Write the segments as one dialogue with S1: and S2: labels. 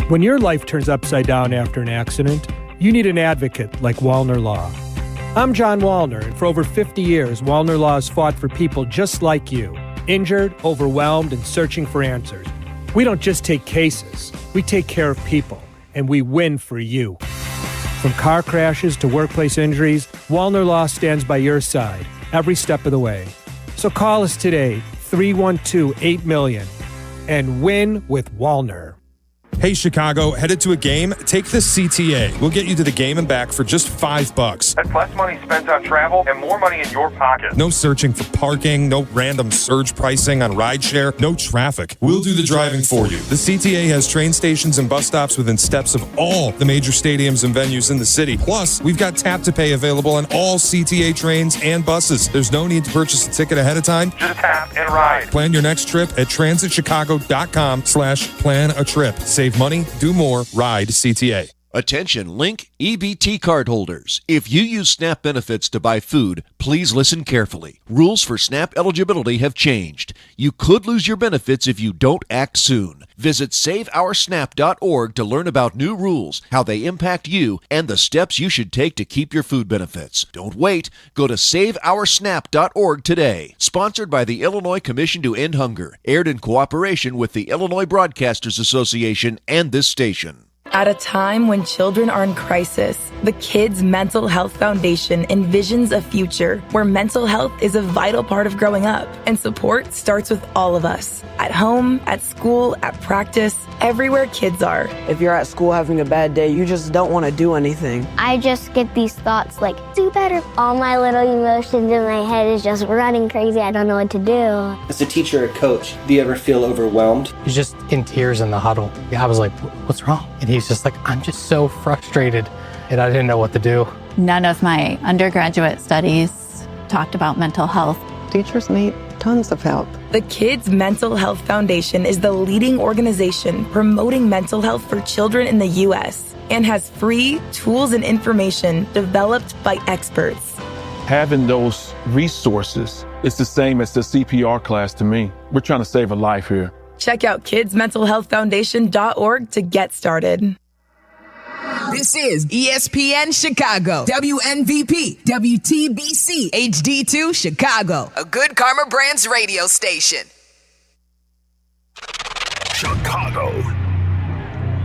S1: When your life turns upside down after an accident, you need an advocate like Wallner Law. I'm John Wallner, and for over 50 years, Wallner Law has fought for people just like you, injured, overwhelmed, and searching for answers. We don't just take cases, we take care of people, and we win for you. From car crashes to workplace injuries, Wallner Law stands by your side every step of the way. So call us today, 312-8-MILLION, and win with Wallner.
S2: Hey, Chicago, headed to a game? Take the CTA. We'll get you to the game and back for just $5.
S3: That's less money spent on travel and more money in your pocket.
S2: No searching for parking, no random surge pricing on rideshare, no traffic. We'll do the driving for you. The CTA has train stations and bus stops within steps of all the major stadiums and venues in the city. Plus, we've got tap to pay available on all CTA trains and buses. There's no need to purchase a ticket ahead of time.
S3: Just tap and ride.
S2: Plan your next trip at transitchicago.com/plan-a-trip. Save money, do more, ride CTA.
S4: Attention Link EBT card holders. If you use SNAP benefits to buy food, please listen carefully. Rules for SNAP eligibility have changed. You could lose your benefits if you don't act soon. Visit saveoursnap.org to learn about new rules, how they impact you, and the steps you should take to keep your food benefits. Don't wait. Go to saveoursnap.org today. Sponsored by the Illinois Commission to End Hunger. Aired in cooperation with the Illinois Broadcasters Association and this station.
S5: At a time when children are in crisis, the Kids Mental Health Foundation envisions a future where mental health is a vital part of growing up, and support starts with all of us. At home, at school, at practice, everywhere kids are.
S6: If you're at school having a bad day, you just don't want to do anything.
S7: I just get these thoughts like, do better. All my little emotions in my head is just running crazy. I don't know what to do.
S8: As a teacher or coach, do you ever feel overwhelmed?
S9: He's just in tears in the huddle. I was like, what's wrong? And he's just like, I'm just so frustrated, and I didn't know what to do.
S10: None of my undergraduate studies talked about mental health.
S11: Teachers need tons of help.
S5: The Kids Mental Health Foundation is the leading organization promoting mental health for children in the U.S. and has free tools and information developed by experts.
S12: Having those resources is the same as the CPR class to me. We're trying to save a life here.
S5: Check out kidsmentalhealthfoundation.org to get started.
S13: This is ESPN Chicago, WNVP, WTBC, HD2 Chicago, a Good Karma Brands radio station.
S14: Chicago.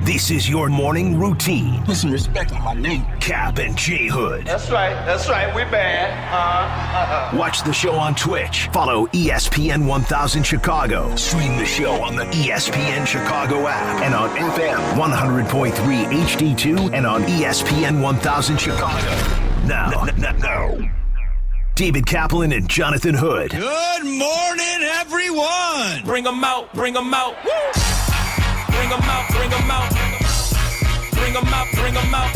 S14: This is your morning routine.
S15: Put some respect on my name.
S14: Kap and J Hood.
S15: That's right, we bad.
S14: Watch the show on Twitch. Follow ESPN 1000 Chicago. Stream the show on the ESPN Chicago app and on FM 100.3 HD2 and on ESPN 1000 Chicago. Now, David Kaplan and Jonathan Hood.
S16: Good morning, everyone. Bring them out. Woo! Bring them out. Bring them out. Bring them out. Bring them out.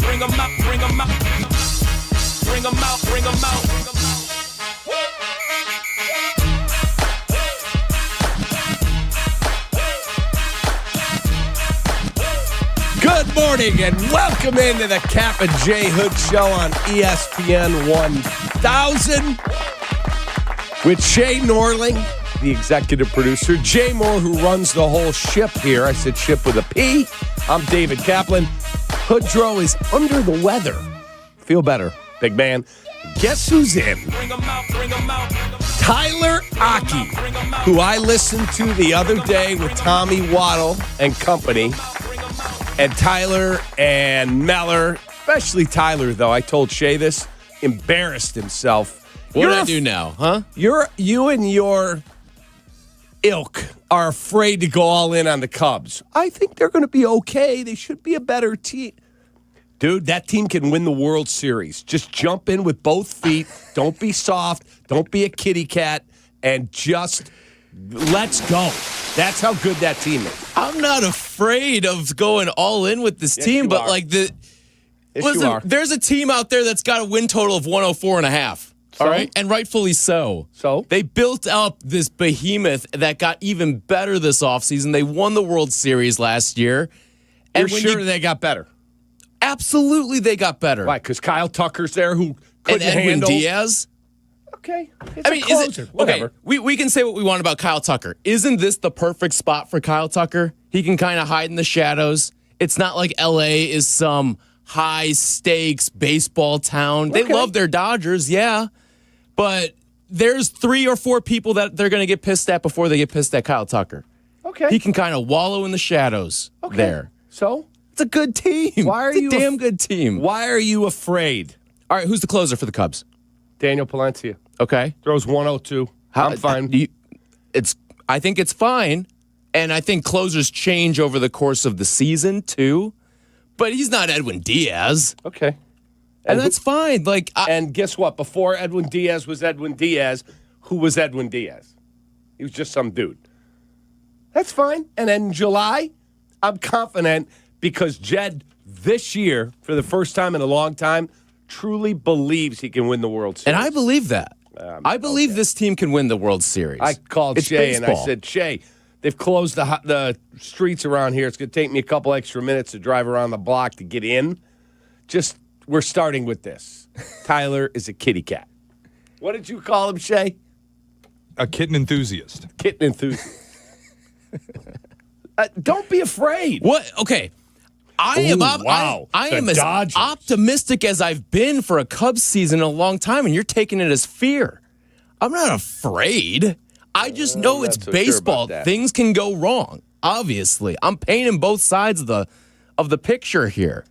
S16: Bring them out. Bring them out. Bring them out. Bring them out.
S17: Good morning and welcome into the Kap and J Hood show on ESPN 1000 with Shay Norling, the executive producer, Jay Moore, who runs the whole ship here. I said ship with a P. I'm David Kaplan. Hoodrow is under the weather. Feel better, big man. Guess who's in? Tyler Aki, who I listened to the other day with Tommy Waddle and company. And Tyler and Meller, especially Tyler, though, I told Shay this, embarrassed himself.
S18: What do I do now, huh?
S17: You and your ilk are afraid to go all in on the Cubs. I think they're going to be okay. They should be a better team. Dude, that team can win the World Series. Just jump in with both feet. Don't be soft. Don't be a kitty cat. And just let's go. That's how good that team is.
S18: I'm not afraid of going all in with this team, but like there's a team out there that's got a win total of 104.5. All right, and rightfully so.
S17: So
S18: they built up this behemoth that got even better this offseason. They won the World Series last year.
S17: And you're sure they got better?
S18: Absolutely, they got better.
S17: Why? Because Kyle Tucker's there, who couldn't handle
S18: Diaz.
S17: Okay, it's a closer.
S18: Okay, we can say what we want about Kyle Tucker. Isn't this the perfect spot for Kyle Tucker? He can kind of hide in the shadows. It's not like LA is some high stakes baseball town. They love their Dodgers, yeah. But there's 3 or 4 people that they're going to get pissed at before they get pissed at Kyle Tucker.
S17: Okay.
S18: He can kind of wallow in the shadows there.
S17: So?
S18: It's a good team. It's a damn good team.
S17: Why are you afraid?
S18: All right, who's the closer for the Cubs?
S17: Daniel Palencia.
S18: Okay.
S17: Throws 102. I'm fine.
S18: I think it's fine. And I think closers change over the course of the season, too. But he's not Edwin Diaz.
S17: Okay.
S18: And that's fine.
S17: And guess what? Before Edwin Diaz was Edwin Diaz, who was Edwin Diaz? He was just some dude. That's fine. And then in July, I'm confident because Jed, this year, for the first time in a long time, truly believes he can win the World Series.
S18: And I believe that. I believe this team can win the World Series.
S17: I called
S18: It's
S17: Shay
S18: baseball.
S17: and I said, Shay, they've closed the streets around here. It's going to take me a couple extra minutes to drive around the block to get in. We're starting with this. Tyler is a kitty cat. What did you call him, Shay?
S2: A kitten enthusiast.
S17: Kitten enthusiast. Don't be afraid.
S18: What? Okay. I am as optimistic as I've been for a Cubs season in a long time, and you're taking it as fear. I'm not afraid. I just know it's baseball. Things can go wrong, obviously. I'm painting both sides of the picture here.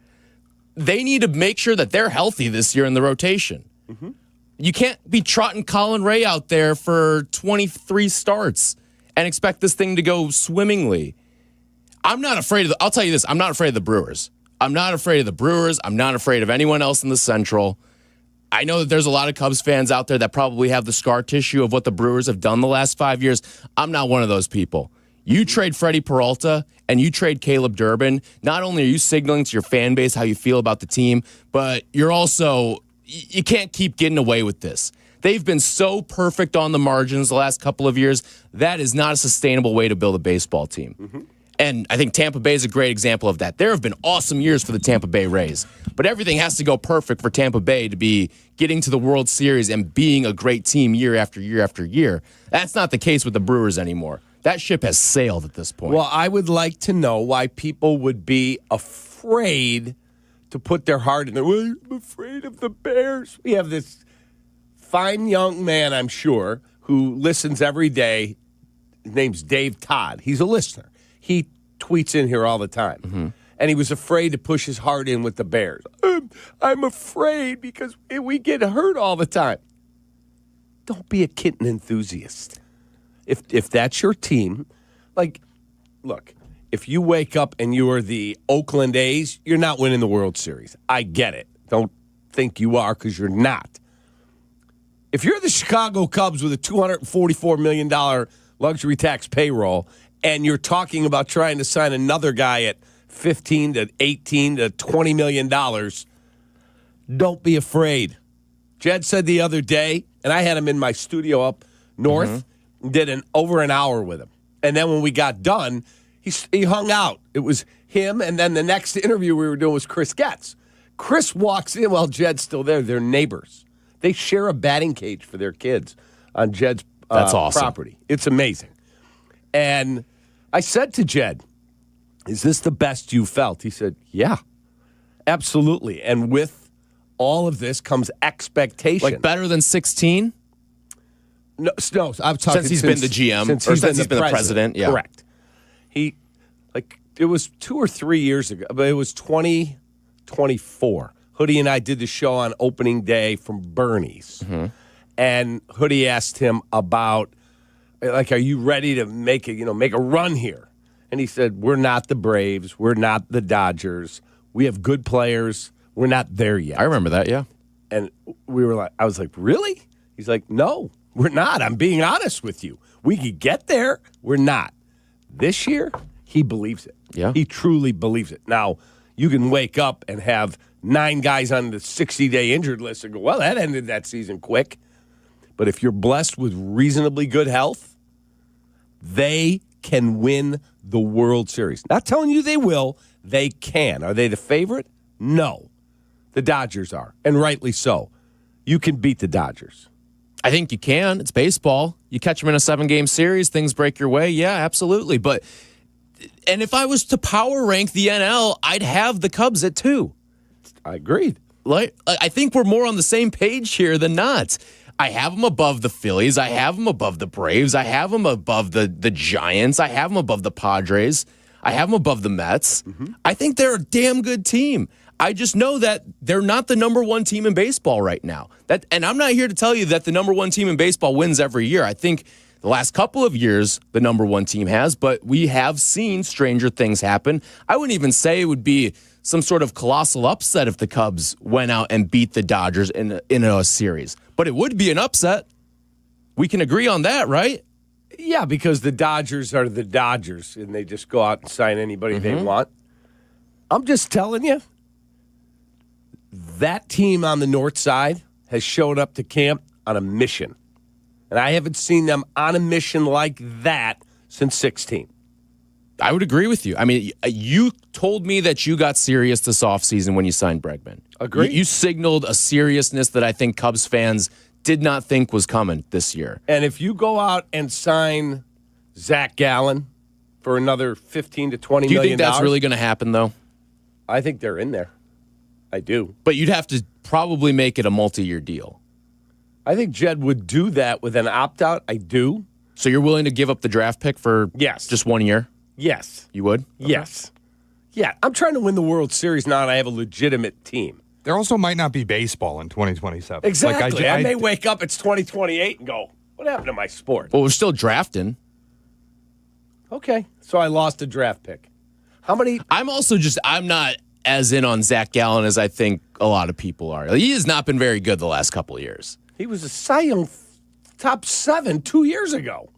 S18: They need to make sure that they're healthy this year in the rotation. Mm-hmm. You can't be trotting Colin Ray out there for 23 starts and expect this thing to go swimmingly. I'm not afraid I'll tell you this, I'm not afraid of the Brewers. I'm not afraid of the Brewers. I'm not afraid of anyone else in the Central. I know that there's a lot of Cubs fans out there that probably have the scar tissue of what the Brewers have done the last 5 years. I'm not one of those people. You trade Freddie Peralta and you trade Caleb Durbin, not only are you signaling to your fan base how you feel about the team, but you're also, you can't keep getting away with this. They've been so perfect on the margins the last couple of years. That is not a sustainable way to build a baseball team. Mm-hmm. And I think Tampa Bay is a great example of that. There have been awesome years for the Tampa Bay Rays, but everything has to go perfect for Tampa Bay to be getting to the World Series and being a great team year after year after year. That's not the case with the Brewers anymore. That ship has sailed at this point.
S17: Well, I would like to know why people would be afraid to put their heart in there. Well, I'm afraid of the Bears. We have this fine young man, I'm sure, who listens every day. His name's Dave Todd. He's a listener. He tweets in here all the time. Mm-hmm. And he was afraid to push his heart in with the Bears. I'm afraid because we get hurt all the time. Don't be a kitten enthusiast. If that's your team, look, if you wake up and you are the Oakland A's, you're not winning the World Series. I get it. Don't think you are because you're not. If you're the Chicago Cubs with a $244 million luxury tax payroll and you're talking about trying to sign another guy at $15 to $18 to $20 million, don't be afraid. Jed said the other day, and I had him in my studio up north, did over an hour with him. And then when we got done, he hung out. It was him, and then the next interview we were doing was Chris Getz. Chris walks in while Jed's still there. They're neighbors. They share a batting cage for their kids on Jed's
S18: That's awesome.
S17: property. It's amazing. And I said to Jed, is this the best you felt? He said, yeah, absolutely. And with all of this comes expectation.
S18: Like better than 16?
S17: No, I'm talking
S18: since he's been the GM, since he's been the president. Yeah.
S17: Correct. It was 2 or 3 years ago, but it was 2024. Hoodie and I did the show on opening day from Bernie's. Mm-hmm. And Hoodie asked him about, are you ready to make a run here? And he said, we're not the Braves. We're not the Dodgers. We have good players. We're not there yet.
S18: I remember that, yeah.
S17: And I was like, really? He's like, no, we're not. I'm being honest with you. We could get there. We're not. This year, he believes it.
S18: Yeah.
S17: He truly believes it. Now, you can wake up and have 9 guys on the 60-day injured list and go, well, that ended that season quick. But if you're blessed with reasonably good health, they can win the World Series. Not telling you they will. They can. Are they the favorite? No. The Dodgers are, and rightly so. You can beat the Dodgers.
S18: I think you can. It's baseball. You catch them in a 7-game series, things break your way. Yeah, absolutely. But And if I was to power rank the NL, I'd have the Cubs at 2.
S17: I agreed.
S18: Like, I think we're more on the same page here than not. I have them above the Phillies. I have them above the Braves. I have them above the Giants. I have them above the Padres. I have them above the Mets. Mm-hmm. I think they're a damn good team. I just know that they're not the number one team in baseball right now. And I'm not here to tell you that the number one team in baseball wins every year. I think the last couple of years, the number one team has, but we have seen stranger things happen. I wouldn't even say it would be some sort of colossal upset if the Cubs went out and beat the Dodgers in a series. But it would be an upset. We can agree on that, right?
S17: Yeah, because the Dodgers are the Dodgers, and they just go out and sign anybody they want. I'm just telling you, that team on the north side has showed up to camp on a mission. And I haven't seen them on a mission like that since 16.
S18: I would agree with you. I mean, you told me that you got serious this offseason when you signed Bregman.
S17: Agreed.
S18: You signaled a seriousness that I think Cubs fans did not think was coming this year.
S17: And if you go out and sign Zach Gallen for another $15 to $20 million,
S18: do you think that's really going to happen, though?
S17: I think they're in there. I do.
S18: But you'd have to probably make it a multi-year deal.
S17: I think Jed would do that with an opt-out. I do.
S18: So you're willing to give up the draft pick for just 1 year?
S17: Yes.
S18: You would?
S17: Yes. Yeah, I'm trying to win the World Series now, and I have a legitimate team.
S2: There also might not be baseball in 2027.
S17: Exactly. I may wake up, it's 2028, and go, what happened to my sport?
S18: Well, we're still drafting.
S17: Okay. So I lost a draft pick. How many?
S18: I'm not as in on Zach Gallen as I think a lot of people are. He has not been very good the last couple of years.
S17: He was a Cy Young top 7 2 years ago.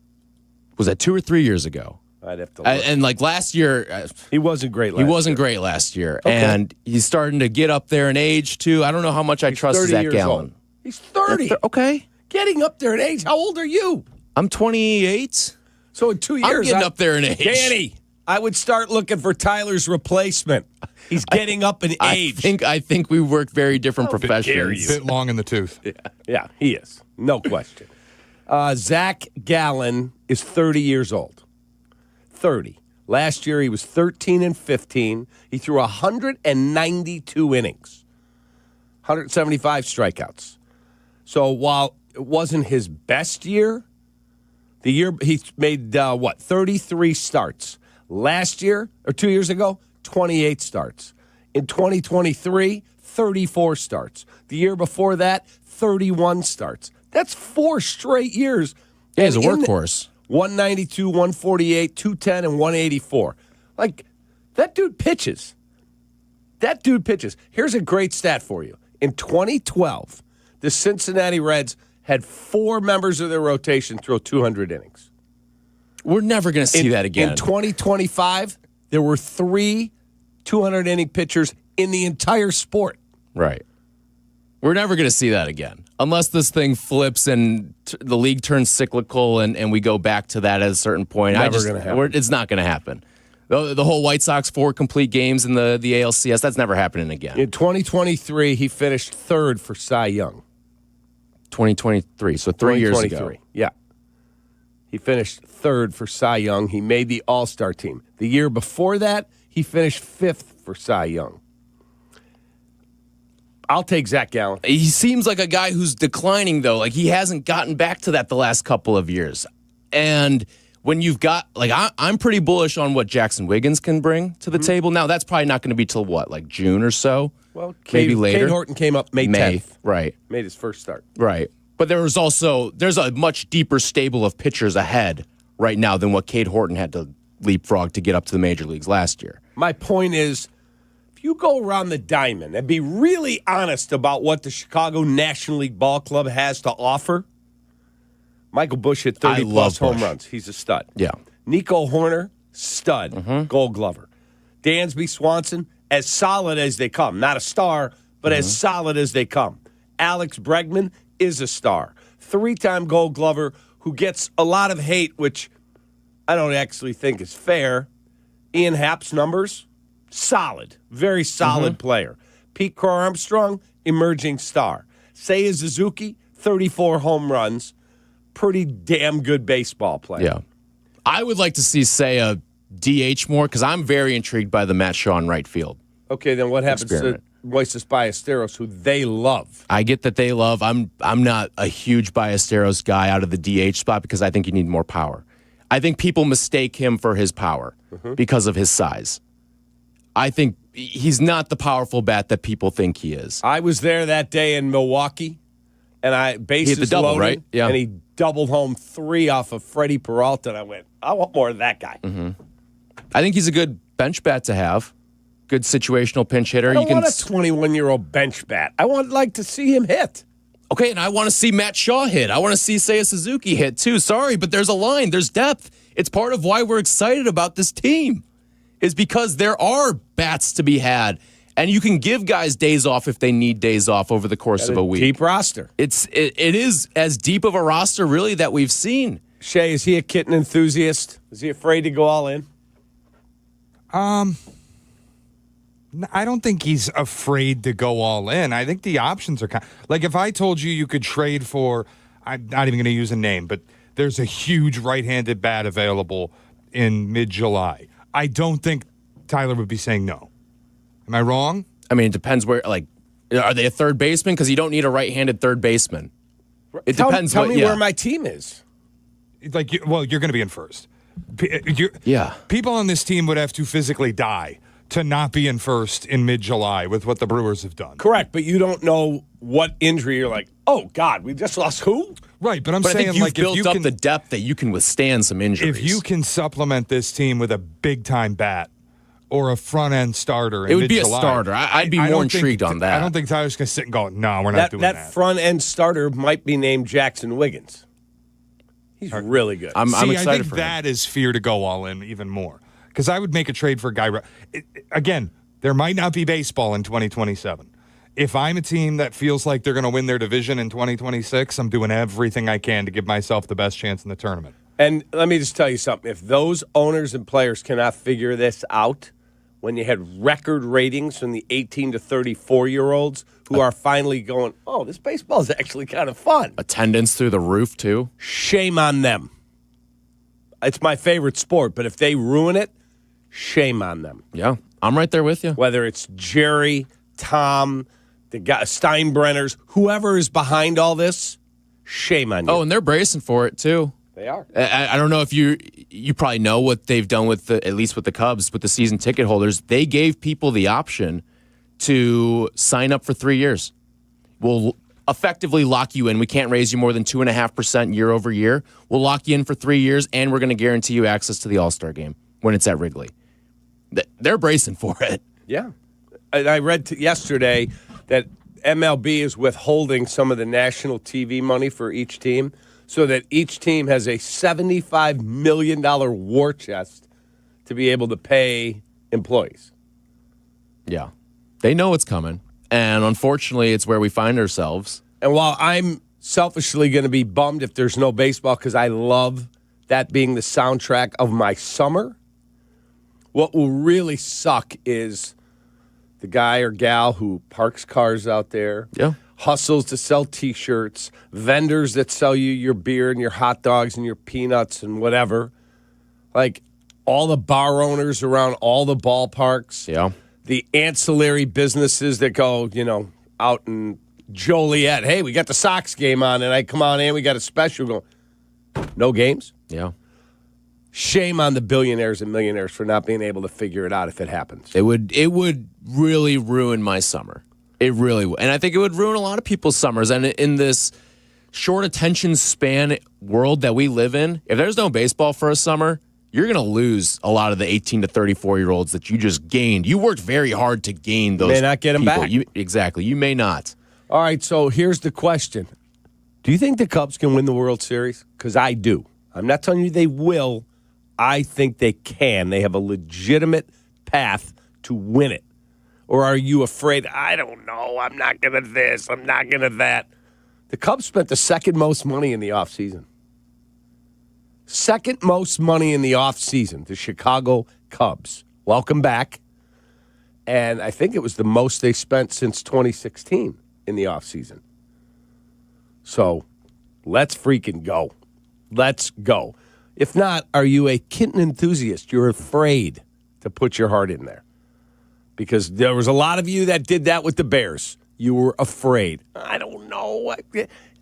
S18: Was that 2 or 3 years ago?
S17: I'd have to look.
S18: And like last year,
S17: he wasn't great last year.
S18: He wasn't great last year.
S17: Okay.
S18: And he's starting to get up there in age, too. I don't know how much I trust Zach Gallen.
S17: Old. He's 30.
S18: Okay.
S17: Getting up there in age. How old are you?
S18: I'm 28.
S17: So in 2 years.
S18: I'm getting up there in age.
S17: Danny, I would start looking for Tyler's replacement. He's getting up in age.
S18: I think we work very different professions.
S2: Bit long in the tooth.
S17: Yeah, he is. No question. Zach Gallen is 30 years old. 30. Last year, he was 13 and 15. He threw 192 innings, 175 strikeouts. So while it wasn't his best year, the year he made, 33 starts. Last year, or 2 years ago, 28 starts. In 2023, 34 starts. The year before that, 31 starts. That's 4 straight years.
S18: Yeah, he's a workhorse.
S17: 192, 148, 210, and 184. Like, that dude pitches. Here's a great stat for you. In 2012, the Cincinnati Reds had 4 members of their rotation throw 200 innings.
S18: We're never going to see that again.
S17: In 2025, there were 3 200-inning pitchers in the entire sport.
S18: Right. We're never going to see that again. Unless this thing flips and the league turns cyclical and we go back to that at a certain point.
S17: Never going to happen.
S18: It's not going to happen. The whole White Sox 4 complete games in the ALCS, that's never happening again.
S17: In 2023, he finished 3rd for Cy Young.
S18: 2023, so 3 years ago.
S17: Yeah. He finished 3rd for Cy Young. He made the All-Star team. The year before that, he finished 5th for Cy Young. I'll take Zach Gallen.
S18: He seems like a guy who's declining, though. Like, he hasn't gotten back to that the last couple of years. And when you've got, like, I'm pretty bullish on what Jackson Wiggins can bring to the table. Now, that's probably not going to be till, what, like June or so?
S17: Well,
S18: maybe later.
S17: Cade Horton came up May 10th.
S18: Right.
S17: Made his first start.
S18: Right. But there's a much deeper stable of pitchers ahead right now than what Cade Horton had to leapfrog to get up to the major leagues last year.
S17: My point is, if you go around the diamond and be really honest about what the Chicago National League Ball Club has to offer, Michael Busch hit 30-plus home runs. He's a stud.
S18: Yeah.
S17: Nico Horner, stud, Gold Glover. Dansby Swanson, as solid as they come. Not a star, but as solid as they come. Alex Bregman is a star. 3-time Gold Glover who gets a lot of hate, which I don't actually think is fair. Ian Happ's numbers, solid. Very solid player. Pete Crow Armstrong, emerging star. Seiya Suzuki, 34 home runs. Pretty damn good baseball player.
S18: Yeah. I would like to see Seiya DH more? Because I'm very intrigued by the Matt Shaw in right field.
S17: Okay, then what happens to Moises Ballesteros, who they love?
S18: I get that they love. I'm not a huge Ballesteros guy out of the DH spot because I think you need more power. I think people mistake him for his power because of his size. I think he's not the powerful bat that people think he is.
S17: I was there that day in Milwaukee, and bases
S18: he hit the double,
S17: loaded,
S18: right? Yeah.
S17: And he doubled home 3 off of Freddie Peralta, and I went, I want more of that guy.
S18: I think he's a good bench bat to have. Good situational pinch hitter.
S17: I don't want a 21-year-old bench bat. I want to see him hit.
S18: Okay, and I want to see Matt Shaw hit. I want to see Seiya Suzuki hit too. Sorry, but there's a line. There's depth. It's part of why we're excited about this team, is because there are bats to be had, and you can give guys days off if they need days off over the course of a week.
S17: Deep roster.
S18: It is as deep of a roster really that we've seen.
S17: Shay, is he a kitten enthusiast? Is he afraid to go all in?
S19: I don't think he's afraid to go all in. I think the options are like if I told you could trade for, I'm not even going to use a name, but there's a huge right-handed bat available in mid-July. I don't think Tyler would be saying no. Am I wrong?
S18: I mean, it depends where, are they a third baseman? Because you don't need a right-handed third baseman. It depends.
S17: Tell me where my team is.
S19: You're going to be in first. People on this team would have to physically die to not be in first in mid-July with what the Brewers have done.
S17: Correct, but you don't know what injury you're like, oh, God, we just lost who?
S19: Right, but I'm saying,
S18: I think you've built up the depth that you can withstand some injuries.
S19: If you can supplement this team with a big-time bat or a front-end starter in
S18: it would
S19: mid-July,
S18: be a starter. I'd be more intrigued on that.
S19: I don't think Tyler's going to sit and go, no, we're not doing that.
S17: That front-end starter might be named Jackson Wiggins. He's really good.
S18: I'm excited
S19: I think
S18: for
S19: that
S18: him.
S19: is fear to go all in even more. Because I would make a trade for a guy. Again, there might not be baseball in 2027. If I'm a team that feels like they're going to win their division in 2026, I'm doing everything I can to give myself the best chance in the tournament.
S17: And let me just tell you something. If those owners and players cannot figure this out, when you had record ratings from the 18 to 34-year-olds who are finally going, oh, this baseball is actually kind of fun.
S18: Attendance through the roof, too.
S17: Shame on them. It's my favorite sport, but if they ruin it, shame on them.
S18: Yeah, I'm right there with you.
S17: Whether it's Jerry, Tom, the guy, Steinbrenners, whoever is behind all this, shame on you.
S18: Oh, and they're bracing for it, too.
S17: They are.
S18: I don't know if you probably know what they've done with at least with the Cubs, with the season ticket holders. They gave people the option to sign up for 3 years. We'll effectively lock you in. We can't raise you more than 2.5% year over year. We'll lock you in for 3 years, and we're going to guarantee you access to the All-Star game when it's at Wrigley. They're bracing for it.
S17: Yeah. I read yesterday that MLB is withholding some of the national TV money for each team so that each team has a $75 million war chest to be able to pay employees.
S18: Yeah. They know it's coming. And unfortunately, it's where we find ourselves.
S17: And while I'm selfishly going to be bummed if there's no baseball because I love that being the soundtrack of my summer, what will really suck is the guy or gal who parks cars out there, hustles to sell T-shirts, vendors that sell you your beer and your hot dogs and your peanuts and whatever, like all the bar owners around all the ballparks, the ancillary businesses that go, out in Joliet. Hey, we got the Sox game on, and I come on in, we got a special going. No games?
S18: Yeah.
S17: Shame on the billionaires and millionaires for not being able to figure it out if it happens.
S18: It would really ruin my summer. It really would. And I think it would ruin a lot of people's summers. And in this short attention span world that we live in, if there's no baseball for a summer, you're going to lose a lot of the 18 to 34-year-olds that you just gained. You worked very hard to gain those.
S17: You may not get them back.
S18: Exactly. You may not.
S17: All right, so here's the question. Do you think the Cubs can win the World Series? Because I do. I'm not telling you they will. I think they can. They have a legitimate path to win it. Or are you afraid, I don't know, I'm not going to this, I'm not going to that? The Cubs spent the second most money in the offseason. Second most money in the offseason, the Chicago Cubs. Welcome back. And I think it was the most they spent since 2016 in the offseason. So let's freaking go. Let's go. If not, are you a kitten enthusiast? You're afraid to put your heart in there. Because there was a lot of you that did that with the Bears. You were afraid. I don't know.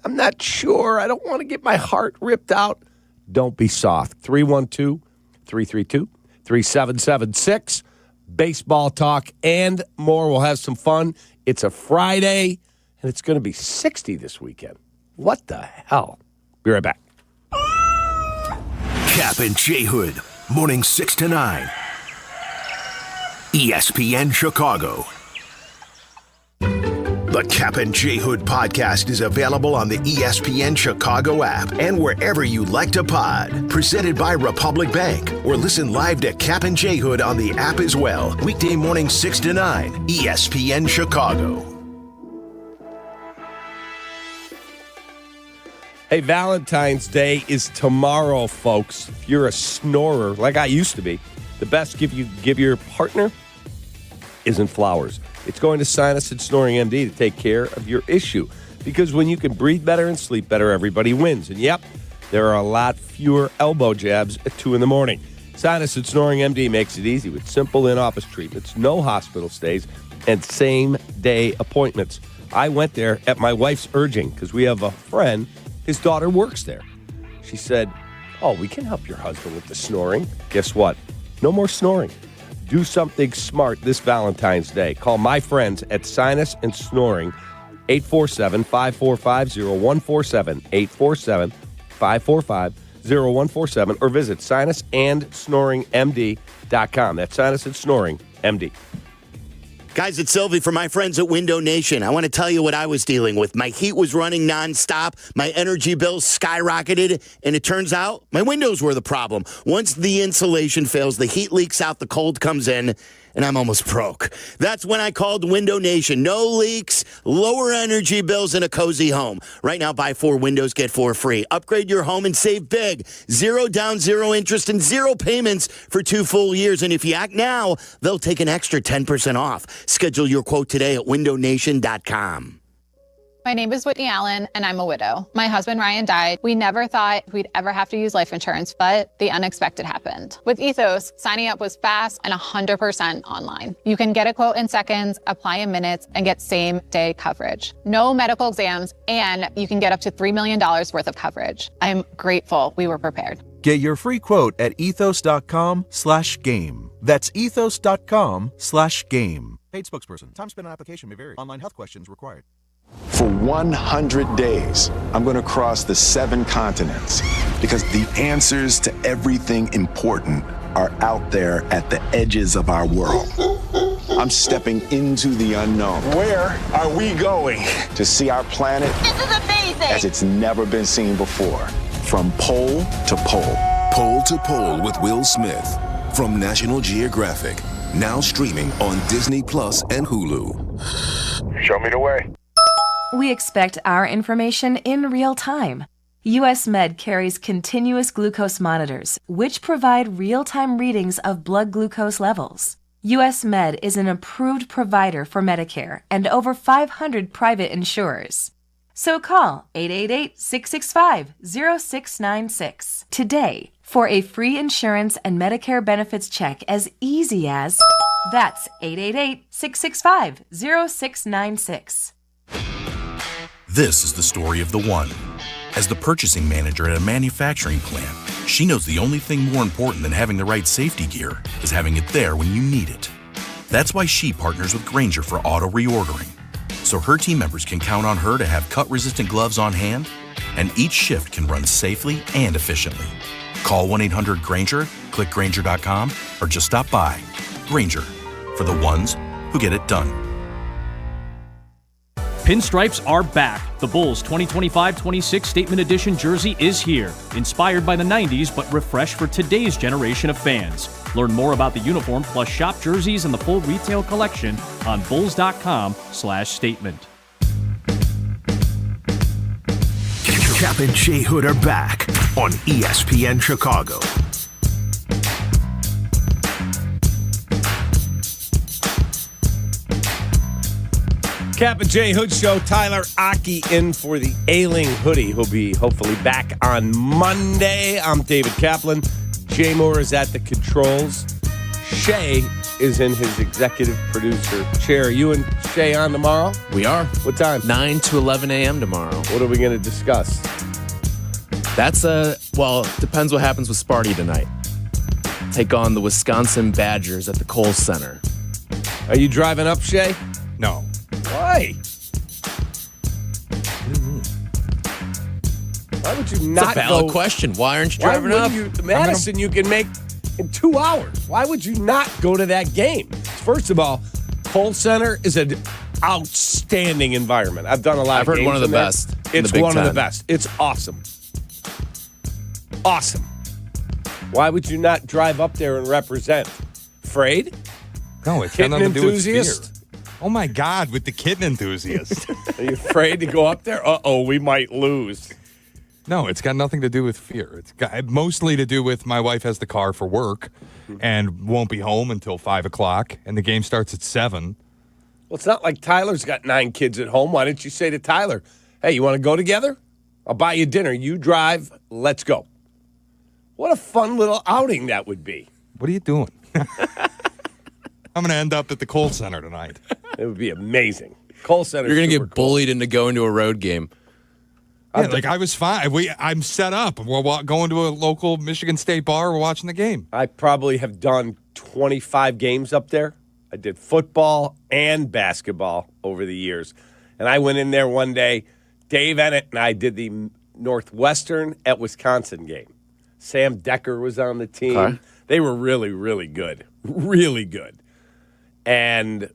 S17: I'm not sure. I don't want to get my heart ripped out. Don't be soft. 312-332-3776. Baseball talk and more. We'll have some fun. It's a Friday, and it's going to be 60 this weekend. What the hell? Be right back.
S14: Kap and J Hood, morning 6 to 9. ESPN Chicago. The Kap and J Hood podcast is available on the ESPN Chicago app and wherever you like to pod. Presented by Republic Bank. Or listen live to Kap and J Hood on the app as well. Weekday morning 6 to 9. ESPN Chicago.
S17: Hey, Valentine's Day is tomorrow, folks. If you're a snorer, like I used to be, the best gift you give your partner isn't flowers. It's going to Sinus and Snoring MD to take care of your issue. Because when you can breathe better and sleep better, everybody wins. And yep, there are a lot fewer elbow jabs at 2 in the morning. Sinus and Snoring MD makes it easy with simple in-office treatments, no hospital stays, and same-day appointments. I went there at my wife's urging because we have a friend. His daughter works there. She said, "Oh, we can help your husband with the snoring." Guess what? No more snoring. Do something smart this Valentine's Day. Call my friends at Sinus and Snoring, 847-545-0147, 847-545-0147, or visit sinusandsnoringmd.com. That's Sinus and Snoring MD.
S20: Guys, it's Silvy from my friends at Window Nation. I want to tell you what I was dealing with. My heat was running nonstop. My energy bills skyrocketed. And it turns out my windows were the problem. Once the insulation fails, the heat leaks out, the cold comes in, and I'm almost broke. That's when I called Window Nation. No leaks, lower energy bills, and a cozy home. Right now, buy 4 windows, get 4 free. Upgrade your home and save big. 0 down, 0 interest, and 0 payments for 2 full years. And if you act now, they'll take an extra 10% off. Schedule your quote today at windownation.com.
S21: My name is Whitney Allen, and I'm a widow. My husband, Ryan, died. We never thought we'd ever have to use life insurance, but the unexpected happened. With Ethos, signing up was fast and 100% online. You can get a quote in seconds, apply in minutes, and get same-day coverage. No medical exams, and you can get up to $3 million worth of coverage. I'm grateful we were prepared.
S22: Get your free quote at ethos.com/game. That's ethos.com/game. Paid spokesperson. Time spent on application may vary. Online health questions required.
S23: For 100 days, I'm going to cross the 7 continents because the answers to everything important are out there at the edges of our world. I'm stepping into the unknown. Where are we going? To see our planet
S24: This is amazing.
S23: as it's never been seen before. From pole to pole.
S25: Pole to Pole with Will Smith from National Geographic. Now streaming on Disney Plus and Hulu.
S23: Show me the way.
S26: We expect our information in real time. US Med carries continuous glucose monitors, which provide real-time readings of blood glucose levels. US Med is an approved provider for Medicare and over 500 private insurers. So call 888-665-0696 today for a free insurance and Medicare benefits check as easy as... That's 888-665-0696.
S27: This is the story of the one. As the purchasing manager at a manufacturing plant, she knows the only thing more important than having the right safety gear is having it there when you need it. That's why she partners with Grainger for auto reordering, so her team members can count on her to have cut-resistant gloves on hand, and each shift can run safely and efficiently. Call 1-800-GRAINGER, click Grainger.com, or just stop by. Grainger, for the ones who get it done.
S28: Pinstripes are back. The Bulls 2025-26 Statement Edition jersey is here. Inspired by the 90s, but refreshed for today's generation of fans. Learn more about the uniform, plus shop jerseys and the full retail collection on bulls.com/statement.
S14: Kap and J Hood are back on ESPN Chicago.
S17: Kap J Hood Show. Tyler Aki in for the ailing Hoodie, who'll be hopefully back on Monday. I'm David Kaplan. Jay Moore is at the controls. Shay is in his executive producer chair. Are you and Shay on tomorrow?
S18: We are.
S17: What time?
S18: 9 to 11 a.m. tomorrow.
S17: What are we going to discuss?
S18: That's depends what happens with Sparty tonight. Take on the Wisconsin Badgers at the Kohl Center.
S17: Are you driving up, Shay?
S19: No.
S17: Why? Why would you not
S18: It's a valid
S17: go?
S18: question. Why aren't you driving up?
S17: Madison, you can make in 2 hours. Why would you not go to that game? First of all, Kohl Center is an outstanding environment. I've done a lot
S18: I've
S17: of
S18: heard
S17: games
S18: one of the
S17: in there.
S18: best in
S17: It's
S18: the Big
S17: one of the
S18: Ten.
S17: best. It's awesome. Awesome. Why would you not drive up there and represent? Afraid?
S19: No, it's got
S17: Kitten
S19: nothing to do with
S17: enthusiast?
S19: fear. Oh my God, with the kitten enthusiast.
S17: Are you afraid to go up there? Uh-oh, we might lose.
S19: No, it's got nothing to do with fear. It's got mostly to do with my wife has the car for work and won't be home until 5 o'clock, and the game starts at 7.
S17: Well, it's not like Tyler's got 9 kids at home. Why didn't you say to Tyler, hey, you want to go together? I'll buy you dinner. You drive. Let's go. What a fun little outing that would be.
S19: What are you doing? I'm going to end up at the Kohl Center tonight.
S17: It would be amazing. Kohl Center.
S18: You're going to get bullied into going to a road game.
S19: Yeah, like I was fine. I'm set up. We're going to a local Michigan State bar. We're watching the game.
S17: I probably have done 25 games up there. I did football and basketball over the years. And I went in there one day. Dave Ennett and I did the Northwestern at Wisconsin game. Sam Decker was on the team.
S18: Okay.
S17: They were really, really good. Really good. And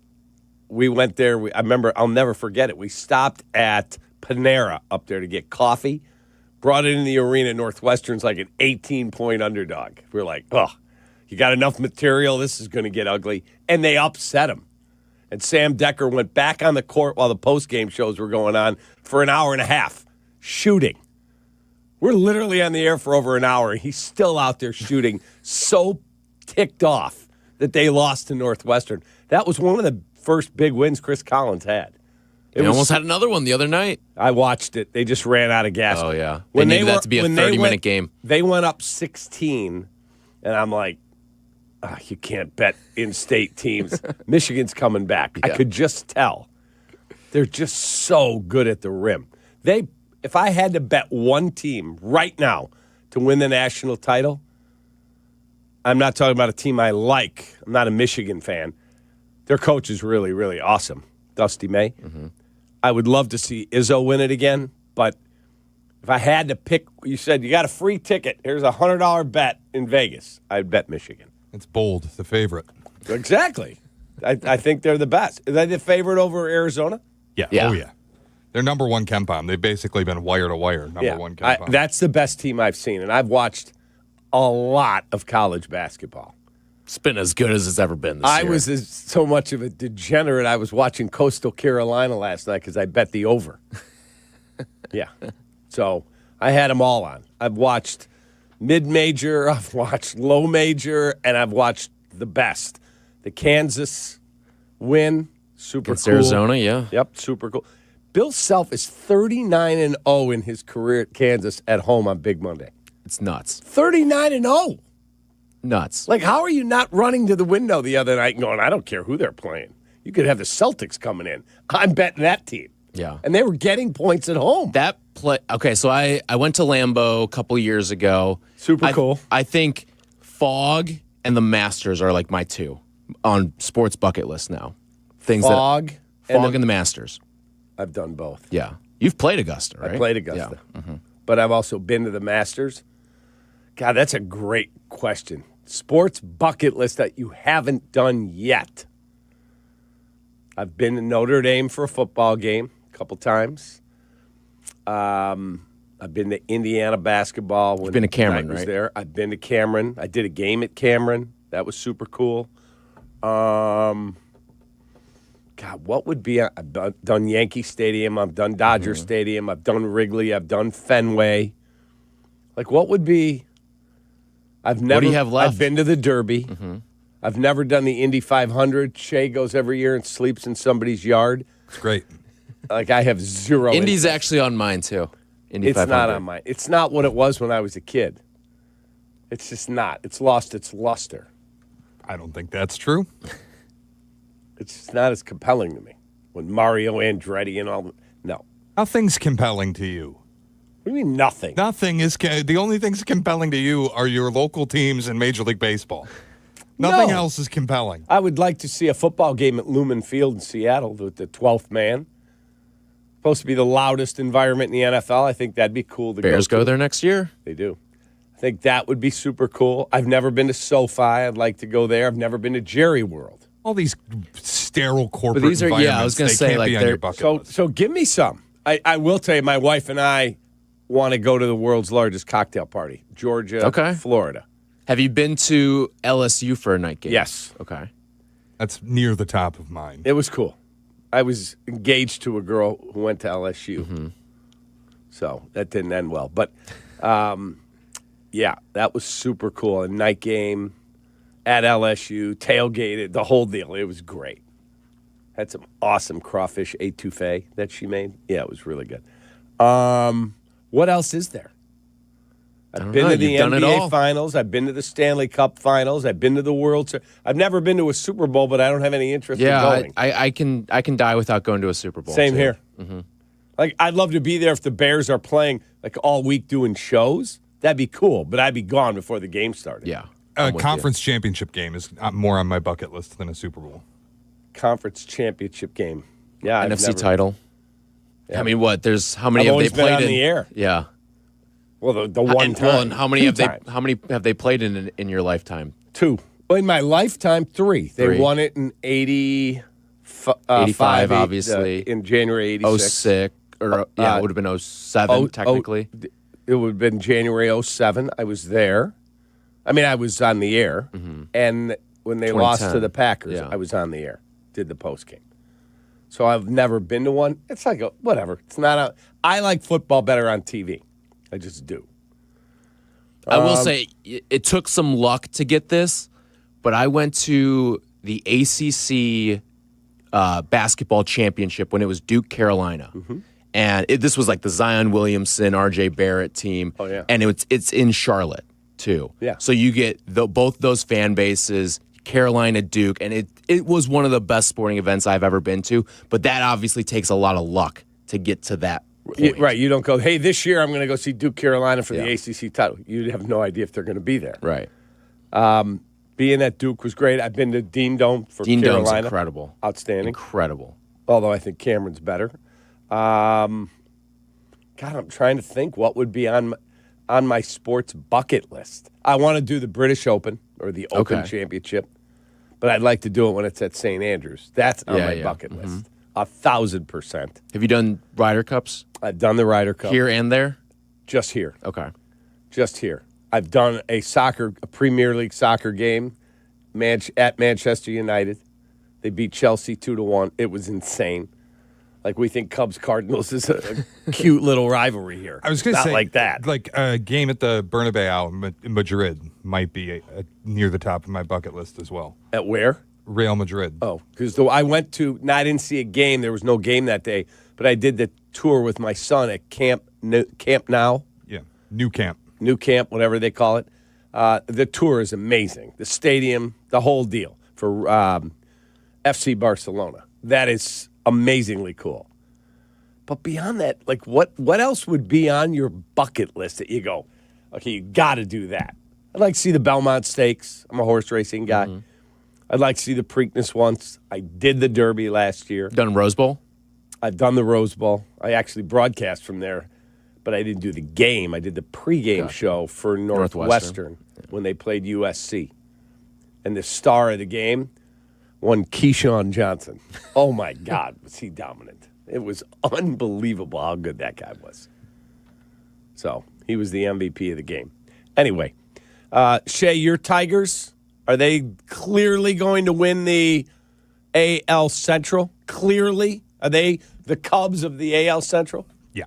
S17: we went there. I remember, I'll never forget it. We stopped at Panera up there to get coffee. Brought it in the arena. Northwestern's like an 18-point underdog. We're like, oh, you got enough material. This is going to get ugly. And they upset him. And Sam Decker went back on the court while the post-game shows were going on for an hour and a half, shooting. We're literally on the air for over an hour, and he's still out there shooting, so ticked off that they lost to Northwestern. That was one of the first big wins Chris Collins had.
S18: They almost had another one the other night.
S17: I watched it. They just ran out of gas.
S18: Oh, yeah. They needed that to be a 30-minute game.
S17: They went up 16, and I'm like, you can't bet in-state teams. Michigan's coming back.
S18: Yeah.
S17: I could just tell. They're just so good at the rim. If I had to bet one team right now to win the national title, I'm not talking about a team I like. I'm not a Michigan fan. Their coach is really, really awesome, Dusty May.
S18: Mm-hmm.
S17: I would love to see Izzo win it again, but if I had to pick, you said you got a free ticket. Here's a $100 bet in Vegas. I'd bet Michigan.
S19: It's bold, the favorite.
S17: Exactly. I think they're the best. Is that the favorite over Arizona?
S19: Yeah.
S18: Yeah.
S19: Oh, yeah. They're number one KenPom. They've basically been wire to wire, number one KenPom.
S17: That's the best team I've seen, and I've watched a lot of college basketball.
S18: It's been as good as it's ever been this
S17: I
S18: year.
S17: was so much of a degenerate. I was watching Coastal Carolina last night because I bet the over. Yeah. So I had them all on. I've watched mid-major, I've watched low-major, and I've watched the best. The Kansas win, super
S18: Against
S17: cool.
S18: Arizona, yeah.
S17: Yep, super cool. Bill Self is 39-0 in his career at Kansas at home on Big Monday.
S18: It's nuts.
S17: 39-0.
S18: Nuts.
S17: Like, how are you not running to the window the other night and going, I don't care who they're playing. You could have the Celtics coming in. I'm betting that team.
S18: Yeah.
S17: And they were getting points at home.
S18: That play. Okay, so I went to Lambeau a couple years ago.
S17: Super cool.
S18: I think Fog and the Masters are like my two on sports bucket list now.
S17: Fog
S18: and the Masters.
S17: I've done both.
S18: Yeah. You've played Augusta, right?
S17: I played Augusta.
S18: Yeah. Mm-hmm.
S17: But I've also been to the Masters. God, that's a great question. Sports bucket list that you haven't done yet. I've been to Notre Dame for a football game a couple times. I've been to Indiana basketball when
S18: You've been to Cameron,
S17: I was
S18: right?
S17: there. I've been to Cameron. I did a game at Cameron. That was super cool. God, what would be? I've done Yankee Stadium. I've done Dodger Stadium. I've done Wrigley. I've done Fenway. Like, what would be? I've never.
S18: What do you have left?
S17: I've been to the Derby.
S18: Mm-hmm.
S17: I've never done the Indy 500. Shea goes every year and sleeps in somebody's yard.
S19: It's great.
S1: Like, I have zero.
S18: Indy's
S1: interest.
S18: actually on mine, too. Indy
S1: It's
S18: 500.
S1: not on mine. It's not what it was when I was a kid. It's just not. It's lost its luster.
S19: I don't think that's true.
S1: It's just not as compelling to me. When Mario Andretti and all. No.
S19: Nothing's compelling to you.
S1: What do you mean nothing?
S19: Nothing is. The only things compelling to you are your local teams in Major League Baseball. Nothing else is compelling.
S1: I would like to see a football game at Lumen Field in Seattle with the 12th man. Supposed to be the loudest environment in the NFL. I think that'd be cool to
S18: Bears
S1: go
S18: go there next year.
S1: They do. I think that would be super cool. I've never been to SoFi. I'd like to go there. I've never been to Jerry World.
S19: All these sterile corporate
S18: But these are,
S19: environments,
S18: yeah, I was going to say,
S19: can't
S18: like,
S19: be on your bucket list.
S1: So give me some. I will tell you, my wife and I want to go to the world's largest cocktail party, Georgia, Florida.
S18: Have you been to LSU for a night game?
S1: Yes.
S18: Okay.
S19: That's near the top of mine.
S1: It was cool. I was engaged to a girl who went to LSU. So that didn't end well. But, yeah, that was super cool. A night game at LSU, tailgated, the whole deal. It was great. Had some awesome crawfish étouffée that she made. Yeah, it was really good. What else is there? I've been to the NBA Finals. I've been to the Stanley Cup Finals. I've been to the World Series. I've never been to a Super Bowl, but I don't have any interest in going.
S18: I can die without going to a Super Bowl.
S1: Same
S18: too.
S1: here.
S18: Mm-hmm.
S1: Like, I'd love to be there if the Bears are playing like all week doing shows. That'd be cool, but I'd be gone before the game started.
S18: Yeah.
S19: A conference championship game is more on my bucket list than a Super Bowl.
S1: Conference championship game. Yeah,
S18: NFC title. Yeah. I mean, what? There's how many
S1: I've
S18: have they
S1: always been
S18: played
S1: on
S18: in
S1: the air?
S18: Yeah.
S1: Well, the one time.
S18: Well, and how many have
S1: times.
S18: How many have they played in your lifetime?
S1: 2. Well, in my lifetime, 3. They
S18: 3.
S1: won it in
S18: 85, obviously.
S1: In January 86.
S18: 06. Or, it would have been 07, technically.
S1: It would have been January 07. I was there. I mean, I was on the air. And when they lost to the Packers, I was on the air. Did the post game. So I've never been to one. It's like, whatever. It's not I like football better on TV. I just do.
S18: I will say it took some luck to get this, but I went to the ACC basketball championship when it was Duke, Carolina. And this was like the Zion Williamson, RJ Barrett team.
S1: Oh, yeah.
S18: And it's in Charlotte, too.
S1: Yeah.
S18: So you get both those fan bases, Carolina, Duke, and it was one of the best sporting events I've ever been to. But that obviously takes a lot of luck to get to that point.
S1: Right. You don't go, hey, this year I'm going to go see Duke, Carolina for the ACC title. You have no idea if they're going to be there.
S18: Right.
S1: Being at Duke was great. I've been to Dean Dome for
S18: Dean
S1: Carolina.
S18: Dome's incredible.
S1: Outstanding.
S18: Incredible.
S1: Although I think Cameron's better. God, I'm trying to think what would be on my sports bucket list. I want to do the British Open or the Open Championship, but I'd like to do it when it's at St. Andrews. That's on my bucket list. 1,000%.
S18: Have you done Ryder Cups?
S1: I've done the Ryder Cup.
S18: Here and there?
S1: Just here.
S18: Okay.
S1: Just here. I've done a Premier League soccer game at Manchester United. They beat Chelsea 2-1. It was insane. Like, we think Cubs-Cardinals is a cute little rivalry here.
S19: I was going to say,
S1: like that.
S19: Like a game at the Bernabeu in Madrid might be near the top of my bucket list as well.
S1: At where?
S19: Real Madrid.
S1: Oh, because I went to, I didn't see a game. There was no game that day, but I did the tour with my son at Camp Now.
S19: Yeah, New Camp,
S1: whatever they call it. The tour is amazing. The stadium, the whole deal for FC Barcelona. That is amazingly cool. But beyond that, like what else would be on your bucket list that you go, okay, you got to do that? I'd like to see the Belmont Stakes. I'm a horse racing guy. I'd like to see the Preakness once. I did the Derby last year.
S18: Done Rose Bowl?
S1: I've done the Rose Bowl. I actually broadcast from there, but I didn't do the game. I did the pregame show for Northwestern when they played USC. And the star of the game, one Keyshawn Johnson. Oh, my God, was he dominant. It was unbelievable how good that guy was. So he was the MVP of the game. Anyway, Shay, your Tigers, are they clearly going to win the AL Central? Clearly? Are they the Cubs of the AL Central?
S19: Yeah.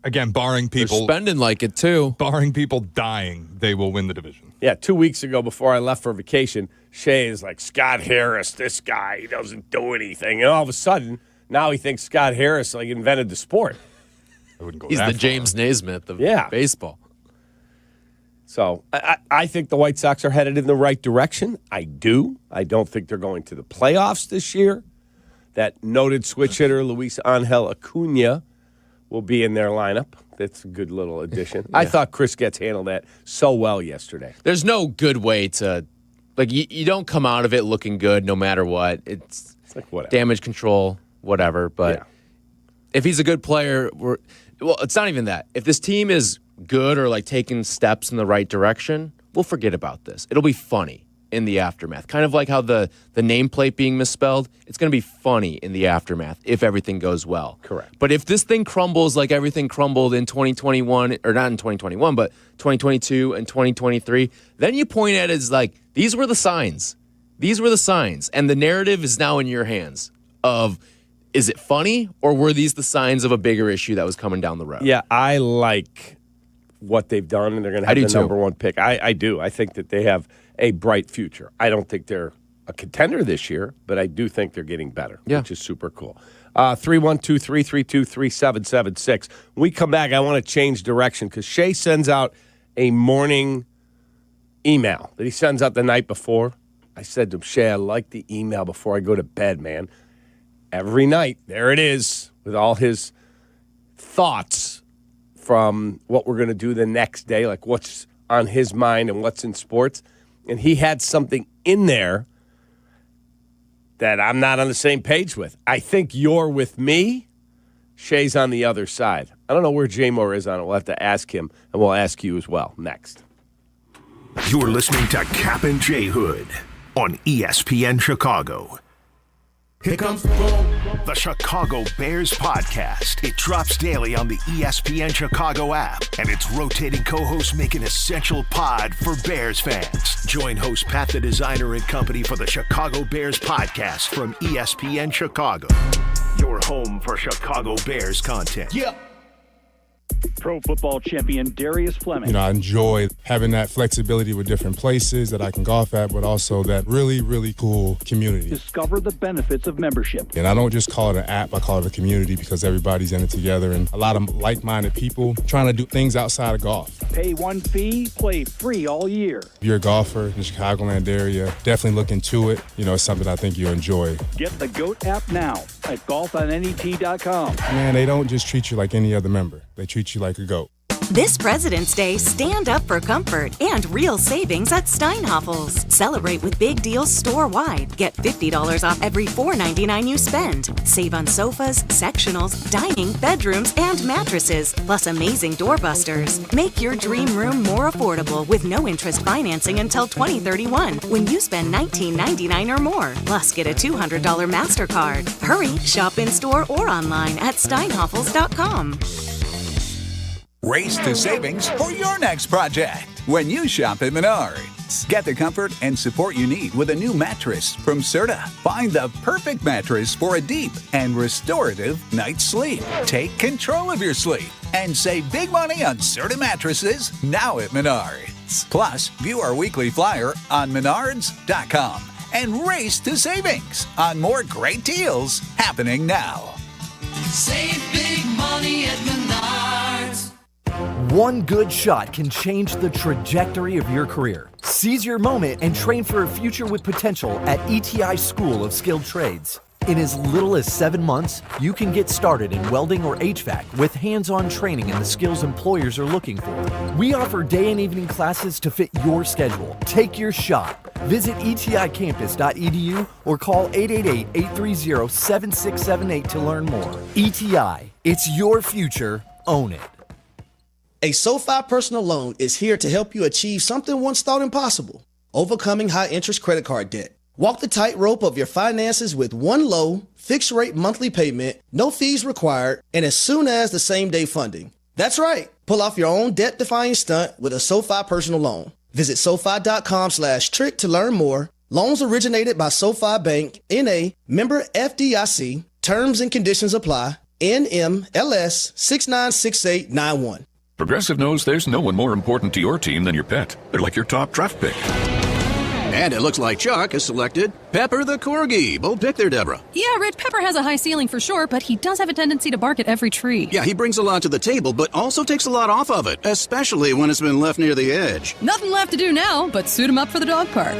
S19: Again, barring people...
S18: They're spending like it, too.
S19: Barring people dying, they will win the division.
S1: Yeah, 2 weeks ago before I left for vacation, Shay is like, Scott Harris, this guy, he doesn't do anything. And all of a sudden, Now he thinks Scott Harris invented the sport.
S19: I wouldn't go
S3: He's
S19: that
S3: the
S19: far.
S3: James Naismith of baseball.
S1: So I think the White Sox are headed in the right direction. I do. I don't think they're going to the playoffs this year. That noted switch hitter, Luis Angel Acuna, will be in their lineup. That's a good little addition.
S3: Yeah.
S1: I thought Chris Getz handled that so well yesterday.
S3: There's no good way to, you don't come out of it looking good no matter what. It's
S1: like whatever.
S3: Damage control, whatever. But if he's a good player, it's not even that. If this team is good or taking steps in the right direction, we'll forget about this. It'll be funny in the aftermath. Kind of like how the nameplate being misspelled, it's going to be funny in the aftermath if everything goes well.
S1: Correct.
S3: But if this thing crumbles like everything crumbled in 2021, or not in 2021, but 2022 and 2023, then you point at it as these were the signs. These were the signs. And the narrative is now in your hands of, is it funny or were these the signs of a bigger issue that was coming down the road?
S1: Yeah, I like what they've done, and they're going to have the number one pick. I do. I think that they have a bright future. I don't think they're a contender this year, but I do think they're getting better, which is super cool. 312-332-3776. When we come back, I want to change direction because Shay sends out a morning email that he sends out the night before. I said to him, Shay, I like the email before I go to bed, man. Every night, there it is with all his thoughts from what we're going to do the next day, what's on his mind and what's in sports. And he had something in there that I'm not on the same page with. I think you're with me. Shay's on the other side. I don't know where J-Moore is on it. We'll have to ask him, and we'll ask you as well next.
S14: You're listening to Kap and J Hood on ESPN Chicago. Here comes the Chicago Bears podcast. It drops daily on the ESPN Chicago app, and its rotating co-hosts make an essential pod for Bears fans. Join host Pat the Designer and company for the Chicago Bears podcast from ESPN Chicago. Your home for Chicago Bears content.
S4: Yep. Pro Football champion Darius Fleming.
S2: I enjoy having that flexibility with different places that I can golf at, but also that really, really cool community.
S4: Discover the benefits of membership.
S2: And I don't just call it an app, I call it a community because everybody's in it together and a lot of like-minded people trying to do things outside of golf.
S4: Pay one fee, play free all year.
S2: If you're a golfer in the Chicagoland area, definitely look into it. It's something I think you'll enjoy.
S4: Get the GOAT app now at golfonnet.com.
S2: Man, they don't just treat you like any other member. They treat you like a GOAT.
S6: This President's Day, stand up for comfort and real savings at Steinhafels. Celebrate with big deals store-wide. Get $50 off every $4.99 you spend. Save on sofas, sectionals, dining, bedrooms, and mattresses, plus amazing doorbusters. Make your dream room more affordable with no interest financing until 2031 when you spend $19.99 or more. Plus, get a $200 MasterCard. Hurry, shop in-store or online at steinhafels.com.
S7: Race to savings for your next project when you shop at Menards. Get the comfort and support you need with a new mattress from Serta. Find the perfect mattress for a deep and restorative night's sleep. Take control of your sleep and save big money on Serta mattresses now at Menards. Plus, view our weekly flyer on menards.com and race to savings on more great deals happening now.
S16: Save big money at Menards.
S8: One good shot can change the trajectory of your career. Seize your moment and train for a future with potential at ETI School of Skilled Trades. In as little as 7 months, you can get started in welding or HVAC with hands-on training in the skills employers are looking for. We offer day and evening classes to fit your schedule. Take your shot. Visit eticampus.edu or call 888-830-7678 to learn more. ETI, it's your future. Own it.
S9: A SoFi personal loan is here to help you achieve something once thought impossible: overcoming high-interest credit card debt. Walk the tightrope of your finances with one low, fixed-rate monthly payment, no fees required, and as soon as the same-day funding. That's right. Pull off your own debt-defying stunt with a SoFi personal loan. Visit SoFi.com/trick to learn more. Loans originated by SoFi Bank, N.A., member FDIC. Terms and conditions apply. NMLS 696891.
S10: Progressive knows there's no one more important to your team than your pet. They're like your top draft pick.
S5: And it looks like Chuck has selected Pepper the Corgi. Bold pick there, Deborah.
S10: Yeah, Rich, Pepper has a high ceiling for sure, but he does have a tendency to bark at every tree.
S5: Yeah, he brings a lot to the table, but also takes a lot off of it, especially when it's been left near the edge.
S10: Nothing left to do now but suit him up for the dog park.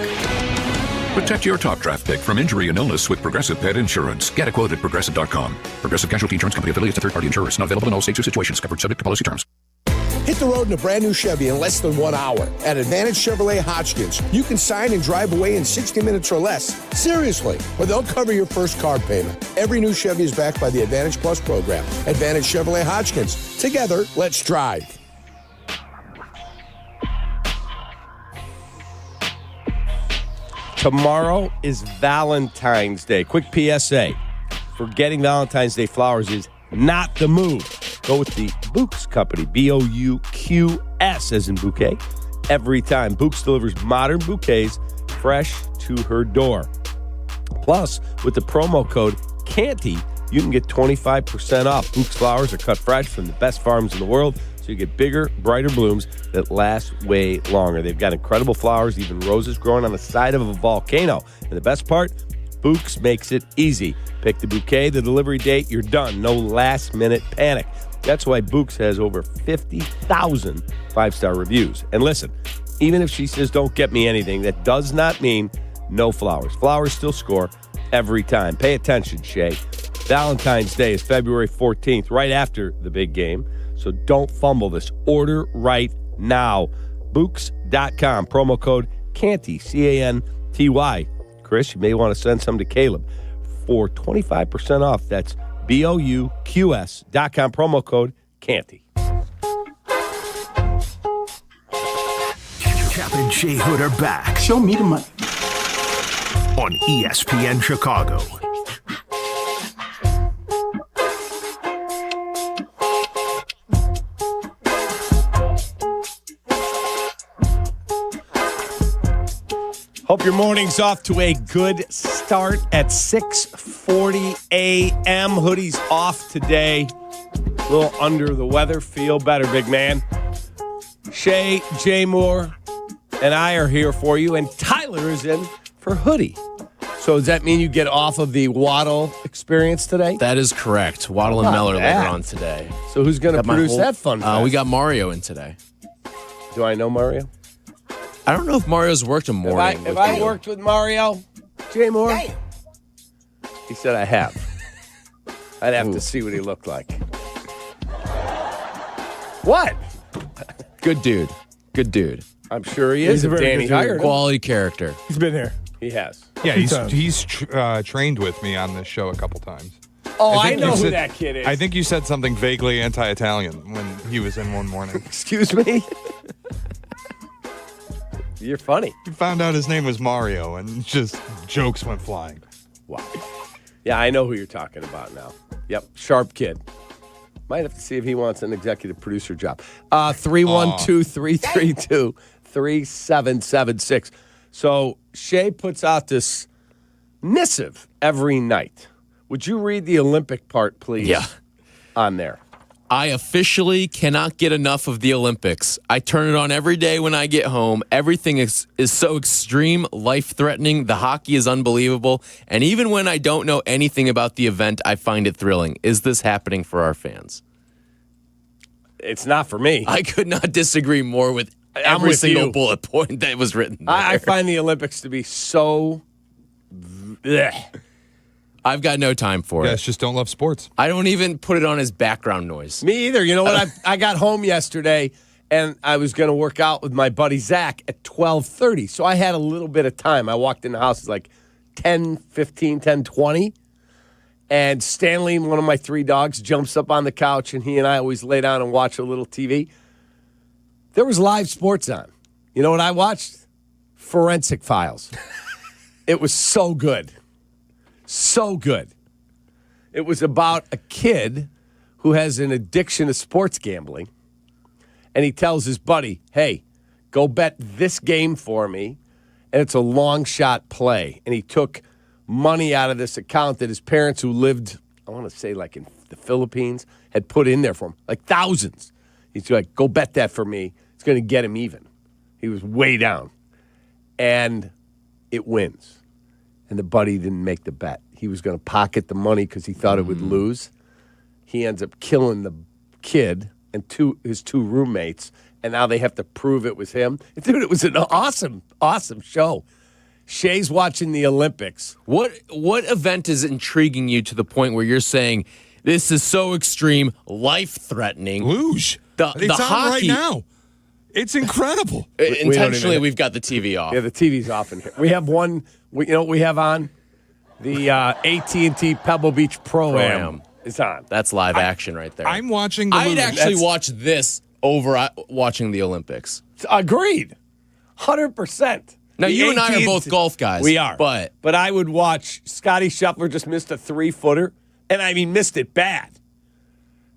S11: Protect your top draft pick from injury and illness with Progressive Pet Insurance. Get a quote at Progressive.com. Progressive Casualty Insurance Company affiliates and third-party insurers. Not available in all states or situations. Covered subject to policy terms.
S12: Hit the road in a brand new Chevy in less than 1 hour. At Advantage Chevrolet Hodgkins, you can sign and drive away in 60 minutes or less. Seriously, or they'll cover your first car payment. Every new Chevy is backed by the Advantage Plus program. Advantage Chevrolet Hodgkins. Together, let's drive.
S1: Tomorrow is Valentine's Day. Quick PSA. For getting Valentine's Day flowers is not the move. Go with the Bouqs Company, Bouqs as in bouquet. Every time, Bouqs delivers modern bouquets fresh to her door. Plus, with the promo code CANTY, you can get 25% off. Bouqs flowers are cut fresh from the best farms in the world, so you get bigger, brighter blooms that last way longer. They've got incredible flowers, even roses growing on the side of a volcano. And the best part, Bouqs makes it easy. Pick the bouquet, the delivery date, you're done. No last-minute panic. That's why Bouqs has over 50,000 five-star reviews. And listen, even if she says don't get me anything, that does not mean no flowers. Flowers still score every time. Pay attention, Shay. Valentine's Day is February 14th, right after the big game. So don't fumble this. Order right now. Bouqs.com. Promo code CANTY, C-A-N-T-Y. Chris, you may want to send some to Caleb for 25% off. That's BOUQS.com. Promo code CANTY.
S14: Kap and J Hood are back.
S13: Show me the money.
S14: On ESPN Chicago.
S1: Hope your morning's off to a good start at 6:40 a.m. Hoodie's off today. A little under the weather. Feel better, big man. Shay, Jay Moore, and I are here for you, and Tyler is in for Hoodie. So does that mean you get off of the Waddle experience today?
S3: That is correct. Waddle and Miller later on today.
S1: So who's going to produce that fun fest?
S3: We got Mario in today.
S1: Do I know Mario?
S3: I don't know if Mario's worked a morning.
S1: Have I worked with Mario, Jay Moore? Damn. He said I have. I'd have to see what he looked like. What?
S3: Good dude. Good dude.
S1: I'm sure he is. If Danny hired him.
S3: Quality character.
S17: He's been here.
S1: He has.
S19: Yeah, he's trained with me on this show a couple times.
S1: Oh, I know who that kid is.
S19: I think you said something vaguely anti-Italian when he was in one morning.
S1: Excuse me? You're funny.
S19: You found out his name was Mario, and just jokes went flying.
S1: Wow. Yeah, I know who you're talking about now. Yep, sharp kid. Might have to see if he wants an executive producer job. 312-332-3776. So Shay puts out this missive every night. Would you read the Olympic part, please?
S3: Yeah.
S1: On there.
S3: I officially cannot get enough of the Olympics. I turn it on every day when I get home. Everything is so extreme, life-threatening. The hockey is unbelievable. And even when I don't know anything about the event, I find it thrilling. Is this happening for our fans?
S1: It's not for me.
S3: I could not disagree more with every single bullet point that was written there.
S1: I find the Olympics to be so... bleh.
S3: I've got no time for it.
S19: You guys just don't love sports.
S3: I don't even put it on as background noise.
S1: Me either. You know what? I got home yesterday, and I was going to work out with my buddy Zach at 12:30. So I had a little bit of time. I walked in the house, it's like 10:20. And Stanley, one of my 3 dogs, jumps up on the couch, and he and I always lay down and watch a little TV. There was live sports on. You know what I watched? Forensic Files. It was so good. So good. It was about a kid who has an addiction to sports gambling, and he tells his buddy, hey, go bet this game for me, and it's a long shot play. And he took money out of this account that his parents, who lived, I want to say like in the Philippines, had put in there for him, like thousands. He's like, go bet that for me. It's going to get him even. He was way down. And it wins. And the buddy didn't make the bet. He was going to pocket the money because he thought it would lose. He ends up killing the kid and his two roommates, and now they have to prove it was him. Dude, it was an awesome, awesome show. Shay's watching the Olympics.
S18: What event is intriguing you to the point where you're saying this is so extreme, life-threatening?
S19: Luge.
S18: The hockey
S19: right now. It's incredible.
S18: Intentionally, we've got the TV off.
S1: Yeah, the TV's off in here. We have one. You know what we have on? The AT&T Pebble Beach Pro-Am is on.
S18: That's live action right there.
S19: I'm watching the
S18: I'd actually watch this over watching the Olympics.
S1: Agreed. 100%.
S18: Now, you and I are both golf guys.
S1: We are.
S18: But
S1: I would watch Scotty Scheffler just missed a 3-footer, and I mean missed it bad.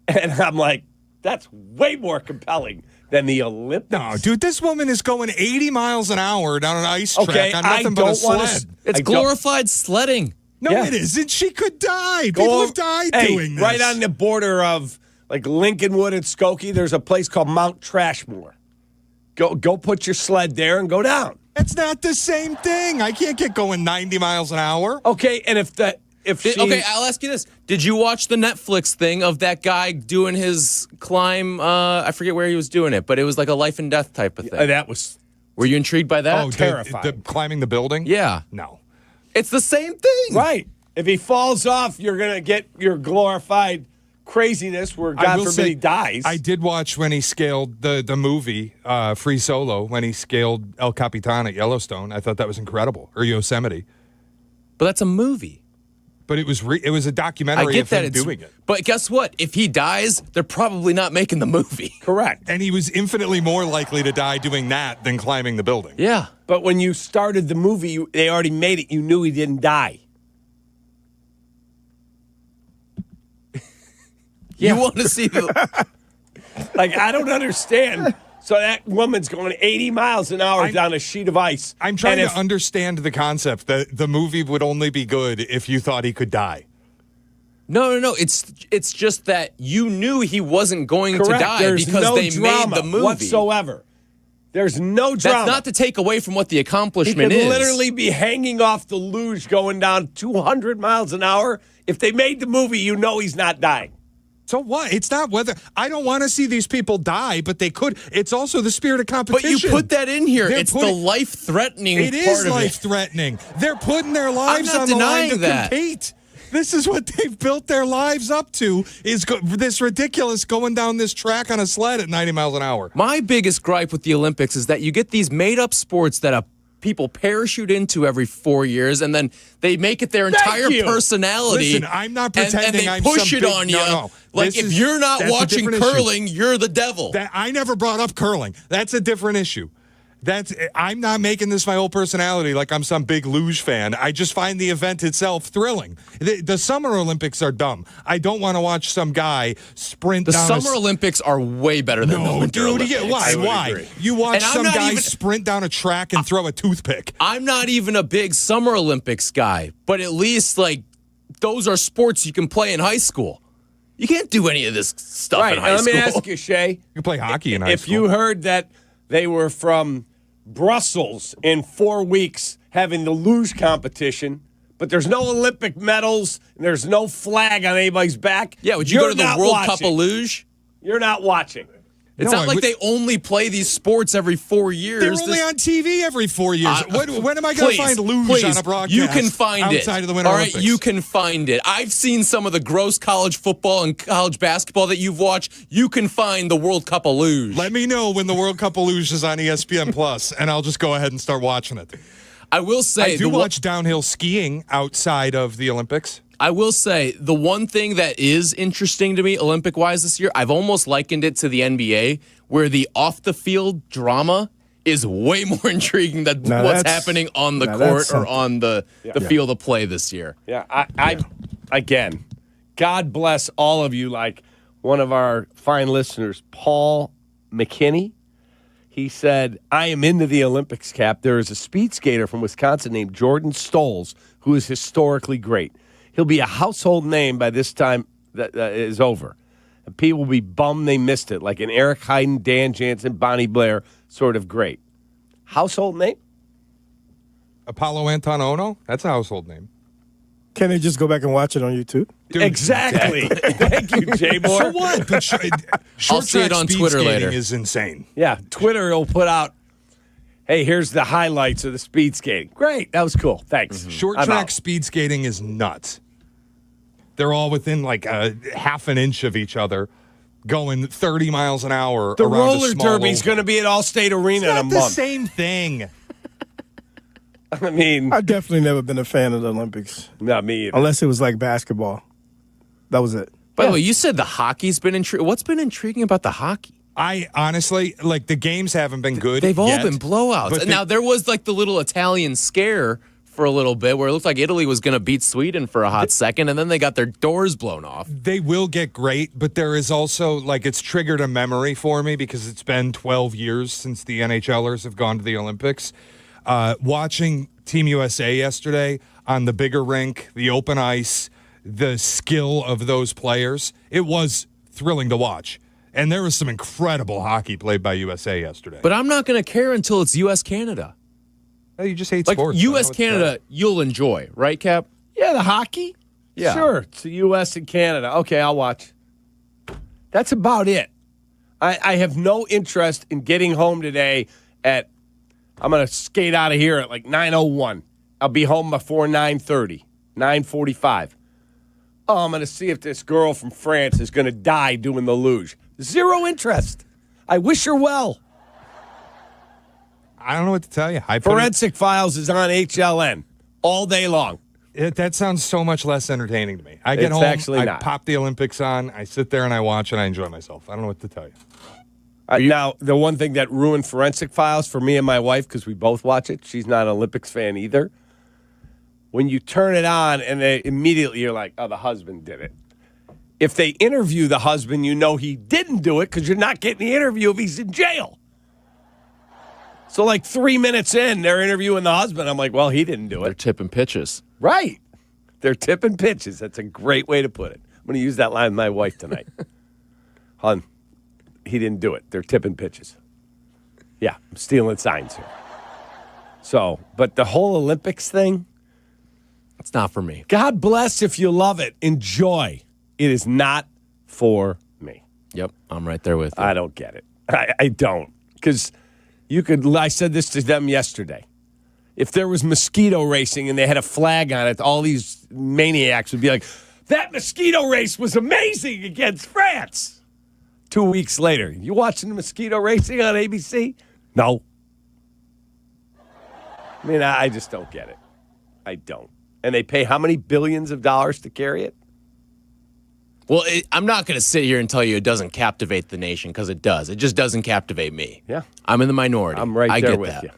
S1: And I'm like, that's way more compelling than the Olympics.
S19: No, dude, this woman is going 80 miles an hour down an ice track on nothing but a sled.
S18: It's glorified sledding.
S19: No, it isn't. She could die. People have died doing this.
S1: Right on the border of like Lincolnwood and Skokie, there's a place called Mount Trashmore. Go put your sled there and go down.
S19: It's not the same thing. I can't get going 90 miles an hour.
S1: Okay, and
S18: okay, I'll ask you this. Did you watch the Netflix thing of that guy doing his climb? I forget where he was doing it, but it was like a life and death type of thing.
S1: That was...
S18: Were you intrigued by that?
S19: Oh,
S1: terrifying.
S19: Climbing the building?
S18: Yeah.
S19: No.
S18: It's the same thing.
S1: Right. If he falls off, you're going to get your glorified craziness where, God forbid, he dies.
S19: I did watch when he scaled the movie Free Solo, when he scaled El Capitan at Yellowstone. I thought that was incredible. Or Yosemite.
S18: But that's a movie.
S19: But it was a documentary of him doing it.
S18: But guess what? If he dies, they're probably not making the movie.
S1: Correct.
S19: And he was infinitely more likely to die doing that than climbing the building.
S18: Yeah.
S1: But when you started the movie, they already made it. You knew he didn't die.
S18: You want to see the...
S1: Like, I don't understand. So that woman's going 80 miles an hour down a sheet of ice.
S19: I'm trying to understand the concept that the movie would only be good if you thought he could die.
S18: No. It's just that you knew he wasn't going to die
S1: There's
S18: because
S1: no
S18: they
S1: drama
S18: made the movie
S1: whatsoever. There's no drama.
S18: That's not to take away from what the accomplishment
S1: he could
S18: is.
S1: literally be hanging off the luge going down 200 miles an hour. If they made the movie, you know he's not dying.
S19: So what? It's not whether I don't want to see these people die, but they could. It's also the spirit of competition.
S18: But you put that in here. It's the life-threatening part of it.
S19: It is life-threatening. They're putting their lives on the line to compete. This is what they've built their lives up to, is this ridiculous going down this track on a sled at 90 miles an hour.
S18: My biggest gripe with the Olympics is that you get these made-up sports that people parachute into every 4 years, and then they make it their entire personality.
S19: Listen, I'm not pretending
S18: and they push it on you.
S19: No.
S18: Like, if you're not watching curling, you're the devil.
S19: I never brought up curling. That's a different issue. I'm not making this my whole personality like I'm some big luge fan. I just find the event itself thrilling. The Summer Olympics are dumb. I don't want to watch some guy sprint down
S18: The Summer Olympics are way better than the Winter Olympics.
S19: Why? You watch some guy sprint down a track and throw a toothpick.
S18: I'm not even a big Summer Olympics guy, but at least, like, those are sports you can play in high school. You can't do any of this stuff in high school.
S1: Let me ask you, Shay.
S19: You play hockey in high school.
S1: If you heard that they were from Brussels in 4 weeks having the luge competition, but there's no Olympic medals and there's no flag on anybody's back.
S18: Yeah, would you go to the World Cup of Luge?
S1: You're not watching.
S18: It's not like they only play these sports every 4 years.
S19: They're only on TV every 4 years. When am I going to find luge on a broadcast?
S18: You can find it.
S19: Outside of the Winter Olympics?
S18: All right, you can find it. I've seen some of the gross college football and college basketball that you've watched. You can find the World Cup of Luge.
S19: Let me know when the World Cup of Luge is on ESPN Plus, and I'll just go ahead and start watching it.
S18: I will say,
S19: I do watch downhill skiing outside of the Olympics.
S18: I will say, the one thing that is interesting to me, Olympic-wise this year, I've almost likened it to the NBA, where the off-the-field drama is way more intriguing than what's happening on the court or on the field of play this year.
S1: Yeah, again, God bless all of you. Like one of our fine listeners, Paul McKinney, he said, I am into the Olympics, Cap. There is a speed skater from Wisconsin named Jordan Stolz who is historically great. He'll be a household name by this time that is over. And people will be bummed they missed it, like an Eric Heiden, Dan Jansen, Bonnie Blair, sort of great. Household name?
S19: Apollo Anton Ono? That's a household name.
S13: Can they just go back and watch it on YouTube?
S17: Dude, exactly. Thank you, Jay Moore.
S19: So what? But
S18: I'll see it on Twitter later.
S19: Is insane.
S17: Yeah, Twitter will put out, hey, here's the highlights of the speed skating. Great. That was cool. Thanks.
S19: Short track speed skating is nuts. They're all within like a half an inch of each other, going 30 miles an hour.
S17: The
S19: around
S17: roller
S19: a small
S17: derby's
S19: oval.
S17: going to be at Allstate Arena in a
S19: It's not the
S17: month.
S19: same thing.
S17: I mean,
S13: I've definitely never been a fan of the Olympics.
S17: Not me either.
S13: Unless it was like basketball. That was it.
S18: By the way, you said the hockey's been intriguing. What's been intriguing about the hockey?
S19: I honestly, like, the games haven't been good.
S18: They've all
S19: yet,
S18: been blowouts.
S19: but
S18: Now, there was like the little Italian scare for a little bit where it looked like Italy was going to beat Sweden for a hot second, and then they got their doors blown off.
S19: They will get great, but there is also, like, it's triggered a memory for me because it's been 12 years since the NHLers have gone to the Olympics. Watching Team USA yesterday on the bigger rink, the open ice, the skill of those players, it was thrilling to watch. And there was some incredible hockey played by USA yesterday.
S18: But I'm not going to care until it's U.S.-Canada.
S19: No, you just hate
S18: like
S19: sports.
S18: U.S.-Canada, you'll enjoy, right, Cap?
S17: Yeah, the hockey?
S18: Yeah.
S17: Sure. It's the U.S. and Canada. Okay, I'll watch. That's about it. I have no interest in getting home today at, I'm going to skate out of here at like 9:01. I'll be home before 9:30, 9:45. Oh, I'm going to see if this girl from France is going to die doing the luge. Zero interest. I wish her well.
S19: I don't know what to tell you.
S17: Forensic Files is on HLN all day long.
S19: That sounds so much less entertaining to me. I get
S17: It's
S19: home,
S17: actually
S19: I
S17: not.
S19: pop the Olympics on, I sit there and I watch and I enjoy myself. I don't know what to tell you.
S17: Now, the one thing that ruined Forensic Files for me and my wife, because we both watch it, she's not an Olympics fan either. When you turn it on and immediately you're like, oh, the husband did it. If they interview the husband, you know he didn't do it because you're not getting the interview if he's in jail. So like 3 minutes in, they're interviewing the husband. I'm like, well, he didn't do it.
S18: They're tipping pitches.
S17: Right. They're tipping pitches. That's a great way to put it. I'm going to use that line with my wife tonight. Hon, he didn't do it. They're tipping pitches. Yeah, I'm stealing signs here. So, but the whole Olympics thing,
S18: it's not for me.
S17: God bless if you love it. Enjoy. It is not for me.
S18: Yep, I'm right there with you.
S17: I don't get it. I don't. Because I said this to them yesterday. If there was mosquito racing and they had a flag on it, all these maniacs would be like, that mosquito race was amazing against France. 2 weeks later, you watching the mosquito racing on ABC? No. I mean, I just don't get it. I don't. And they pay how many billions of dollars to carry it?
S18: Well, I'm not going to sit here and tell you it doesn't captivate the nation because it does. It just doesn't captivate me.
S17: Yeah.
S18: I'm in the minority.
S17: I'm right
S18: I
S17: there
S18: get
S17: with
S18: that.
S17: you.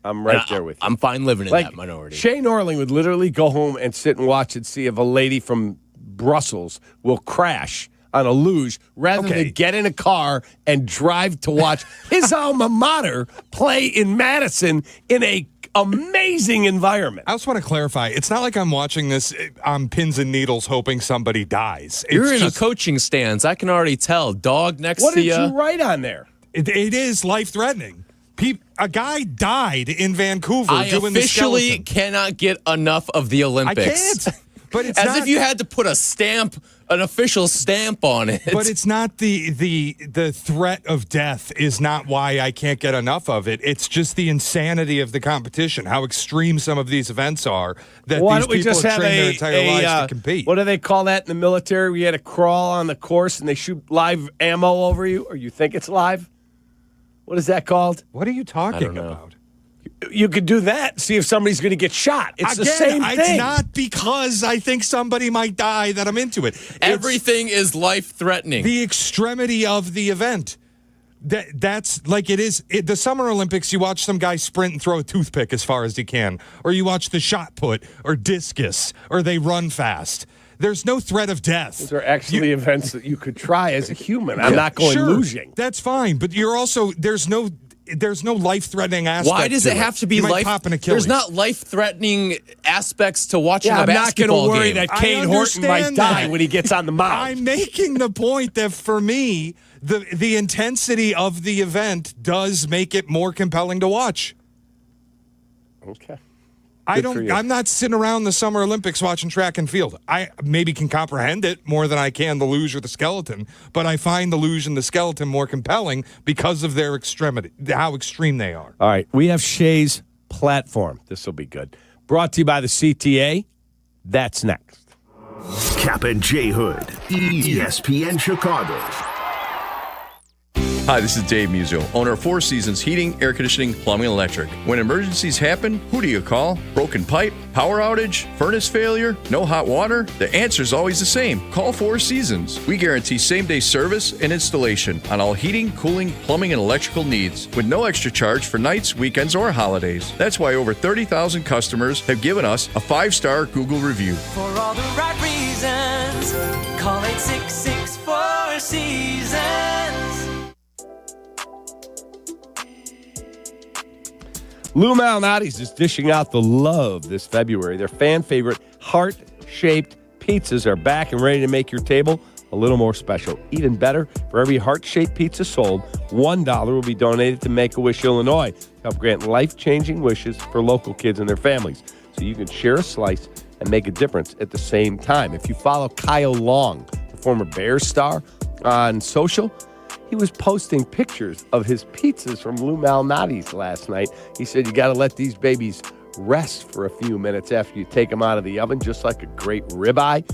S17: I'm right there with you.
S18: I'm fine living in that minority.
S17: Shane Orling would literally go home and sit and watch and see if a lady from Brussels will crash on a luge rather than get in a car and drive to watch his alma mater play in Madison in a amazing environment.
S19: I just want to clarify. It's not like I'm watching this on pins and needles hoping somebody dies.
S18: You're in a coaching stance. I can already tell. Dog next
S17: What
S18: to
S17: did
S18: you.
S17: you write on there?
S19: It is life-threatening. A guy died in Vancouver
S18: I
S19: doing the
S18: officially
S19: skeleton.
S18: cannot get enough of the Olympics.
S19: I can't. But it's
S18: as
S19: not,
S18: if you had to put a stamp, an official stamp on it.
S19: But it's not the threat of death is not why I can't get enough of it. It's just the insanity of the competition, how extreme some of these events are. That
S17: Why
S19: these
S17: don't we
S19: people
S17: just
S19: have
S17: have
S19: trained their entire lives to compete.
S17: What do they call that in the military? We had to crawl on the course and they shoot live ammo over you, or you think it's live? What is that called?
S19: What are you talking about?
S17: You could do that, see if somebody's going to get shot. It's the same thing.
S19: It's not because I think somebody might die that I'm into it.
S18: Everything is life-threatening.
S19: The extremity of the event. That's like it is. The Summer Olympics, you watch some guy sprint and throw a toothpick as far as he can. Or you watch the shot put or discus or they run fast. There's no threat of death.
S17: Those are actually events that you could try as a human. I'm not going losing.
S19: That's fine, but you're also there's no life-threatening aspect.
S18: Why does
S19: to
S18: it have to be
S19: you might
S18: life?
S19: pop an Achilles.
S18: There's not life-threatening aspects to watching a
S17: I'm not
S18: basketball
S17: going to worry
S18: game.
S17: that Kane Horton might die when he gets on the mound.
S19: I'm making the point that for me, the intensity of the event does make it more compelling to watch.
S17: Okay.
S2: I'm not sitting around the Summer Olympics watching track and field. I maybe can comprehend it more than I can the luge or the skeleton, but I find the luge and the skeleton more compelling because of their extremity, how extreme they are.
S17: All right, we have Shay's platform. This will be good. Brought to you by the CTA. That's next.
S14: Kap J Hood, ESPN Chicago.
S15: Hi, this is Dave Musil, owner of Four Seasons Heating, Air Conditioning, Plumbing, and Electric. When emergencies happen, who do you call? Broken pipe, power outage, furnace failure, no hot water? The answer is always the same. Call Four Seasons. We guarantee same-day service and installation on all heating, cooling, plumbing, and electrical needs with no extra charge for nights, weekends, or holidays. That's why over 30,000 customers have given us a 5-star Google review.
S16: For all the right reasons, call 866-4 Seasons.
S17: Lou Malnati's is dishing out the love this February. Their fan favorite heart-shaped pizzas are back and ready to make your table a little more special. Even better, for every heart-shaped pizza sold, $1 will be donated to Make-A-Wish Illinois to help grant life-changing wishes for local kids and their families. So you can share a slice and make a difference at the same time. If you follow Kyle Long, the former Bears star, on social, he was posting pictures of his pizzas from Lou Malnati's last night. He said, you got to let these babies rest for a few minutes after you take them out of the oven, just like a great ribeye.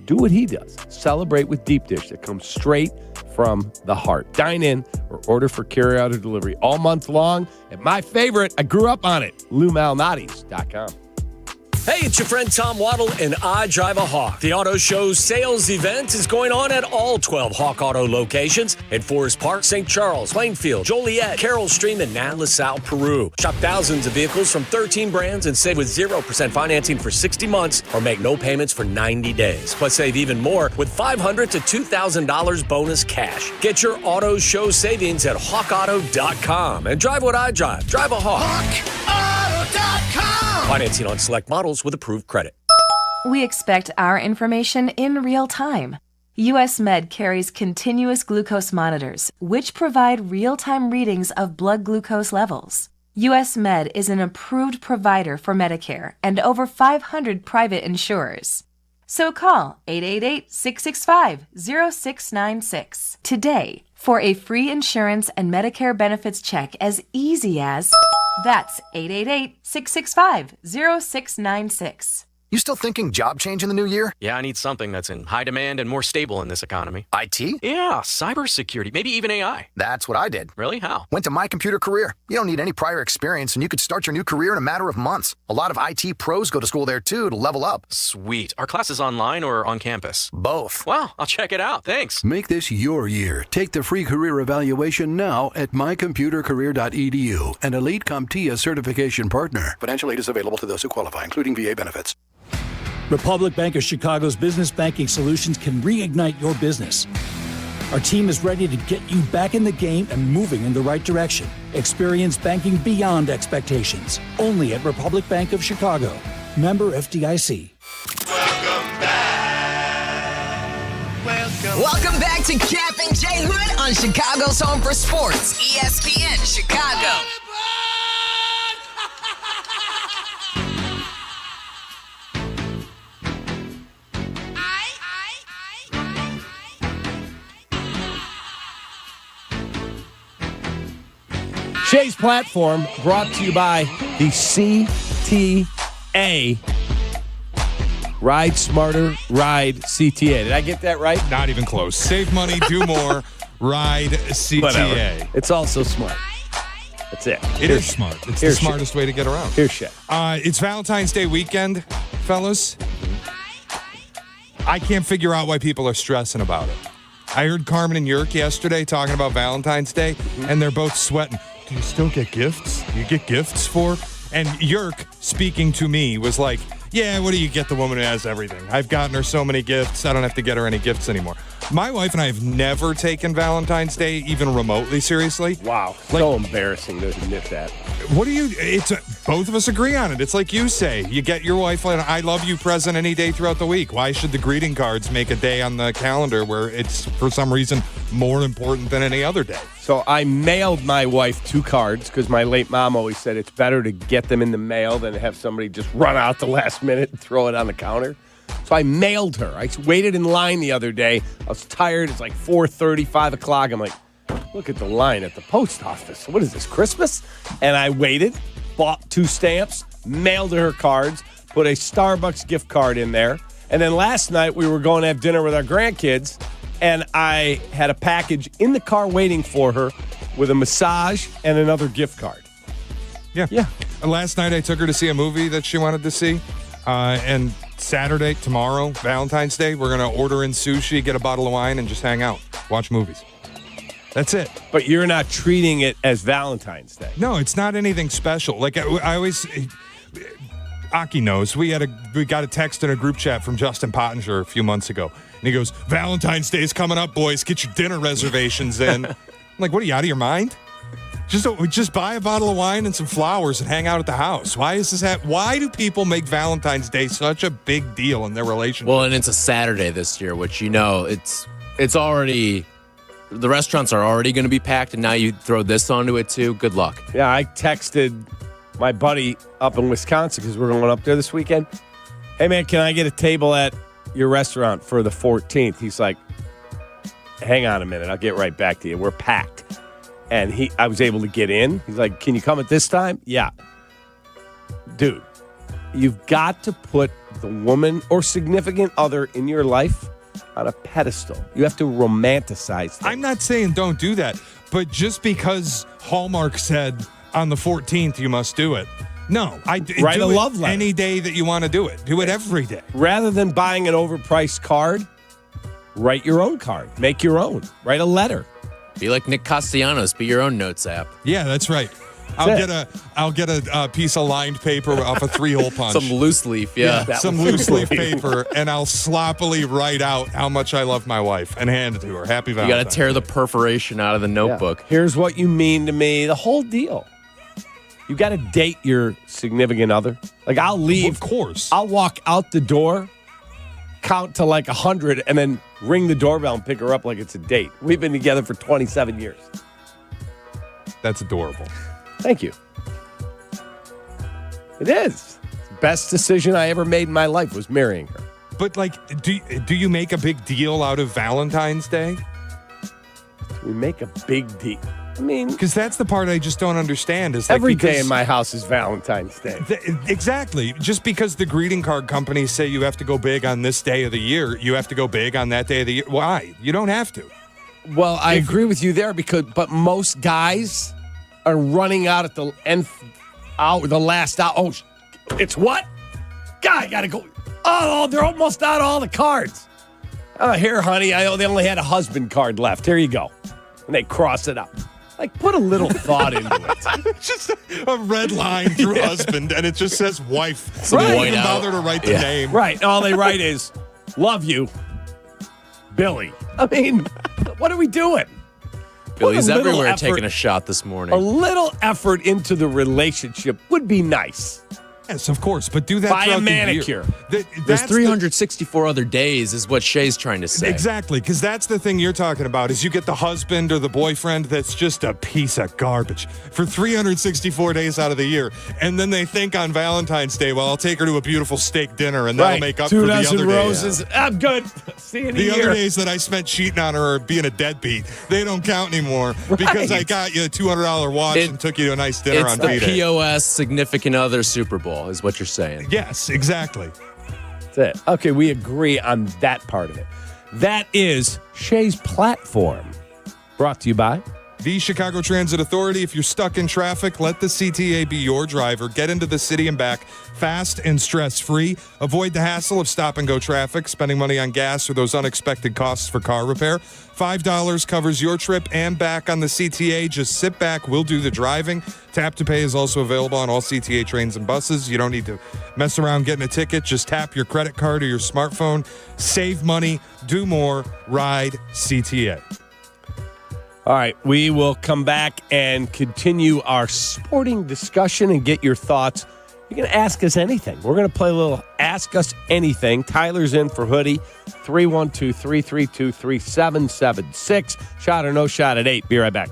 S17: Do what he does. Celebrate with deep dish that comes straight from the heart. Dine in or order for carryout or delivery all month long. And my favorite, I grew up on it, LouMalnati's.com.
S20: Hey, it's your friend Tom Waddle, and I drive a Hawk. The Auto Show's sales event is going on at all 12 Hawk Auto locations in Forest Park, St. Charles, Plainfield, Joliet, Carroll Stream, and now LaSalle, Peru. Shop thousands of vehicles from 13 brands and save with 0% financing for 60 months or make no payments for 90 days. Plus, save even more with $500 to $2,000 bonus cash. Get your Auto Show savings at hawkauto.com and drive what I drive. Drive a Hawk.
S16: HawkAuto.com.
S20: Financing on select models with approved credit.
S21: We expect our information in real time. US Med carries continuous glucose monitors, which provide real-time readings of blood glucose levels. US Med is an approved provider for Medicare and over 500 private insurers. So call 888-665-0696 today for a free insurance and Medicare benefits check as easy as... That's 888-665-0696.
S22: You still thinking job change in the new year?
S23: Yeah, I need something that's in high demand and more stable in this economy.
S22: IT?
S23: Yeah, cybersecurity, maybe even AI.
S22: That's what I did.
S23: Really? How?
S22: Went to My Computer Career. You don't need any prior experience, and you could start your new career in a matter of months. A lot of IT pros go to school there, too, to level up.
S23: Sweet. Are classes online or on campus?
S22: Both.
S23: Wow, I'll check it out. Thanks.
S24: Make this your year. Take the free career evaluation now at mycomputercareer.edu, an elite CompTIA certification partner.
S12: Financial aid is available to those who qualify, including VA benefits.
S25: Republic Bank of Chicago's business banking solutions can reignite your business. Our team is ready to get you back in the game and moving in the right direction. Experience banking beyond expectations. Only at Republic Bank of Chicago. Member FDIC.
S26: Welcome back to Kap and J Hood on Chicago's Home for Sports, ESPN Chicago.
S17: Shay's platform brought to you by the CTA. Ride Smarter, Ride CTA. Did I get that right?
S2: Not even close. Save money, do more, Ride CTA.
S17: Whatever. It's also smart. That's it.
S2: It is smart. It's the smartest way to get around.
S17: Here's Shay.
S2: It's Valentine's Day weekend, fellas. I can't figure out why people are stressing about it. I heard Carmen and Jurko yesterday talking about Valentine's Day, and they're both sweating. Do you still get gifts? Do you get gifts for? And Jurko, speaking to me, was like, yeah, what do you get the woman who has everything? I've gotten her so many gifts, I don't have to get her any gifts anymore.
S19: My wife and I have never taken Valentine's Day even remotely seriously.
S1: Wow. So embarrassing to admit that.
S19: What do you, both of us agree on it. It's like you say, you get your wife an I love you present any day throughout the week. Why should the greeting cards make a day on the calendar where it's, for some reason, more important than any other day?
S1: So I mailed my wife 2 cards because my late mom always said it's better to get them in the mail than to have somebody just run out the last minute and throw it on the counter. So I mailed her. I waited in line the other day. I was tired. It's like 4:30, 5 o'clock. I'm like, look at the line at the post office. What is this, Christmas? And I waited, bought 2 stamps, mailed her cards, put a Starbucks gift card in there. And then last night we were going to have dinner with our grandkids, and I had a package in the car waiting for her with a massage and another gift card.
S19: Yeah. Last night I took her to see a movie that she wanted to see. And Saturday, tomorrow, Valentine's Day, we're going to order in sushi, get a bottle of wine, and just hang out, watch movies. That's it.
S1: But you're not treating it as Valentine's Day.
S19: No, it's not anything special. Like I always, Aki knows, we got a text in a group chat from Justin Pottinger a few months ago. And he goes, Valentine's Day's coming up, boys. Get your dinner reservations in. I'm like, what, are you out of your mind? Just buy a bottle of wine and some flowers and hang out at the house. Why is this why do people make Valentine's Day such a big deal in their relationship?
S18: Well, and it's a Saturday this year, which it's already, the restaurants are already going to be packed, and now you throw this onto it too. Good luck.
S1: Yeah, I texted my buddy up in Wisconsin because we're going up there this weekend. Hey, man, can I get a table at your restaurant for the 14th? He's like, hang on a minute. I'll get right back to you. We're packed. And I was able to get in. He's like, can you come at this time? Yeah. Dude, you've got to put the woman or significant other in your life on a pedestal. You have to romanticize things.
S19: I'm not saying don't do that, but just because Hallmark said on the 14th you must do it. No,
S1: Write a love letter.
S19: Any day that you want to do it. Do it every day.
S1: Rather than buying an overpriced card, write your own card. Make your own. Write a letter.
S18: Be like Nick Castellanos. Be your own notes app.
S19: Yeah, that's right. I'll get a piece of lined paper off a 3-hole punch.
S18: Some loose leaf,
S19: some loose leaf paper, and I'll sloppily write out how much I love my wife and hand it to her. Happy Valentine's.
S18: You got to tear the perforation out of the notebook.
S1: Yeah. Here's what you mean to me. The whole deal. You got to date your significant other. Like, I'll leave.
S19: Of course.
S1: I'll walk out the door, count to like 100, and then ring the doorbell and pick her up like it's a date. We've been together for 27 years.
S19: That's adorable.
S1: Thank you. It is. The best decision I ever made in my life was marrying her.
S19: But, like, do you make a big deal out of Valentine's Day?
S1: We make a big deal. I mean,
S19: because that's the part I just don't understand. Is like
S1: every day in my house is Valentine's Day.
S19: Exactly. Just because the greeting card companies say you have to go big on this day of the year, you have to go big on that day of the year. Why? You don't have to.
S1: Well, I agree with you there but most guys are running out at the nth hour, the last hour. Oh, it's what? God, I gotta go. Oh, they're almost out of all the cards. Here, honey, I know they only had a husband card left. Here you go. And they cross it up. Like, put a little thought into it.
S19: It's just a red line through husband, and it just says wife. So they don't even bother to write the name.
S1: Right. All they write is, love you, Billy. I mean, what are we doing?
S18: Billy's everywhere taking a shot this morning.
S1: A little effort into the relationship would be nice.
S19: Yes, of course, but do that
S1: Buy
S19: throughout
S1: a manicure.
S19: The year.
S18: There's 364 other days is what Shay's trying to say.
S19: Exactly, because that's the thing you're talking about is you get the husband or the boyfriend that's just a piece of garbage for 364 days out of the year. And then they think on Valentine's Day, well, I'll take her to a beautiful steak dinner and that'll make up for the other
S1: roses.
S19: days.
S1: I'm good. See you in a year.
S19: The other days that I spent cheating on her or being a deadbeat, they don't count anymore because I got you a $200 watch and took you to a nice dinner on
S18: B-Day.
S19: It's the
S18: POS significant other Super Bowl is what you're saying.
S19: Yes, exactly.
S1: That's it. Okay, we agree on that part of it. That is Shay's Platform. Brought to you by
S2: The Chicago Transit Authority. If you're stuck in traffic, let the CTA be your driver. Get into the city and back fast and stress-free. Avoid the hassle of stop-and-go traffic, spending money on gas, or those unexpected costs for car repair. $5 covers your trip and back on the CTA. Just sit back. We'll do the driving. Tap to Pay is also available on all CTA trains and buses. You don't need to mess around getting a ticket. Just tap your credit card or your smartphone. Save money. Do more. Ride CTA.
S17: All right, we will come back and continue our sporting discussion and get your thoughts. You can ask us anything. We're going to play a little Ask Us Anything. Tyler's in for Hoodie, 312-332-3776. Shot or no shot at 8. Be right back.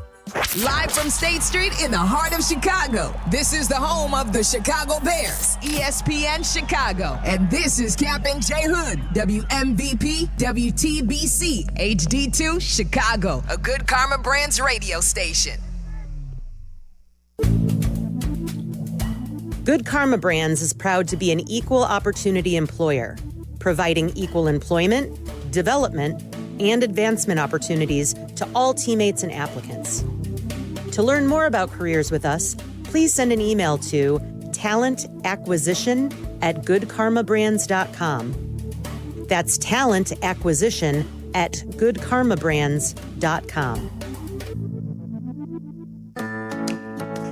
S26: Live from State Street in the heart of Chicago. This is the home of the Chicago Bears, ESPN Chicago. And this is Kap J Hood, WMVP, WTBC, HD2, Chicago, a Good Karma Brands radio station.
S4: Good Karma Brands is proud to be an equal opportunity employer, providing equal employment, development, and advancement opportunities to all teammates and applicants. To learn more about careers with us, please send an email to talentacquisition@goodkarmabrands.com. That's talentacquisition@goodkarmabrands.com.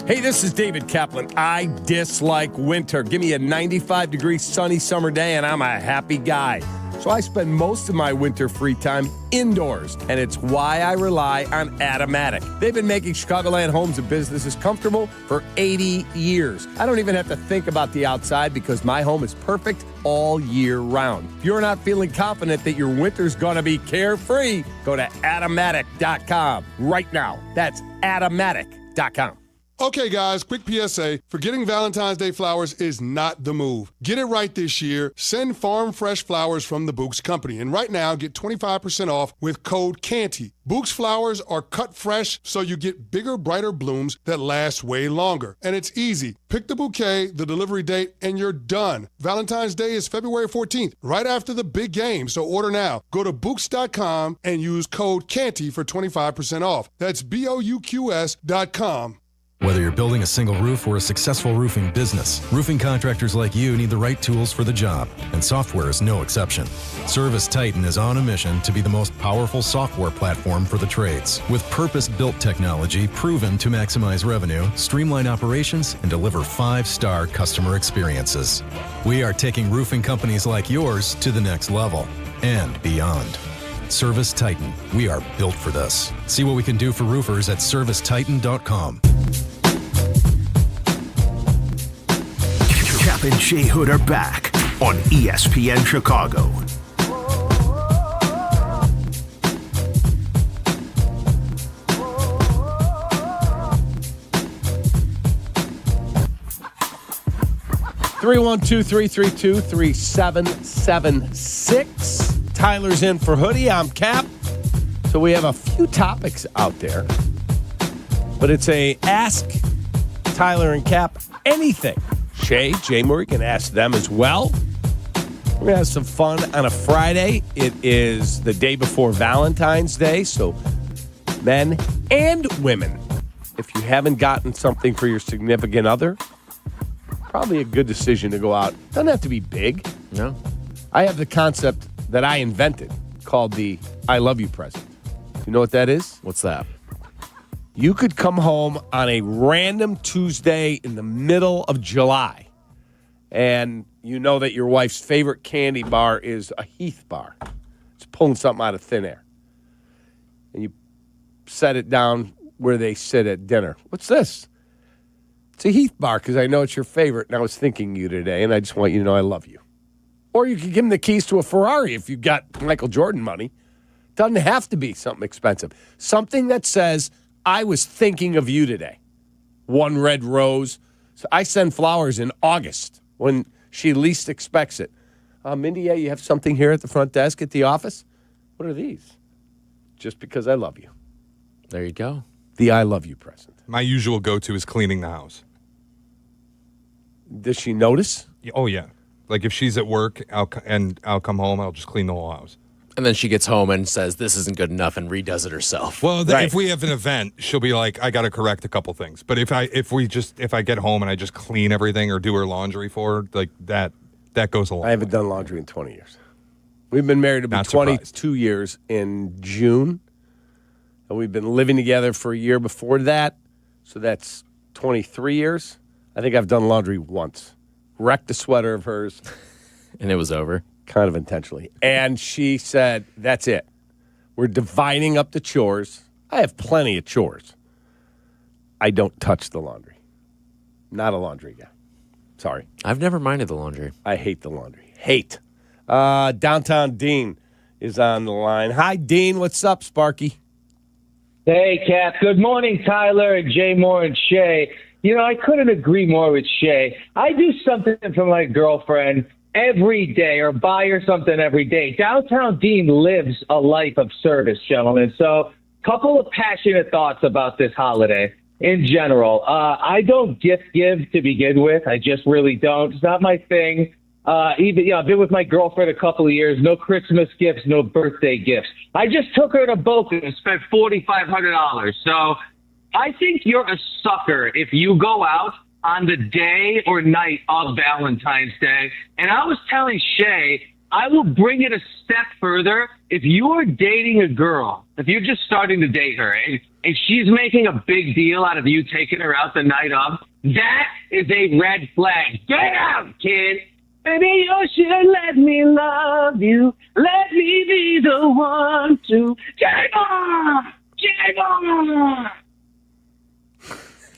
S17: Hey, this is David Kaplan. I dislike winter. Give me a 95-degree sunny summer day and I'm a happy guy. So I spend most of my winter free time indoors, and it's why I rely on Automatic. They've been making Chicagoland homes and businesses comfortable for 80 years. I don't even have to think about the outside because my home is perfect all year round. If you're not feeling confident that your winter's going to be carefree, go to Automatic.com right now. That's Automatic.com.
S5: Okay, guys, quick PSA. Forgetting Valentine's Day flowers is not the move. Get it right this year. Send farm fresh flowers from the Books Company. And right now, get 25% off with code CANTY. Books flowers are cut fresh, so you get bigger, brighter blooms that last way longer. And it's easy. Pick the bouquet, the delivery date, and you're done. Valentine's Day is February 14th, right after the big game, so order now. Go to Books.com and use code CANTY for 25% off. That's BOUQS.com.
S6: Whether you're building a single roof or a successful roofing business, roofing contractors like you need the right tools for the job, and software is no exception. Service Titan is on a mission to be the most powerful software platform for the trades, with purpose-built technology proven to maximize revenue, streamline operations, and deliver 5-star customer experiences. We are taking roofing companies like yours to the next level and beyond. Service Titan. We are built for this. See what we can do for roofers at servicetitan.com.
S14: Kap and J Hood are back on ESPN Chicago.
S17: Three 312-332-3776. Tyler's in for Hoodie. I'm Kap. So we have a few topics out there, but it's a Ask Tyler and Kap anything. Jay Murray can ask them as well. We're going to have some fun on a Friday. It is the day before Valentine's Day, so men and women, if you haven't gotten something for your significant other, probably a good decision to go out. Doesn't have to be big.
S3: No.
S17: I have the concept that I invented called the I love you present. You know what that is?
S3: What's that?
S17: You could come home on a random Tuesday in the middle of July, and you know that your wife's favorite candy bar is a Heath bar. It's pulling something out of thin air. And you set it down where they sit at dinner. What's this? It's a Heath bar because I know it's your favorite, and I was thinking of you today, and I just want you to know I love you. Or you could give them the keys to a Ferrari if you've got Michael Jordan money. Doesn't have to be something expensive. Something that says, I was thinking of you today. One red rose. So I send flowers in August when she least expects it. Mindy, you have something here at the front desk at the office? What are these? Just because I love you.
S3: There you go.
S17: The I love you present.
S2: My usual go-to is cleaning the house.
S17: Does she notice?
S2: Oh, yeah. Like if she's at work I'll come home, I'll just clean the whole house.
S3: And then she gets home and says, this isn't good enough, and redoes it herself.
S19: Well, if we have an event, she'll be like, I got to correct a couple things. But if I get home and I just clean everything or do her laundry for her, like that goes along.
S1: I haven't done laundry in 20 years. We've been married to be 22 years in June. And we've been living together for a year before that. So that's 23 years. I think I've done laundry once. Wrecked a sweater of hers.
S3: And it was over.
S1: Kind of intentionally. And she said, that's it. We're dividing up the chores. I have plenty of chores. I don't touch the laundry. Not a laundry guy. Sorry.
S3: I've never minded the laundry.
S1: I hate the laundry. Hate. Downtown Dean is on the line. Hi, Dean. What's up, Sparky?
S7: Hey, Cap. Good morning, Tyler and Jay Moore and Shay. I couldn't agree more with Shay. I do something for my girlfriend every day or buy her something every day. Downtown Dean lives a life of service, gentlemen. So couple of passionate thoughts about this holiday in general. I don't gift give to begin with. I just really don't. It's not my thing. I've been with my girlfriend a couple of years. No Christmas gifts, no birthday gifts. I just took her to Boca and spent $4,500. So I think you're a sucker if you go out on the day or night of Valentine's Day. And I was telling Shay, I will bring it a step further. If you are dating a girl, if you're just starting to date her, and she's making a big deal out of you taking her out the night of, that is a red flag. Get out, kid. Baby, you should let me love you. Let me be the one to take on. Take on.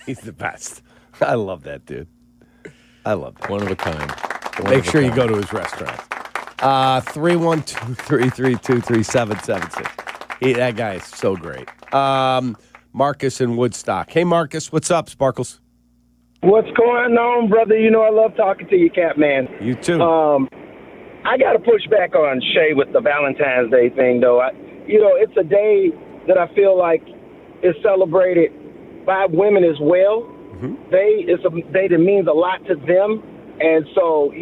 S1: He's the best. I love that, dude. I love that.
S3: One of a kind.
S1: Make sure you go to his restaurant. 312-332-3776. That guy is so great. Marcus in Woodstock. Hey, Marcus. What's up, Sparkles?
S8: What's going on, brother? I love talking to you, Cap, man.
S1: You too.
S8: I got to push back on Shay with the Valentine's Day thing, though. It's a day that I feel like is celebrated by women as well. Mm-hmm. It's a day that means a lot to them. And so,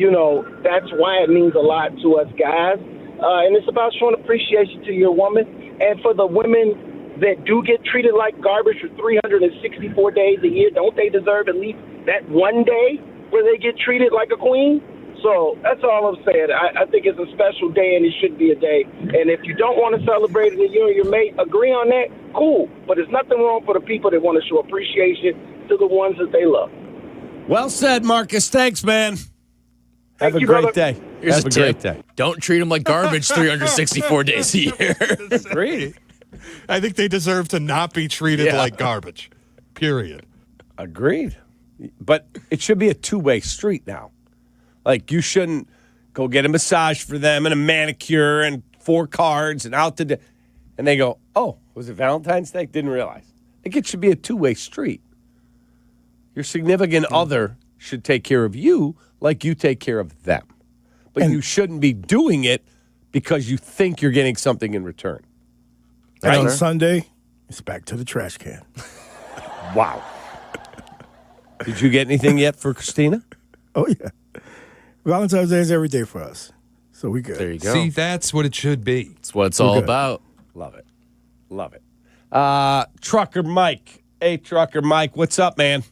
S8: that's why it means a lot to us guys. And it's about showing appreciation to your woman. And for the women that do get treated like garbage for 364 days a year, don't they deserve at least that one day where they get treated like a queen? So that's all I'm saying. I think it's a special day, and it should be a day. And if you don't want to celebrate it and you and your mate agree on that, cool. But there's nothing wrong for the people that want to show appreciation to the ones that they love.
S1: Well said, Marcus. Thanks, man. Have a great day.
S3: Here's
S1: a great day.
S3: Don't treat them like garbage 364 days a year.
S1: Agreed.
S19: I think they deserve to not be treated like garbage. Period.
S1: Agreed. But it should be a two-way street now. Like, you shouldn't go get a massage for them and a manicure and 4 cards and out to and they go, oh, was it Valentine's Day? Didn't realize. I think it should be a two-way street. Your significant other should take care of you like you take care of them. But you shouldn't be doing it because you think you're getting something in return.
S9: And on Sunday, it's back to the trash can.
S1: Wow. Did you get anything yet for Christina?
S9: Oh, yeah. Valentine's Day is every day for us. So we good.
S3: There you go.
S19: See, that's what it should be.
S3: That's what it's all about.
S1: Love it. Love it. Trucker Mike. Hey, Trucker Mike. What's up, man?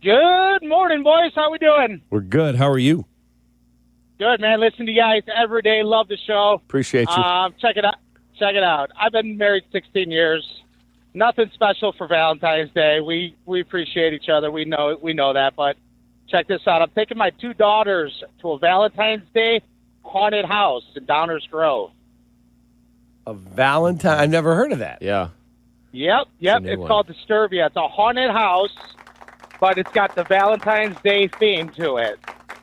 S10: Good morning, boys. How we doing?
S1: We're good. How are you?
S10: Good, man. Listen to you guys every day. Love the show.
S1: Appreciate you.
S10: Check it out. Check it out. I've been married 16 years. Nothing special for Valentine's Day. We appreciate each other. We know that. But check this out. I'm taking my 2 daughters to a Valentine's Day haunted house in Downers Grove.
S1: A Valentine? I've never heard of that.
S3: Yeah.
S10: Yep. It's called Disturbia. It's a haunted house, but it's got the Valentine's Day theme to it.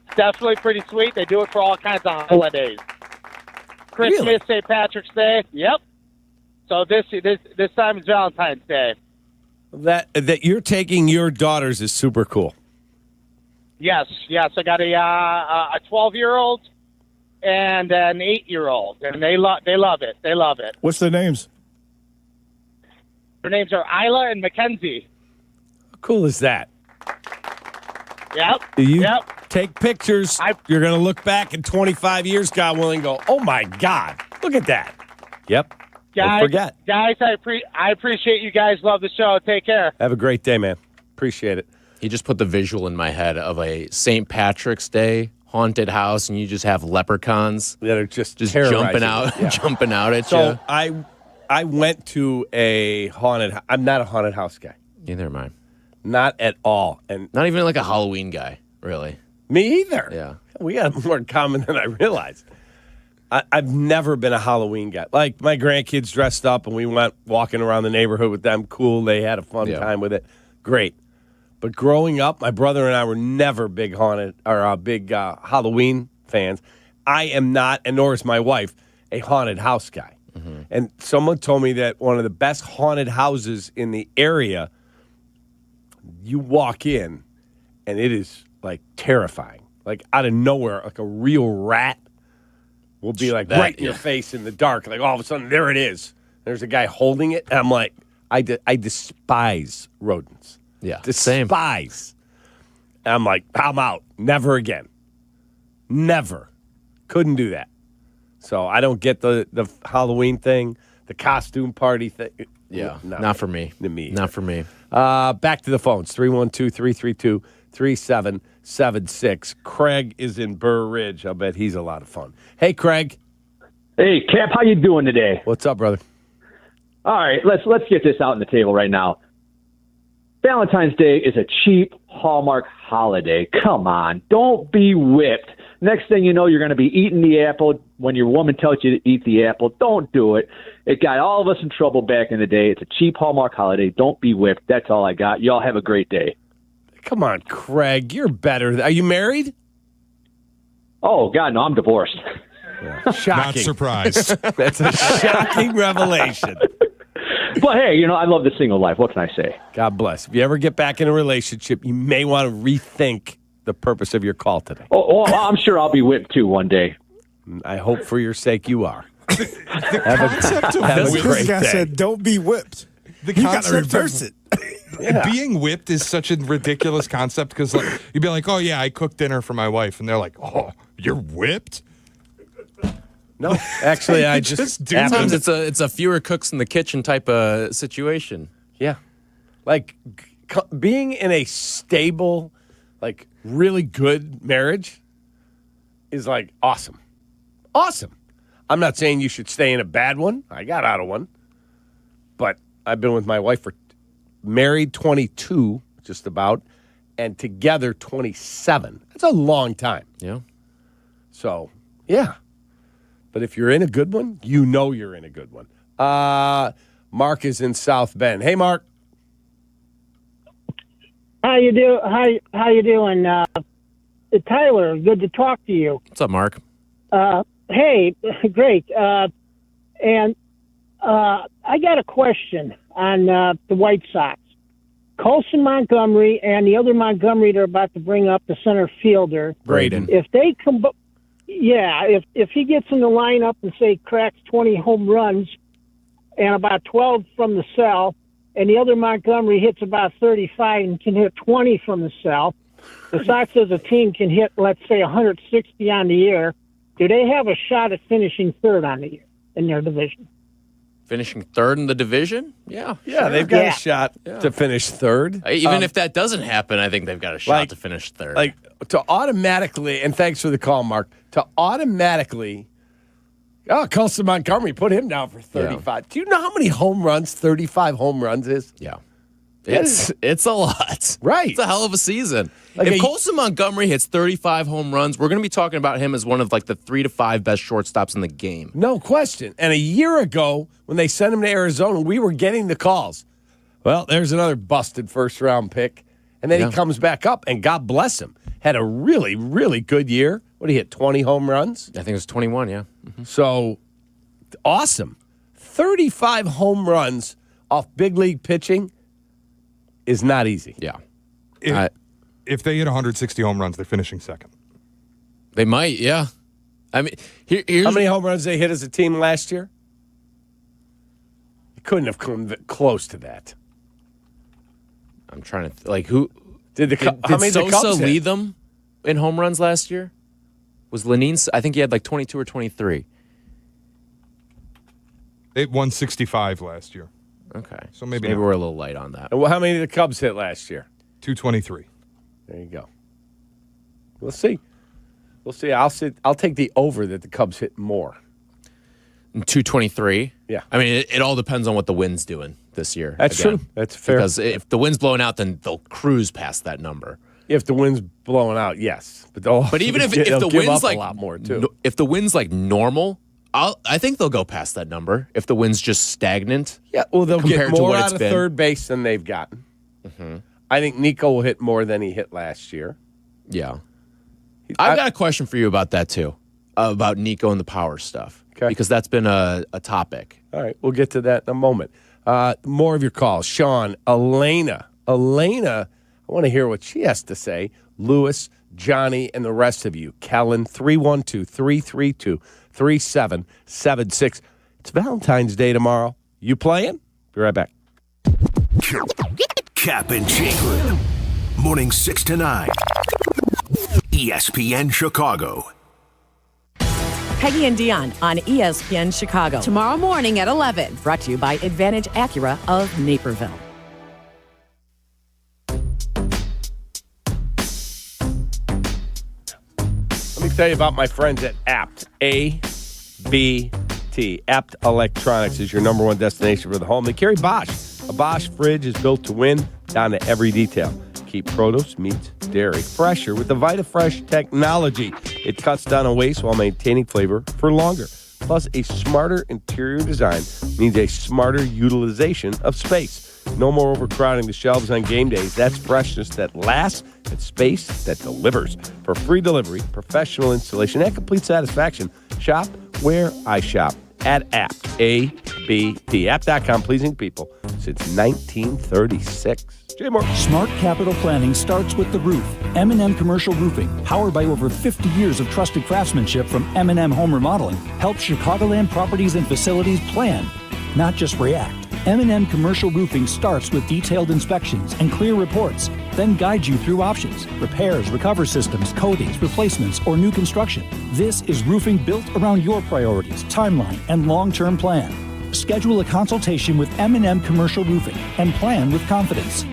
S10: It's definitely pretty sweet. They do it for all kinds of holidays. Christmas, really? St. Patrick's Day. Yep. So this time is Valentine's Day.
S1: That you're taking your daughters is super cool.
S10: Yes. I got a 12-year-old and an 8-year-old, and they love it. They love it.
S9: What's their names?
S10: Their names are Isla and Mackenzie.
S1: How cool is that?
S10: Yep.
S1: You Take pictures. You're going to look back in 25 years, God willing, and go, oh, my God, look at that. Yep. Don't forget.
S10: Guys, I appreciate you guys. Love the show. Take care.
S1: Have a great day, man. Appreciate it.
S3: He just put the visual in my head of a St. Patrick's Day haunted house, and you just have leprechauns
S1: that are just
S3: jumping out, jumping out at you.
S1: So I went to a haunted. I'm not a haunted house guy.
S3: Neither am I.
S1: Not at all, and
S3: not even like a Halloween guy, really.
S1: Me either.
S3: Yeah,
S1: we got more in common than I realized. I've never been a Halloween guy. Like, my grandkids dressed up, and we went walking around the neighborhood with them. Cool. They had a fun time with it. Great. But growing up, my brother and I were never big haunted or big Halloween fans. I am not, and nor is my wife, a haunted house guy. Mm-hmm. And someone told me that one of the best haunted houses in the area, you walk in, and it is, like, terrifying. Like, out of nowhere, like a real rat will be like right in your face in the dark. Like, all of a sudden, there it is. There's a guy holding it. And I'm like, I despise rodents.
S3: Yeah,
S1: despise. And I'm like, I'm out. Never again. Never. Couldn't do that. So I don't get the Halloween thing, the costume party thing.
S3: Yeah, not for me. Not for me.
S1: Back to the phones, 312-332-3776. Craig is in Burr Ridge. I'll bet he's a lot of fun. Hey, Craig.
S11: Hey, Cap, how you doing today?
S1: What's up, brother?
S11: All right, let's get this out on the table right now. Valentine's Day is a cheap Hallmark holiday. Come on, don't be whipped. Next thing you know, you're going to be eating the apple when your woman tells you to eat the apple. Don't do it. It got all of us in trouble back in the day. It's a cheap Hallmark holiday. Don't be whipped. That's all I got. Y'all have a great day.
S1: Come on, Craig. You're better. Are you married?
S11: Oh, God, no, I'm divorced.
S1: Yeah. Shocking.
S19: Not surprised.
S1: That's a shocking revelation.
S11: But, hey, I love the single life. What can I say?
S1: God bless. If you ever get back in a relationship, you may want to rethink the purpose of your call today.
S11: Oh, I'm sure I'll be whipped, too, one day.
S1: I hope for your sake you are.
S19: The concept of
S1: whipped.
S9: This guy said, don't be whipped.
S19: The
S9: You got to
S19: concept
S9: reverse
S19: of-
S9: it.
S19: Being whipped is such a ridiculous concept because you'd be like, oh, yeah, I cooked dinner for my wife. And they're like, oh, you're whipped?
S1: No, actually, I just
S19: do
S3: sometimes it's a fewer cooks in the kitchen type of situation.
S1: Yeah. Like, being in a stable, like, really good marriage is, like, awesome. Awesome. I'm not saying you should stay in a bad one. I got out of one. But I've been with my wife for married 22, just about, and together 27. That's a long time.
S3: Yeah.
S1: So, yeah. But if you're in a good one, you know you're in a good one. Mark is in South Bend. Hey, Mark.
S13: How you doing? Tyler, good to talk to you.
S3: What's up, Mark?
S13: Hey, great. And I got a question on the White Sox. Colson Montgomery and the other Montgomery they're about to bring up, the center fielder.
S3: Braden.
S13: If they if he gets in the lineup and say cracks 20 home runs and about 12 from the cell, and the other Montgomery hits about 35 and can hit 20 from the cell, the Sox as a team can hit, let's say, 160 on the year. Do they have a shot at finishing third on the year in their division?
S3: Finishing third in the division? Yeah.
S1: Yeah,
S3: sure.
S1: they've got a shot to finish third.
S3: Even if that doesn't happen, I think they've got a shot to finish third.
S1: Like, to automatically, and thanks for the call, Mark, to automatically, Colson Montgomery, put him down for 35. Yeah. Do you know how many home runs 35 home runs is?
S3: Yeah. It's a lot.
S1: Right.
S3: It's a hell of a season.
S1: Like
S3: if Colson Montgomery hits 35 home runs, we're going to be talking about him as one of like the 3 to 5 best shortstops in the game.
S1: No question. And a year ago, when they sent him to Arizona, we were getting the calls. Well, there's another busted first-round pick. And then he comes back up, and God bless him. Had a really, really good year. What, he hit 20 home runs?
S3: I think it was 21, yeah. Mm-hmm.
S1: So, awesome. 35 home runs off big league pitching is not easy.
S3: Yeah.
S19: If they hit 160 home runs, they're finishing second.
S3: They might, yeah. I mean, here's
S1: how many home runs they hit as a team last year? You couldn't have come close to that.
S3: I'm trying to who
S1: did
S3: Sosa lead them? in home runs last year? Was Lenine? I think he had like 22 or 23.
S19: They won 65 last year.
S3: Okay.
S19: So maybe
S3: we're a little light on that.
S1: And how many did the Cubs hit last year?
S19: 223.
S1: There you go. We'll see. I'll take the over that the Cubs hit more.
S3: 223.
S1: Yeah.
S3: I mean, it all depends on what the wind's doing this year.
S1: That's true. That's fair.
S3: Because if the wind's blowing out, then they'll cruise past that number.
S1: If the wind's blowing out, yes. But
S3: even if the wind's like
S1: a lot more too.
S3: If the wind's like normal, I think they'll go past that number. If the wind's just stagnant,
S1: yeah. Well, they'll get more out of
S3: been.
S1: third base than they've gotten.
S3: Mm-hmm.
S1: I think Nico will hit more than he hit last year.
S3: Yeah. I've got a question for you about that too, about Nico and the power stuff.
S1: Okay.
S3: Because that's been a topic.
S1: All right, we'll get to that in a moment. More of your calls. Sean, Elena, I want to hear what she has to say. Lewis, Johnny, and the rest of you. Kellen, 312-332-3776. It's Valentine's Day tomorrow. You playing? Be right back.
S14: Kap and J Hood. Morning 6 to 9. ESPN Chicago.
S15: Peggy and Dion on ESPN Chicago. Tomorrow morning at 11. Brought to you by Advantage Acura of Naperville.
S1: Let me tell you about my friends at Apt. A-B-T. Apt Electronics is your number one destination for the home. They carry Bosch. A Bosch fridge is built to win, down to every detail. Keep produce, meats, dairy fresher with the VitaFresh technology. It cuts down on waste while maintaining flavor for longer. Plus, a smarter interior design means a smarter utilization of space. No more overcrowding the shelves on game days. That's freshness that lasts and space that delivers. For free delivery, professional installation, and complete satisfaction, shop where I shop. At Apt, A-B-T. Apt.com, pleasing people since 1936. Jay Moore.
S25: Smart capital planning starts with the roof. M&M Commercial Roofing, powered by over 50 years of trusted craftsmanship from M&M Home Remodeling, helps Chicagoland properties and facilities plan, not just react. M&M Commercial Roofing starts with detailed inspections and clear reports, then guides you through options, repairs, recover systems, coatings, replacements, or new construction. This is roofing built around your priorities, timeline, and long-term plan. Schedule a consultation with M&M Commercial Roofing and plan with confidence.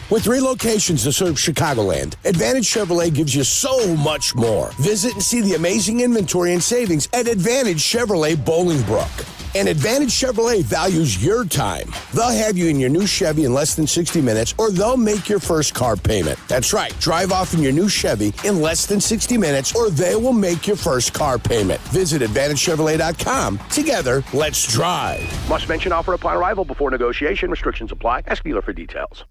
S12: With 3 locations to serve Chicagoland, Advantage Chevrolet gives you so much more. Visit and see the amazing inventory and savings at Advantage Chevrolet Bolingbrook. And Advantage Chevrolet values your time. They'll have you in your new Chevy in less than 60 minutes, or they'll make your first car payment. That's right. Drive off in your new Chevy in less than 60 minutes, or they will make your first car payment. Visit AdvantageChevrolet.com. Together, let's drive.
S14: Must mention offer upon arrival before negotiation. Restrictions apply. Ask dealer for details.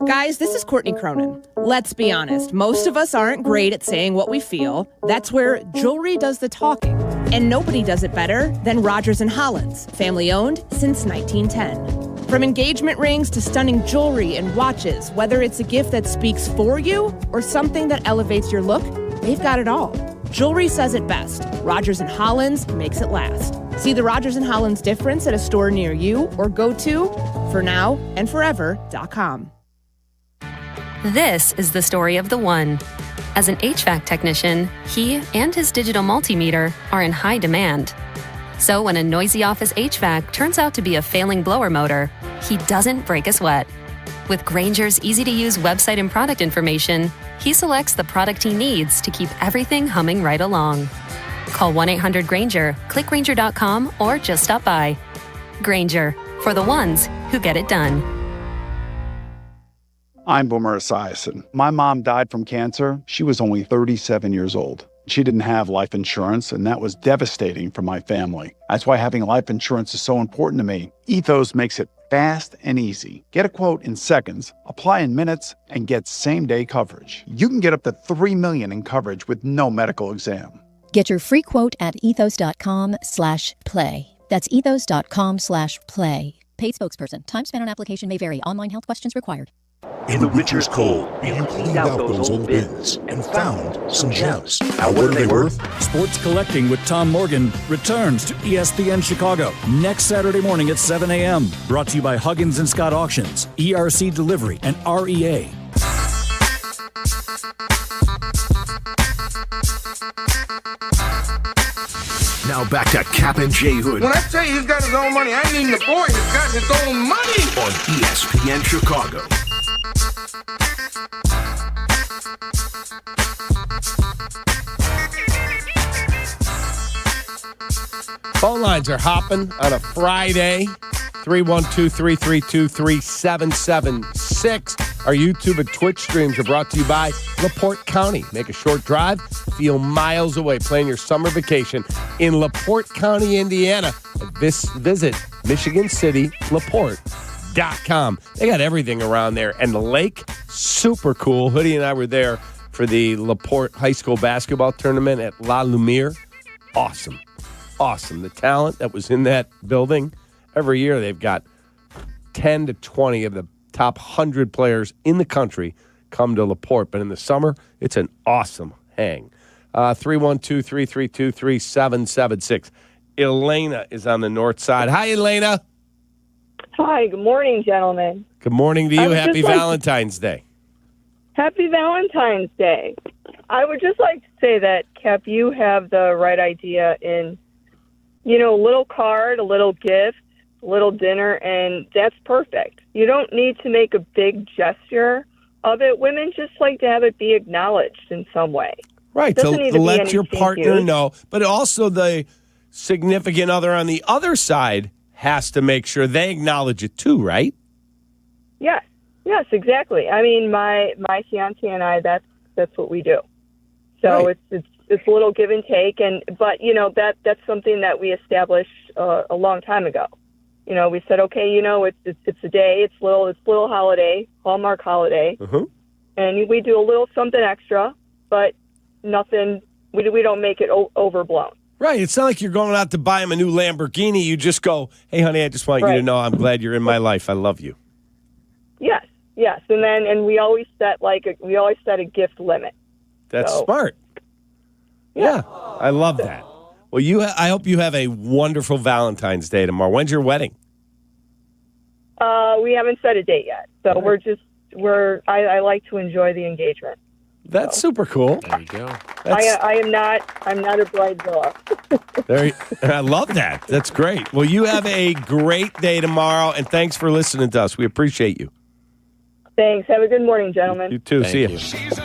S16: Guys, this is Courtney Cronin. Let's be honest, most of us aren't great at saying what we feel. That's where jewelry does the talking. And nobody does it better than Rogers & Hollins, family owned since 1910. From engagement rings to stunning jewelry and watches, whether it's a gift that speaks for you or something that elevates your look, they've got it all. Jewelry says it best. Rogers & Hollins makes it last. See the Rogers & Hollins difference at a store near you or go to fornowandforever.com.
S20: This is the story of the one. As an HVAC technician, he and his digital multimeter are in high demand. So when a noisy office HVAC turns out to be a failing blower motor, he doesn't break a sweat. With Grainger's easy-to-use website and product information, he selects the product he needs to keep everything humming right along. Call 1-800-GRAINGER, click Grainger.com, or just stop by. Grainger, for the ones who get it done.
S21: I'm Boomer Esiason. My mom died from cancer. She was only 37 years old. She didn't have life insurance, and that was devastating for my family. That's why having life insurance is so important to me. Ethos makes it fast and easy. Get a quote in seconds, apply in minutes, and get same-day coverage. You can get up to $3 million in coverage with no medical exam.
S22: Get your free quote at ethos.com/play. That's ethos.com/play. Paid spokesperson. Time spent on application may vary. Online health questions required.
S14: In the winter's cold, you cleaned out those old bins and found some gems. Now, what are they worth?
S25: Sports Collecting with Tom Morgan returns to ESPN Chicago next Saturday morning at 7 a.m. Brought to you by Huggins & Scott Auctions, ERC Delivery, and REA.
S14: Now back to Kap and J Hood
S4: When I tell you he's got his own money, I mean the boy has got his own money.
S14: on ESPN Chicago.
S1: Phone lines are hopping on a Friday. 312-332-3776. Our YouTube and Twitch streams are brought to you by LaPorte County. Make a short drive, feel miles away. Plan your summer vacation in LaPorte County, Indiana. Visit MichiganCityLaPorte.com. They got everything around there. And the lake, super cool. Hoodie and I were there for the LaPorte High School basketball tournament at La Lumiere. Awesome. Awesome. The talent that was in that building. Every year they've got 10 to 20 of the top 100 players in the country come to LaPorte. But in the summer, it's an awesome hang. 312-332-3776. Elena is on the north side. Hi, Elena.
S5: Hi, good morning, gentlemen.
S1: Good morning to you. Happy Valentine's Day.
S5: Happy Valentine's Day. I would just like to say that, Kap, you have the right idea in, a little card, a little gift, a little dinner, and that's perfect. You don't need to make a big gesture of it. Women just like to have it be acknowledged in some way.
S1: Right, to let your partner know. But also the significant other on the other side has to make sure they acknowledge it too, right?
S5: Yes, exactly. I mean, my fiancé and I, that's what we do. So
S1: Right.
S5: it's a little give and take, but that's something that we established a long time ago. We said, okay, it's a day, it's little holiday, Hallmark holiday, and we do a little something extra, but nothing. We don't make it overblown.
S1: Right. It's not like you're going out to buy him a new Lamborghini. You just go, hey, honey, I just want you to know I'm glad you're in my life. I love you.
S5: Yes, and we always set a gift limit.
S1: That's smart. Yeah, I love that. Well, I hope you have a wonderful Valentine's Day tomorrow. When's your wedding?
S5: We haven't set a date yet, so I like to enjoy the engagement.
S1: That's super cool.
S3: There you go.
S5: I'm not a bridezilla.
S1: I love that. That's great. Well, you have a great day tomorrow, and thanks for listening to us. We appreciate you.
S5: Thanks. Have a good morning, gentlemen.
S1: You too. See you.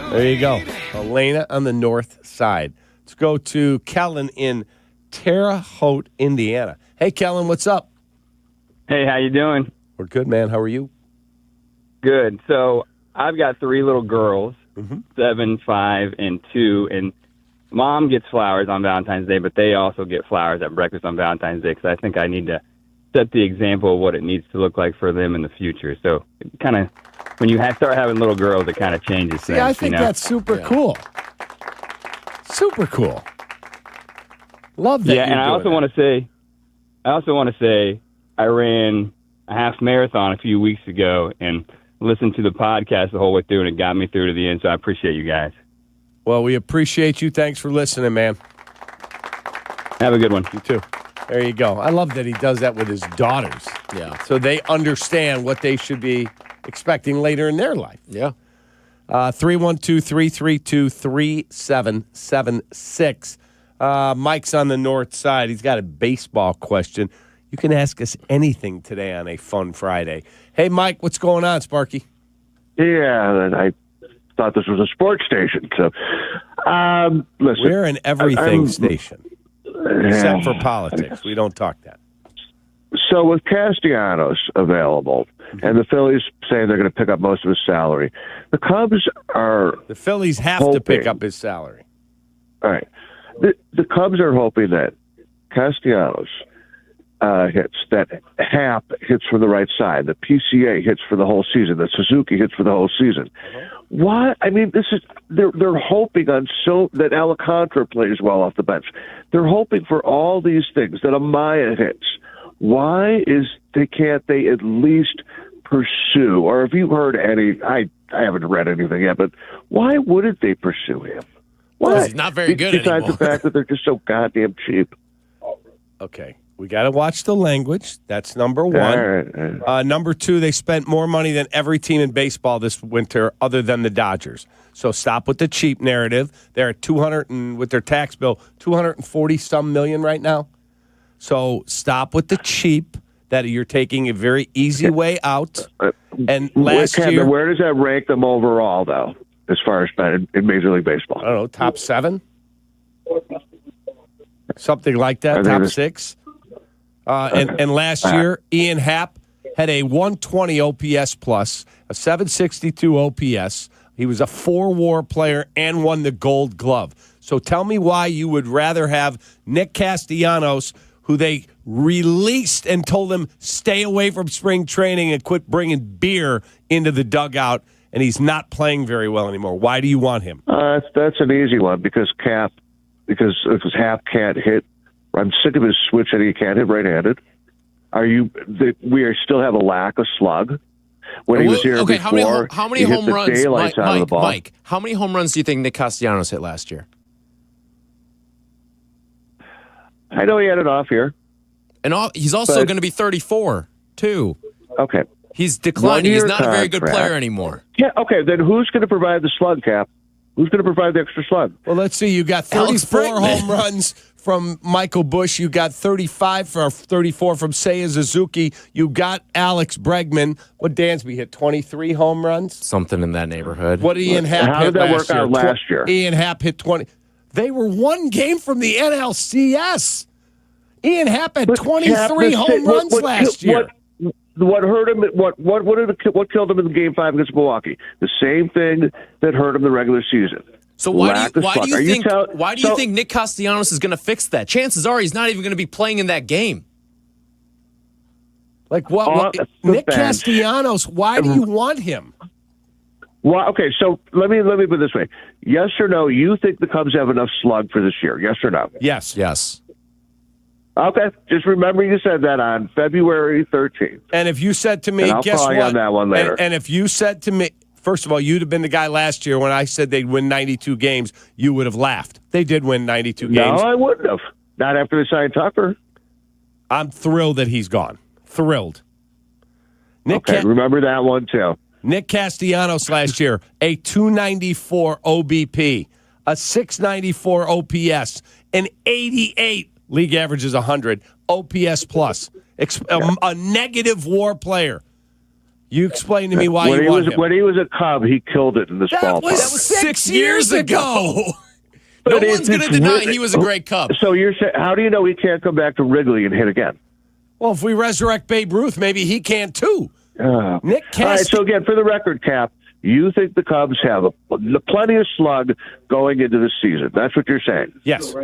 S1: There you go. Elena on the north side. Let's go to Kellen in Terre Haute, Indiana. Hey, Kellen, what's up?
S18: Hey, how you doing?
S1: We're good, man. How are you?
S18: Good. So I've got 3 little girls, 7, 5, and 2, and Mom gets flowers on Valentine's Day, but they also get flowers at breakfast on Valentine's Day because I think I need to set the example of what it needs to look like for them in the future. So kind of when you start having little girls, it kind of changes things.
S1: I think that's super cool. Super cool. Love that.
S18: Yeah, and I also want to say, I ran a half marathon a few weeks ago and listened to the podcast the whole way through, and it got me through to the end. So I appreciate you guys.
S1: Well, we appreciate you. Thanks for listening, man.
S18: Have a good one.
S1: You too. There you go. I love that he does that with his daughters.
S3: Yeah.
S1: So they understand what they should be expecting later in their life.
S3: Yeah.
S1: 312-332-3776. Mike's on the north side. He's got a baseball question. You can ask us anything today on a fun Friday. Hey, Mike, what's going on, Sparky?
S23: Yeah, I thought this was a sports station. So, listen.
S1: We're an everything station, except for politics. We don't talk that.
S23: So with Castellanos available, and the Phillies saying they're going to pick up most of his salary, the Cubs are...
S1: The Phillies have to pick up his salary.
S23: All right. The Cubs are hoping that Castellanos hits, that Happ hits from the right side, the PCA hits for the whole season, the Suzuki hits for the whole season. Why? I mean, they're hoping on that Alcantara plays well off the bench. They're hoping for all these things, that Amaya hits. Why can't they at least pursue, or have you heard any, I haven't read anything yet, but why wouldn't they pursue him? Why?
S3: He's not very good
S23: Besides
S3: anymore.
S23: the fact that they're just so goddamn cheap.
S1: Okay. We got to watch the language. That's number one.
S23: All right.
S1: Number two, they spent more money than every team in baseball this winter other than the Dodgers. So stop with the cheap narrative. They're at 200 and with their tax bill, 240-some million right now. So stop with the cheap that you're taking a very easy way out. And last year,
S23: where does that rank them overall, though, as far as spending in Major League Baseball?
S1: I don't know, top 7? Something like that, top 6. And last year, Ian Happ had a 120 OPS plus, a 762 OPS. He was a 4-WAR player and won the Gold Glove. So tell me why you would rather have Nick Castellanos, who they released and told him stay away from spring training and quit bringing beer into the dugout, and he's not playing very well anymore. Why do you want him?
S23: That's an easy one because Happ can't hit. I'm sick of his switch that he can't hit right-handed. We still have a lack of slug. When he was here before,
S3: how many home runs, Mike, how many home runs do you think Nick Castellanos hit last year?
S23: I know he had it off here.
S3: And he's also going to be 34, too.
S23: Okay.
S3: He's declining. He's not a very good player anymore.
S23: Yeah, okay. Then who's going to provide the slug, Cap? Who's going to provide the extra slug?
S1: Well, let's see. You got 34 home runs from Michael Busch. You got 34 from Seiya Suzuki. You got Alex Bregman. What Dansby hit? 23 home runs?
S3: Something in that neighborhood.
S1: What did Ian Happ hit last year?
S23: How did that work out last year?
S1: Ian Happ hit 20. They were one game from the NLCS. Ian Happ had 23 home runs last year.
S23: What hurt him? What killed him in Game 5 against Milwaukee? The same thing that hurt him in the regular season.
S3: So why do you think Nick Castellanos is going to fix that? Chances are he's not even going to be playing in that game.
S1: Like what Nick Castellanos? Why do you want him?
S23: Well, okay, so let me put it this way: yes or no? You think the Cubs have enough slug for this year? Yes or no?
S3: Yes.
S23: Okay, just remember you said that on February 13th.
S1: And if you said to me,
S23: and I'll
S1: guess
S23: call
S1: what?
S23: You on that one later.
S1: And if you said to me, first of all, you'd have been the guy last year when I said they'd win 92 games, you would have laughed. They did win 92 games.
S23: No, I wouldn't have. Not after they signed Tucker.
S1: I'm thrilled that he's gone. Thrilled.
S23: Remember that one, too.
S1: Nick Castellanos last year, a 294 OBP, a 694 OPS, an 88 league average is 100. OPS plus. A negative WAR player. You explain to me why you want him.
S23: When he was a Cub, he killed it in this ballpark.
S1: That was 6 years ago.
S3: No one's going to deny he was a great Cub.
S23: So you're saying, how do you know he can't come back to Wrigley and hit again?
S1: Well, if we resurrect Babe Ruth, maybe he can too. Nick
S23: All right, so again, for the record, Cap, you think the Cubs have plenty of slug going into the season. That's what you're saying.
S1: Yes.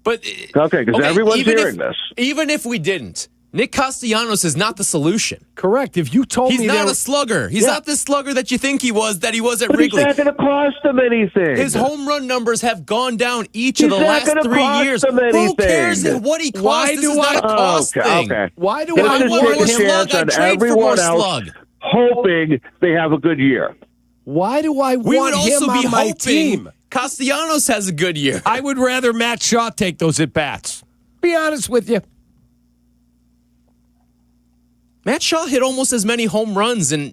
S23: But because everyone's hearing this.
S3: Even if we didn't, Nick Castellanos is not the solution.
S1: Correct. If you told me
S3: he's not a slugger. He's not the slugger that you think he was, that he was at Wrigley.
S23: He's not going to cost them anything.
S3: His home run numbers have gone down each of the last 3 years. Who cares what he cost? This is not a cost thing.
S23: Okay.
S1: Why do I want
S23: a chance on everyone else hoping they have a good year?
S1: Why do I want
S3: we would also
S1: him
S3: be
S1: on my
S3: hoping
S1: team?
S3: Castellanos has a good year.
S1: I would rather Matt Shaw take those at-bats. Be honest with you.
S3: Matt Shaw hit almost as many home runs in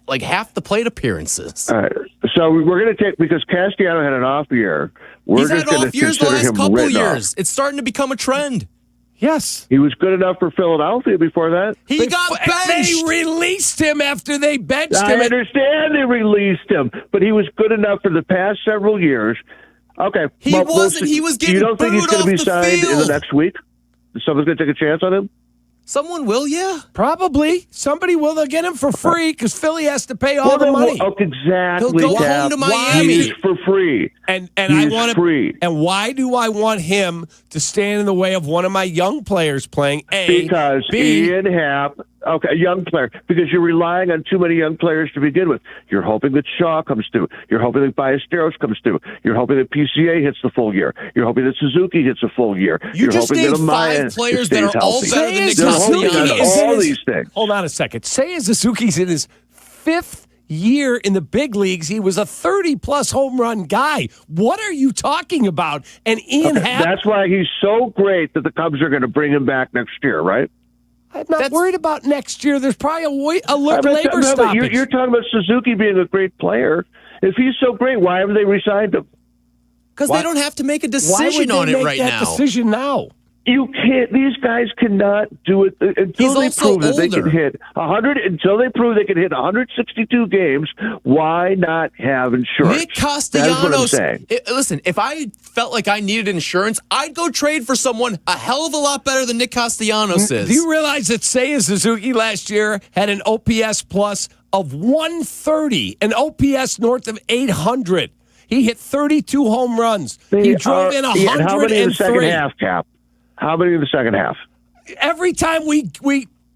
S3: like half the plate appearances.
S23: All right. So we're going to take, because Castellanos had an off year,
S3: He's had off years the last couple years. It's starting to become a trend.
S1: Yes.
S23: He was good enough for Philadelphia before that.
S3: He got benched.
S1: They released him after they benched him.
S23: I understand they released him, but he was good enough for the past several years. Okay.
S3: He wasn't. He was getting
S23: You don't think he's
S3: booed
S23: going to be
S3: off the
S23: signed in
S3: field.
S23: the next week? Someone's going to take a chance on him?
S3: Someone will, yeah.
S1: Probably. Somebody will. They'll get him for free because Philly has to pay all the money.
S23: Exactly.
S3: He'll go home to Miami.
S23: He's for free.
S1: And
S23: he's
S1: I want
S23: free.
S1: And why do I want him to stand in the way of one of my young players playing?
S23: Because Ian Happ, a young player, because you're relying on too many young players to begin with. You're hoping that Shaw comes through. You're hoping that Ballesteros comes through. You're hoping that PCA hits the full year. You're hoping that Suzuki hits a full year.
S3: You just named 5 players that are all better than Nick Castellanos.
S23: All these things.
S1: Hold on a second. Seiya Suzuki's in his 5th year in the big leagues, he was a 30-plus home run guy. What are you talking about? And Ian Happ...
S23: That's why he's so great that the Cubs are going to bring him back next year, right?
S1: I'm not worried about next year. There's probably a labor stoppage.
S23: You're talking about Suzuki being a great player. If he's so great, why haven't they re-signed him?
S3: Because they don't have to make a decision on it right now.
S1: Why would they make that decision now?
S23: You can't. These guys cannot do it until they prove that they can hit 100. Until they prove they can hit 162 games. Why not have insurance?
S3: Nick Castellanos.
S23: That's what I'm saying.
S3: Listen, if I felt like I needed insurance, I'd go trade for someone a hell of a lot better than Nick Castellanos is.
S1: Do you realize that Seiya Suzuki last year had an OPS plus of 130, an OPS north of 800? He hit 32 home runs. He drove in 103.
S23: How many in the second half, Cap? How many in the second half?
S1: Every time we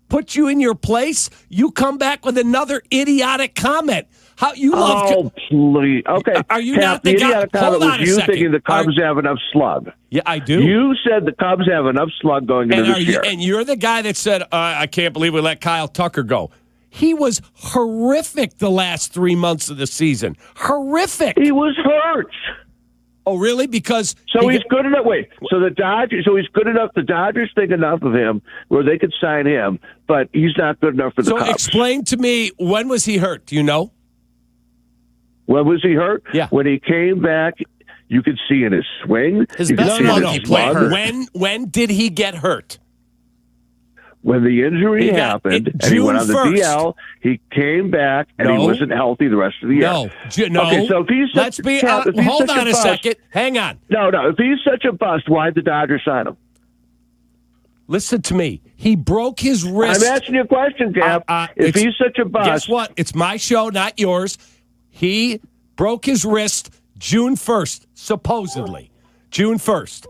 S1: put you in your place, you come back with another idiotic comment. How you love?
S23: Oh, please. Okay.
S1: Are you
S23: Cap,
S1: not the guy?
S23: idiotic comment was you thinking the Cubs have enough slug.
S1: Yeah, I do.
S23: You said the Cubs have enough slug going into this year.
S1: And you're the guy that said, I can't believe we let Kyle Tucker go. He was horrific the last 3 months of the season. Horrific.
S23: He was hurt.
S1: Oh, really? Because
S23: he's good enough. Wait, so the Dodgers. So he's good enough. The Dodgers think enough of him where they could sign him, but he's not good enough for the Cubs.
S1: So explain to me, when was he hurt? Do you know?
S23: When was he hurt?
S1: Yeah.
S23: When he came back, you could see in his swing.
S3: His best month he played hurt.
S1: When did he get hurt?
S23: When the injury happened and he went on the DL, he came back and he wasn't healthy the rest of the year.
S1: No.
S23: Okay, so if he's
S1: hold on a second. Hang on.
S23: No. If he's such a bust, why'd the Dodgers sign him?
S1: Listen to me. He broke his wrist.
S23: I'm asking you a question, Cap. If he's such a bust.
S1: Guess what? It's my show, not yours. He broke his wrist June 1st, supposedly. June 1st.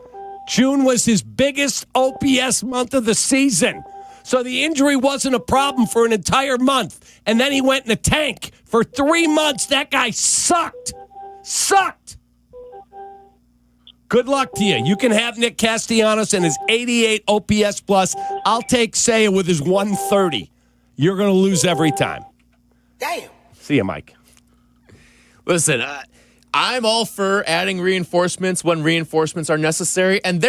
S1: June was his biggest OPS month of the season. So the injury wasn't a problem for an entire month. And then he went in the tank for 3 months. That guy sucked. Sucked. Good luck to you. You can have Nick Castellanos and his 88 OPS plus. I'll take Seiya with his 130. You're going to lose every time.
S2: Damn.
S1: See you, Mike.
S3: Listen, I'm all for adding reinforcements when reinforcements are necessary. And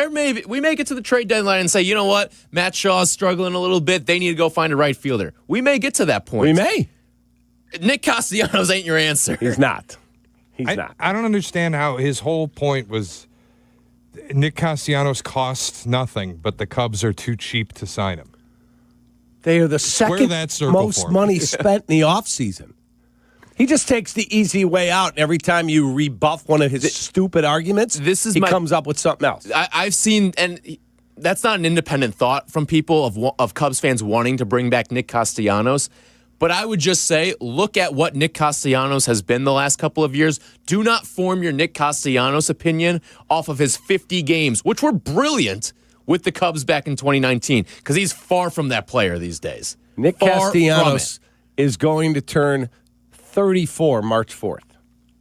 S3: we may get to the trade deadline and say, you know what? Matt Shaw's struggling a little bit. They need to go find a right fielder. We may get to that point.
S1: We may.
S3: Nick Castellanos ain't your answer.
S1: He's not.
S19: I don't understand how his whole point was Nick Castellanos costs nothing, but the Cubs are too cheap to sign him.
S1: They are the second most money spent in the offseason. He just takes the easy way out, and every time you rebuff one of his stupid arguments, he comes up with something else.
S3: I've seen, and that's not an independent thought from people of Cubs fans wanting to bring back Nick Castellanos, but I would just say, look at what Nick Castellanos has been the last couple of years. Do not form your Nick Castellanos opinion off of his 50 games, which were brilliant with the Cubs back in 2019, because he's far from that player these days.
S1: Nick Castellanos is going to turn 34 March 4th.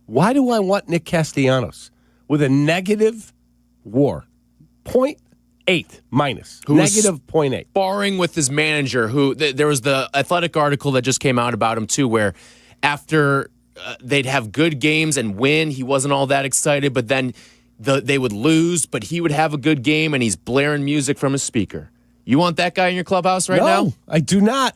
S1: Why do I want Nick Castellanos with a negative WAR? 0.8 minus. Negative 0.8.
S3: Sparring with his manager, who there was the Athletic article that just came out about him, too, where after they'd have good games and win, he wasn't all that excited, but then they would lose, but he would have a good game, and he's blaring music from his speaker. You want that guy in your clubhouse right now?
S1: No, I do not.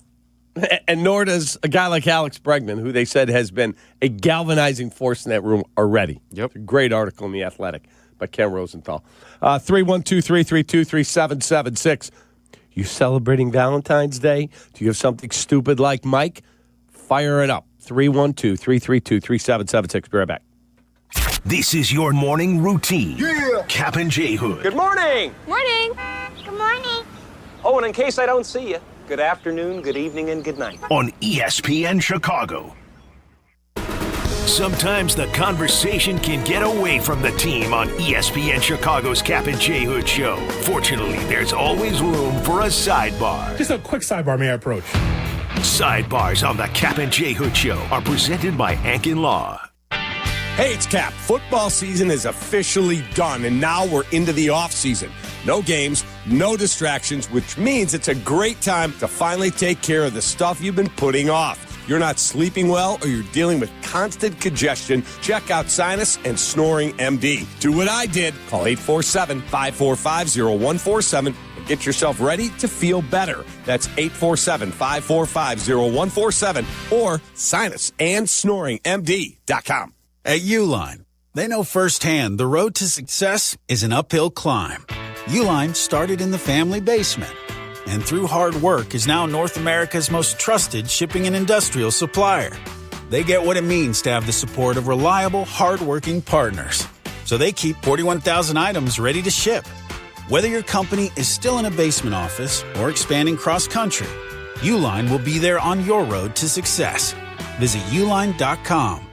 S1: And nor does a guy like Alex Bregman, who they said has been a galvanizing force in that room already.
S3: Yep.
S1: Great article in The Athletic by Ken Rosenthal. 312-332-3776. You celebrating Valentine's Day? Do you have something stupid like Mike? Fire it up. 312-332-3776. Be right back.
S14: This is your morning routine.
S2: Yeah.
S14: Kap and J Hood.
S2: Good morning.
S6: Morning. Good morning.
S2: Oh, and in case I don't see you, good afternoon, good evening, and good night.
S14: On ESPN Chicago. Sometimes the conversation can get away from the team on ESPN Chicago's Kap and J Hood show. Fortunately, there's always room for a sidebar.
S7: Just a quick sidebar, may I approach?
S14: Sidebars on the Kap and J Hood show are presented by Ankin Law.
S17: Hey, it's Cap. Football season is officially done, and now we're into the offseason. No games, no distractions, which means it's a great time to finally take care of the stuff you've been putting off. you're not sleeping well, or you're dealing with constant congestion, check out Sinus and Snoring MD. Do what I did. Call 847-545-0147 and get yourself ready to feel better. That's 847-545-0147 or sinusandsnoringmd.com.
S7: At Uline, they know firsthand the road to success is an uphill climb. Uline started in the family basement, and through hard work is now North America's most trusted shipping and industrial supplier. They get what it means to have the support of reliable, hardworking partners. So they keep 41,000 items ready to ship. Whether your company is still in a basement office or expanding cross-country, Uline will be there on your road to success. Visit uline.com.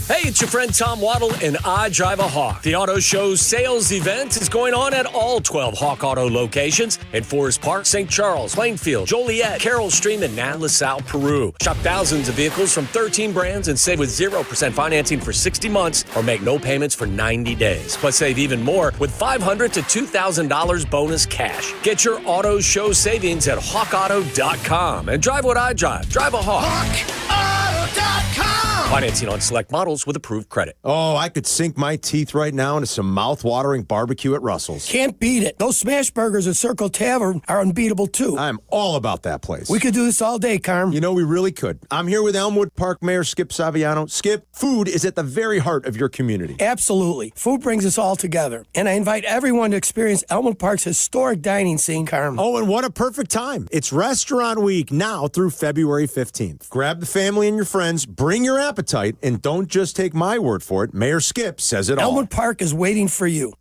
S8: Hey, it's your friend Tom Waddle, and I drive a Hawk. The Auto Show's sales event is going on at all 12 Hawk Auto locations in Forest Park, St. Charles, Plainfield, Joliet, Carroll Stream, and Navasau, Peru. Shop thousands of vehicles from 13 brands and save with 0% financing for 60 months or make no payments for 90 days. Plus, save even more with $500 to $2,000 bonus cash. Get your Auto Show savings at hawkauto.com and drive what I drive. Drive a Hawk.
S10: HawkAuto.com.
S8: Financing on select models with approved credit.
S10: Oh, I could sink my teeth right now into some mouth-watering barbecue at Russell's.
S11: Can't beat it. Those smash burgers at Circle Tavern are unbeatable, too.
S10: I'm all about that place.
S11: We could do this all day, Carm.
S10: You know, we really could. I'm here with Elmwood Park Mayor Skip Saviano. Skip, food is at the very heart of your community.
S11: Absolutely. Food brings us all together. And I invite everyone to experience Elmwood Park's historic dining scene, Carm.
S10: Oh, and what a perfect time. It's Restaurant Week now through February 15th. Grab the family and your friends, bring your appetite, and don't just take my word for it. Mayor Skip says it all.
S11: Elmwood Park is waiting for you.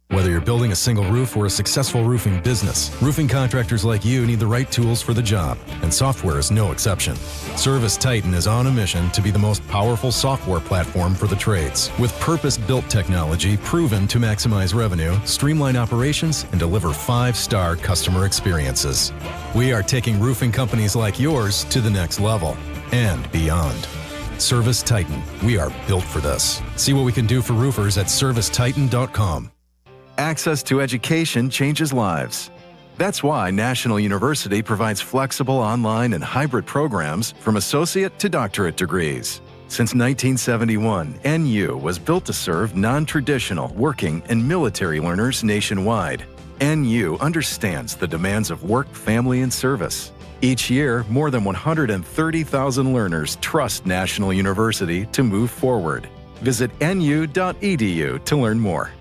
S24: Whether you're building a single roof or a successful roofing business, roofing contractors like you need the right tools for the job, and software is no exception. Service Titan is on a mission to be the most powerful software platform for the trades, with purpose-built technology proven to maximize revenue, streamline operations, and deliver 5-star customer experiences. We are taking roofing companies like yours to the next level and beyond. Service Titan. We are built for this. See what we can do for roofers at servicetitan.com. Access to education changes lives. That's why National University provides flexible online and hybrid programs from associate to doctorate degrees. Since 1971, NU was built to serve non-traditional working and military learners nationwide. NU understands the demands of work, family, and service. Each year, more than 130,000 learners trust National University to move forward. Visit nu.edu to learn more.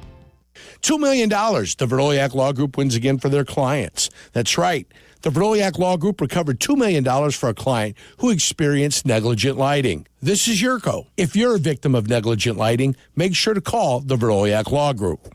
S12: $2 million the Verdoliak Law Group wins again for their clients. That's right. The Verdoliak Law Group recovered $2 million for a client who experienced negligent lighting. This is Yurko. If you're a victim of negligent lighting, make sure to call the Verdoliak Law Group.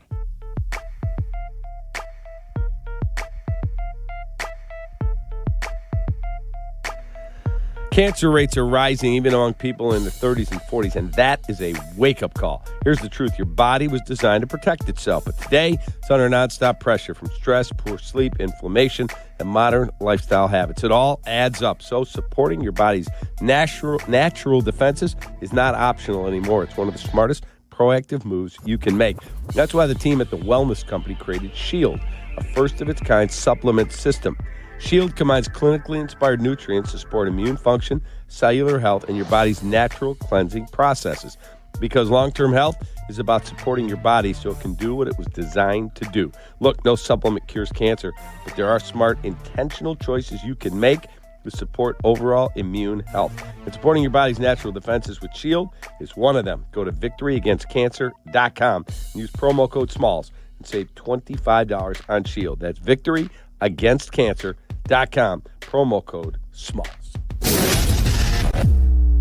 S1: Cancer rates are rising even among people in the 30s and 40s, and that is a wake-up call. Here's the truth. Your body was designed to protect itself, but today it's under nonstop pressure from stress, poor sleep, inflammation, and modern lifestyle habits. It all adds up. So supporting your body's natural defenses is not optional anymore. It's one of the smartest proactive moves you can make. That's why the team at the Wellness Company created Shield, a first-of-its-kind supplement system. Shield combines clinically inspired nutrients to support immune function, cellular health, and your body's natural cleansing processes. Because long-term health is about supporting your body so it can do what it was designed to do. Look, no supplement cures cancer, but there are smart, intentional choices you can make to support overall immune health. And supporting your body's natural defenses with Shield is one of them. Go to victoryagainstcancer.com and use promo code SMALLS and save $25 on Shield. That's victoryagainstcancer.com, promo code SMALLS.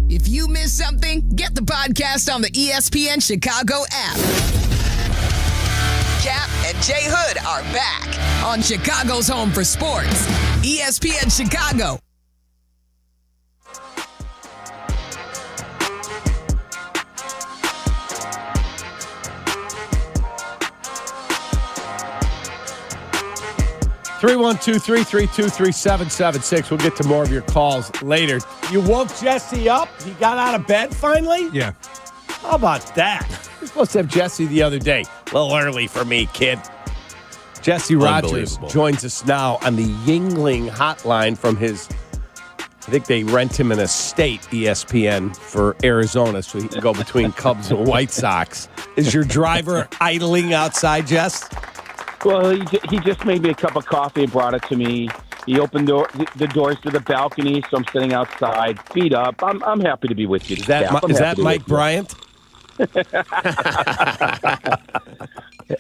S26: If you missed something, get the podcast on the ESPN Chicago app. Kap and J Hood are back on Chicago's home for sports, ESPN Chicago.
S1: (312-332-3776). We'll get to more of your calls later. You woke Jesse up? He got out of bed finally?
S19: Yeah.
S1: How about that? We're supposed to have Jesse the other day. A little early for me, kid. Jesse Rogers joins us now on the Yingling hotline from his I think they rent him an estate, ESPN, for Arizona, so he can go between Cubs and White Sox. Is your driver idling outside, Jess?
S9: Well, he just made me a cup of coffee and brought it to me. He opened the doors to the balcony, so I'm sitting outside, feet up. I'm happy to be with you.
S1: Is that Mike Bryant?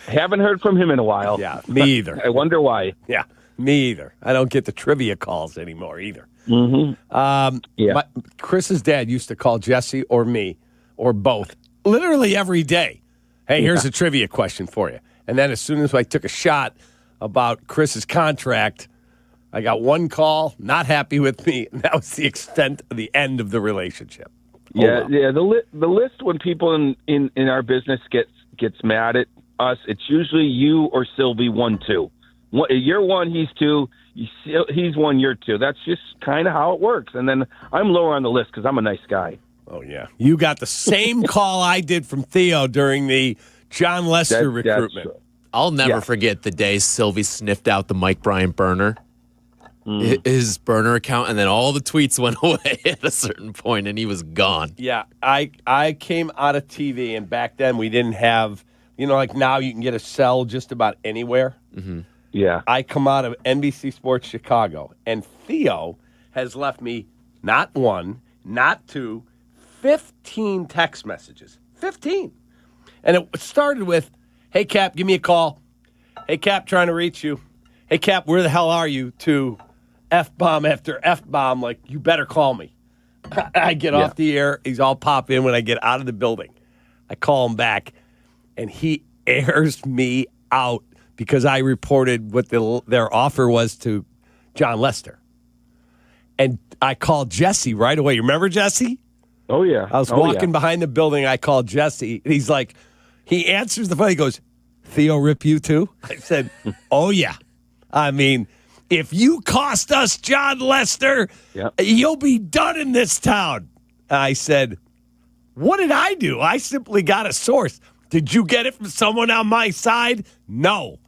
S9: Haven't heard from him in a while.
S1: Yeah, me either.
S9: I wonder why.
S1: Yeah, me either. I don't get the trivia calls anymore either.
S9: Yeah.
S1: Chris's dad used to call Jesse or me or both literally every day. Hey, here's a trivia question for you. And then as soon as I took a shot about Chris's contract, I got one call, not happy with me, and that was the extent of the end of the relationship.
S9: Yeah. The list when people in our business gets mad at us, it's usually you or Silvy 1-2. You're 1, he's 2. He's 1, you're 2. That's just kind of how it works. And then I'm lower on the list because I'm a nice guy.
S1: Oh yeah, you got the same call I did from Theo during the John Lester recruitment.
S3: I'll never forget the day Silvy sniffed out the Mike Bryant burner. His burner account, and then all the tweets went away at a certain point, and he was gone.
S1: Yeah, I came out of TV, and back then we didn't have, like now you can get a cell just about anywhere.
S3: Mm-hmm.
S9: Yeah.
S1: I come out of NBC Sports Chicago, and Theo has left me not 1, not 2, 15 text messages. 15. And it started with, hey, Cap, give me a call. Hey, Cap, trying to reach you. Hey, Cap, where the hell are you? To F-bomb after F-bomb, like, you better call me. I get off the air. He's all pop in when I get out of the building. I call him back, and he airs me out because I reported what their offer was to John Lester. And I called Jesse right away. You remember Jesse?
S9: Oh, yeah.
S1: I was walking behind the building. I called Jesse, and he's like, he answers the phone. He goes, Theo rip you too? I said, oh, yeah. I mean, if you cost us John Lester, you'll be done in this town. I said, what did I do? I simply got a source. Did you get it from someone on my side? No.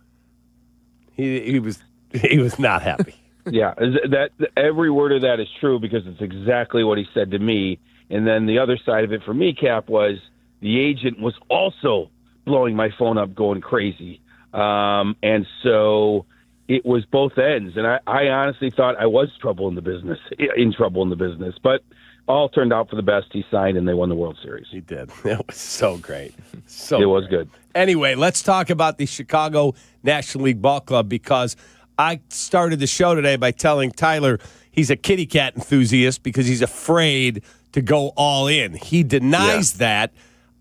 S1: He was not happy.
S9: Yeah, that every word of that is true because it's exactly what he said to me. And then the other side of it for me, Cap, was the agent was also blowing my phone up, going crazy. And so it was both ends. And I honestly thought I was in trouble in the business. But all turned out for the best. He signed, and they won the World Series.
S1: He did. It was so great.
S9: It was good.
S1: Anyway, let's talk about the Chicago National League Ball Club because I started the show today by telling Tyler he's a kitty cat enthusiast because he's afraid to go all in. He denies that.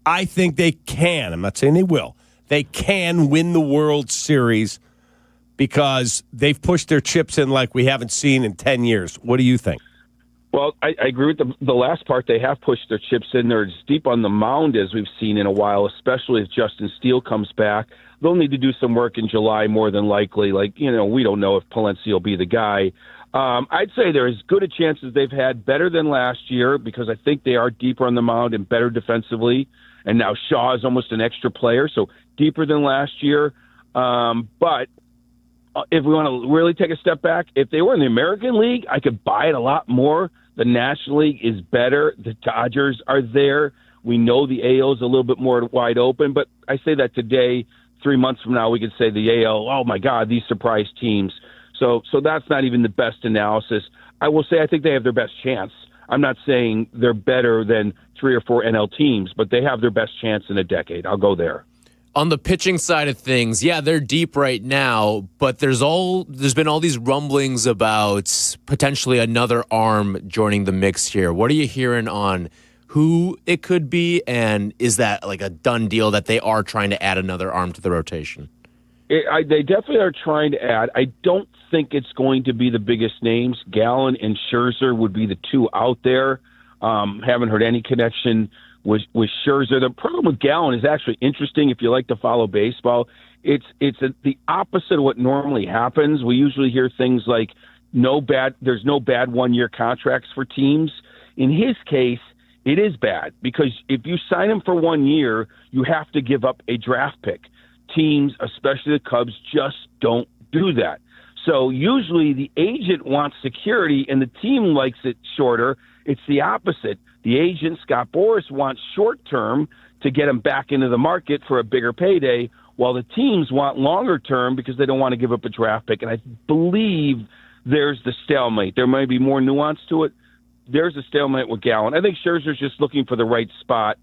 S1: I think they can. I'm not saying they will. They can win the World Series because they've pushed their chips in like we haven't seen in 10 years. What do you think?
S9: Well, I agree with the last part. They have pushed their chips in. They're as deep on the mound as we've seen in a while, especially if Justin Steele comes back. They'll need to do some work in July more than likely. We don't know if Palencia will be the guy. I'd say they're as good a chance as they've had, better than last year, because I think they are deeper on the mound and better defensively. And now Shaw is almost an extra player, so deeper than last year. But if we want to really take a step back, if they were in the American League, I could buy it a lot more. The National League is better. The Dodgers are there. We know the AL is a little bit more wide open, but I say that today. 3 months from now, we could say the AL, oh, my God, these surprise teams. So that's not even the best analysis. I will say I think they have their best chance. I'm not saying they're better than 3 or 4 NL teams, but they have their best chance in a decade. I'll go there.
S3: On the pitching side of things, they're deep right now, but there's been all these rumblings about potentially another arm joining the mix here. What are you hearing on who it could be, and is that like a done deal that they are trying to add another arm to the rotation?
S9: They definitely are trying to add. I don't think it's going to be the biggest names. Gallen and Scherzer would be the two out there. Haven't heard any connection with Scherzer. The problem with Gallen is actually interesting if you like to follow baseball. It's the opposite of what normally happens. We usually hear things like there's no bad one-year contracts for teams. In his case, it is bad because if you sign him for 1 year, you have to give up a draft pick. Teams, especially the Cubs, just don't do that. So usually the agent wants security and the team likes it shorter. It's the opposite. The agent, Scott Boras, wants short term to get him back into the market for a bigger payday, while the teams want longer term because they don't want to give up a draft pick. And I believe there's the stalemate. There might be more nuance to it. There's a stalemate with Gallen. I think Scherzer's just looking for the right spot.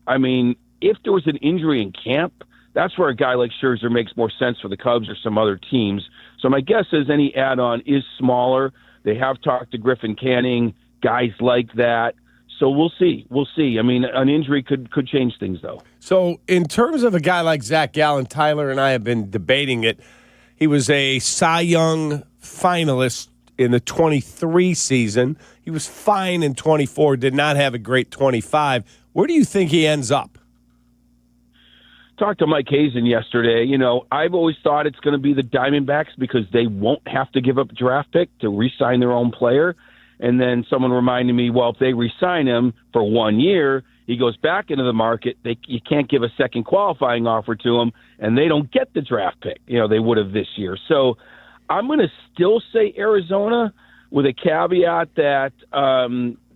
S9: I mean, if there was an injury in camp, that's where a guy like Scherzer makes more sense for the Cubs or some other teams. So my guess is any add-on is smaller. They have talked to Griffin Canning, guys like that. So we'll see. We'll see. I mean, an injury could change things, though.
S1: So in terms of a guy like Zach Gallen, Tyler and I have been debating it. He was a Cy Young finalist in the 23 season. He was fine in 24, did not have a great 25. Where do you think he ends up?
S9: Talked to Mike Eisen yesterday. You know, I've always thought it's going to be the Diamondbacks because they won't have to give up a draft pick to re-sign their own player. And then someone reminded me, well, if they re-sign him for 1 year, he goes back into the market. You can't give a second qualifying offer to him, and they don't get the draft pick. You know, they would have this year. So I'm going to still say Arizona with a caveat that,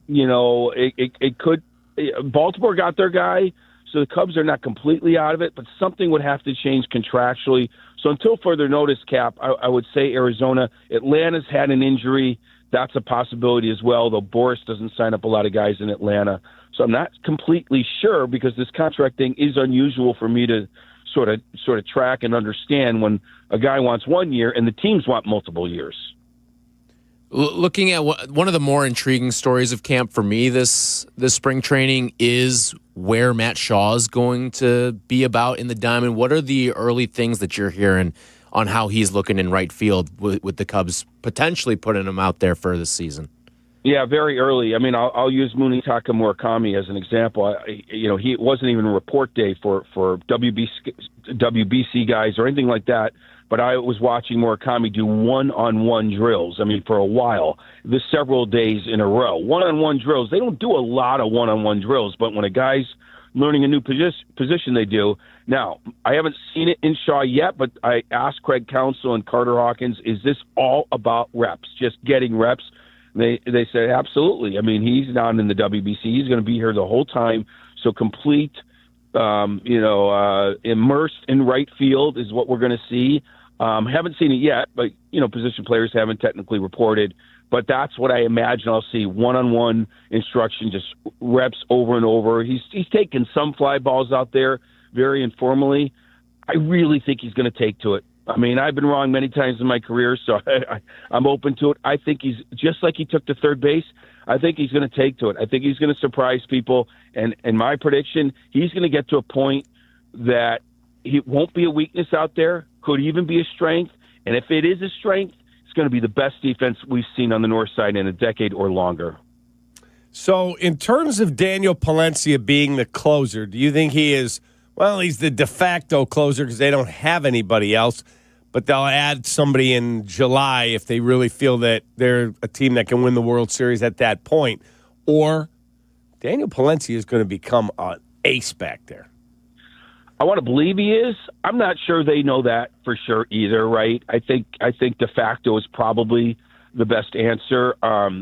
S9: you know, it could – Baltimore got their guy, so the Cubs are not completely out of it, but something would have to change contractually. So until further notice, Cap, I would say Arizona. Atlanta's had an injury. That's a possibility as well, though Boras doesn't sign up a lot of guys in Atlanta. So I'm not completely sure because this contract thing is unusual for me to sort of track and understand when a guy wants 1 year and the teams want multiple years.
S3: Looking at one of the more intriguing stories of camp for me this spring training is where Matt Shaw is going to be about in the diamond. What are the early things that you're hearing on how he's looking in right field with the Cubs potentially putting him out there for this season?
S9: Yeah, very early. I mean, I'll use Munetaka Murakami as an example. It wasn't even a report day for WBC guys or anything like that, but I was watching Murakami do one-on-one drills. I mean, for a while, several days in a row. One-on-one drills. They don't do a lot of one-on-one drills, but when a guy's learning a new position, they do. Now, I haven't seen it in Shaw yet, but I asked Craig Counsell and Carter Hawkins, is this all about reps, just getting reps? They said, absolutely. I mean, he's not in the WBC. He's going to be here the whole time. So complete, immersed in right field is what we're going to see. Haven't seen it yet, but, position players haven't technically reported. But that's what I imagine I'll see, one-on-one instruction, just reps over and over. He's taken some fly balls out there very informally. I really think he's going to take to it. I mean, I've been wrong many times in my career, so I'm open to it. I think he's, just like he took to third base, I think he's going to take to it. I think he's going to surprise people. And my prediction, he's going to get to a point that he won't be a weakness out there, could even be a strength. And if it is a strength, it's going to be the best defense we've seen on the north side in a decade or longer.
S1: So in terms of Daniel Palencia being the closer, do you think he is, well, he's the de facto closer because they don't have anybody else, but they'll add somebody in July if they really feel that they're a team that can win the World Series at that point? Or Daniel Palencia is going to become an ace back there?
S9: I want to believe he is. I'm not sure they know that for sure either, right? I think de facto is probably the best answer.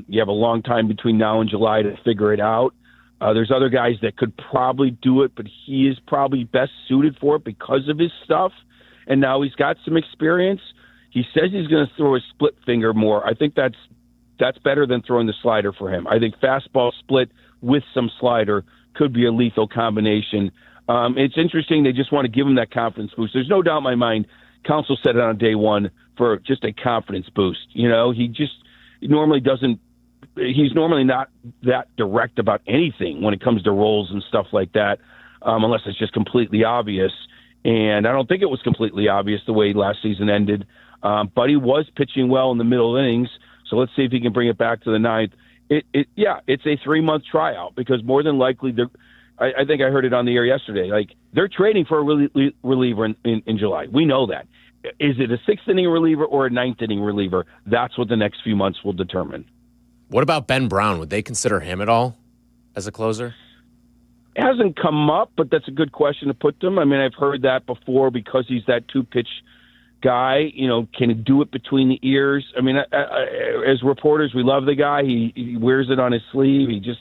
S9: You have a long time between now and July to figure it out. There's other guys that could probably do it, but he is probably best suited for it because of his stuff. And now he's got some experience. He says he's going to throw his split finger more. I think that's better than throwing the slider for him. I think fastball split with some slider could be a lethal combination. It's interesting. They just want to give him that confidence boost. There's no doubt in my mind. Counsell said it on day one for just a confidence boost. He's normally not that direct about anything when it comes to roles and stuff like that, unless it's just completely obvious. And I don't think it was completely obvious the way last season ended. But he was pitching well in the middle innings. So let's see if he can bring it back to the ninth. It's a 3-month tryout because more than likely I think I heard it on the air yesterday. Like, they're trading for a reliever in July. We know that. Is it a 6th inning reliever or a 9th inning reliever? That's what the next few months will determine.
S3: What about Ben Brown? Would they consider him at all as a closer?
S9: It hasn't come up, but that's a good question to put them. I mean, I've heard that before because he's that two-pitch guy. Can he do it between the ears? I mean, as reporters, we love the guy. He wears it on his sleeve. He just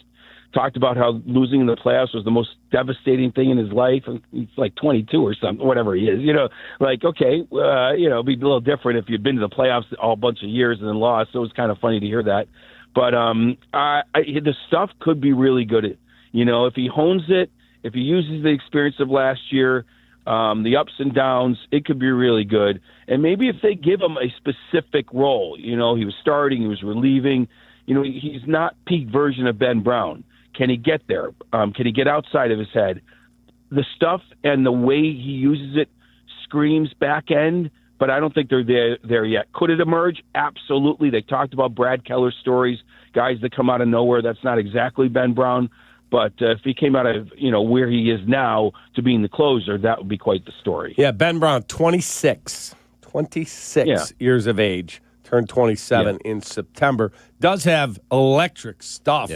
S9: talked about how losing in the playoffs was the most devastating thing in his life. And he's like 22 or something, whatever he is. Okay, it'd be a little different if you'd been to the playoffs a bunch of years and then lost. So it was kind of funny to hear that. But the stuff could be really good. If he hones it, if he uses the experience of last year, the ups and downs, it could be really good. And maybe if they give him a specific role, he was starting, he was relieving, he's not peak version of Ben Brown. Can he get there? Can he get outside of his head? The stuff and the way he uses it screams back end, but I don't think they're there yet. Could it emerge? Absolutely. They talked about Brad Keller stories, guys that come out of nowhere. That's not exactly Ben Brown. But if he came out of, where he is now to being the closer, that would be quite the story.
S1: Yeah, Ben Brown, 26 years of age, turned 27 in September. Does have electric stuff,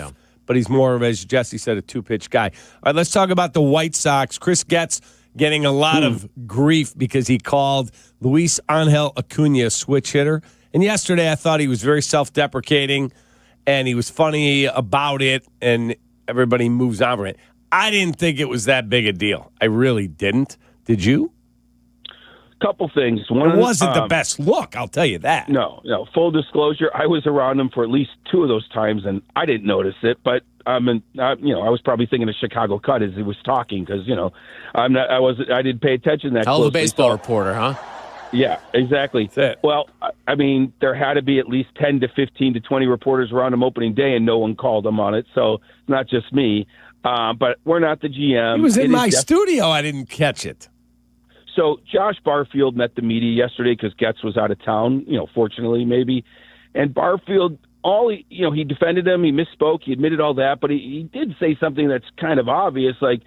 S1: but he's more of, as Jesse said, a two-pitch guy. All right, let's talk about the White Sox. Chris Getz getting a lot of grief because he called Luis Angel Acuna a switch hitter. And yesterday I thought he was very self-deprecating, and he was funny about it, and everybody moves on from it. I didn't think it was that big a deal. I really didn't. Did you?
S9: Couple things. One,
S1: it wasn't the best look, I'll tell you that.
S9: No. Full disclosure, I was around him for at least two of those times, and I didn't notice it. But I was probably thinking of Chicago Cut as he was talking because I didn't pay attention that.
S3: Hell of a baseball reporter, huh?
S9: Yeah, exactly. Well, I mean, there had to be at least 10 to 15 to 20 reporters around him opening day, and no one called him on it. So it's not just me. But we're not the GM.
S1: He was in my studio. I didn't catch it.
S9: So Josh Barfield met the media yesterday because Getz was out of town, fortunately maybe. And Barfield, he defended him. He misspoke. He admitted all that. But he did say something that's kind of obvious, like,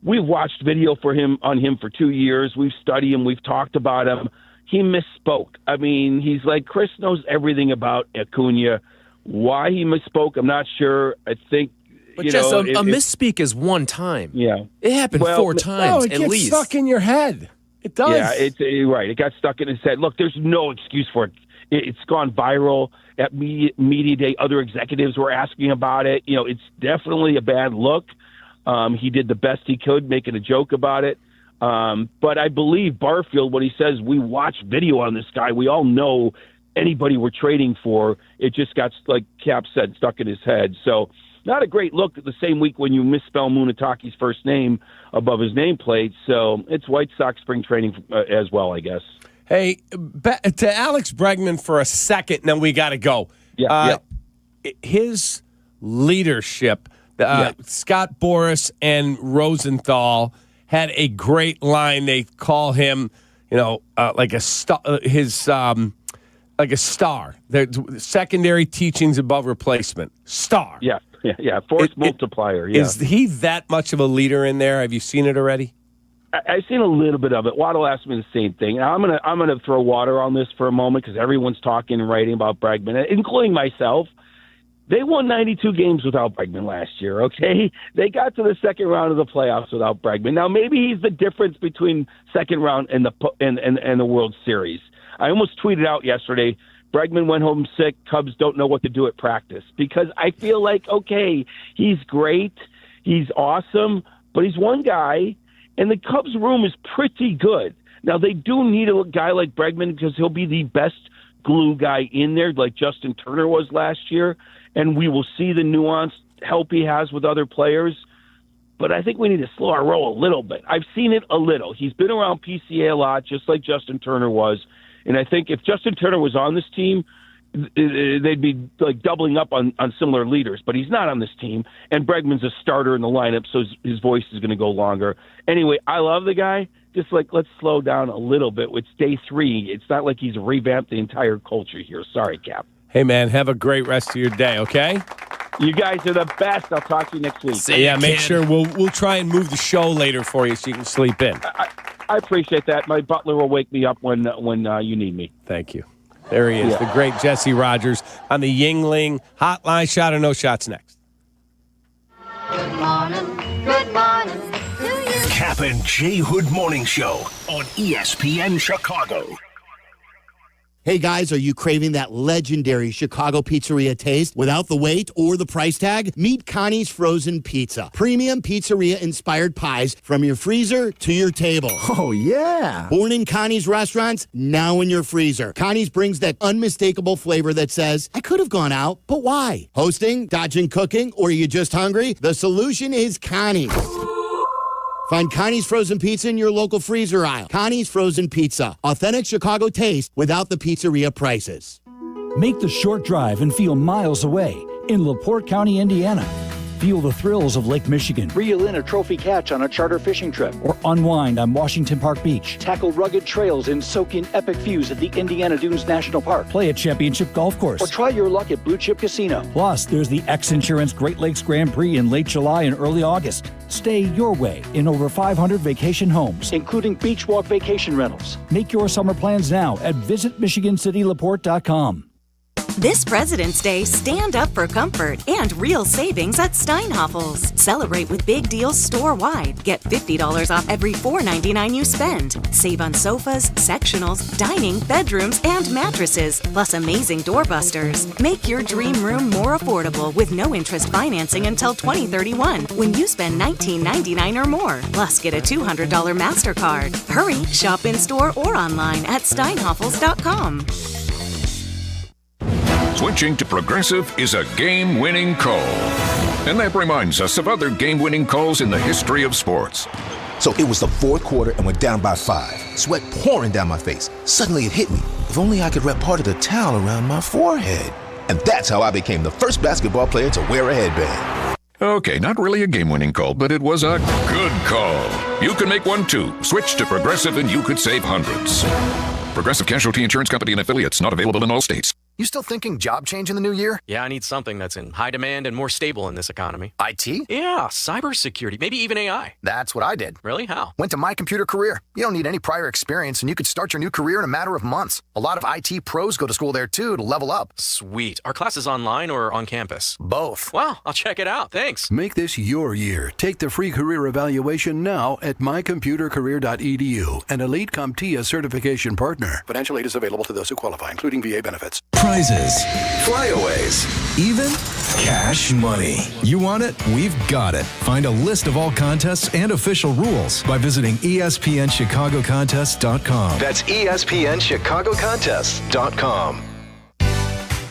S9: we've watched video on him for 2 years. We've studied him. We've talked about him. He misspoke. I mean, he's like, Chris knows everything about Acuna. Why he misspoke, I'm not sure. I think,
S3: but just a misspeak is one time.
S9: Yeah.
S3: It happened 4 times
S1: it
S3: at
S1: gets
S3: least.
S1: Stuck in your head. It does.
S9: Yeah, right. It got stuck in his head. Look, there's no excuse for it. It's gone viral at media day. Other executives were asking about it. It's definitely a bad look. He did the best he could, making a joke about it. But I believe Barfield, when he says we watched video on this guy, we all know anybody we're trading for, it just got, like Kap said, stuck in his head. So not a great look the same week when you misspell Munetaki's first name above his nameplate. So it's White Sox spring training as well, I guess.
S1: Hey, to Alex Bregman for a second, then we got to go. His leadership, Scott Boras and Rosenthal had a great line. They call him, like a star. Like a star. The secondary teachings above replacement. Star.
S9: Yeah. Force multiplier. Yeah.
S1: Is he that much of a leader in there? Have you seen it already?
S9: I've seen a little bit of it. Waddle asked me the same thing. Now, I'm gonna throw water on this for a moment because everyone's talking and writing about Bregman, including myself. They won 92 games without Bregman last year, okay? They got to the second round of the playoffs without Bregman. Now, maybe he's the difference between second round and the World Series. I almost tweeted out yesterday, Bregman went home sick. Cubs don't know what to do at practice. Because I feel like, okay, he's great. He's awesome. But he's one guy, and the Cubs room is pretty good. Now, they do need a guy like Bregman because he'll be the best glue guy in there like Justin Turner was last year. And we will see the nuanced help he has with other players. But I think we need to slow our roll a little bit. I've seen it a little. He's been around PCA a lot, just like Justin Turner was. And I think if Justin Turner was on this team, they'd be like doubling up on similar leaders. But he's not on this team. And Bregman's a starter in the lineup, so his voice is going to go longer. Anyway, I love the guy. Just like, let's slow down a little bit. It's day 3. It's not like he's revamped the entire culture here. Sorry, Cap.
S1: Hey, man, have a great rest of your day, okay?
S9: You guys are the best. I'll talk to you next week.
S1: Make sure we'll try and move the show later for you so you can sleep in.
S9: I appreciate that. My butler will wake me up when you need me.
S1: Thank you. There he is, the great Jesse Rogers on the Yingling Hotline. Shot or no shots next.
S6: Good morning to you.
S14: Kap and J Hood Morning Show on ESPN Chicago.
S13: Hey guys, are you craving that legendary Chicago pizzeria taste without the wait or the price tag? Meet Connie's Frozen Pizza. Premium pizzeria-inspired pies from your freezer to your table.
S15: Oh, yeah.
S13: Born in Connie's restaurants, now in your freezer. Connie's brings that unmistakable flavor that says, I could have gone out, but why? Hosting, dodging cooking, or are you just hungry? The solution is Connie's. Find Connie's Frozen Pizza in your local freezer aisle. Connie's Frozen Pizza. Authentic Chicago taste without the pizzeria prices.
S25: Make the short drive and feel miles away in LaPorte County, Indiana. Feel the thrills of Lake Michigan. Reel in a trophy catch on a charter fishing trip. Or unwind on Washington Park Beach. Tackle rugged trails and soak in epic views at the Indiana Dunes National Park. Play a championship golf course. Or try your luck at Blue Chip Casino. Plus, there's the X Insurance Great Lakes Grand Prix in late July and early August. Stay your way in over 500 vacation homes, including beach walk vacation rentals. Make your summer plans now at visitmichigancitylaporte.com.
S16: This President's Day, stand up for comfort and real savings at Steinhafels. Celebrate with big deals store-wide. Get $50 off every $4.99 you spend. Save on sofas, sectionals, dining, bedrooms, and mattresses, plus amazing doorbusters. Make your dream room more affordable with no interest financing until 2031 when you spend $19.99 or more. Plus, get a $200 MasterCard. Hurry, shop in-store or online at steinhafels.com.
S20: Switching to Progressive is a game-winning call. And that reminds us of other game-winning calls in the history of sports.
S21: So it was the fourth quarter and we're down by 5. Sweat pouring down my face. Suddenly it hit me. If only I could wrap part of the towel around my forehead. And that's how I became the first basketball player to wear a headband.
S20: Okay, not really a game-winning call, but it was a good call. You can make one too. Switch to Progressive and you could save hundreds. Progressive Casualty Insurance Company and affiliates, not available in all states.
S22: You still thinking job change in the new year?
S27: Yeah, I need something that's in high demand and more stable in this economy.
S22: IT?
S27: Yeah, cybersecurity, maybe even AI.
S22: That's what I did.
S27: Really? How?
S22: Went to My Computer Career. You don't need any prior experience, and you could start your new career in a matter of months. A lot of IT pros go to school there, too, to level up.
S27: Sweet. Are classes online or on campus?
S22: Both.
S27: Wow, I'll check it out. Thanks.
S28: Make this your year. Take the free career evaluation now at mycomputercareer.edu, an elite CompTIA certification partner. Financial aid is available to those who qualify, including VA benefits.
S24: Prizes, flyaways, even cash money. You want it? We've got it. Find a list of all contests and official rules by visiting ESPNChicagoContests.com.
S14: That's ESPNChicagoContests.com.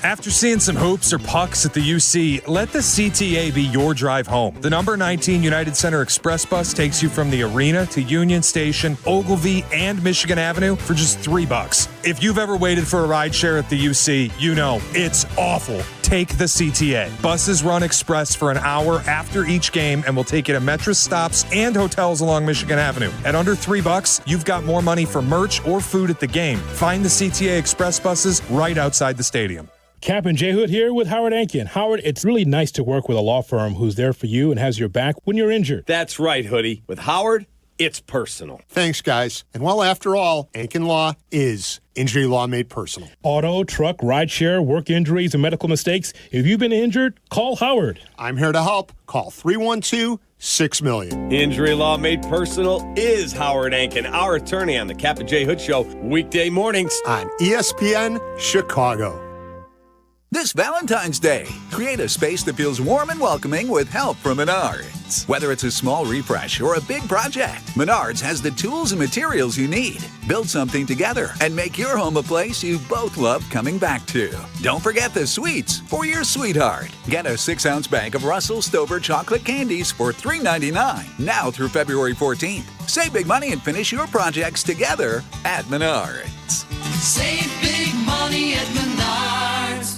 S29: After seeing some hoops or pucks at the UC, let the CTA be your drive home. The number 19 United Center Express bus takes you from the arena to Union Station, Ogilvie, and Michigan Avenue for just $3. If you've ever waited for a ride share at the UC, you know it's awful. Take the CTA. Buses run express for an hour after each game and will take you to Metro stops and hotels along Michigan Avenue. At under $3, you've got more money for merch or food at the game. Find the CTA Express buses right outside the stadium.
S30: Kap J Hood here with Howard Ankin. Howard, it's really nice to work with a law firm who's there for you and has your back when you're injured.
S1: That's right, Hoodie. With Howard, it's personal.
S10: Thanks, guys. And well, after all, Ankin Law is injury law made personal.
S30: Auto, truck, rideshare, work injuries, and medical mistakes. If you've been injured, call Howard.
S10: I'm here to help. Call 312-6-million.
S1: Injury law made personal is Howard Ankin, our attorney on the Kap J Hood Show, weekday mornings
S10: on ESPN Chicago.
S31: This Valentine's Day, create a space that feels warm and welcoming with help from Menards. Whether it's a small refresh or a big project, Menards has the tools and materials you need. Build something together and make your home a place you both love coming back to. Don't forget the sweets for your sweetheart. Get a 6-ounce bag of Russell Stover chocolate candies for $3.99 now through February 14th. Save big money and finish your projects together at Menards.
S6: Save big money at Menards.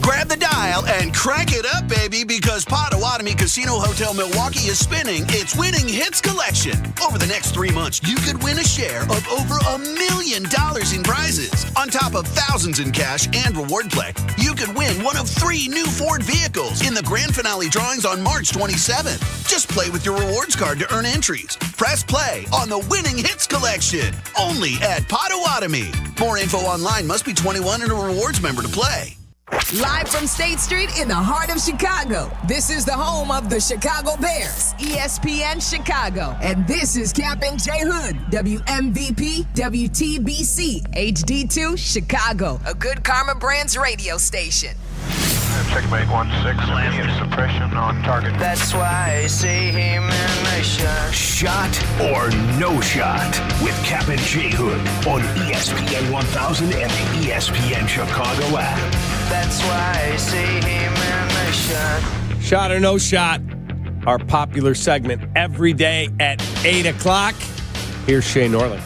S32: Grab the dial and crank it up, baby, because Potawatomi Casino Hotel Milwaukee is spinning its Winning Hits collection. Over the next 3 months, you could win a share of over $1 million in prizes. On top of thousands in cash and reward play, you could win one of 3 new Ford vehicles in the grand finale drawings on March 27th. Just play with your rewards card to earn entries. Press play on the Winning Hits collection, only at Potawatomi. More info online. Must be 21 and a rewards member to play.
S2: Live from State Street in the heart of Chicago, this is the home of the Chicago Bears, ESPN Chicago. And this is Kap J Hood, WMVP, WTBC, HD2, Chicago, a good Karma Brands radio station.
S4: Checkmate 1-6, immediate suppression on target.
S5: That's why I see him in the shot.
S14: Shot or no shot with Kap J Hood on ESPN 1000 and the ESPN Chicago app.
S5: That's why I see him in the shot.
S1: Shot or no shot, our popular segment every day at 8 o'clock. Here's Shane Norling.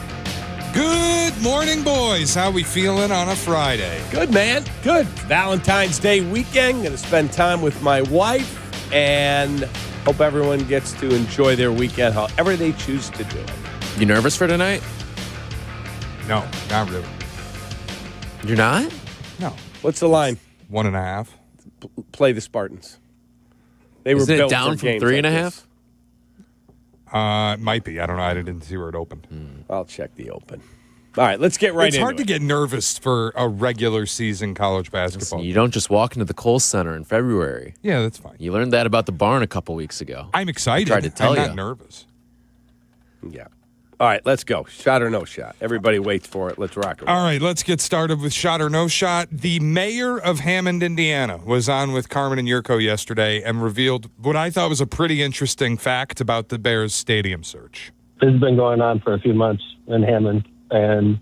S19: Good morning, boys. How we feeling on a Friday?
S1: Good, man. Good. Valentine's Day weekend. Going to spend time with my wife and hope everyone gets to enjoy their weekend however they choose to do it.
S3: You nervous for tonight?
S19: No, not really.
S3: You're not?
S19: No.
S1: What's the line?
S19: 1.5.
S1: Play the Spartans. They were
S3: Isn't
S1: built
S3: it down
S1: for
S3: from
S1: games
S3: 3.5?
S19: It might be. I don't know. I didn't see where it opened.
S1: I'll check the open. All right, let's get right into it.
S19: It's hard to get nervous for a regular season college basketball.
S3: Listen, you don't just walk into the Kohl Center in February.
S19: Yeah, that's fine.
S3: You learned that about the barn a couple weeks ago.
S19: I'm excited.
S3: I tried to tell
S19: I'm not nervous.
S1: Yeah. All right, let's go. Shot or no shot. Everybody waits for it. Let's rock it.
S19: All right, let's get started with shot or no shot. The mayor of Hammond, Indiana, was on with Carmen and Jurko yesterday and revealed what I thought was a pretty interesting fact about the Bears stadium search.
S7: This has been going on for a few months in Hammond, and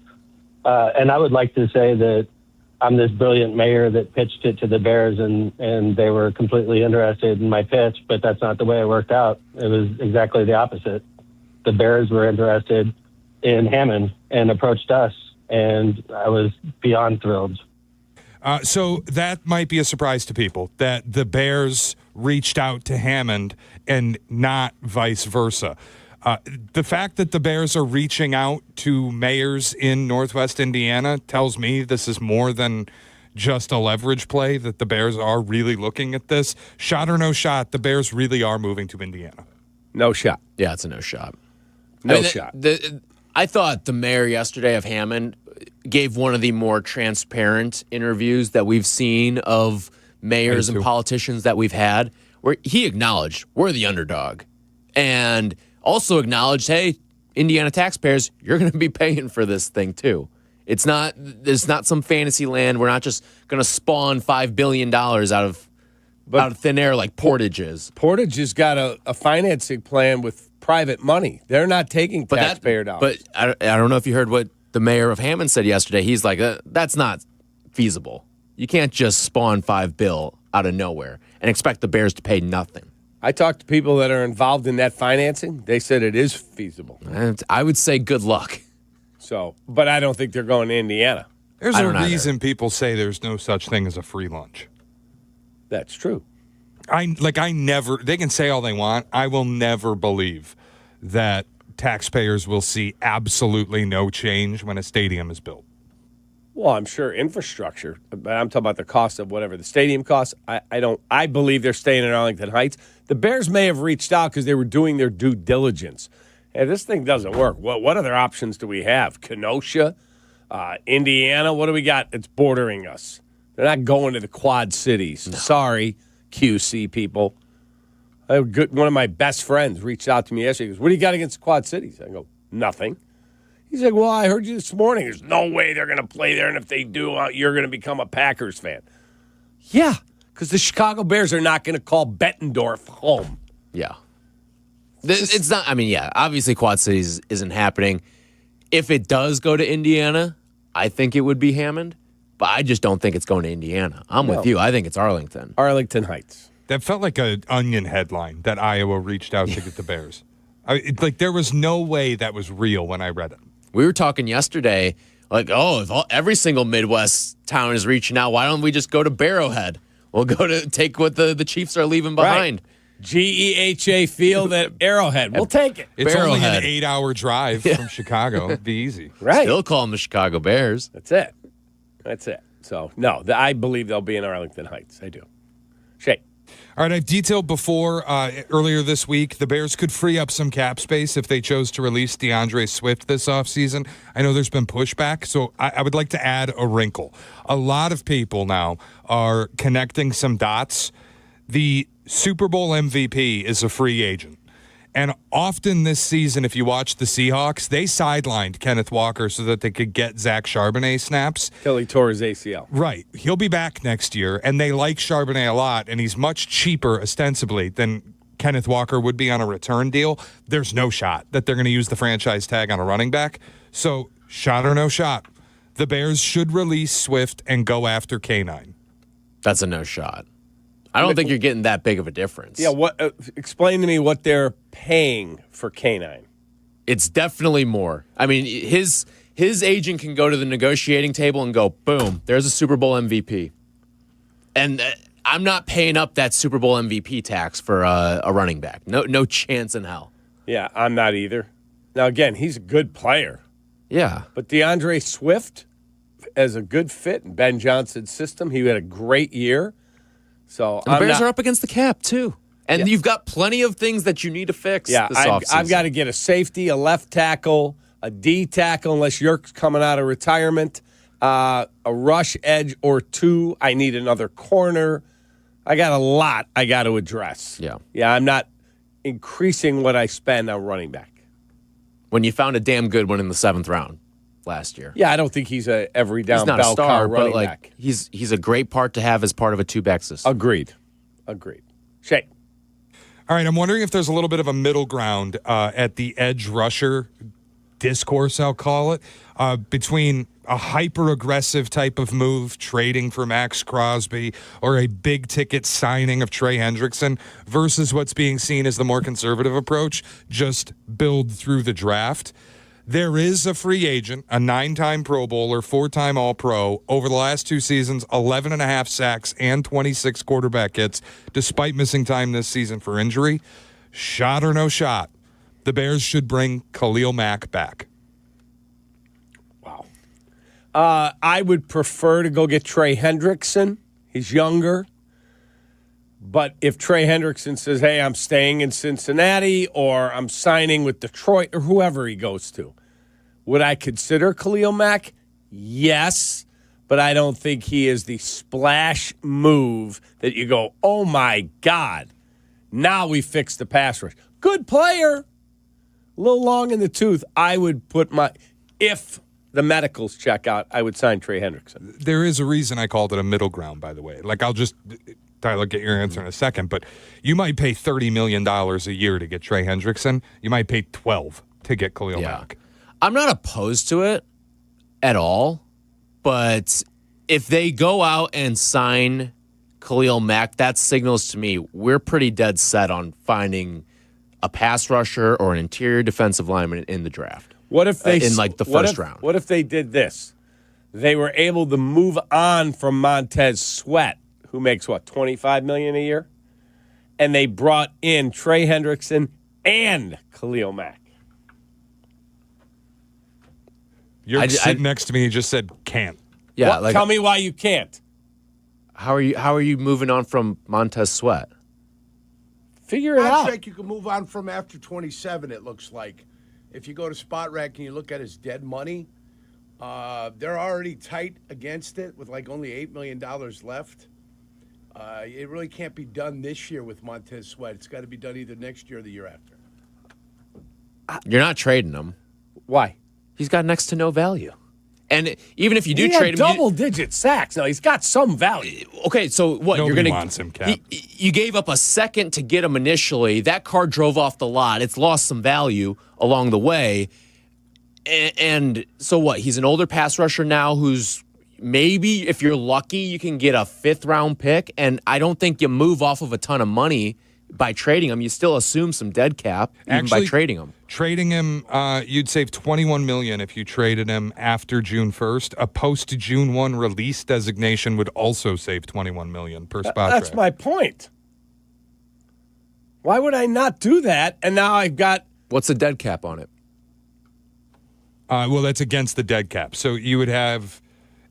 S7: I would like to say that I'm this brilliant mayor that pitched it to the Bears, and they were completely interested in my pitch, but that's not the way it worked out. It was exactly the opposite. The Bears were interested in Hammond and approached us, and I was beyond thrilled.
S19: So that might be a surprise to people, that the Bears reached out to Hammond and not vice versa. The fact that the Bears are reaching out to mayors in Northwest Indiana tells me this is more than just a leverage play, that the Bears are really looking at this. Shot or no shot, the Bears really are moving to Indiana.
S1: No shot.
S3: Yeah, it's a no shot.
S1: Shot.
S3: I thought the mayor yesterday of Hammond gave one of the more transparent interviews that we've seen of mayors and politicians that we've had, where he acknowledged we're the underdog and also acknowledged, hey, Indiana taxpayers, you're going to be paying for this thing too. There's not some fantasy land. We're not just going to spawn $5 billion out of thin air like Portage is.
S1: Portage has got a financing plan with private money. They're not taking taxpayer dollars.
S3: But I don't know if you heard what the mayor of Hammond said yesterday. He's like, that's not feasible. You can't just spawn $5 billion out of nowhere and expect the Bears to pay nothing.
S1: I talked to people that are involved in that financing. They said it is feasible.
S3: And I would say good luck.
S1: So, but I don't think they're going to Indiana.
S19: There's a reason people say there's no such thing as a free lunch.
S1: That's true.
S19: They can say all they want. I will never believe that taxpayers will see absolutely no change when a stadium is built.
S1: Well, I'm sure infrastructure, but I'm talking about the cost of whatever the stadium costs. I believe they're staying in Arlington Heights. The Bears may have reached out because they were doing their due diligence. Hey, this thing doesn't work. What other options do we have? Kenosha, Indiana. What do we got that's bordering us? They're not going to the Quad Cities. No. Sorry, QC people. One of my best friends reached out to me yesterday. He goes, what do you got against the Quad Cities? I go, nothing. He's like, well, I heard you this morning. There's no way they're going to play there, and if they do, you're going to become a Packers fan. Yeah, because the Chicago Bears are not going to call Bettendorf home.
S3: Yeah. It's not, obviously Quad Cities isn't happening. If it does go to Indiana, I think it would be Hammond, but I just don't think it's going to Indiana. I'm with you. I think it's Arlington.
S1: Arlington Heights.
S19: That felt like an Onion headline that Iowa reached out to get the Bears. There was no way that was real when I read it.
S3: We were talking yesterday, if every single Midwest town is reaching out, why don't we just go to Barrowhead? We'll go to take what the Chiefs are leaving behind.
S1: Right. GEHA Field at Arrowhead. We'll take it.
S19: It's only an 8-hour drive from Chicago. It'd be easy.
S1: Right.
S3: Still call them the Chicago Bears.
S1: That's it. So, no, I believe they'll be in Arlington Heights. I do. Shay.
S19: All right, I've detailed before earlier this week, the Bears could free up some cap space if they chose to release DeAndre Swift this offseason. I know there's been pushback, so I would like to add a wrinkle. A lot of people now are connecting some dots. The Super Bowl MVP is a free agent. And often this season, if you watch the Seahawks, they sidelined Kenneth Walker so that they could get Zach Charbonnet snaps.
S1: Till he tore his ACL.
S19: Right. He'll be back next year, and they like Charbonnet a lot, and he's much cheaper, ostensibly, than Kenneth Walker would be on a return deal. There's no shot that they're going to use the franchise tag on a running back. So, shot or no shot, the Bears should release Swift and go after K9.
S3: That's a no shot. I don't think you're getting that big of a difference.
S1: Yeah, what? Explain to me what they're paying for K9.
S3: It's definitely more. I mean, his agent can go to the negotiating table and go, boom, there's a Super Bowl MVP. And I'm not paying up that Super Bowl MVP tax for a running back. No chance in hell.
S1: Yeah, I'm not either. Now, again, he's a good player.
S3: Yeah.
S1: But DeAndre Swift, as a good fit in Ben Johnson's system, he had a great year. So
S3: and the Bears are up against the cap, too. And you've got plenty of things that you need to fix this offseason.
S1: I've got to get a safety, a left tackle, a D tackle, unless Yurk's coming out of retirement, a rush edge or two. I need another corner. I got a lot I got to address. Yeah, I'm not increasing what I spend on running back.
S3: When you found a damn good one in the 7th round last year.
S1: Yeah, I don't think he's a every down
S3: he's not
S1: bell
S3: a star,
S1: car running
S3: but
S1: back.
S3: He's a great part to have as part of a two-back system.
S1: Agreed. Shay.
S19: All right, I'm wondering if there's a little bit of a middle ground at the edge rusher discourse, I'll call it, between a hyper-aggressive type of move, trading for Max Crosby, or a big-ticket signing of Trey Hendrickson, versus what's being seen as the more conservative approach, just build through the draft. There is a free agent, a 9-time Pro Bowler, 4-time All-Pro, over the last 2 seasons, 11.5 sacks and 26 quarterback hits, despite missing time this season for injury. Shot or no shot, the Bears should bring Khalil Mack back.
S1: Wow. I would prefer to go get Trey Hendrickson. He's younger. But if Trey Hendrickson says, hey, I'm staying in Cincinnati or I'm signing with Detroit or whoever he goes to, would I consider Khalil Mack? Yes, but I don't think he is the splash move that you go, oh, my God, now we fixed the pass rush. Good player, a little long in the tooth. I would put if the medicals check out, I would sign Trey Hendrickson.
S19: There is a reason I called it a middle ground, by the way. I'll just... Tyler, get your answer in a second, but you might pay $30 million a year to get Trey Hendrickson. You might pay $12 to get Khalil Mack.
S3: I'm not opposed to it at all, but if they go out and sign Khalil Mack, that signals to me we're pretty dead set on finding a pass rusher or an interior defensive lineman in the draft.
S1: What if they
S3: in the first round?
S1: What if they did this? They were able to move on from Montez Sweat, who makes, $25 million a year? And they brought in Trey Hendrickson and Khalil Mack.
S19: You're sitting next to me and just said can't.
S3: Yeah,
S1: tell me why you can't.
S3: How are you moving on from Montez Sweat?
S1: Figure it out.
S8: Contract you can move on from after 27, it looks like. If you go to Spot Rack and you look at his dead money, they're already tight against it with only $8 million left. It really can't be done this year with Montez Sweat. It's got to be done either next year or the year after.
S3: You're not trading him.
S1: Why?
S3: He's got next to no value. And even if you do
S1: he
S3: trade
S1: had
S3: him,
S1: double-digit sacks. Now he's got some value.
S3: Okay, so what
S19: Nobody
S3: you're going to
S19: wants him, Cap.
S3: You gave up a second to get him initially. That car drove off the lot. It's lost some value along the way. And so what? He's an older pass rusher now who's maybe, if you're lucky, you can get a 5th-round pick. And I don't think you move off of a ton of money by trading him. You still assume some dead cap even by trading him.
S19: Trading him, you'd save $21 million if you traded him after June 1st. A post-June 1 release designation would also save $21 million per spot.
S1: That's my point. Why would I not do that? And now I've got...
S3: What's the dead cap on it?
S19: Well, that's against the dead cap. So you would have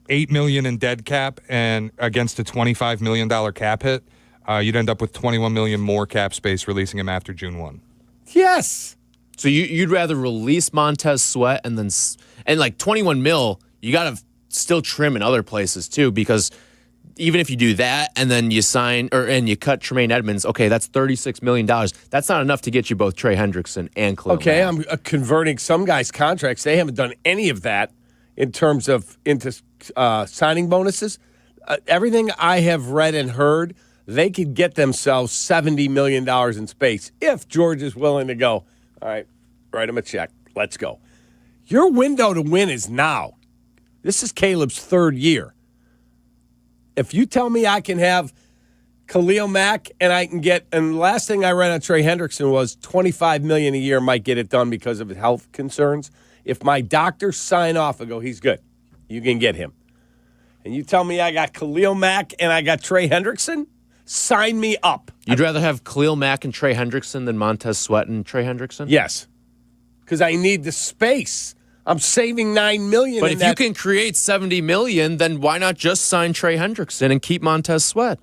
S19: $8 million in dead cap and against a $25 million cap hit. you'd end up with $21 million more cap space releasing him after June 1.
S1: Yes.
S3: So you'd rather release Montez Sweat and then and like 21 mil, you got to still trim in other places too, because even if you do that and then you sign and you cut Tremaine Edmonds, okay, that's $36 million. That's not enough to get you both Trey Hendrickson and Khalil
S1: Okay,
S3: Mack.
S1: I'm converting some guys' contracts. They haven't done any of that in terms of into signing bonuses. Everything I have read and heard, they could get themselves $70 million in space if George is willing to go, all right, write him a check. Let's go. Your window to win is now. This is Caleb's third year. If you tell me I can have Khalil Mack and I can get, and the last thing I read on Trey Hendrickson was $25 million a year might get it done because of his health concerns. If my doctors sign off and go, he's good, you can get him. And you tell me I got Khalil Mack and I got Trey Hendrickson, sign me up.
S3: You'd rather have Khalil Mack and Trey Hendrickson than Montez Sweat and Trey Hendrickson?
S1: Yes, because I need the space. I'm saving $9 million.
S3: But if you can create $70 million, then why not just sign Trey Hendrickson and keep Montez Sweat?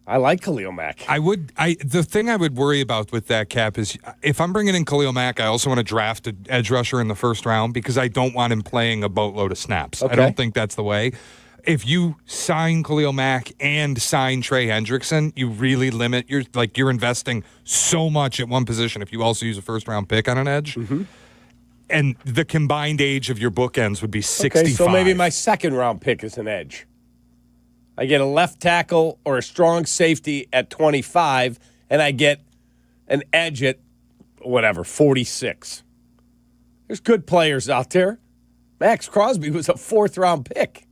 S1: I like Khalil Mack.
S19: The thing I would worry about with that, Cap, is if I'm bringing in Khalil Mack, I also want to draft an edge rusher in the first round because I don't want him playing a boatload of snaps.
S1: Okay.
S19: I don't think that's the way. If you sign Khalil Mack and sign Trey Hendrickson, you really limit you're investing so much at one position if you also use a first round pick on an edge.
S1: Mm-hmm.
S19: And the combined age of your bookends would be 65.
S1: Okay, so maybe my second round pick is an edge. I get a left tackle or a strong safety at 25, and I get an edge at, 46. There's good players out there. Max Crosby was a fourth-round pick.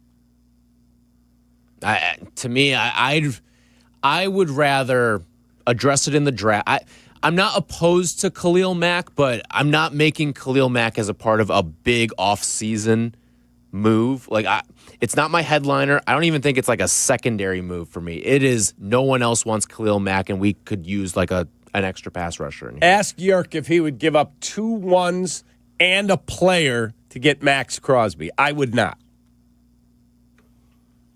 S3: To me, I would rather address it in the draft. I'm not opposed to Khalil Mack, but I'm not making Khalil Mack as a part of a big offseason move. It's not my headliner. I don't even think it's like a secondary move for me. It is no one else wants Khalil Mack, and we could use like an extra pass rusher in here.
S1: Ask Yerk if he would give up 2 ones and a player to get Max Crosby. I would not.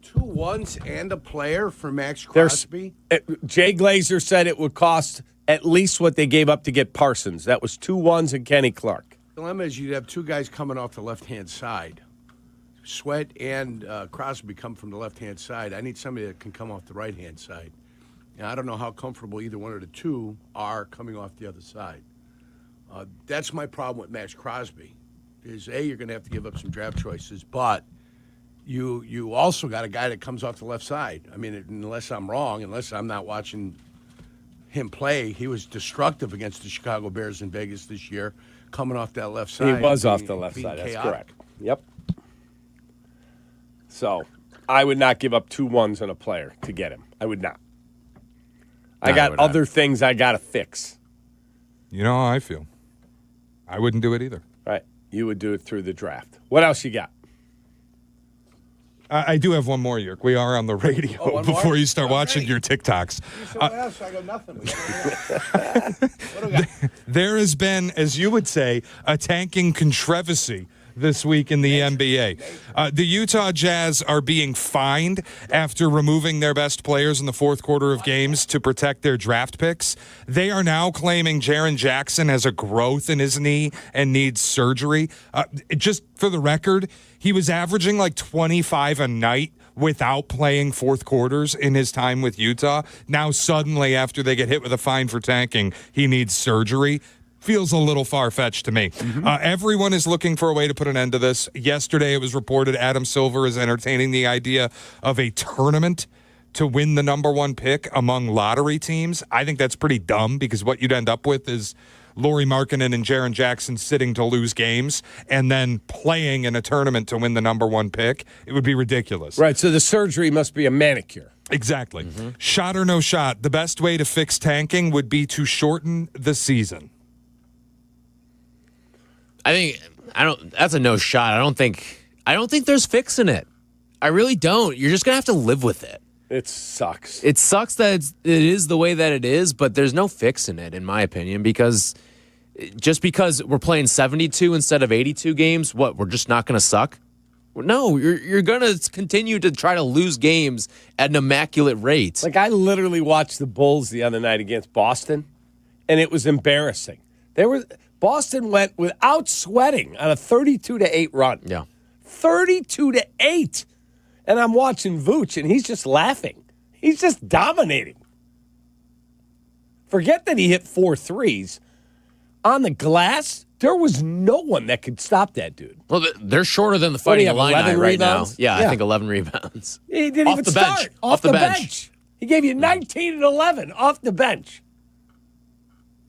S8: 2 ones and a player for Max Crosby?
S1: Jay Glazer said it would cost at least what they gave up to get Parsons. That was 2 ones and Kenny Clark.
S8: The dilemma is you'd have 2 guys coming off the left-hand side. Sweat and Crosby come from the left-hand side. I need somebody that can come off the right-hand side. And I don't know how comfortable either one of the 2 are coming off the other side. That's my problem with Max Crosby. Is you're going to have to give up some draft choices, but you also got a guy that comes off the left side. I mean, unless I'm wrong, unless I'm not watching him play, he was destructive against the Chicago Bears in Vegas this year, coming off that left side.
S1: He was off the left side. That's correct. Yep. So I would not give up 2 ones and a player to get him. I would not. I got other things I got to fix.
S19: You know how I feel. I wouldn't do it either.
S1: Right. You would do it through the draft. What else you got?
S19: I do have one more, Yerk. We are on the radio before you start watching your TikToks.
S8: What else? I got nothing.
S19: There has been, as you would say, a tanking controversy this week in the NBA. The Utah Jazz are being fined after removing their best players in the fourth quarter of games to protect their draft picks. They are now claiming Jaren Jackson has a growth in his knee and needs surgery. Just for the record, he was averaging like 25 a night without playing fourth quarters in his time with Utah. Now suddenly, after they get hit with a fine for tanking, he needs surgery. Feels a little far-fetched to me.
S1: Mm-hmm.
S19: Everyone is looking for a way to put an end to this. Yesterday, it was reported Adam Silver is entertaining the idea of a tournament to win the number 1 pick among lottery teams. I think that's pretty dumb because what you'd end up with is Lauri Markkanen and Jaren Jackson sitting to lose games and then playing in a tournament to win the number 1 pick. It would be ridiculous.
S1: Right, so the surgery must be a manicure.
S19: Exactly. Mm-hmm. Shot or no shot, the best way to fix tanking would be to shorten the season.
S3: That's a no shot. I don't think there's fixing it. I really don't. You're just going to have to live with it.
S1: It sucks.
S3: It sucks that it is the way that it is, but there's no fixing it, in my opinion, because just because we're playing 72 instead of 82 games, we're just not going to suck? No, you're going to continue to try to lose games at an immaculate rate.
S1: Like, I literally watched the Bulls the other night against Boston, and it was embarrassing. Boston went without sweating on a 32-8 run.
S3: Yeah.
S1: 32-8. And I'm watching Vooch, and he's just laughing. He's just dominating. Forget that he hit 4 threes. On the glass, there was no one that could stop that dude.
S3: Well, they're shorter than the Fighting Illini right now. Yeah, I think 11 rebounds.
S1: He didn't even start. Off the bench. He gave you 19 and 11 off the bench.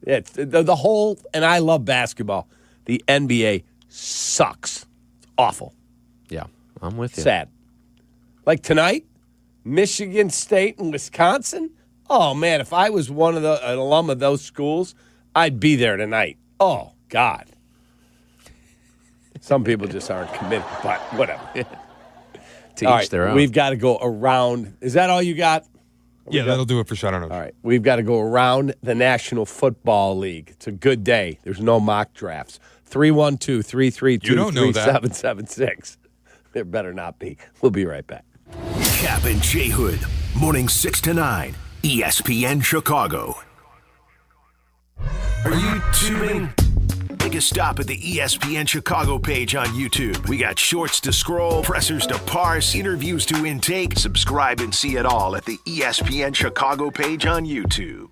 S1: Yeah, the whole, and I love basketball, the NBA sucks. It's awful.
S3: Yeah, I'm with you.
S1: Sad. Like tonight, Michigan State and Wisconsin. Oh, man, if I was an alum of those schools, I'd be there tonight. Oh, God. Some people just aren't committed, but whatever.
S3: To each their own.
S1: We've got to go around. Is that all you got?
S19: Yeah, that'll do it for Shout Out.
S1: All right. We've got to go around the National Football League. It's a good day. There's no mock drafts. 312-332-3776. There better not be. We'll be right back.
S14: Kap and J Hood, morning 6 to 9, ESPN Chicago. Are you tubing? Take a stop at the ESPN Chicago page on YouTube. We got shorts to scroll, pressers to parse, interviews to intake. Subscribe and see it all at the ESPN Chicago page on YouTube.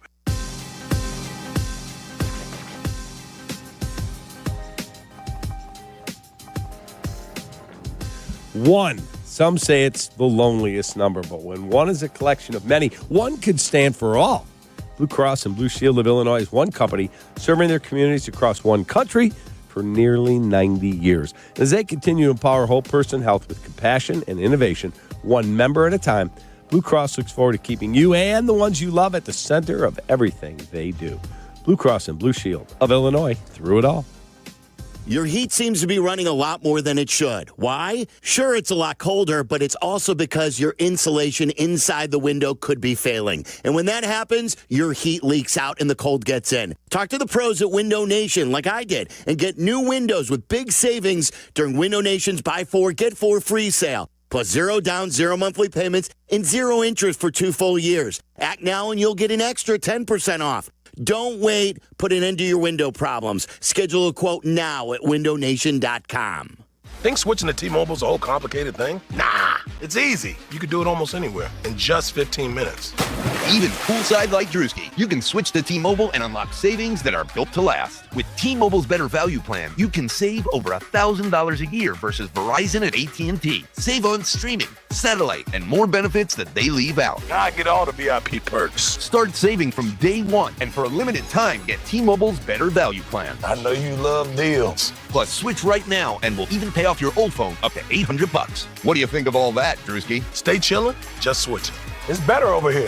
S1: One. Some say it's the loneliest number, but when one is a collection of many, one could stand for all. Blue Cross and Blue Shield of Illinois is one company serving their communities across one country for nearly 90 years. As they continue to empower whole person health with compassion and innovation, one member at a time, Blue Cross looks forward to keeping you and the ones you love at the center of everything they do. Blue Cross and Blue Shield of Illinois, through it all.
S9: Your heat seems to be running a lot more than it should. Why? Sure, it's a lot colder, but it's also because your insulation inside the window could be failing. And when that happens, your heat leaks out and the cold gets in. Talk to the pros at Window Nation like I did and get new windows with big savings during Window Nation's Buy 4, Get 4 free sale. Plus 0 down, 0 monthly payments, and 0 interest for 2 full years. Act now and you'll get an extra 10% off. Don't wait. Put an end to your window problems. Schedule a quote now at windownation.com.
S11: Think switching to T-Mobile's a whole complicated thing? Nah, it's easy. You could do it almost anywhere in just 15 minutes.
S12: Even poolside like Drewski, you can switch to T-Mobile and unlock savings that are built to last. With T-Mobile's Better Value Plan, you can save over $1,000 a year versus Verizon and AT&T. Save on streaming, satellite, and more benefits that they leave out.
S11: I get all the VIP perks.
S12: Start saving from day one, and for a limited time, get T-Mobile's Better Value Plan.
S11: I know you love deals.
S12: Plus, switch right now, and we'll even pay off your old phone up to $800. What do you think of all that, Drewski?
S11: Stay chillin', just switch it. It's better over here.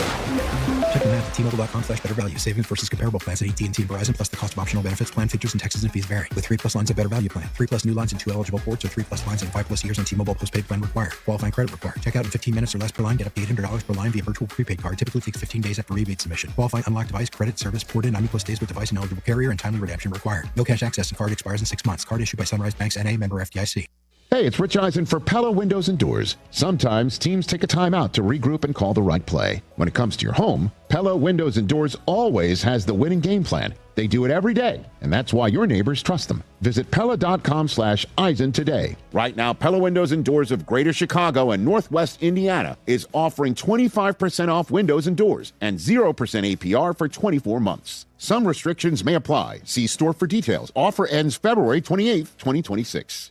S13: Check the math at T-Mobile.com/better value. Savings versus comparable plans at AT&T and Verizon, plus the cost of optional benefits. Plan features and taxes and fees vary. With 3+ lines of Better Value Plan. 3+ new lines and 2 eligible ports, or 3+ lines and 5+ years on T-Mobile postpaid plan required. Qualifying credit required. Check out in 15 minutes or less per line. Get up to $800 per line via virtual prepaid card. Typically takes 15 days after rebate submission. Qualifying unlocked device, credit, service, ported, 90+ days with device and eligible carrier, and timely redemption required. No cash access and card expires in 6 months. Card issued by Sunrise Banks N.A. member FDIC.
S15: Hey, it's Rich Eisen for Pella Windows and Doors. Sometimes teams take a time out to regroup and call the right play. When it comes to your home, Pella Windows and Doors always has the winning game plan. They do it every day, and that's why your neighbors trust them. Visit Pella.com/Eisen today. Right now, Pella Windows and Doors of Greater Chicago and Northwest Indiana is offering 25% off windows and doors and 0% APR for 24 months. Some restrictions may apply. See store for details. Offer ends February 28th, 2026.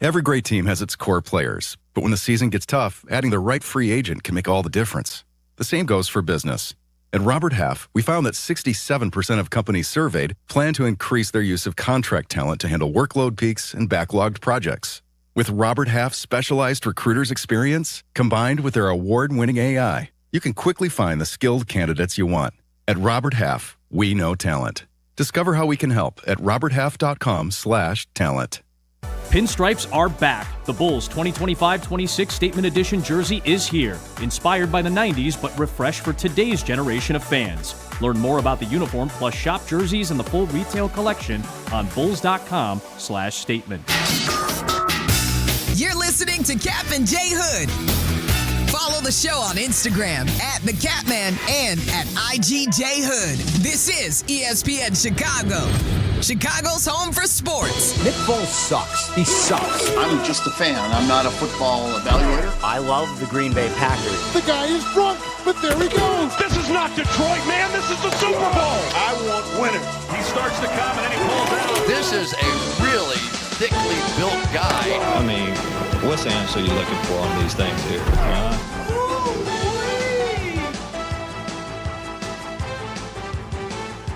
S24: Every great team has its core players, but when the season gets tough, adding the right free agent can make all the difference. The same goes for business. At Robert Half, we found that 67% of companies surveyed plan to increase their use of contract talent to handle workload peaks and backlogged projects. With Robert Half's specialized recruiters' experience, combined with their award-winning AI, you can quickly find the skilled candidates you want. At Robert Half, we know talent. Discover how we can help at roberthalf.com/talent.
S16: Pinstripes are back. The Bulls 2025-26 Statement Edition jersey is here. Inspired by the 90s, but refreshed for today's generation of fans. Learn more about the uniform, plus shop jerseys and the full retail collection on bulls.com/statement.
S2: You're listening listening to Kap and J Hood. Follow the show on Instagram at The Catman and at IGJ Hood. This is ESPN Chicago, Chicago's home for sports.
S17: Nick Foles sucks. He sucks.
S18: I'm just a fan. I'm not a football evaluator.
S17: I love the Green Bay Packers.
S18: The guy is drunk, but there he goes.
S20: This is not Detroit, man. This is the Super Bowl.
S18: I want winners.
S20: He starts to come and then he pulls out.
S21: This is a really thickly built guy.
S22: I mean, what's the answer you're looking for on these things here?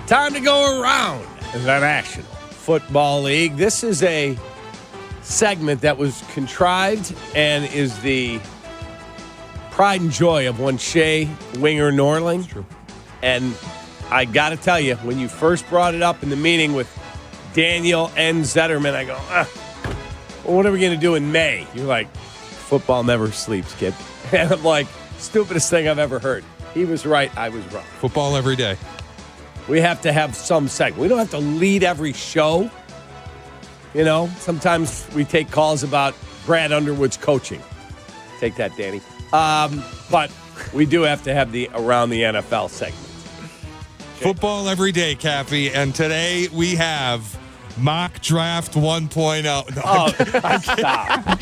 S1: Time to go around the National Football League. This is a segment that was contrived and is the pride and joy of one Shea Winger Norling.
S19: That's true.
S1: And I got to tell you, when you first brought it up in the meeting with Daniel and Zetterman, I go, well, what are we going to do in May? You're like, football never sleeps, kid. And I'm like, stupidest thing I've ever heard. He was right. I was wrong.
S19: Football every day.
S1: We have to have some segment. We don't have to lead every show. You know, sometimes we take calls about Brad Underwood's coaching. Take that, Danny. But we do have to have the Around the NFL segment. Okay.
S19: Football every day, Cappy. And today we have Mock Draft 1.0. No,
S1: stop.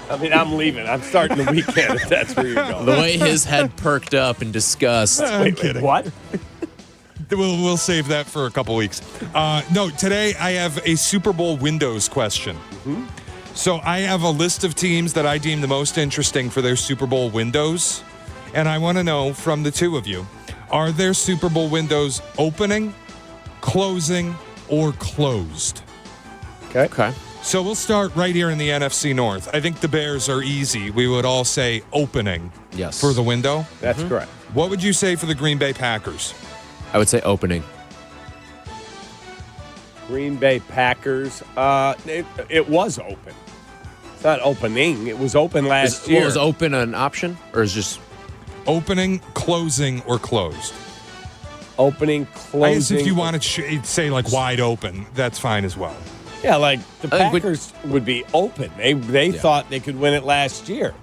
S1: I mean, I'm leaving. I'm starting the weekend if that's where you're going.
S3: The way his head perked up in disgust.
S19: I'm kidding.
S1: What?
S19: We'll save that for a couple weeks. No, today I have a Super Bowl windows question.
S1: Mm-hmm.
S19: So I have a list of teams that I deem the most interesting for their Super Bowl windows. And I want to know from the two of you, are their Super Bowl windows opening, closing, or closed?
S1: Okay.
S19: So we'll start right here in the NFC North. I think the Bears are easy. We would all say opening for the window.
S1: That's correct.
S19: What would you say for the Green Bay Packers?
S3: I would say opening.
S1: Green Bay Packers. It was open. It's not opening. It was open last year.
S3: Was open an option? Or is just
S19: opening, closing, or closed?
S1: Opening, closing.
S19: I guess if you want to say like wide open, that's fine as well.
S1: Yeah, like the Packers would be open. They thought they could win it last year.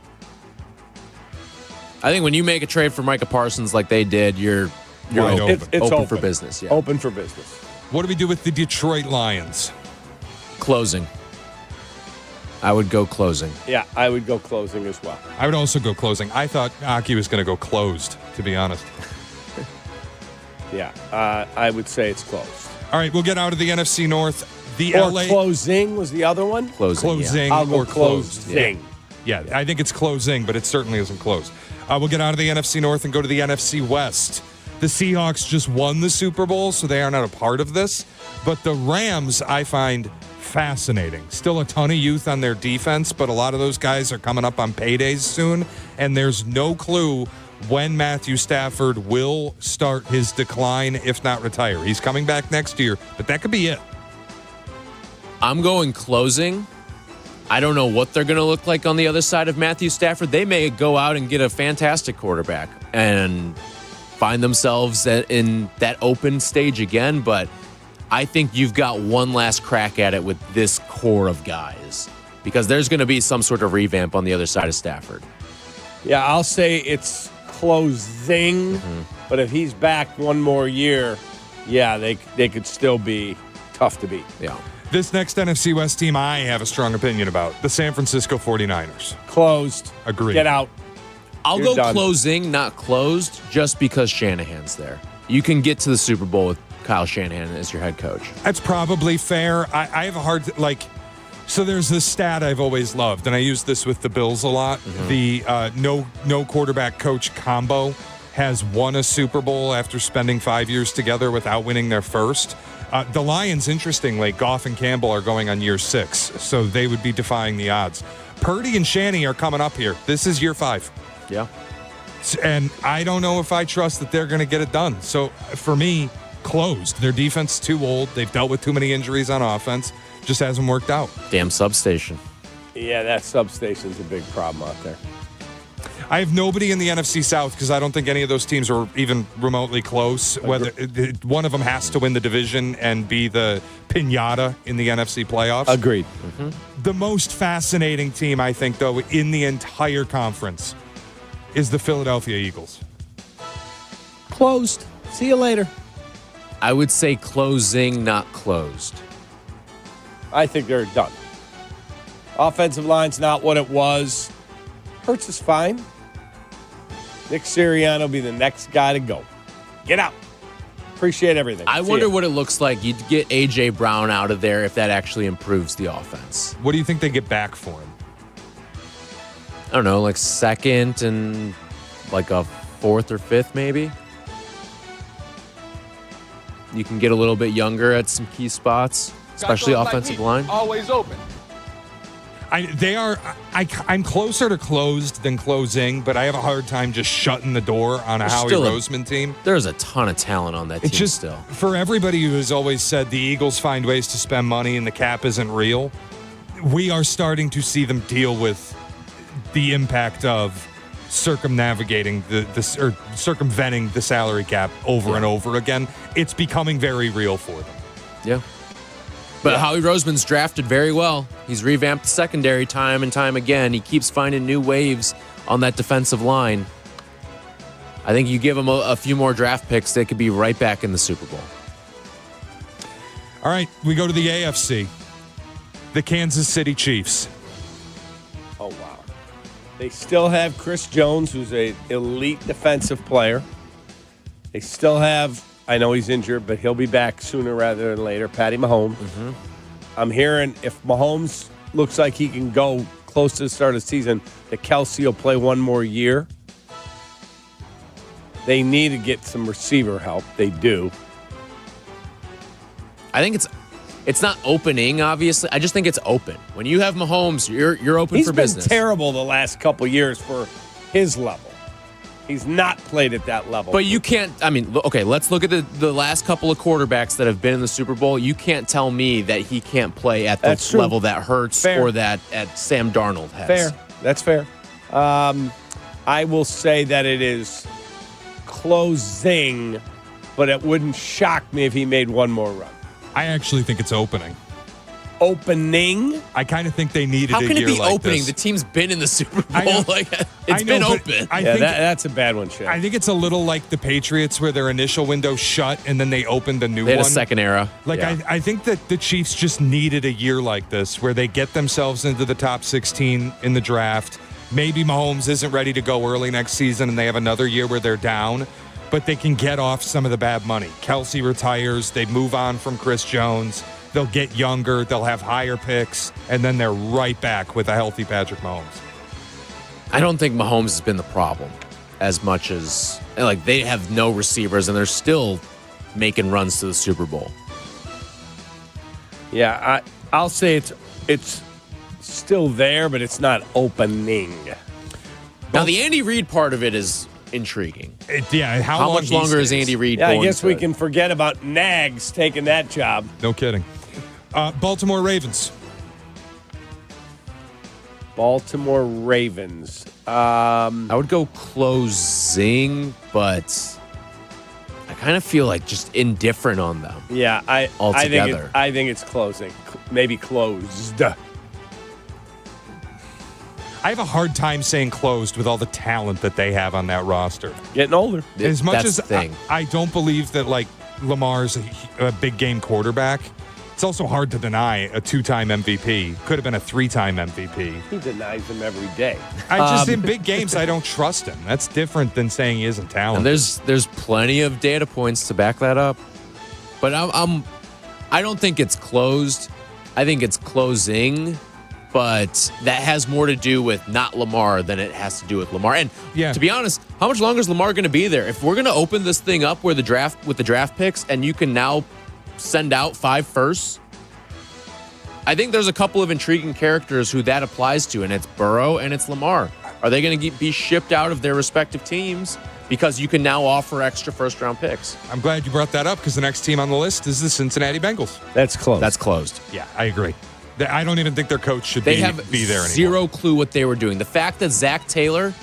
S3: I think when you make a trade for Micah Parsons like they did, you're
S19: open.
S1: It's
S3: open for business. Yeah.
S1: Open for business.
S19: What do we do with the Detroit Lions?
S3: Closing. I would go closing.
S1: Yeah, I would go closing as well.
S19: I would also go closing. I thought Aki was going to go closed, to be honest.
S1: Yeah, I would say it's closed.
S19: All right, we'll get out of the NFC North. The
S1: or
S19: LA
S1: closing was the other one?
S19: Closing
S1: I'll go
S19: or closed.
S1: Closing.
S19: Yeah, I think it's closing, but it certainly isn't closed. We'll get out of the NFC North and go to the NFC West. The Seahawks just won the Super Bowl, so they are not a part of this. But the Rams, I find fascinating. Still a ton of youth on their defense, but a lot of those guys are coming up on paydays soon, and there's no clue when Matthew Stafford will start his decline, if not retire. He's coming back next year, but that could be it.
S3: I'm going closing. I don't know what they're going to look like on the other side of Matthew Stafford. They may go out and get a fantastic quarterback and find themselves in that open stage again, but I think you've got one last crack at it with this core of guys because there's going to be some sort of revamp on the other side of Stafford.
S1: Yeah, I'll say it's closing, but if he's back one more year, yeah, they could still be tough to beat.
S3: Yeah.
S19: This next NFC West team I have a strong opinion about, the San Francisco 49ers.
S1: Closed.
S19: Agreed.
S1: Get out.
S3: I'll go closing, not closed, just because Shanahan's there. You can get to the Super Bowl with Kyle Shanahan as your head coach.
S19: That's probably fair. I have a hard, so there's this stat I've always loved, and I use this with the Bills a lot. The no quarterback coach combo has won a Super Bowl after spending 5 years together without winning their first. The Lions, interestingly, Goff and Campbell are going on year 6, so they would be defying the odds. Purdy and Shanny are coming up here. This is year 5.
S3: Yeah.
S19: And I don't know if I trust that they're going to get it done. So for me, closed. Their defense is too old. They've dealt with too many injuries on offense. Just hasn't worked out.
S3: Damn substation.
S1: Yeah, that substation's a big problem out there.
S19: I have nobody in the NFC South because I don't think any of those teams are even remotely close. Whether one of them has to win the division and be the piñata in the NFC playoffs.
S1: Agreed.
S19: The most fascinating team, I think, though, in the entire conference is the Philadelphia Eagles.
S1: Closed. See you later.
S3: I would say closing, not closed.
S1: I think they're done. Offensive line's not what it was. Hurts is fine. Nick Sirianni will be the next guy to go. Get out. Appreciate everything.
S3: I wonder what it looks like. You'd get A.J. Brown out of there if that actually improves the offense.
S19: What do you think they get back for him?
S3: I don't know, like second and like a fourth or fifth maybe. You can get a little bit younger at some key spots, especially offensive line.
S20: Always open.
S19: I'm closer to closed than closing, but I have a hard time just shutting the door on a Howie Roseman team.
S3: There's a ton of talent on that team still.
S19: For everybody who has always said the Eagles find ways to spend money and the cap isn't real, we are starting to see them deal with the impact of circumventing the salary cap over and over again. It's becoming very real for them.
S3: Yeah. But Howie Roseman's drafted very well. He's revamped the secondary time and time again. He keeps finding new waves on that defensive line. I think you give him a few more draft picks, they could be right back in the Super Bowl.
S19: All right, we go to the AFC. The Kansas City Chiefs.
S1: Oh, wow. They still have Chris Jones, who's an elite defensive player. They still have, I know he's injured, but he'll be back sooner rather than later, Patty Mahomes. I'm hearing if Mahomes looks like he can go close to the start of the season, that Kelsey will play one more year. They need to get some receiver help. They do.
S3: I think it's not opening, obviously. I just think it's open. When you have Mahomes, you're open for business.
S1: He's been terrible the last couple years for his level. He's not played at that level.
S3: But you can't, okay, let's look at the last couple of quarterbacks that have been in the Super Bowl. You can't tell me that he can't play at the level that Hurts or that at Sam Darnold has.
S1: Fair. That's fair. I will say that it is closing, but it wouldn't shock me if he made one more run.
S19: I actually think it's opening.
S1: Opening?
S19: I kind of think they needed
S3: a year like this. How can it be opening?
S19: This.
S3: The team's been in the Super Bowl. It's been open.
S1: That's a bad one, Shane.
S19: I think it's a little like the Patriots where their initial window shut and then they opened a new one.
S3: They had a second era.
S19: I think that the Chiefs just needed a year like this where they get themselves into the top 16 in the draft. Maybe Mahomes isn't ready to go early next season and they have another year where they're down, but they can get off some of the bad money. Kelsey retires. They move on from Chris Jones. They'll get younger, they'll have higher picks, and then they're right back with a healthy Patrick Mahomes.
S3: I don't think Mahomes has been the problem as much as, they have no receivers, and they're still making runs to the Super Bowl.
S1: Yeah, I'll say it's still there, but it's not opening.
S3: Now, the Andy Reid part of it is intriguing.
S19: How
S3: much longer is Andy Reid
S1: going?
S3: Yeah,
S1: I guess we can forget about Nags taking that job.
S19: No kidding. Baltimore Ravens.
S1: Baltimore Ravens.
S3: I would go closing, but I kind of feel like just indifferent on them.
S1: Yeah,
S3: altogether.
S1: I think it's closing. Maybe closed.
S19: I have a hard time saying closed with all the talent that they have on that roster.
S1: Getting older.
S19: As much
S3: That's
S19: as
S3: the thing.
S19: I don't believe that Lamar's a big game quarterback, it's also hard to deny a 2-time MVP. Could have been a 3-time MVP.
S1: He denies them every day.
S19: In big games, I don't trust him. That's different than saying he isn't talented.
S3: And there's plenty of data points to back that up. But I don't think it's closed. I think it's closing. But that has more to do with not Lamar than it has to do with Lamar. And to be honest, how much longer is Lamar going to be there? If we're going to open this thing up with the draft picks, and you can now send out 5 firsts, I think there's a couple of intriguing characters who that applies to, and it's Burrow and it's Lamar. Are they going to be shipped out of their respective teams because you can now offer extra first-round picks?
S19: I'm glad you brought that up because the next team on the list is the Cincinnati Bengals.
S1: That's closed.
S3: That's closed.
S19: Yeah, I agree. I don't even think their coach should be there anymore.
S3: Zero clue what they were doing. The fact that Zach Taylor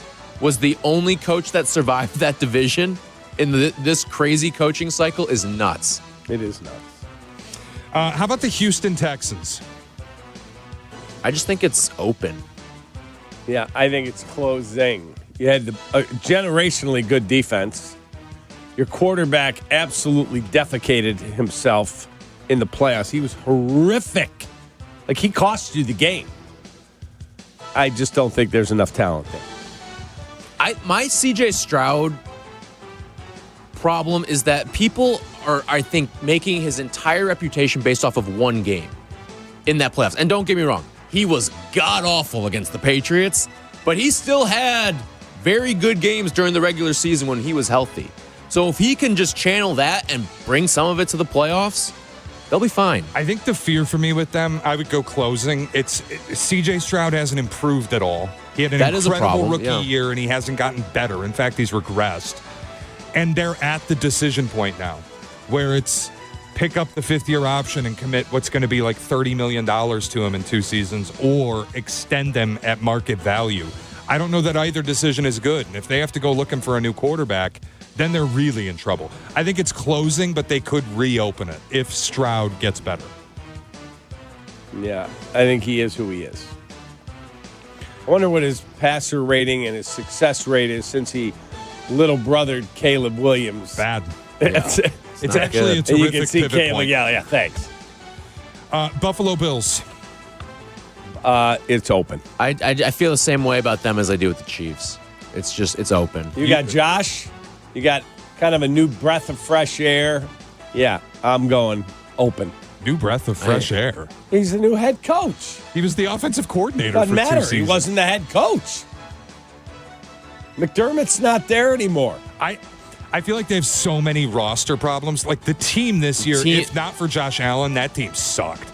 S3: was the only coach that survived that division in this crazy coaching cycle is nuts.
S1: It is nuts.
S19: How about the Houston Texans?
S3: I just think it's open.
S1: Yeah, I think it's closing. You had a generationally good defense. Your quarterback absolutely defecated himself in the playoffs. He was horrific. Like, he cost you the game. I just don't think there's enough talent there.
S3: My C.J. Stroud problem is that people are, I think, making his entire reputation based off of one game in that playoffs. And don't get me wrong, he was god-awful against the Patriots, but he still had very good games during the regular season when he was healthy. So if he can just channel that and bring some of it to the playoffs, they'll be fine.
S19: I think the fear for me with them, I would go closing. C.J. Stroud hasn't improved at all. He had an incredible rookie year, and he hasn't gotten better. In fact, he's regressed. And they're at the decision point now, where it's pick up the fifth-year option and commit what's going to be like $30 million to him in 2 seasons, or extend them at market value. I don't know that either decision is good. And if they have to go looking for a new quarterback, then they're really in trouble. I think it's closing, but they could reopen it if Stroud gets better.
S1: Yeah, I think he is who he is. I wonder what his passer rating and his success rate is since he little brothered Caleb Williams.
S19: Bad.
S1: It's actually
S19: a terrific
S1: you can see
S19: pivot
S1: Caleb.
S19: point.
S1: Yeah, thanks.
S19: Buffalo Bills.
S1: It's open.
S3: I feel the same way about them as I do with the Chiefs. It's open.
S1: You got Josh. You got kind of a new breath of fresh air. Yeah, I'm going open.
S19: New breath of fresh air.
S1: He's the new head coach.
S19: He was the offensive coordinator
S1: Doesn't
S19: for 2
S1: matter.
S19: seasons.
S1: He wasn't the head coach. McDermott's not there anymore.
S19: I feel like they have so many roster problems. Like the team this year, if not for Josh Allen, that team sucked.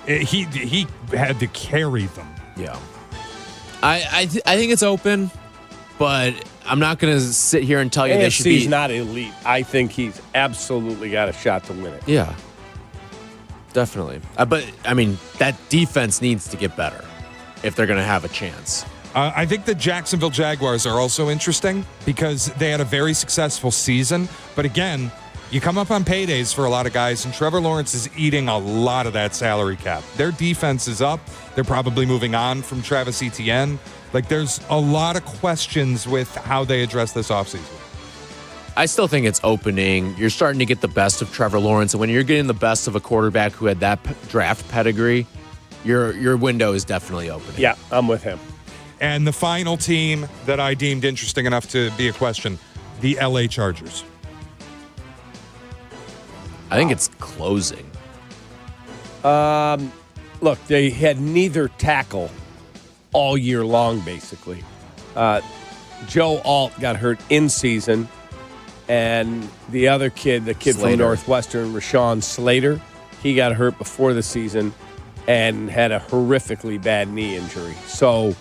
S19: He had to carry them.
S3: Yeah. I think it's open, but I'm not going to sit here and tell you they should be.
S1: AFC's not elite. I think he's absolutely got a shot to win it.
S3: Yeah. Definitely. But, I mean, that defense needs to get better if they're going to have a chance.
S19: I think the Jacksonville Jaguars are also interesting because they had a very successful season. But again, you come up on paydays for a lot of guys, and Trevor Lawrence is eating a lot of that salary cap. Their defense is up. They're probably moving on from Travis Etienne. Like, there's a lot of questions with how they address this offseason.
S3: I still think it's opening. You're starting to get the best of Trevor Lawrence, and when you're getting the best of a quarterback who had that draft pedigree, your window is definitely opening.
S1: Yeah, I'm with him.
S19: And the final team that I deemed interesting enough to be a question, the LA Chargers.
S3: I think it's closing.
S1: Look, they had neither tackle all year long, basically. Joe Alt got hurt in season, and the other kid, the kid from Northwestern, Rashawn Slater, he got hurt before the season and had a horrifically bad knee injury. So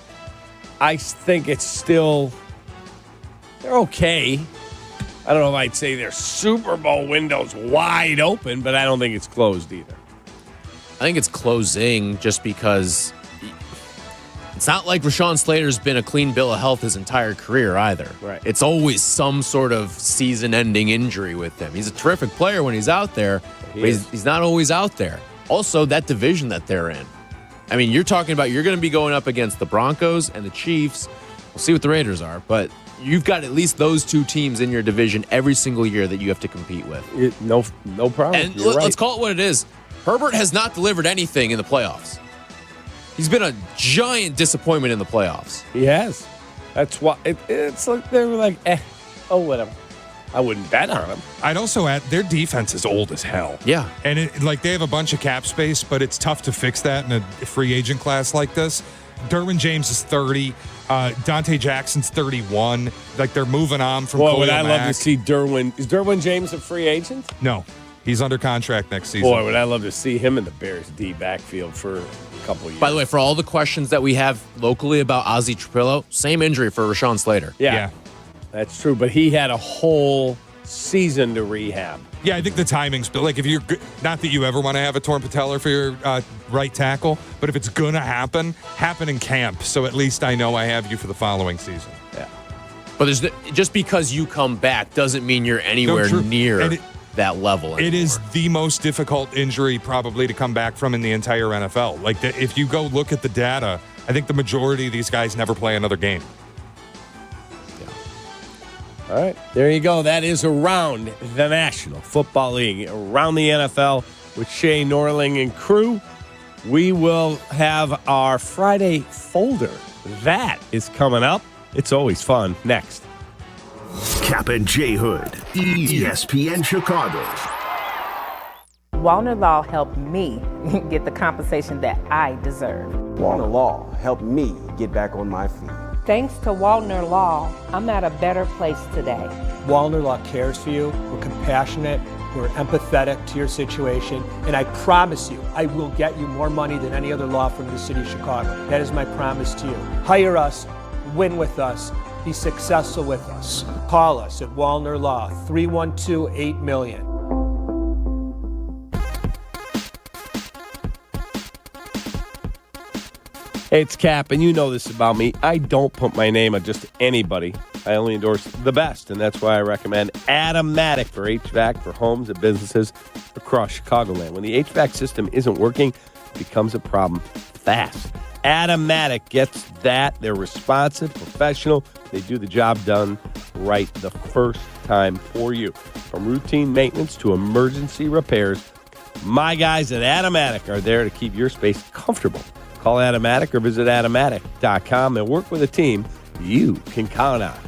S1: I think it's still, they're okay. I don't know if I'd say their Super Bowl window's wide open, but I don't think it's closed either.
S3: I think it's closing just because it's not like Rashawn Slater's been a clean bill of health his entire career either.
S1: Right.
S3: It's always some sort of season-ending injury with him. He's a terrific player when he's out there, but he's not always out there. Also, that division that they're in. I mean, you're talking about you're going to be going up against the Broncos and the Chiefs. We'll see what the Raiders are, but you've got at least those 2 teams in your division every single year that you have to compete with.
S1: No problem.
S3: And let's call it what it is. Herbert has not delivered anything in the playoffs. He's been a giant disappointment in the playoffs.
S1: He has. That's why it's like they were like, whatever. I wouldn't bet on him.
S19: I'd also add their defense is old as hell.
S3: Yeah.
S19: And they have a bunch of cap space, but it's tough to fix that in a free agent class like this. Derwin James is 30. Dante Jackson's 31. Like, they're moving on from Khalil
S1: would I
S19: Mack.
S1: love to see Derwin. Is Derwin James a free agent?
S19: No. He's under contract next season.
S1: Boy, would I love to see him in the Bears D backfield for a couple of years.
S3: By the way, for all the questions that we have locally about Ozzie Trapillo, same injury for Rashawn Slater.
S1: Yeah. That's true, but he had a whole season to rehab.
S19: Yeah, I think the timing's like if you're not that you ever want to have a torn patella for your right tackle, but if it's gonna happen in camp. So at least I know I have you for the following season.
S1: Yeah.
S3: But just because you come back doesn't mean you're anywhere near that level anymore.
S19: It is the most difficult injury probably to come back from in the entire NFL. Like, if you go look at the data, I think the majority of these guys never play another game.
S1: All right, there you go. That is around the National Football League, around the NFL with Shay Norling and crew. We will have our Friday folder. That is coming up. It's always fun. Next.
S14: Kap J Hood, ESPN Chicago.
S4: Wallner Law helped me get the compensation that I deserve.
S17: Wallner Law helped me get back on my feet.
S4: Thanks to Wallner Law, I'm at a better place today.
S6: Wallner Law cares for you. We're compassionate. We're empathetic to your situation. And I promise you, I will get you more money than any other law firm in the city of Chicago. That is my promise to you. Hire us, win with us, be successful with us. Call us at Wallner Law, 312-8-million.
S1: Hey, it's Cap, and you know this about me. I don't put my name on just anybody. I only endorse the best, and that's why I recommend Automatic for HVAC for homes and businesses across Chicagoland. When the HVAC system isn't working, it becomes a problem fast. Automatic gets that. They're responsive, professional. They do the job done right the first time for you. From routine maintenance to emergency repairs, my guys at Automatic are there to keep your space comfortable. Call Automatic or visit Automatic.com and work with a team you can count on.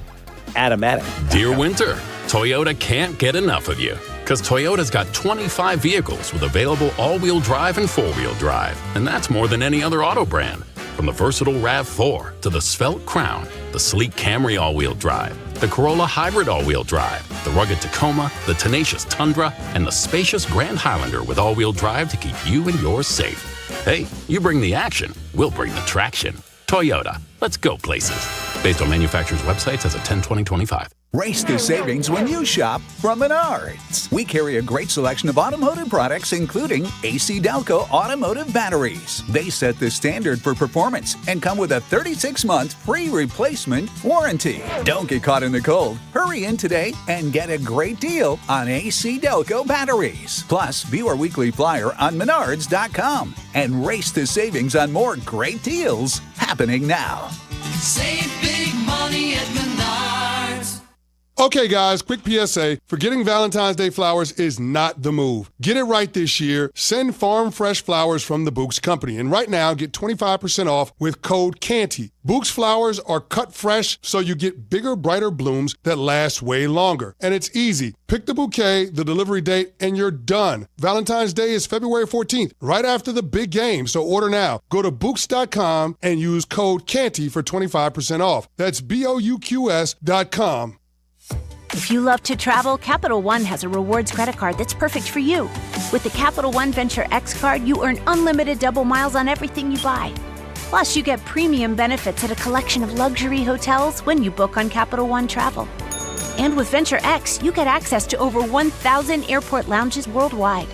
S1: Automatic.
S10: Dear Winter, Toyota can't get enough of you. Because Toyota's got 25 vehicles with available all-wheel drive and four-wheel drive. And that's more than any other auto brand. From the versatile RAV4 to the svelte Crown, the sleek Camry all-wheel drive, the Corolla Hybrid all-wheel drive, the rugged Tacoma, the tenacious Tundra, and the spacious Grand Highlander with all-wheel drive to keep you and yours safe. Hey, you bring the action, we'll bring the traction. Toyota, let's go places. Based on manufacturer's websites as of 10/20/25.
S23: Race to savings when you shop from Menards. We carry a great selection of automotive products, including AC Delco automotive batteries. They set the standard for performance and come with a 36-month free replacement warranty. Don't get caught in the cold. Hurry in today and get a great deal on AC Delco batteries. Plus, view our weekly flyer on Menards.com and race to savings on more great deals happening now.
S25: Save big money at Menards.
S18: Okay, guys, quick PSA. Forgetting Valentine's Day flowers is not the move. Get it right this year. Send farm fresh flowers from the Books Company. And right now, get 25% off with code CANTY. Books flowers are cut fresh, so you get bigger, brighter blooms that last way longer. And it's easy. Pick the bouquet, the delivery date, and you're done. Valentine's Day is February 14th, right after the big game, so order now. Go to Books.com and use code CANTY for 25% off. That's BOUQS.com.
S26: If you love to travel, Capital One has a rewards credit card that's perfect for you. With the Capital One Venture X card, you earn unlimited double miles on everything you buy. Plus, you get premium benefits at a collection of luxury hotels when you book on Capital One Travel. And with Venture X, you get access to over 1,000 airport lounges worldwide.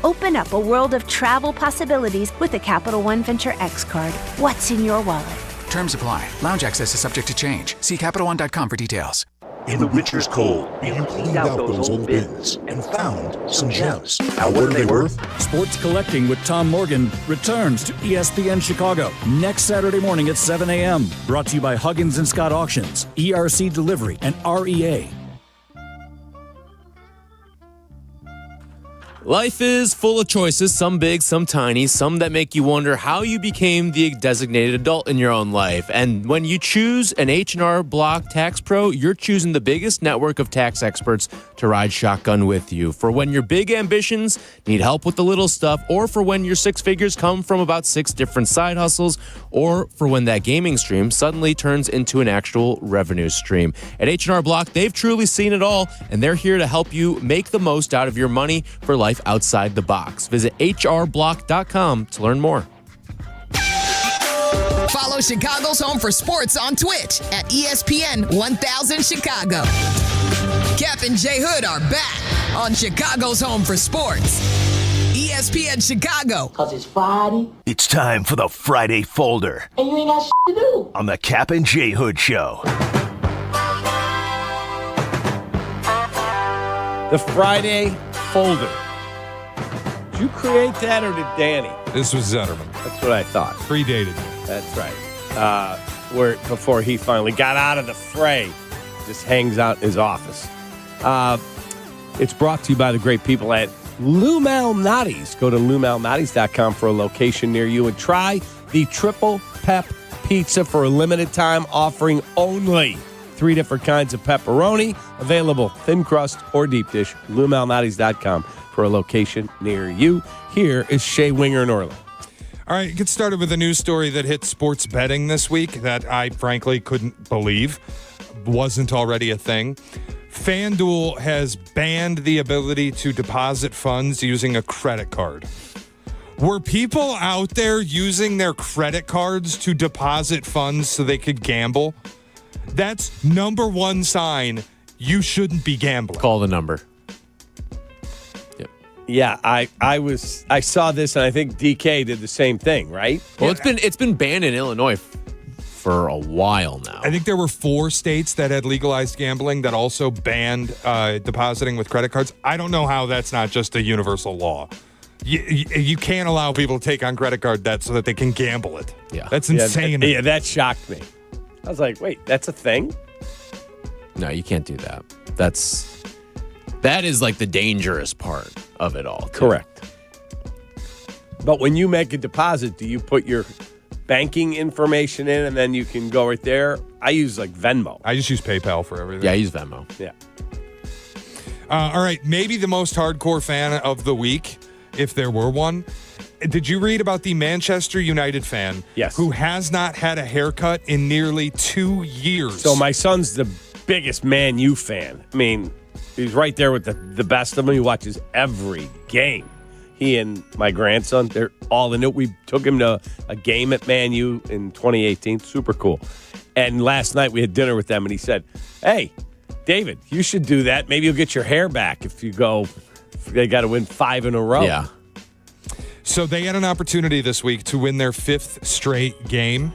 S26: Open up a world of travel possibilities with the Capital One Venture X card. What's in your wallet?
S27: Terms apply. Lounge access is subject to change. See CapitalOne.com for details.
S14: In the winter's cold, you cleaned out those old bins and found some gems. Now, what are they worth?
S28: Sports Collecting with Tom Morgan returns to ESPN Chicago next Saturday morning at 7 a.m. Brought to you by Huggins & Scott Auctions, ERC Delivery, and REA.
S3: Life is full of choices, some big, some tiny, some that make you wonder how you became the designated adult in your own life. And when you choose an H&R Block Tax Pro, you're choosing the biggest network of tax experts to ride shotgun with you. For when your big ambitions need help with the little stuff, or for when your six figures come from about 6 different side hustles, or for when that gaming stream suddenly turns into an actual revenue stream. At H&R Block, they've truly seen it all, and they're here to help you make the most out of your money for life outside the box. Visit hrblock.com to learn more.
S2: Follow Chicago's Home for Sports on Twitch at ESPN 1000 Chicago. Kap and J Hood are back on Chicago's Home for Sports. ESPN Chicago.
S14: Because it's Friday. It's time for the Friday Folder.
S26: And you ain't got shit to do.
S14: On the Kap and J Hood Show.
S1: The Friday folder. Did you create that or did Danny?
S19: This was Zetterman.
S1: That's what I thought.
S19: Predated.
S1: That's right. Where before he finally got out of the fray, just hangs out in his office. It's brought to you by the great people at Lou Malnati's. Go to LouMalnati's.com for a location near you and try the Triple Pep Pizza for a limited time, offering only 3 different kinds of pepperoni, available thin crust or deep dish. LouMalnati's.com for a location near you. Here is Shea Winger in Orland.
S19: All right, get started with a news story that hit sports betting this week that I frankly couldn't believe wasn't already a thing. FanDuel has banned the ability to deposit funds using a credit card. Were people out there using their credit cards to deposit funds so they could gamble? That's number one sign you shouldn't be gambling.
S3: Call the number.
S1: Yep. Yeah, I saw this and I think DK did the same thing, right?
S3: Well, it's been banned in Illinois for a while now.
S19: I think there were 4 states that had legalized gambling that also banned depositing with credit cards. I don't know how that's not just a universal law. You can't allow people to take on credit card debt so that they can gamble it.
S3: Yeah.
S19: That's insane.
S1: Yeah, that shocked me. I was like, wait, that's a thing?
S3: No, you can't do that. That is like the dangerous part of it all. Too.
S1: Correct. But when you make a deposit, do you put your banking information in and then you can go right there? I use like Venmo.
S19: I just use PayPal for everything.
S3: Yeah, I use Venmo.
S1: Yeah.
S19: All right, maybe the most hardcore fan of the week, if there were one. Did you read about the Manchester United fan?
S1: Yes.
S19: Who has not had a haircut in nearly 2 years?
S1: So my son's the biggest Man U fan. I mean, he's right there with the best of them. He watches every game. He and my grandson, they're all in it. We took him to a game at Man U in 2018. Super cool. And last night we had dinner with them, and he said, hey, David, you should do that. Maybe you'll get your hair back if you go. They got to win 5 in a row.
S3: Yeah.
S19: So they had an opportunity this week to win their 5th straight game,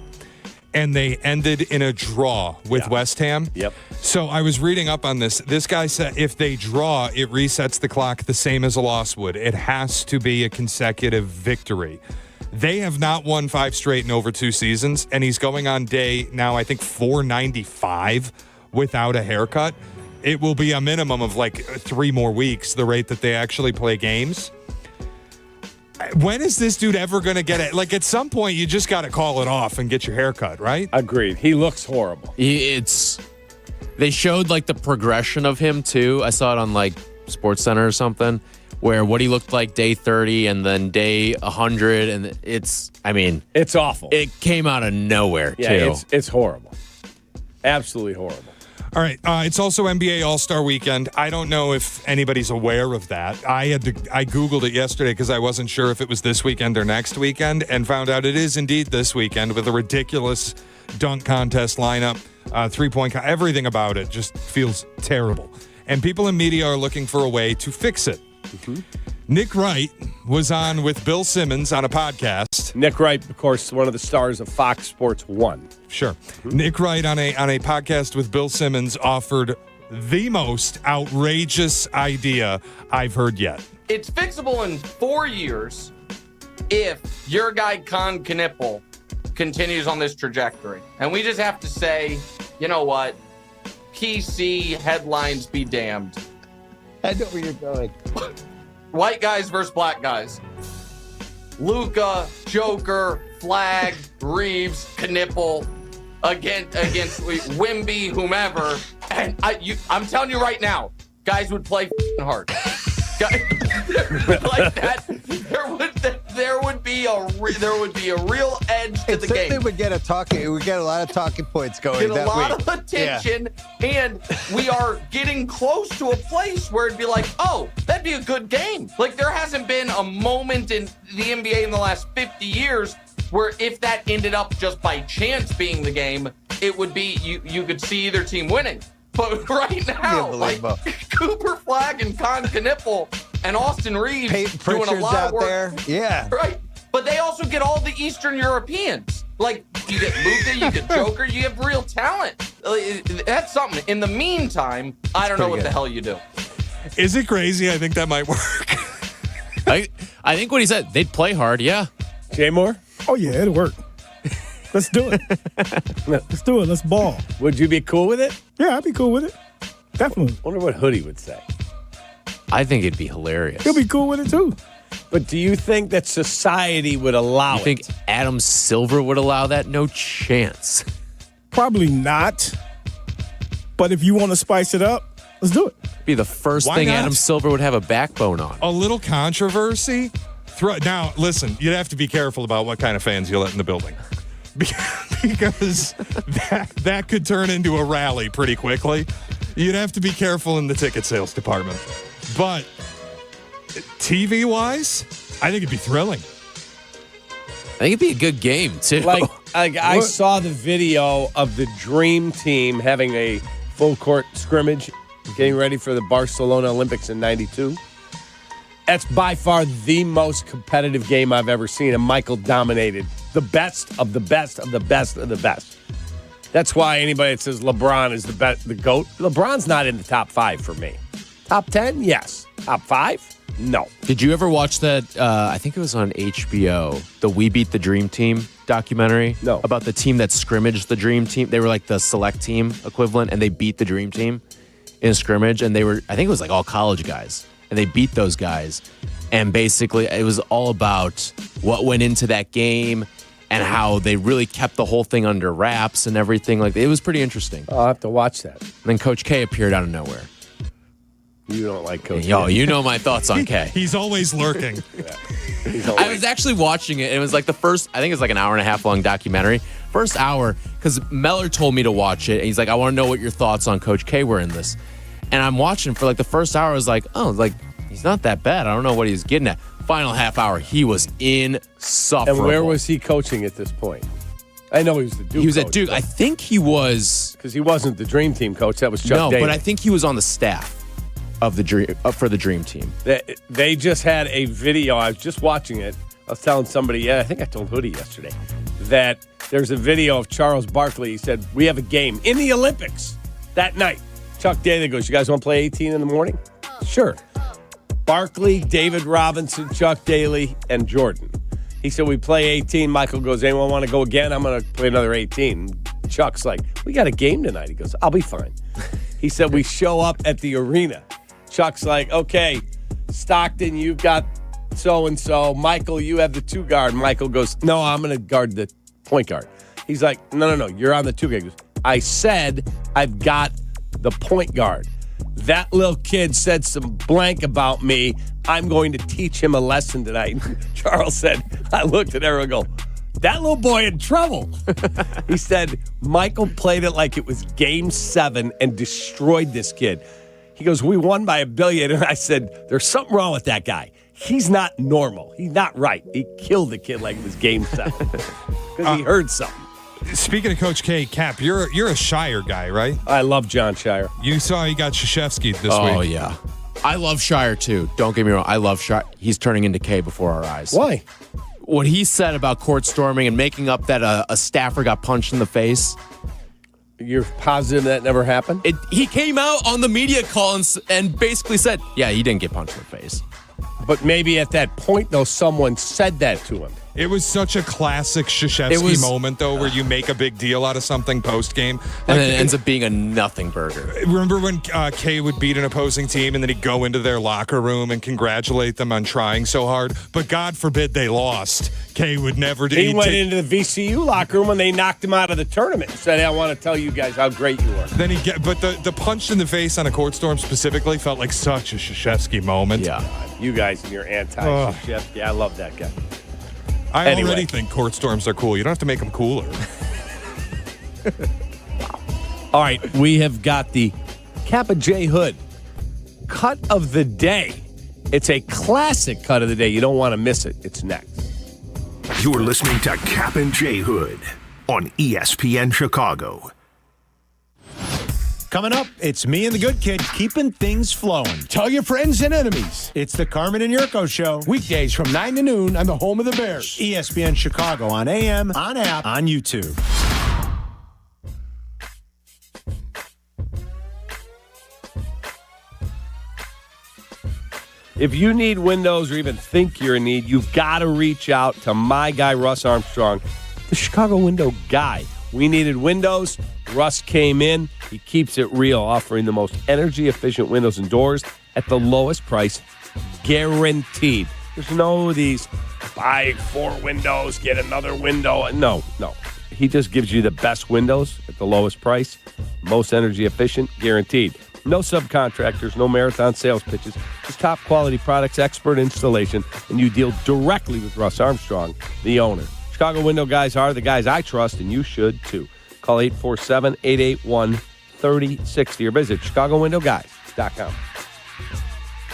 S19: and they ended in a draw with West Ham.
S1: Yep.
S19: So I was reading up on this. This guy said if they draw, it resets the clock the same as a loss would. It has to be a consecutive victory. They have not won 5 straight in over 2 seasons, and he's going on day now, I think, 495 without a haircut. It will be a minimum of like 3 more weeks, the rate that they actually play games. When is this dude ever going to get it? Like, at some point, you just got to call it off and get your hair cut, right?
S1: Agreed. He looks horrible.
S3: They showed, like, the progression of him, too. I saw it on, like, SportsCenter or something, where what he looked like day 30 and then day 100, and it's
S1: awful.
S3: It came out of nowhere, too.
S1: It's horrible. Absolutely horrible.
S19: All right. It's also NBA All-Star Weekend. I don't know if anybody's aware of that. I Googled it yesterday because I wasn't sure if it was this weekend or next weekend, and found out it is indeed this weekend with a ridiculous dunk contest lineup, 3-point, everything about it just feels terrible. And people in media are looking for a way to fix it. Mm-hmm. Nick Wright was on with Bill Simmons on a podcast.
S1: Nick Wright, of course, one of the stars of Fox Sports 1.
S19: Sure. Mm-hmm. Nick Wright on a podcast with Bill Simmons offered the most outrageous idea I've heard yet.
S5: It's fixable in 4 years if your guy Con Knippel continues on this trajectory. And we just have to say, you know what? PC headlines be damned.
S7: I know where you're going.
S5: White guys versus black guys. Luka, Joker, Flag, Reeves, Knippel against Wimby, whomever. And I'm telling you right now, guys would play hard. Like that, there would be a real edge to the game.
S7: We would get a lot of talking points going.
S5: Get a lot of attention, and we are getting close to a place where it'd be like, oh, that'd be a good game. Like there hasn't been a moment in the NBA in the last 50 years where if that ended up just by chance being the game, it would be you could see either team winning. But right now, like Cooper Flag and Con Knippel and Austin Reeves doing a lot of work.
S7: There. Yeah.
S5: Right. But they also get all the Eastern Europeans. Like, you get Luka, you get Joker, you have real talent. That's something. In the meantime, I don't know what the hell you do.
S19: Is it crazy? I think that might work.
S3: I think what he said, they'd play hard, yeah.
S1: Jay Moore?
S8: Oh, yeah, it'll work. Let's do it. Let's do it. Let's ball.
S1: Would you be cool with it?
S8: Yeah, I'd be cool with it. Definitely.
S1: Wonder what Hoodie would say.
S3: I think it'd be hilarious.
S8: He'll be cool with it, too.
S1: But do you think that society would allow
S3: You think Adam Silver would allow that? No chance.
S8: Probably not. But if you want to spice it up, let's do it.
S3: Be the first
S19: Why
S3: thing
S19: not?
S3: Adam Silver would have a backbone on.
S19: A little controversy. Now, listen, you'd have to be careful about what kind of fans you let in the building. Because that could turn into a rally pretty quickly. You'd have to be careful in the ticket sales department. But TV-wise, I think it'd be thrilling.
S3: I think it'd be a good game, too.
S1: Like I saw the video of the Dream Team having a full court scrimmage, getting ready for the Barcelona Olympics in '92. That's by far the most competitive game I've ever seen, and Michael dominated the best of the best of the best of the best. That's why anybody that says LeBron is the GOAT, LeBron's not in the top 5 for me. Top 10, yes. Top 5, no.
S3: Did you ever watch that, I think it was on HBO, the We Beat the Dream Team documentary?
S1: No.
S3: About the team that scrimmaged the Dream Team. They were like the select team equivalent, and they beat the Dream Team in a scrimmage, and they were, I think it was like all college guys, and they beat those guys. And basically, it was all about what went into that game and how they really kept the whole thing under wraps and everything. Like, it was pretty interesting.
S1: I'll have to watch that.
S3: And then Coach K appeared out of nowhere.
S1: You don't like Coach
S3: Yo,
S1: K.
S3: you know my thoughts on K.
S19: He's always lurking.
S3: I was actually watching it. It was like the first, I think it was like an hour and a half long documentary. First hour, because Meller told me to watch it. And he's like, I want to know what your thoughts on Coach K were in this. And I'm watching for like the first hour. I was like, oh, like, he's not that bad. I don't know what he's getting at. Final half hour, he was insufferable.
S1: And where was he coaching at this point? I know he was the Duke.
S3: He was
S1: coach,
S3: at Duke. I think he was.
S1: Because he wasn't the Dream Team coach. That was Chuck
S3: No,
S1: Daly.
S3: but I think he was on the staff of the Dream for the Dream Team.
S1: They just had a video. I was just watching it. I was telling somebody, I think I told Hoodie yesterday, that there's a video of Charles Barkley. He said, we have a game in the Olympics that night. Chuck Daly goes, you guys want to play 18 in the morning? Sure. Barkley, David Robinson, Chuck Daly, and Jordan. He said, we play 18. Michael goes, anyone want to go again? I'm going to play another 18. Chuck's like, we got a game tonight. He goes, I'll be fine. He said, we show up at the arena. Chuck's like, okay, Stockton, you've got so-and-so. Michael, you have the 2 guard. Michael goes, no, I'm going to guard the point guard. He's like, no, you're on the 2 guard. He goes, I said I've got the point guard. That little kid said some blank about me. I'm going to teach him a lesson tonight. Charles said, I looked at everyone and go, that little boy in trouble. He said, Michael played it like it was game 7 and destroyed this kid. He goes, we won by $1 billion. And I said, there's something wrong with that guy. He's not normal. He's not right. He killed the kid like it was game 7 because he heard something.
S19: Speaking of Coach K, Cap, you're a Shire guy, right?
S1: I love John Shire.
S19: You saw he got Krzyzewski this week.
S3: Oh, yeah. I love Shire, too. Don't get me wrong. I love Shire. He's turning into K before our eyes.
S1: Why?
S3: What he said about court storming and making up that a staffer got punched in the face.
S1: You're positive that never happened?
S3: He came out on the media call and basically said, yeah, he didn't get punched in the face.
S1: But maybe at that point, though, someone said that to him.
S19: It was such a classic Krzyzewski moment, though, where you make a big deal out of something post-game.
S3: And then it ends up being a nothing burger.
S19: Remember when Kay would beat an opposing team and then he'd go into their locker room and congratulate them on trying so hard? But God forbid they lost. Kay would never do.
S1: He went into the VCU locker room and they knocked him out of the tournament and said, hey, I want to tell you guys how great you are.
S19: Then but the punch in the face on a court storm specifically felt like such a Krzyzewski moment.
S1: Yeah. You guys and your anti-Krzyzewski. I love that guy.
S19: I already think court storms are cool. You don't have to make them cooler.
S1: All right, we have got the Kap J Hood cut of the day. It's a classic cut of the day. You don't want to miss it. It's next.
S14: You're listening to Kap J Hood on ESPN Chicago.
S9: Coming up, it's me and the good kid keeping things flowing. Tell your friends and enemies. It's the Carmen and Jurko Show. Weekdays from 9 to noon on the home of the Bears. ESPN Chicago on AM, on app, on YouTube.
S1: If you need windows or even think you're in need, you've got to reach out to my guy, Russ Armstrong, the Chicago window guy. We needed windows. Russ came in. He keeps it real, offering the most energy-efficient windows and doors at the lowest price, guaranteed. There's no these buy 4 windows, get another window. No. He just gives you the best windows at the lowest price, most energy-efficient, guaranteed. No subcontractors, no marathon sales pitches, just top-quality products, expert installation, and you deal directly with Russ Armstrong, the owner. Chicago window guys are the guys I trust, and you should too. Call 847-881-3060 or visit ChicagoWindowGuys.com.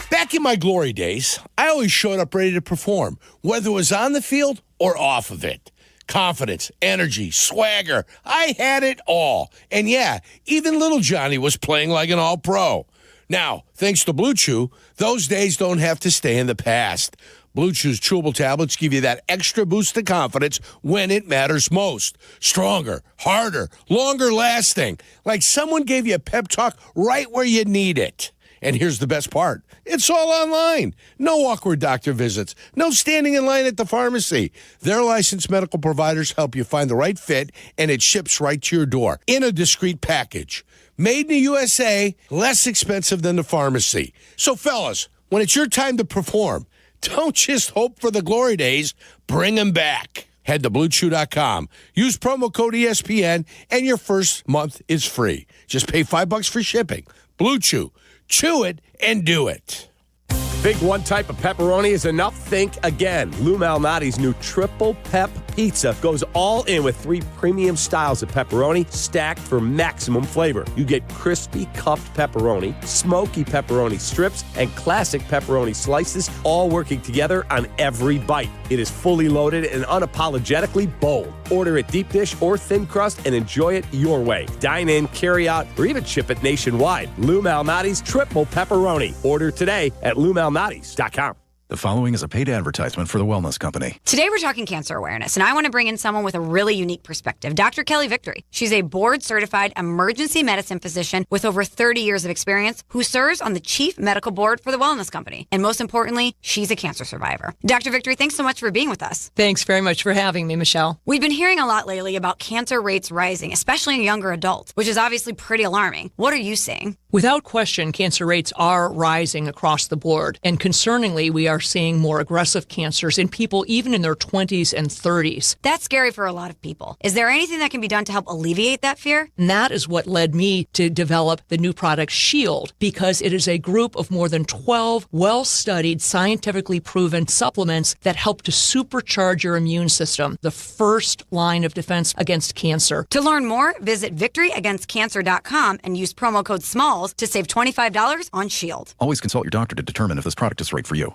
S11: Back in my glory days, I always showed up ready to perform, whether it was on the field or off of it. Confidence, energy, swagger, I had it all. And yeah, even little Johnny was playing like an all-pro. Now, thanks to Blue Chew, those days don't have to stay in the past. Blue Chew's chewable tablets give you that extra boost of confidence when it matters most. Stronger, harder, longer lasting. Like someone gave you a pep talk right where you need it. And here's the best part. It's all online. No awkward doctor visits. No standing in line at the pharmacy. Their licensed medical providers help you find the right fit, and it ships right to your door in a discreet package. Made in the USA, less expensive than the pharmacy. So, fellas, when it's your time to perform, don't just hope for the glory days. Bring them back. Head to BlueChew.com. Use promo code ESPN, and your first month is free. Just pay $5 for shipping. Blue Chew. Chew it and do it.
S1: Think one type of pepperoni is enough? Think again. Lou Malnati's new Triple Pep Pizza goes all in with 3 premium styles of pepperoni stacked for maximum flavor. You get crispy cuffed pepperoni, smoky pepperoni strips, and classic pepperoni slices, all working together on every bite. It is fully loaded and unapologetically bold. Order it deep dish or thin crust and enjoy it your way. Dine in, carry out, or even ship it nationwide. Lou Malnati's Triple Pepperoni. Order today at LouMalnati's.com.
S12: The following is a paid advertisement for the Wellness Company.
S13: Today we're talking cancer awareness, and I want to bring in someone with a really unique perspective, Dr. Kelly Victory. She's a board-certified emergency medicine physician with over 30 years of experience who serves on the chief medical board for the Wellness Company. And most importantly, she's a cancer survivor. Dr. Victory, thanks so much for being with us.
S15: Thanks very much for having me, Michelle.
S13: We've been hearing a lot lately about cancer rates rising, especially in younger adults, which is obviously pretty alarming. What are you seeing?
S15: Without question, cancer rates are rising across the board. And concerningly, we are seeing more aggressive cancers in people even in their 20s and 30s.
S13: That's scary for a lot of people. Is there anything that can be done to help alleviate that fear?
S15: And that is what led me to develop the new product Shield, because it is a group of more than 12 well-studied, scientifically proven supplements that help to supercharge your immune system, the first line of defense against cancer.
S13: To learn more, visit victoryagainstcancer.com and use promo code SMALLS to save $25 on Shield.
S12: Always consult your doctor to determine if this product is right for you.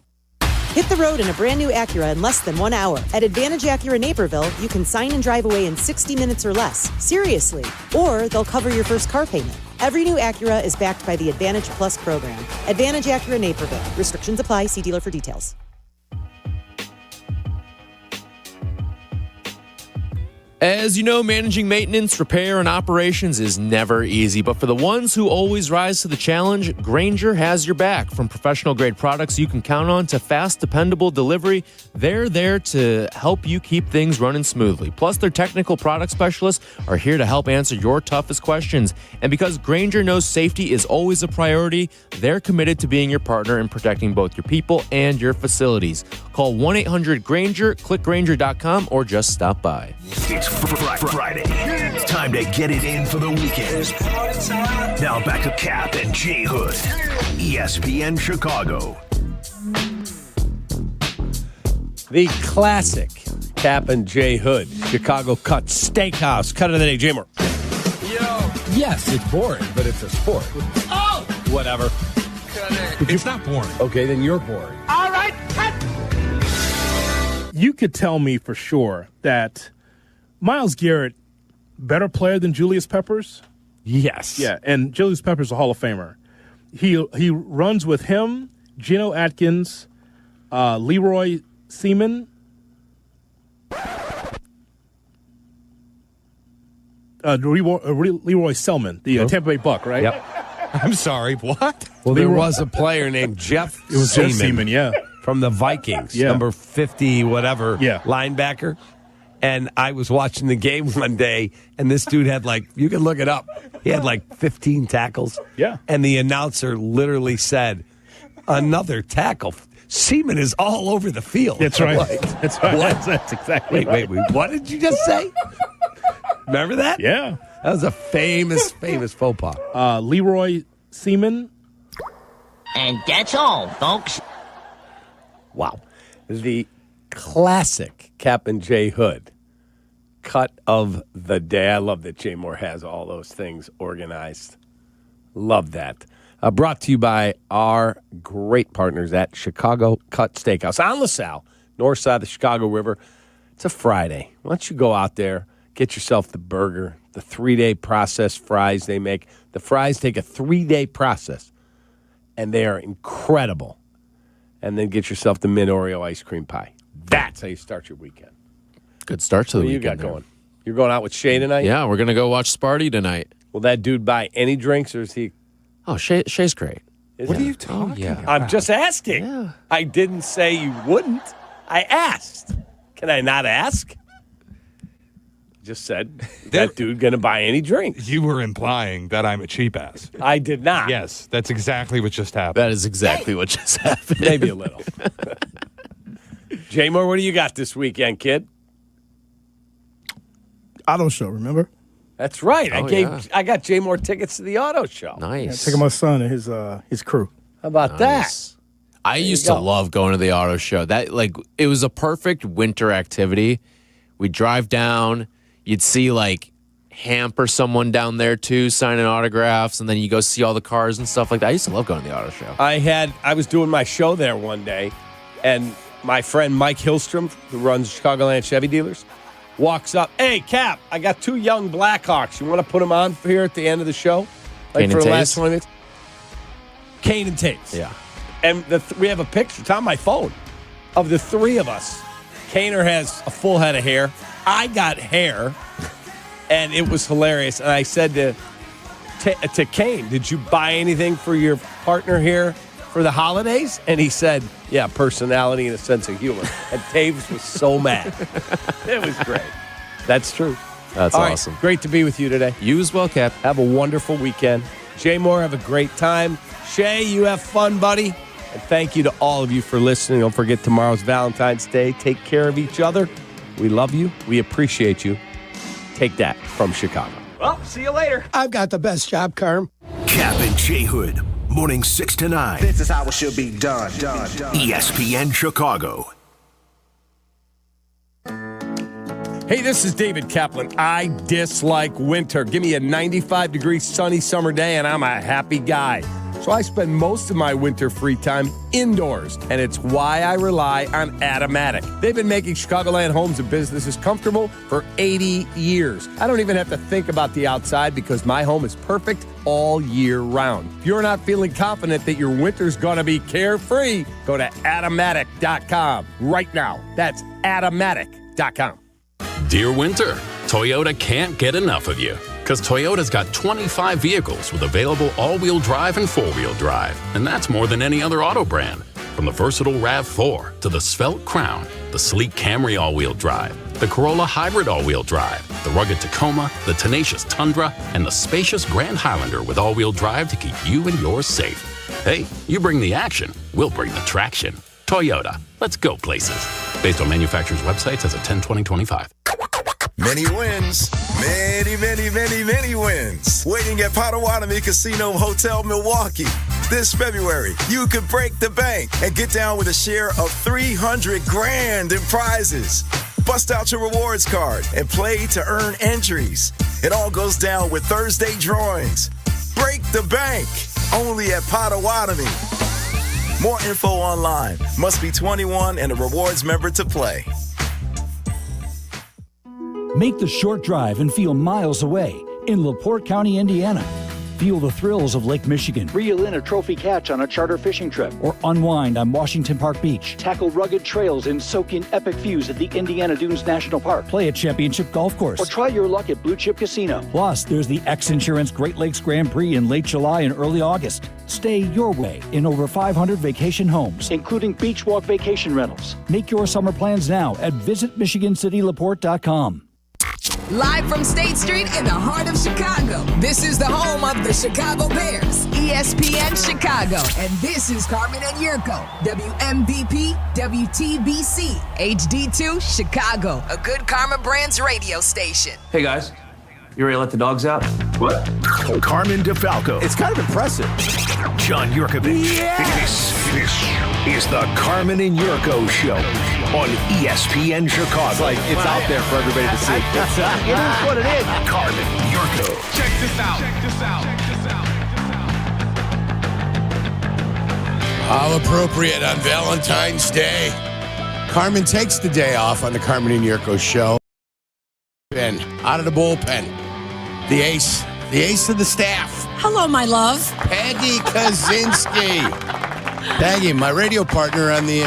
S16: Hit the road in a brand new Acura in less than 1 hour. At Advantage Acura Naperville, you can sign and drive away in 60 minutes or less. Seriously. Or they'll cover your first car payment. Every new Acura is backed by the Advantage Plus program. Advantage Acura Naperville. Restrictions apply. See dealer for details.
S3: As you know, managing maintenance, repair, and operations is never easy. But for the ones who always rise to the challenge, Grainger has your back. From professional-grade products you can count on to fast, dependable delivery, they're there to help you keep things running smoothly. Plus, their technical product specialists are here to help answer your toughest questions. And because Grainger knows safety is always a priority, they're committed to being your partner in protecting both your people and your facilities. Call 1-800-GRAINGER, click Grainger.com, or just stop by.
S14: It's Friday. It's time to get it in for the weekend. Now back to Kap and J Hood, ESPN Chicago.
S1: The classic Kap and J Hood, Chicago Cut Steakhouse. Cut of the day, Jimmer.
S8: Yes, it's boring, but it's a sport.
S1: Oh! Whatever.
S8: It's not boring.
S1: Okay, then you're boring.
S8: All right, cut! You could tell me for sure that Myles Garrett, better player than Julius Peppers?
S1: Yes.
S8: Yeah, and Julius Peppers is a Hall of Famer. He runs with him, Geno Atkins, Leroy Seaman, Leroy Selman, the Tampa Bay Buck, right?
S1: Yep.
S19: I'm sorry, what?
S1: Well, there was a player named Jeff
S8: It was
S1: Seaman.
S8: Jeff Seaman, yeah.
S1: From the Vikings,
S8: Yeah.
S1: number 50, whatever,
S8: Yeah.
S1: linebacker. And I was watching the game one day, and this dude had you can look it up, he had 15 tackles.
S8: Yeah.
S1: And the announcer literally said, another tackle. Seaman is all over the field.
S8: That's right. That's right.
S1: What?
S8: That's exactly
S1: Wait, what did you just say? Remember that?
S8: Yeah.
S1: That was a famous faux pas.
S8: Leroy Seaman.
S4: And that's all, folks.
S1: Wow. The classic Kap and J Hood cut of the day. I love that Jay Moore has all those things organized. Love that. Brought to you by our great partners at Chicago Cut Steakhouse on LaSalle, north side of the Chicago River. It's a Friday. Why don't you go out there, get yourself the burger, the 3-day processed fries they make. The fries take a 3-day process, and they are incredible. And then get yourself the mint Oreo ice cream pie. That's how you start your weekend.
S3: Good start to the
S1: What do you
S3: weekend.
S1: got going? You're going out with Shay tonight?
S3: Yeah, we're going to go watch Sparty tonight.
S1: Will that dude buy any drinks, or is he...
S3: Oh, Shay's great.
S1: What
S19: are you talking about?
S1: I'm just asking.
S3: Yeah.
S1: I didn't say you wouldn't. I asked. Can I not ask? Just said, is that dude going to buy any drinks?
S19: You were implying that I'm a cheap ass.
S1: I did not.
S19: Yes, that's exactly what just happened.
S3: That is exactly what just happened.
S1: Maybe a little. Jay Moore, what do you got this weekend, kid?
S6: Auto show, remember?
S1: That's right.
S3: Oh,
S1: I got Jay Moore tickets to the auto show.
S3: Nice.
S6: Taking my son and his crew.
S1: How about
S3: Nice. I used to love going to the auto show. That it was a perfect winter activity. We'd drive down, you'd see Hamp or someone down there too signing autographs, and then you go see all the cars and stuff like that. I used to love going to the auto show.
S1: I was doing my show there one day, and my friend Mike Hillstrom, who runs Chicagoland Chevy Dealers, walks up. Hey, Cap, I got 2 young Blackhawks. You want to put them on here at the end of the show?
S3: Kane
S1: For
S3: and
S1: the last
S3: Taves?
S1: 20 minutes? Kane and Taves.
S3: Yeah.
S1: And we have a picture, it's on my phone, of the 3 of us. Kaner has a full head of hair. I got hair, and it was hilarious. And I said to Kane, did you buy anything for your partner here for the holidays? And he said, yeah, personality and a sense of humor. And Taves was so mad. It was great. That's true.
S3: That's
S1: All right,
S3: awesome.
S1: great to be with you today.
S3: You as well, Cap.
S1: Have a wonderful weekend. Jay Moore, have a great time. Shay, you have fun, buddy. And thank you to all of you for listening. Don't forget tomorrow's Valentine's Day. Take care of each other. We love you. We appreciate you. Take that from Chicago.
S4: Well, see you later.
S10: I've got the best job, Carm.
S14: Kap and J Hood, morning 6 to 9.
S4: This is how it should be done.
S14: ESPN Chicago.
S1: Hey, this is David Kaplan. I dislike winter. Give me a 95-degree sunny summer day, and I'm a happy guy. So I spend most of my winter free time indoors, and it's why I rely on Automatic. They've been making Chicagoland homes and businesses comfortable for 80 years. I don't even have to think about the outside because my home is perfect all year round. If you're not feeling confident that your winter's going to be carefree, go to Automatic.com right now. That's Automatic.com.
S17: Dear Winter, Toyota can't get enough of you. Because Toyota's got 25 vehicles with available all-wheel drive and four-wheel drive. And that's more than any other auto brand. From the versatile RAV4 to the svelte Crown, the sleek Camry all-wheel drive, the Corolla Hybrid all-wheel drive, the rugged Tacoma, the tenacious Tundra, and the spacious Grand Highlander with all-wheel drive to keep you and yours safe. Hey, you bring the action, we'll bring the traction. Toyota, let's go places. Based on manufacturer's websites as of 10/20/25.
S20: Many wins. Many wins. Waiting at Potawatomi Casino Hotel Milwaukee. This February, you could break the bank and get down with a share of $300,000 in prizes. Bust out your rewards card and play to earn entries. It all goes down with Thursday drawings. Break the bank. Only at Potawatomi. More info online. Must be 21 and a rewards member to play.
S28: Make the short drive and feel miles away in LaPorte County, Indiana. Feel the thrills of Lake Michigan.
S2: Reel in a trophy catch on a charter fishing trip.
S28: Or unwind on Washington Park Beach.
S2: Tackle rugged trails and soak in epic views at the Indiana Dunes National Park.
S28: Play a championship golf course.
S2: Or try your luck at Blue Chip Casino.
S28: Plus, there's the X Insurance Great Lakes Grand Prix in late July and early August. Stay your way in over 500 vacation homes,
S2: including beach walk vacation rentals.
S28: Make your summer plans now at visitmichigancitylaporte.com.
S18: Live from State Street in the heart of Chicago, this is the home of the Chicago Bears, ESPN Chicago. And this is Carmen and Yurko, WMVP, WTBC, HD2, Chicago, a good Karma Brands radio station.
S21: Hey guys, you ready to let the dogs out?
S14: What? Carmen DeFalco.
S21: It's kind of impressive.
S14: John Yurkovich.
S21: Yes!
S14: This is the Carmen and Yurko Show on ESPN Chicago.
S21: It's out there for everybody to see.
S14: It is what it is. Carmen Jurko.
S21: Check this out.
S11: How appropriate on Valentine's Day. Carmen takes the day off on the Carmen and Yurko Show. And out of the bullpen, the ace of the staff.
S22: Hello, my love.
S11: Peggy Kaczynski. Peggy, my radio partner on the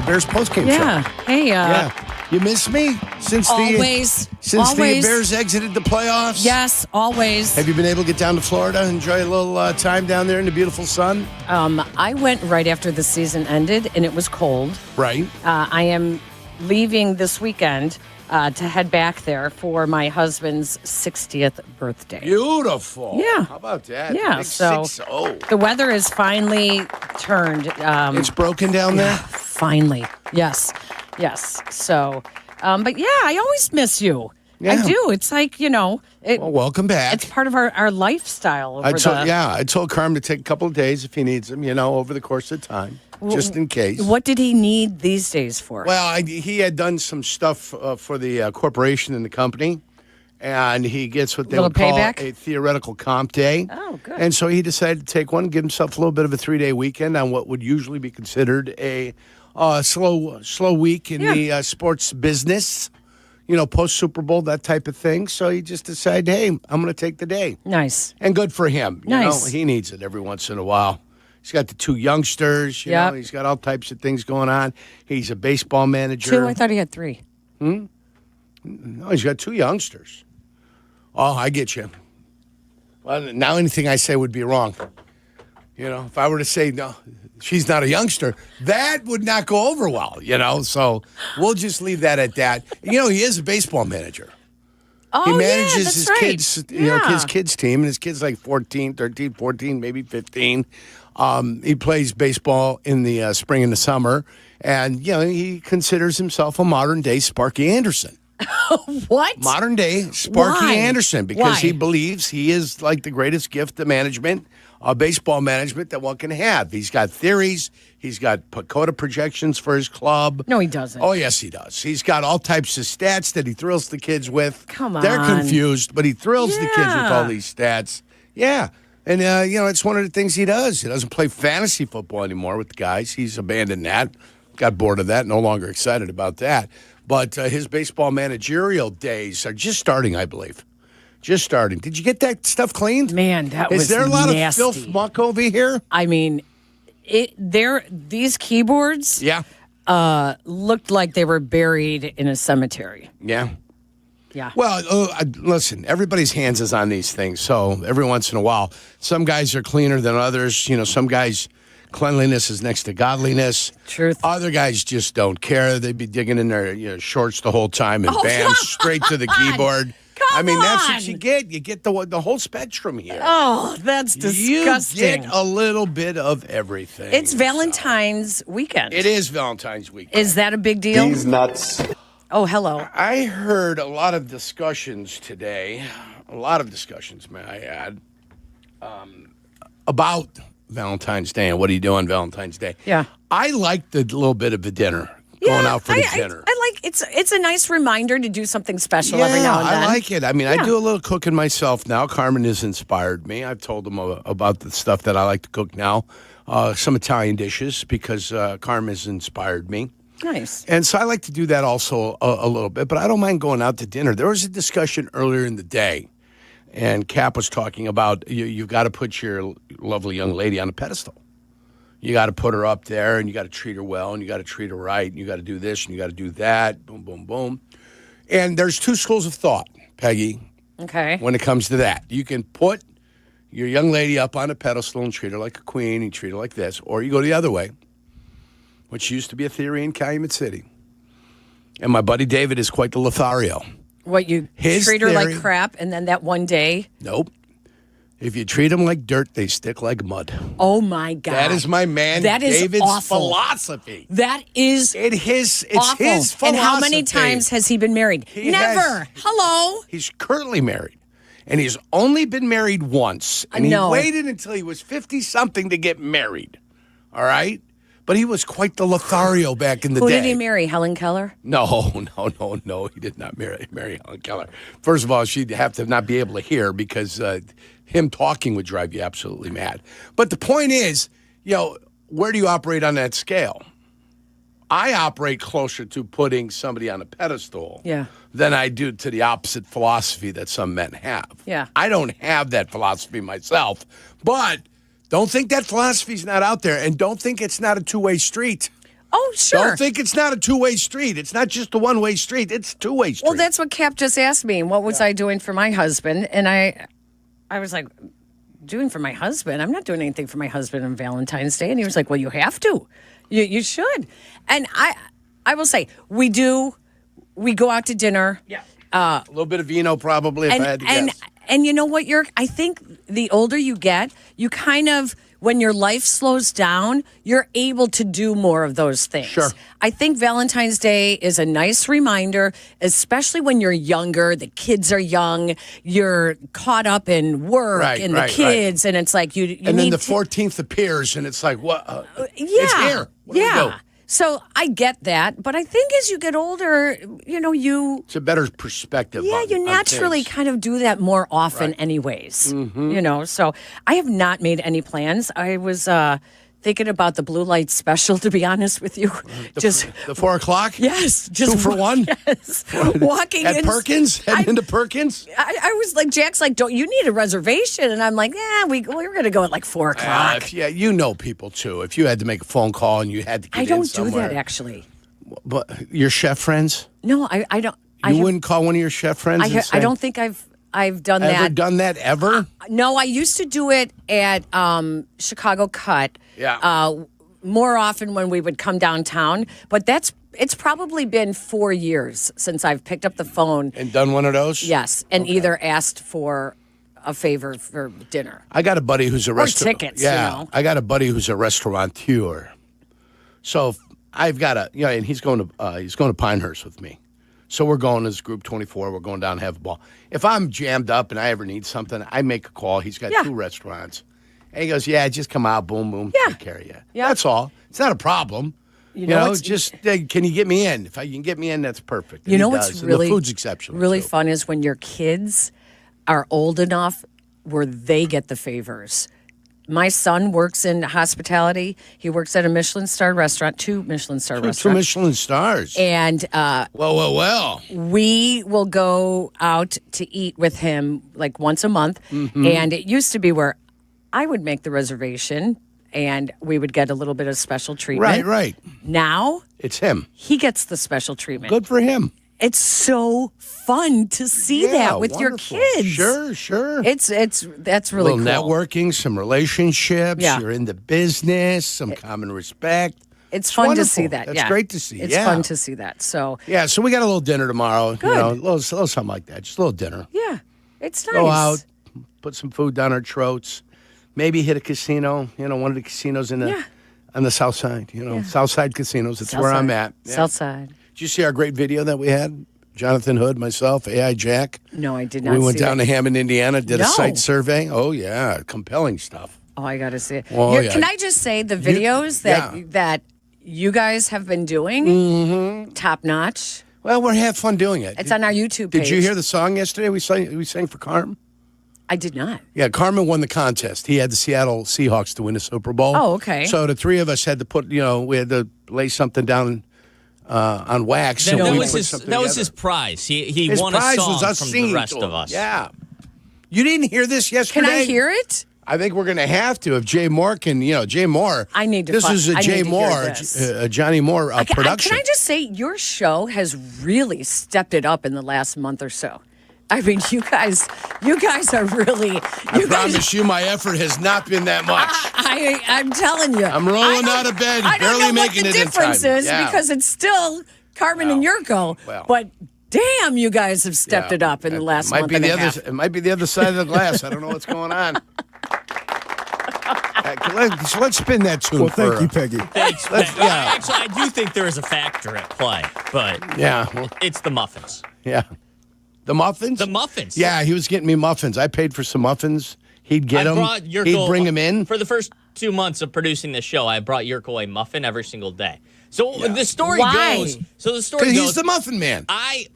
S11: Bears postgame show.
S22: Yeah. Hey.
S11: Yeah. You miss me since
S22: always.
S11: the Bears exited the playoffs?
S22: Yes, always.
S11: Have you been able to get down to Florida and enjoy a little time down there in the beautiful sun?
S22: I went right after the season ended, and it was cold.
S11: Right.
S22: I am leaving this weekend to head back there for my husband's 60th birthday.
S11: Beautiful.
S22: Yeah.
S11: How about that?
S22: Yeah.
S11: Big
S22: So
S11: 6-0.
S22: the weather is finally turned.
S11: It's broken down there?
S22: Finally. Yes. So, but yeah, I always miss you.
S11: Yeah.
S22: I do. It's like,
S11: Well, welcome back.
S22: It's part of our lifestyle.
S11: I told Carm to take a couple of days if he needs them, over the course of time, just in case.
S22: What did he need these days for?
S11: Well, he had done some stuff for the corporation and the company, and he gets what they would call a theoretical comp day.
S22: Oh, good.
S11: And so he decided to take one, give himself a little bit of a 3-day weekend on what would usually be considered a slow week in the sports business. Post Super Bowl, that type of thing. So he just decided, hey, I'm going to take the day.
S22: Nice.
S11: And good for him.
S22: Nice.
S11: He needs it every once in a while. He's got the 2 youngsters. You know, he's got all types of things going on. He's a baseball manager.
S22: 2? I thought he had 3.
S11: No, he's got 2 youngsters. Oh, I get you. Well, now anything I say would be wrong. If I were to say, no, she's not a youngster, that would not go over well, So we'll just leave that at that. He is a baseball manager.
S22: Oh,
S11: he manages his
S22: right.
S11: kids, his kids' team, and his kid's like 13, 14, maybe 15. He plays baseball in the spring and the summer, and, he considers himself a modern-day Sparky Anderson.
S22: What?
S11: Modern-day Sparky
S22: Why?
S11: Anderson, because
S22: Why?
S11: he believes he is like the greatest gift to management, baseball management that one can have. He's got theories. He's got Pacoda projections for his club.
S22: No, he doesn't.
S11: Oh, yes, he does. He's got all types of stats that he thrills the kids with.
S22: Come
S11: They're
S22: on.
S11: confused, but he thrills the kids with all these stats. Yeah. And, it's one of the things he does. He doesn't play fantasy football anymore with the guys. He's abandoned that. Got bored of that. No longer excited about that. But his baseball managerial days are just starting, I believe. Just starting. Did you get that stuff cleaned?
S22: Man, that was
S11: Is there a lot
S22: nasty.
S11: of filth muck over here?
S22: I mean, these keyboards looked like they were buried in a cemetery.
S11: Yeah.
S22: Yeah.
S11: Well, listen, everybody's hands is on these things. So every once in a while, some guys are cleaner than others. Some guys, cleanliness is next to godliness.
S22: Truth.
S11: Other guys just don't care. They'd be digging in their shorts the whole time and bam, straight to the keyboard. That's what you get. You get the whole spectrum here.
S22: Oh, that's disgusting.
S11: You get a little bit of everything.
S22: It's Valentine's weekend.
S11: It is Valentine's weekend.
S22: Is that a big deal?
S11: These nuts.
S22: Oh, hello.
S11: I heard a lot of discussions today, may I add, about Valentine's Day and what do you do on Valentine's Day.
S22: Yeah.
S11: I like the little bit of a dinner, going out for the dinner.
S22: I like it's a nice reminder to do something special every now and then.
S11: I like it. I do a little cooking myself now. Carmen has inspired me. I've told them about the stuff that I like to cook now, some Italian dishes, because Carmen has inspired me.
S22: Nice.
S11: And so I like to do that also a little bit, but I don't mind going out to dinner. There was a discussion earlier in the day And Kap was talking about you've got to put your lovely young lady on a pedestal. You got to put her up there, and you got to treat her well, and you got to treat her right, and you got to do this, and you got to do that. Boom, boom, boom. And there's two schools of thought, Peggy.
S22: Okay.
S11: When it comes to that, you can put your young lady up on a pedestal and treat her like a queen, and treat her like this, or you go the other way, which used to be a theory in Calumet City. And my buddy David is quite the Lothario.
S22: What, you treat her like crap, and then that one day?
S11: Nope. If you treat them like dirt, they stick like mud.
S22: Oh, my God.
S11: That is my man
S22: that is
S11: David's
S22: awful.
S11: philosophy.
S22: That is
S11: it's his
S22: awful.
S11: philosophy.
S22: And how many times has he been married? Never. Hello?
S11: He's currently married. And he's only been married once. And he waited until he was 50-something to get married. All right? But he was quite the Lothario back in the day.
S22: Who did he marry? Helen Keller?
S11: No. He did not marry Helen Keller. First of all, she'd have to not be able to hear because him talking would drive you absolutely mad. But the point is, where do you operate on that scale? I operate closer to putting somebody on a pedestal than I do to the opposite philosophy that some men have.
S22: Yeah.
S11: I don't have that philosophy myself, but don't think that philosophy's not out there, and don't think it's not a two-way street.
S22: Oh, sure.
S11: Don't think it's not a two-way street. It's not just a one-way street. It's a two-way street.
S22: Well, that's what Kap just asked me. What was I doing for my husband? And I was like, doing for my husband? I'm not doing anything for my husband on Valentine's Day. And he was like, well, you have to. You should. And I will say, we go out to dinner.
S11: Yeah. A little bit of vino probably, if I had to guess.
S22: And you know what, I think the older you get, you kind of, when your life slows down, you're able to do more of those things.
S11: Sure.
S22: I think Valentine's Day is a nice reminder, especially when you're younger, the kids are young, you're caught up in work and the kids, and it's like you
S11: and
S22: need
S11: then the 14th appears, and it's like, what?
S22: It's
S11: here. What do we do?
S22: So I get that, but I think as you get older,
S11: it's a better perspective.
S22: Yeah, you naturally
S11: things.
S22: kind of do that more often anyways.
S11: Mm-hmm.
S22: So I have not made any plans. I was thinking about the blue light special, to be honest with you.
S11: The 4 o'clock?
S22: Yes.
S11: Just 2 for 1?
S22: Yes. Walking
S11: at Perkins? Heading into Perkins?
S22: I was like, Jack's like, don't you need a reservation? And I'm like, we're going to go at like 4 o'clock.
S11: People too. If you had to make a phone call and you had to get
S22: I don't
S11: in somewhere.
S22: do that, actually.
S11: But your chef friends?
S22: No, I don't.
S11: You wouldn't call one of your chef friends and say,
S22: I don't think I've done that.
S11: Ever done that ever?
S22: No, I used to do it at Chicago Cut.
S11: Yeah.
S22: More often when we would come downtown, but it's probably been 4 years since I've picked up the phone
S11: and done one of those.
S22: Yes, and either asked for a favor for dinner.
S11: I got a buddy who's a restaurant.
S22: tickets.
S11: Yeah, I got a buddy who's a restaurateur. So I've got and he's going to Pinehurst with me. So we're going as Group 24. We're going down to have a ball. If I'm jammed up and I ever need something, I make a call. He's got 2 restaurants. And he goes, just come out, boom, boom, take care of you. Yeah. That's all. It's not a problem. Just can you get me in? If you can get me in, that's perfect. And
S22: you know what's really
S11: the food's exceptional.
S22: Really fun is when your kids are old enough where they get the favors. My son works in hospitality. He works at a Michelin-starred restaurant, 2 Michelin-starred restaurants.
S11: 2 Michelin stars.
S22: And
S11: well.
S22: We will go out to eat with him like once a month.
S11: Mm-hmm.
S22: And it used to be where I would make the reservation and we would get a little bit of special treatment.
S11: Right.
S22: Now
S11: it's him.
S22: He gets the special treatment.
S11: Good for him.
S22: It's so fun to see that with
S11: wonderful.
S22: your kids.
S11: Sure.
S22: That's really cool.
S11: Networking, some relationships.
S22: Yeah.
S11: You're in the business, some common respect.
S22: It's fun
S11: wonderful.
S22: to see that.
S11: That's great to see.
S22: It's fun to see that. So
S11: so we got a little dinner tomorrow.
S22: Good.
S11: A little something like that. Just a little dinner.
S22: Yeah, it's nice.
S11: Go out, put some food down our throats. Maybe hit a casino. One of the casinos on the south side. South side casinos. That's where I'm at. Yeah.
S22: South side.
S11: Did you see our great video that we had? Jonathan Hood, myself, AI Jack.
S22: No, I did not.
S11: We went down to Hammond, Indiana, did a site survey. Oh yeah, compelling stuff.
S22: Oh, I got to see it.
S11: Oh,
S22: Can I just say the videos that you guys have been doing, top notch.
S11: Well, we're having fun doing it.
S22: It's on our YouTube page.
S11: Did you hear the song yesterday? We sang for Carmen.
S22: I did not.
S11: Yeah, Carmen won the contest. He had the Seattle Seahawks to win the Super Bowl.
S22: Oh, okay.
S11: So the 3 of us had to put, we had to lay something down on wax.
S5: That was his prize. He
S11: his
S5: won
S11: prize
S5: a song
S11: was us
S5: from
S11: singing
S5: the rest
S11: to
S5: of
S11: him.
S5: us.
S11: Yeah. You didn't hear this yesterday?
S22: Can I hear it?
S11: I think we're going to have to if Jay Moore can. Jay Moore.
S22: I need to.
S11: This is a Jay Moore, Johnny Moore production.
S22: Can I just say your show has really stepped it up in the last month or so? I mean, you guys are really.
S11: I promise you, my effort has not been that much.
S22: I'm telling you,
S11: I'm rolling out of bed, barely making it in time.
S22: I don't know what the difference is because it's still Carmen and Yurko, but. Damn, you guys have stepped it up in the last month and a half.
S11: It might be the other side of the glass. I don't know what's going on. Let's spin that tune.
S6: Well, thank you, Peggy.
S5: Thanks, actually, I do think there is a factor at play, but it's the muffins.
S11: Yeah. The muffins?
S5: The muffins.
S11: Yeah, he was getting me muffins. I paid for some muffins. He'd get them. He'd bring them in.
S5: For the first 2 months of producing this show, I brought Yurko a muffin every single day. So the story goes.
S11: Because he's the muffin man.
S5: I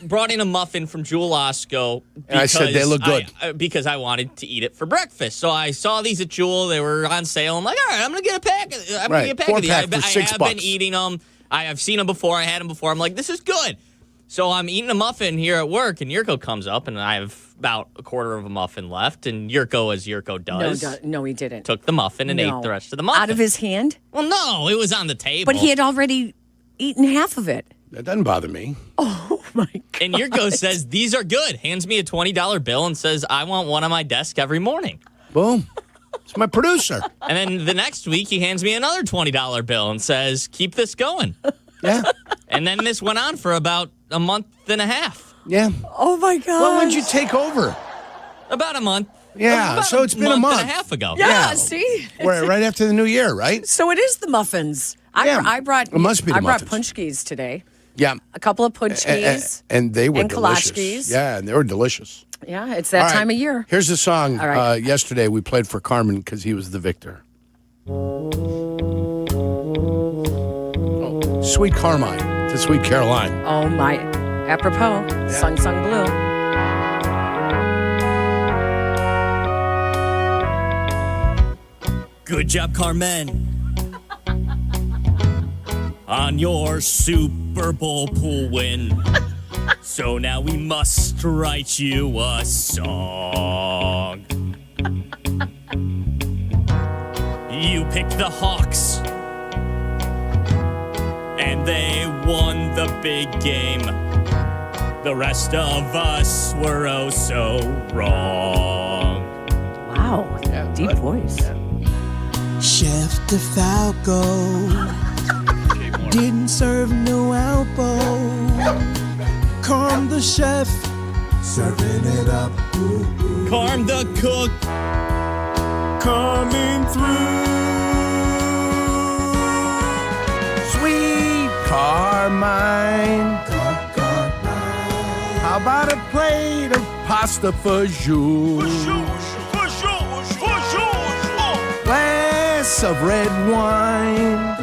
S5: brought in a muffin from Jewel Osco.
S11: And I said they look good.
S5: Because I wanted to eat it for breakfast. So I saw these at Jewel. They were on sale. I'm like, all right, I'm going to get a pack. I'm going to get a pack of these. I have been eating them. I've seen them before. I had them before. I'm like, this is good. So I'm eating a muffin here at work, and Yurko comes up, and I have about a quarter of a muffin left. And Yurko, as Yurko does,
S22: no, he didn't.
S5: Took the muffin and ate the rest of the muffin
S22: out of his hand.
S5: Well, no, it was on the table.
S22: But he had already eaten half of it.
S11: That doesn't bother me.
S22: Oh my God!
S5: And Yurko says these are good. Hands me a $20 bill and says I want one on my desk every morning.
S11: Boom. It's my producer.
S5: And then the next week he hands me another $20 bill and says keep this going.
S11: Yeah.
S5: And then this went on for about a month and a half.
S11: Yeah.
S22: Oh my God.
S11: Well, when did you take over?
S5: About a month.
S11: Yeah, so it's been a month
S5: and a half ago.
S22: Yeah, see?
S11: Right after the new year, right?
S22: So it is the muffins. I brought
S11: it must be the
S22: I brought
S11: muffins.
S22: punchkis today.
S11: Yeah.
S22: A couple of punchkis.
S11: And they were
S22: and
S11: delicious.
S22: Kalashkis.
S11: Yeah, and they were delicious.
S22: Yeah, it's that time of year.
S11: Here's the song
S22: All right.
S11: yesterday we played for Carmen because he was the victor. Sweet Carmine to Sweet Caroline.
S22: Oh, my. Apropos. Sung Blue.
S5: Good job, Carmen. On your Super Bowl pool win. So now we must write you a song. You picked the Hawks. And they won the big game. The rest of us were oh so wrong.
S22: Wow. Deep voice.
S7: Chef DeFalco didn't serve no elbow. Carm the chef serving it up.
S5: Carm the cook
S7: coming through.
S11: Sweet Carmine. How about a plate of pasta for you? Glass of red wine.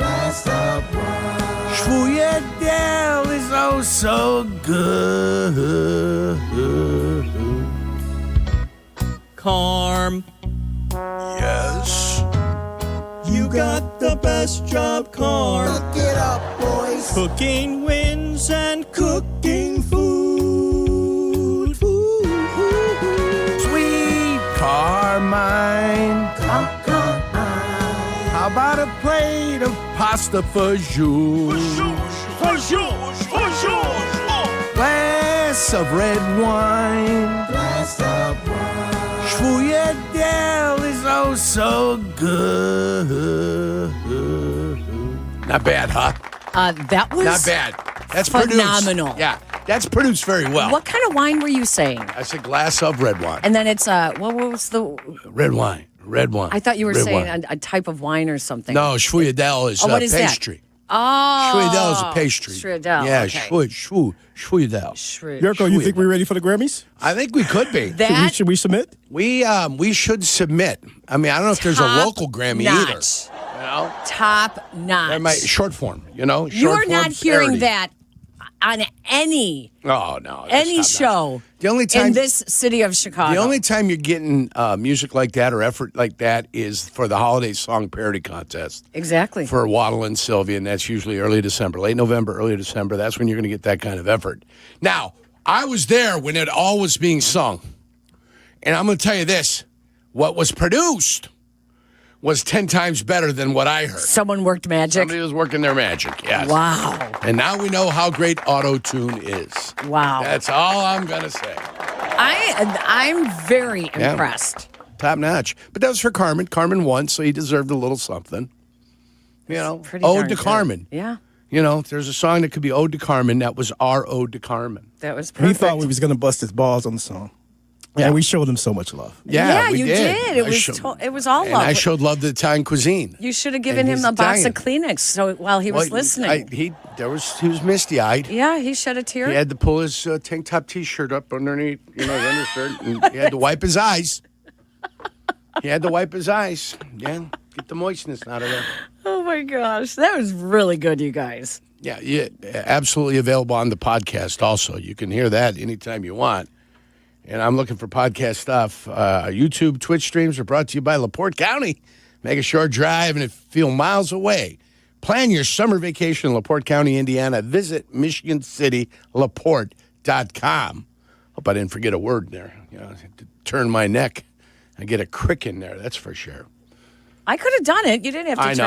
S11: Schwuyadel is oh so good.
S5: Carm.
S11: Yes.
S5: You got the best job, Carm.
S7: Look it up, boys.
S5: Cooking wins and cooking food.
S11: Sweet Carmine. How about a plate of pasta for you? Glass of red wine. Schwuyadel is oh so good. Not bad, huh?
S22: That was
S11: not bad. That's
S22: phenomenal.
S11: Produced. Yeah, that's produced very well.
S22: What kind of wine were you saying?
S11: I said glass of red wine.
S22: And then it's what was the
S11: red wine? Red wine.
S22: I thought you were
S11: red
S22: saying a type of wine or something.
S11: No, Schwuyadel is
S22: what is
S11: pastry.
S22: That? Oh,
S11: Schwuyadel is a pastry.
S22: Schwuyadel.
S11: Yeah,
S22: okay.
S11: Schwuyadel.
S6: Yurko, you think we're ready for the Grammys?
S11: I think we could be.
S6: Should we submit?
S11: We should submit. I mean, I don't know if there's a local Grammy either. You know?
S22: Top notch.
S11: Short form, you know?
S22: You're not hearing that on any show
S11: the only time,
S22: in this city of Chicago.
S11: The only time you're getting music like that or effort like that is for the holiday song parody contest.
S22: Exactly.
S11: For Waddle and Silvy, and that's usually early December, late November, early December. That's when you're going to get that kind of effort. Now, I was there when it all was being sung. And I'm going to tell you this. What was produced was 10 times better than what I heard.
S22: Someone worked magic.
S11: Somebody was working their magic, yes.
S22: Wow.
S11: And now we know how great auto-tune is.
S22: Wow.
S11: That's all I'm going to say.
S22: I'm very impressed.
S11: Top notch. But that was for Carmen. Carmen won, so he deserved a little something. You know, Ode to Carmen.
S22: Yeah.
S11: You know, there's a song that could be Ode to Carmen. That was our Ode to Carmen.
S22: That was perfect.
S6: He thought we was going to bust his balls on the song. Yeah, and we showed him so much love.
S11: Yeah, we
S22: you did. It was all love.
S11: And I showed love to Italian cuisine.
S22: You should have given him a box of Kleenex while he was listening.
S11: He was misty-eyed.
S22: Yeah, he shed a tear.
S11: He had to pull his tank top T-shirt up underneath, his undershirt, and he had to wipe his eyes. Yeah, get the moistness out of there.
S22: Oh my gosh, that was really good, you guys.
S11: Yeah, absolutely available on the podcast. Also, you can hear that anytime you want. And I'm looking for podcast stuff. YouTube, Twitch streams are brought to you by LaPorte County. Make a short drive and feel miles away. Plan your summer vacation in LaPorte County, Indiana. Visit MichiganCityLaPorte.com. Hope I didn't forget a word there. I had to turn my neck and get a crick in there, that's for sure.
S22: I could have done it. You didn't have to turn your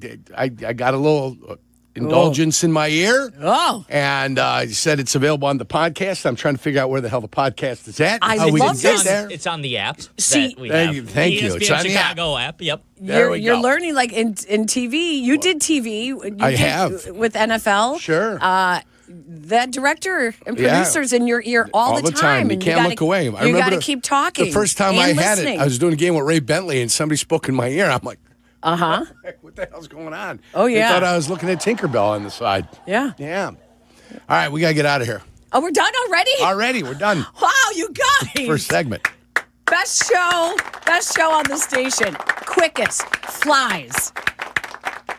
S22: neck.
S11: I got a little indulgence in my ear.
S22: Oh.
S11: And I said it's available on the podcast. I'm trying to figure out where the hell the podcast is at.
S22: I love this.
S5: It's on the app.
S22: See,
S11: thank you.
S5: ESPN
S11: It's on the
S5: Chicago app. Yep.
S22: You're learning like in TV. You did TV.
S11: I have.
S22: With NFL.
S11: Sure.
S22: That director and producers in your ear all the time.
S11: You can't look away.
S22: You got to keep talking.
S11: The first time I had it, I was doing a game with Ray Bentley, and somebody spoke in my ear. I'm like, what the hell's going on?
S22: Oh, yeah.
S11: I thought I was looking at Tinkerbell on the side.
S22: Yeah.
S11: Yeah. All right, we got to get out of here.
S22: Oh, we're done already?
S11: Already, we're done.
S22: Wow, you guys.
S11: First segment.
S22: Best show on the station. Quickest. Flies.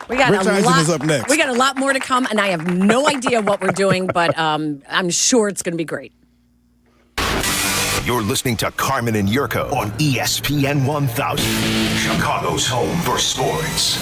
S22: We got
S6: Rich Eisen is up next.
S22: We got a lot more to come, and I have no idea what we're doing, but I'm sure it's going to be great.
S14: You're listening to Carmen and Yurko on ESPN 1000, Chicago's home for sports.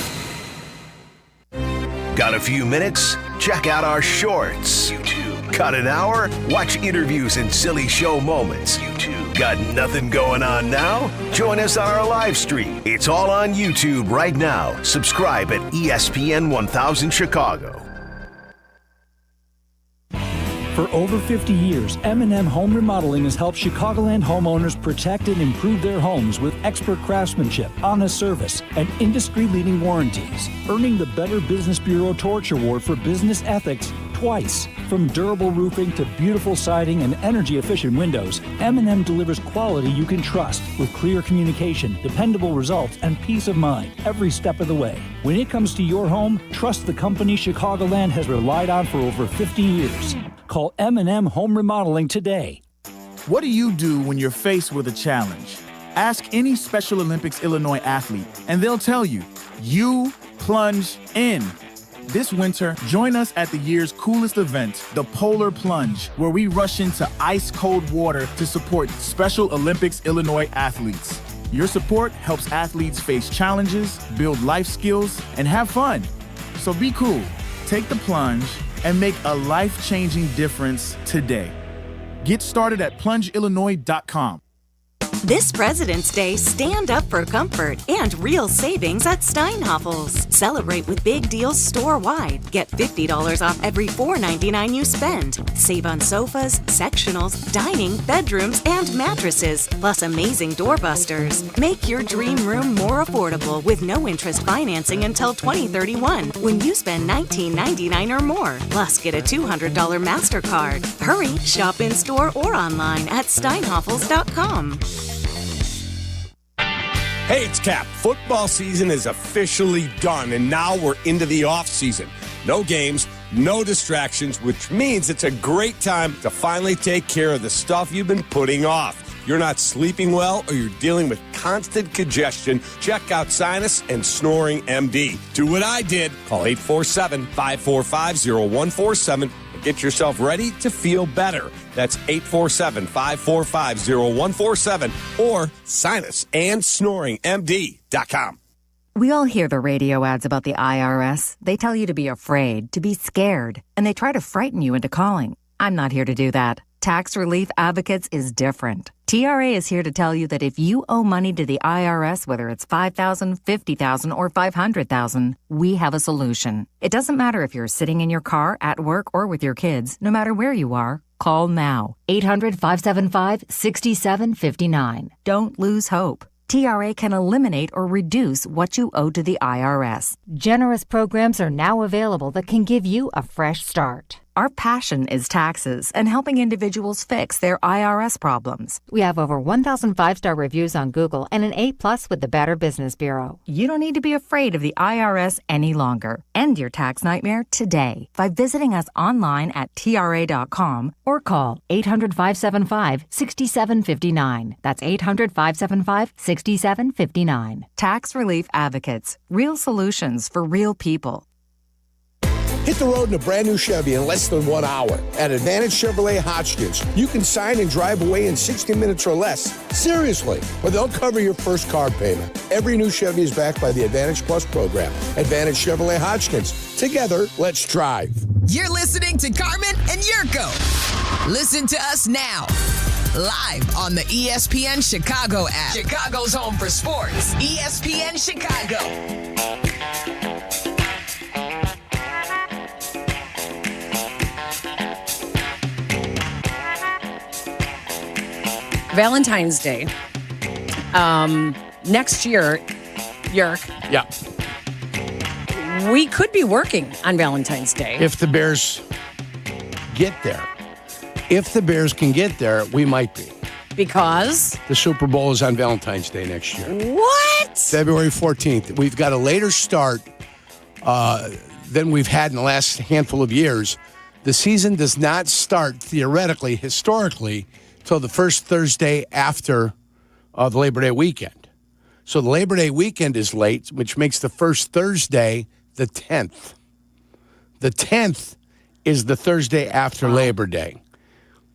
S14: Got a few minutes? Check out our shorts. YouTube. Got an hour? Watch interviews and silly show moments. YouTube. Got nothing going on now? Join us on our live stream. It's all on YouTube right now. Subscribe at ESPN 1000 Chicago.
S28: For over 50 years, M&M Home Remodeling has helped Chicagoland homeowners protect and improve their homes with expert craftsmanship, honest service, and industry-leading warranties, earning the Better Business Bureau Torch Award for business ethics twice. From durable roofing to beautiful siding and energy-efficient windows, M&M delivers quality you can trust with clear communication, dependable results, and peace of mind every step of the way. When it comes to your home, trust the company Chicagoland has relied on for over 50 years. Call M&M Home Remodeling today.
S9: What do you do when you're faced with a challenge? Ask any Special Olympics Illinois athlete, and they'll tell you, you plunge in. This winter, join us at the year's coolest event, the Polar Plunge, where we rush into ice-cold water to support Special Olympics Illinois athletes. Your support helps athletes face challenges, build life skills, and have fun. So be cool, take the plunge, and make a life-changing difference today. Get started at plungeillinois.com.
S13: This President's Day, stand up for comfort and real savings at Steinhoffel's. Celebrate with big deals store-wide. Get $50 off every $4.99 you spend. Save on sofas, sectionals, dining, bedrooms, and mattresses, plus amazing doorbusters. Make your dream room more affordable with no interest financing until 2031 when you spend $19.99 or more. Plus, get a $200 MasterCard. Hurry, shop in-store or online at steinhoffels.com.
S1: Hey, it's Kap. Football season is officially done, and now we're into the off season. No games, no distractions, which means it's a great time to finally take care of the stuff you've been putting off. You're not sleeping well or you're dealing with constant congestion, check out Sinus and Snoring MD. Do what I did. Call 847-545-0147 and get yourself ready to feel better. That's 847-545-0147 or sinusandsnoringmd.com.
S15: We all hear the radio ads about the IRS. They tell you to be afraid, to be scared, and they try to frighten you into calling. I'm not here to do that. Tax Relief Advocates is different. TRA is here to tell you that if you owe money to the IRS, whether it's $5,000, $50,000, or $500,000, we have a solution. It doesn't matter if you're sitting in your car, at work, or with your kids. No matter where you are, call now. 800-575-6759. Don't lose hope. TRA can eliminate or reduce what you owe to the IRS. Generous programs are now available that can give you a fresh start. Our passion is taxes and helping individuals fix their IRS problems. We have over 1,000 5-star reviews on Google and an A+ with the Better Business Bureau. You don't need to be afraid of the IRS any longer. End your tax nightmare today by visiting us online at TRA.com or call 800-575-6759. That's 800-575-6759. Tax Relief Advocates. Real solutions for real people.
S11: Hit the road in a brand new Chevy in less than 1 hour. At Advantage Chevrolet Hotchkiss, you can sign and drive away in 60 minutes or less. Seriously, or they'll cover your first car payment. Every new Chevy is backed by the Advantage Plus program. Advantage Chevrolet Hotchkiss. Together, let's drive.
S18: You're listening to Carmen and Yurko. Listen to us now. Live on the ESPN Chicago app. Chicago's home for sports. ESPN Chicago.
S22: Valentine's Day. Next year, Yerk.
S11: Yeah.
S22: We could be working on Valentine's Day.
S11: If the Bears get there. If the Bears can get there, we might be.
S22: Because?
S11: The Super Bowl is on Valentine's Day next year.
S22: What?
S11: February 14th. We've got a later start than we've had in the last handful of years. The season does not start, theoretically, historically, till the first Thursday after the Labor Day weekend. So the Labor Day weekend is late, which makes the first Thursday the 10th. The 10th is the Thursday after Labor Day,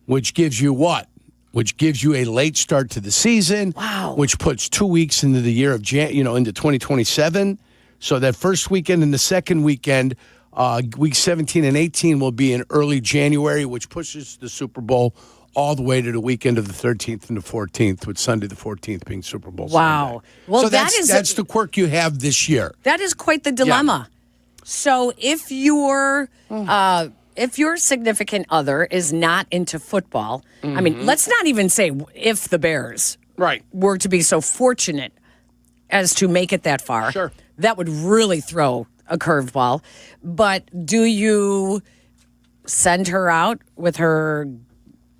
S11: which gives you what? Which gives you a late start to the season.
S22: Wow.
S11: Which puts 2 weeks into the year of into 2027. So that first weekend and the second weekend, week 17 and 18 will be in early January, which pushes the Super Bowl all the way to the weekend of the 13th and the 14th, with Sunday the 14th being Super Bowl
S22: Wow.
S11: Sunday.
S22: Well,
S11: so that's the quirk you have this year.
S22: That is quite the dilemma. Yeah. So if your significant other is not into football, I mean, let's not even say if the Bears were to be so fortunate as to make it that far.
S11: Sure.
S22: That would really throw a curveball. But do you send her out with her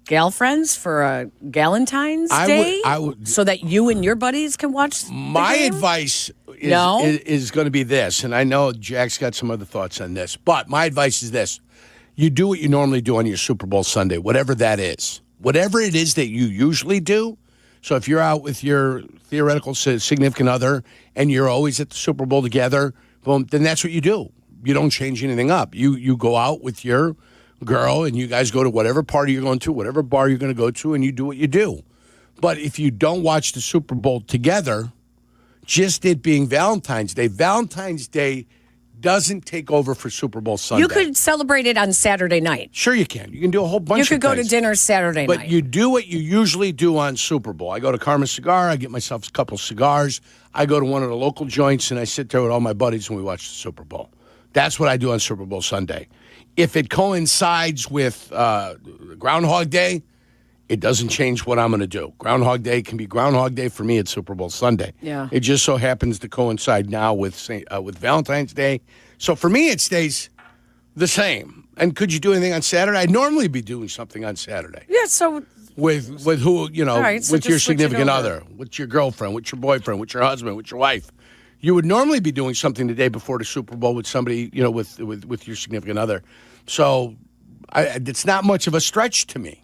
S22: girlfriends for a Galentine's Day
S11: I would,
S22: so that you and your buddies can watch
S11: my advice is going to be this, and I know Jack's got some other thoughts on this, but my advice is this. You do what you normally do on your Super Bowl Sunday, whatever that is. Whatever it is that you usually do. So if you're out with your theoretical significant other and you're always at the Super Bowl together, boom, then that's what you do. You don't change anything up. You go out with your girl and you guys go to whatever party you're going to, whatever bar you're going to go to, and you do what you do. But if you don't watch the Super Bowl together, just it being Valentine's Day doesn't take over for Super Bowl Sunday.
S22: You could celebrate it on Saturday night.
S11: Sure you can. You can do a whole bunch of things.
S22: You could go to dinner Saturday night.
S11: But you do what you usually do on Super Bowl. I go to Carmen Cigar. I get myself a couple cigars. I go to one of the local joints, and I sit there with all my buddies, and we watch the Super Bowl. That's what I do on Super Bowl Sunday. If it coincides with Groundhog Day, it doesn't change what I'm going to do. Groundhog Day can be Groundhog Day for me at Super Bowl Sunday.
S22: Yeah.
S11: It just so happens to coincide now with Valentine's Day. So for me, it stays the same. And could you do anything on Saturday? I'd normally be doing something on Saturday.
S22: Yeah, so...
S11: With who,
S22: right, so
S11: with your
S22: just switch it
S11: significant
S22: over.
S11: other, with your girlfriend, with your boyfriend, with your husband, with your wife. You would normally be doing something the day before the Super Bowl with somebody, with your significant other. So it's not much of a stretch to me.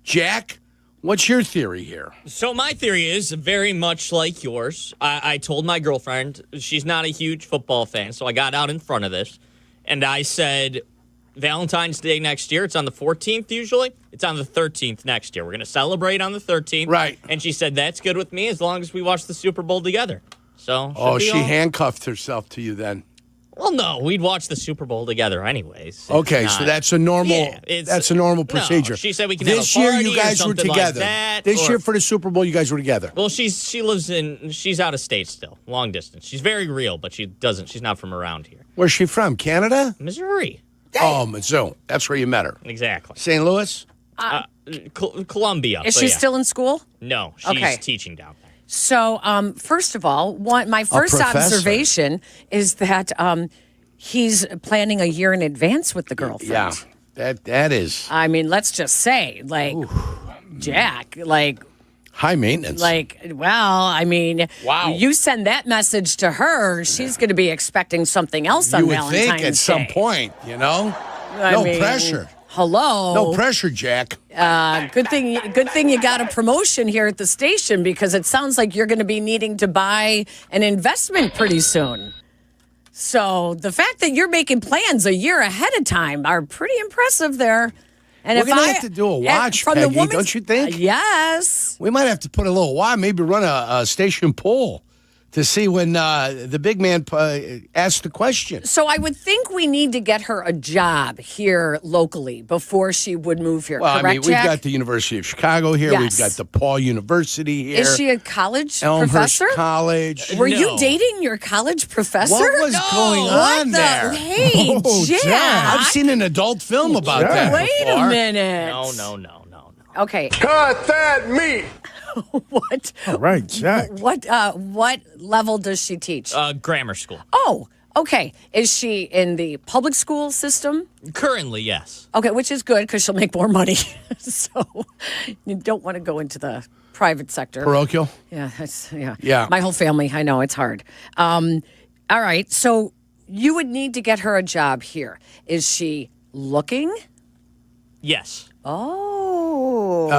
S11: Jack, what's your theory here?
S5: So my theory is very much like yours. I told my girlfriend, she's not a huge football fan, so I got out in front of this, and I said, Valentine's Day next year, it's on the 14th usually. It's on the 13th next year. We're going to celebrate on the 13th.
S11: Right.
S5: And she said, that's good with me as long as we watch the Super Bowl together. So,
S11: she handcuffed herself to you then.
S5: Well, no, we'd watch the Super Bowl together anyways.
S11: Okay, so that's a normal.
S5: Yeah,
S11: that's a normal procedure.
S5: No, she said we can
S11: this
S5: have a
S11: year
S5: party
S11: you guys
S5: or
S11: were
S5: something
S11: together.
S5: Like that,
S11: this year for the Super Bowl, you guys were together.
S5: Well, she's out of state still, long distance. She's very real, but she's not from around here.
S11: Where's she from? Canada?
S5: Missouri.
S11: Oh, Missouri. That's where you met her.
S5: Exactly.
S11: St. Louis?
S5: Columbia.
S22: Is she still in school?
S5: No, she's teaching down there.
S22: So, first of all, my first observation is that he's planning a year in advance with the girlfriend.
S11: Yeah, that is.
S22: I mean, let's just say, Jack,
S11: high maintenance.
S22: I mean,
S11: wow.
S22: You send that message to her, she's going to be expecting something else on Valentine's Day.
S11: You would think at some point, no pressure.
S22: Hello.
S11: No pressure, Jack.
S22: Good thing you got a promotion here at the station because it sounds like you're going to be needing to buy an investment pretty soon. So the fact that you're making plans a year ahead of time are pretty impressive there. And
S11: we're going to have to do a watch,
S22: from
S11: Peggy,
S22: the
S11: don't you think?
S22: Yes.
S11: We might have to put a little watch, maybe run a station poll to see when the big man asks the question.
S22: So I would think we need to get her a job here locally before she would move here.
S11: Well,
S22: correct,
S11: we've
S22: Jack?
S11: got the University of Chicago here.
S22: Yes.
S11: We've got DePaul University here.
S22: Is she a college
S11: Elmhurst
S22: professor?
S11: College.
S22: Were you dating your college professor?
S11: What was going on there?
S22: Hey, Jack.
S11: I've seen an adult film about that
S22: Wait
S11: before.
S22: a minute.
S5: No.
S22: Okay.
S11: Cut that meat.
S22: What?
S6: All right, Jack.
S22: What level does she teach?
S5: Grammar school.
S22: Oh, okay. Is she in the public school system?
S5: Currently, yes.
S22: Okay, which is good because she'll make more money. So you don't want to go into the private sector.
S11: Parochial?
S22: Yeah, yeah.
S11: Yeah.
S22: My whole family, I know, it's hard. All right, so you would need to get her a job here. Is she looking?
S5: Yes.
S22: Oh.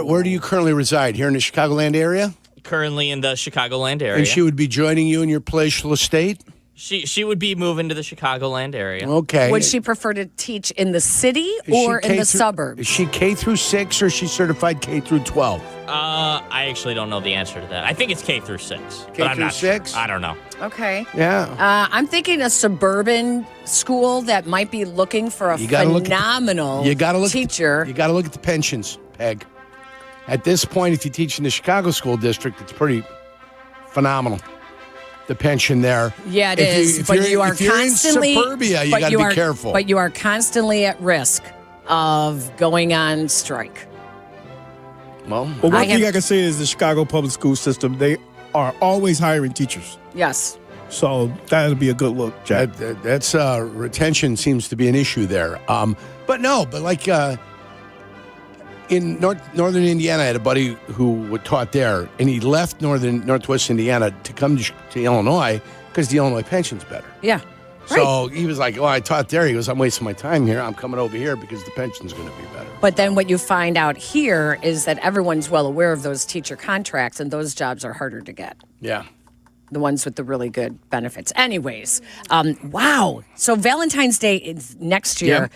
S11: Where do you currently reside? Here in the Chicagoland area?
S5: Currently in the Chicagoland area.
S11: And she would be joining you in your palatial estate?
S5: She would be moving to the Chicagoland area.
S11: Okay.
S22: Would she prefer to teach in the city or in the suburbs?
S11: Is she K through 6 or is she certified K through 12?
S5: I actually don't know the answer to that. I think it's K through 6.
S11: K through 6?
S5: Sure. I don't know.
S22: Okay.
S11: Yeah.
S22: I'm thinking a suburban school that might be looking for a phenomenal teacher.
S11: You got to look at the pensions, Peg. At this point, if you teach in the Chicago school district, it's pretty phenomenal. The pension there.
S22: Yeah, it is.
S11: If you're in suburbia, you got to be careful.
S22: But you are constantly at risk of going on strike.
S11: Well,
S6: one thing I can say is the Chicago public school system, they are always hiring teachers.
S22: Yes.
S6: So that'll be a good look, Jack.
S11: That's retention seems to be an issue there. But like in northern Indiana, I had a buddy who taught there, and he left northwest Indiana to come to Illinois because the Illinois pension's better.
S22: Yeah.
S11: So he was like, I taught there. He goes, I'm wasting my time here. I'm coming over here because the pension's going to be better.
S22: But then what you find out here is that everyone's well aware of those teacher contracts, and those jobs are harder to get.
S11: Yeah.
S22: The ones with the really good benefits. Anyways, wow. So Valentine's Day is next year.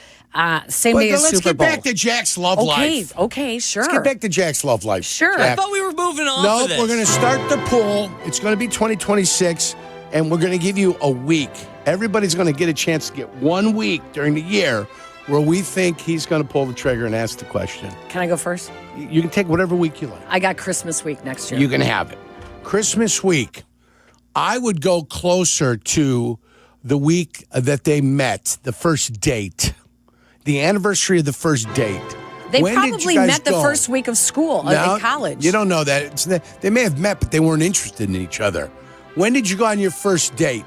S22: Same day as Super Bowl.
S11: Let's get back to Jack's love life.
S22: Okay, sure.
S11: Let's get back to Jack's love life.
S22: Sure.
S11: Jack.
S5: I thought we were moving on.
S11: Nope, we're going to start the pool. It's going to be 2026, and we're going to give you a week. Everybody's going to get a chance to get 1 week during the year where we think he's going to pull the trigger and ask the question.
S22: Can I go first?
S11: You can take whatever week you like.
S22: I got Christmas week next year.
S11: You can have it. Christmas week. I would go closer to the week that they met, the first date, the anniversary of the first date.
S22: They
S11: when
S22: probably met the first week of school in college.
S11: You don't know that. They may have met, but they weren't interested in each other. When did you go on your first date?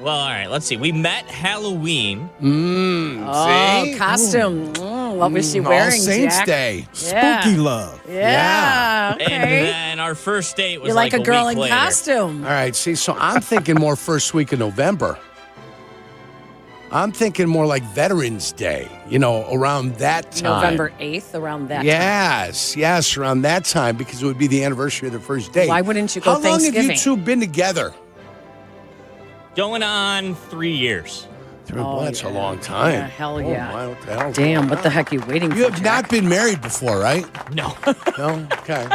S5: Well, all right, let's see. We met Halloween.
S22: See? Costume. What was she wearing,
S11: All Saints
S22: Jack?
S11: Day.
S22: Yeah.
S6: Spooky love.
S22: Yeah. Okay.
S5: And then our first date was
S22: You're like a girl
S5: week
S22: in
S5: later.
S22: costume.
S11: All right, see, so I'm thinking more first week of November. I'm thinking more like Veterans Day, around that time.
S22: November 8th, around that time.
S11: Yes, around that time, because it would be the anniversary of the first date.
S22: Why wouldn't you go
S11: How long
S22: Thanksgiving?
S11: have you two been together?
S5: Going on 3 years.
S11: That's a long time.
S22: Yeah, hell yeah.
S11: My, what the hell?
S22: Damn, what the heck are you waiting for?
S11: You have
S22: Jack?
S11: not been married before, right?
S5: No.
S11: No? Okay.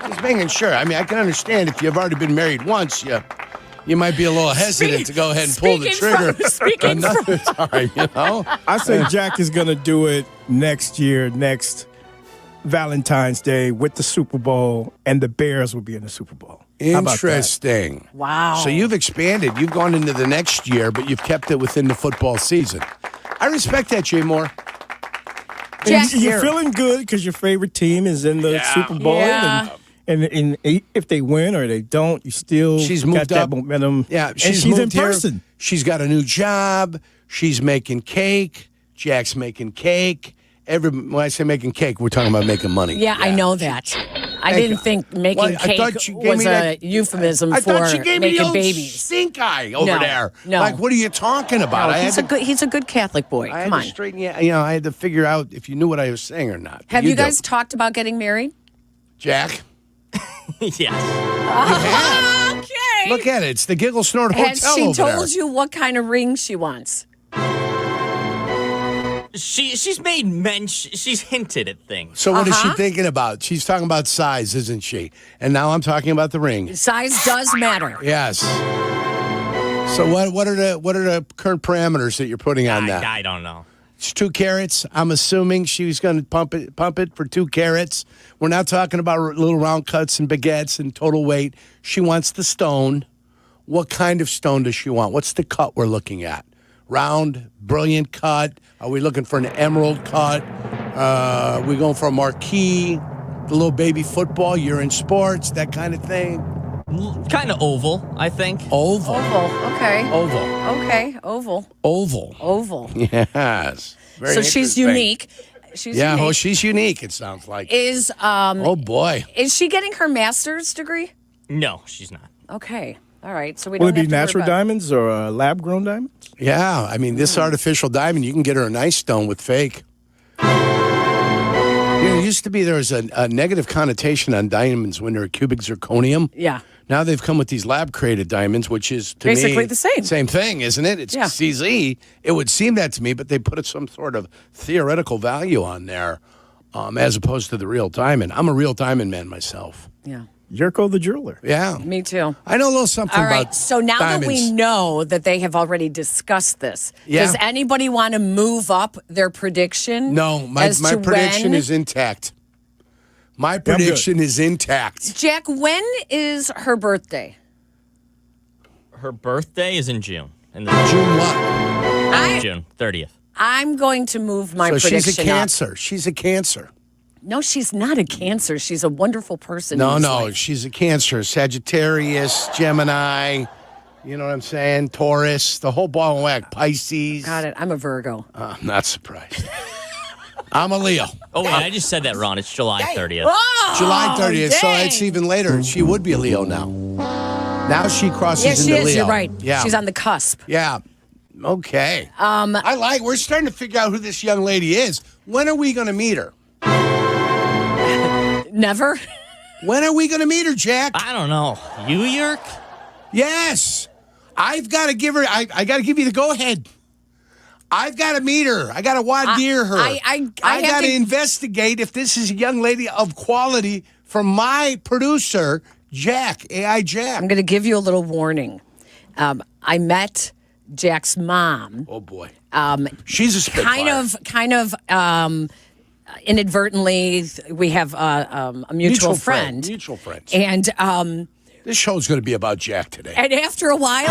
S11: Just making sure. I mean, I can understand if you've already been married once, you You might be a little hesitant to go ahead and pull the trigger another time, you know?
S6: I say Jack is going to do it next year, next Valentine's Day with the Super Bowl, and the Bears will be in the Super Bowl. How about that?
S11: Interesting.
S22: Wow.
S11: So you've expanded. You've gone into the next year, but you've kept it within the football season. I respect that, Jay Moore.
S22: Jack,
S6: you're feeling good because your favorite team is in the Super Bowl.
S22: Yeah.
S6: And if they win or they don't, you still
S11: She's moved
S6: got
S11: up.
S6: that momentum.
S11: Yeah,
S6: and she's in person.
S11: She's got a new job. She's making cake. Jack's making cake. When I say making cake, we're talking about making money.
S22: Yeah, I know that. I didn't think making cake was a euphemism
S11: I
S22: for
S11: thought she gave me
S22: making
S11: the
S22: babies.
S11: stink eye over there.
S22: No.
S11: Like, what are you talking about?
S22: No, he's a good Catholic boy.
S11: I
S22: Come
S11: had
S22: on.
S11: to straighten you. I had to figure out if you knew what I was saying or not.
S22: Have you guys talked about getting married?
S11: Jack?
S5: Yes.
S22: Okay.
S11: Look at it. It's the Giggle Snort Hotel
S22: Has she
S11: over there.
S22: told you what kind of ring she wants?
S5: She's made she's hinted at things.
S11: So what is she thinking about? She's talking about size, isn't she? And now I'm talking about the ring.
S22: Size does matter.
S11: Yes. So what are the current parameters that you're putting on that?
S5: I don't know.
S11: It's 2 carats. I'm assuming she's going to pump it for 2 carats. We're not talking about little round cuts and baguettes and total weight. She wants the stone. What kind of stone does she want? What's the cut we're looking at? Round, brilliant cut. Are we looking for an emerald cut? Are we going for a marquee? The little baby football, you're in sports, that kind of thing?
S5: Kind of oval, I think.
S11: Oval.
S22: Okay.
S11: Oval.
S22: Okay. Oval.
S11: Oval. Yes. Very
S22: So she's
S11: interesting.
S22: unique. She's unique.
S11: She's unique, it sounds like.
S22: Oh
S11: boy.
S22: Is she getting her master's degree?
S5: No, she's not.
S22: Okay. All right. So we
S6: Will
S22: don't
S6: it
S22: have
S6: be
S22: to worry
S6: natural
S22: about-
S6: diamonds or lab-grown diamonds?
S11: Yeah, I mean, this artificial diamond, you can get her a nice stone with fake. It used to be there was a negative connotation on diamonds when they're cubic zirconium.
S22: Yeah.
S11: Now they've come with these lab-created diamonds, which is, to
S22: Basically
S11: me,
S22: the same.
S11: Same thing, isn't it? It's CZ. It would seem that to me, but they put some sort of theoretical value on there as opposed to the real diamond. I'm a real diamond man myself.
S22: Yeah.
S6: Yurko the jeweler.
S11: Yeah.
S22: Me too.
S11: I know a little something
S22: All
S11: about
S22: right. So now
S11: diamonds.
S22: that we know that they have already discussed this, does anybody want to move up their prediction?
S11: No, my
S22: to
S11: prediction
S22: when?
S11: is intact. My prediction is intact.
S22: Jack, when is her birthday?
S5: Her birthday is in June.
S11: June what?
S5: June 30th.
S22: I'm going to move my prediction
S11: she's a
S22: up.
S11: Cancer. She's a Cancer.
S22: No, she's not a Cancer. She's a wonderful person.
S11: No,
S22: in his
S11: no,
S22: life.
S11: she's a Cancer. Sagittarius, Gemini, you know what I'm saying? Taurus, the whole ball and wax. Pisces.
S22: Got it. I'm a Virgo.
S11: I'm not surprised. I'm a Leo.
S5: Oh, wait, I just said that wrong. It's July 30th.
S22: Oh,
S11: July 30th, so
S22: dang.
S11: it's even later. She would be a Leo now. Now she crosses
S22: Yes, she
S11: into
S22: is.
S11: Leo.
S22: You're right.
S11: Yeah.
S22: She's on the cusp.
S11: Yeah. Okay. We're starting to figure out who this young lady is. When are we going to meet her?
S22: Never.
S11: When are we going to meet her, Jack?
S5: I don't know. You, Yerk?
S11: Yes. I've got to give her, I got to give you the go ahead. I've got to meet her. I got to wadir her.
S22: I
S11: got to investigate if this is a young lady of quality from my producer, Jack, AI Jack.
S22: I'm going to give you a little warning. I met Jack's mom.
S11: Oh, boy. She's a spitfire.
S22: Kind of inadvertently, we have a mutual friend.
S11: Mutual friends.
S22: And
S11: this show's going to be about Jack today.
S22: And after a while,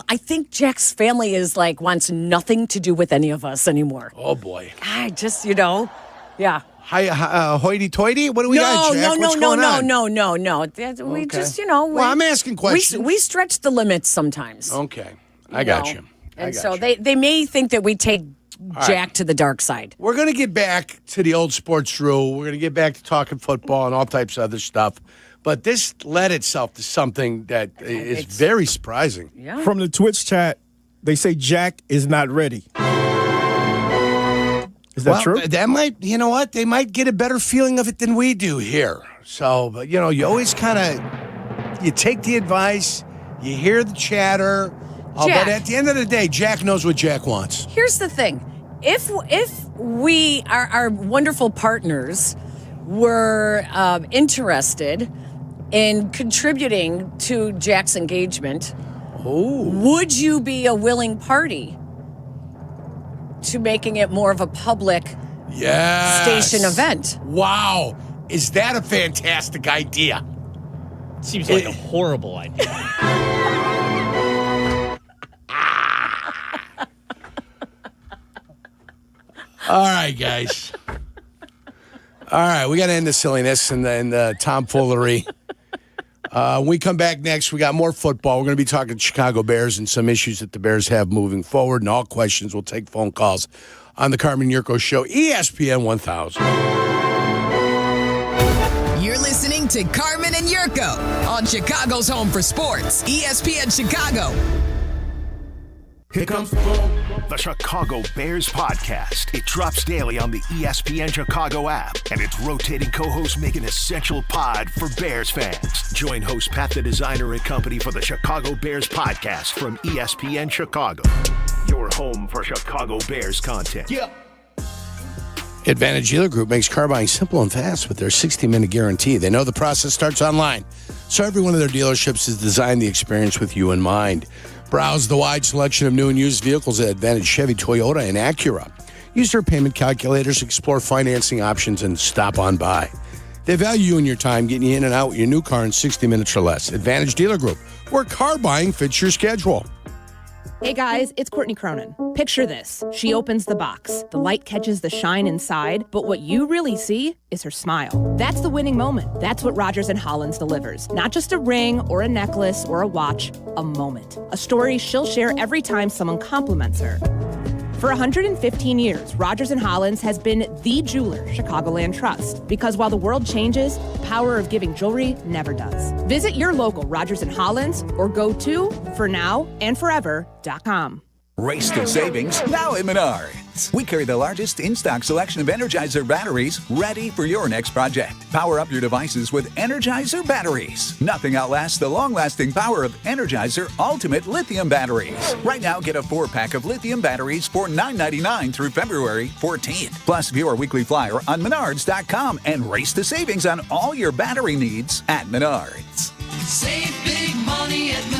S22: I think Jack's family is wants nothing to do with any of us anymore.
S11: Oh, boy.
S22: I just, yeah.
S11: Hi, hoity-toity? What do we got, Jack? What's going on?
S22: No. We just,
S11: Well, I'm asking questions.
S22: We stretch the limits sometimes.
S11: Okay. I got you.
S22: And so they may think that we take Jack to the dark side.
S11: We're going to get back to the old sports rule. We're going to get back to talking football and all types of other stuff. But this led itself to something that is very surprising.
S22: Yeah.
S6: From the Twitch chat, they say Jack is not ready. Is that true?
S11: That might, you know what? They might get a better feeling of it than we do here. So, but, you always kind of, you take the advice, you hear the chatter. But at the end of the day, Jack knows what Jack wants.
S22: Here's the thing. If we, our wonderful partners, were interested, in contributing to Jack's engagement,
S11: Oh.
S22: would you be a willing party to making it more of a public station event?
S11: Wow. Is that a fantastic idea?
S5: Seems like a horrible idea.
S11: All right, guys. All right, we got to end the silliness and the tomfoolery. When we come back next, we got more football. We're going to be talking Chicago Bears and some issues that the Bears have moving forward. And all questions, we'll take phone calls on the Carmen Jurko Show, ESPN 1000.
S18: You're listening to Carmen and Jurko on Chicago's home for sports, ESPN Chicago.
S14: Here comes the Chicago Bears podcast. It drops daily on the ESPN Chicago app, and its rotating co-hosts make an essential pod for Bears fans. Join host Pat the Designer and company for the Chicago Bears podcast from ESPN Chicago, your home for Chicago Bears content.
S11: Yep. Advantage Dealer Group makes car buying simple and fast with their 60-minute guarantee. They know the process starts online, so every one of their dealerships has designed the experience with you in mind. Browse the wide selection of new and used vehicles at Advantage Chevy, Toyota, and Acura. Use their payment calculators, explore financing options, and stop on by. They value you and your time, getting you in and out with your new car in 60 minutes or less. Advantage Dealer Group, where car buying fits your schedule.
S8: Hey guys, it's Courtney Cronin. Picture this. She opens the box. The light catches the shine inside, but what you really see is her smile. That's the winning moment. That's what Rogers & Hollins delivers. Not just a ring or a necklace or a watch, a moment. A story she'll share every time someone compliments her. For 115 years, Rogers & Hollins has been the jeweler Chicagoland trusts. Because while the world changes, the power of giving jewelry never does. Visit your local Rogers & Hollins or go to fornowandforever.com.
S12: Race to savings now at Menards. We carry the largest in-stock selection of Energizer batteries ready for your next project. Power up your devices with Energizer batteries. Nothing outlasts the long-lasting power of Energizer Ultimate Lithium batteries. Right now, get a 4-pack of lithium batteries for $9.99 through February 14th. Plus, view our weekly flyer on Menards.com and race to savings on all your battery needs at Menards.
S16: Save big money at Menards.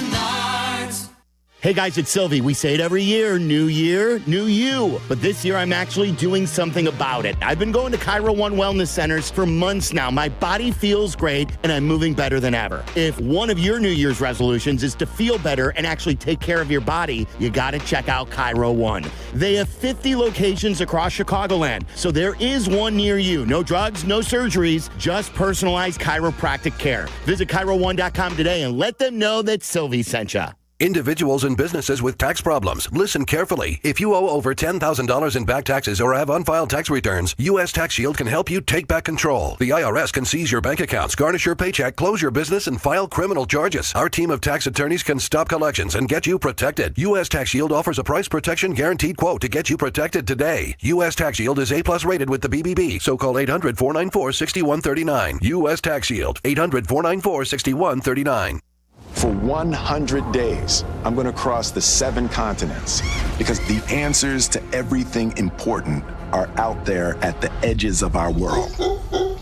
S23: Hey guys, it's Silvy. We say it every year, new you. But this year I'm actually doing something about it. I've been going to Cairo One Wellness Centers for months now. My body feels great and I'm moving better than ever. If one of your New Year's resolutions is to feel better and actually take care of your body, you gotta check out Cairo One. They have 50 locations across Chicagoland, so there is one near you. No drugs, no surgeries, just personalized chiropractic care. Visit CairoOne.com today and let them know that Silvy sent you.
S24: Individuals and businesses with tax problems, listen carefully. If you owe over $10,000 in back taxes or have unfiled tax returns, U.S. Tax Shield can help you take back control. The IRS can seize your bank accounts, garnish your paycheck, close your business, and file criminal charges. Our team of tax attorneys can stop collections and get you protected. U.S. Tax Shield offers a price protection guaranteed quote to get you protected today. U.S. Tax Shield is A+ rated with the BBB, so call 800-494-6139. U.S. Tax Shield, 800-494-6139.
S25: For 100 days, I'm going to cross the 7 continents because the answers to everything important are out there at the edges of our world.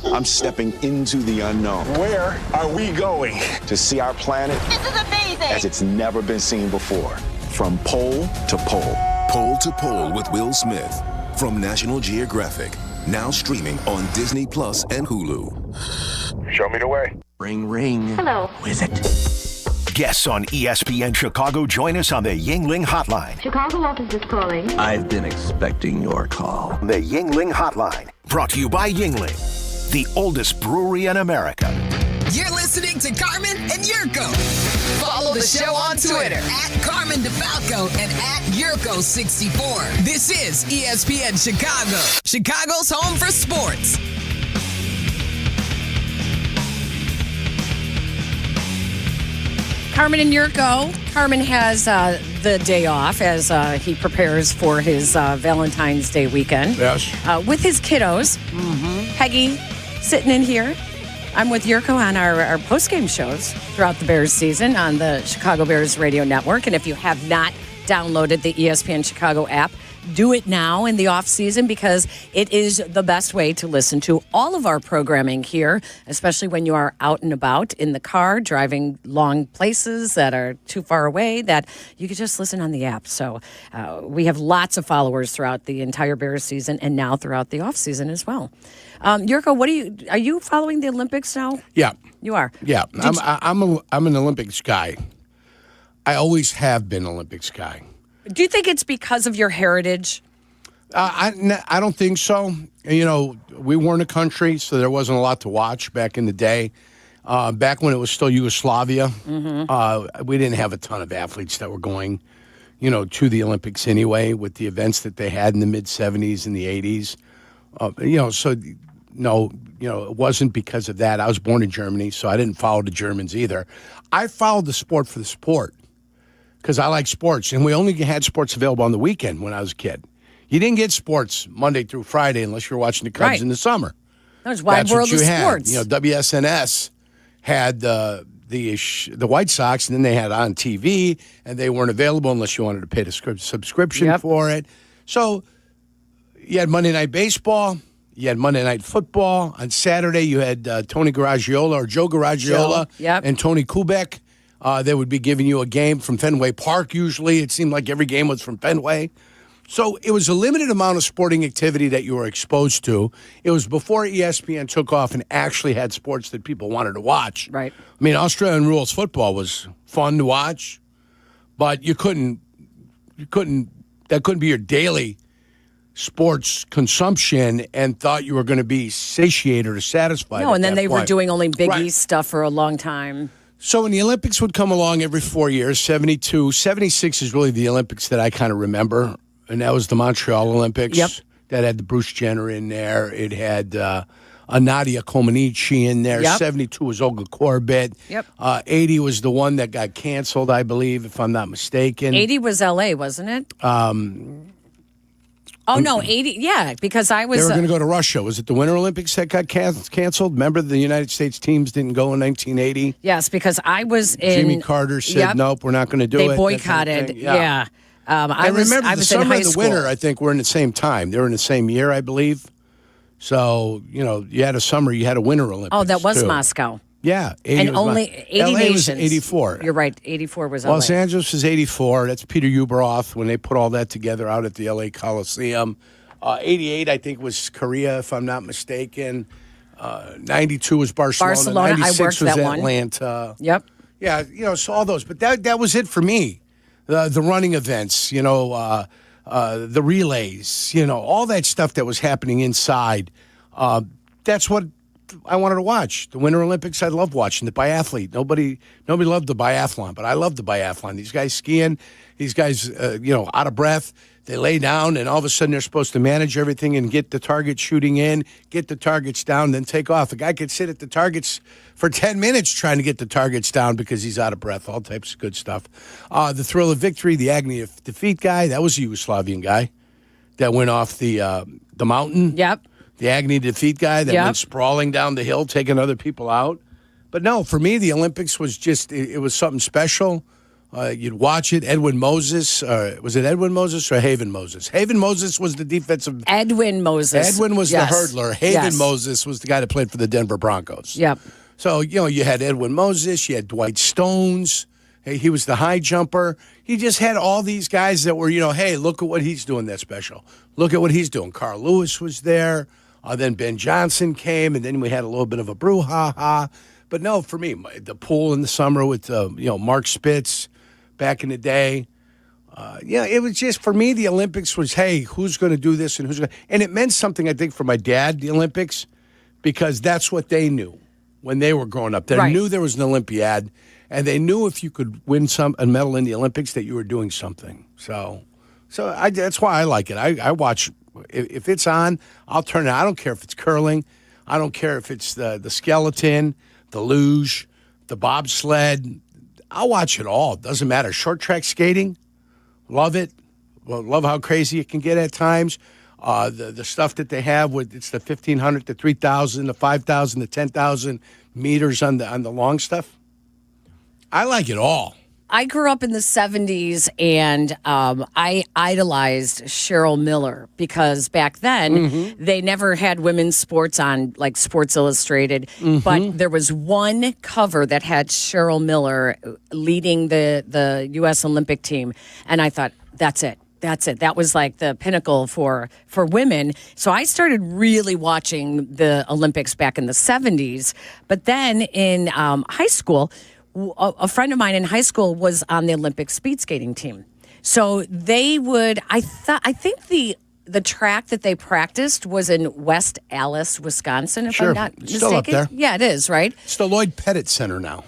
S25: I'm stepping into the unknown. Where are we going? To see our planet
S16: This is amazing.
S25: as it's never been seen before. From pole to pole.
S20: Pole to Pole with Will Smith from National Geographic. Now streaming on Disney Plus and Hulu.
S25: Show me the way.
S24: Ring, ring.
S16: Hello.
S24: Who is it?
S14: Guests on ESPN Chicago join us on the Yingling Hotline.
S16: Chicago office is calling.
S24: I've been expecting your call.
S14: The Yingling Hotline, brought to you by Yingling, the oldest brewery in America.
S18: You're listening to Carmen and Jurko. Follow the show on Twitter at Carmen DeFalco and at Jurko64. This is ESPN Chicago, Chicago's home for sports.
S22: Carmen and Jurko. Carmen has the day off as he prepares for his Valentine's Day weekend.
S11: Yes.
S22: With his kiddos. Peggy sitting in here. I'm with Jurko on our post-game shows throughout the Bears season on the Chicago Bears Radio Network. And if you have not downloaded the ESPN Chicago app, do it now in the off season because it is the best way to listen to all of our programming here, especially when you are out and about in the car, driving long places that are too far away, that you could just listen on the app. So we have lots of followers throughout the entire Bears season and now throughout the off season as well. Yurko, are you following the Olympics now?
S11: Yeah.
S22: You are?
S11: Yeah. I'm an Olympics guy. I always have been an Olympics guy.
S22: Do you think it's because of your heritage?
S11: I don't think so. You know, we weren't a country, so there wasn't a lot to watch back in the day. Back when it was still Yugoslavia, we didn't have a ton of athletes that were going, to the Olympics anyway with the events that they had in the mid-'70s and the '80s. It wasn't because of that. I was born in Germany, so I didn't follow the Germans either. I followed the sport for the sport because I like sports, and we only had sports available on the weekend when I was a kid. You didn't get sports Monday through Friday unless you were watching the Cubs in the summer.
S22: That was Wide World of Sports.
S11: WSNS had the White Sox, and then they had on TV, and they weren't available unless you wanted to pay the subscription for it. So you had Monday Night Baseball. You had Monday Night Football. On Saturday, you had Tony Garagiola or Joe Garagiola and Tony Kubek. They would be giving you a game from Fenway Park usually. It seemed like every game was from Fenway. So it was a limited amount of sporting activity that you were exposed to. It was before ESPN took off and actually had sports that people wanted to watch.
S22: Right.
S11: I mean, Australian rules football was fun to watch, but that couldn't be your daily sports consumption and thought you were going to be satiated or satisfied.
S22: No, and then they were doing only Big
S11: Right.
S22: East stuff for a long time.
S11: So when the Olympics would come along every 4 years, 72, 76 is really the Olympics that I kind of remember, and that was the Montreal Olympics.
S22: Yep.
S11: That had the Bruce Jenner in there. It had Nadia Comaneci in there.
S22: Yep.
S11: 72 was Olga Korbut.
S22: Yep.
S11: 80 was the one that got canceled, I believe, if I'm not mistaken.
S22: 80 was L.A., wasn't it? Oh, no, 80, yeah, because I was...
S11: They were going to go to Russia. Was it the Winter Olympics that got canceled? Remember the United States teams didn't go in 1980?
S22: Yes, because I was in...
S11: Jimmy Carter said, nope, we're not going to do it.
S22: They boycotted, yeah.
S11: I remember the summer and the winter, I think, were in the same time. They were in the same year, I believe. So, you had a summer, you had a Winter Olympics.
S22: Oh, that was
S11: too.
S22: Moscow.
S11: Yeah. 80
S22: and
S11: was
S22: only 80
S11: LA
S22: nations.
S11: was 84.
S22: You're right, 84 was LA.
S11: Los Angeles was 84. That's Peter Ueberroth when they put all that together out at the LA Coliseum. 88, I think, was Korea, if I'm not mistaken. 92 was Barcelona. 96
S22: I worked
S11: was
S22: that one.
S11: Atlanta.
S22: Yep.
S11: Yeah, so all those. But that was it for me. The running events, the relays, all that stuff that was happening inside. That's what I wanted to watch. The Winter Olympics, I loved watching. The biathlete. Nobody loved the biathlon, but I loved the biathlon. These guys skiing, these guys, out of breath. They lay down, and all of a sudden they're supposed to manage everything and get the target shooting in, get the targets down, then take off. A guy could sit at the targets for 10 minutes trying to get the targets down because he's out of breath, all types of good stuff. The thrill of victory, the agony of defeat guy, that was a Yugoslavian guy that went off the mountain.
S22: Yep.
S11: The agony of defeat guy that went sprawling down the hill, taking other people out. But no, for me, the Olympics was just, it was something special. You'd watch it. Edwin Moses. Was it Edwin Moses or Haven Moses? Haven Moses was the defensive.
S22: Edwin Moses.
S11: Edwin was the hurdler. Haven Moses was the guy that played for the Denver Broncos.
S22: Yep.
S11: So, you had Edwin Moses. You had Dwight Stones. He was the high jumper. He just had all these guys that were, hey, look at what he's doing that's special. Look at what he's doing. Carl Lewis was there. Then Ben Johnson came, and then we had a little bit of a brouhaha. But no, for me, the pool in the summer with, Mark Spitz. Back in the day, it was just, for me, the Olympics was, hey, who's going to do this and who's going to... And it meant something, I think, for my dad, the Olympics, because that's what they knew when they were growing up. They knew there was an Olympiad, and they knew if you could win a medal in the Olympics that you were doing something. So that's why I like it. I watch, if it's on, I'll turn it. I don't care if it's curling. I don't care if it's the skeleton, the luge, the bobsled. I'll watch it all. It doesn't matter. Short track skating, love it. Well, love how crazy it can get at times. The stuff that they have with it's the 1,500, the 3,000, the 5,000, the 10,000 meters on the long stuff. I like it all.
S22: I grew up in the 70s, and I idolized Cheryl Miller because back then they never had women's sports on, like Sports Illustrated. But there was one cover that had Cheryl Miller leading the U.S. Olympic team. And I thought, that's it. That's it. That was like the pinnacle for women. So I started really watching the Olympics back in the 70s. But then in high school, a friend of mine in high school was on the Olympic speed skating team. So they would, I think the track that they practiced was in West Allis, Wisconsin, if I'm not mistaken.
S11: Still up there.
S22: Yeah, it is, right?
S11: It's the Lloyd Pettit Center now.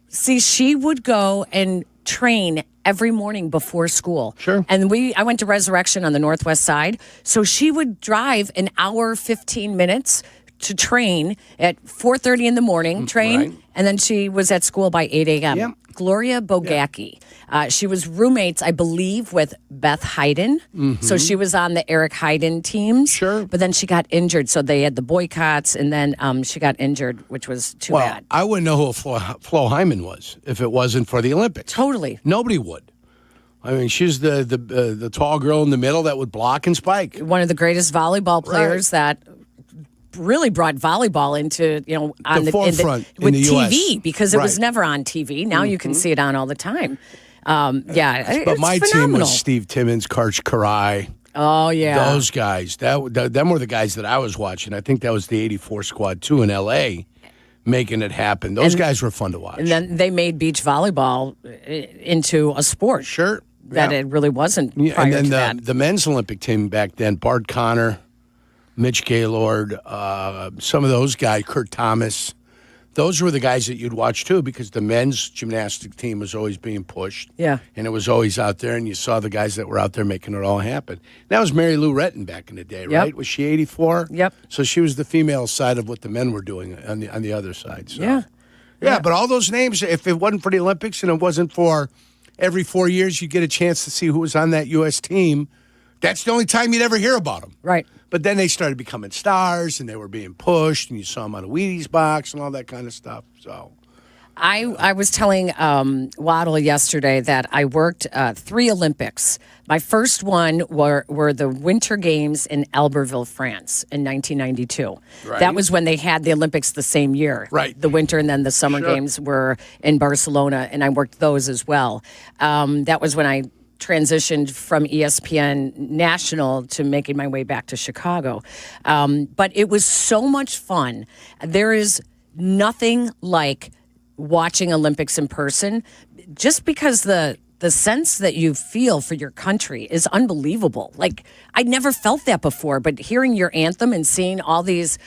S22: See, she would go and train every morning before school.
S11: Sure.
S22: And I went to Resurrection on the Northwest Side. So she would drive an hour, 15 minutes to train at 4:30 in the morning, and then she was at school by 8 a.m.
S11: Yep.
S22: Gloria Bogacki. She was roommates, I believe, with Beth Hayden. So she was on the Eric Hayden teams.
S11: Sure.
S22: But then she got injured, so they had the boycotts, and then she got injured, which was too bad.
S11: I wouldn't know who Flo Hyman was if it wasn't for the Olympics.
S22: Totally.
S11: Nobody would. I mean, she's the tall girl in the middle that would block and spike.
S22: One of the greatest volleyball players that really brought volleyball into, on
S11: the forefront
S22: with
S11: in the
S22: TV
S11: US.
S22: because it was never on TV. Now you can see it on all the time.
S11: But
S22: it's
S11: my team
S22: phenomenal.
S11: was Steve Timmons, Karch Karai.
S22: Oh yeah,
S11: Those guys. Them were the guys that I was watching. I think that was the '84 squad too in L.A. making it happen. Those guys were fun to watch.
S22: And then they made beach volleyball into a sport.
S11: Sure.
S22: That it really wasn't prior
S11: and then
S22: to that.
S11: the men's Olympic team back then, Bart Connor, Mitch Gaylord, some of those guys, Kurt Thomas, those were the guys that you'd watch too because the men's gymnastic team was always being pushed.
S22: Yeah.
S11: And it was always out there, and you saw the guys that were out there making it all happen. That was Mary Lou Retton back in the day, right? Was she 84?
S22: Yep.
S11: So she was the female side of what the men were doing on the other side. So.
S22: Yeah.
S11: Yeah, but all those names, if it wasn't for the Olympics and it wasn't for every 4 years you get a chance to see who was on that U.S. team, that's the only time you'd ever hear about them.
S22: Right.
S11: But then they started becoming stars, and they were being pushed, and you saw them on a Wheaties box and all that kind of stuff. So,
S22: I was telling Waddle yesterday that I worked 3 Olympics. My first one were the Winter Games in Albertville, France in 1992.
S11: Right.
S22: That was when they had the Olympics the same year.
S11: Right.
S22: The winter and then the summer games were in Barcelona, and I worked those as well. That was when I transitioned from ESPN National to making my way back to Chicago. But it was so much fun. There is nothing like watching Olympics in person just because the sense that you feel for your country is unbelievable. Like, I never felt that before, but hearing your anthem and seeing all these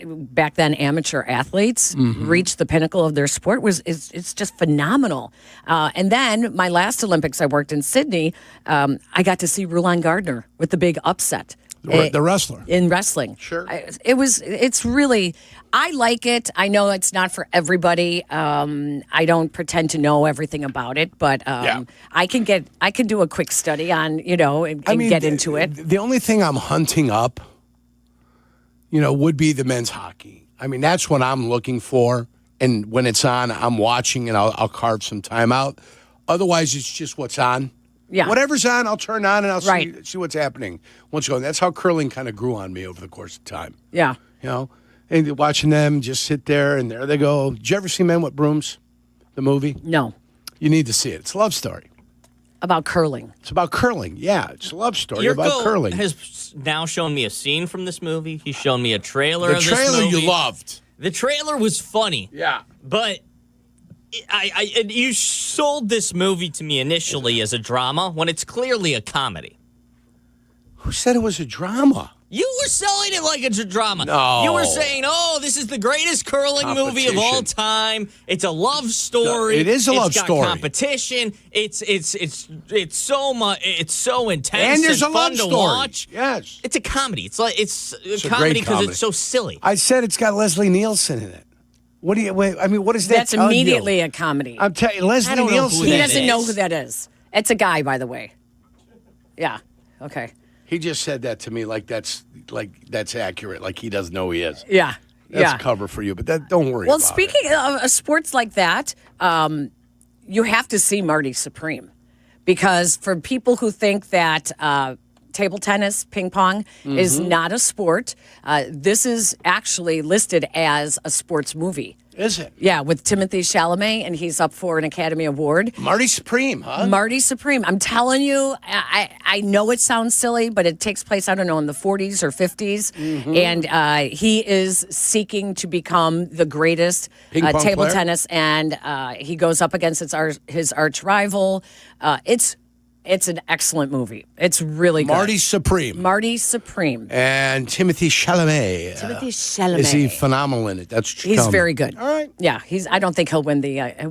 S22: back then amateur athletes reach the pinnacle of their sport it's just phenomenal. And then my last Olympics, I worked in Sydney. I got to see Rulon Gardner with the big upset.
S11: The wrestler.
S22: In wrestling.
S11: Sure.
S22: It's really, I like it. I know it's not for everybody. I don't pretend to know everything about it, but I can do a quick study on, and get into it.
S11: The only thing I'm hunting up, would be the men's hockey. I mean, that's what I'm looking for. And when it's on, I'm watching and I'll carve some time out. Otherwise, it's just what's on.
S22: Yeah.
S11: Whatever's on, I'll turn on and I'll
S22: Right.
S11: see what's happening. What's going. That's how curling kind of grew on me over the course of time.
S22: Yeah.
S11: And watching them just sit there and there they go. Did you ever see Men with Brooms, the movie?
S22: No.
S11: You need to see it. It's a love story.
S22: About curling.
S11: It's about curling. Yeah, it's a love story about
S5: Yurko
S11: curling.
S5: has now shown me a scene from this movie. He's shown me a trailer of this
S11: trailer
S5: movie.
S11: you loved.
S5: The trailer was funny.
S11: Yeah.
S5: But you sold this movie to me initially as a drama when it's clearly a comedy.
S11: Who said it was a drama?
S5: You were selling it like it's a drama.
S11: No.
S5: You were saying, this is the greatest curling movie of all time. It's a love story.
S11: It is a love story.
S5: It's got competition. It's so much. It's so intense
S11: And there's a
S5: fun
S11: love
S5: to
S11: story.
S5: watch.
S11: Yes.
S5: It's a comedy. It's
S11: a
S5: comedy
S11: great
S5: because
S11: comedy.
S5: it's so silly.
S11: I said it's got Leslie Nielsen in it. What does that
S22: That's
S11: tell
S22: immediately
S11: you?
S22: a comedy.
S11: I'm telling you, Leslie
S5: I don't know
S11: Nielsen.
S5: who
S22: He
S5: that
S22: doesn't
S5: is.
S22: know who that is. It's a guy, by the way. Yeah. Okay.
S11: He just said that to me like that's accurate. Like he doesn't know who he is.
S22: Yeah.
S11: That's cover for you, but don't worry
S22: Well,
S11: about
S22: speaking of sports like that, you have to see Marty Supreme, because for people who think that table tennis, ping pong, is not a sport, this is actually listed as a sports movie.
S11: Is it?
S22: Yeah, with Timothée Chalamet, and he's up for an Academy Award.
S11: Marty Supreme, huh?
S22: Marty Supreme. I'm telling you, I know it sounds silly, but it takes place, I don't know, in the 40s or 50s. And he is seeking to become the greatest table tennis, and he goes up against his arch rival. It's an excellent movie. It's really good.
S11: Marty Supreme.
S22: Marty Supreme.
S11: And Timothée Chalamet. Is he phenomenal in it?
S22: He's very good.
S11: All right.
S22: Yeah, I don't think he'll win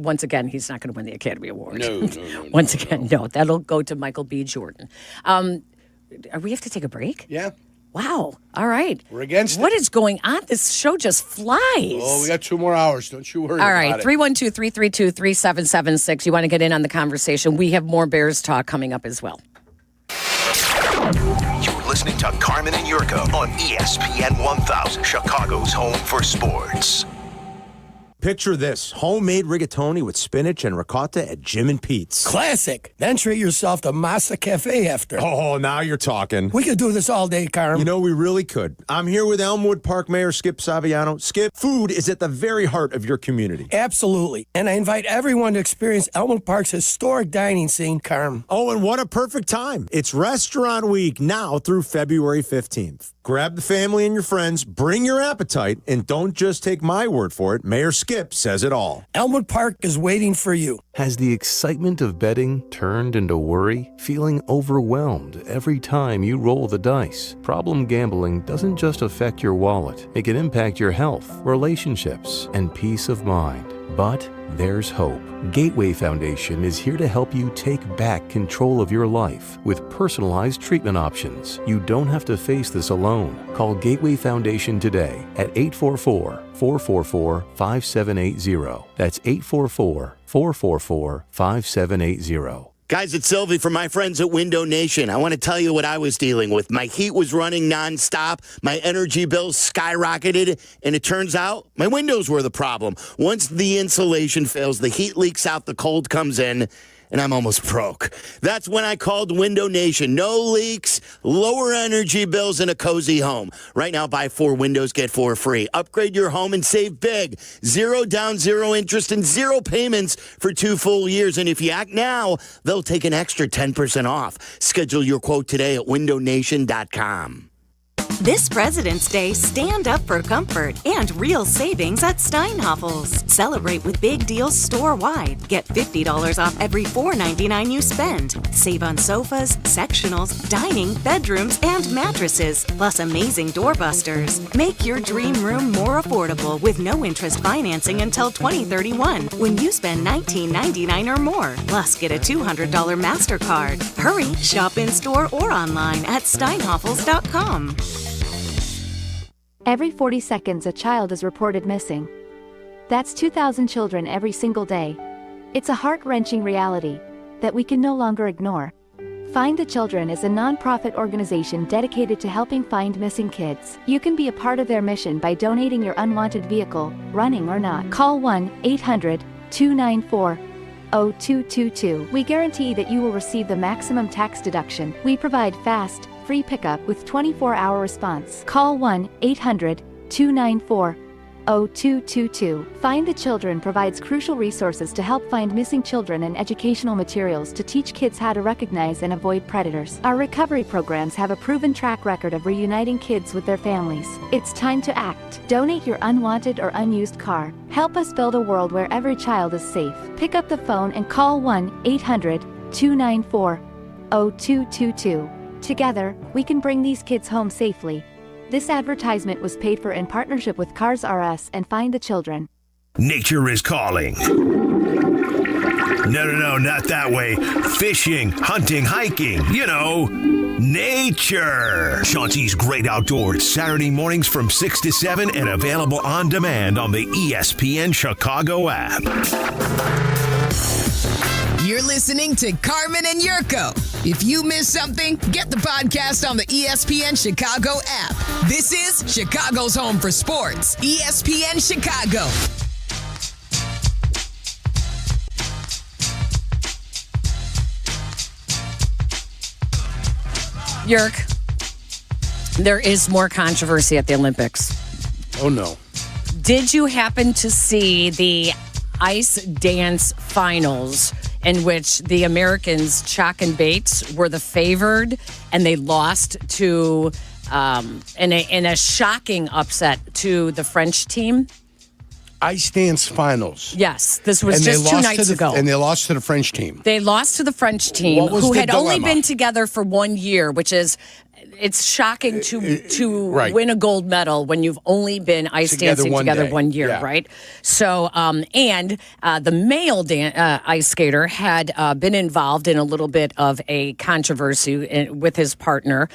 S22: once again, he's not going to win the Academy Award.
S11: No.
S22: Once again, no. That'll go to Michael B. Jordan. We have to take a break?
S11: Yeah.
S22: Wow. All right.
S11: We're against it.
S22: What is going on? This show just flies.
S11: Oh, we got 2 more hours. Don't you worry
S22: All
S11: about
S22: right.
S11: it.
S22: 312-332-3776. You want to get in on the conversation? We have more Bears talk coming up as well.
S14: You're listening to Carmen and Yurko on ESPN 1000, Chicago's home for sports.
S2: Picture this, homemade rigatoni with spinach and ricotta at Jim and Pete's.
S3: Classic. Then treat yourself to Masa Cafe after.
S2: Oh, now you're talking.
S3: We could do this all day, Carm.
S2: You know, we really could. I'm here with Elmwood Park Mayor Skip Saviano. Skip, food is at the very heart of your community.
S3: Absolutely. And I invite everyone to experience Elmwood Park's historic dining scene, Carm.
S2: Oh, and what a perfect time. It's Restaurant Week now through February 15th. Grab the family and your friends, bring your appetite, and don't just take my word for it. Mayor Skip says it all.
S3: Elmwood Park is waiting for you.
S4: Has the excitement of betting turned into worry? Feeling overwhelmed every time you roll the dice? Problem gambling doesn't just affect your wallet. It can impact your health, relationships, and peace of mind. But there's hope. Gateway Foundation is here to help you take back control of your life with personalized treatment options. You don't have to face this alone. Call Gateway Foundation today at 844-444-5780. That's 844-444-5780.
S23: Guys, it's Silvy from my friends at Window Nation. I want to tell you what I was dealing with. My heat was running nonstop. My energy bills skyrocketed. And it turns out my windows were the problem. Once the insulation fails, the heat leaks out, the cold comes in, and I'm almost broke. That's when I called Window Nation. No leaks, lower energy bills, and a cozy home. Right now, buy 4 windows, get 4 free. Upgrade your home and save big. 0 down, 0 interest, and 0 payments for 2 full years. And if you act now, they'll take an extra 10% off. Schedule your quote today at windownation.com.
S13: This President's Day, stand up for comfort and real savings at Steinhoffel's. Celebrate with big deals store-wide. Get $50 off every $4.99 you spend. Save on sofas, sectionals, dining, bedrooms, and mattresses, plus amazing doorbusters. Make your dream room more affordable with no interest financing until 2031 when you spend $19.99 or more. Plus, get a $200 MasterCard. Hurry, shop in-store or online at steinhoffels.com.
S10: Every 40 seconds, a child is reported missing. That's 2,000 children every single day. It's a heart-wrenching reality that we can no longer ignore. Find the Children is a non-profit organization dedicated to helping find missing kids. You can be a part of their mission by donating your unwanted vehicle, running or not. Call 1-800-294-0222. We guarantee that you will receive the maximum tax deduction. We provide fast, free pickup with 24-hour response. Call 1-800-294-0222. Find the Children provides crucial resources to help find missing children and educational materials to teach kids how to recognize and avoid predators. Our recovery programs have a proven track record of reuniting kids with their families. It's time to act. Donate your unwanted or unused car. Help us build a world where every child is safe. Pick up the phone and call 1-800-294-0222. Together, we can bring these kids home safely. This advertisement was paid for in partnership with Cars R Us and Find the Children.
S14: Nature is calling. No, not that way. Fishing, hunting, hiking, you know, nature. Chauncey's Great Outdoors, Saturday mornings from 6 to 7 and available on demand on the ESPN Chicago app.
S18: You're listening to Carmen and Yurko. If you miss something, get the podcast on the ESPN Chicago app. This is Chicago's home for sports, ESPN Chicago.
S22: Yerk, there is more controversy at the Olympics.
S11: Oh, no.
S22: Did you happen to see the ice dance finals in which the Americans, Chalk and Bates, were the favored and they lost to, in a shocking upset to the French team?
S11: Ice dance finals.
S22: Yes, this was just 2 nights ago.
S11: And they lost to the French team.
S22: They lost to the French team, who had only been together for 1 year, which is, it's shocking to win a gold medal when you've only been ice dancing together 1 year, right? So, and the male ice skater had been involved in a little bit of a controversy with his partner,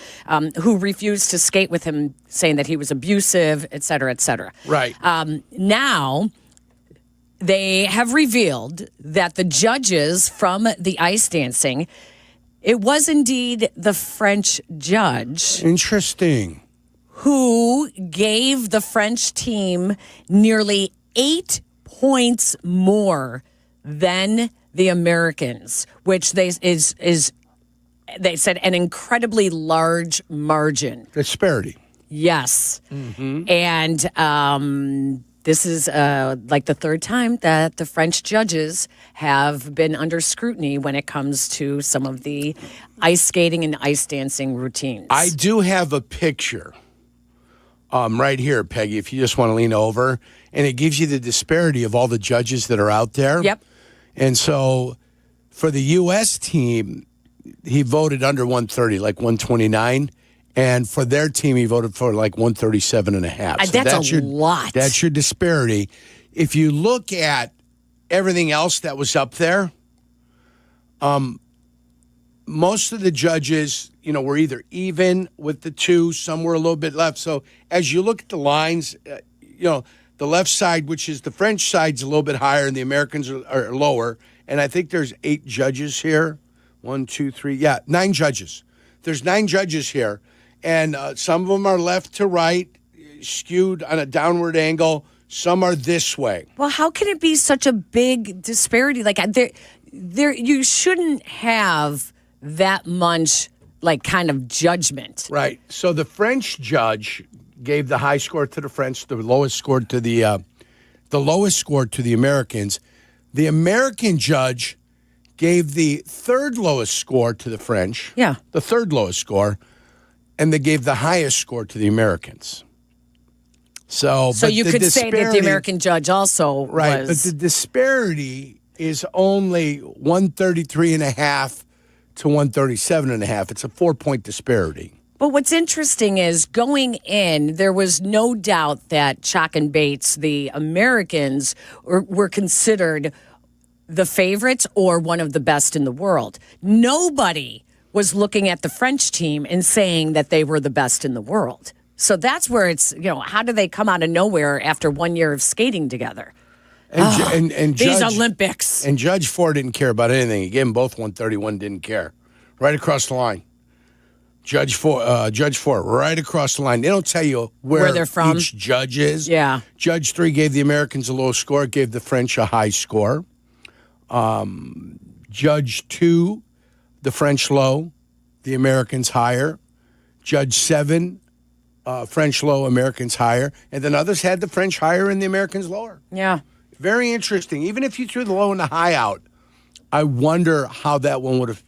S22: who refused to skate with him, saying that he was abusive, et cetera, et cetera.
S11: Right.
S22: Now, they have revealed that the judges from the ice dancing, it was indeed the French judge.
S11: Interesting.
S22: Who gave the French team nearly 8 points more than the Americans, which they said an incredibly large margin.
S11: Disparity.
S22: Yes. Mm-hmm. And this is like the third time that the French judges have been under scrutiny when it comes to some of the ice skating and ice dancing routines.
S11: I do have a picture right here, Peggy, if you just want to lean over. And it gives you the disparity of all the judges that are out there.
S22: Yep.
S11: And so for the U.S. team, he voted under 130, like 129. And for their team, he voted for like 137.5. So
S22: that's a lot.
S11: That's your disparity. If you look at everything else that was up there, most of the judges, were either even with the two, some were a little bit left. So as you look at the lines, the left side, which is the French side's a little bit higher and the Americans are lower. And I think there's 8 judges here. 1, 2, 3. Yeah, 9 judges. There's 9 judges here. And some of them are left to right, skewed on a downward angle. Some are this way.
S22: Well, how can it be such a big disparity? Like, there, you shouldn't have that much, like, kind of judgment.
S11: Right. So the French judge gave the high score to the French, the lowest score to the Americans. The American judge gave the third lowest score to the French.
S22: Yeah.
S11: The third lowest score. And they gave the highest score to the Americans. So
S22: you could say that the American judge also
S11: right,
S22: was.
S11: but the disparity is only 133.5 to 137.5. It's a 4-point disparity.
S22: But what's interesting is going in, there was no doubt that Chalk and Bates, the Americans, were considered the favorites or one of the best in the world. Nobody was looking at the French team and saying that they were the best in the world. So that's where it's, how do they come out of nowhere after 1 year of skating together?
S11: And
S22: these
S11: Judge,
S22: Olympics.
S11: And Judge 4 didn't care about anything. He gave them both 131, didn't care. Right across the line. Judge 4, right across the line. They don't tell you where
S22: they're from.
S11: Each judge is.
S22: Yeah.
S11: Judge 3 gave the Americans a low score, gave the French a high score. Judge 2, the French low, the Americans higher. Judge 7, French low, Americans higher. And then others had the French higher and the Americans lower.
S22: Yeah.
S11: Very interesting. Even if you threw the low and the high out, I wonder how that one would have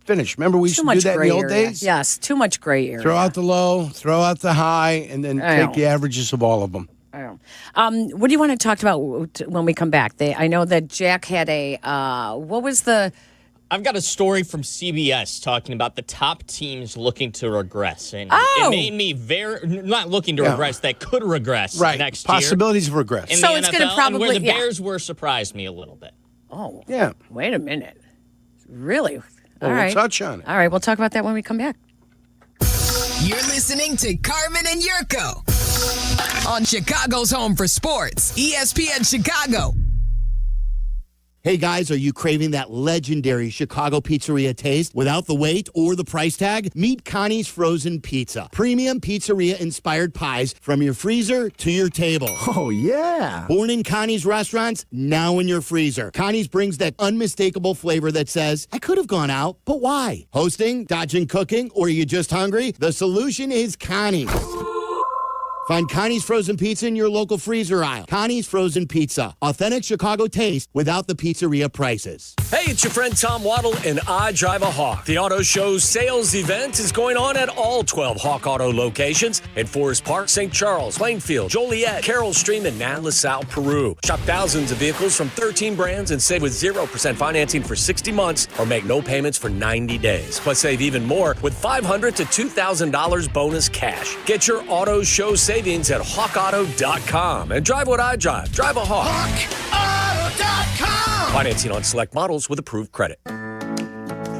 S11: finished. Remember we used to do that in the old days?
S22: Yes, too much gray area.
S11: Throw out the low, throw out the high, and then take the averages of all of them.
S22: I know. What do you want to talk about when we come back? I know that Jack had what was the...
S5: I've got a story from CBS talking about the top teams looking to regress. And it made me not looking to regress, that could regress next year.
S11: Possibilities of regress.
S5: So it's going to probably... And where the Bears were surprised me a little bit.
S22: Oh.
S11: Yeah.
S22: Wait a minute. Really?
S11: Well, we'll touch on it.
S22: All right, we'll talk about that when we come back.
S18: You're listening to Carmen and Yurko on Chicago's home for sports, ESPN Chicago.
S23: Hey guys, are you craving that legendary Chicago pizzeria taste without the wait or the price tag? Meet Connie's Frozen Pizza. Premium pizzeria-inspired pies from your freezer to your table.
S2: Oh, yeah.
S23: Born in Connie's restaurants, now in your freezer. Connie's brings that unmistakable flavor that says, I could have gone out, but why? Hosting, dodging cooking, or are you just hungry? The solution is Connie's. Find Connie's Frozen Pizza in your local freezer aisle. Connie's Frozen Pizza. Authentic Chicago taste without the pizzeria prices.
S7: Hey, it's your friend Tom Waddle, and I drive a Hawk. The Auto Show's sales event is going on at all 12 Hawk Auto locations in Forest Park, St. Charles, Plainfield, Joliet, Carroll Stream, and now LaSalle, Peru. Shop thousands of vehicles from 13 brands and save with 0% financing for 60 months or make no payments for 90 days. Plus, save even more with $500 to $2,000 bonus cash. Get your Auto Show savings at hawkauto.com and drive what I drive. Drive a Hawk.
S2: HawkAuto.com.
S7: Financing on select models with approved credit.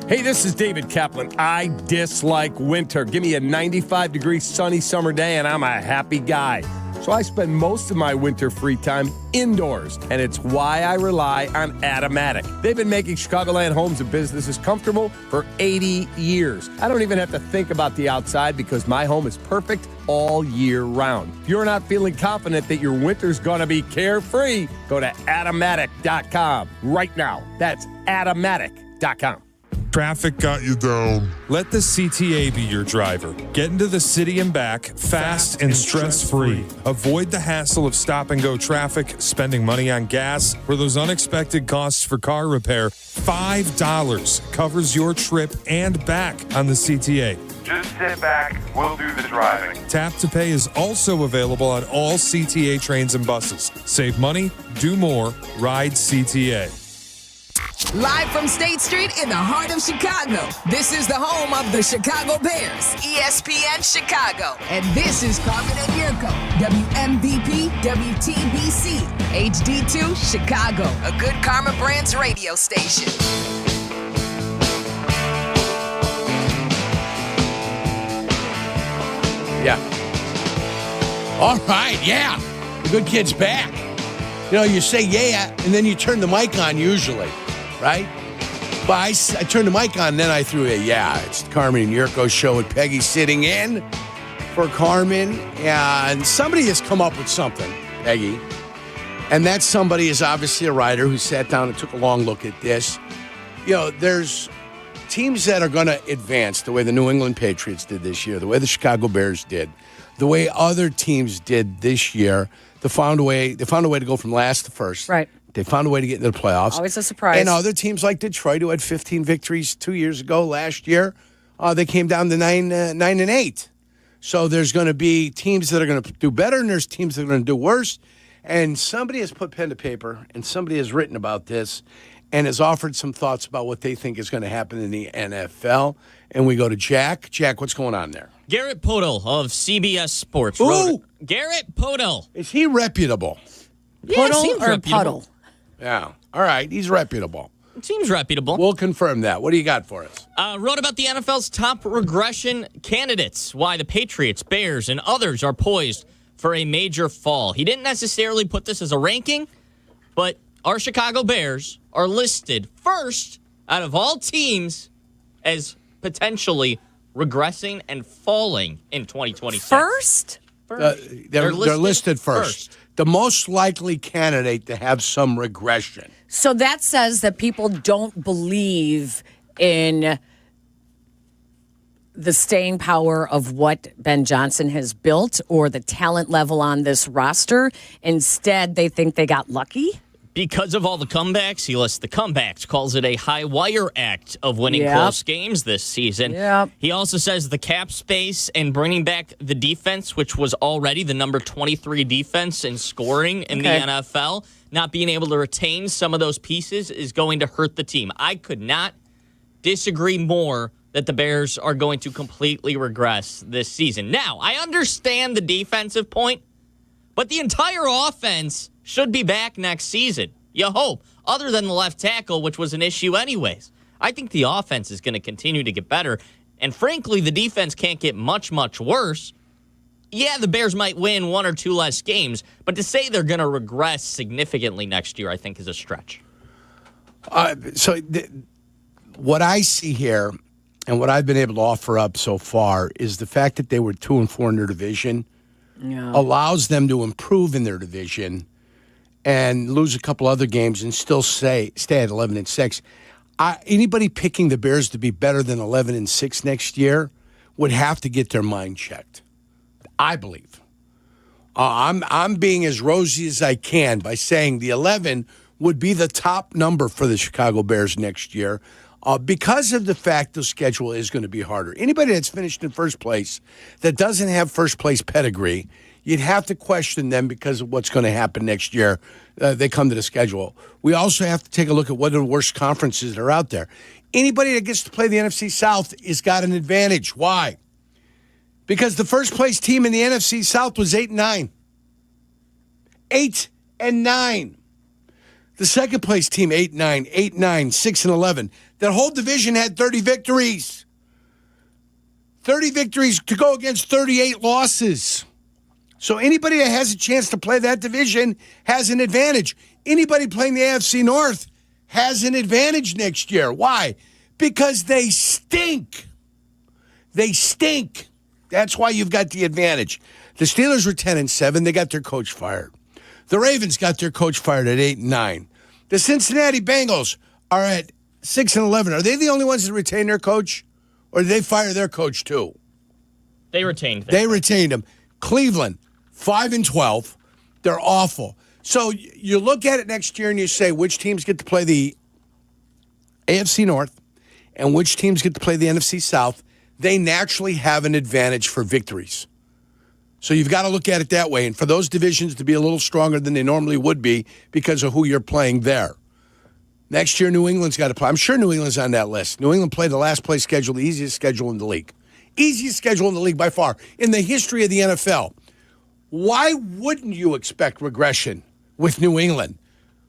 S1: Hey, this is David Kaplan. I dislike winter. Give me a 95-degree sunny summer day and I'm a happy guy. So I spend most of my winter free time indoors, and it's why I rely on Automatic. They've been making Chicagoland homes and businesses comfortable for 80 years. I don't even have to think about the outside because my home is perfect all year round. If you're not feeling confident that your winter's going to be carefree, go to Automatic.com right now. That's Automatic.com.
S9: Traffic got you down. Let the CTA be your driver. Get into the city and back fast and stress-free. Avoid the hassle of stop-and-go traffic, spending money on gas, or those unexpected costs for car repair. $5 covers your trip and back on the CTA.
S17: Just sit back, we'll do the driving.
S9: Tap to Pay is also available on all CTA trains and buses. Save money, do more, ride CTA.
S18: Live from State Street in the heart of Chicago, this is the home of the Chicago Bears, ESPN Chicago. And this is Carmen and Jurko, WMVP, WTBC, HD2, Chicago, a good Karma Brands radio station.
S11: Yeah. All right, yeah. The good kid's back. You know, you say yeah, and then you turn the mic on usually, right? But I turned the mic on, and then I threw a yeah. It's the Carmen and Jurko show with Peggy sitting in for Carmen. And somebody has come up with something, Peggy. And that somebody is obviously a writer who sat down and took a long look at this. You know, there's teams that are going to advance the way the New England Patriots did this year, the way the Chicago Bears did, the way other teams did this year. They found a way to go from last to first.
S22: Right.
S11: They found a way to get into the playoffs.
S22: Always a surprise.
S11: And other teams like Detroit, who had 15 victories 2 years ago, last year, they came down to 9 and 8. So there's going to be teams that are going to do better, and there's teams that are going to do worse. And somebody has put pen to paper, and somebody has written about this, and has offered some thoughts about what they think is going to happen in the NFL. And we go to Jack. Jack, what's going on there?
S5: Garrett Podol of CBS Sports.
S11: Who?
S5: Garrett Podol.
S11: Is he reputable?
S5: Yeah,
S22: Puddle
S5: seems
S22: or
S5: reputable.
S22: puddle?
S11: Yeah. All right. He's reputable.
S5: It seems reputable.
S11: We'll confirm that. What do you got for us?
S5: Wrote about the NFL's top regression candidates, why the Patriots, Bears, and others are poised for a major fall. He didn't necessarily put this as a ranking, but our Chicago Bears are listed first out of all teams as potentially regressing and falling in 2026.
S22: First?
S11: They're listed first. The most likely candidate to have some regression.
S22: So that says that people don't believe in the staying power of what Ben Johnson has built or the talent level on this roster. Instead, they think they got lucky.
S5: Because of all the comebacks, he lists the comebacks, calls it a high wire act of winning
S22: Yep.
S5: close games this season.
S22: Yep.
S5: He also says the cap space and bringing back the defense, which was already the number 23 defense in scoring in the NFL, not being able to retain some of those pieces is going to hurt the team. I could not disagree more that the Bears are going to completely regress this season. Now, I understand the defensive point, but the entire offense should be back next season. You hope. Other than the left tackle, which was an issue anyways. I think the offense is going to continue to get better. And frankly, the defense can't get much, much worse. Yeah, the Bears might win one or two less games, but to say they're going to regress significantly next year, I think is a stretch.
S11: What I see here and what I've been able to offer up so far is the fact that they were 2-4 in their division allows them to improve in their division and lose a couple other games and still stay at 11-6. Anybody picking the Bears to be better than 11-6 next year would have to get their mind checked, I believe. I'm being as rosy as I can by saying the 11 would be the top number for the Chicago Bears next year because of the fact the schedule is going to be harder. Anybody that's finished in first place that doesn't have first place pedigree, you'd have to question them because of what's going to happen next year. They come to the schedule. We also have to take a look at what are the worst conferences that are out there. Anybody that gets to play the NFC South has got an advantage. Why? Because the first place team in the NFC South was 8-9. 8-9. The second place team, 8-9, 8-9, 6-11. That whole division had 30 victories. 30 victories to go against 38 losses. So anybody that has a chance to play that division has an advantage. Anybody playing the AFC North has an advantage next year. Why? Because they stink. They stink. That's why you've got the advantage. The Steelers were 10-7. They got their coach fired. The Ravens got their coach fired at 8-9. The Cincinnati Bengals are at 6-11. Are they the only ones that retain their coach? Or did they fire their coach too?
S5: They retained them.
S11: They retained him. Cleveland, 5-12. They're awful. So you look at it next year and you say which teams get to play the AFC North and which teams get to play the NFC South. They naturally have an advantage for victories. So you've got to look at it that way. And for those divisions to be a little stronger than they normally would be because of who you're playing there. Next year, New England's got to play. I'm sure New England's on that list. New England played the last place schedule, the easiest schedule in the league. Easiest schedule in the league by far in the history of the NFL. Why wouldn't you expect regression with New England?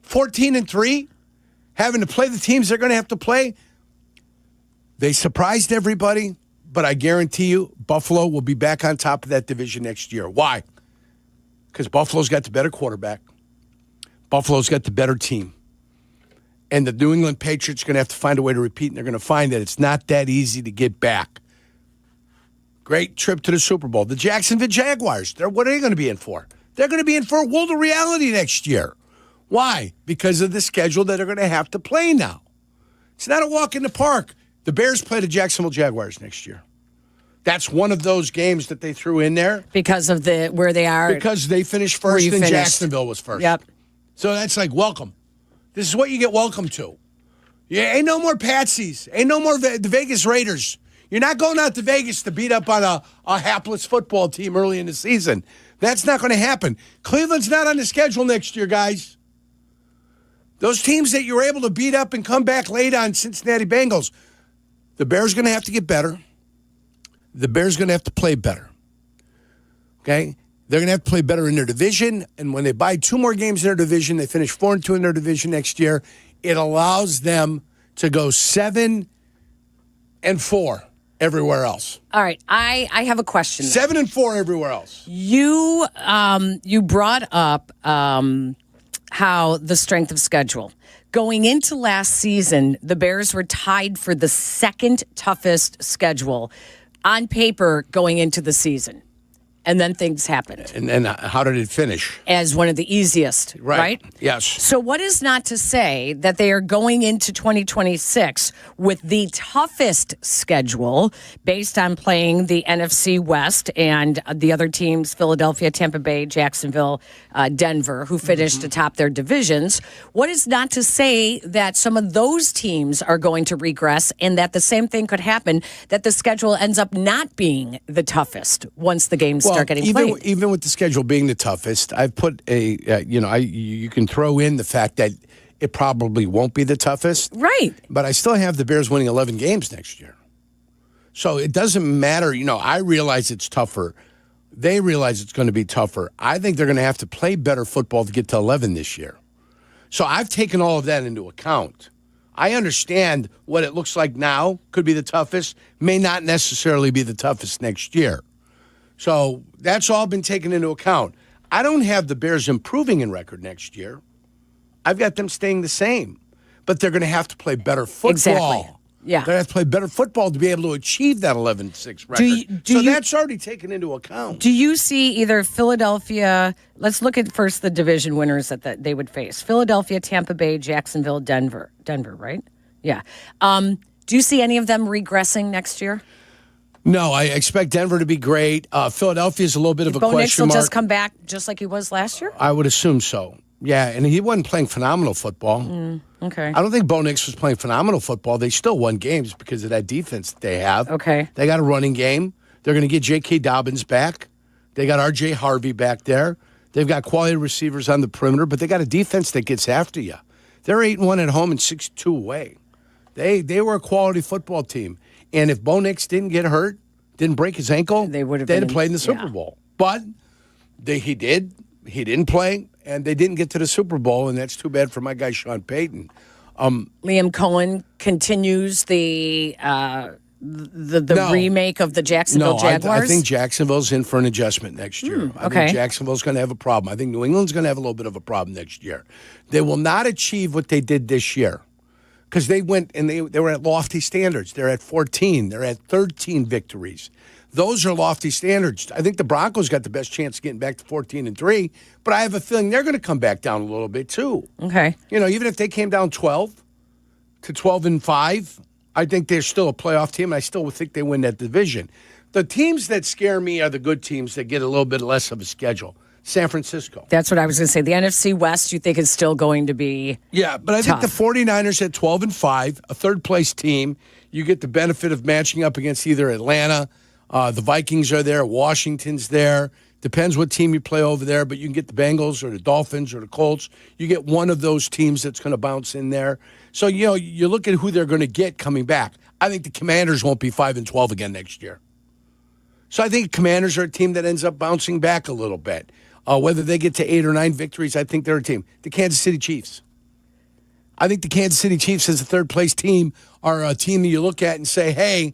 S11: 14-3, having to play the teams they're going to have to play. They surprised everybody. But I guarantee you, Buffalo will be back on top of that division next year. Why? Because Buffalo's got the better quarterback. Buffalo's got the better team. And the New England Patriots are going to have to find a way to repeat, and they're going to find that it's not that easy to get back. Great trip to the Super Bowl. The Jacksonville Jaguars, what are they going to be in for? They're going to be in for a world of reality next year. Why? Because of the schedule that they're going to have to play now. It's not a walk in the park. The Bears play the Jacksonville Jaguars next year. That's one of those games that they threw in there.
S22: Because of where they are.
S11: Because they finished first and Jacksonville was first.
S22: Yep.
S11: So that's like, welcome. This is what you get welcome to. Yeah, ain't no more patsies. Ain't no more the Vegas Raiders. You're not going out to Vegas to beat up on a hapless football team early in the season. That's not going to happen. Cleveland's not on the schedule next year, guys. Those teams that you were able to beat up and come back late on, Cincinnati Bengals, the Bears are going to have to get better. The Bears are going to have to play better. Okay? They're going to have to play better in their division. And when they buy 2 more games in their division, they finish 4-2 in their division next year. It allows them to go 7-4 everywhere else.
S22: All right. I have a question.
S11: 7-4 everywhere else.
S22: You brought up how the strength of schedule. Going into last season, the Bears were tied for the second toughest schedule on paper going into the season. And then things happened.
S11: And then how did it finish?
S22: As one of the easiest, right?
S11: Yes.
S22: So what is not to say that they are going into 2026 with the toughest schedule based on playing the NFC West and the other teams, Philadelphia, Tampa Bay, Jacksonville, Denver, who finished atop their divisions. What is not to say that some of those teams are going to regress and that the same thing could happen, that the schedule ends up not being the toughest once the games start getting played.
S11: Even with the schedule being the toughest, I've put you can throw in the fact that it probably won't be the toughest.
S22: Right.
S11: But I still have the Bears winning 11 games next year. So it doesn't matter. I realize it's tougher. They realize it's going to be tougher. I think they're going to have to play better football to get to 11 this year. So I've taken all of that into account. I understand what it looks like now could be the toughest, may not necessarily be the toughest next year. So that's all been taken into account. I don't have the Bears improving in record next year. I've got them staying the same. but they're going to have to play better football.
S22: Exactly. Yeah.
S11: They're going to have to play better football to be able to achieve that 11-6 record. So that's already taken into account.
S22: Do you see either Philadelphia, let's look at first the division winners that they would face. Philadelphia, Tampa Bay, Jacksonville, Denver. Denver, right? Yeah. Do you see any of them regressing next year?
S11: No, I expect Denver to be great. Philadelphia is a little bit of a
S22: Bo Nix
S11: question
S22: will
S11: mark.
S22: just come back just like he was last year?
S11: I would assume so. Yeah, and he wasn't playing phenomenal football.
S22: Okay.
S11: I don't think Bo Nix was playing phenomenal football. They still won games because of that defense that they have.
S22: Okay.
S11: They got a running game. They're going to get J.K. Dobbins back. They got R.J. Harvey back there. They've got quality receivers on the perimeter, but they got a defense that gets after you. They're 8-1 at home and 6-2 away. They were a quality football team. And if Bo Nix didn't get hurt, didn't break his ankle, they'd have played in the Super Bowl. But he did. He didn't play, and they didn't get to the Super Bowl, and that's too bad for my guy Sean Payton.
S22: Liam Cohen continues the remake of the Jacksonville Jaguars?
S11: I think Jacksonville's in for an adjustment next year. I think Jacksonville's going to have a problem. I think New England's going to have a little bit of a problem next year. They will not achieve what they did this year because they went and they were at lofty standards. They're at 14. They're at 13 victories. Those are lofty standards. I think the Broncos got the best chance of getting back to 14-3, but I have a feeling they're going to come back down a little bit too.
S22: Okay.
S11: Even if they came down 12 to 12-5, I think they're still a playoff team. I still think they win that division. The teams that scare me are the good teams that get a little bit less of a schedule. San Francisco.
S22: That's what I was going to say. The NFC West, you think is still going to be
S11: but I think the 49ers at 12-5, a third-place team. You get the benefit of matching up against either Atlanta, the Vikings are there, Washington's there. Depends what team you play over there, but you can get the Bengals or the Dolphins or the Colts. You get one of those teams that's going to bounce in there. So, you look at who they're going to get coming back. I think the Commanders won't be 5-12 again next year. So I think Commanders are a team that ends up bouncing back a little bit. Whether they get to 8 or 9 victories, I think they're a team. The Kansas City Chiefs. I think the Kansas City Chiefs as a third-place team are a team that you look at and say, hey,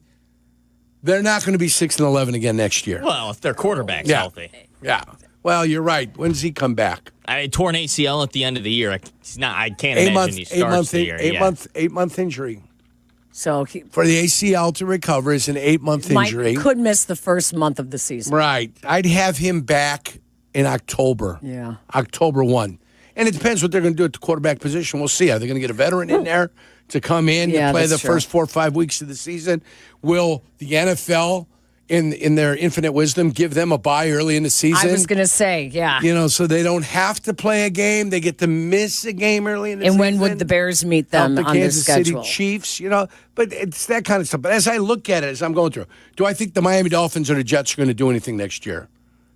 S11: they're not going to be 6-11 again next year.
S5: Well, if their quarterback's healthy.
S11: Yeah. Well, you're right. When does he come back?
S5: I mean, torn ACL at the end of the year. I can't imagine he starts the year.
S11: 8-month injury.
S22: So
S11: for the ACL to recover is an 8-month injury.
S22: Could miss the first month of the season.
S11: Right. I'd have him back in October.
S22: Yeah.
S11: October 1. And it depends what they're going to do at the quarterback position. We'll see. Are they going to get a veteran in there to come in and play the first 4 or 5 weeks of the season? Will the NFL, in their infinite wisdom, give them a bye early in the season?
S22: I was going to say, yeah.
S11: So they don't have to play a game. They get to miss a game early in the season.
S22: And when would the Bears meet them on their schedule?
S11: The Kansas City Chiefs, But it's that kind of stuff. But as I look at it, as I'm going through, do I think the Miami Dolphins or the Jets are going to do anything next year?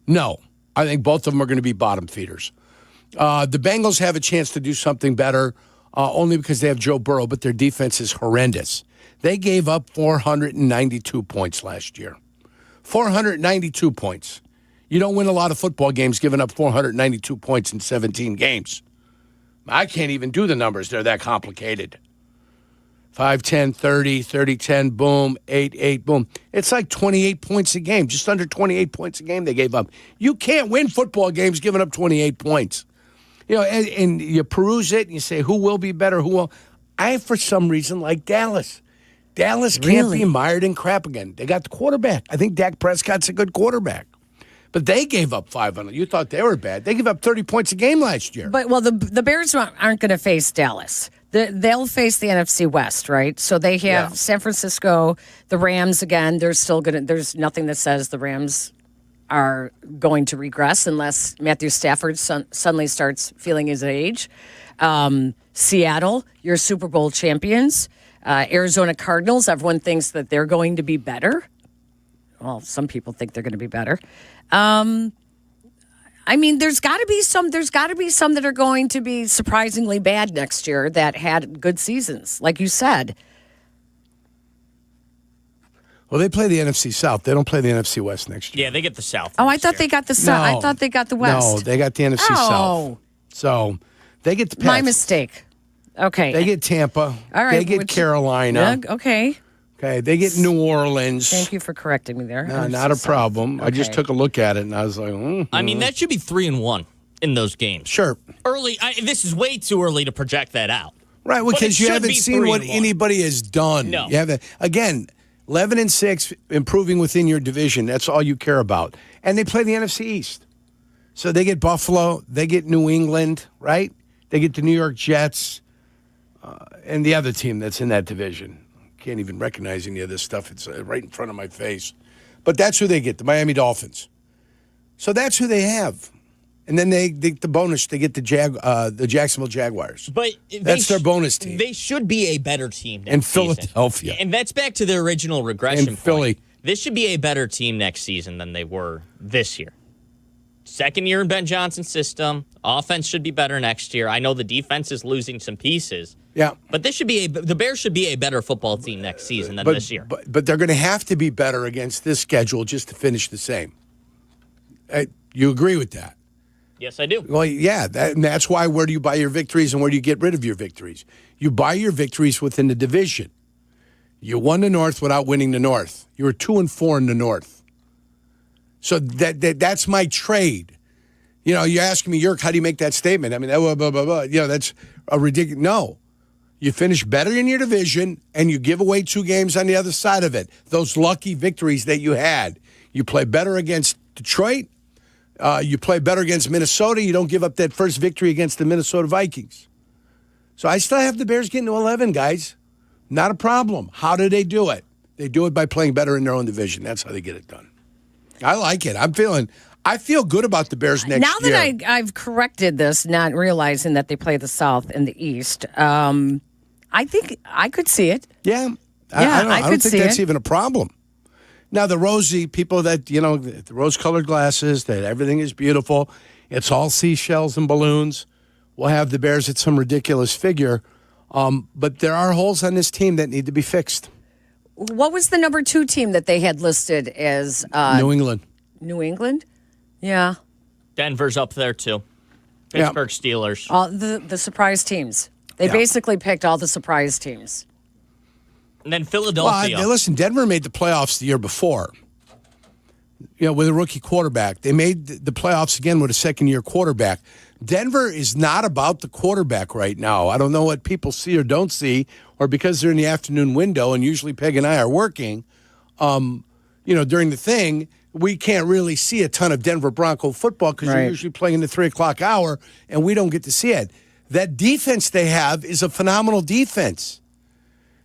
S11: No. I think both of them are going to be bottom feeders. The Bengals have a chance to do something better only because they have Joe Burrow, but their defense is horrendous. They gave up 492 points last year. 492 points. You don't win a lot of football games giving up 492 points in 17 games. I can't even do the numbers. They're that complicated. 5, 10, 30, 30, 10, boom, 8, 8, boom. It's like 28 points a game, just under 28 points a game they gave up. You can't win football games giving up 28 points. And you peruse it and you say, who will be better, who will. I, for some reason, like Dallas. Dallas can't be mired in crap again. They got the quarterback. I think Dak Prescott's a good quarterback. But they gave up 500. You thought they were bad. They gave up 30 points a game last year.
S22: But, the Bears aren't going to face Dallas. They'll face the NFC West, right? So they have San Francisco, the Rams again. There's nothing that says the Rams are going to regress unless Matthew Stafford suddenly starts feeling his age. Seattle, your Super Bowl champions. Arizona Cardinals, everyone thinks that they're going to be better. Well, some people think they're going to be better. There's got to be some that are going to be surprisingly bad next year that had good seasons, like you said.
S11: Well, they play the NFC South. They don't play the NFC West next year.
S5: Yeah, they get the South.
S22: Oh, I thought they got the South. I thought they got the West.
S11: No, they got the NFC South. So they get the Pats.
S22: My mistake. Okay.
S11: They get Tampa.
S22: All right.
S11: They get Carolina.
S22: Okay.
S11: Okay. They get New Orleans.
S22: Thank you for correcting me there.
S11: No, not a problem. Okay. I just took a look at it and I was like,
S5: that should be 3-1 in those games.
S11: Sure.
S5: Early. This is way too early to project that out.
S11: Right, because you haven't seen what anybody has done.
S5: No.
S11: You haven't. Again, 11-6, improving within your division. That's all you care about. And they play the NFC East. So they get Buffalo, they get New England, right? They get the New York Jets, and the other team that's in that division. Can't even recognize any of this stuff. It's right in front of my face. But that's who they get, the Miami Dolphins. So that's who they have. And then they the bonus, they get the Jacksonville Jaguars.
S5: But
S11: that's their bonus team.
S5: They should be a better team next
S11: and
S5: season.
S11: Philadelphia.
S5: And that's back to the original regression
S11: and Philly.
S5: point. This should be a better team next season than they were this year. Second year in Ben Johnson's system. Offense should be better next year. I know the defense is losing some pieces.
S11: Yeah.
S5: But the Bears should be a better football team next season than this year.
S11: But they're going to have to be better against this schedule just to finish the same. You agree with that?
S5: Yes, I do.
S11: Well, yeah, that's why where do you buy your victories and where do you get rid of your victories? You buy your victories within the division. You won the North without winning the North. You were 2-4 in the North. So that's my trade. You know, you're asking me, Yerk, how do you make that statement? I mean, blah, blah, blah, blah. You know, that's a ridiculous. No. You finish better in your division and you give away 2 games on the other side of it. Those lucky victories that you had. You play better against Detroit. You play better against Minnesota. You don't give up that first victory against the Minnesota Vikings. So I still have the Bears getting to 11, guys. Not a problem. How do they do it? They do it by playing better in their own division. That's how they get it done. I like it. I feel good about the Bears next year.
S22: Now that I've corrected this, not realizing that they play the South and the East, I think I could see it.
S11: Yeah. I don't think that's even a problem. Now, the rosy people that, you know, the rose-colored glasses, that everything is beautiful, it's all seashells and balloons. We'll have the Bears at some ridiculous figure. But there are holes on this team that need to be fixed.
S22: What was the number 2 team that they had listed as?
S11: New England.
S22: New England? Yeah.
S5: Denver's up there, too. Pittsburgh Steelers.
S22: All the surprise teams. They basically picked all the surprise teams.
S5: And then Philadelphia.
S11: Well, listen, Denver made the playoffs the year before. You know, with a rookie quarterback. They made the playoffs again with a second-year quarterback. Denver is not about the quarterback right now. I don't know what people see or don't see, or because they're in the afternoon window, and usually Peg and I are working, during the thing, we can't really see a ton of Denver Bronco football because they're usually playing in the 3 o'clock hour, and we don't get to see it. That defense they have is a phenomenal defense.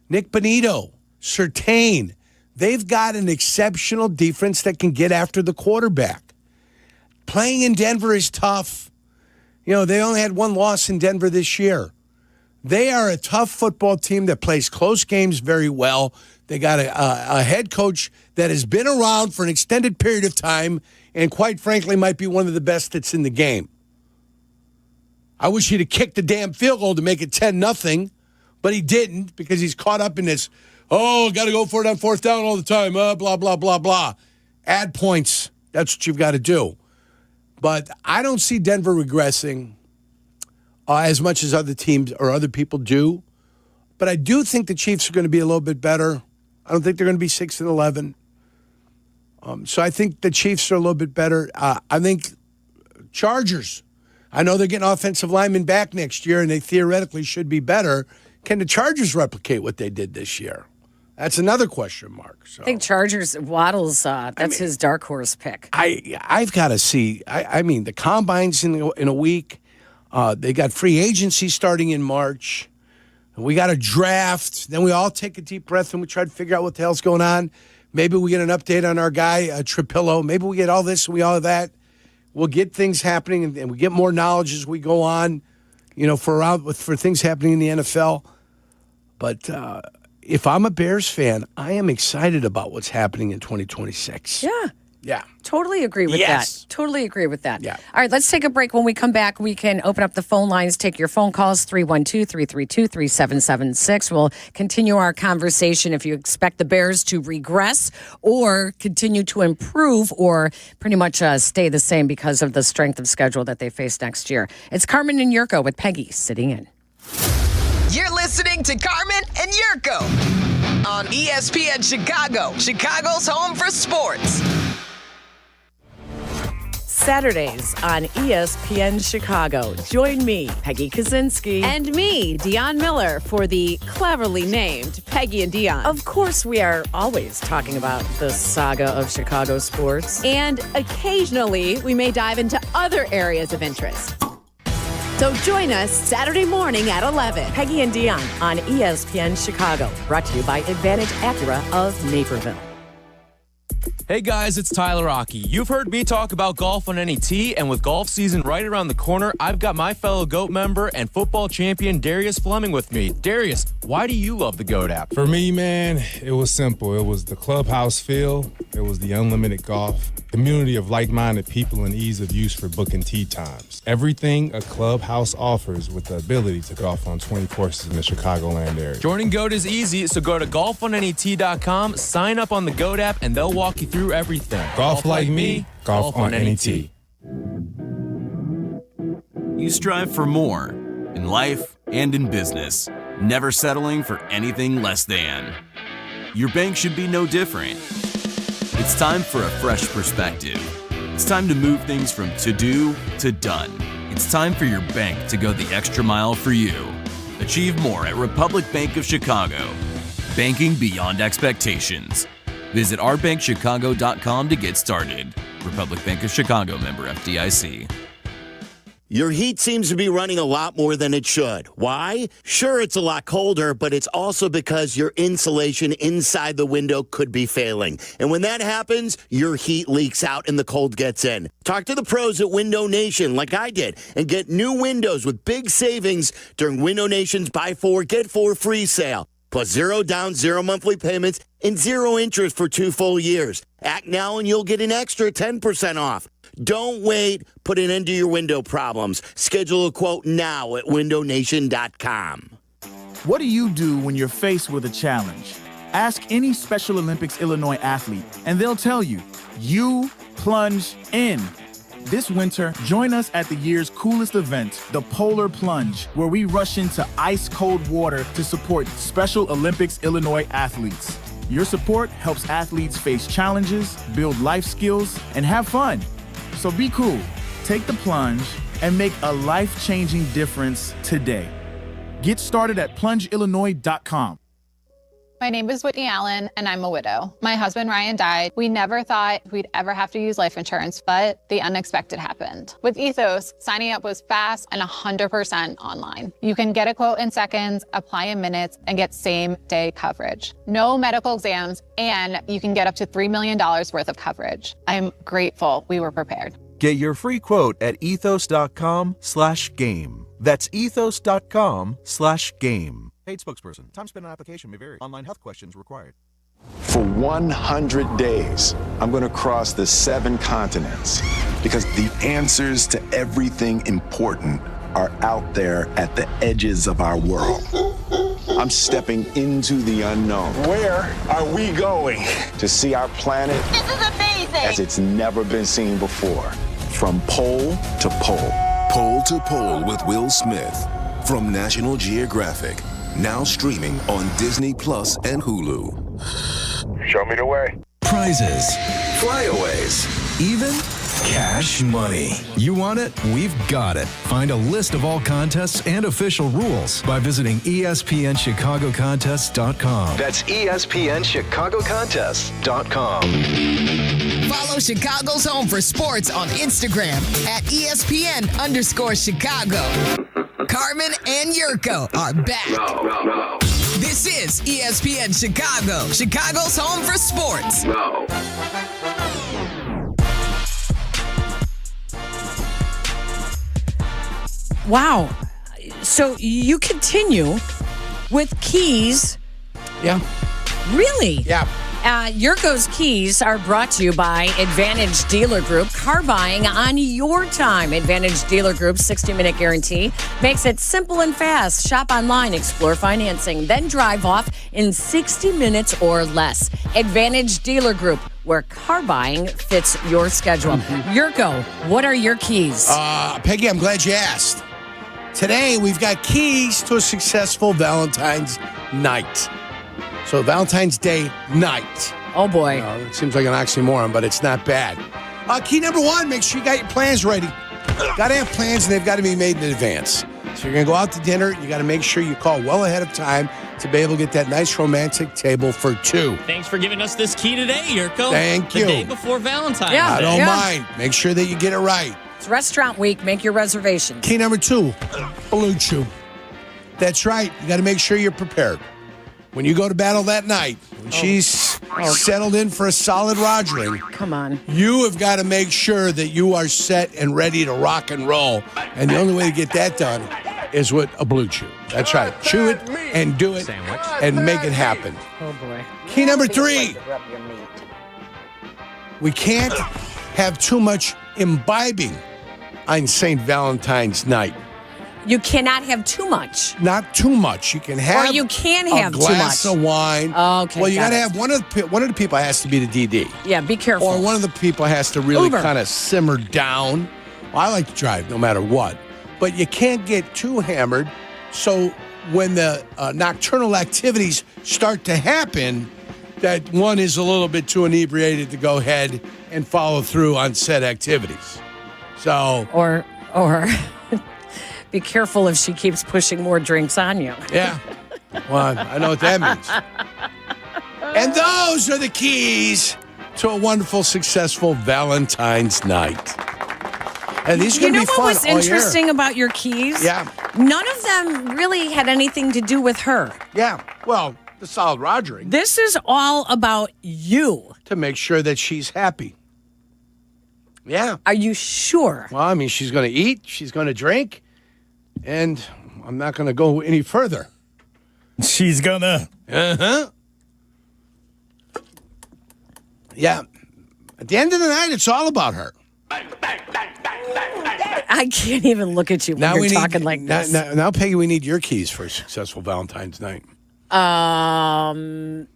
S11: Nick Bonito, Surtain, they've got an exceptional defense that can get after the quarterback. Playing in Denver is tough. You know, they only had 1 loss in Denver this year. They are a tough football team that plays close games very well. They got a head coach that has been around for an extended period of time and, quite frankly, might be one of the best that's in the game. I wish he'd have kicked the damn field goal to make it 10-0, but he didn't because he's caught up in this, got to go for it on 4th down all the time, blah, blah, blah, blah. Add points. That's what you've got to do. But I don't see Denver regressing as much as other teams or other people do. But I do think the Chiefs are going to be a little bit better. I don't think they're going to be 6-11. So I think the Chiefs are a little bit better. I think Chargers. I know they're getting offensive linemen back next year, and they theoretically should be better. Can the Chargers replicate what they did this year? That's another question mark. So.
S22: I think Chargers, Waddle's, that's his dark horse pick.
S11: I've got to see. I mean, the Combines in a week. They got free agency starting in March. We got a draft. Then we all take a deep breath and we try to figure out what the hell's going on. Maybe we get an update on our guy, Trapillo. Maybe we get all this and we all that. We'll get things happening and we get more knowledge as we go on, for things happening in the NFL. But if I'm a Bears fan, I am excited about what's happening in 2026. Yeah.
S22: Totally agree with that. Totally agree with that.
S11: Yeah.
S22: All right, let's take a break. When we come back, we can open up the phone lines, take your phone calls, 312-332-3776. We'll continue our conversation if you expect the Bears to regress or continue to improve or pretty much stay the same because of the strength of schedule that they face next year. It's Carmen and Yurko with Peggy sitting in.
S18: You're listening to Carmen and Yurko on ESPN Chicago, Chicago's home for sports.
S22: Saturdays on ESPN Chicago. Join me, Peggy Kaczynski.
S6: And me, Dion Miller, for the cleverly named Peggy and Dion.
S22: Of course, we are always talking about the saga of Chicago sports.
S6: And occasionally, we may dive into other areas of interest. So join us Saturday morning at 11.
S22: Peggy and Dion on ESPN Chicago. Brought to you by Advantage Acura of Naperville.
S8: Hey guys, it's Tyler Rocky. You've heard me talk about golf on NET, and with golf season right around the corner, I've got my fellow GOAT member and football champion Darius Fleming with me. Darius, why do you love the GOAT app?
S9: For me, man, it was simple. It was the clubhouse feel. It was the unlimited golf. Community of like-minded people and ease of use for booking tee times. Everything a clubhouse offers with the ability to golf on 20 courses in the Chicagoland area.
S8: Joining GOAT is easy, so go to golfonnet.com, sign up on the GOAT app, and they'll walk you through everything.
S9: Golf like me, golf on NET.
S15: You strive for more in life and in business, never settling for anything less than. Your bank should be no different. It's time for a fresh perspective. It's time to move things from to-do to done. It's time for your bank to go the extra mile for you. Achieve more at Republic Bank of Chicago. Banking beyond expectations. Visit ourbankchicago.com to get started. Republic Bank of Chicago, member FDIC.
S23: Your heat seems to be running a lot more than it should. Why? Sure, it's a lot colder, but it's also because your insulation inside the window could be failing. And when that happens, your heat leaks out and the cold gets in. Talk to the pros at Window Nation like I did and get new windows with big savings during Window Nation's Buy 4, Get 4 free sale. Plus 0 down, 0 monthly payments, and 0 interest for 2 full years. Act now and you'll get an extra 10% off. Don't wait. Put an end to your window problems. Schedule a quote now at windownation.com.
S19: What do you do when you're faced with a challenge? Ask any Special Olympics Illinois athlete, and they'll tell you, you plunge in. This winter, join us at the year's coolest event, the Polar Plunge, where we rush into ice-cold water to support Special Olympics Illinois athletes. Your support helps athletes face challenges, build life skills, and have fun. So be cool, take the plunge, and make a life-changing difference today. Get started at plungeillinois.com.
S21: My name is Whitney Allen, and I'm a widow. My husband, Ryan, died. We never thought we'd ever have to use life insurance, but the unexpected happened. With Ethos, signing up was fast and 100% online. You can get a quote in seconds, apply in minutes, and get same-day coverage. No medical exams, and you can get up to $3 million worth of coverage. I'm grateful we were prepared.
S26: Get your free quote at ethos.com/game. That's ethos.com/game. Paid spokesperson. Time spent on application may vary. Online health questions required.
S25: For 100 days, I'm going to cross the 7 continents because the answers to everything important are out there at the edges of our world. I'm stepping into the unknown. Where are we going? To see our planet
S16: This is amazing!
S25: as it's never been seen before. From pole to pole.
S14: Pole to Pole with Will Smith from National Geographic. Now streaming on Disney Plus and Hulu.
S25: Show me the way.
S27: Prizes, flyaways, even cash money. You want it? We've got it. Find a list of all contests and official rules by visiting ESPNChicagoContests.com. That's ESPNChicagoContests.com.
S18: Follow Chicago's Home for Sports on Instagram at ESPN_Chicago. Carmen and Jurko are back. This is ESPN Chicago, Chicago's Home for Sports.
S22: Wow. So you continue with keys.
S11: Yeah.
S22: Really?
S11: Yeah.
S22: Jurko's keys are brought to you by Advantage Dealer Group. Car buying on your time. Advantage Dealer Group's 60-minute guarantee makes it simple and fast. Shop online, explore financing, then drive off in 60 minutes or less. Advantage Dealer Group, where car buying fits your schedule. Jurko, what are your keys?
S11: Peggy, I'm glad you asked. Today, we've got keys to a successful Valentine's night. So Valentine's Day night.
S22: Oh, boy.
S11: It seems like an oxymoron, but it's not bad. Key number 1, make sure you got your plans ready. Got to have plans, and they've got to be made in advance. So you're going to go out to dinner. You got to make sure you call well ahead of time to be able to get that nice romantic table for 2.
S5: Thanks for giving us this key today, Yurko.
S11: Thank you.
S5: The day before Valentine's Day.
S11: I don't mind. Make sure that you get it right.
S22: It's restaurant week. Make your reservations.
S11: Key number 2, Blue Chew. That's right. You got to make sure you're prepared. When you go to battle that night, when she's settled in for a solid rogering,
S22: come on,
S11: you have got to make sure that you are set and ready to rock and roll. And the only way to get that done is with a Blue Chew. That's right. Chew it and do it and make it happen.
S22: Oh, boy.
S11: Key number 3. We can't have too much imbibing on St. Valentine's night.
S22: You cannot have too much.
S11: Not too much. You can have.
S22: Or you can have
S11: a
S22: too
S11: glass
S22: much.
S11: of wine.
S22: Okay.
S11: Well, you got to have one of the people has to be the DD.
S22: Yeah, be careful.
S11: Or one of the people has to really kind of simmer down. Well, I like to drive no matter what, but you can't get too hammered. So when the nocturnal activities start to happen, that one is a little bit too inebriated to go ahead and follow through on said activities. So
S22: or. Be careful if she keeps pushing more drinks on you.
S11: Yeah. Well, I know what that means. And those are the keys to a wonderful, successful Valentine's night. And these are going to be fun.
S22: You know what was interesting about your keys?
S11: Yeah.
S22: None of them really had anything to do with her.
S11: Yeah. Well, the solid rogering.
S22: This is all about you.
S11: To make sure that she's happy. Yeah.
S22: Are you sure?
S11: Well, I mean, she's going to eat. She's going to drink. And I'm not going to go any further.
S3: She's gonna.
S11: Uh-huh. Yeah. At the end of the night, it's all about her.
S22: I can't even look at you when you're talking like this.
S11: Now, Peggy, we need your keys for a successful Valentine's night.
S22: One,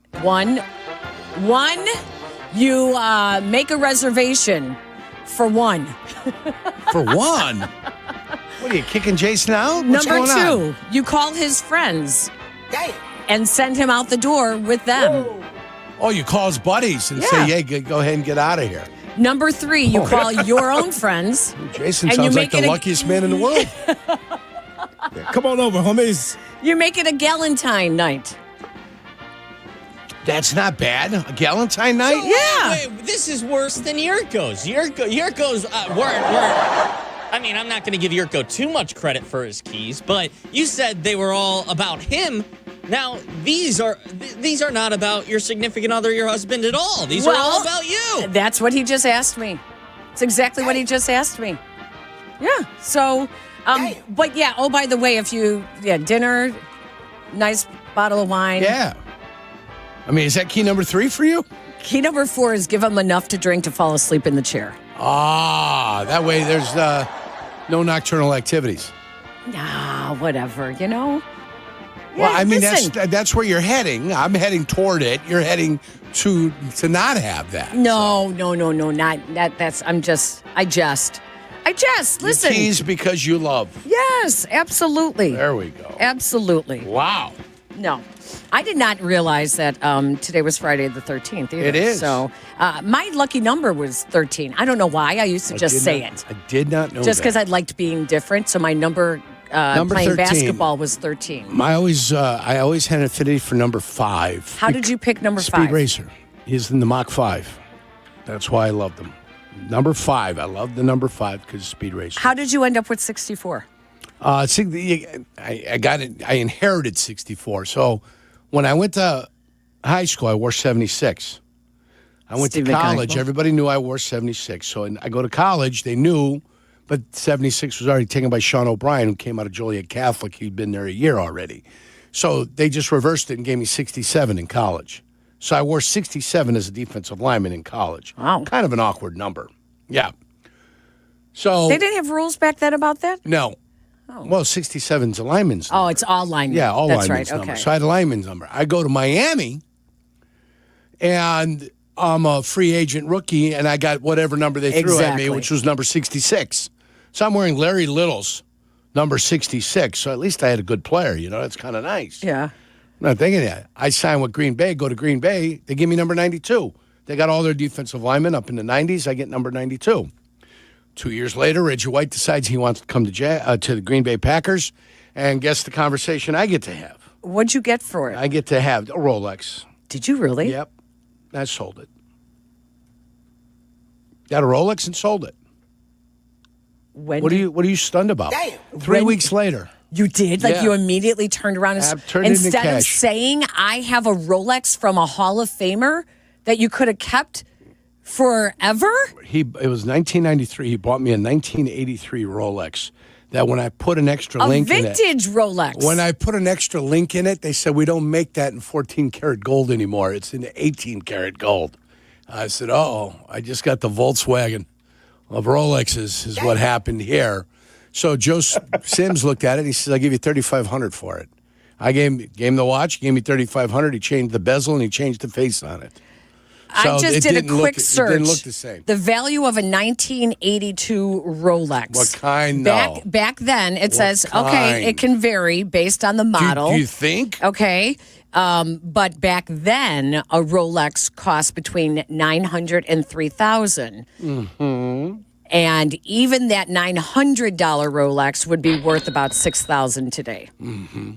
S22: you make a reservation for one.
S11: For one? What are you, kicking Jason out? What's
S22: Number
S11: going on?
S22: 2, you call his friends and send him out the door with them.
S11: Oh, you call his buddies and say, hey, go ahead and get out of here.
S22: Number 3, you call your own friends.
S11: Jason
S22: and
S11: sounds
S22: you
S11: like the luckiest man in the world.
S3: Come on over, homies.
S22: You make it a Galentine night.
S11: That's not bad. A Galentine night?
S5: Wait, this is worse than Yurko's. Yurko's weren't. I mean, I'm not going to give Yurko too much credit for his keys, but you said they were all about him. Now, these are not about your significant other, your husband at all. These are all about you.
S22: That's what he just asked me. It's exactly what he just asked me. Yeah. So, but yeah. Oh, by the way, dinner, nice bottle of wine.
S11: Yeah. I mean, is that key number 3 for you?
S22: Key number 4 is give him enough to drink to fall asleep in the chair.
S11: Ah, that way there's no nocturnal activities.
S22: Nah, whatever, you know?
S11: Well,
S22: Yeah,
S11: I mean,
S22: listen.
S11: that's where you're heading. I'm heading toward it. You're heading to not have that.
S22: No, not that. I jest. Listen.
S11: You tease because you love.
S22: Yes, absolutely.
S11: There we go.
S22: Absolutely.
S11: Wow.
S22: No, I did not realize that today was Friday the 13th either.
S11: It is.
S22: So my lucky number was 13. I don't know why. I used to just say it.
S11: I did not know
S22: Just because
S11: that.
S22: I liked being different. So my number
S11: Number
S22: playing
S11: 13.
S22: basketball was 13.
S11: I always had an affinity for number 5.
S22: How did you pick number 5?
S11: Speed Racer. He's in the Mach 5. That's why I loved him. Number 5. I love the number 5 because Speed Racer.
S22: How did you end up with 64?
S11: I got it. I inherited 64. So when I went to high school, I wore 76. I went to college. Everybody knew I wore 76. So I go to college. They knew, but 76 was already taken by Sean O'Brien, who came out of Joliet Catholic. He'd been there a year already. So they just reversed it and gave me 67 in college. So I wore 67 as a defensive lineman in college.
S22: Wow.
S11: Kind of an awkward number. Yeah. So
S22: They didn't have rules back then about that?
S11: No.
S22: Oh.
S11: Well, 67's a lineman's number.
S22: Oh, it's all linemen.
S11: Yeah, all
S22: That's
S11: lineman's
S22: right.
S11: number.
S22: Okay.
S11: So I had a lineman's number. I go to Miami, and I'm a free agent rookie, and I got whatever number they threw at me, which was number 66. So I'm wearing Larry Little's number 66. So at least I had a good player. You know, that's kind of nice.
S22: Yeah.
S11: I'm not thinking that. I sign with Green Bay, go to Green Bay. They give me number 92. They got all their defensive linemen up in the 90s. I get number 92. 2 years later, Reggie White decides he wants to come to the Green Bay Packers. And guess the conversation I get to have.
S22: What'd you get for it?
S11: I get to have a Rolex.
S22: Did you really?
S11: Yep. I sold it. Got a Rolex and sold it. What are you stunned about?
S22: Damn.
S11: 3 weeks later.
S22: You did? Like you immediately turned around and
S11: turned it into
S22: instead of
S11: cash.
S22: saying I have a Rolex from a Hall of Famer that you could have kept forever?
S11: It was 1993. He bought me a 1983 Rolex that when I put an extra link in it.
S22: A vintage Rolex.
S11: When I put an extra link in it, they said, we don't make that in 14 karat gold anymore. It's in 18 karat gold. I said, I just got the Volkswagen of Rolexes is what happened here. So Joe Sims looked at it. He says, I'll give you $3,500 for it. I gave him the watch. He gave me $3,500. He changed the bezel and he changed the face on it. So
S22: I just did a quick search.
S11: It didn't look the same.
S22: The value of a 1982 Rolex.
S11: What kind, though?
S22: Back then, it says, okay, it can vary based on the model.
S11: Do you think?
S22: Okay. But back then, a Rolex cost between $900 and $3,000.
S11: Mm-hmm.
S22: And even that $900 Rolex would be worth about $6,000 today.
S11: Mm-hmm.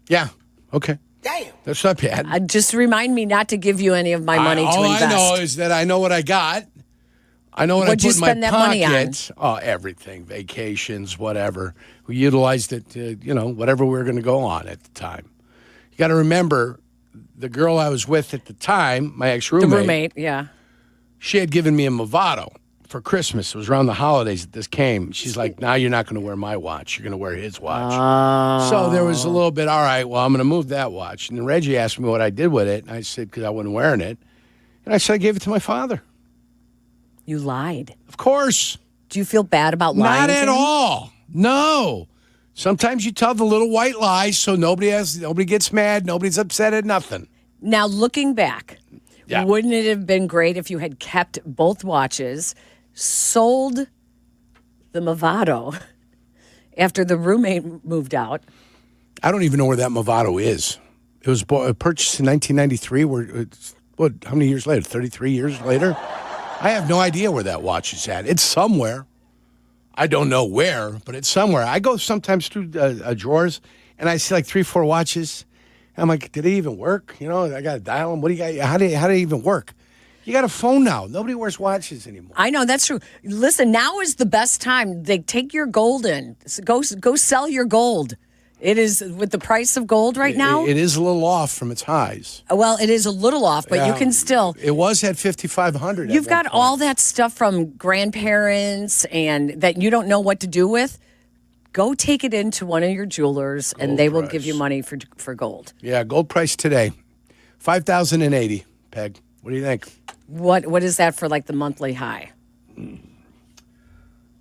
S11: Yeah. Okay. Damn. That's not bad.
S22: Just remind me not to give you any of my money to invest.
S11: All I know is that I know what I got. I know what I put in my
S22: spend that money on?
S11: pocket. Oh, everything. Vacations, whatever. We utilized it to, whatever we were going to go on at the time. You got to remember, the girl I was with at the time, my ex-roommate.
S22: The roommate, yeah.
S11: She had given me a Movado for Christmas. It was around the holidays that this came. She's like, now you're not going to wear my watch. You're going to wear his watch. So there was a little bit, all right, well, I'm going to move that watch. And then Reggie asked me what I did with it. And I said, because I wasn't wearing it. And I said, I gave it to my father.
S22: You lied.
S11: Of course.
S22: Do you feel bad about lying?
S11: Not at all. No. Sometimes you tell the little white lies so nobody gets mad, nobody's upset at nothing.
S22: Now, looking back, wouldn't it have been great if you had kept both watches, sold the Movado after the roommate moved out?
S11: I don't even know where that Movado is. It was purchased in 1993. How many years later? 33 years later? I have no idea where that watch is at. It's somewhere. I don't know where, but it's somewhere. I go sometimes through drawers, and I see like 3-4 watches. And I'm like, did it even work? I got to dial them. What do you got? How did it even work? You got a phone now. Nobody wears watches anymore.
S22: I know, that's true. Listen, now is the best time. They take your gold in. Go sell your gold. It is, with the price of gold right now.
S11: It is a little off from its highs.
S22: Well, it is a little off, but you can still.
S11: It was at 5,500.
S22: You've got all that stuff from grandparents and that you don't know what to do with. Go take it into one of your jewelers, and they will give you money for gold.
S11: Yeah, gold price today, $5,080. Peg, what do you think?
S22: What is that for, like the monthly high?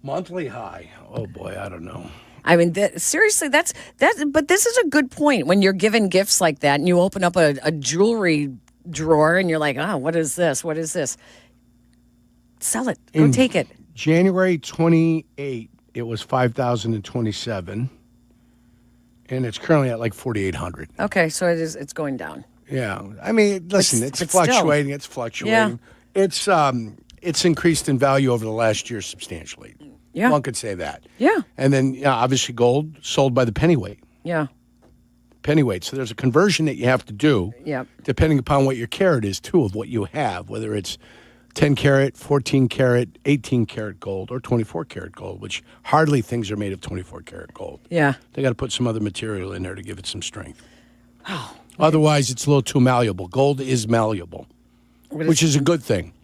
S11: Monthly high? Oh boy, I don't know.
S22: I mean, seriously, that's. But this is a good point when you're given gifts like that, and you open up a jewelry drawer, and you're like, what is this? What is this? Sell it. Go take it.
S11: January 28, it was 5,027, and it's currently at like 4,800.
S22: Okay, so it's going down.
S11: Yeah, I mean, listen, it's fluctuating. It's fluctuating. Yeah. It's increased in value over the last year substantially.
S22: Yeah.
S11: One could say that.
S22: Yeah.
S11: And then, obviously, gold sold by the pennyweight.
S22: Yeah.
S11: Pennyweight. So there's a conversion that you have to do.
S22: Yep.
S11: Depending upon what your carat is, too, of what you have, whether it's 10 karat, 14 karat, 18 karat gold, or 24 karat gold, which hardly things are made of 24 karat gold.
S22: Yeah.
S11: They got to put some other material in there to give it some strength. Oh. Otherwise, it's a little too malleable. Gold is malleable, which is a good thing.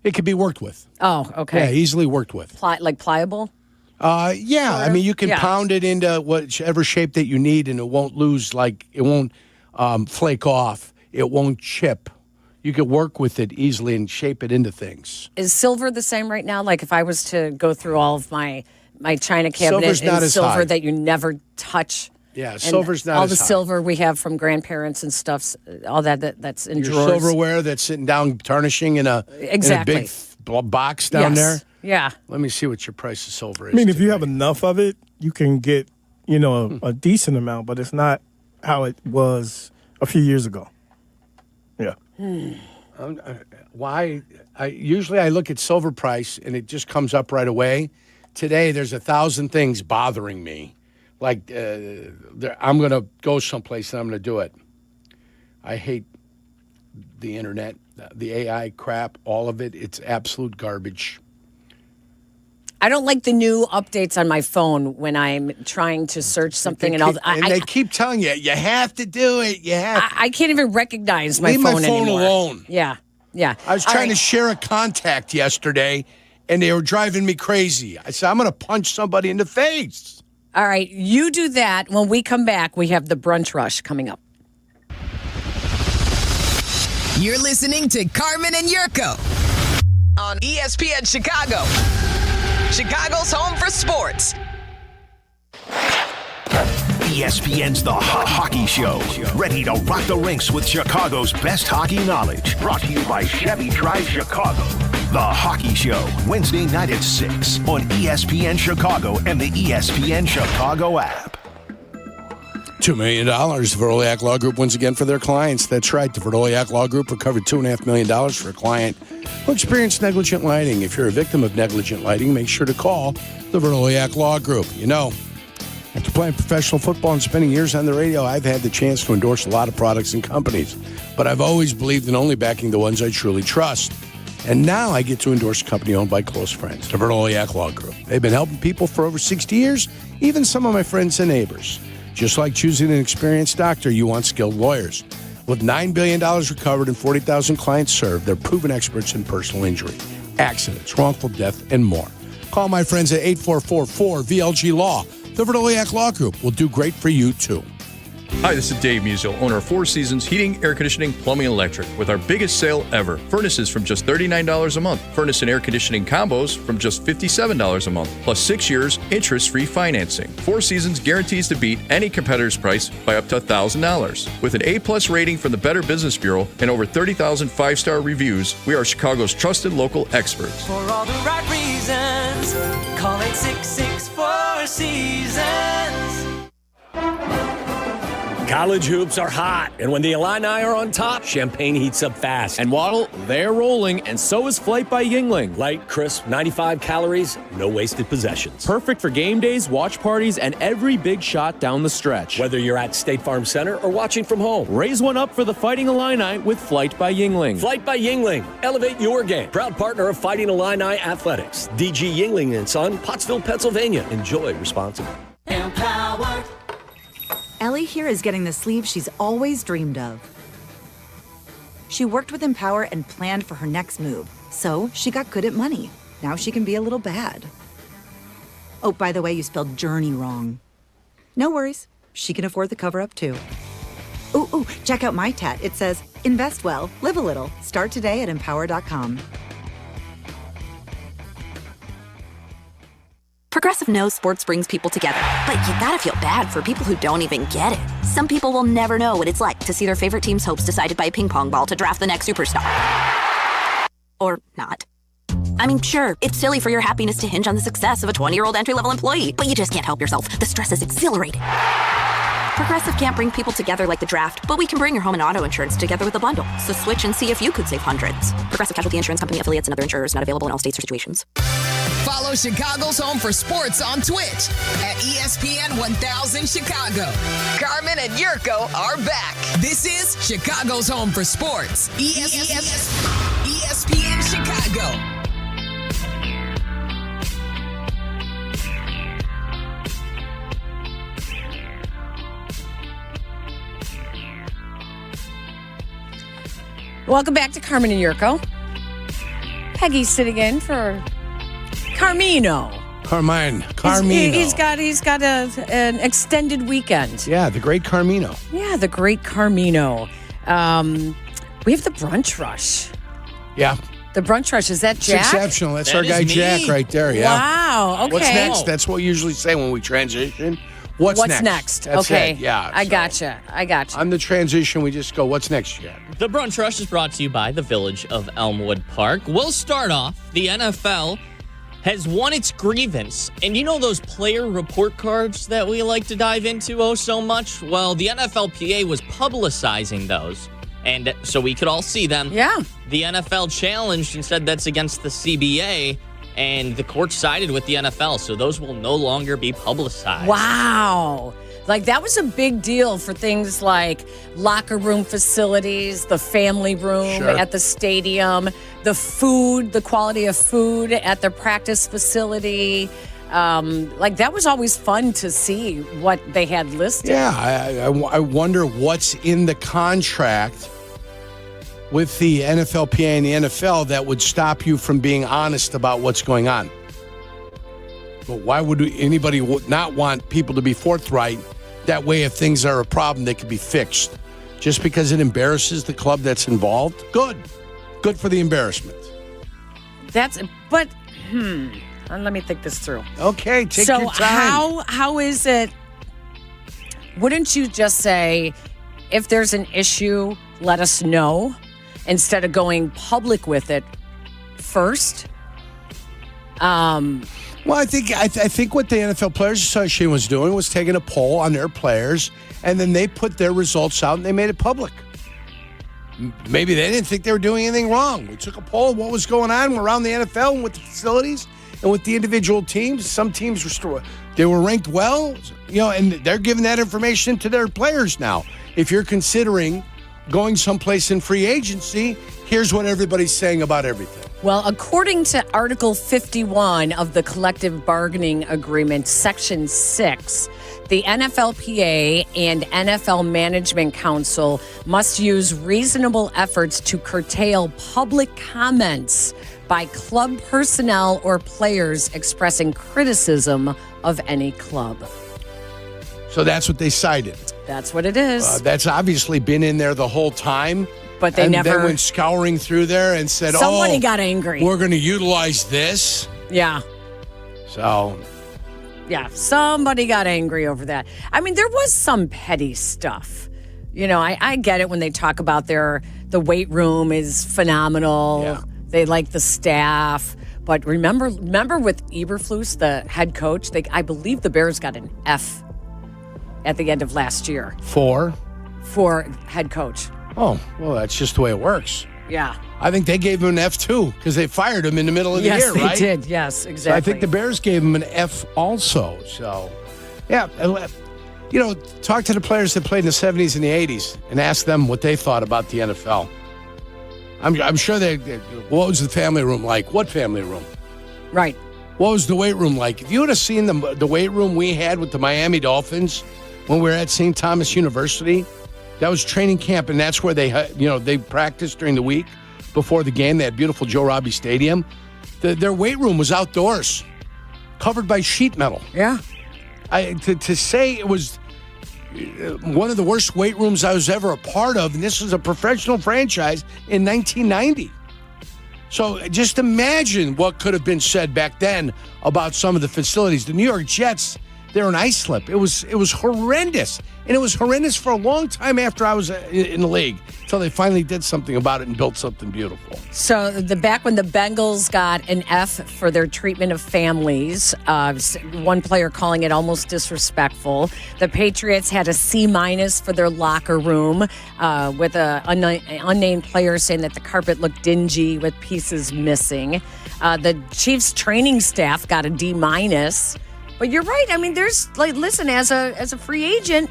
S11: It could be worked with.
S22: Oh, okay.
S11: Yeah, easily worked with.
S22: Like pliable?
S11: Yeah. I mean, you can pound it into whichever shape that you need, and it won't lose, it won't flake off. It won't chip. You could work with it easily and shape it into things.
S22: Is silver the same right now? Like if I was to go through all of my china cabinet
S11: Silver's not
S22: and
S11: as
S22: silver
S11: high.
S22: that you never touch.
S11: Yeah, silver's not
S22: all
S11: as
S22: the
S11: high.
S22: silver we have from grandparents and stuff, all that's in
S11: Your
S22: drawers.
S11: silverware that's sitting down tarnishing in a big box down there.
S22: Yeah.
S11: Let me see what your price of silver is.
S3: I mean, if you have enough of it, you can get, a decent amount, but it's not how it was a few years ago. Yeah.
S11: Why? Usually I look at silver price and it just comes up right away. Today there's 1,000 things bothering me. Like I'm going to go someplace and I'm going to do it. I hate the internet, the AI crap, all of it. It's absolute garbage.
S22: I don't like the new updates on my phone when I'm trying to search something.
S11: They keep telling you, you have to do it. You have to.
S22: I can't even recognize my phone anymore.
S11: Leave my phone alone.
S22: Yeah.
S11: I was trying to share a contact yesterday, and they were driving me crazy. I said, I'm going to punch somebody in the face.
S22: All right, you do that. When we come back, we have the brunch rush coming up.
S18: You're listening to Carmen and Yurko on ESPN Chicago. Chicago's home for sports.
S14: ESPN's The Hockey Show. Ready to rock the rinks with Chicago's best hockey knowledge. Brought to you by Chevy Drive Chicago. The Hockey Show, Wednesday night at 6 on ESPN Chicago and the ESPN Chicago app.
S11: $2 million. The Verdoliak Law Group once again for their clients. That's right. The Verdoliak Law Group recovered $2.5 million for a client who experienced negligent lighting. If you're a victim of negligent lighting, make sure to call the Verdoliak Law Group. You know, after playing professional football and spending years on the radio, I've had the chance to endorse a lot of products and companies. But I've always believed in only backing the ones I truly trust. And now I get to endorse a company owned by close friends, the Verdoliak Law Group. They've been helping people for over 60 years, even some of my friends and neighbors. Just like choosing an experienced doctor, you want skilled lawyers. With $9 billion recovered and 40,000 clients served, they're proven experts in personal injury, accidents, wrongful death, and more. Call my friends at 844-4VLG-LAW. The Verdoliak Law Group will do great for you, too.
S2: Hi, this is Dave Musial, owner of Four Seasons Heating, Air Conditioning, Plumbing, and Electric, with our biggest sale ever. Furnaces from just $39 a month. Furnace and air conditioning combos from just $57 a month. Plus 6 years, interest-free financing. Four Seasons guarantees to beat any competitor's price by up to $1,000. With an A-plus rating from the Better Business Bureau and over 30,000 five-star reviews, we are Chicago's trusted local experts.
S4: For all the right reasons, call 866-4 Seasons.
S7: College hoops are hot, and when the Illini are on top, champagne heats up fast.
S8: And Waddle, they're rolling, and so is Flight by Yingling.
S7: Light, crisp, 95 calories, no wasted possessions.
S8: Perfect for game days, watch parties, and every big shot down the stretch.
S7: Whether you're at State Farm Center or watching from home.
S8: Raise one up for the Fighting Illini with Flight by Yingling.
S7: Flight by Yingling. Elevate your game. Proud partner of Fighting Illini Athletics. DG Yingling & Son, Pottsville, Pennsylvania. Enjoy responsibly.
S10: Empowered. Ellie here is getting the sleeve she's always dreamed of. She worked with Empower and planned for her next move, so she got good at money. Now she can be a little bad. Oh, by the way, you spelled journey wrong. No worries. She can afford the cover-up, too. Ooh, check out my tat. It says, invest well, live a little. Start today at empower.com.
S12: Progressive knows sports brings people together, but you gotta feel bad for people who don't even get it. Some people will never know what it's like to see their favorite team's hopes decided by a ping pong ball to draft the next superstar. Or not. I mean, sure, it's silly for your happiness to hinge on the success of a 20-year-old entry-level employee, but you just can't help yourself. The stress is exhilarating. Progressive can't bring people together like the draft, but we can bring your home and auto insurance together with a bundle. So switch and see if you could save hundreds. Progressive Casualty Insurance Company, affiliates, and other insurers not available in all states or situations.
S18: Follow Chicago's Home for Sports on Twitch at ESPN 1000 Chicago. Carmen and Yurko are back. This is Chicago's Home for Sports. ESPN Chicago.
S22: Welcome back to Carmen and Yurko. Peggy's sitting in for Carmino.
S11: Carmino.
S22: He's got an extended weekend.
S11: Yeah, the great Carmino.
S22: Yeah, the great Carmino. We have the brunch rush.
S11: Yeah.
S22: The brunch rush, is that Jack?
S11: It's exceptional. That's our guy Jack right there. Yeah.
S22: Wow. Okay.
S11: What's next? That's what we usually say when we transition. What's next? That's
S22: okay.
S11: it. Yeah.
S22: I gotcha.
S11: On the transition, we just go, what's next, Jack?
S5: The Brunch Rush is brought to you by the Village of Elmwood Park. We'll start off. The NFL has won its grievance. And you know those player report cards that we like to dive into so much? Well, the NFLPA was publicizing those And so we could all see them.
S22: Yeah.
S5: The NFL challenged and said that's against the CBA, and the court sided with the NFL. So those will no longer be publicized.
S22: Wow. Like, that was a big deal for things like locker room facilities, the family room at the stadium, the food, the quality of food at the practice facility. Like, that was always fun to see what they had listed.
S11: Yeah, I wonder what's in the contract with the NFLPA and the NFL that would stop you from being honest about what's going on. But why would anybody not want people to be forthright? That way, if things are a problem, they can be fixed. Just because it embarrasses the club that's involved, good. Good for the embarrassment.
S22: But let me think this through.
S11: Okay, take your time.
S22: So how is it, wouldn't you just say, if there's an issue, let us know, instead of going public with it first?
S11: Well, I think what the NFL Players Association was doing was taking a poll on their players, and then they put their results out and they made it public. Maybe they didn't think they were doing anything wrong. We took a poll of what was going on around the NFL and with the facilities and with the individual teams. Some teams were ranked well, and they're giving that information to their players now. If you're considering going someplace in free agency, here's what everybody's saying about everything.
S22: Well, according to Article 51 of the Collective Bargaining Agreement, Section 6, the NFLPA and NFL Management Council must use reasonable efforts to curtail public comments by club personnel or players expressing criticism of any club.
S11: So that's what they cited.
S22: That's what it is.
S11: That's obviously been in there the whole time.
S22: But they never
S11: went scouring through there and said,
S22: somebody got angry.
S11: We're going to utilize this.
S22: Yeah.
S11: So.
S22: Yeah, somebody got angry over that. I mean, there was some petty stuff. I get it when they talk about the weight room is phenomenal.
S11: Yeah.
S22: They like the staff. But remember with Eberflus, the head coach, I believe the Bears got an F at the end of last year.
S11: For
S22: head coach.
S11: Oh, well, that's just the way it works.
S22: Yeah.
S11: I think they gave him an F too because they fired him in the middle of the year, right?
S22: Yes, they did. Yes, exactly.
S11: So I think the Bears gave him an F also. So, yeah, talk to the players that played in the 70s and the 80s and ask them what they thought about the NFL. I'm sure what was the family room like? What family room?
S22: Right.
S11: What was the weight room like? If you would have seen the weight room we had with the Miami Dolphins when we were at St. Thomas University, that was training camp, and that's where they practiced during the week before the game. They had beautiful Joe Robbie Stadium. Their weight room was outdoors, covered by sheet metal.
S22: Yeah.
S11: To say it was one of the worst weight rooms I was ever a part of, and this was a professional franchise in 1990. So just imagine what could have been said back then about some of the facilities. The New York Jets, they're an ice slip. It was horrendous. And it was horrendous for a long time after I was in the league, until they finally did something about it and built something beautiful.
S22: So back when the Bengals got an F for their treatment of families, one player calling it almost disrespectful. The Patriots had a C- for their locker room, with an unnamed player saying that the carpet looked dingy with pieces missing. The Chiefs training staff got a D-. But you're right. I mean, there's listen, as a free agent,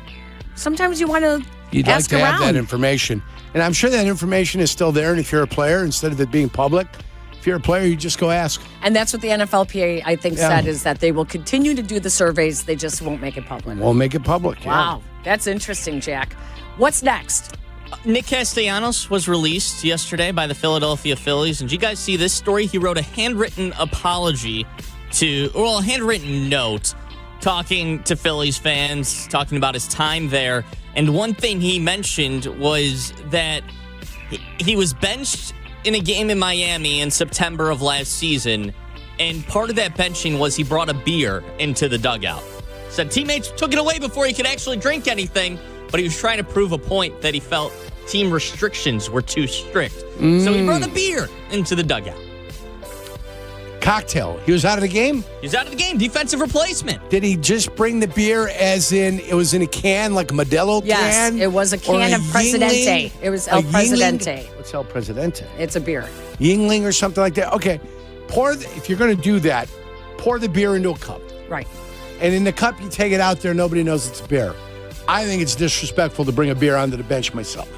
S22: sometimes you want to
S11: You'd like to have that information. And I'm sure that information is still there. And if you're a player, instead of it being public, if you're a player, you just go ask.
S22: And that's what the NFLPA, I think, said, is that they will continue to do the surveys. They just won't make it public.
S11: Won't make it public.
S22: Wow. That's interesting, Jack. What's next?
S5: Nick Castellanos was released yesterday by the Philadelphia Phillies. And did you guys see this story? He wrote a handwritten a handwritten note talking to Phillies fans, talking about his time there. And one thing he mentioned was that he was benched in a game in Miami in September of last season. And part of that benching was he brought a beer into the dugout. Said teammates took it away before he could actually drink anything, but he was trying to prove a point that he felt team restrictions were too strict. So he brought a beer into the dugout.
S11: Cocktail. He was out of the game?
S5: He was out of the game. Defensive replacement.
S11: Did he just bring the beer as in it was in a can, like a Modelo can?
S22: Yes, it was a can of Presidente. It was El Presidente.
S11: What's El Presidente?
S22: It's a beer.
S11: Yingling or something like that. Okay. If you're going to do that, pour the beer into a cup.
S22: Right.
S11: And in the cup, you take it out there, nobody knows it's beer. I think it's disrespectful to bring a beer onto the bench myself.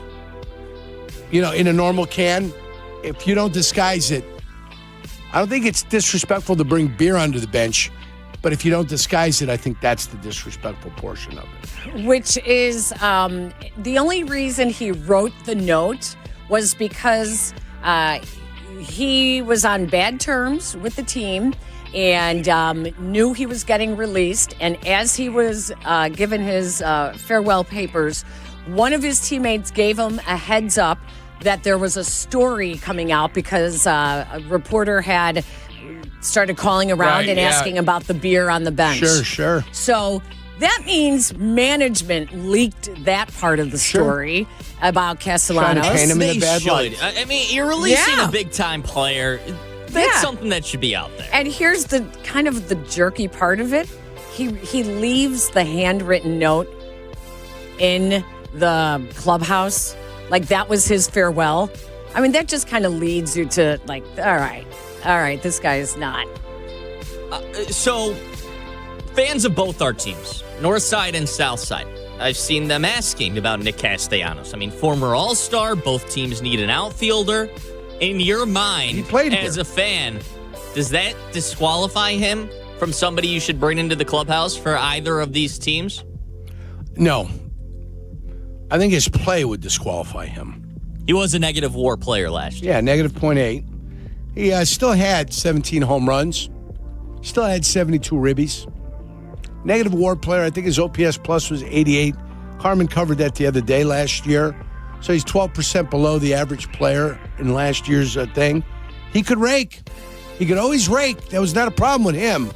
S11: In a normal can, if you don't disguise it, I don't think it's disrespectful to bring beer onto the bench, but if you don't disguise it, I think that's the disrespectful portion of it.
S22: Which is the only reason he wrote the note was because he was on bad terms with the team and knew he was getting released. And as he was given his farewell papers, one of his teammates gave him a heads up that there was a story coming out because a reporter had started calling around and asking about the beer on the bench.
S11: Sure.
S22: So that means management leaked that part of the story about Castellanos.
S11: Trying to paint him in a bad light.
S5: I mean, you're releasing a big-time player. That's something that should be out there.
S22: And here's the kind of the jerky part of it. He leaves the handwritten note in the clubhouse. Like that was his farewell. I mean, that just kind of leads you to like, all right, this guy is not.
S5: So, fans of both our teams, North Side and South Side, I've seen them asking about Nick Castellanos. I mean, former All-Star, both teams need an outfielder. In your mind, as a fan, does that disqualify him from somebody you should bring into the clubhouse for either of these teams?
S11: No. I think his play would disqualify him.
S5: He was a negative WAR player last year.
S11: Yeah, negative .8. He still had 17 home runs. Still had 72 ribbies. Negative WAR player, I think his OPS plus was 88. Carmen covered that the other day last year. So he's 12% below the average player in last year's thing. He could rake. He could always rake. That was not a problem with him.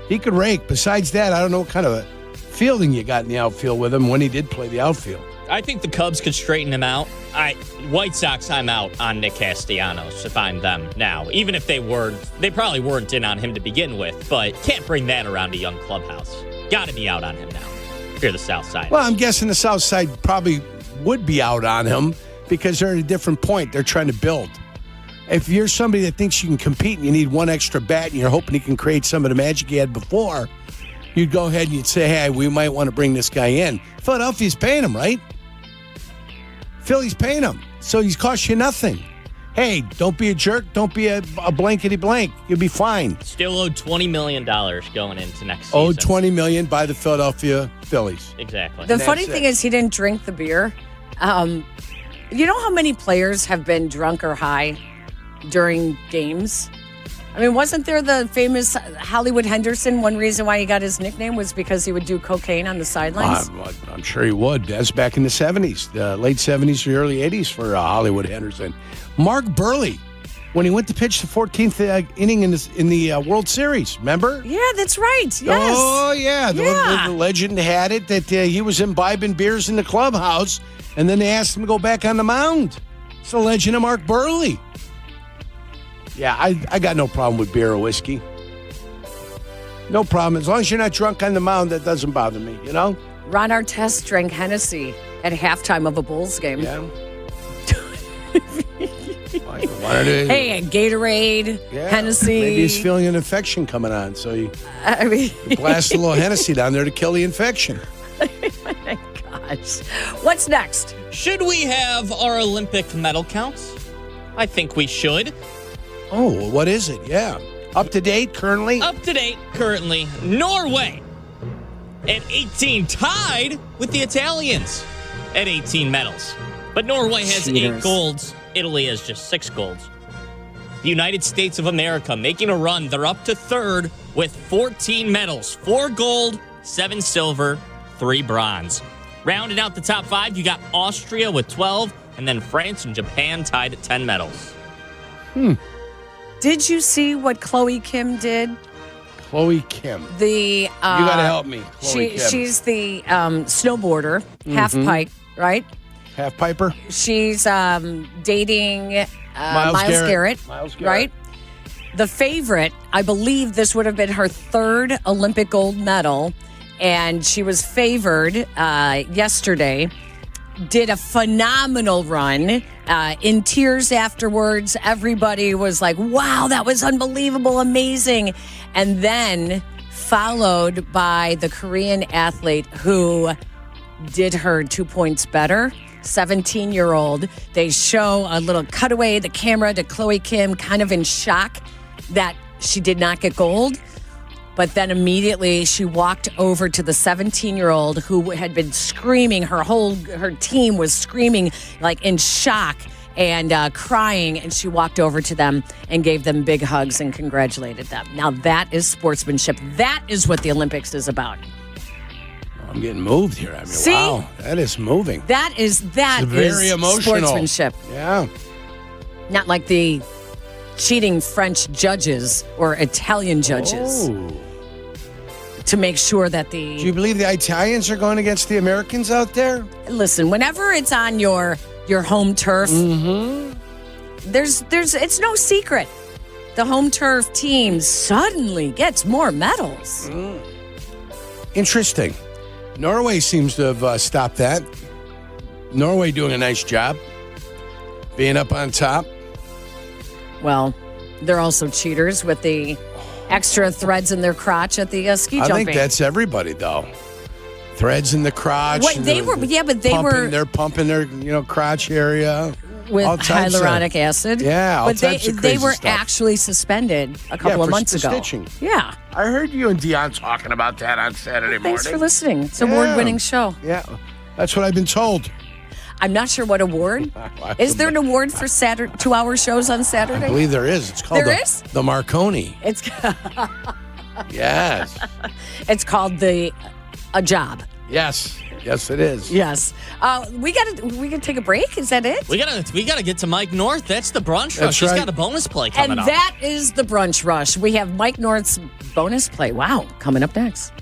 S11: He could rake. Besides that, I don't know what kind of a fielding you got in the outfield with him when he did play the outfield.
S5: I think the Cubs could straighten him out. White Sox, I'm out on Nick Castellanos if I'm them now. Even if they probably weren't in on him to begin with, but can't bring that around a young clubhouse. Got to be out on him now if you're the South Side.
S11: Well, I'm guessing the South Side probably would be out on him because they're at a different point. They're trying to build. If you're somebody that thinks you can compete and you need one extra bat and you're hoping he can create some of the magic he had before, you'd go ahead and you'd say, hey, we might want to bring this guy in. Philadelphia's paying him, right? Philly's paying him. So he's cost you nothing. Hey, don't be a jerk. Don't be a blankety blank. You'll be fine.
S5: Still owed $20 million going into next season.
S11: Owed $20 million by the Philadelphia Phillies.
S5: Exactly.
S22: The funny thing is he didn't drink the beer. You know how many players have been drunk or high during games? I mean, wasn't there the famous Hollywood Henderson? One reason why he got his nickname was because he would do cocaine on the sidelines.
S11: I'm sure he would. That's back in the 70s, the late 70s or early 80s for Hollywood Henderson. Mark Burley, when he went to pitch the 14th inning in the World Series, remember?
S22: Yeah, that's right. Yes.
S11: Oh, yeah. The legend had it that he was imbibing beers in the clubhouse, and then they asked him to go back on the mound. It's the legend of Mark Burley. Yeah, I got no problem with beer or whiskey. No problem. As long as you're not drunk on the mound, that doesn't bother me, you know?
S22: Ron Artest drank Hennessy at halftime of a Bulls game.
S11: Yeah.
S22: Hey, Gatorade, Hennessy.
S11: Maybe he's feeling an infection coming on, so he blast a little Hennessy down there to kill the infection.
S22: Oh my gosh. What's next?
S5: Should we have our Olympic medal counts? I think we should.
S11: Oh, well, what is it? Yeah. Up to date currently?
S5: Up to date currently. Norway at 18, tied with the Italians at 18 medals. But Norway has 8 golds. Italy has just 6 golds. The United States of America making a run. They're up to third with 14 medals. 4 gold, 7 silver, 3 bronze. Rounding out the top 5, you got Austria with 12, and then France and Japan tied at 10 medals.
S22: Did you see what Chloe Kim did?
S11: Chloe Kim.
S22: You
S11: got to help me.
S22: She's the snowboarder, half pipe, right?
S11: Half piper.
S22: She's dating Miles Garrett, right? the favorite, I believe this would have been her third Olympic gold medal, and she was favored yesterday. Did a phenomenal run. In tears afterwards, everybody was like, wow, that was unbelievable, amazing. And then followed by the Korean athlete who did her 2 points better. 17-year-old. They show a little cutaway, the camera to Chloe Kim, kind of in shock that she did not get gold. But then immediately she walked over to the 17-year-old who had been screaming. Her team was screaming like in shock and crying. And she walked over to them and gave them big hugs and congratulated them. Now that is sportsmanship. That is what the Olympics is about.
S11: I'm getting moved here. I mean,
S22: See?
S11: wow, that is moving.
S22: That is
S11: very emotional.
S22: Sportsmanship.
S11: Yeah.
S22: Not like the cheating French judges or Italian judges. To make sure that
S11: Do you believe the Italians are going against the Americans out there?
S22: Listen, whenever it's on your home turf, there's it's no secret. The home turf team suddenly gets more medals.
S11: Interesting. Norway seems to have stopped that. Norway doing a nice job being up on top.
S22: Well, they're also cheaters with the extra threads in their crotch at the ski jumping.
S11: I think that's everybody, though. Threads in the crotch.
S22: They're
S11: pumping their crotch area
S22: with hyaluronic acid.
S11: Yeah, all types of crazy
S22: they were
S11: stuff.
S22: actually suspended a couple of months ago.
S11: Stitching.
S22: Yeah.
S11: I heard you and Dion talking about that on Saturday morning.
S22: Thanks for listening. It's an award-winning show.
S11: Yeah, that's what I've been told.
S22: I'm not sure what award. Is there an award for 2-hour shows on Saturday?
S11: I believe there is. It's called the Marconi.
S22: It's
S11: yes.
S22: It's called a job.
S11: Yes. Yes, it is.
S22: Yes. We gotta take a break. Is that it?
S5: We gotta get to Mike North. That's the brunch rush. He's got a bonus play coming up.
S22: And that is the brunch rush. We have Mike North's bonus play. Wow, coming up next.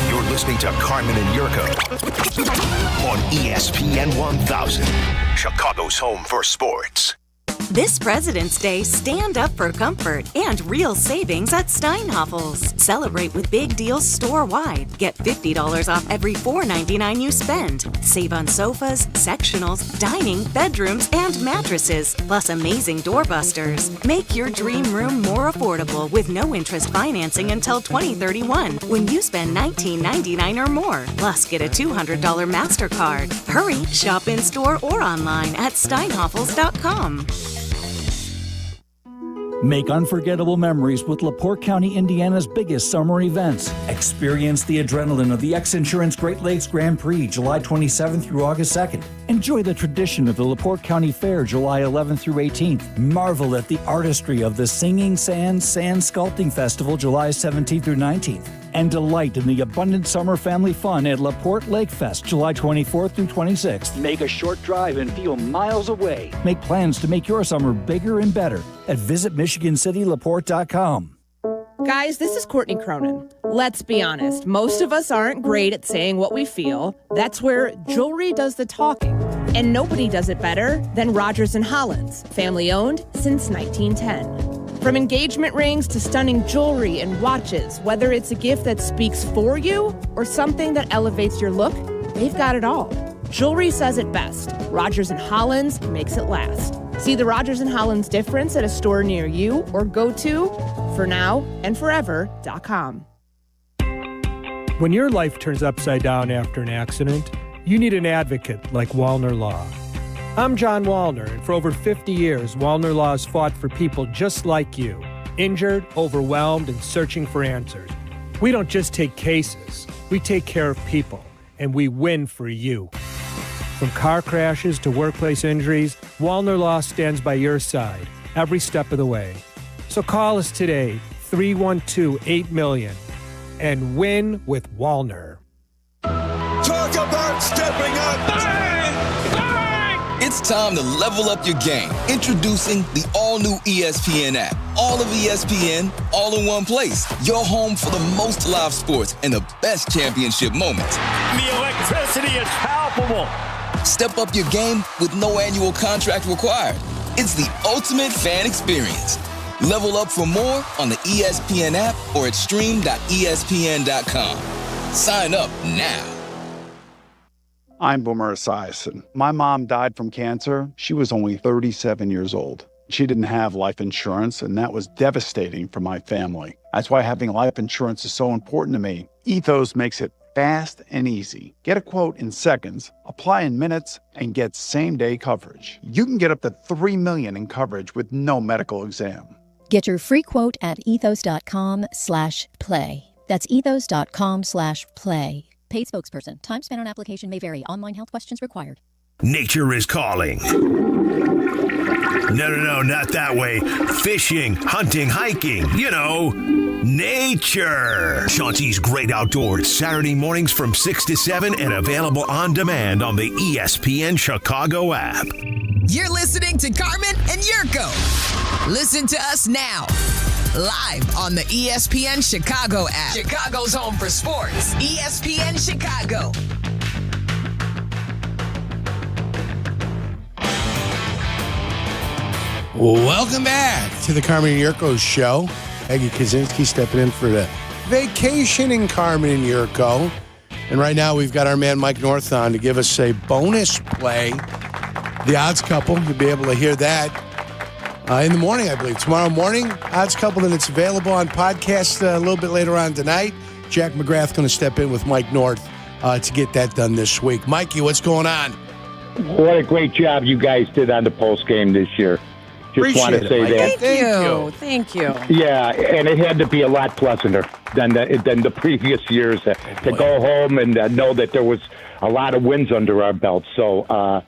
S14: You're listening to Carmen and Yurko on ESPN 1000, Chicago's home for sports.
S10: This President's Day, stand up for comfort and real savings at Steinhoffel's. Celebrate with big deals store-wide. Get $50 off every $4.99 you spend. Save on sofas, sectionals, dining, bedrooms, and mattresses, plus amazing doorbusters. Make your dream room more affordable with no interest financing until 2031 when you spend $19.99 or more. Plus, get a $200 MasterCard. Hurry, shop in-store or online at steinhoffels.com.
S1: Make unforgettable memories with LaPorte County, Indiana's biggest summer events. Experience the adrenaline of the X-Insurance Great Lakes Grand Prix, July 27th through August 2nd. Enjoy the tradition of the LaPorte County Fair, July 11th through 18th. Marvel at the artistry of the Singing Sand Sculpting Festival, July 17th through 19th. And delight in the abundant summer family fun at LaPorte Lake Fest, July 24th through 26th. Make a short drive and feel miles away. Make plans to make your summer bigger and better at visitmichigancitylaporte.com.
S6: Guys, this is Courtney Cronin. Let's be honest, most of us aren't great at saying what we feel. That's where jewelry does the talking. And nobody does it better than Rogers & Hollins, family owned since 1910. From engagement rings to stunning jewelry and watches, whether it's a gift that speaks for you or something that elevates your look, they've got it all. Jewelry says it best. Rogers & Hollins makes it last. See the Rogers & Hollins difference at a store near you or go to fornowandforever.com.
S3: When your life turns upside down after an accident, you need an advocate like Wallner Law. I'm John Wallner, and for over 50 years, Wallner Law has fought for people just like you, injured, overwhelmed, and searching for answers. We don't just take cases, we take care of people, and we win for you. From car crashes to workplace injuries, Wallner Law stands by your side every step of the way. So call us today, 312-8-MILLION, and win with Wallner.
S9: Talk about stepping up! It's time to level up your game. Introducing the all-new ESPN app. All of ESPN, all in one place. Your home for the most live sports and the best championship moments.
S13: The electricity is palpable.
S9: Step up your game with no annual contract required. It's the ultimate fan experience. Level up for more on the ESPN app or at stream.espn.com. Sign up now.
S15: I'm Boomer Esiason. My mom died from cancer. She was only 37 years old. She didn't have life insurance, and that was devastating for my family. That's why having life insurance is so important to me. Ethos makes it fast and easy. Get a quote in seconds, apply in minutes, and get same-day coverage. You can get up to $3 million in coverage with no medical exam.
S17: Get your free quote at ethos.com/play. That's ethos.com/play. Paid spokesperson. Time spent on application may vary. Online health questions required.
S14: Nature is calling. No, not that way. Fishing, hunting, hiking, nature. Chauncey's Great Outdoors, Saturday mornings from 6 to 7 and available on demand on the ESPN Chicago app.
S18: You're listening to Carmen and Jurko. Listen to us now, live on the ESPN Chicago app. Chicago's home for sports. ESPN Chicago.
S11: Welcome back to the Carmen and Jurko show. Peggy Kaczynski stepping in for the vacationing Carmen and Jurko. And right now we've got our man Mike North on to give us a bonus play. The Odds Couple, you'll be able to hear that in the morning, I believe. Tomorrow morning, Odds Couple, and it's available on podcast a little bit later on tonight. Jack McGrath's going to step in with Mike North to get that done this week. Mikey, what's going on?
S19: What a great job you guys did on the post game this year. Just want to say that.
S22: Thank you.
S19: Yeah, and it had to be a lot pleasanter than the previous years to go home and know that there was a lot of wins under our belt. So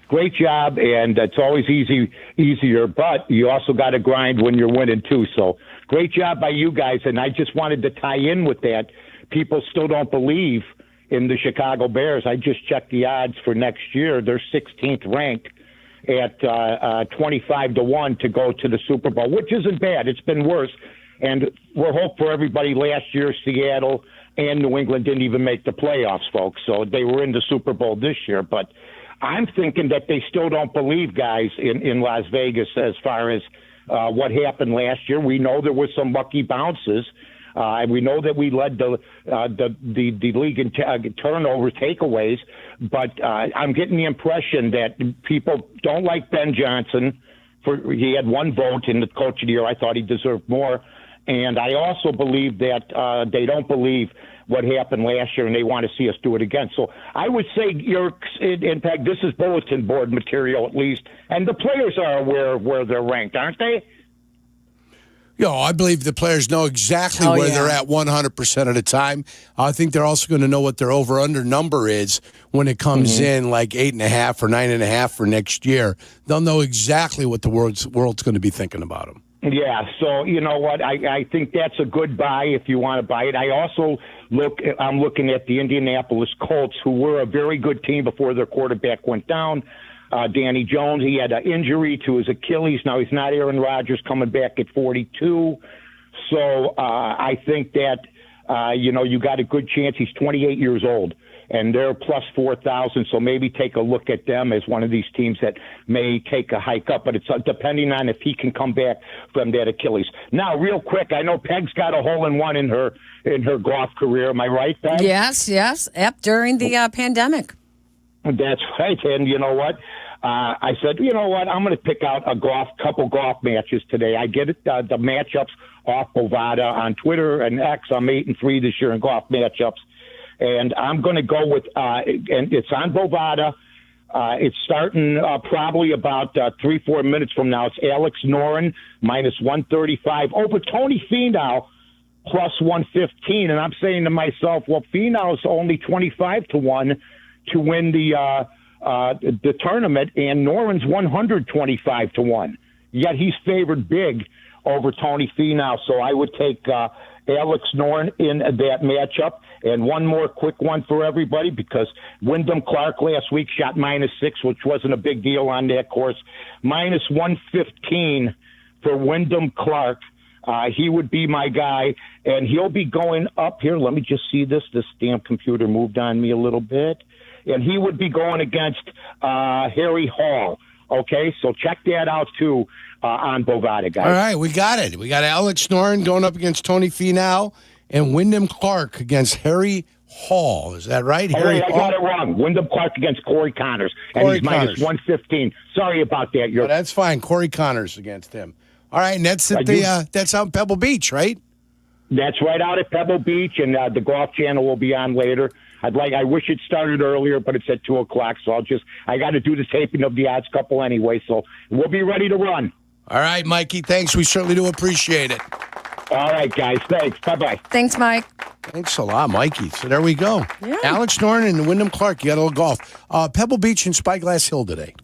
S19: great job, and it's always easier, but you also got to grind when you're winning too. So great job by you guys, and I just wanted to tie in with that. People still don't believe in the Chicago Bears. I just checked the odds for next year. They're 16th ranked at 25-1 to go to the Super Bowl, which isn't bad. It's been worse. And we're hope for everybody. Last year, Seattle and New England didn't even make the playoffs, folks. So they were in the Super Bowl this year. But I'm thinking that they still don't believe, guys, in Las Vegas as far as what happened last year. We know there were some lucky bounces. And we know that we led the league in turnover takeaways, but I'm getting the impression that people don't like Ben Johnson. He had one vote in the Coach of the Year. I thought he deserved more. And I also believe that they don't believe what happened last year, and they want to see us do it again. So I would say, in fact, this is bulletin board material at least, and the players are aware of where they're ranked, aren't they?
S11: I believe the players know exactly where they're at 100% of the time. I think they're also going to know what their over-under number is when it comes in, like 8.5 or 9.5 for next year. They'll know exactly what the world's going to be thinking about them.
S19: Yeah, so you know what? I think that's a good buy if you want to buy it. I also I'm looking at the Indianapolis Colts, who were a very good team before their quarterback went down. Danny Jones, he had an injury to his Achilles. Now he's not Aaron Rodgers coming back at 42. So I think that, you got a good chance. He's 28 years old, and they're plus 4,000. So maybe take a look at them as one of these teams that may take a hike up. But it's depending on if he can come back from that Achilles. Now, real quick, I know Peg's got a hole-in-one in her golf career. Am I right, Peg?
S22: Yes. Yep, during the pandemic.
S19: That's right. And you know what? I said, you know what? I'm going to pick out a couple golf matches today. I get it, the matchups off Bovada on Twitter and X. I'm 8-3 this year in golf matchups. And I'm going to go with, and it's on Bovada. It's starting probably about 3-4 minutes from now. It's Alex Noren, minus 135, over Tony Finau, plus 115. And I'm saying to myself, well, Finau's only 25-1 to win the tournament, and Noren's 125-1. Yet he's favored big over Tony Finau. So I would take Alex Noren in that matchup. And one more quick one for everybody, because Wyndham Clark last week shot -6, which wasn't a big deal on that course. Minus 115 for Wyndham Clark. He would be my guy, and he'll be going up here. Let me just see this. This damn computer moved on me a little bit. And he would be going against Harry Hall. Okay, so check that out, too, on Bovada, guys.
S11: All right, we got it. We got Alex Noren going up against Tony Finau and Wyndham Clark against Harry Hall. Is that right?
S19: Oh, wait, I got it wrong. Wyndham Clark against Corey Connors. And he's minus 115. Sorry about that.
S11: Oh, that's fine. Corey Connors against him. All right, and that's at that's out in Pebble Beach, right?
S19: That's right out at Pebble Beach, and the Golf Channel will be on later. I wish it started earlier, but it's at 2:00, so I got to do the taping of the odds couple anyway, so we'll be ready to run.
S11: All right, Mikey, thanks. We certainly do appreciate it.
S19: All right, guys, thanks. Bye-bye.
S22: Thanks, Mike.
S11: Thanks a lot, Mikey. So there we go.
S22: Yeah.
S11: Alex Noren and Wyndham Clark, you got a little golf. Pebble Beach and Spyglass Hill today.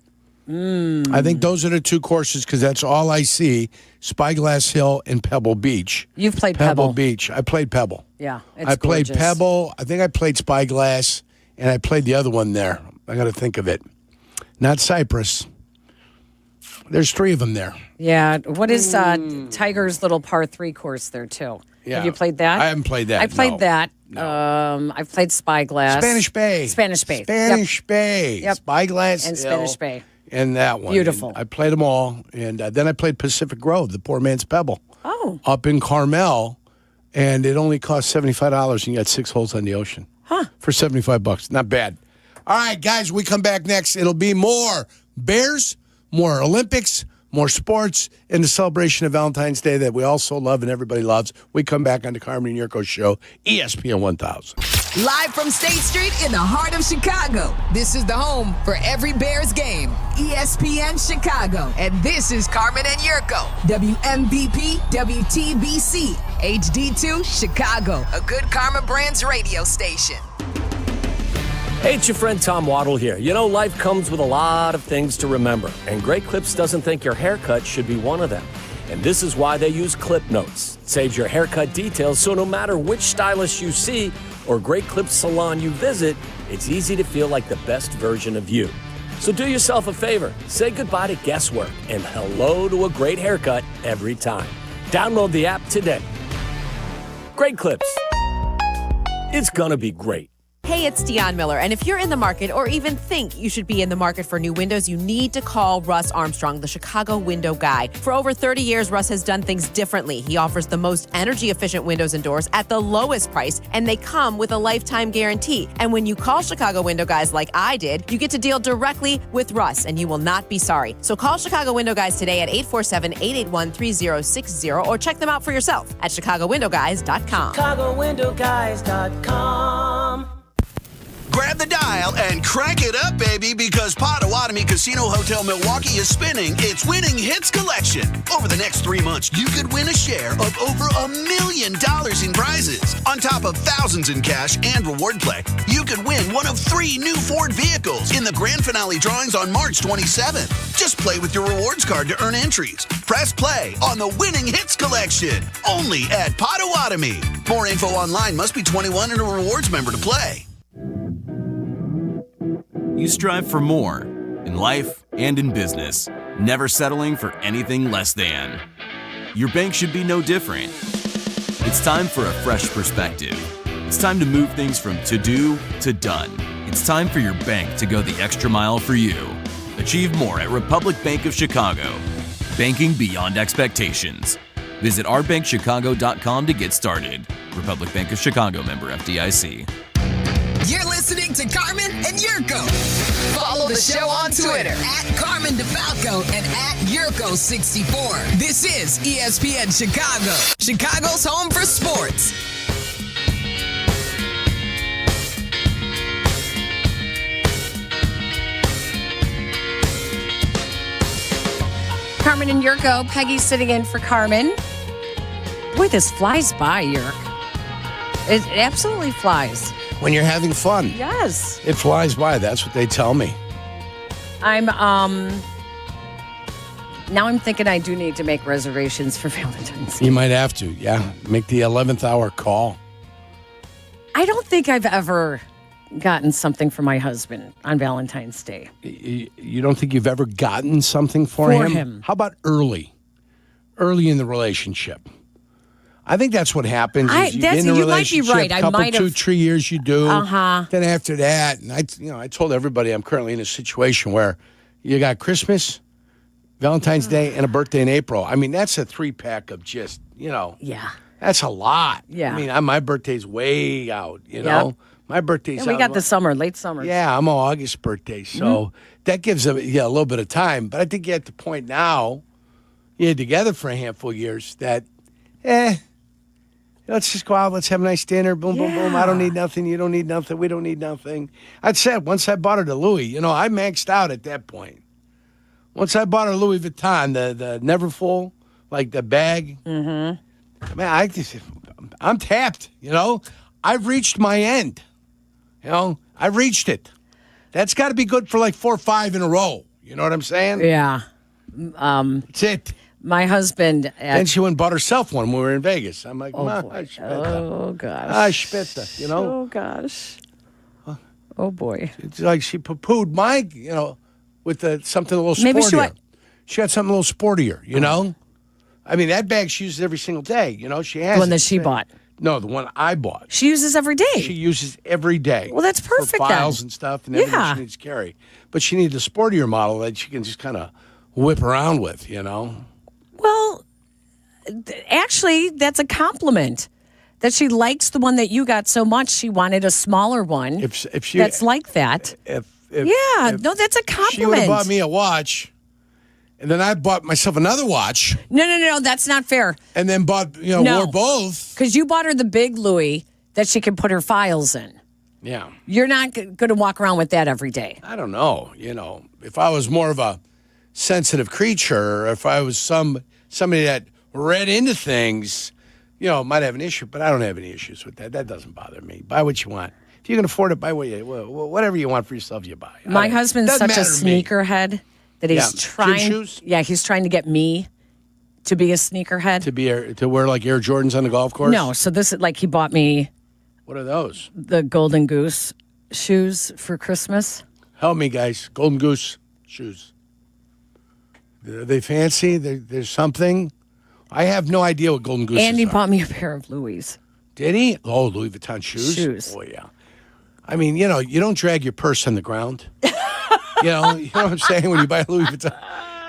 S11: I think those are the two courses because that's all I see, Spyglass Hill and Pebble Beach.
S22: You've played Pebble.
S11: Beach. I played Pebble.
S22: Yeah, it's
S11: I played
S22: gorgeous.
S11: Pebble. I think I played Spyglass, and I played the other one there. I got to think of it. Not Cypress. There's 3 of them there.
S22: Yeah. What is Tiger's little par 3 course there, too?
S11: Yeah.
S22: Have you played that?
S11: I haven't played that.
S22: I played
S11: no.
S22: that. I've played Spyglass.
S11: Spanish Bay.
S22: Spanish Bay.
S11: Spanish Bay.
S22: Yep.
S11: Spyglass
S22: And
S11: Hill.
S22: Spanish Bay.
S11: And that one.
S22: Beautiful.
S11: And I played them all. And then I played Pacific Grove, the poor man's Pebble.
S22: Oh.
S11: Up in Carmel. And it only cost $75 and you got 6 holes on the ocean.
S22: Huh.
S11: For $75. Not bad. All right, guys, we come back next. It'll be more Bears, more Olympics, more sports, and the celebration of Valentine's Day that we all so love and everybody loves. We come back on the Carmen and Yurko Show, ESPN 1000.
S18: Live from State Street in the heart of Chicago. This is the home for every Bears game. ESPN Chicago. And this is Carmen and Yurko. WMVP, WTBC, HD2, Chicago. A good Karma Brands radio station.
S7: Hey, it's your friend Tom Waddle here. You know, life comes with a lot of things to remember, and Great Clips doesn't think your haircut should be one of them. And this is why they use Clip Notes. It saves your haircut details, so no matter which stylist you see or Great Clips salon you visit, it's easy to feel like the best version of you. So do yourself a favor. Say goodbye to guesswork and hello to a great haircut every time. Download the app today. Great Clips. It's gonna be great.
S16: Hey, it's Dionne Miller, and if you're in the market or even think you should be in the market for new windows, you need to call Russ Armstrong, the Chicago window guy. For over 30 years, Russ has done things differently. He offers the most energy-efficient windows and doors at the lowest price, and they come with a lifetime guarantee. And when you call Chicago window guys like I did, you get to deal directly with Russ, and you will not be sorry. So call Chicago window guys today at 847-881-3060 or check them out for yourself at ChicagoWindowGuys.com.
S4: ChicagoWindowGuys.com.
S20: Grab the dial and crank it up, baby, because Potawatomi Casino Hotel Milwaukee is spinning its Winning Hits collection. Over the next 3 months, you could win a share of over $1 million in prizes. On top of thousands in cash and reward play, you could win one of 3 new Ford vehicles in the grand finale drawings on March 27th. Just play with your rewards card to earn entries. Press play on the Winning Hits collection, only at Potawatomi. More info online. Must be 21 and a rewards member to play.
S21: You strive for more in life and in business, never settling for anything less than. Your bank should be no different. It's time for a fresh perspective. It's time to move things from to-do to done. It's time for your bank to go the extra mile for you. Achieve more at Republic Bank of Chicago. Banking beyond expectations. Visit ourbankchicago.com to get started. Republic Bank of Chicago, member FDIC.
S18: You're listening to Carmen and Yurko. Follow the show on Twitter at Carmen DeFalco and at Yurko64. This is ESPN Chicago, Chicago's home for sports.
S22: Carmen and Yurko. Peggy's sitting in for Carmen. Boy, this flies by, Yurk. It absolutely flies.
S11: When you're having fun.
S22: Yes.
S11: It flies by. That's what they tell me.
S22: Now I'm thinking I do need to make reservations for Valentine's Day.
S11: You might have to, yeah. Make the 11th hour call.
S22: I don't think I've ever gotten something for my husband on Valentine's Day.
S11: You don't think you've ever gotten something for him? How about early in the relationship? I think that's what happens.
S22: You might be right. I might have
S11: 2-3 years you do.
S22: Uh-huh.
S11: Then after that, and I told everybody I'm currently in a situation where, You got Christmas, Valentine's Day, and a birthday in April. I mean, that's a 3-pack of just,
S22: Yeah.
S11: That's a lot.
S22: Yeah.
S11: I mean, my birthday's way out, you know? My birthday's
S22: And we
S11: out.
S22: got the summer, late summer.
S11: Yeah, I'm an August birthday, so that gives them a little bit of time. But I think you're at the point now, you're together for a handful of years, that, let's just go out, let's have a nice dinner, boom, boom, boom. I don't need nothing, you don't need nothing, we don't need nothing. I'd said, once I bought her the Louis, I maxed out at that point. Once I bought her Louis Vuitton, the Never Full, like the bag, man, I'm tapped, I've reached my end. I've reached it. That's got to be good for like 4 or 5 in a row. You know what I'm saying?
S22: Yeah.
S11: That's it.
S22: My husband.
S11: Then she went and bought herself one when we were in Vegas. I'm like,
S22: Oh,
S11: Ma,
S22: boy.
S11: oh
S22: gosh.
S11: Später,
S22: Oh, gosh. Oh, boy.
S11: It's like she poo-pooed my, with something a little sportier.
S22: Maybe
S11: she got something a little sportier, I mean, that bag she uses every single day. She has
S22: The one that she bought.
S11: No, the one I bought.
S22: She uses every day.
S11: She uses every day.
S22: Well, that's perfect
S11: for files
S22: then.
S11: and stuff and everything she needs to carry. But she needs a sportier model that she can just kind of whip around with,
S22: Well, actually, that's a compliment. That she likes the one that you got so much, she wanted a smaller one.
S11: If she
S22: that's like that.
S11: If
S22: that's a compliment.
S11: She would have bought me a watch, and then I bought myself another watch.
S22: No, that's not fair.
S11: And then bought, wore both.
S22: Because you bought her the big Louis that she can put her files in.
S11: Yeah.
S22: You're not going to walk around with that every day.
S11: I don't know. If I was more of a sensitive creature, or if I was somebody that read into things, might have an issue. But I don't have any issues with that. That doesn't bother me. Buy what you want. If you can afford it, buy whatever you want for yourself, you buy.
S22: My husband's
S11: Doesn't
S22: such a
S11: matter to me.
S22: sneakerhead that he's
S11: Gym
S22: trying.
S11: shoes?
S22: Yeah, he's trying to get me to be a sneakerhead.
S11: To wear like Air Jordans on the golf course?
S22: No, so this is like he bought me
S11: What are those?
S22: the Golden Goose shoes for Christmas.
S11: Help me, guys. Golden Goose shoes. Are they fancy? There's something. I have no idea what Golden Goose
S22: And he
S11: are.
S22: bought me a pair of Louis.
S11: Did he? Oh, Louis Vuitton shoes?
S22: Shoes.
S11: Oh, yeah. I mean, you don't drag your purse on the ground. you know what I'm saying? When you buy Louis Vuitton.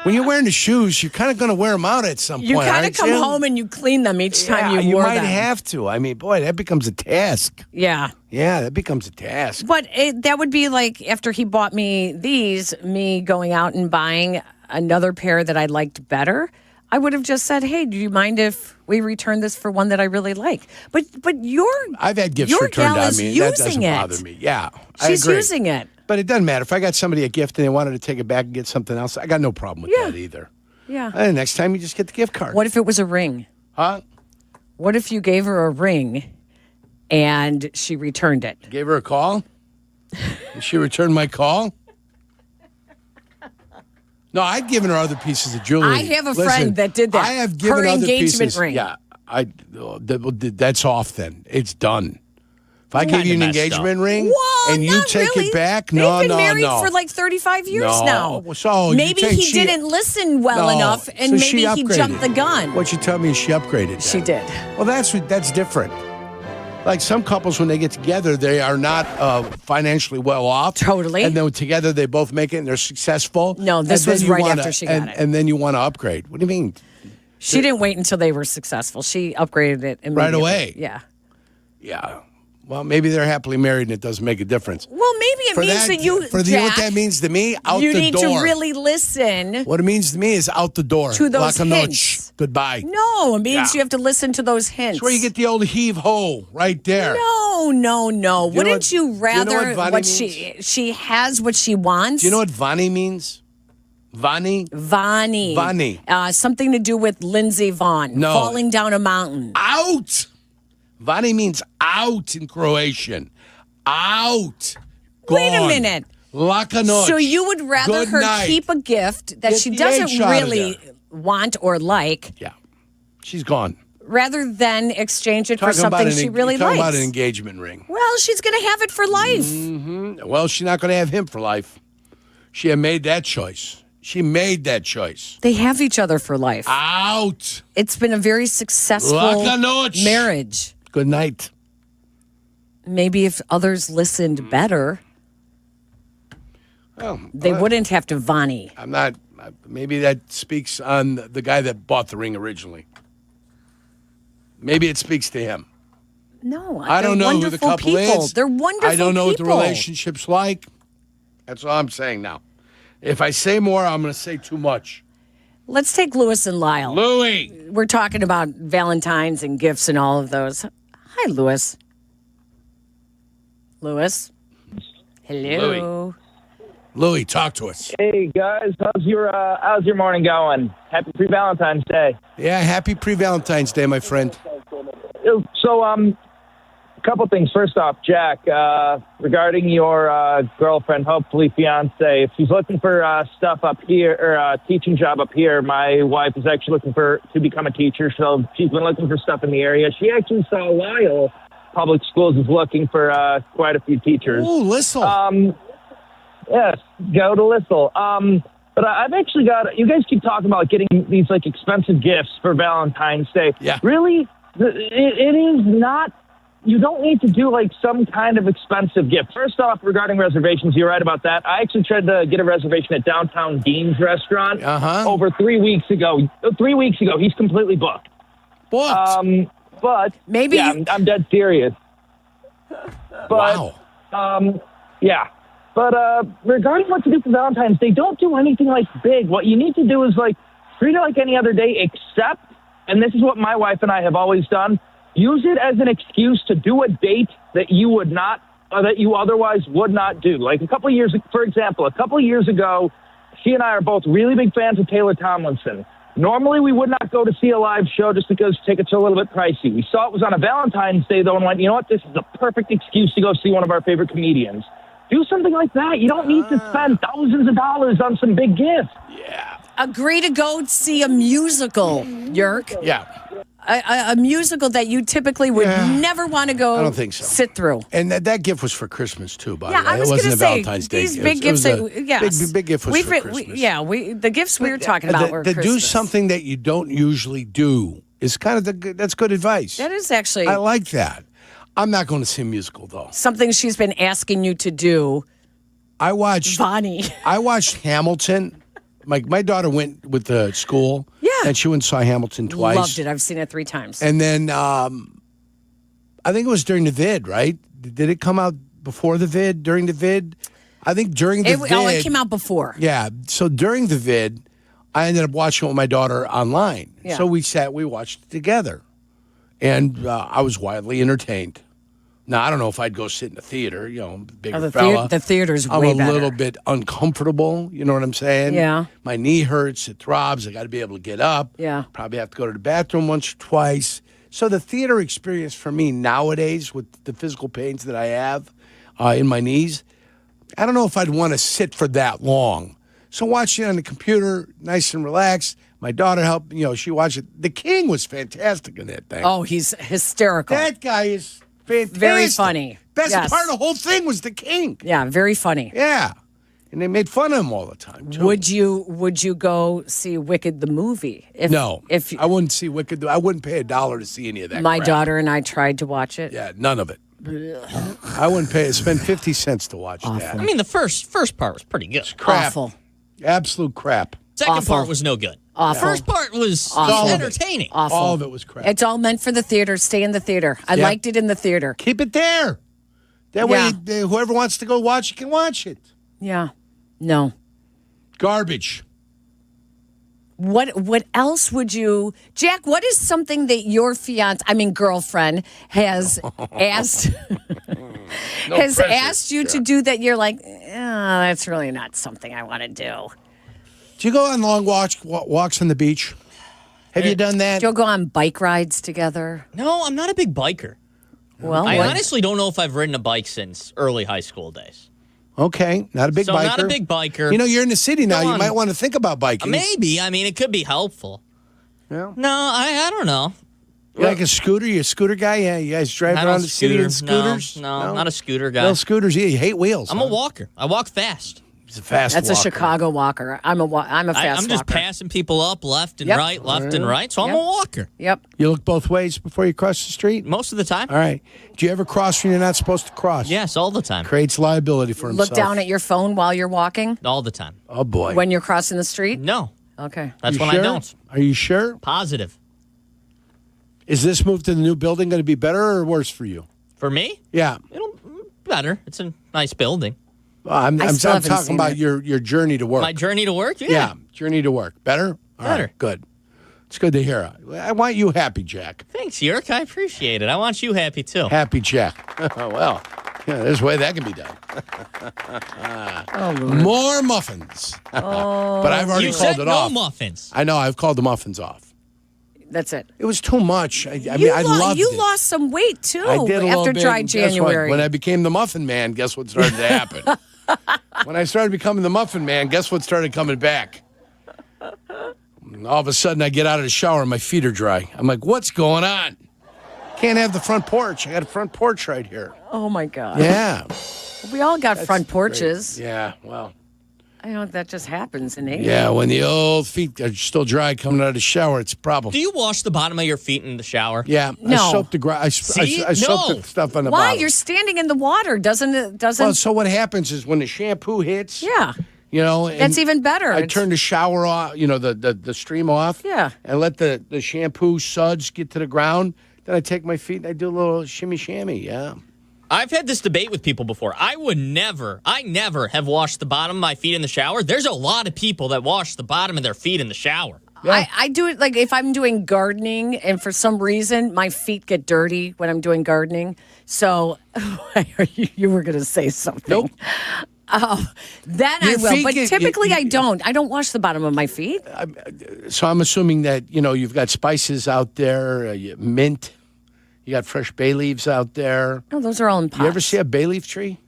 S11: When you're wearing the shoes, you're kind of going to wear them out at some
S22: You
S11: point,
S22: kind of
S11: aren't
S22: come
S11: you?
S22: home and you clean them each time you
S11: you
S22: wore
S11: might
S22: them.
S11: have to. I mean, boy, that becomes a task.
S22: Yeah.
S11: Yeah, that becomes a task.
S22: But that would be like after he bought me these, me going out and buying another pair that I liked better. I would have just said, "Hey, do you mind if we return this for one that I really like?" But
S11: I've had gifts
S22: your
S11: returned
S22: gal
S11: on
S22: is
S11: me. That
S22: using
S11: doesn't
S22: it.
S11: bother me. Yeah, I
S22: She's
S11: agree.
S22: using it.
S11: But it doesn't matter. If I got somebody a gift and they wanted to take it back and get something else, I got no problem with that either.
S22: Yeah.
S11: And next time you just get the gift card.
S22: What if it was a ring?
S11: Huh?
S22: What if you gave her a ring and she returned it?
S11: Gave her a call? And she returned my call? No, I'd given her other pieces of jewelry.
S22: I have a friend that did that.
S11: I have given
S22: Her
S11: other
S22: engagement
S11: pieces.
S22: ring.
S11: Yeah, that's off then. It's done. If I gave you an engagement ring
S22: Whoa,
S11: and you
S22: not
S11: take
S22: really.
S11: it back,
S22: They've
S11: no,
S22: been
S11: no,
S22: married
S11: no.
S22: for like 35 years
S11: No.
S22: now.
S11: So you
S22: maybe
S11: take-
S22: he
S11: she-
S22: didn't listen well
S11: No.
S22: enough, and
S11: So she
S22: maybe he
S11: upgraded.
S22: jumped the gun.
S11: What you tell me is she upgraded.
S22: She did.
S11: Well, that's different. Like some couples, when they get together, they are not financially well off.
S22: Totally.
S11: And then together they both make it and they're successful.
S22: No, this
S11: And then
S22: was
S11: you
S22: right
S11: wanna-
S22: after she got it.
S11: And then you want to upgrade. What do you mean?
S22: She didn't wait until they were successful. She upgraded it immediately.
S11: Right away.
S22: Yeah.
S11: Yeah. Well, maybe they're happily married and it doesn't make a difference.
S22: Well, maybe it means that you,
S11: you know what
S22: Jack,
S11: that means to me? Out
S22: you
S11: the
S22: need
S11: door.
S22: to really listen.
S11: What it means to me is out the door.
S22: To those
S11: La noche.
S22: hints.
S11: Goodbye.
S22: No, it means
S11: Yeah.
S22: you have to listen to those hints.
S11: That's where you get the old heave ho right there.
S22: No.
S11: know
S22: Wouldn't
S11: what-
S22: you
S11: do you know
S22: rather
S11: what Vani
S22: she has what she wants?
S11: Do you know what Vani means? Vani?
S22: Vani. Something to do with Lindsey Vonn.
S11: No.
S22: Falling down a mountain.
S11: Out. Vani means out in Croatian. Out.
S22: Wait a
S11: Gone.
S22: minute.
S11: Laka noć.
S22: So you would rather
S11: Good
S22: her
S11: night.
S22: keep a gift that
S11: Get
S22: she
S11: the
S22: doesn't
S11: H out of
S22: really want or like,
S11: Yeah. She's gone.
S22: rather than exchange it for
S11: Talking about
S22: something she really
S11: talking
S22: likes?
S11: about an engagement ring.
S22: Well, she's going to have it for life.
S11: Mm-hmm. Well, she's not going to have him for life. She had made that choice. She made that choice.
S22: They have each other for life.
S11: Out.
S22: It's been a very successful
S11: Laka noć.
S22: marriage.
S11: Good night.
S22: Maybe if others listened better. They wouldn't have to Vonnie.
S11: I'm not. Maybe that speaks on the guy that bought the ring originally. Maybe it speaks to him.
S22: No,
S11: I don't know who the couple
S22: people.
S11: is.
S22: They're wonderful
S11: I don't know what the
S22: people.
S11: relationship's like. That's all I'm saying now. If I say more, I'm going to say too much.
S22: Let's take Lewis and Lyle.
S11: Louie.
S22: We're talking about Valentines and gifts and all of those. Hi, Lewis. Lewis. Hello.
S11: Louie, talk to us.
S2: Hey guys, how's your morning going? Happy pre-Valentine's Day.
S11: Yeah, happy pre-Valentine's Day, my friend.
S2: So, a couple things. First off, Jack, regarding your girlfriend, hopefully fiance, if she's looking for stuff up here or a teaching job up here, my wife is actually looking to become a teacher. So she's been looking for stuff in the area. She actually saw Lyle Public Schools is looking for quite a few teachers.
S11: Oh, Lissel.
S2: Yes, go to Lissel. But I've actually got, you guys keep talking about getting these like expensive gifts for Valentine's Day.
S11: Yeah.
S2: Really, it is not, you don't need to do like some kind of expensive gift. First off, regarding reservations, you're right about that. I actually tried to get a reservation at Downtown Dean's Restaurant over 3 weeks ago. 3 weeks ago, he's completely booked. But
S22: maybe
S2: I'm dead serious. But, yeah. But regarding what to do for Valentine's Day, don't do anything like big. What you need to do is like treat it like any other day, except, and this is what my wife and I have always done, use it as an excuse to do a date that you would not, or that you otherwise would not do. Like a couple of years ago, she and I are both really big fans of Taylor Tomlinson. Normally, we would not go to see a live show just because tickets are a little bit pricey. We saw it was on a Valentine's Day, though, and went, you know what? This is the perfect excuse to go see one of our favorite comedians. Do something like that. You don't need to spend thousands of dollars on some big gift.
S22: Agree to go see a musical, Yerk.
S11: Yeah.
S22: A musical that you typically would never want to go
S11: I don't think so.
S22: sit through.
S11: And that gift was for Christmas, too, by the way.
S22: I was
S11: It wasn't
S22: gonna
S11: a
S22: say,
S11: Valentine's Day
S22: these
S11: gift.
S22: big
S11: It was
S22: gifts,
S11: a
S22: yes.
S11: big gift was for Christmas.
S22: The gifts we were talking about were
S11: to
S22: Christmas.
S11: do something that you don't usually do is kind of that's good advice.
S22: That is actually...
S11: I like that. I'm not going to see a musical, though.
S22: Something she's been asking you to do.
S11: I watched Hamilton. My daughter went with the school.
S22: Yeah.
S11: And she went and saw Hamilton twice.
S22: Loved it. I've seen it 3 times.
S11: And then I think it was during the vid, right? Did it come out before the vid, during the vid? I think during the vid.
S22: Oh, it came out before.
S11: Yeah. So during the vid, I ended up watching it with my daughter online.
S22: Yeah.
S11: So we watched it together. And I was wildly entertained. Now, I don't know if I'd go sit in the theater, bigger fella.
S22: The theater's
S11: I'm
S22: way
S11: a
S22: better.
S11: little bit uncomfortable, you know what I'm saying?
S22: Yeah.
S11: My knee hurts, it throbs, I got to be able to get up.
S22: Yeah.
S11: Probably have to go to the bathroom once or twice. So the theater experience for me nowadays with the physical pains that I have in my knees, I don't know if I'd want to sit for that long. So watching it on the computer, nice and relaxed. My daughter helped, she watched it. The King was fantastic in that thing.
S22: Oh, he's hysterical.
S11: That guy is fantastic.
S22: Very funny.
S11: Best
S22: Yes.
S11: part of the whole thing was the King.
S22: Yeah, very funny.
S11: Yeah. And they made fun of him all the time, too.
S22: Would you go see Wicked the movie?
S11: No. I wouldn't see Wicked. I wouldn't pay $1 to see any of that
S22: My
S11: crap.
S22: daughter and I tried to watch it.
S11: Yeah, none of it. I wouldn't spend 50 cents to watch that.
S5: I mean, the first part was pretty good.
S11: Crap.
S22: Awful.
S11: Absolute crap.
S5: Second part was no good.
S22: Awful.
S5: First part was
S22: Awful.
S5: entertaining.
S22: Awful.
S11: All of it was crap.
S22: It's all meant for the theater. Stay in the theater. I liked it in the theater.
S11: Keep it there. That way, whoever wants to go watch it can watch it.
S22: Yeah. No.
S11: Garbage.
S22: What else would you, Jack? What is something that your girlfriend has asked asked you to do that you're like, that's really not something I want to do?
S11: Do you go on long walks on the beach? Have you done that?
S22: Do you go on bike rides together?
S5: No, I'm not a big biker.
S22: Well,
S5: I honestly don't know if I've ridden a bike since early high school days.
S11: Okay, not a big biker.
S5: Not a big biker.
S11: You're in the city now. You might want to think about biking.
S5: Maybe. I mean, it could be helpful.
S11: Yeah.
S5: No, I don't know.
S11: You like a scooter? You a scooter guy? Yeah, you guys drive around the city in scooters?
S5: No, not a scooter guy.
S11: No scooters. Yeah, you hate wheels.
S5: I'm a walker. I walk fast.
S11: He's a fast
S22: That's
S11: walker.
S22: a Chicago walker. I'm a fast walker.
S5: I'm just passing people up left and right, so I'm a walker.
S22: Yep.
S11: You look both ways before you cross the street?
S5: Most of the time.
S11: All right. Do you ever cross when you're not supposed to cross?
S5: Yes, all the time.
S11: Creates liability for himself.
S22: Look down at your phone while you're walking?
S5: All the time.
S11: Oh, boy.
S22: When you're crossing the street?
S5: No.
S22: Okay.
S5: That's
S11: You
S5: when
S11: sure?
S5: I don't.
S11: Are you sure?
S5: Positive.
S11: Is this move to the new building going to be better or worse for you?
S5: For me?
S11: Yeah.
S5: It'll better. It's a nice building.
S11: I'm
S22: still haven't
S11: talking
S22: seen
S11: about
S22: it.
S11: your journey to work.
S5: My journey to work?
S11: Yeah, journey to work. Better? All
S5: Better.
S11: right, good. It's good to hear. I want you happy, Jack.
S5: Thanks, Yerk. I appreciate it. I want you happy, too.
S11: Happy, Jack. Well, yeah, there's a way that can be done. More muffins.
S22: Oh.
S11: But I've already
S5: You
S11: called
S5: said
S11: it
S5: no
S11: off.
S5: muffins.
S11: I know. I've called the muffins off.
S22: That's it.
S11: It was too much. I mean, I loved
S22: You
S11: it.
S22: lost some weight, too,
S11: I did a
S22: after
S11: little bit.
S22: dry
S11: and guess what?
S22: January.
S11: When I became the muffin man, guess what started to happen? When I started becoming the muffin man, guess what started coming back? All of a sudden, I get out of the shower and my feet are dry. I'm like, what's going on? Can't have the front porch. I got a front porch right here.
S22: Oh, my God.
S11: Yeah.
S22: We all got front porches.
S11: Yeah, well.
S22: I know that just happens in age.
S11: Yeah, when the old feet are still dry coming out of the shower, it's a problem.
S5: Do you wash the bottom of your feet in the shower?
S11: Yeah,
S22: No.
S11: I soak the I soak the stuff on the
S22: Why?
S11: bottom.
S22: You're standing in the water. Doesn't it?
S11: Well, so what happens is when the shampoo hits,
S22: Yeah.
S11: you know, and
S22: That's even better.
S11: I
S22: It's-
S11: turn the shower off, you know, the stream off.
S22: Yeah.
S11: And let the shampoo suds get to the ground. Then I take my feet and I do a little shimmy shammy. Yeah.
S5: I've had this debate with people before. I never have washed the bottom of my feet in the shower. There's a lot of people that wash the bottom of their feet in the shower.
S22: I do it like if I'm doing gardening and for some reason my feet get dirty when I'm doing gardening. So you were going to say something.
S11: Nope.
S22: Oh, then
S11: Your
S22: I will.
S11: feet
S22: But
S11: get-
S22: typically I don't. I don't wash the bottom of my feet.
S11: So I'm assuming that, you know, you've got spices out there, mint. You got fresh bay leaves out there.
S22: No, those are all in pots.
S11: You ever see a bay leaf tree?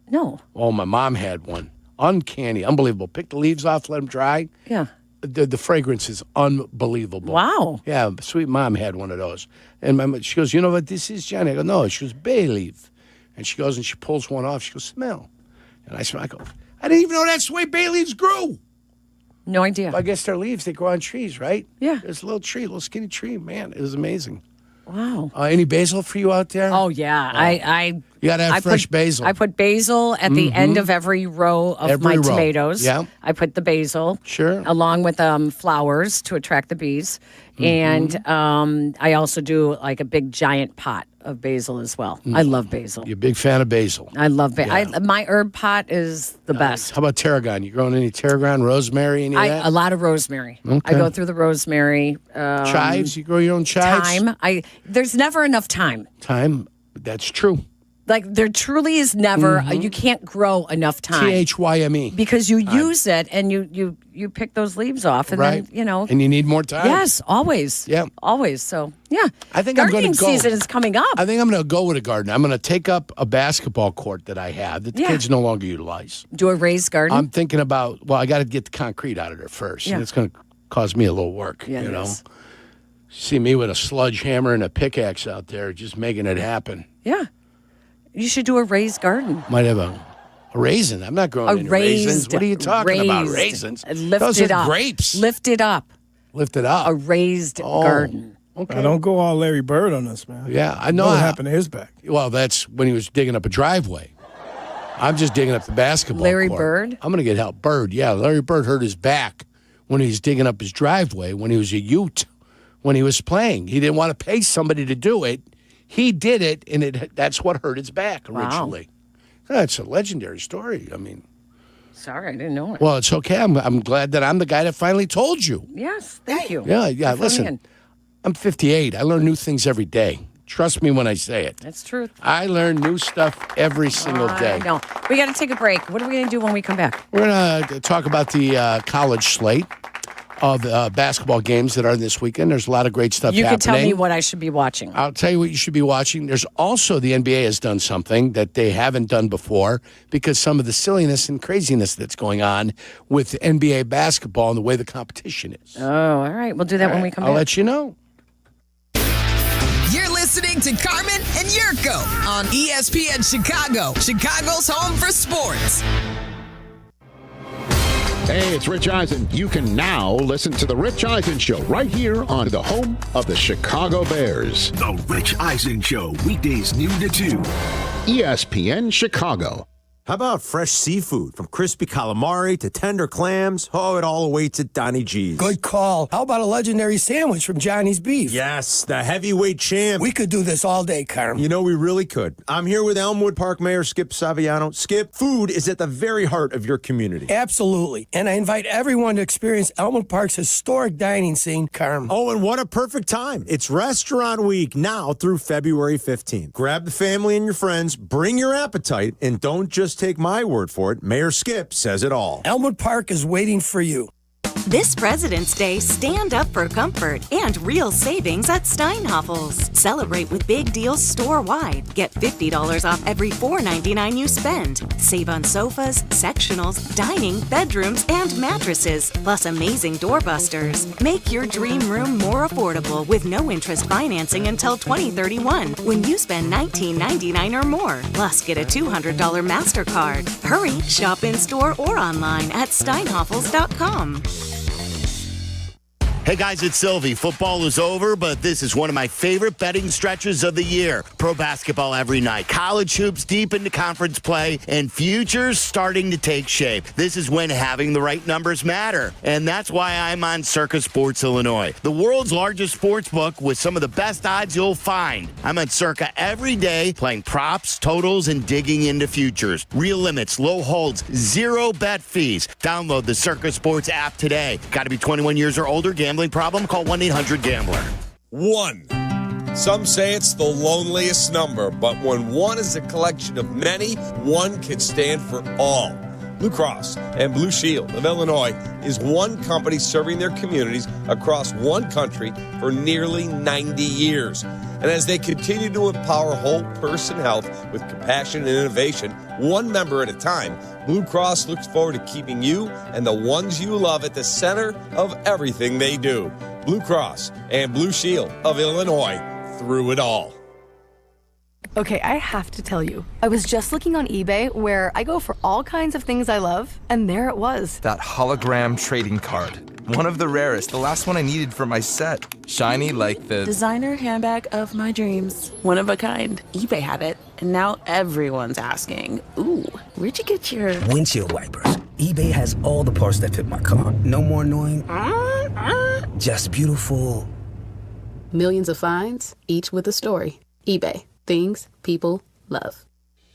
S22: No.
S11: Oh, my mom had one. Uncanny, unbelievable. Pick the leaves off, let them dry.
S22: Yeah.
S11: The fragrance is unbelievable.
S22: Wow.
S11: Yeah, sweet mom had one of those. And she goes, you know what this is, Johnny? I go, no. She goes, bay leaf. And she goes and she pulls one off. She goes, smell. And I smell. I go, I didn't even know that's the way bay leaves grew.
S22: No idea.
S11: I guess they're leaves. They grow on trees, right?
S22: Yeah.
S11: There's a little tree, a little skinny tree. Man, it was amazing.
S22: Wow.
S11: Any basil for you out there?
S22: Oh, yeah. I
S11: You got to have fresh basil.
S22: I put basil at the end of every row of
S11: Every
S22: my
S11: row.
S22: tomatoes.
S11: Yeah.
S22: I put the basil.
S11: Sure.
S22: Along with flowers to attract the bees. And I also do like a big giant pot of basil as well. I love basil.
S11: You're a big fan of basil.
S22: I love basil. My herb pot is the best.
S11: How about tarragon? You growing any tarragon, rosemary, any of that?
S22: A lot of rosemary.
S11: Okay.
S22: I go through the rosemary.
S11: Chives? You grow your own chives?
S22: Thyme. There's never enough thyme.
S11: Thyme. That's true.
S22: Like there truly is never. You can't grow enough thyme.
S11: THYME.
S22: Because you use it and you pick those leaves off and
S11: Right.
S22: then, you know.
S11: And you need more time.
S22: Yes, always.
S11: Yeah.
S22: Always. So, yeah.
S11: I think I'm
S22: Gardening
S11: going to go.
S22: season is coming up.
S11: I think I'm going to go with a garden. I'm going to take up a basketball court that I have that the
S22: Yeah.
S11: kids no longer utilize.
S22: Do a raised garden.
S11: I'm thinking about, well, I got to get the concrete out of there first.
S22: Yeah.
S11: And it's going to cause me a little work,
S22: Yeah,
S11: you
S22: it
S11: know.
S22: is.
S11: See me with a sludge hammer and a pickaxe out there just making it happen.
S22: Yeah. You should do a raised garden.
S11: Might have a raisin. I'm not growing any raisins. What are you talking about? Raisins?
S22: Lift
S11: Those
S22: it
S11: are
S22: up.
S11: grapes.
S22: Lift it up.
S11: Lift it up.
S22: A raised garden.
S11: Okay.
S3: I don't go all Larry Bird on this, man.
S11: Yeah, I know.
S3: What happened to his back?
S11: Well, that's when he was digging up a driveway. I'm just digging up the basketball
S22: Larry
S11: court.
S22: Bird?
S11: I'm going to get help. Bird, yeah. Larry Bird hurt his back when he was digging up his driveway when he was a Ute, when he was playing. He didn't want to pay somebody to do it. He did it, and that's what hurt his back originally. That's a legendary story. I mean,
S22: Sorry, I didn't know it.
S11: well, it's okay. I'm glad that I'm the guy that finally told you.
S22: Yes, thank you.
S11: Yeah.
S22: For filling
S11: Listen,
S22: in.
S11: I'm 58. I learn new things every day. Trust me when I say it.
S22: That's truth.
S11: I learn new stuff every single day.
S22: I know. We got to take a break. What are we going to do when we come back?
S11: We're going to talk about the college slate of basketball games that are this weekend. There's a lot of great stuff
S22: You
S11: happening.
S22: can tell me what I should be watching.
S11: I'll tell you what you should be watching. There's also the NBA has done something that they haven't done before because some of the silliness and craziness that's going on with NBA basketball and the way the competition is.
S22: Oh, all right. We'll do that when we come
S11: I'll
S22: back.
S11: let you know.
S18: You're listening to Carmen and Yurko on ESPN Chicago, Chicago's home for sports.
S8: Hey, it's Rich Eisen. You can now listen to The Rich Eisen Show right here on the home of the Chicago Bears.
S14: The Rich Eisen Show, weekdays noon to 2.
S8: ESPN Chicago.
S12: How about fresh seafood, from crispy calamari to tender clams? Oh, it all awaits at Donnie G's.
S23: Good call. How about a legendary sandwich from Johnny's Beef?
S12: Yes, the heavyweight champ.
S23: We could do this all day, Carm.
S12: You know, we really could. I'm here with Elmwood Park Mayor Skip Saviano. Skip, food is at the very heart of your community.
S23: Absolutely. And I invite everyone to experience Elmwood Park's historic dining scene, Carm.
S12: Oh, and what a perfect time. It's Restaurant Week now through February 15th. Grab the family and your friends, bring your appetite, and don't just take my word for it. Mayor Skip says it all.
S23: Elmwood Park is waiting for you.
S24: This President's Day, stand up for comfort and real savings at Steinhoffel's. Celebrate with big deals store-wide. Get $50 off every $4.99 you spend. Save on sofas, sectionals, dining, bedrooms, and mattresses, plus amazing doorbusters. Make your dream room more affordable with no interest financing until 2031 when you spend $19.99 or more. Plus, get a $200 MasterCard. Hurry, shop in-store or online at steinhoffels.com.
S25: Hey guys, it's Silvy. Football is over, but this is one of my favorite betting stretches of the year. Pro basketball every night, college hoops deep into conference play, and futures starting to take shape. This is when having the right numbers matter, and that's why I'm on Circa Sports Illinois, the world's largest sports book with some of the best odds you'll find. I'm on Circa every day, playing props, totals, and digging into futures. Real limits, low holds, zero bet fees. Download the Circa Sports app today. Got to be 21 years or older. Gambling problem? Call 1-800-GAMBLER.
S26: 1. Some say it's the loneliest number, but when one is a collection of many, one can stand for all. Blue Cross and Blue Shield of Illinois is one company serving their communities across one country for nearly 90 years. And as they continue to empower whole person health with compassion and innovation, one member at a time, Blue Cross looks forward to keeping you and the ones you love at the center of everything they do. Blue Cross and Blue Shield of Illinois, through it all.
S27: Okay, I have to tell you, I was just looking on eBay where I go for all kinds of things I love, and there it was.
S28: That hologram trading card. One of the rarest, the last one I needed for my set. Shiny like the
S29: designer handbag of my dreams. One of a kind. eBay had it, and now everyone's asking, ooh, where'd you get your
S30: windshield wipers? eBay has all the parts that fit my car. No more annoying, just beautiful.
S31: Millions of finds, each with a story. eBay. Things people love.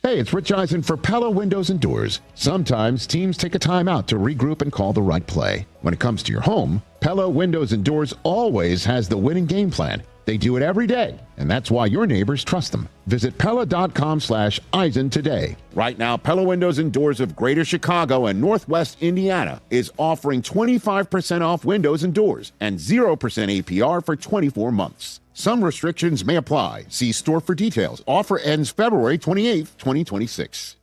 S8: Hey, it's Rich Eisen for Pella Windows and Doors. Sometimes teams take a time out to regroup and call the right play. When it comes to your home, Pella Windows and Doors always has the winning game plan. They do it every day, and that's why your neighbors trust them. Visit Pella.com/Eisen today. Right now, Pella Windows and Doors of Greater Chicago and Northwest Indiana is offering 25% off windows and doors and 0% APR for 24 months. Some restrictions may apply. See store for details. Offer ends February 28th, 2026.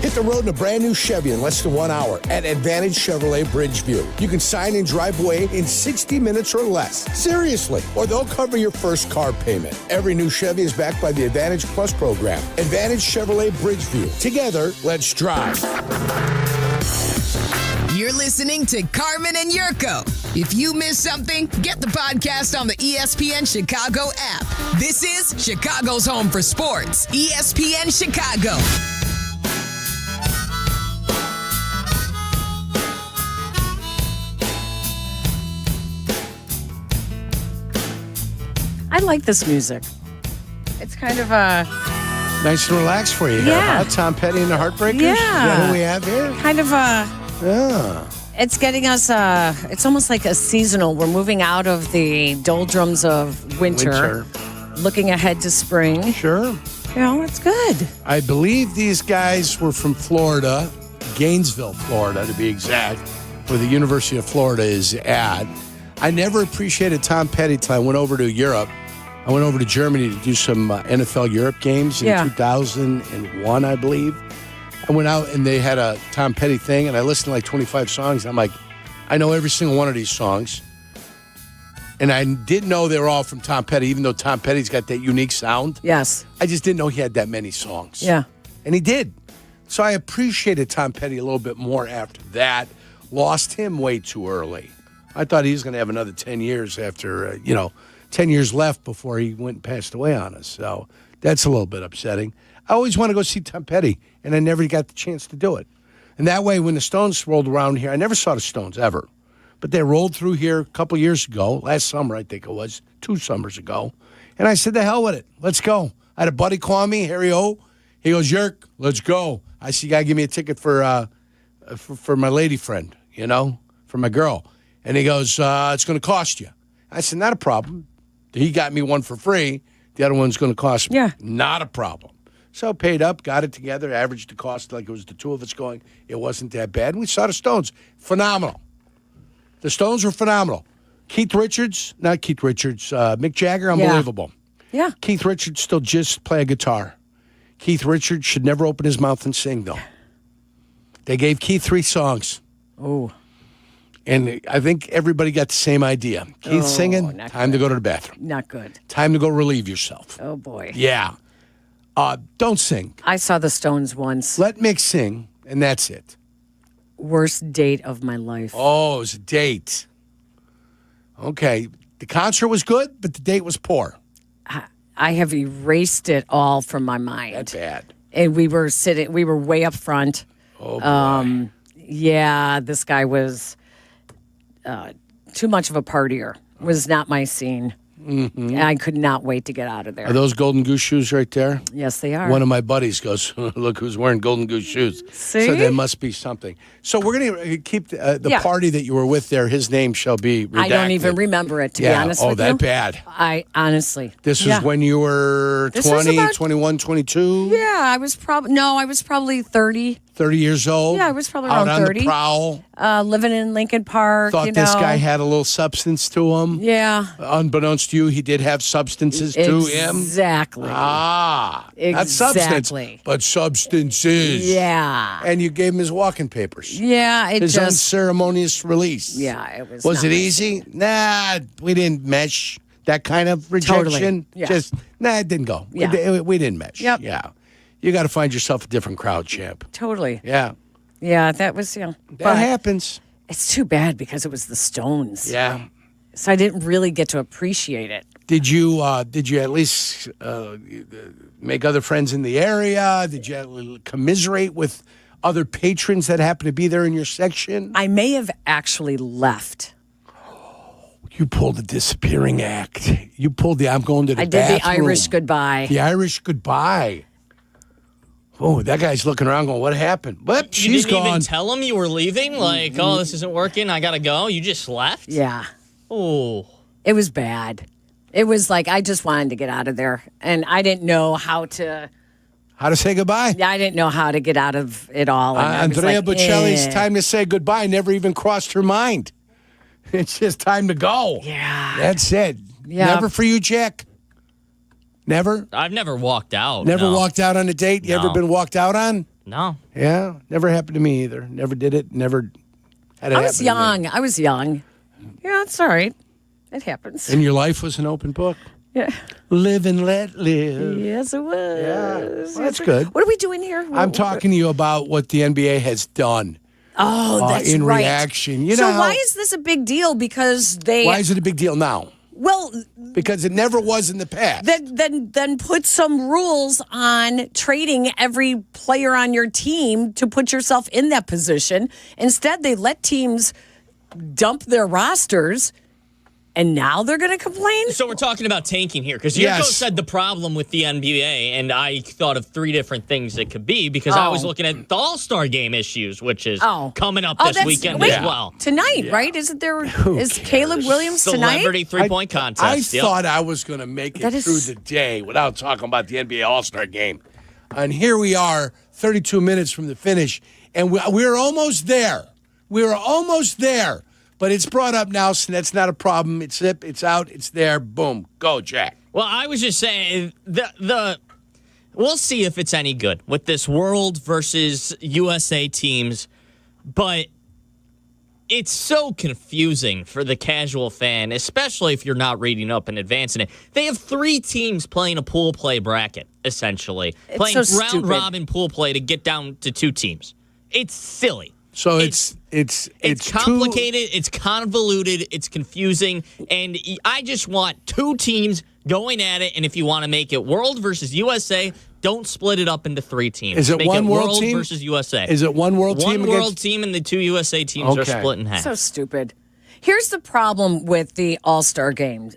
S11: Hit the road in a brand new Chevy in less than 1 hour at Advantage Chevrolet Bridgeview. You can sign and drive away in 60 minutes or less. Seriously. Or they'll cover your first car payment. Every new Chevy is backed by the Advantage Plus program. Advantage Chevrolet Bridgeview. Together, let's drive.
S18: You're listening to Carmen and Yurko. If you missed something, get the podcast on the ESPN Chicago app. This is Chicago's home for sports. ESPN Chicago.
S22: I like this music. It's kind of a
S11: nice and relaxed for you.
S22: Yeah.
S11: Huh? Tom Petty and the Heartbreakers?
S22: Yeah.
S11: Is that who we have here?
S22: Kind of a.
S11: Yeah.
S22: It's getting us. It's almost like a seasonal. We're moving out of the doldrums of winter. Looking ahead to spring.
S11: Sure.
S22: You know, it's good.
S11: I believe these guys were from Florida, Gainesville, Florida, to be exact, where the University of Florida is at. I never appreciated Tom Petty till I went over to Europe. I went over to Germany to do some NFL Europe games in 2001, I believe. I went out and they had a Tom Petty thing, and I listened to like 25 songs. I'm like, I know every single one of these songs. And I didn't know they were all from Tom Petty, even though Tom Petty's got that unique sound.
S22: Yes.
S11: I just didn't know he had that many songs.
S22: Yeah.
S11: And he did. So I appreciated Tom Petty a little bit more after that. lost him way too early. I thought he was going to have another 10 years after, 10 years left before he went and passed away on us. So that's a little bit upsetting. I always want to go see Tom Petty, and I never got the chance to do it. And that way, when the Stones rolled around here, I never saw the Stones ever. But they rolled through here a couple years ago, last summer, I think it was, 2 summers ago. And I said, the hell with it. Let's go. I had a buddy call me, Harry O. He goes, Yerk, let's go. I said, you got to give me a ticket for my lady friend, for my girl. And he goes, it's going to cost you. I said, not a problem. He got me one for free. The other one's going to cost me.
S22: Yeah.
S11: Not a problem. So paid up, got it together, averaged the cost like it was the two of us going. It wasn't that bad. And we saw the Stones. Phenomenal. The Stones were phenomenal. Mick Jagger, unbelievable.
S22: Yeah.
S11: Keith Richards still just play a guitar. Keith Richards should never open his mouth and sing, though. They gave Keith 3 songs.
S22: Oh.
S11: And I think everybody got the same idea. Keith singing, time to go to the bathroom.
S22: Not good.
S11: Time to go relieve yourself.
S22: Oh, boy.
S11: Yeah. Don't sing.
S22: I saw the Stones once.
S11: Let Mick sing, and that's it.
S22: Worst date of my life.
S11: Oh, it was a date. Okay. The concert was good, but the date was poor.
S22: I have erased it all from my mind.
S11: That's bad.
S22: And we were way up front.
S11: Oh, boy.
S22: Yeah, this guy was too much of a partier. Was not my scene. Mm-hmm. I could not wait to get out of there.
S11: Are those Golden Goose shoes right there?
S22: Yes, they are.
S11: One of my buddies goes, look who's wearing Golden Goose shoes.
S22: See?
S11: So there must be something. So we're going to keep the party that you were with there. His name shall be redacted.
S22: I don't even remember it, to be honest with you.
S11: Oh, that bad.
S22: I honestly.
S11: This was when you were 20, 21, 22?
S22: Yeah, I was probably 30.
S11: 30 years old?
S22: Yeah, I was probably around 30.
S11: Out on the prowl?
S22: Living in Lincoln Park.
S11: Thought this guy had a little substance to him?
S22: Yeah.
S11: Unbeknownst to you, he did have substances to him?
S22: Exactly.
S11: Not substance, but substances.
S22: Yeah.
S11: And you gave him his walking papers.
S22: Yeah,
S11: his unceremonious release.
S22: Yeah, it was.
S11: Was it easy? Nah, we didn't mesh. That kind of rejection.
S22: Totally. Yeah.
S11: It didn't go.
S22: Yeah.
S11: We didn't mesh.
S22: Yep.
S11: Yeah. You got to find yourself a different crowd, champ.
S22: Totally.
S11: Yeah.
S22: Yeah, that was,
S11: That happens.
S22: It's too bad because it was the Stones.
S11: Yeah.
S22: So I didn't really get to appreciate it.
S11: Did you at least make other friends in the area? Did you commiserate with other patrons that happen to be there in your section?
S22: I may have actually left.
S11: You pulled the disappearing act. You pulled I'm going to the bathroom.
S22: I did the Irish goodbye.
S11: The Irish goodbye. Oh, that guy's looking around going, what happened? What? She's gone.
S5: You didn't even tell him you were leaving? Like, oh, this isn't working. I got to go. You just left?
S22: Yeah.
S5: Oh.
S22: It was bad. It was like I just wanted to get out of there. And I didn't know how to
S11: say goodbye?
S22: Yeah, I didn't know how to get out of it all. And
S11: Andrea Bocelli's time to say goodbye never even crossed her mind. It's just time to go.
S22: Yeah.
S11: That's it.
S22: Yeah.
S11: Never for you, Jack? Never?
S5: I've never walked out.
S11: Never walked out on a date? You ever been walked out on?
S5: No.
S11: Yeah, never happened to me either. Never did it. Never had it happen to me.
S22: I was young. Yeah, it's all right. It happens.
S11: And your life was an open book?
S22: Yeah.
S11: Live and let live.
S22: Yes, it was.
S11: Yeah. Well, that's good.
S22: What are we doing here?
S11: I'm talking to you about what the NBA has done.
S22: Oh, that's
S11: in
S22: right.
S11: reaction.
S22: So why is this a big deal? Because
S11: Why is it a big deal now?
S22: Well,
S11: because it never was in the past.
S22: Then put some rules on trading every player on your team to put yourself in that position. Instead, they let teams dump their rosters. And now they're going to complain?
S5: So we're talking about tanking here. Because Yurko said the problem with the NBA, and I thought of 3 different things it could be because I was looking at the All-Star Game issues, which is coming up this weekend as well.
S22: Tonight, right? Isn't there? Is Caleb Williams tonight?
S5: Celebrity three-point contest.
S11: I thought I was going to make it through the day without talking about the NBA All-Star Game. And here we are, 32 minutes from the finish, and we're almost there. We're almost there. But it's brought up now, so that's not a problem. It's out, it's there, boom. Go, Jack.
S5: Well, I was just saying, we'll see if it's any good with this World versus USA teams, but it's so confusing for the casual fan, especially if you're not reading up in advance in it. They have 3 teams playing a pool play bracket, essentially.
S22: It's
S5: playing
S22: so
S5: round-robin pool play to get down to 2 teams. It's silly.
S11: So it's
S5: complicated, it's convoluted, it's confusing, and I just want two teams going at it. And if you want to make it World versus USA, don't split it up into three teams.
S11: Is it
S5: make
S11: one
S5: it
S11: World
S5: World
S11: team
S5: versus USA?
S11: Is it one World team?
S5: One World team and the two USA teams are split in half.
S22: So stupid. Here's the problem with the All-Star Game.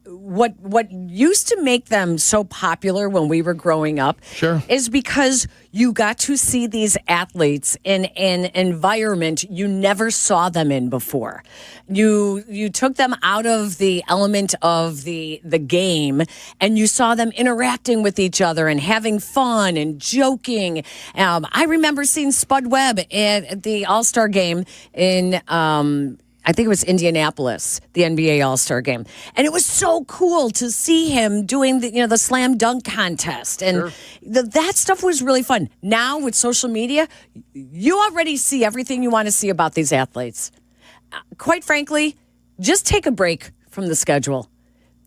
S22: What used to make them so popular when we were growing up is because you got to see these athletes in an environment you never saw them in before. You took them out of the element of the game and you saw them interacting with each other and having fun and joking. I remember seeing Spud Webb at the All-Star Game in I think it was Indianapolis, the NBA All-Star Game. And it was so cool to see him doing the slam dunk contest. And that stuff was really fun. Now with social media, you already see everything you want to see about these athletes. Quite frankly, just take a break from the schedule.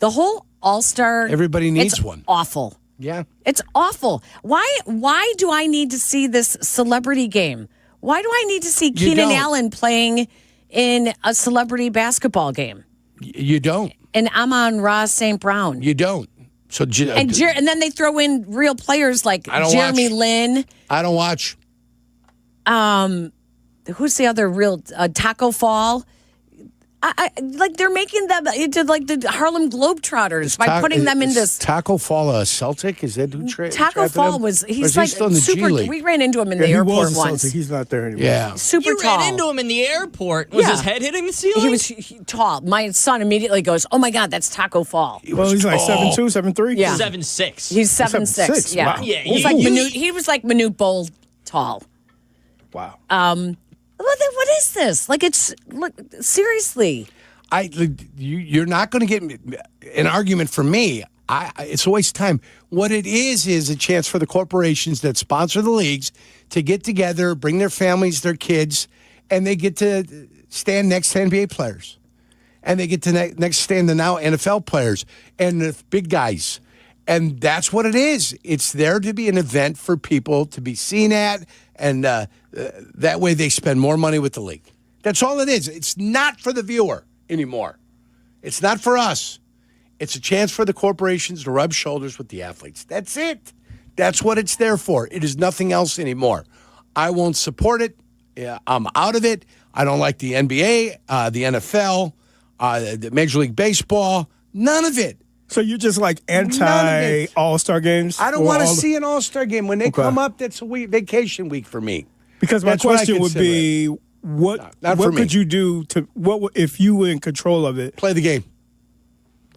S22: The whole All-Star...
S11: Everybody needs
S22: it's
S11: one.
S22: Awful.
S11: Yeah.
S22: It's awful. Why do I need to see this celebrity game? Why do I need to see Keenan Allen playing in a celebrity basketball game?
S11: You don't.
S22: And Amon-Ra St. Brown.
S11: You don't. So
S22: and then they throw in real players like Jeremy Lin.
S11: I don't watch.
S22: Who's the other real Taco Fall? Like they're making them into like the Harlem Globetrotters by putting them in this.
S11: Taco Fall a Celtic? Is that who
S22: Taco Fall he's like
S11: still in the
S22: super.
S11: G League?
S22: We ran into him in the airport once.
S23: He's not there anymore.
S11: Yeah,
S22: super
S5: you
S22: tall.
S5: ran into him in the airport. Was his head hitting the ceiling?
S22: He was tall. My son immediately goes, "Oh my God, that's Taco Fall."
S23: Well, he's like 7'2", 7'3".
S22: Yeah,
S5: 7'6".
S22: He's 7'6". Yeah,
S23: wow.
S5: Yeah,
S22: he's like he was like Manute Bol tall.
S23: Wow.
S22: What is this? Like seriously.
S11: You're not going to get an argument from me. It's a waste of time. What it is a chance for the corporations that sponsor the leagues to get together, bring their families, their kids, and they get to stand next to NBA players. And they get to next stand to now NFL players and the big guys. And that's what it is. It's there to be an event for people to be seen at, and that way they spend more money with the league. That's all it is. It's not for the viewer anymore. It's not for us. It's a chance for the corporations to rub shoulders with the athletes. That's it. That's what it's there for. It is nothing else anymore. I won't support it. I'm out of it. I don't like the NBA, the NFL, the Major League Baseball. None of it.
S23: So you're just like anti All-Star games?
S11: I don't want to see an All-Star game. When they come up, that's a vacation week for me.
S23: Because my question would be, what could you do if you were in control of it?
S11: Play the game.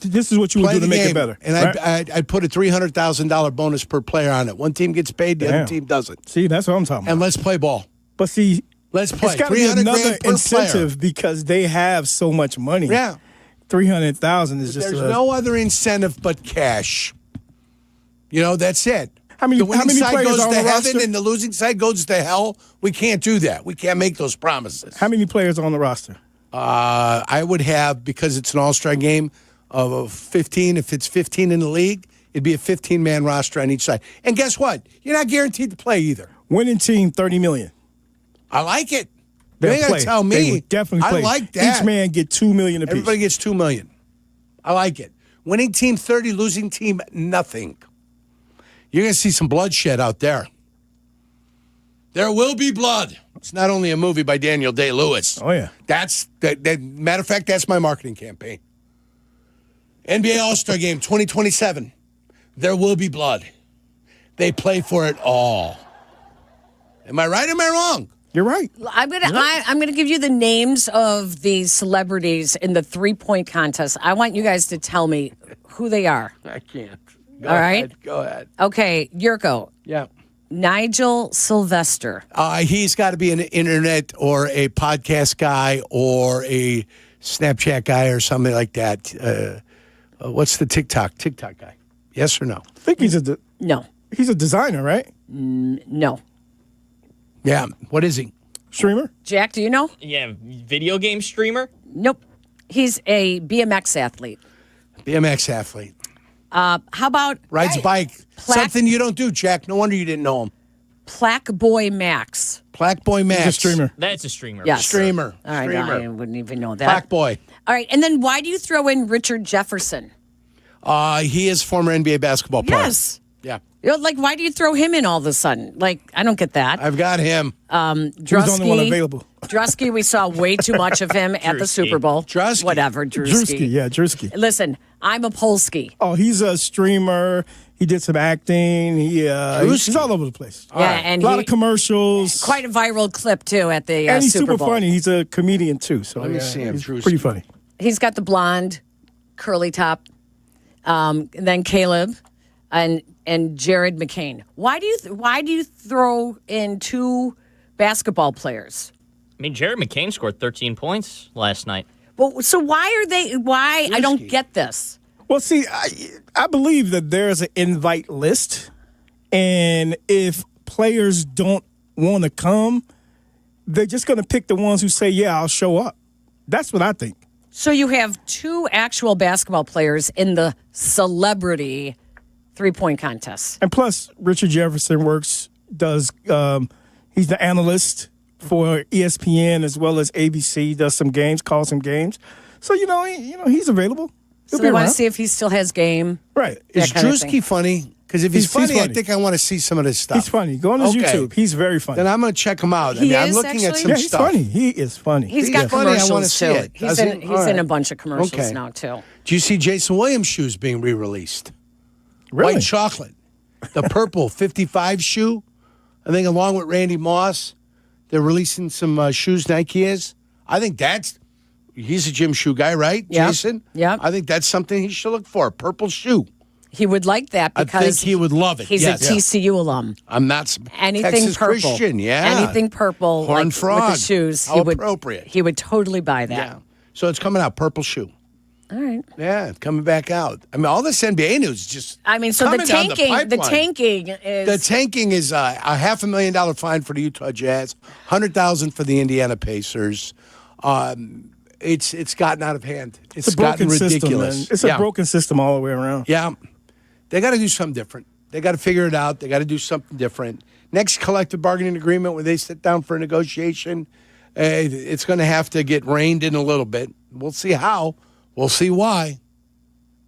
S23: This is what you would do to make it better.
S11: And right? I'd put a $300,000 bonus per player on it. One team gets paid, the other team doesn't.
S23: See, that's what I'm talking about.
S11: And let's play ball.
S23: But see,
S11: let's play.
S23: It's got to be another incentive because they have so much money.
S11: Yeah.
S23: 300,000 is just.
S11: There's no other incentive but cash. That's it.
S23: The
S11: winning side goes to heaven
S23: roster?
S11: and the losing side goes to hell. We can't do that. We can't make those promises.
S23: How many players are on the roster?
S11: I would have, because it's an all-star game, of 15. If it's 15 in the league, it'd be a 15-man roster on each side. And guess what? You're not guaranteed to play either.
S23: Winning team, $30 million.
S11: I like it. You ain't got to tell me.
S23: They would definitely play.
S11: I like that.
S23: Each man get $2 million apiece.
S11: Everybody gets $2 million. I like it. Winning team 30, losing team nothing. You're going to see some bloodshed out there. There will be blood. It's not only a movie by Daniel Day-Lewis.
S23: Oh, yeah.
S11: Matter of fact, that's my marketing campaign. NBA All-Star Game 2027. There will be blood. They play for it all. Am I right or am I wrong?
S23: You're right.
S22: I'm gonna give you the names of the celebrities in the 3-point contest. I want you guys to tell me who they are.
S11: I can't.
S22: All right.
S11: Go ahead.
S22: Okay, Yurko.
S11: Yeah.
S22: Nigel Sylvester.
S11: He's got to be an internet or a podcast guy or a Snapchat guy or something like that. What's the TikTok guy? Yes or no?
S23: I think he's
S22: no.
S23: He's a designer, right?
S22: No.
S11: Yeah. What is he?
S23: Streamer?
S22: Jack, do you know?
S5: Yeah, video game streamer?
S22: Nope. He's a BMX athlete.
S11: BMX athlete.
S22: How about...
S11: Rides bike. Something you don't do, Jack. No wonder you didn't know him.
S22: Plaque Boy Max.
S11: Black Boy Max.
S23: He's a streamer.
S5: That's a streamer.
S22: Yes.
S11: Streamer.
S22: All right,
S11: Streamer.
S22: I wouldn't even know that.
S11: Black Boy.
S22: All right, and then why do you throw in Richard Jefferson?
S11: He is former NBA basketball player.
S22: Yes.
S11: Yeah.
S22: Like, why do you throw him in all of a sudden? Like, I don't get that.
S11: I've got him.
S23: He was the only one available.
S22: Drusky, we saw way too much of him at the Super Bowl.
S11: Drusky.
S22: Whatever, Drusky.
S23: Drusky.
S22: Listen, I'm a Polsky.
S23: Oh, he's a streamer. He did some acting. He's all over the place.
S22: Yeah, and
S23: a lot of commercials.
S22: Quite a viral clip, too, at the
S23: and he's
S22: Super Bowl.
S23: super funny. He's a comedian, too. So
S11: Let me see him.
S23: He's pretty funny.
S22: He's got the blonde, curly top. Then Caleb and Jared McCain. Why do you throw in two basketball players?
S5: I mean, Jared McCain scored 13 points last night.
S22: Well, so why I don't get this.
S23: Well, see, I believe that there's an invite list, and if players don't want to come, they're just going to pick the ones who say, yeah, I'll show up. That's what I think.
S22: So you have two actual basketball players in the celebrity three-point contest.
S23: And plus, Richard Jefferson he's the analyst for ESPN as well as ABC, does some games, calls some games. So, he's available.
S22: So they want to see if he still has game.
S23: Right.
S11: Is Drusky funny? Because if he's funny, I think I want to see some of this stuff.
S23: He's funny. Go on his YouTube. He's very funny.
S11: Then I'm going to check him out. I'm looking at some
S23: he's
S11: stuff.
S23: Funny. He is funny.
S22: He's got
S11: funny.
S22: commercials,
S11: I want to see it.
S22: He's in a bunch of commercials now, too.
S11: Do you see Jason Williams' shoes being re-released?
S23: Really?
S11: White chocolate. The purple 55 shoe. I think along with Randy Moss, they're releasing some shoes Nike is. I think he's a gym shoe guy, right, Jason?
S22: Yeah.
S11: I think that's something he should look for, a purple shoe.
S22: He would like that because
S11: I think he would love it.
S22: He's a TCU alum.
S11: I'm not
S22: anything
S11: Texas
S22: purple.
S11: Christian,
S22: Anything purple,
S11: Horn
S22: like
S11: frog.
S22: with the shoes.
S11: How appropriate.
S22: He would totally buy that.
S11: Yeah. So it's coming out, purple shoe.
S22: All right.
S11: Yeah, it's coming back out. I mean, all this NBA news is just.
S22: I mean, so the tanking
S11: is a $500,000 fine for the Utah Jazz, $100,000 for the Indiana Pacers. It's gotten out of hand. It's gotten ridiculous.
S23: System, it's a broken system all the way around.
S11: Yeah. They got to do something different. They got to figure it out. They got to do something different. Next collective bargaining agreement, when they sit down for a negotiation, it's going to have to get reined in a little bit. We'll see how. We'll see why.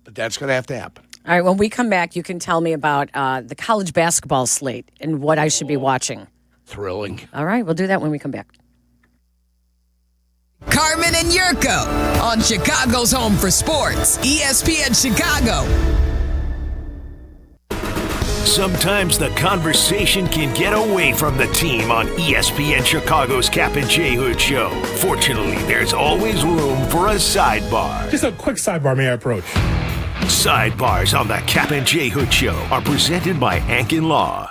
S11: But that's going to have to happen.
S22: All right, when we come back, you can tell me about the college basketball slate and what I should be watching.
S11: Thrilling.
S22: All right, we'll do that when we come back.
S18: Carmen and Yurko on Chicago's Home for Sports, ESPN Chicago.
S14: Sometimes the conversation can get away from the team on ESPN Chicago's Kap J Hood show. Fortunately, there's always room for a sidebar.
S1: Just a quick sidebar, may I approach?
S14: Sidebars on the Kap J Hood show are presented by Hankin Law.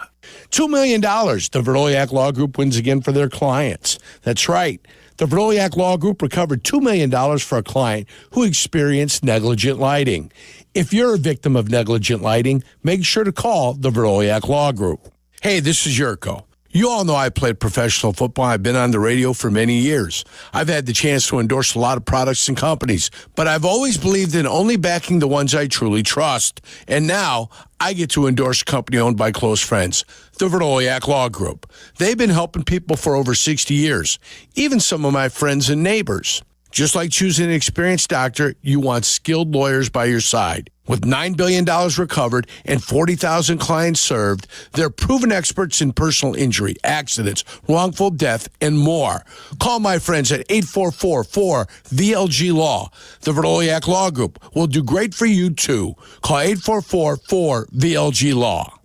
S11: $2 million the Verdoliak Law Group wins again for their clients. That's right. The Verdoliak Law Group recovered $2 million for a client who experienced negligent lighting. If you're a victim of negligent lighting, make sure to call the Verdoliak Law Group. Hey, this is Jurko. You all know I played professional football. I've been on the radio for many years. I've had the chance to endorse a lot of products and companies, but I've always believed in only backing the ones I truly trust. And now I get to endorse a company owned by close friends, the Verdoliak Law Group. They've been helping people for over 60 years, even some of my friends and neighbors. Just like choosing an experienced doctor, you want skilled lawyers by your side. With $9 billion recovered and 40,000 clients served, they're proven experts in personal injury, accidents, wrongful death, and more. Call my friends at 844-4VLG-LAW. The Verdoliak Law Group will do great for you, too. Call 844-4VLG-LAW.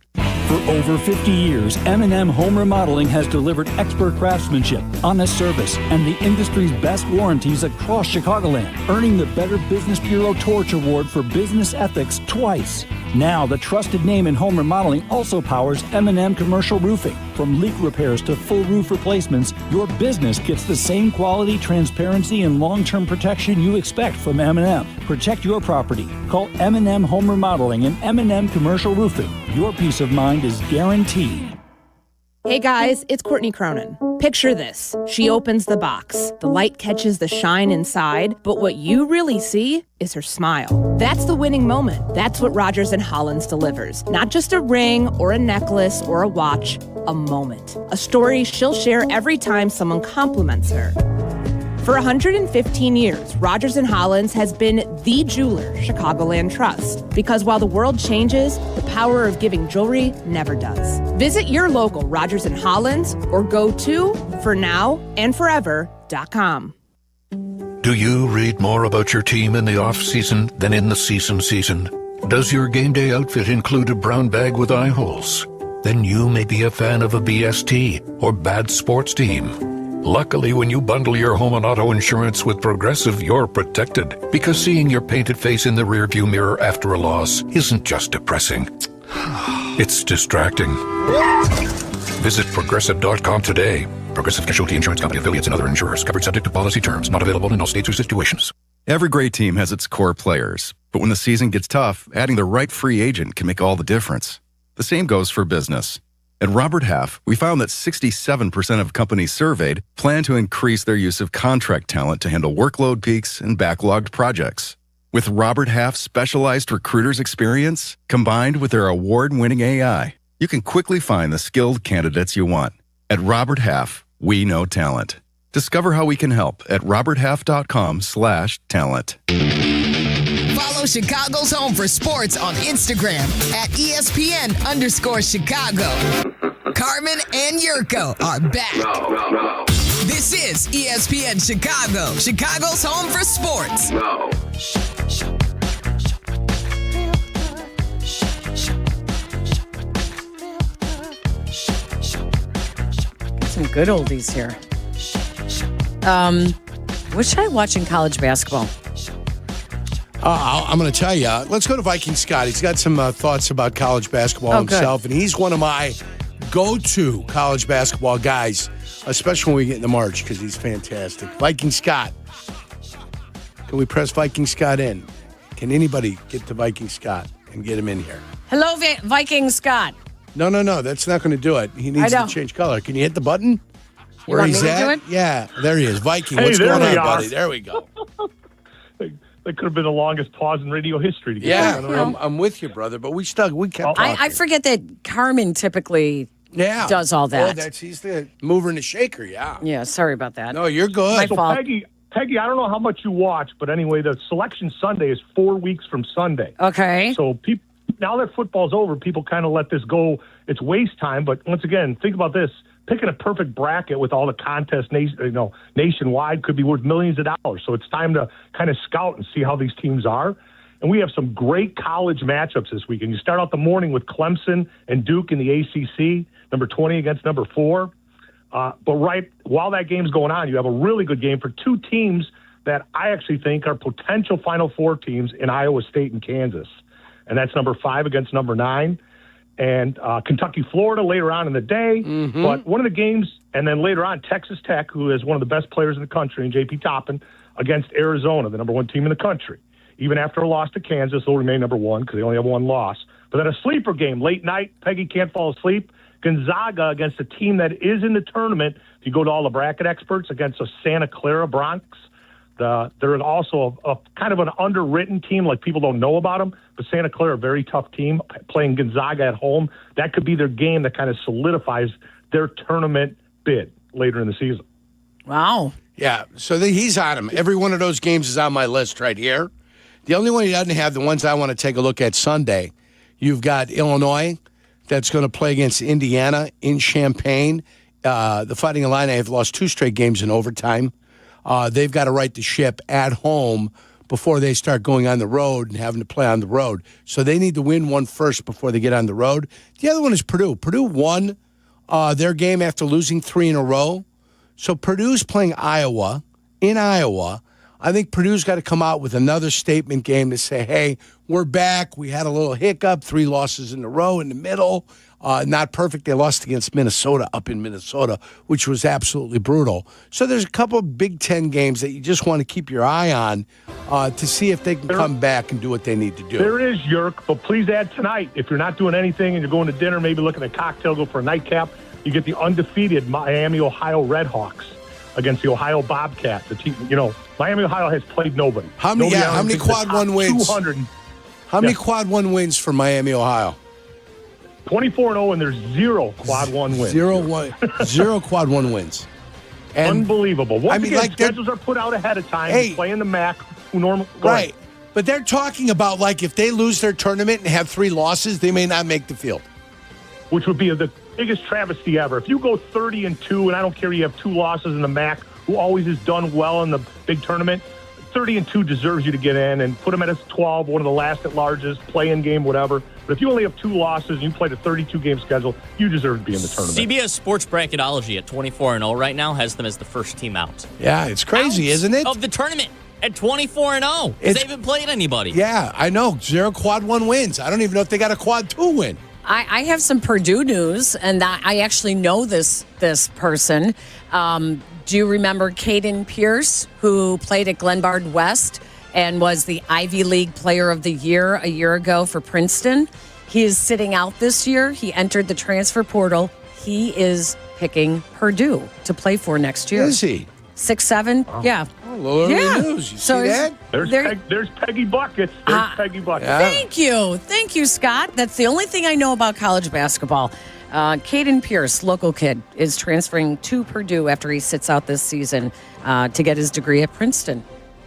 S4: For over 50 years, M&M Home Remodeling has delivered expert craftsmanship, honest service, and the industry's best warranties across Chicagoland, earning the Better Business Bureau Torch Award for business ethics twice. Now, the trusted name in home remodeling also powers M&M Commercial Roofing. From leak repairs to full roof replacements, your business gets the same quality, transparency, and long-term protection you expect from M&M. Protect your property. Call M&M Home Remodeling and M&M Commercial Roofing. Your peace of mind is guaranteed.
S1: Hey guys, it's Courtney Cronin. Picture this. She opens the box. The light catches the shine inside, but what you really see is her smile. That's the winning moment. That's what Rogers & Hollins delivers. Not just a ring or a necklace or a watch, a moment. A story she'll share every time someone compliments her. For 115 years, Rogers & Hollins has been the jeweler Chicagoland trusts. Because while the world changes, the power of giving jewelry never does. Visit your local Rogers & Hollins or go to fornowandforever.com.
S6: Do you read more about your team in the off-season than in the season? Does your game day outfit include a brown bag with eye holes? Then you may be a fan of a BST or bad sports team. Luckily, when you bundle your home and auto insurance with Progressive, you're protected. Because seeing your painted face in the rearview mirror after a loss isn't just depressing. It's distracting. Visit Progressive.com today. Progressive Casualty Insurance Company, affiliates, and other insurers. Covered subject to policy terms. Not available in all states or situations.
S7: Every great team has its core players. But when the season gets tough, adding the right free agent can make all the difference. The same goes for business. At Robert Half, we found that 67% of companies surveyed plan to increase their use of contract talent to handle workload peaks and backlogged projects. With Robert Half's specialized recruiters' experience, combined with their award-winning AI, you can quickly find the skilled candidates you want. At Robert Half, we know talent. Discover how we can help at roberthalf.com/talent.
S18: Follow Chicago's Home for Sports on Instagram at ESPN_Chicago. Carmen and Yurko are back. This is ESPN Chicago, Chicago's Home for Sports.
S22: Some good oldies here. What should I watch in college basketball?
S11: I'm going to tell you. Let's go to Viking Scott. He's got some thoughts about college basketball himself, and he's one of my go-to college basketball guys, especially when we get into March, because he's fantastic. Viking Scott. Can we press Viking Scott in? Can anybody get to Viking Scott and get him in here?
S22: Hello, Viking Scott.
S11: No. That's not going to do it. He needs to change color. Can you hit the button? Where he's at? Yeah, there he is. Viking, what's going on, buddy? There we go.
S9: That could have been the longest pause in radio history. To get
S11: I'm with you, brother. But we kept talking.
S22: I forget that Carmen typically does all that.
S11: He's the mover and the shaker,
S22: Yeah, sorry about that.
S11: No, you're good.
S22: My fault.
S9: Peggy, I don't know how much you watch, but anyway, the Selection Sunday is 4 weeks from Sunday.
S22: Okay.
S9: So now that football's over, people kind of let this go. It's waste time. But once again, think about this. Picking a perfect bracket with all the contests nationwide could be worth millions of dollars. So it's time to kind of scout and see how these teams are. And we have some great college matchups this weekend. You start out the morning with Clemson and Duke in the ACC, number 20 against number 4. But right while that game's going on, you have a really good game for two teams that I actually think are potential Final Four teams in Iowa State and Kansas. And that's number 5 against number 9. And Kentucky, Florida later on in the day. Mm-hmm. But one of the games, and then later on, Texas Tech, who is one of the best players in the country, and J.P. Toppin, against Arizona, the number 1 team in the country. Even after a loss to Kansas, they'll remain number 1 because they only have 1 loss. But then a sleeper game, late night, Peggy can't fall asleep. Gonzaga against a team that is in the tournament. If you go to all the bracket experts, against a Santa Clara Bronx. They're also a kind of an underwritten team, like people don't know about them. But Santa Clara, a very tough team, playing Gonzaga at home. That could be their game that kind of solidifies their tournament bid later in the season.
S22: Wow.
S11: Yeah, so he's on him. Every one of those games is on my list right here. The only one he doesn't have, the ones I want to take a look at Sunday, you've got Illinois that's going to play against Indiana in Champaign. The Fighting Illini have lost 2 straight games in overtime. They've got to right the ship at home before they start going on the road and having to play on the road. So they need to win one first before they get on the road. The other one is Purdue. Purdue won their game after losing 3 in a row. So Purdue's playing Iowa in Iowa. I think Purdue's got to come out with another statement game to say, hey, we're back. We had a little hiccup, 3 losses in a row in the middle. Not perfect. They lost against Minnesota up in Minnesota, which was absolutely brutal. So there's a couple of Big Ten games that you just want to keep your eye on to see if they can come back and do what they need to do.
S9: There is, Yerk, but please add tonight. If you're not doing anything and you're going to dinner, maybe looking at a cocktail, go for a nightcap, You get the undefeated Miami, Ohio Redhawks against the Ohio Bobcats. The team, Miami, Ohio has played nobody.
S11: How many quad one wins?
S9: 200.
S11: How many quad one wins for Miami, Ohio?
S9: 24-0, and there's 0 quad one wins.
S11: 0 quad one wins. And,
S9: unbelievable. Once again, schedules are put out ahead of time. Hey, play in the MAC.
S11: Right. But they're talking about, like, if they lose their tournament and have 3 losses, they may not make the field.
S9: Which would be the biggest travesty ever. If you go 30-2, and I don't care, you have 2 losses in the MAC, who always has done well in the big tournament, 30-2 deserves you to get in and put them at a 12, one of the last at largest, play-in game, whatever. But if you only have 2 losses and you played a 32-game schedule, you deserve to be in the tournament.
S5: CBS Sports Bracketology at 24-0 right now has them as the first team out.
S11: Yeah, it's crazy, isn't it?
S5: Of the tournament at 24-0. They haven't played anybody.
S11: Yeah, I know. 0 quad one wins. I don't even know if they got a quad 2 win.
S22: I have some Purdue news, and I actually know this person. Do you remember Caden Pierce, who played at Glenbard West and was the Ivy League Player of the Year a year ago for Princeton? He is sitting out this year. He entered the transfer portal. He is picking Purdue to play for next year.
S11: Is he?
S22: 6'7", yeah.
S11: Oh, little early news. You see that?
S9: There's Peggy Buckets. There's Peggy Buckets.
S11: Yeah.
S22: Thank you, Scott. That's the only thing I know about college basketball. Caden Pierce, local kid, is transferring to Purdue after he sits out this season to get his degree at Princeton.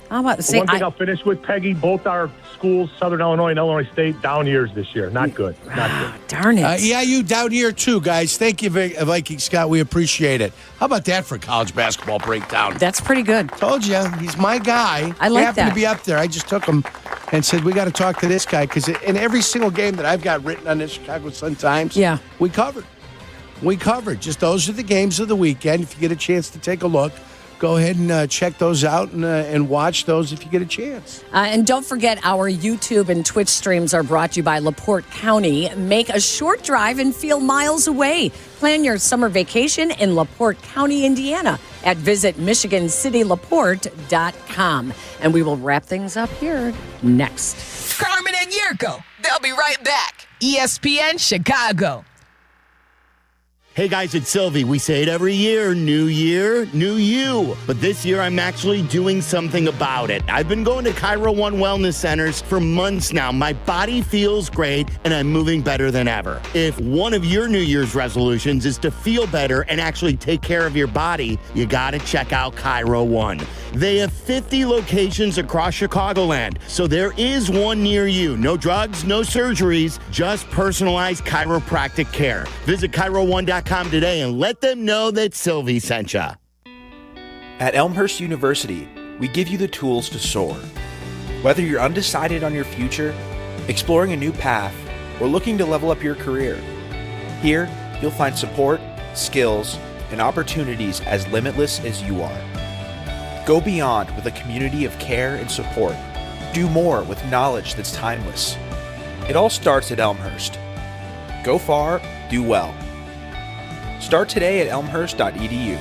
S22: How about
S9: one thing I'll finish with, Peggy, both our schools, Southern Illinois and Illinois State, down years this year. Not good. Not good.
S22: Darn it.
S11: Yeah, you down year too, guys. Thank you, Viking Scott. We appreciate it. How about that for college basketball breakdown?
S22: That's pretty good.
S11: Told you, he's my guy.
S22: I like
S11: he happened
S22: that.
S11: to be up there. I just took him and said, we got to talk to this guy, because in every single game that I've got written on the Chicago Sun-Times, we covered. Just those are the games of the weekend. If you get a chance to take a look, go ahead and check those out and watch those if you get a chance.
S22: And don't forget, our YouTube and Twitch streams are brought to you by LaPorte County. Make a short drive and feel miles away. Plan your summer vacation in LaPorte County, Indiana at visitmichigancitylaporte.com. And we will wrap things up here next.
S18: Carmen and Yurko, they'll be right back. ESPN Chicago.
S25: Hey guys, it's Silvy. We say it every year, new you. But this year I'm actually doing something about it. I've been going to Cairo One Wellness Centers for months now. My body feels great and I'm moving better than ever. If one of your New Year's resolutions is to feel better and actually take care of your body, you gotta check out Cairo One. They have 50 locations across Chicagoland, so there is one near you. No drugs, no surgeries, just personalized chiropractic care. Visit ChiroOne.com today and let them know that Silvy sent ya.
S2: At Elmhurst University, we give you the tools to soar. Whether you're undecided on your future, exploring a new path, or looking to level up your career, here you'll find support, skills, and opportunities as limitless as you are. Go beyond with a community of care and support. Do more with knowledge that's timeless. It all starts at Elmhurst. Go far, do well. Start today at elmhurst.edu.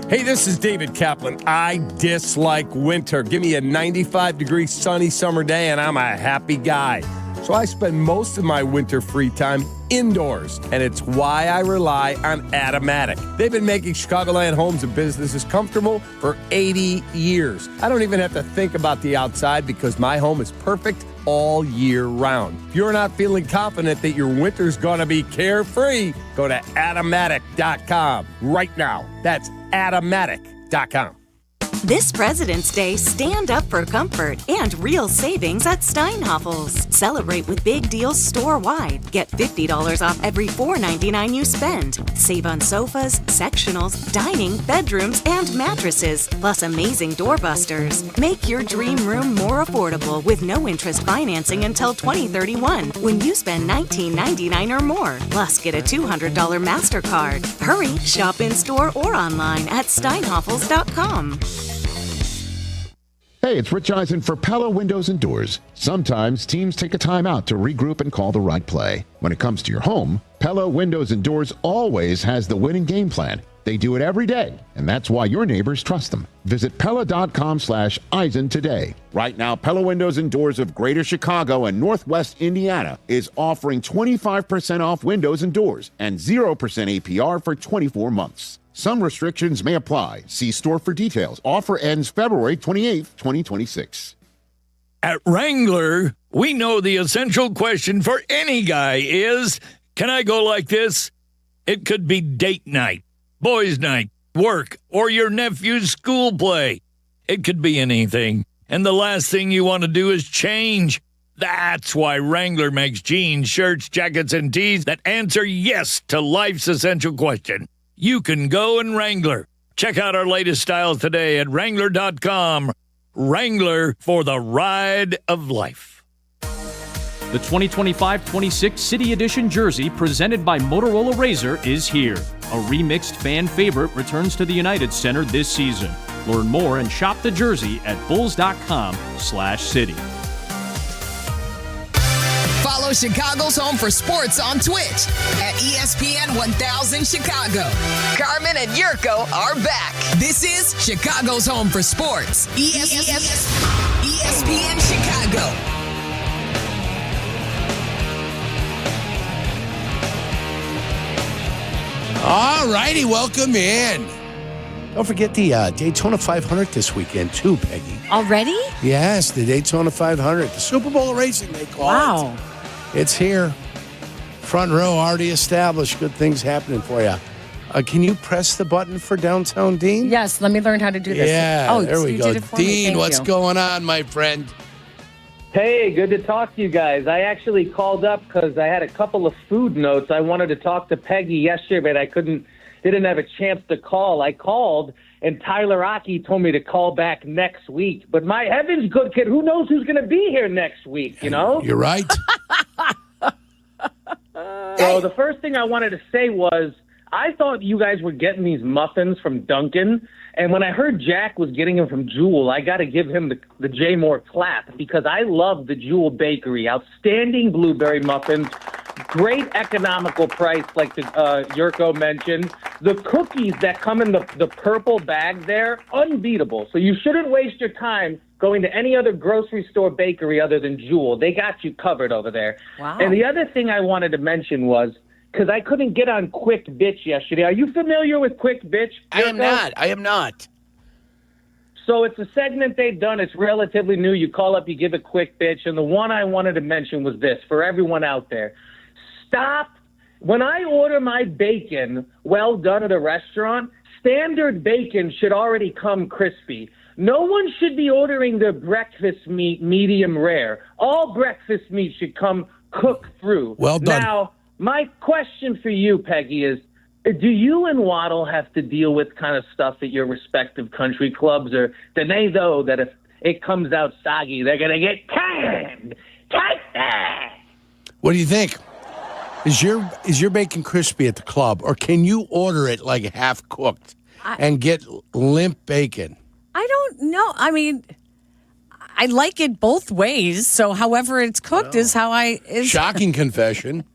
S26: Hey, this is David Kaplan. I dislike winter. Give me a 95-degree sunny summer day and I'm a happy guy. So I spend most of my winter free time indoors, and it's why I rely on Automatic. They've been making Chicagoland homes and businesses comfortable for 80 years. I don't even have to think about the outside because my home is perfect all year round. If you're not feeling confident that your winter's gonna be carefree, go to Automatic.com right now. That's Automatic.com.
S24: This President's Day, stand up for comfort and real savings at Steinhafels. Celebrate with big deals store-wide. Get $50 off every $4.99 you spend. Save on sofas, sectionals, dining, bedrooms, and mattresses, plus amazing doorbusters. Make your dream room more affordable with no interest financing until 2031 when you spend $19.99 or more. Plus, get a $200 MasterCard. Hurry, shop in-store or online at steinhafels.com.
S8: Hey, it's Rich Eisen for Pella Windows and Doors. Sometimes teams take a time out to regroup and call the right play. When it comes to your home, Pella Windows and Doors always has the winning game plan. They do it every day, and that's why your neighbors trust them. Visit Pella.com/Eisen today. Right now, Pella Windows and Doors of Greater Chicago and Northwest Indiana is offering 25% off windows and doors and 0% APR for 24 months. Some restrictions may apply. See store for details. Offer ends February 28th, 2026.
S3: At Wrangler, we know the essential question for any guy is, can I go like this? It could be date night, boys' night, work, or your nephew's school play. It could be anything. And the last thing you want to do is change. That's why Wrangler makes jeans, shirts, jackets, and tees that answer yes to life's essential question. You can go in Wrangler. Check out our latest styles today at Wrangler.com. Wrangler, for the ride of life.
S10: The 2025-26 City Edition jersey presented by Motorola Razr is here. A remixed fan favorite returns to the United Center this season. Learn more and shop the jersey at bulls.com/city.
S18: Follow Chicago's Home for Sports on Twitch at ESPN 1000 Chicago. Carmen and Yurko are back. This is Chicago's Home for Sports. ESPN Chicago.
S11: All righty, welcome in. Don't forget the Daytona 500 this weekend, too, Peggy.
S22: Already?
S11: Yes, the Daytona 500. The Super Bowl racing, they call it.
S22: Wow.
S11: It's here. Front row already established. Good things happening for you. Can you press the button for Downtown Dean?
S22: Yes, let me learn how to do this.
S11: Yeah, there we go. Dean, what's
S22: you.
S11: going on, my friend?
S12: Hey, good to talk to you guys. I actually called up because I had a couple of food notes. I wanted to talk to Peggy yesterday, but I didn't have a chance to call. I called, and Tyler Rocky told me to call back next week. But my heavens, good kid, who knows who's going to be here next week, you know?
S11: You're right.
S12: So the first thing I wanted to say was, I thought you guys were getting these muffins from Dunkin', and when I heard Jack was getting them from Jewel, I got to give him the J. Moore clap, because I love the Jewel Bakery. Outstanding blueberry muffins, great economical price, like Yurko mentioned. The cookies that come in the purple bag there, unbeatable. So you shouldn't waste your time going to any other grocery store bakery other than Jewel. They got you covered over there.
S22: Wow.
S12: And the other thing I wanted to mention was, because I couldn't get on Quick Bitch yesterday. Are you familiar with Quick Bitch?
S11: I am not.
S12: So it's a segment they've done. It's relatively new. You call up, you give a quick bitch. And the one I wanted to mention was this, for everyone out there. Stop. When I order my bacon well done at a restaurant, standard bacon should already come crispy. No one should be ordering their breakfast meat medium rare. All breakfast meat should come cooked through.
S11: Well done.
S12: Now, my question for you, Peggy, is do you and Waddle have to deal with kind of stuff at your respective country clubs, or do they know that if it comes out soggy, they're going to get canned?
S11: What do you think? Is your bacon crispy at the club, or can you order it like half cooked and get limp bacon?
S22: I don't know. I mean, I like it both ways. So however it's cooked is how is.
S11: Shocking confession.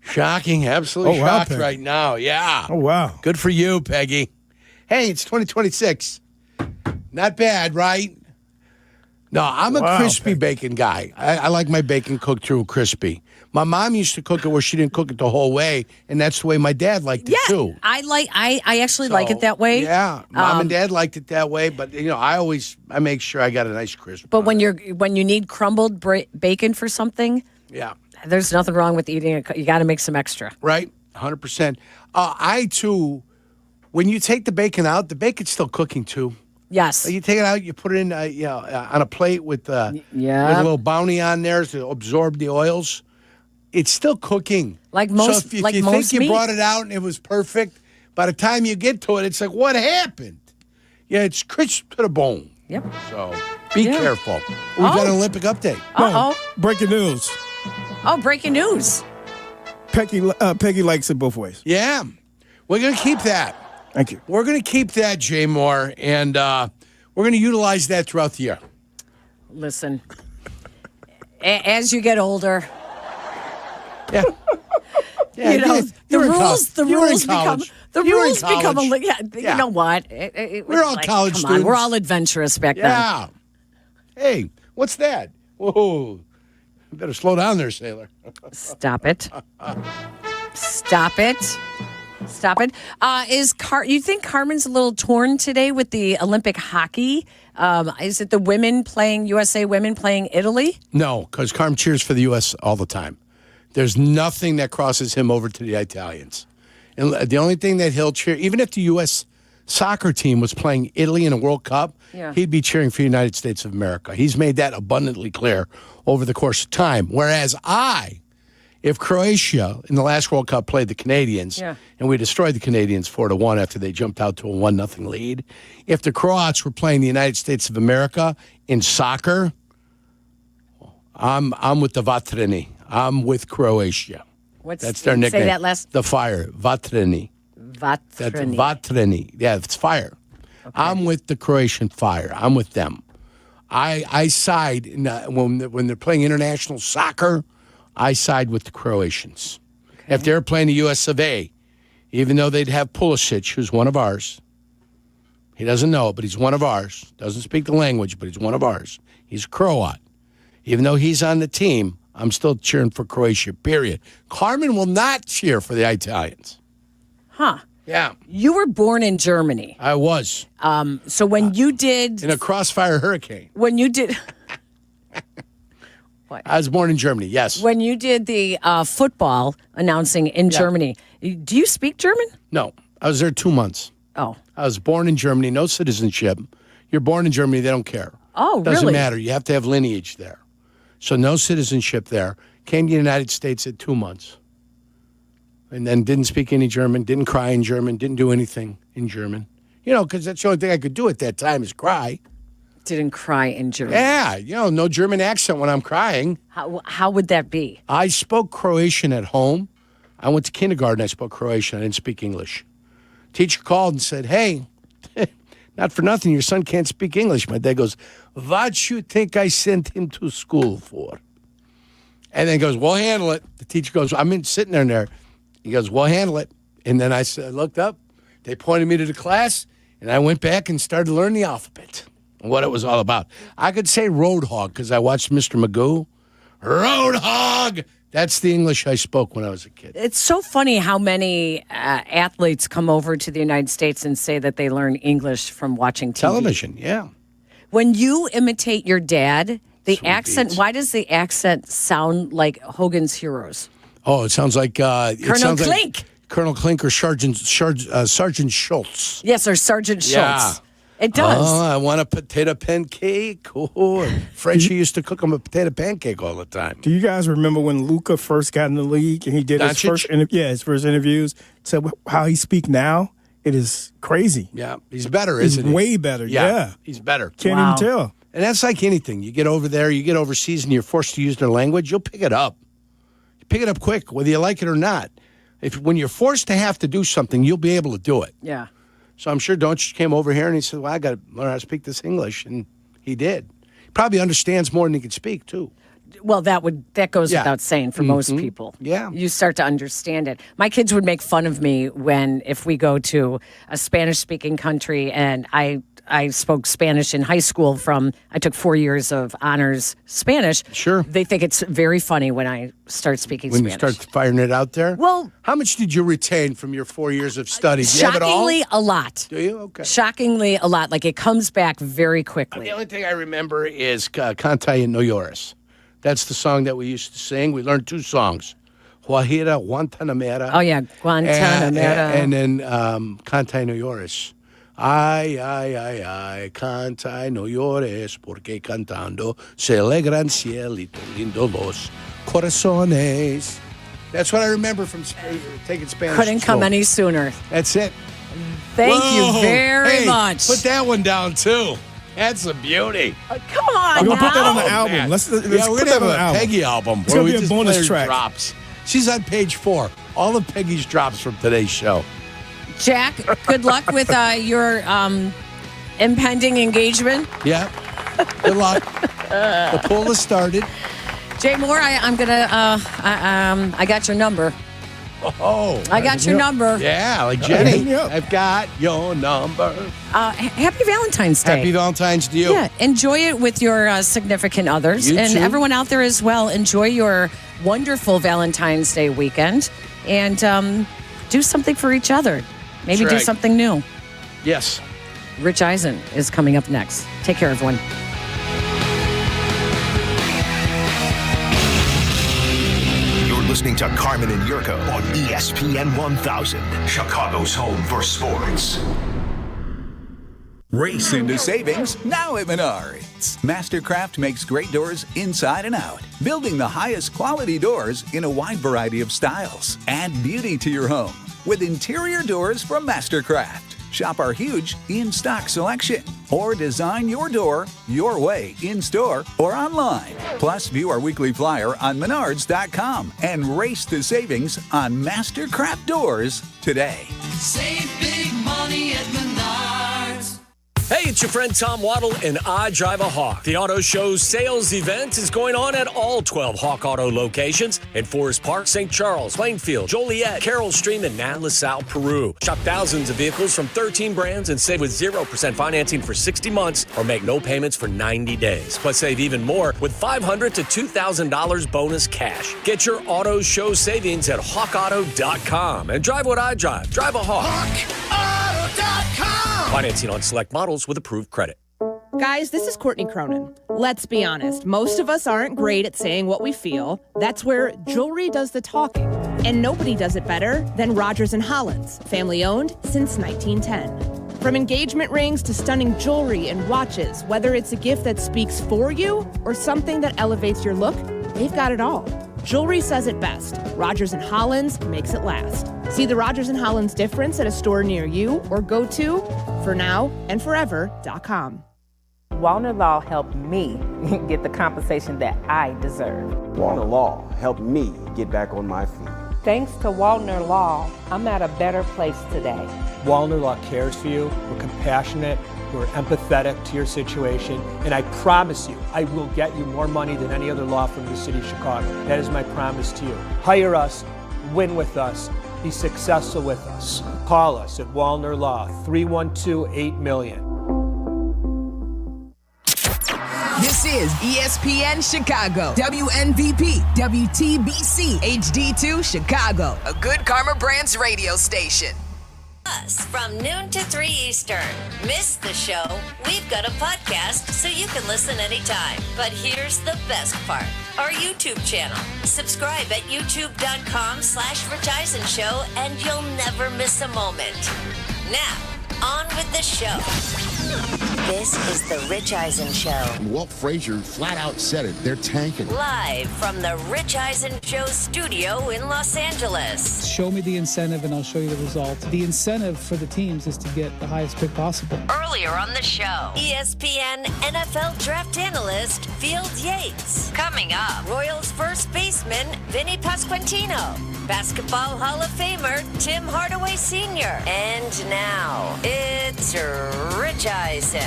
S11: Shocking, absolutely shocked
S23: Peggy.
S11: right now. Yeah.
S23: Oh, wow.
S11: Good for you, Peggy. Hey, it's 2026. Not bad, right? No, I'm a crispy bacon guy. I like my bacon cooked through crispy. My mom used to cook it where she didn't cook it the whole way, and that's the way my dad liked it too.
S22: I actually like it that way.
S11: Yeah, Mom and Dad liked it that way, but I make sure I got a nice crisp.
S22: But when you need crumbled bacon for something,
S11: yeah,
S22: there's nothing wrong with eating it. You got to make some extra.
S11: Right, 100%. I too, when you take the bacon out, the bacon's still cooking too.
S22: Yes.
S11: You take it out, you put it in, on a plate with with a little bounty on there to absorb the oils. It's still cooking.
S22: Like most,
S11: so if you think you brought it out and it was perfect, by the time you get to it, it's like, what happened? Yeah, it's crisp to the bone.
S22: Yep.
S11: So be careful. We've got an Olympic update.
S23: Breaking news.
S22: Oh, breaking news.
S23: Peggy likes it both ways.
S11: Yeah. We're going to keep that.
S23: Thank you.
S11: We're going to keep that, Jay Moore, and we're going to utilize that throughout the year.
S22: Listen, as you get older,
S11: Yeah,
S22: the rules become you know what?
S11: We're all college students.
S22: We're all adventurous back then.
S11: Yeah. Hey, what's that? Whoa. You better slow down there, sailor.
S22: Stop it. Stop it. Stop it. You think Carmen's a little torn today with the Olympic hockey? Is it the USA women playing Italy?
S11: No, because Carmen cheers for the U.S. all the time. There's nothing that crosses him over to the Italians. And the only thing that he'll cheer, even if the U.S. soccer team was playing Italy in a World Cup, he'd be cheering for the United States of America. He's made that abundantly clear over the course of time. Whereas if Croatia in the last World Cup played the Canadians and we destroyed the Canadians 4-1 after they jumped out to a 1-0 lead, if the Croats were playing the United States of America in soccer, I'm with the Vatreni. I'm with Croatia. That's their nickname.
S22: Say that last.
S11: The Fire. Vatreni. That's Vatreni. Yeah, it's fire. Okay. I'm with the Croatian Fire. I'm with them. I side when they're playing international soccer. I side with the Croatians. Okay. If they're playing the U.S. of A., even though they'd have Pulisic, who's one of ours. He doesn't know, but he's one of ours. Doesn't speak the language, but he's one of ours. He's Croat. Even though he's on the team, I'm still cheering for Croatia, period. Carmen will not cheer for the Italians.
S22: Huh.
S11: Yeah.
S22: You were born in Germany.
S11: I was.
S22: So when you did...
S11: In a crossfire hurricane.
S22: When you did... What?
S11: I was born in Germany, yes.
S22: When you did the football announcing in Germany, do you speak German?
S11: No. I was there 2 months.
S22: Oh.
S11: I was born in Germany, no citizenship. You're born in Germany, they don't care.
S22: Oh, really?
S11: Doesn't matter. You have to have lineage there. So no citizenship there. Came to the United States at 2 months. And then didn't speak any German, didn't cry in German, didn't do anything in German. You know, because that's the only thing I could do at that time is cry.
S22: Didn't cry in German.
S11: Yeah, no German accent when I'm crying.
S22: How would that be?
S11: I spoke Croatian at home. I went to kindergarten, I spoke Croatian. I didn't speak English. Teacher called and said, hey, not for nothing, your son can't speak English. My dad goes, what you think I sent him to school for? And then he goes, we'll handle it. The teacher goes, I'm sitting there. He goes, we'll handle it. And then I looked up. They pointed me to the class, and I went back and started learning the alphabet and what it was all about. I could say Roadhog because I watched Mr. Magoo. Roadhog! That's the English I spoke when I was a kid.
S22: It's so funny how many athletes come over to the United States and say that they learn English from watching TV.
S11: Television, yeah.
S22: When you imitate your dad, the
S11: Sweet
S22: accent,
S11: beats.
S22: why does the accent sound like Hogan's Heroes?
S11: Oh, it sounds like...
S22: Colonel Klink.
S11: Like Colonel Klink or Sergeant Schultz.
S22: Yes, or Sergeant Schultz.
S11: Yeah.
S22: It does.
S11: Oh, I want a potato pancake. Oh, Frenchie used to cook him a potato pancake all the time.
S23: Do you guys remember when Luka first got in the league and he did his first interviews? Said how he speak now, it is crazy.
S11: Yeah, he's better, isn't he?
S23: Way better, yeah.
S11: He's better.
S23: Can't even tell.
S11: And that's like anything. You get over there, you get overseas, and you're forced to use their language, you'll pick it up. You pick it up quick, whether you like it or not. When you're forced to have to do something, you'll be able to do it.
S22: Yeah.
S11: So I'm sure Doncic came over here and he said, well, I got to learn how to speak this English. And he did. He probably understands more than he can speak, too.
S22: Well, that goes without saying for most people.
S11: Yeah.
S22: You start to understand it. My kids would make fun of me if we go to a Spanish-speaking country, and I spoke Spanish in high school I took 4 years of honors Spanish.
S11: Sure.
S22: They think it's very funny when I start speaking Spanish.
S11: When you start firing it out there?
S22: Well.
S11: How much did you retain from your 4 years of study? Do you have it all?
S22: Shockingly, a lot.
S11: Do you? Okay.
S22: Shockingly, a lot. Like, it comes back very quickly.
S11: The only thing I remember is Canta no Llores. That's the song that we used to sing. We learned 2 songs. Guajira, Guantanamera.
S22: Oh, yeah, Guantanamera.
S11: And then Canta no Llores. Ay, ay, ay, ay, canta no llores, porque cantando se alegran cielito lindo los corazones. That's what I remember from taking Spanish.
S22: Couldn't come any sooner.
S11: That's it.
S22: Thank you very much.
S11: Put that one down, too. That's a beauty.
S22: Come on,
S23: We're going to put that on the
S11: Oh,
S23: album.
S11: man.
S23: Let's
S11: we're
S23: put
S11: going to
S23: that
S11: have
S23: on
S11: a
S23: the album.
S11: Peggy album.
S23: It's going to be a bonus track.
S11: Drops. She's on page 4. All of Peggy's drops from today's show.
S22: Jack, good luck with your impending engagement.
S11: Yeah. Good luck. The pool has started.
S22: Jay Moore, I'm gonna. I got your number.
S11: Oh,
S22: I got your number.
S11: Yeah, like Jenny. I've got your number.
S22: Happy Valentine's Day.
S11: Happy Valentine's to you.
S22: Yeah, enjoy it with your significant others.
S11: You
S22: and
S11: too.
S22: everyone out there as well. Enjoy your wonderful Valentine's Day weekend. And do something for each other. Maybe
S11: That's
S22: do
S11: right.
S22: something new.
S11: Yes.
S22: Rich Eisen is coming up next. Take care, everyone.
S14: You're listening to Carmen and Yurko on ESPN 1000, Chicago's home for sports.
S13: Race into savings now at Menards. Mastercraft makes great doors inside and out, building the highest quality doors in a wide variety of styles. Add beauty to your home with interior doors from Mastercraft. Shop our huge in-stock selection or design your door your way in-store or online. Plus, view our weekly flyer on Menards.com and race to savings on Mastercraft doors today.
S15: Save big money at Menards.
S16: Hey, it's your friend Tom Waddle, and I drive a Hawk. The Auto Show's sales event is going on at all 12 Hawk Auto locations in Forest Park, St. Charles, Plainfield, Joliet, Carroll Stream, and now LaSalle, Peru. Shop thousands of vehicles from 13 brands and save with 0% financing for 60 months or make no payments for 90 days. Plus, save even more with $500 to $2,000 bonus cash. Get your Auto Show savings at hawkauto.com and drive what I drive. Drive a Hawk.
S15: HawkAuto.com.
S16: Financing on select models with approved credit.
S1: Guys, this is Courtney Cronin. Let's be honest, most of us aren't great at saying what we feel. That's where jewelry does the talking. And nobody does it better than Rogers & Hollins, family owned since 1910. From engagement rings to stunning jewelry and watches, whether it's a gift that speaks for you or something that elevates your look, they've got it all. Jewelry says it best. Rogers & Hollins makes it last. See the Rogers & Hollins difference at a store near you or go to fornowandforever.com.
S17: Wallner Law helped me get the compensation that I deserve.
S19: Wallner Law helped me get back on my feet.
S17: Thanks to Wallner Law, I'm at a better place today.
S20: Wallner Law cares for you. We're compassionate. We're empathetic to your situation. And I promise you, I will get you more money than any other law firm in the city of Chicago. That is my promise to you. Hire us, win with us, be successful with us. Call us at Wallner Law, 312-8-million.
S18: This is ESPN Chicago, WNVP, WTBC, HD2 Chicago, a good Karma Brands radio station.
S21: Us from noon to 3 Eastern. Miss the show? We've got a podcast so you can listen anytime. But here's the best part. Our YouTube channel. Subscribe at youtube.com/Rich Eisen Show and you'll never miss a moment. Now, on with the show. This is the Rich Eisen Show.
S8: Walt Frazier flat out said it. They're tanking.
S21: Live from the Rich Eisen Show studio in Los Angeles.
S27: Show me the incentive and I'll show you the result. The incentive for the teams is to get the highest pick possible.
S21: Earlier on the show, ESPN NFL draft analyst Field Yates. Coming up, Royals first baseman Vinny Pasquantino. Basketball Hall of Famer Tim Hardaway Sr. And now, it's Rich Eisen.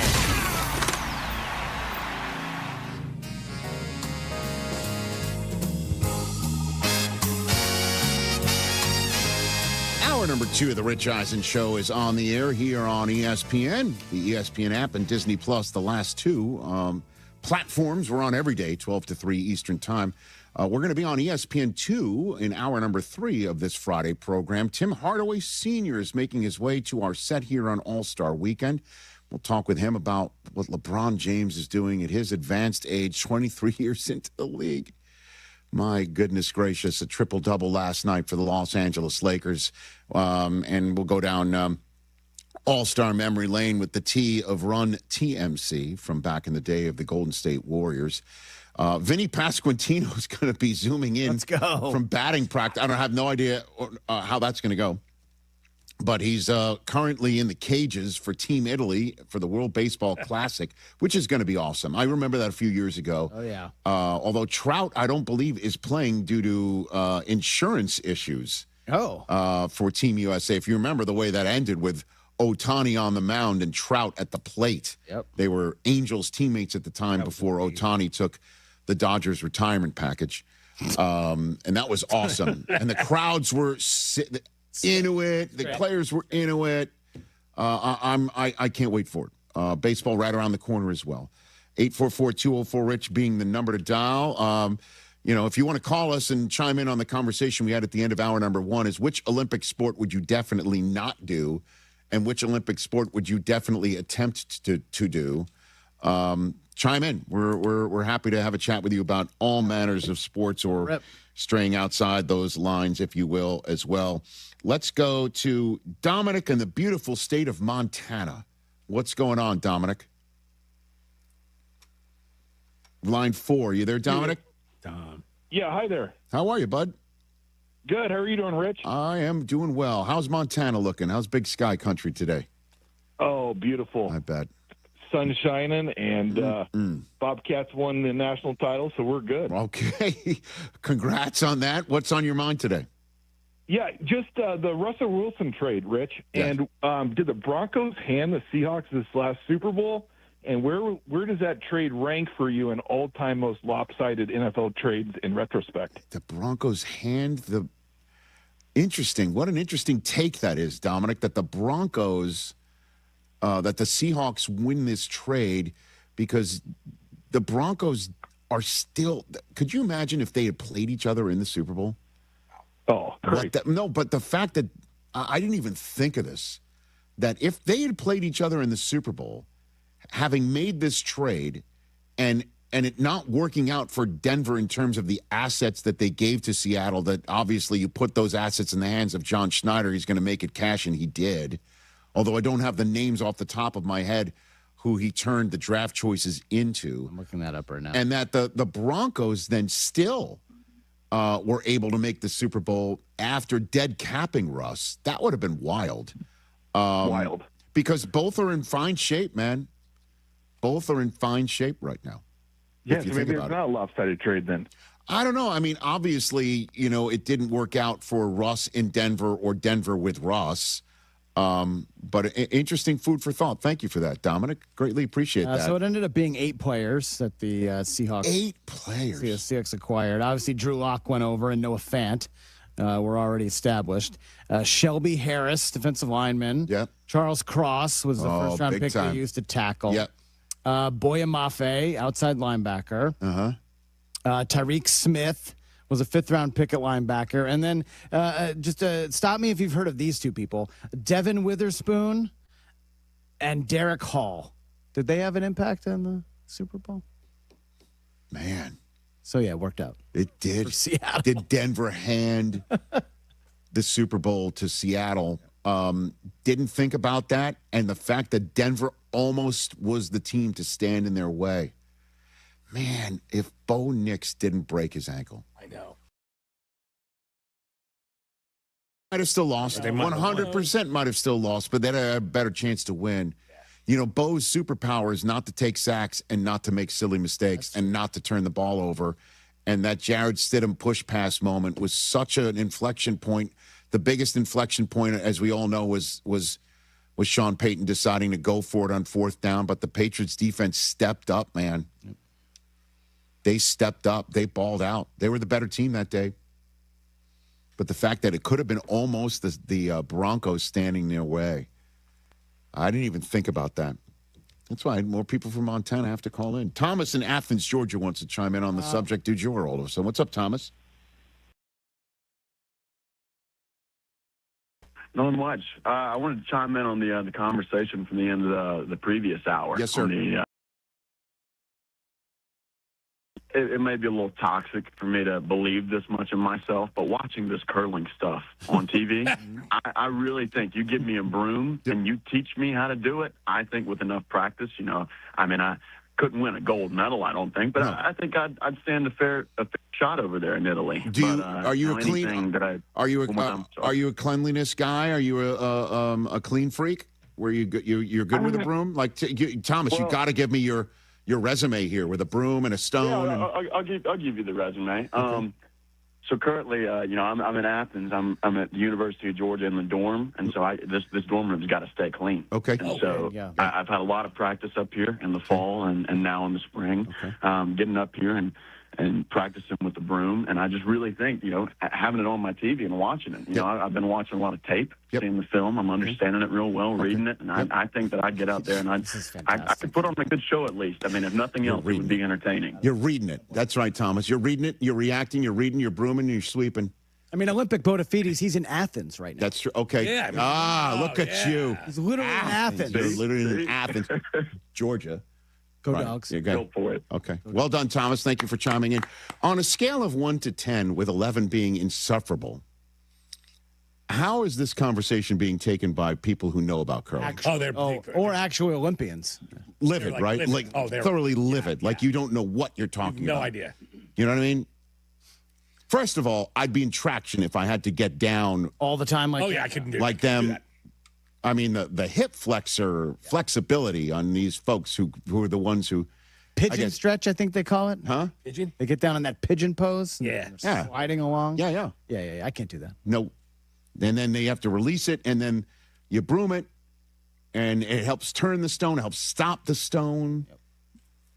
S8: Hour number 2 of the Rich Eisen Show is on the air here on ESPN, the ESPN app, and Disney Plus. The last two platforms we're on every day, 12 to 3 Eastern Time. We're going to be on ESPN2 in hour number 3 of this Friday program. Tim Hardaway Sr. is making his way to our set here on All-Star Weekend. We'll talk with him about what LeBron James is doing at his advanced age, 23 years into the league. My goodness gracious, a triple-double last night for the Los Angeles Lakers. And we'll go down All-Star memory lane with the T of Run TMC from back in the day of the Golden State Warriors. Vinny Pasquantino is going to be zooming in from batting practice. I have no idea how that's going to go. But he's currently in the cages for Team Italy for the World Baseball Classic, which is going to be awesome. I remember that a few years ago.
S28: Oh, yeah.
S8: Although Trout, I don't believe, is playing due to insurance issues for Team USA. If you remember the way that ended with Ohtani on the mound and Trout at the plate.
S28: Yep.
S8: They were Angels teammates at the time before Ohtani took the Dodgers retirement package. And that was awesome. And the crowds were into it. The players were into it. I can't wait for it. Baseball right around the corner as well. 844-204-RICH being the number to dial. If you want to call us and chime in on the conversation we had at the end of hour number 1 is which Olympic sport would you definitely not do, and which Olympic sport would you definitely attempt to do? Chime in. We're happy to have a chat with you about all manners of sports or straying outside those lines, if you will, as well. Let's go to Dominic in the beautiful state of Montana. What's going on, Dominic? Line 4. You there, Dominic?
S2: Yeah, hi there.
S8: How are you, bud?
S2: Good. How are you doing, Rich?
S8: I am doing well. How's Montana looking? How's Big Sky Country today?
S2: Oh, beautiful.
S8: I bet.
S2: Sun shining, and Bobcats won the national title, so we're good.
S8: Okay. Congrats on that. What's on your mind today?
S2: Yeah, just the Russell Wilson trade, Rich.
S8: Yeah.
S2: And did the Broncos hand the Seahawks this last Super Bowl? And where does that trade rank for you in all-time most lopsided NFL trades in retrospect?
S8: The Broncos hand the – interesting. What an interesting take that is, Dominic, that the Broncos that the Seahawks win this trade because the Broncos are still – could you imagine if they had played each other in the Super Bowl?
S2: Oh, great.
S8: No, but the fact that – I didn't even think of this, that if they had played each other in the Super Bowl – having made this trade and it not working out for Denver in terms of the assets that they gave to Seattle, that obviously you put those assets in the hands of John Schneider, he's going to make it cash, and he did. Although I don't have the names off the top of my head who he turned the draft choices into.
S4: I'm looking that up right now.
S8: And that the Broncos then still were able to make the Super Bowl after dead capping Russ. That would have been wild.
S2: Wild.
S8: Because both are in fine shape, man. Both are in fine shape right now.
S2: Yeah, so maybe it's not a lopsided trade then.
S8: I don't know. I mean, obviously, it didn't work out for Russ in Denver or Denver with Russ. But interesting food for thought. Thank you for that, Dominic. Greatly appreciate that.
S4: So it ended up being 8 players that the Seahawks.
S8: 8 players.
S4: The Seahawks acquired. Obviously, Drew Lock went over and Noah Fant were already established. Shelby Harris, defensive lineman.
S8: Yep.
S4: Charles Cross was the first-round pick they used to tackle.
S8: Yep.
S4: Boya Mafe, outside linebacker. Tyreek Smith was a 5th-round pick at linebacker. And then just stop me if you've heard of these 2 people. Devin Witherspoon and Derek Hall. Did they have an impact on the Super Bowl?
S8: Man.
S4: So, yeah, it worked out.
S8: It did.
S4: For Seattle.
S8: Did Denver hand the Super Bowl to Seattle? Didn't think about that. And the fact that Denver almost was the team to stand in their way. Man, if Bo Nix didn't break his ankle.
S4: I know.
S8: Might have still lost. 100% might have still lost, but they had a better chance to win. Bo's superpower is not to take sacks and not to make silly mistakes and not to turn the ball over. And that Jared Stidham push pass moment was such an inflection point. The biggest inflection point, as we all know, was Sean Payton deciding to go for it on 4th down. But the Patriots defense stepped up, man. They stepped up. They balled out. They were the better team that day. But the fact that it could have been almost the Broncos standing in their way, I didn't even think about that. That's why more people from Montana have to call in. Thomas in Athens, Georgia wants to chime in on the subject du jour all of a sudden. What's up, Thomas?
S5: Not much. I wanted to chime in on the conversation from the end of the previous hour.
S8: Yes, sir.
S5: It may be a little toxic for me to believe this much in myself, but watching this curling stuff on TV, I really think you give me a broom and you teach me how to do it. I think with enough practice, I couldn't win a gold medal, I don't think, but no. I think I'd stand a fair shot over there in Italy.
S8: Are you a cleanliness guy? Are you a clean freak? Where you're good with a broom? Like Thomas, you got to give me your resume here with a broom and a stone.
S5: Yeah, I'll give you the resume.
S8: Okay.
S5: So currently, I'm in Athens. I'm at the University of Georgia in the dorm, and so this dorm room's got to stay clean.
S8: Okay.
S5: And so I've had a lot of practice up here in the fall and now in the spring, getting up here and and practicing with the broom. And I just really think, having it on my TV and watching it. I've been watching a lot of tape, seeing the film. I'm understanding it real well, reading it. And I think that I'd get out there and I could put on a good show at least. I mean, if nothing else, it would be entertaining.
S8: You're reading it. That's right, Thomas. You're reading it. You're reacting. You're reading. You're brooming. You're sweeping.
S4: I mean, Olympic Botafides, he's in Athens right now.
S8: That's true. Okay.
S4: Yeah,
S8: look at you.
S4: He's literally in Athens.
S8: They're literally in Athens, Georgia.
S4: Go Dogs.
S8: Yeah, go for it. Okay. Well done, Thomas. Thank you for chiming in. On a scale of 1 to 10, with 11 being insufferable, how is this conversation being taken by people who know about curling?
S4: Or actual Olympians.
S8: Livid,
S3: They're
S8: right?
S3: livid.
S8: Like thoroughly livid. Like you don't know what you're talking about.
S3: No idea.
S8: You know what I mean? First of all, I'd be in traction if I had to get down
S4: all the time.
S3: I couldn't do
S8: like them. I mean, the hip flexibility on these folks who are the ones who
S4: pigeon stretch, I think they call it.
S8: Huh?
S3: Pigeon?
S4: They get down in that pigeon pose.
S3: Yeah.
S4: Sliding along.
S8: Yeah.
S4: I can't do that.
S8: No. And then they have to release it, and then you broom it, and it helps turn the stone, helps stop the stone.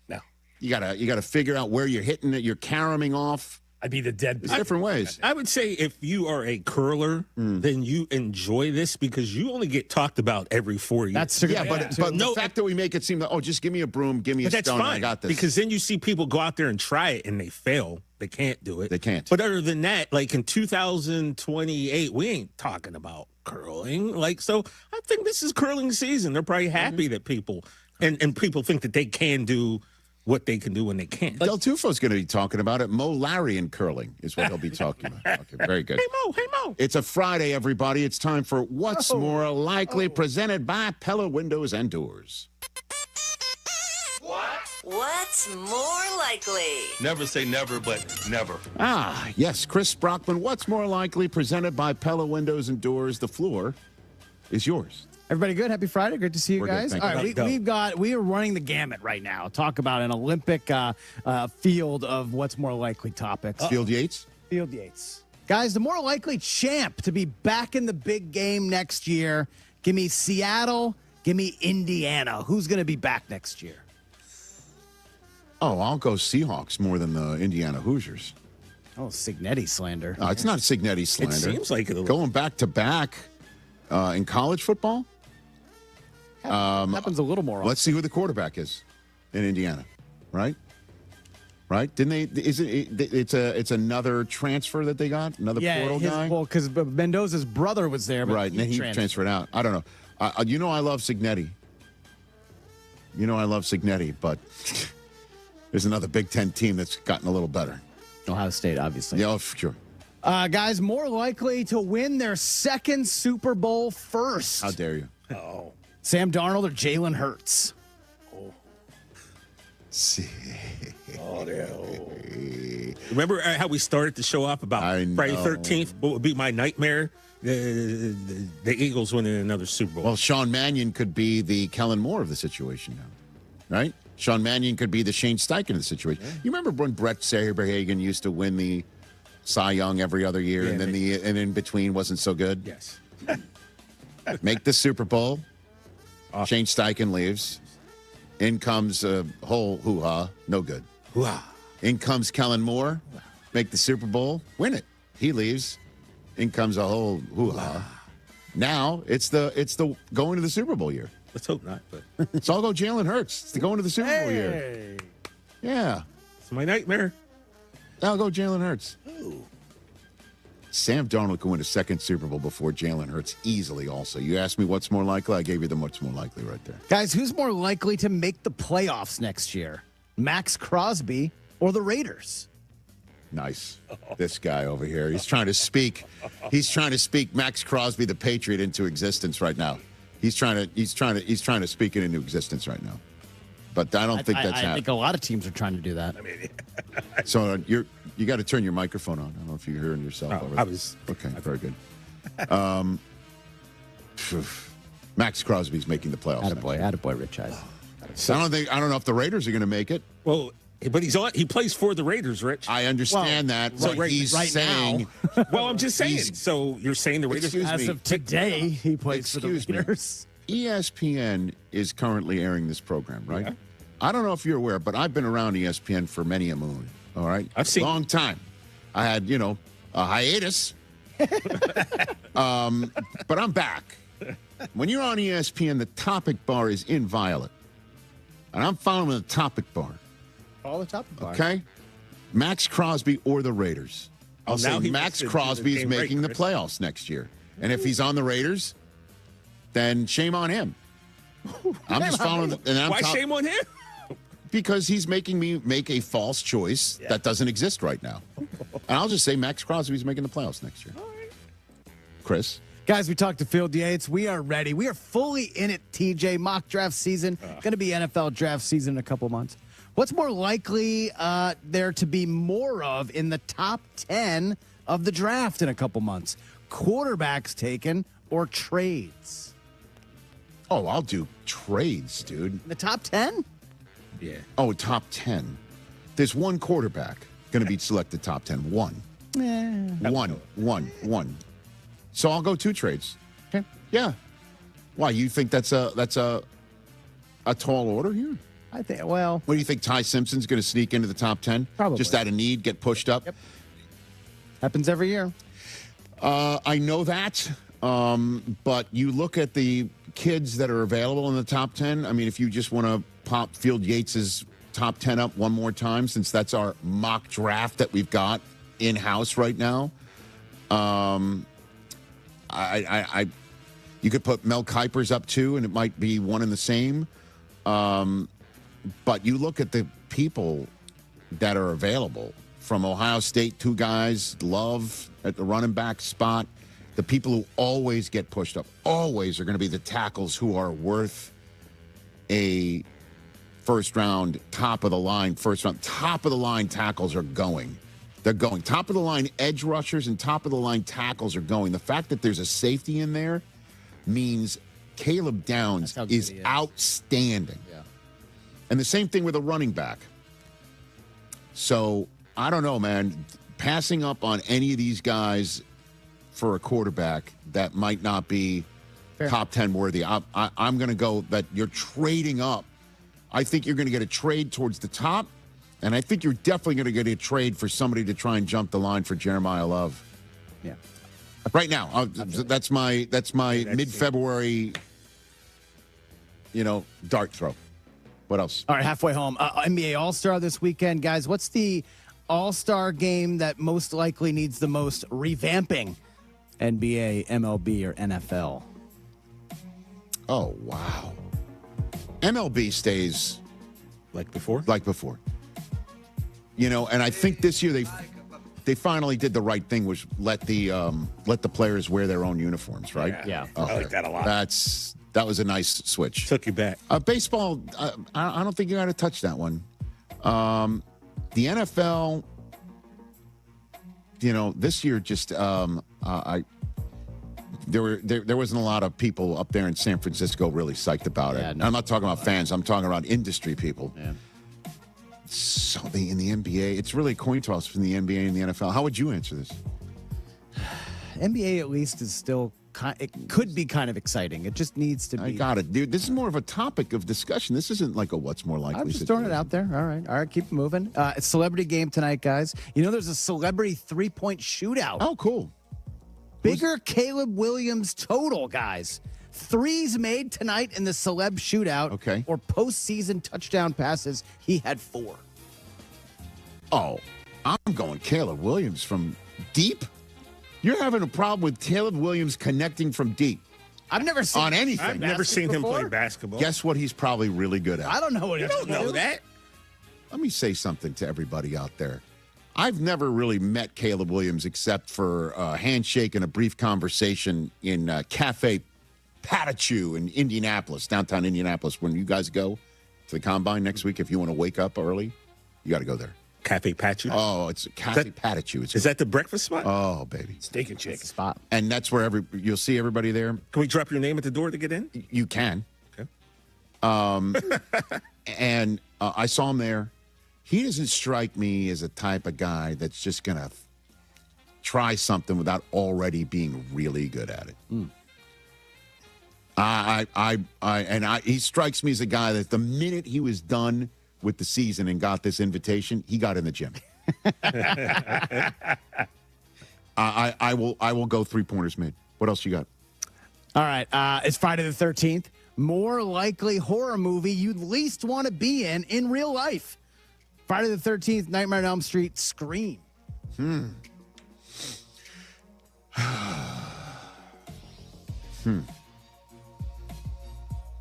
S3: No.
S8: You gotta figure out where you're hitting it. You're caroming off.
S3: I'd be the dead.
S8: There's different ways.
S6: I would say if you are a curler, then you enjoy this because you only get talked about every 4 years.
S8: But the fact that we make it seem like, just give me a broom, give me a
S6: that's
S8: stone,
S6: fine,
S8: I got this.
S6: because then you see people go out there and try it and they fail. They can't do it.
S8: They can't.
S6: But other than that, like in 2028, we ain't talking about curling. So I think this is curling season. They're probably happy that people and people think that they can do what they can do when they can't.
S8: Del Tufo's going to be talking about it. Mo Larry in curling is what he'll be talking about. Okay, very good.
S6: Hey, Mo.
S8: It's a Friday, everybody. It's time for What's More Likely, presented by Pella Windows and Doors.
S21: What's more likely?
S7: Never say never, but never.
S8: Yes, Chris Brockman. What's More Likely, presented by Pella Windows and Doors. The floor is yours.
S4: Everybody good? Happy Friday. Great to see you guys.
S8: Good,
S4: all right, we are running the gamut right now. Talk about an Olympic field of what's more likely topics.
S8: Field Yates?
S4: Field Yates. Guys, the more likely champ to be back in the big game next year. Give me Seattle. Give me Indiana. Who's going to be back next year?
S8: Oh, I'll go Seahawks more than the Indiana Hoosiers.
S4: Oh, Signetti slander.
S8: No, it's not Signetti slander.
S6: It seems like it.
S8: Going back to back in college football.
S4: Happens a little more often.
S8: Let's see who the quarterback is in Indiana, right? Right? Didn't they? It's another transfer that they got, another portal guy.
S4: Well, because Mendoza's brother was there, but
S8: right? And then he transferred out. I don't know. I love Signetti. But there's another Big Ten team that's gotten a little better.
S4: Ohio State, obviously.
S8: Yeah, sure.
S4: Guys, more likely to win their second Super Bowl first.
S8: How dare you?
S6: Oh.
S4: Sam Darnold or Jalen Hurts?
S6: Remember how we started the show off about Friday 13th? What would be my nightmare? The Eagles winning another Super Bowl.
S8: Well, Sean Mannion could be the Kellen Moore of the situation now, right? Sean Mannion could be the Shane Steichen of the situation. Yeah. You remember when Brett Saberhagen used to win the Cy Young every other year, and then and in between wasn't so good?
S6: Yes.
S8: Make the Super Bowl. Shane Steichen leaves. In comes a whole hoo-ha. No good.
S6: Hoo-ha.
S8: In comes Kellen Moore. Make the Super Bowl. Win it. He leaves. In comes a whole hoo-ha. Now it's the going to the Super Bowl year.
S6: Let's hope not. But
S8: so I'll go Jalen Hurts. It's the going to the Super Bowl year. Yeah.
S6: It's my nightmare.
S8: I'll go Jalen Hurts.
S6: Ooh.
S8: Sam Darnold can win a second Super Bowl before Jalen Hurts easily also. You asked me what's more likely, I gave you the what's more likely right there.
S4: Guys, who's more likely to make the playoffs next year? Max Crosby or the Raiders?
S8: Nice. This guy over here. He's trying to speak Max Crosby, the Patriot, into existence right now. He's trying to speak it into existence right now. But I don't think that's happening.
S4: I think a lot of teams are trying to do that. I mean,
S8: so you got to turn your microphone on. I don't know if you're hearing yourself. Okay, very good. Max Crosby's making the playoffs.
S4: Attaboy, Rich Eisen.
S8: I don't know if the Raiders are going to make it.
S6: Well, but he plays for the Raiders, Rich.
S8: I understand that. So he's saying.
S6: Well, I'm just saying. So you're saying the Raiders.
S4: As of today, he plays for the Raiders.
S8: ESPN is currently airing this program, right?
S6: Yeah.
S8: I don't know if you're aware, but I've been around ESPN for many a moon. All right?
S6: I've seen
S8: long time. I had, a hiatus. But I'm back. When you're on ESPN, the topic bar is inviolate. And I'm following the topic bar.
S4: Follow the topic bar.
S8: Okay? Max Crosby or the Raiders. I'll
S6: now
S8: say
S6: he
S8: Max
S6: wants to do
S8: Crosby
S6: the
S8: is
S6: game
S8: making
S6: right,
S8: the
S6: Chris.
S8: playoffs next year. And if he's on the Raiders, then shame on him. I'm just following.
S6: Why shame on him?
S8: Because he's making me make a false choice that doesn't exist right now. And I'll just say Max Crosby's making the playoffs next year. Chris?
S4: Guys, we talked to Field Yates. We are ready. We are fully in it, TJ. Mock draft season. Going to be NFL draft season in a couple months. What's more likely there to be more of in the top 10 of the draft in a couple months? Quarterbacks taken or trades?
S8: Oh, I'll do trades, dude.
S4: The top 10?
S6: Yeah.
S8: Oh, top 10. There's one quarterback going to be selected top 10. One. One. So I'll go 2 trades.
S4: Okay.
S8: Yeah. Why, you think that's a tall order here?
S4: I think, well.
S8: What do you think, Ty Simpson's going to sneak into the top 10?
S4: Probably.
S8: Just out of need, get pushed up?
S4: Yep. Happens every year.
S8: I know that. But you look at the kids that are available in the top 10. I mean, if you just want to pop Field Yates's top 10 up one more time, since that's our mock draft that we've got in-house right now. You could put Mel Kiper's up too, and it might be one and the same. But you look at the people that are available from Ohio State, 2 guys, Love at the running back spot. The people who always get pushed up, always are going to be the tackles who are worth a first round, top of the line tackles are going. They're going. Top of the line edge rushers and top of the line tackles are going. The fact that there's a safety in there means Caleb Downs is outstanding.
S4: Yeah.
S8: And the same thing with a running back. So, I don't know, man. Passing up on any of these guys for a quarterback that might not be top 10 worthy. I'm going to go that you're trading up. I think you're going to get a trade towards the top, and I think you're definitely going to get a trade for somebody to try and jump the line for Jeremiah Love.
S4: Yeah.
S8: Right now, that's my mid-February, dart throw. What else?
S4: All right, halfway home. NBA All-Star this weekend, guys. What's the All-Star game that most likely needs the most revamping? NBA, MLB, or NFL?
S8: Oh, wow. MLB stays
S6: like before.
S8: And I think this year they finally did the right thing, was let the players wear their own uniforms, right?
S4: Yeah.
S8: Okay.
S6: I like that a lot.
S8: That was a nice switch.
S6: Took you back.
S8: Baseball, I don't think you got to touch that one. The NFL, this year just there wasn't a lot of people up there in San Francisco really psyched about it.
S4: No.
S8: I'm not talking about fans. I'm talking about industry people.
S4: Yeah.
S8: So in the NBA, it's really a coin toss from the NBA and the NFL. How would you answer this?
S4: NBA at least is still it could be kind of exciting. It just needs to be.
S8: I got it, dude. This is more of a topic of discussion. This isn't like a what's more likely.
S4: I'm just throwing it out there. All right, keep moving. It's celebrity game tonight, guys. There's a celebrity 3-point shootout.
S8: Oh, cool.
S4: Bigger Caleb Williams total, guys. 3s made tonight in the celeb shootout.
S8: Okay.
S4: Or postseason touchdown passes. He had 4.
S8: Oh, I'm going Caleb Williams from deep. You're having a problem with Caleb Williams connecting from deep.
S4: I've never seen
S8: on anything.
S6: I've never seen him play basketball.
S8: Guess what he's probably really good at?
S4: I don't know what he's
S6: You don't know that.
S8: Let me say something to everybody out there. I've never really met Caleb Williams except for a handshake and a brief conversation in Cafe Patachu in Indianapolis, downtown Indianapolis. When you guys go to the Combine next week, if you want to wake up early, you got to go there.
S6: Cafe Patachu?
S8: Oh, it's Cafe Patachu.
S6: Is that the breakfast spot?
S8: Oh, baby.
S6: Steak and chicken
S4: spot.
S8: And that's where you'll see everybody there.
S6: Can we drop your name at the door to get in?
S8: You can.
S6: Okay.
S8: And I saw him there. He doesn't strike me as a type of guy that's just going to try something without already being really good at it. He strikes me as a guy that the minute he was done with the season and got this invitation, he got in the gym. I will go 3-pointers made. What else you got?
S4: All right. It's Friday the 13th. More likely horror movie you'd least want to be in real life. Friday the 13th, Nightmare on Elm Street, Scream.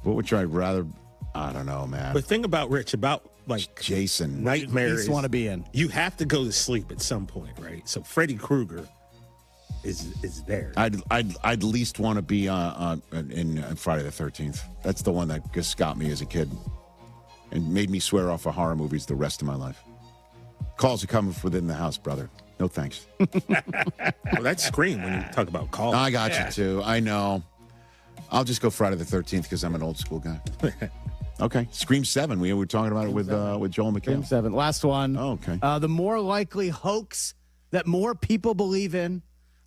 S8: What would I rather? I don't know, man.
S6: But think about Rich, about like
S8: Jason.
S6: nightmares.
S4: You want to be in.
S6: You have to go to sleep at some point, right? So Freddy Krueger is there.
S8: I'd least want to be in Friday the 13th. That's the one that just got me as a kid and made me swear off of horror movies the rest of my life. Calls are coming from within the house, brother. No thanks.
S6: Well, that's Scream when you talk about calls.
S8: I got you too. I know. I'll just go Friday the 13th because I'm an old school guy. Okay. Scream 7. We were talking about it with Joel McHale.
S4: Scream 7. Last one.
S8: Oh, okay.
S4: The more likely hoax that more people believe in,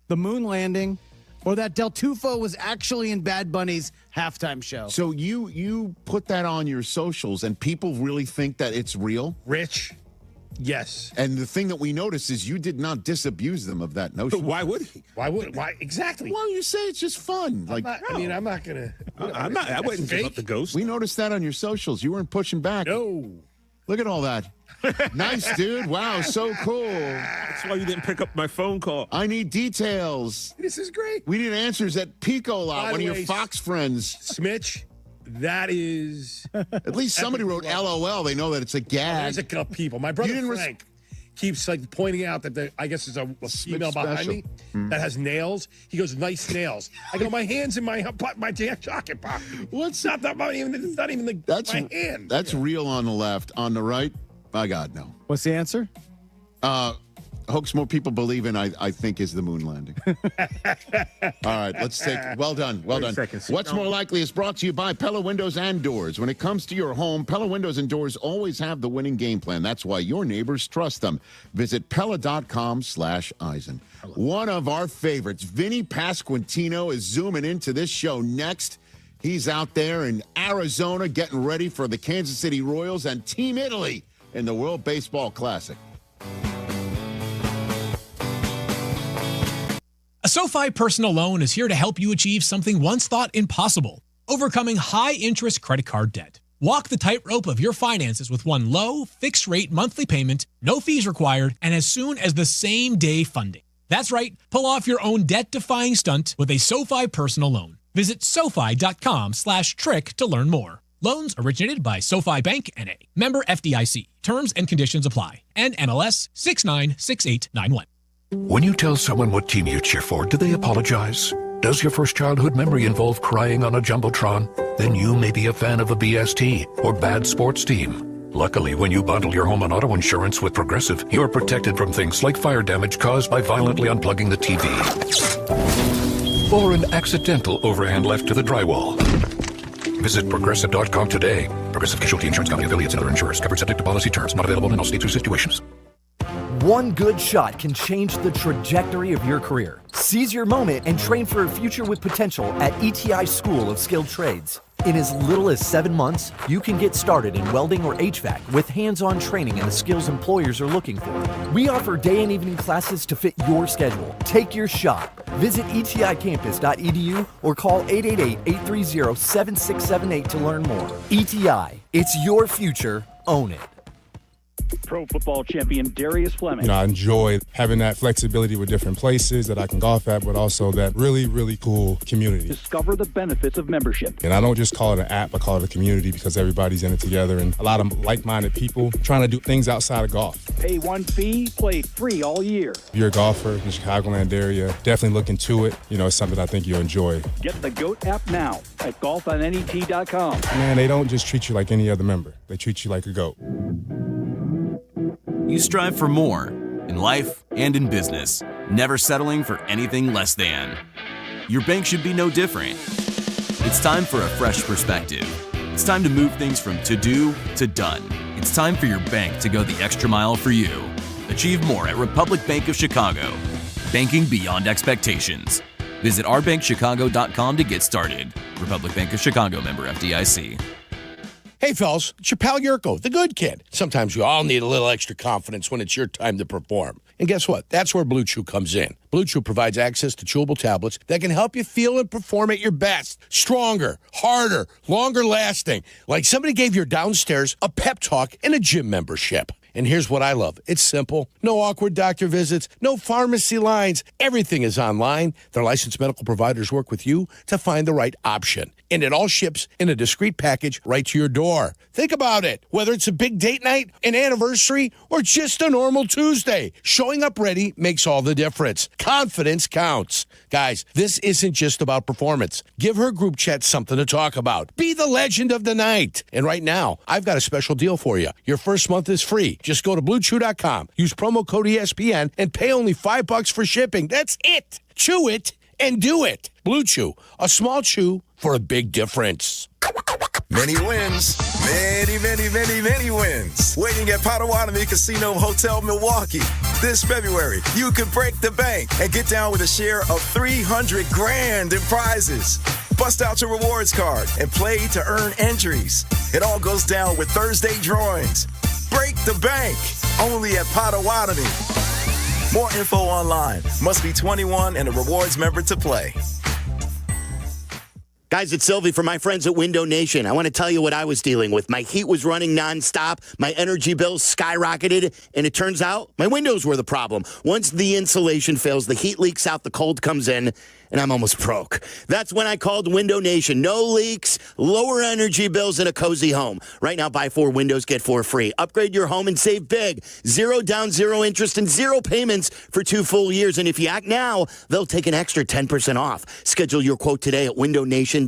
S4: the moon landing, or that Del Tufo was actually in Bad Bunny's halftime show.
S8: So you put that on your socials and people really think that it's real?
S3: Rich. Yes.
S8: And the thing that we noticed is you did not disabuse them of that notion.
S6: But why would he?
S3: Why exactly?
S8: Well, you say it's just fun.
S3: I'm not gonna.
S6: I wouldn't give up the ghost.
S8: We noticed that on your socials. You weren't pushing back.
S3: No.
S8: Look at all that. Nice, dude. Wow, so cool.
S6: That's why you didn't pick up my phone call.
S8: I need details.
S3: This is great.
S8: We need answers at Pico Lot, one of your Fox friends.
S3: Smitch, that is.
S8: At least somebody wrote LOL. They know that it's a gag.
S3: There's a couple people. My brother Frank keeps like pointing out that I guess there's a female behind me that has nails. He goes, nice nails. I go, my hand's in my jacket pocket. What's not that? It's not even my hand.
S8: That's real on the left. On the right, my God, no.
S4: What's the answer?
S8: Hoax more people believe in, I think, is the moon landing. All right, let's take. Well done. Well done. What's more likely is brought to you by Pella Windows and Doors. When it comes to your home, Pella Windows and Doors always have the winning game plan. That's why your neighbors trust them. Visit Pella.com/Eisen. One of our favorites, Vinny Pasquantino, is zooming into this show next. He's out there in Arizona getting ready for the Kansas City Royals and Team Italy in the World Baseball Classic.
S9: A SoFi personal loan is here to help you achieve something once thought impossible, overcoming high-interest credit card debt. Walk the tightrope of your finances with one low, fixed-rate monthly payment, no fees required, and as soon as the same-day funding. That's right, pull off your own debt-defying stunt with a SoFi personal loan. Visit SoFi.com/trick to learn more. Loans originated by SoFi Bank, N.A. Member FDIC. Terms and conditions apply. NMLS 696891.
S10: When you tell someone what team you cheer for, do they apologize? Does your first childhood memory involve crying on a Jumbotron? Then you may be a fan of a BST or bad sports team. Luckily, when you bundle your home and auto insurance with Progressive, you're protected from things like fire damage caused by violently unplugging the TV. Or an accidental overhand left to the drywall. Visit Progressive.com today. Progressive Casualty Insurance Company affiliates and other insurers. Covered subject to policy terms. Not available in all states or situations.
S12: One good shot can change the trajectory of your career. Seize your moment and train for a future with potential at ETI School of Skilled Trades. In as little as 7 months, you can get started in welding or HVAC with hands-on training and the skills employers are looking for. We offer day and evening classes to fit your schedule. Take your shot. Visit eticampus.edu or call 888-830-7678 to learn more. ETI, it's your future. Own it.
S23: Pro football champion Darius Fleming.
S24: I enjoy having that flexibility with different places that I can golf at, but also that really, really cool community.
S23: Discover the benefits of membership.
S24: And I don't just call it an app, I call it a community because everybody's in it together and a lot of like-minded people trying to do things outside of golf.
S23: Pay one fee, play free all year.
S24: If you're a golfer in the Chicagoland area, definitely look into it. It's something I think you'll enjoy.
S23: Get the GOAT app now at golfonnet.com.
S24: Man, they don't just treat you like any other member. They treat you like a GOAT.
S25: You strive for more in life and in business, never settling for anything less than. Your bank should be no different. It's time for a fresh perspective. It's time to move things from to-do to done. It's time for your bank to go the extra mile for you. Achieve more at Republic Bank of Chicago. Banking beyond expectations. Visit ourbankchicago.com to get started. Republic Bank of Chicago, member FDIC.
S11: Hey, fellas, it's your pal Yurko, the good kid. Sometimes we all need a little extra confidence when it's your time to perform. And guess what? That's where Blue Chew comes in. Blue Chew provides access to chewable tablets that can help you feel and perform at your best. Stronger, harder, longer lasting. Like somebody gave your downstairs a pep talk and a gym membership. And here's what I love. It's simple. No awkward doctor visits, no pharmacy lines. Everything is online. Their licensed medical providers work with you to find the right option. And it all ships in a discreet package right to your door. Think about it. Whether it's a big date night, an anniversary, or just a normal Tuesday, showing up ready makes all the difference. Confidence counts. Guys, this isn't just about performance. Give her group chat something to talk about. Be the legend of the night. And right now, I've got a special deal for you. Your first month is free. Just go to BlueChew.com, use promo code ESPN, and pay only $5 for shipping. That's it. Chew it and do it. Blue Chew, a small chew for a big difference.
S13: Many wins, many wins. Waiting at Potawatomi Casino Hotel Milwaukee. This February, you could break the bank and get down with a share of $300,000 in prizes. Bust out your rewards card and play to earn entries. It all goes down with Thursday drawings. Break the bank, only at Potawatomi. More info online. Must be 21 and a rewards member to play.
S14: Guys, it's Silvy from my friends at Window Nation. I want to tell you what I was dealing with. My heat was running nonstop. My energy bills skyrocketed. And it turns out my windows were the problem. Once the insulation fails, the heat leaks out, the cold comes in, and I'm almost broke. That's when I called Window Nation. No leaks, lower energy bills, and a cozy home. Right now, buy 4 windows, get 4 free. Upgrade your home and save big. 0 down, 0 interest, and 0 payments for 2 full years. And if you act now, they'll take an extra 10% off. Schedule your quote today at windownation.com.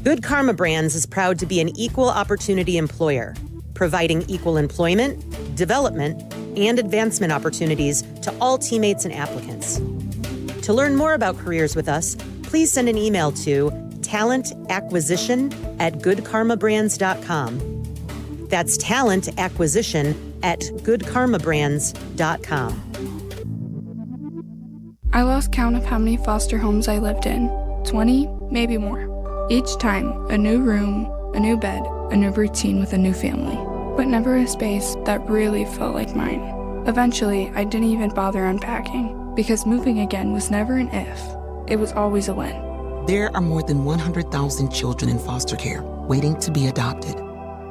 S15: Good Karma Brands is proud to be an equal opportunity employer, providing equal employment, development, and advancement opportunities to all teammates and applicants. To learn more about careers with us, please send an email to talentacquisition@goodkarmabrands.com. That's talentacquisition@goodkarmabrands.com.
S16: I lost count of how many foster homes I lived in. 20, maybe more. Each time, a new room, a new bed, a new routine with a new family. But never a space that really felt like mine. Eventually, I didn't even bother unpacking, because moving again was never an if. It was always a when.
S22: There are more than 100,000 children in foster care waiting to be adopted.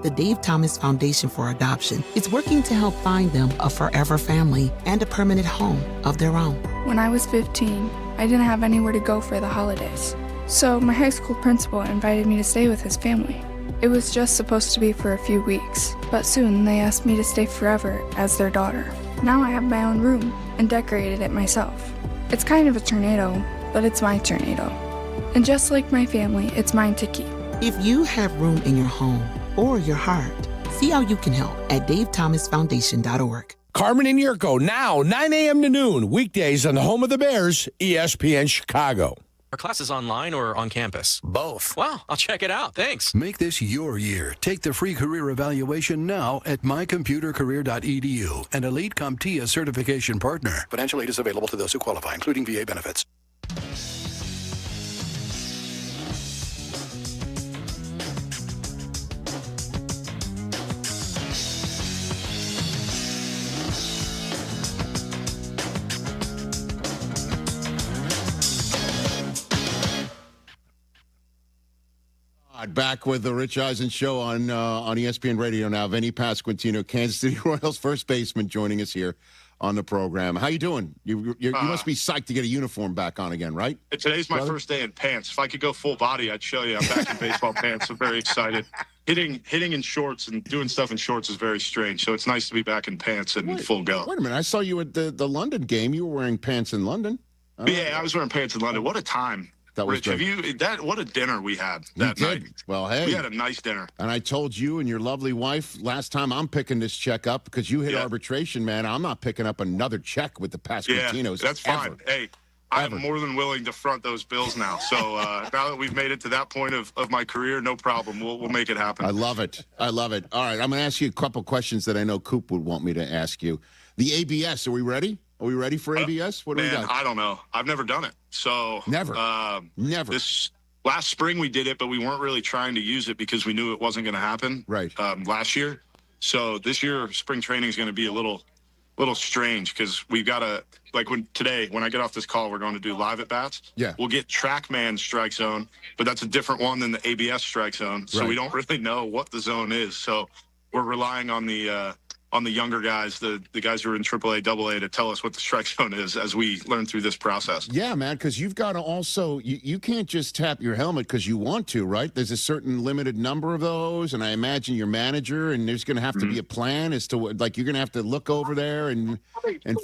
S22: The Dave Thomas Foundation for Adoption is working to help find them a forever family and a permanent home of their own.
S16: When I was 15, I didn't have anywhere to go for the holidays. So my high school principal invited me to stay with his family. It was just supposed to be for a few weeks, but soon they asked me to stay forever as their daughter. Now I have my own room and decorated it myself. It's kind of a tornado, but it's my tornado. And just like my family, it's mine to keep.
S22: If you have room in your home or your heart, see how you can help at davethomasfoundation.org.
S11: Carmen and Jurko, now 9 a.m. to noon, weekdays on the home of the Bears, ESPN Chicago.
S26: Are classes online or on campus?
S28: Both.
S26: Wow, I'll check it out. Thanks.
S28: Make this your year. Take the free career evaluation now at mycomputercareer.edu, an elite CompTIA certification partner. Financial aid is available to those who qualify, including VA benefits.
S8: Back with the Rich Eisen Show on ESPN Radio now. Vinny Pasquantino, Kansas City Royals first baseman, joining us here on the program. How you doing? You must be psyched to get a uniform back on again, right?
S29: Today's my first day in pants. If I could go full body, I'd show you. I'm back in baseball pants. I'm very excited. Hitting in shorts and doing stuff in shorts is very strange. So it's nice to be back in pants and full go.
S8: Wait a minute. I saw you at the London game. You were wearing pants in London.
S29: Yeah, I was wearing pants in London. What a time.
S8: That was
S29: Rich, what a dinner we had that night.
S8: Well, hey.
S29: We had a nice dinner.
S8: And I told you and your lovely wife last time I'm picking this check up because you hit arbitration, man. I'm not picking up another check with the Pasquantinos.
S29: Yeah, that's fine. Hey, I'm more than willing to front those bills now. So now that we've made it to that point of my career, no problem. We'll make it happen.
S8: I love it. All right, I'm going to ask you a couple questions that I know Coop would want me to ask you. The ABS, are we ready? Are we ready for ABS? What do we got?
S29: I don't know. I've never done it. So
S8: never.
S29: This last spring we did it, but we weren't really trying to use it because we knew it wasn't going to happen last year. So this year, spring training is going to be a little strange because we've got to, like when I get off this call, we're going to do live at bats.
S8: Yeah.
S29: We'll get TrackMan strike zone, but that's a different one than the ABS strike zone. So we don't really know what the zone is. So we're relying on the younger guys, the guys who are in AAA, AA to tell us what the strike zone is as we learn through this process.
S8: Yeah, man, because you've got to also, you can't just tap your helmet because you want to, right? There's a certain limited number of those, and I imagine your manager, and there's going to have to be a plan as to what, like, you're going to have to look over there and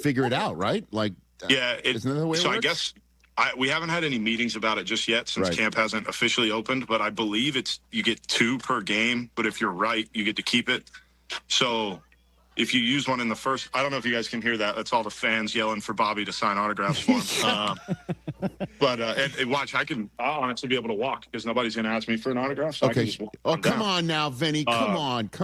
S8: figure it out, right? Like, isn't that the way it works?
S29: I guess we haven't had any meetings about it just yet since camp hasn't officially opened, but I believe you get 2 per game, but if you're right, you get to keep it. So if you use one in the first, I don't know if you guys can hear that. That's all the fans yelling for Bobby to sign autographs for him. But watch, I'll honestly be able to walk because nobody's going to ask me for an autograph. So
S8: okay. Come on now, Vinny. Come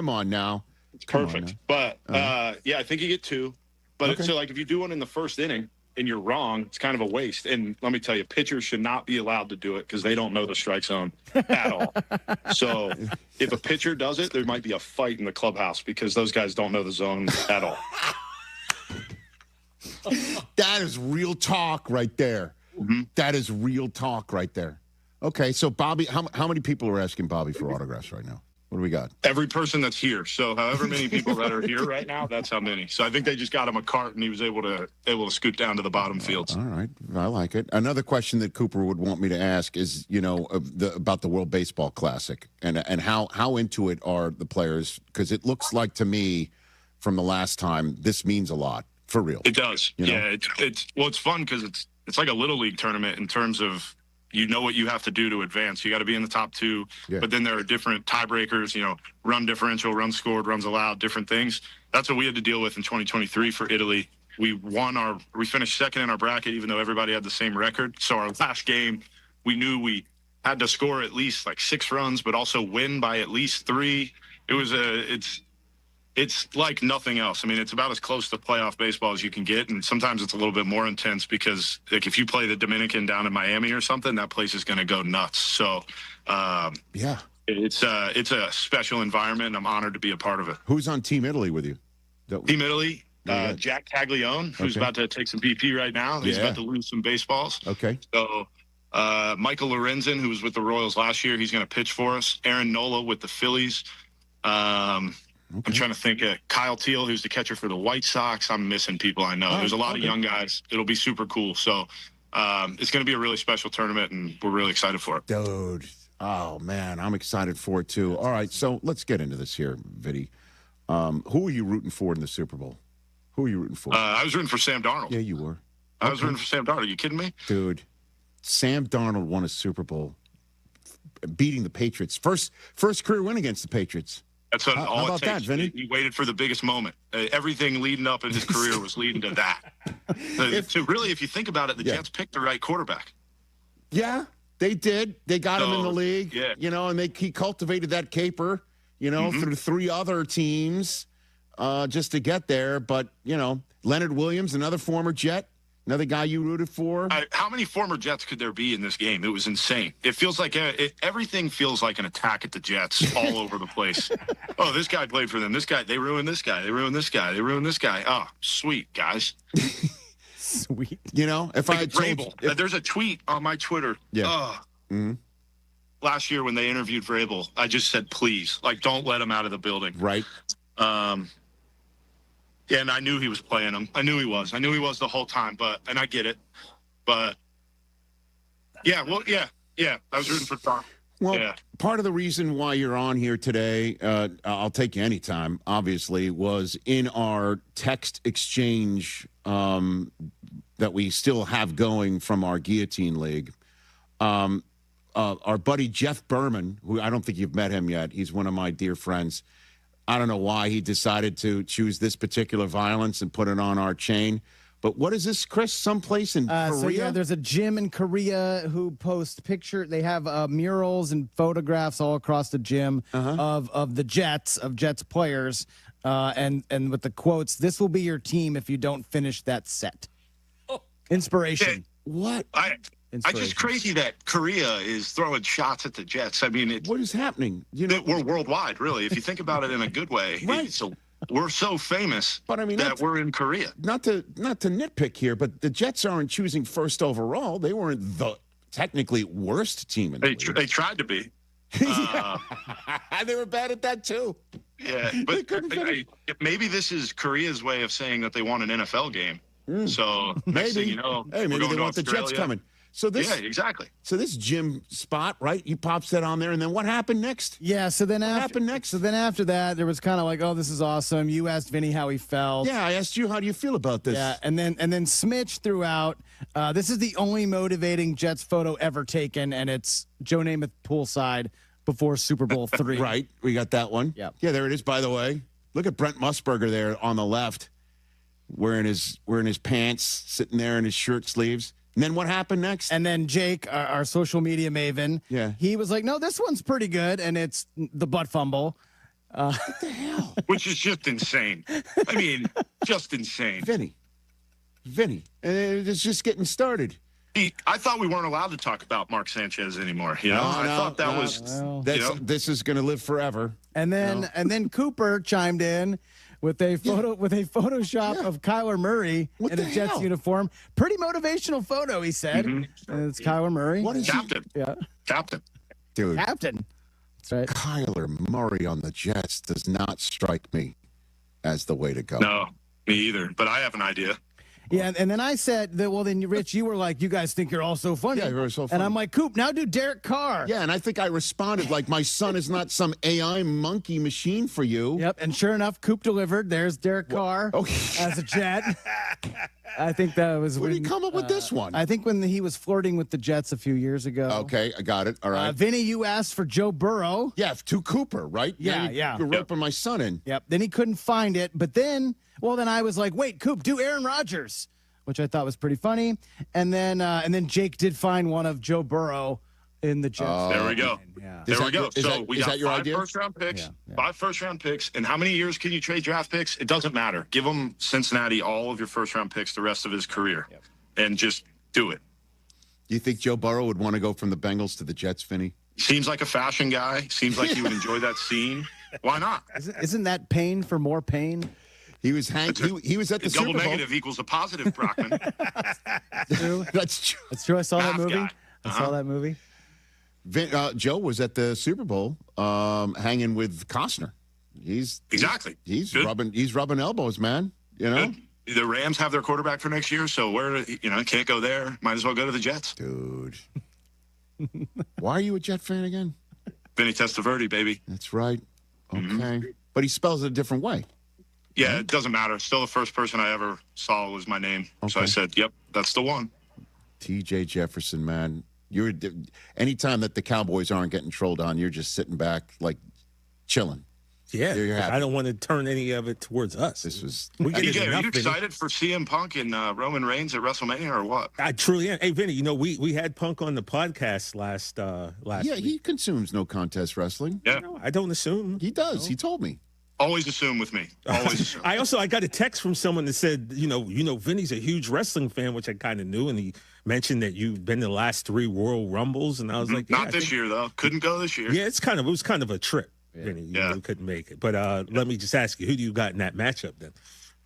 S8: on now.
S29: It's perfect. But I think you get 2. But so like if you do one in the first inning and you're wrong, it's kind of a waste. And let me tell you, pitchers should not be allowed to do it because they don't know the strike zone at all. So if a pitcher does it, there might be a fight in the clubhouse because those guys don't know the zone at all.
S8: That is real talk right there. Mm-hmm. That is real talk right there. Okay, so Bobby, how many people are asking Bobby for autographs right now? What do we got?
S29: Every person that's here. So however many people that are here right now, that's how many. So I think they just got him a cart and he was able to scoot down to the bottom fields.
S8: All right. I like it. Another question that Cooper would want me to ask is, about the World Baseball Classic and how into it are the players? Because it looks like to me from the last time, this means a lot for real.
S29: It does. Yeah. It's fun because it's like a little league tournament in terms of, what you have to do to advance. You got to be in the top 2, but then there are different tiebreakers, run differential, runs scored, runs allowed, different things. That's what we had to deal with in 2023 for Italy. We finished second in our bracket, even though everybody had the same record. So our last game, we knew we had to score at least like 6 runs, but also win by at least 3. It's like nothing else. I mean, it's about as close to playoff baseball as you can get, and sometimes it's a little bit more intense because, like, if you play the Dominican down in Miami or something, that place is going to go nuts. So, it's a special environment, and I'm honored to be a part of it.
S8: Who's on Team Italy with you?
S29: Team Italy, Jack Taglione, who's about to take some BP right now. He's about to lose some baseballs.
S8: Okay.
S29: So, Michael Lorenzen, who was with the Royals last year, he's going to pitch for us. Aaron Nola with the Phillies. I'm trying to think of Kyle Teal, who's the catcher for the White Sox. I'm missing people I know. There's a lot of young guys. It'll be super cool. So it's going to be a really special tournament, and we're really excited for it.
S8: Dude. Oh, man, I'm excited for it, too. All right, so let's get into this here, Vinny. Who are you rooting for in the Super Bowl? Who are you rooting for?
S29: I was rooting for Sam Darnold.
S8: Yeah, you were.
S29: I was rooting for Sam Darnold. Are you kidding me?
S8: Dude, Sam Darnold won a Super Bowl beating the Patriots. First career win against the Patriots.
S29: That's all it takes. He waited for the biggest moment. Everything leading up in his career was leading to that. If you think about it, the Jets picked the right quarterback.
S8: Yeah, they did. They got him in the league.
S29: Yeah.
S8: And he cultivated that caper, through 3 other teams just to get there. But, Leonard Williams, another former Jet. Another guy you rooted for?
S29: How many former Jets could there be in this game? It was insane. It feels like everything feels like an attack at the Jets all over the place. Oh, this guy played for them. This guy, they ruined this guy. They ruined this guy. They ruined this guy. Oh, sweet, guys.
S4: Sweet.
S8: If I had
S29: Vrabel, there's a tweet on my Twitter.
S8: Yeah.
S29: Last year when they interviewed Vrabel, I just said, please, don't let him out of the building.
S8: Right.
S29: Yeah, and I knew he was playing him. I knew he was the whole time, and I get it. But, I was rooting for Tom.
S8: Well, part of the reason why you're on here today, I'll take you anytime, obviously, was in our text exchange that we still have going from our Guillotine League. Our buddy Jeff Berman, who I don't think you've met him yet, he's one of my dear friends. I don't know why he decided to choose this particular violence and put it on our chain. But what is this, Chris? Someplace in Korea?
S4: There's a gym in Korea who posts pictures. They have murals and photographs all across the gym of the Jets, of Jets players, and with the quotes, "This will be your team if you don't finish that set." Inspiration.
S29: What?
S1: just crazy that Korea is throwing shots at the Jets. I mean,
S8: what is happening?
S1: We're worldwide, really. If you think about it in a good way,
S8: right?
S1: So we're so famous,
S8: but I mean,
S1: that we're in Korea.
S8: Not to nitpick here, but the Jets aren't choosing first overall. They weren't the technically worst team in the league.
S1: They tried to be.
S8: They were bad at that too.
S1: Yeah, but maybe this is Korea's way of saying that they want an NFL game. So next thing you know,
S8: hey, maybe they want the Jets coming. So this,
S1: yeah, exactly.
S8: So this Jim spot, right? He pops that on there, and then what happened next?
S4: Yeah. So then what happened next? So then after that, there was kind of like, oh, this is awesome. You asked Vinny how he felt.
S8: Yeah, I asked you how do you feel about this?
S4: Yeah, and then Smitch threw out. This is the only motivating Jets photo ever taken, and it's Joe Namath poolside before Super Bowl III.
S8: Right, we got that one.
S4: Yeah,
S8: there it is. By the way, look at Brent Musburger there on the left, wearing his pants, sitting there in his shirt sleeves. And then what happened next?
S4: And then Jake, our social media maven, he was like, no, this one's pretty good. And it's the butt fumble.
S8: What the hell?
S1: Which is just insane. I mean, just insane.
S8: Vinny. It's just getting started.
S1: I thought we weren't allowed to talk about Mark Sanchez anymore. You know, I thought that was.
S8: This is going to live forever.
S4: And then Cooper chimed in with a Photoshop of Kyler Murray in a Jets uniform. Pretty motivational photo, he said.
S1: Mm-hmm.
S4: And it's Kyler Murray.
S8: What is
S1: Captain?
S4: Yeah,
S1: Captain.
S8: Dude,
S4: Captain. That's right.
S8: Kyler Murray on the Jets does not strike me as the way to go.
S1: No, me either. But I have an idea.
S4: Yeah, and then I said that. Well, then Rich, you were like, "You guys think you're all so funny."
S8: Yeah, you're so funny.
S4: And I'm like, "Coop, now do Derek Carr."
S8: Yeah, and I think I responded like, "My son is not some AI monkey machine for you."
S4: Yep, and sure enough, Coop delivered. There's Derek Carr as a Jet. I think that was
S8: when you come up with this one.
S4: I think when he was flirting with the Jets a few years ago.
S8: Okay, I got it. All right,
S4: Vinny, you asked for Joe Burrow.
S8: Yeah, to Cooper, right?
S4: Yeah.
S8: You're roping my son in.
S4: Yep. Then he couldn't find it, but then I was like, "Wait, Coop, do Aaron Rodgers." Which I thought was pretty funny, and then Jake did find one of Joe Burrow in the Jets.
S1: There we go.
S4: Yeah.
S1: There we go. So we got
S8: your
S1: 5
S8: idea?
S1: first-round picks. Yeah. 5 first-round picks. And how many years can you trade draft picks? It doesn't matter. Give him Cincinnati all of your first-round picks the rest of his career, and just do it.
S8: Do you think Joe Burrow would want to go from the Bengals to the Jets, Vinny?
S1: Seems like a fashion guy. Seems like he would enjoy that scene. Why not?
S4: Isn't that pain for more pain?
S8: He was he was at the Super Bowl.
S1: Double negative equals a positive, Brockman.
S8: That's true.
S4: That's true. I saw that movie. I saw that movie.
S8: Joe was at the Super Bowl hanging with Costner. He's rubbing elbows, man. You know?
S1: Good. The Rams have their quarterback for next year, so can't go there. Might as well go to the Jets.
S8: Dude. Why are you a Jet fan again?
S1: Vinny Testaverde, baby.
S8: That's right. Okay. But he spells it a different way.
S1: Yeah, it doesn't matter. Still, the first person I ever saw was my name. Okay. So I said, yep, that's the one.
S8: TJ Jefferson, man. Anytime that the Cowboys aren't getting trolled on, you're just sitting back, like, chilling.
S6: Yeah,
S8: you're happy.
S6: I don't want to turn any of it towards us.
S8: This was.
S1: Are you excited for CM Punk and Roman Reigns at WrestleMania or what?
S6: I truly am. Hey, Vinny, we had Punk on the podcast last
S8: Yeah, he consumes no contest wrestling.
S1: Yeah,
S6: I don't assume
S8: he does. He told me.
S1: Always assume with me. Always assume.
S6: I got a text from someone that said, Vinny's a huge wrestling fan, which I kind of knew, and he mentioned that you've been to the last 3 World Rumbles, and I was like,
S1: not this year though. Couldn't go this year.
S6: Yeah, it was kind of a trip. Vinny, you couldn't make it. But let me just ask you, who do you got in that matchup then?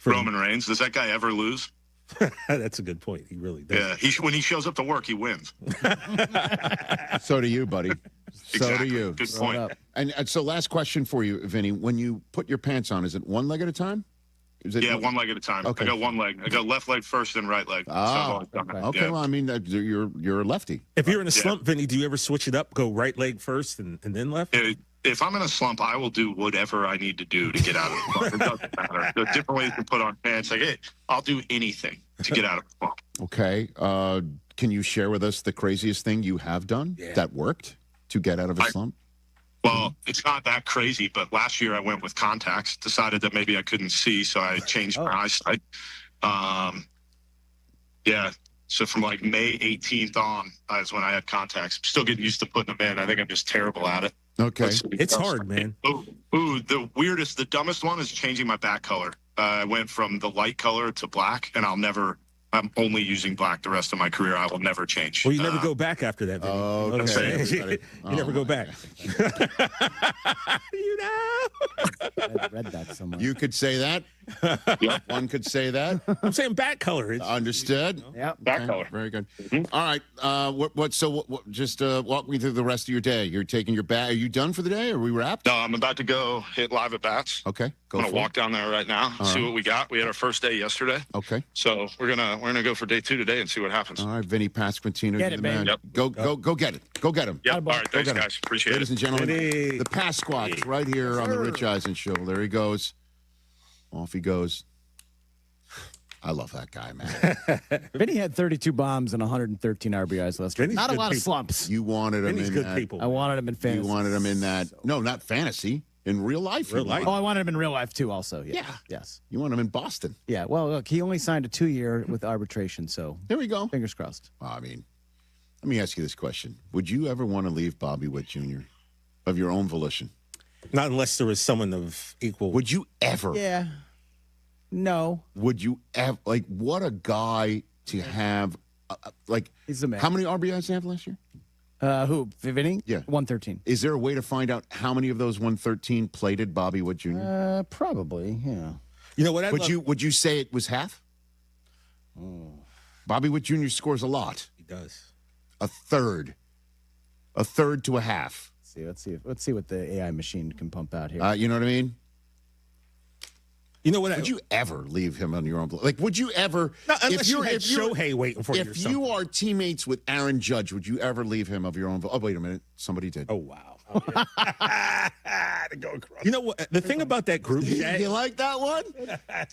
S1: Roman Reigns. Does that guy ever lose?
S6: That's a good point. He really does.
S1: Yeah, when he shows up to work, he wins.
S8: So do you, buddy.
S1: Exactly.
S8: So do you.
S1: Good point.
S8: And so last question for you, Vinny. When you put your pants on, is it one leg at a time?
S1: One leg at a time.
S8: Okay.
S1: I got one leg. I got left leg first, then right leg.
S8: Okay. Yeah. Well, I mean, you're a lefty.
S6: If you're in a slump, Vinny, do you ever switch it up? Go right leg first and then left?
S1: If I'm in a slump, I will do whatever I need to do to get out of the slump. It doesn't matter. There are different ways to put on pants. Like, hey, I'll do anything to get out of the slump.
S8: Okay. Can you share with us the craziest thing you have done that worked to get out of a slump?
S1: Well, it's not that crazy, but last year I went with contacts, decided that maybe I couldn't see, so I changed my eyesight. So from like May 18th on is when I had contacts. I'm still getting used to putting them in. I think I'm just terrible at it.
S8: Okay.
S6: It's hard, man.
S1: The dumbest one is changing my back color. I went from the light color to black, and I'll never I'm only using black the rest of my career. I will never change.
S6: Well, you never go back after that. Vinny.
S8: Oh,
S6: You know what I'm
S8: okay.
S6: saying? You never go back.
S4: I read that somewhere.
S8: You could say that. One could say that.
S6: I'm saying back color.
S8: Understood.
S4: Yeah,
S1: back color.
S8: Very good. All right. Just walk me through the rest of your day. You're taking your bag. Are you done for the day? Are we wrapped?
S1: No, I'm about to go hit live at bats.
S8: Okay.
S1: I'm gonna walk down there right now, see what we got. We had our first day yesterday.
S8: Okay.
S1: So we're gonna go for day 2 today and see what happens.
S8: All right, Vinny Pasquantino.
S4: Get
S8: you're
S4: it,
S8: the man.
S4: baby.
S1: Yep.
S8: Go get it. Go get him.
S1: Yep. All right, thanks,
S8: get 'em.
S1: guys. Appreciate
S8: Ladies
S1: it.
S8: and gentlemen,
S6: Vinny.
S8: the Pasquats right here on the Rich Eisen Show. There he goes. Off he goes. I love that guy, man.
S4: Vinny had 32 bombs and 113 RBIs last year.
S6: Vinny's
S4: Not a
S6: good
S4: lot of
S6: people.
S4: slumps.
S8: You wanted him
S6: Vinny's
S8: in
S6: good
S8: that.
S6: people.
S4: I wanted him in fantasy.
S8: You wanted him in that. No, not fantasy. In real life.
S6: Real
S8: you
S6: life.
S4: Oh,
S8: want-
S4: I wanted him in real life too. Also, yeah.
S8: Yeah.
S4: Yes.
S8: You want him in Boston.
S4: Yeah. Well, look, he only signed a 2-year with arbitration, so
S8: There we go.
S4: fingers crossed.
S8: I mean, let me ask you this question: would you ever want to leave Bobby Witt Jr. of your own volition?
S6: Not unless there was someone of equal.
S8: Would you ever?
S4: Yeah. No.
S8: Would you ever? Like, what a guy to have. Like,
S4: He's the man.
S8: how many RBIs did he have last year?
S4: Who? Vinny?
S8: Yeah.
S4: 113.
S8: Is there a way to find out how many of those 113 plated Bobby Witt Jr.?
S4: Probably. Yeah.
S6: You know what? I
S8: Would you say it was half? Bobby Witt Jr. scores a lot.
S6: He does.
S8: A third to a half.
S4: Let's see what the AI machine can pump out here.
S8: You know what I mean?
S6: You know what?
S8: Would you ever leave him on your own? Like, would you ever?
S6: No, unless you had Shohei waiting for you or
S8: If
S6: something.
S8: you are teammates with Aaron Judge, would you ever leave him of your own? Oh, wait a minute. Somebody did.
S6: Oh, wow. You know what? The thing about that group chat.
S8: You like that one?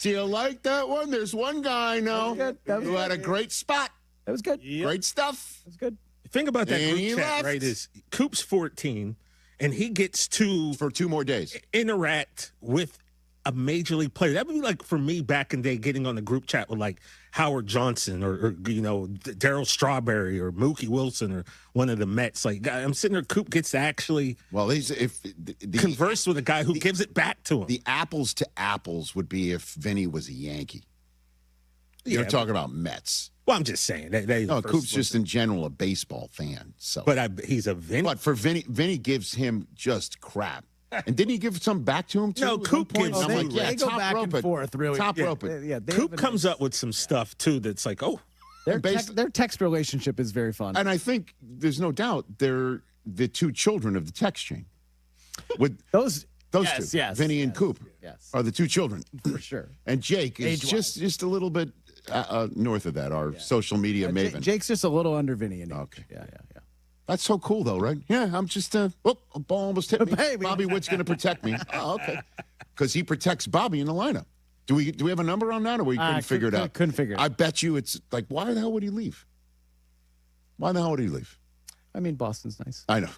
S8: Do you like that one? There's one guy I know who had a great spot.
S4: That was good.
S8: Great stuff.
S4: That was good.
S6: The thing about that
S8: And he
S6: group chat,
S8: left.
S6: right, is Coop's 14, and he gets to
S8: for 2 more days
S6: interact with a major league player. That would be like for me back in the day, getting on the group chat with like Howard Johnson or you know, Darryl Strawberry or Mookie Wilson or one of the Mets. Like, I'm sitting there, Coop gets to actually converse with a guy who gives it back to him.
S8: The apples to apples would be if Vinny was a Yankee. You're
S6: Yeah,
S8: talking about Mets.
S6: Well, I'm just saying.
S8: No, Coop's just in general a baseball fan. So,
S6: he's a Vinny.
S8: But for Vinny gives him just crap. And didn't he give some back to him too?
S6: No,
S8: at one
S6: Coop
S8: point?
S6: gives.
S8: I'm like, yeah,
S4: they go
S8: top
S4: back
S8: rope
S4: and
S8: it.
S4: forth, really.
S8: Top
S4: Yeah,
S8: rope it.
S4: yeah, they
S6: Coop
S4: have
S6: comes up with some stuff too that's like, oh,
S4: their text relationship is very fun.
S8: And I think there's no doubt they're the 2 children of the text chain. With
S4: those
S8: yes,
S4: 2, yes,
S8: Vinny and Coop, are the 2 children
S4: for sure.
S8: And Jake is
S4: Age-wise.
S8: just a little bit north of that. Our social media maven.
S4: Jake's just a little under Vinny in age.
S8: Okay.
S4: Yeah.
S8: That's so cool, though, right? Yeah, I'm just, a ball almost hit me.
S4: Baby.
S8: Bobby Witt's going to protect me. Oh, okay. Because he protects Bobby in the lineup. Do we have a number on that, or we couldn't figure it out?
S4: Couldn't figure it out.
S8: I bet you it's like, why the hell would he leave? Why the hell would he leave?
S4: I mean, Boston's nice.
S8: I know.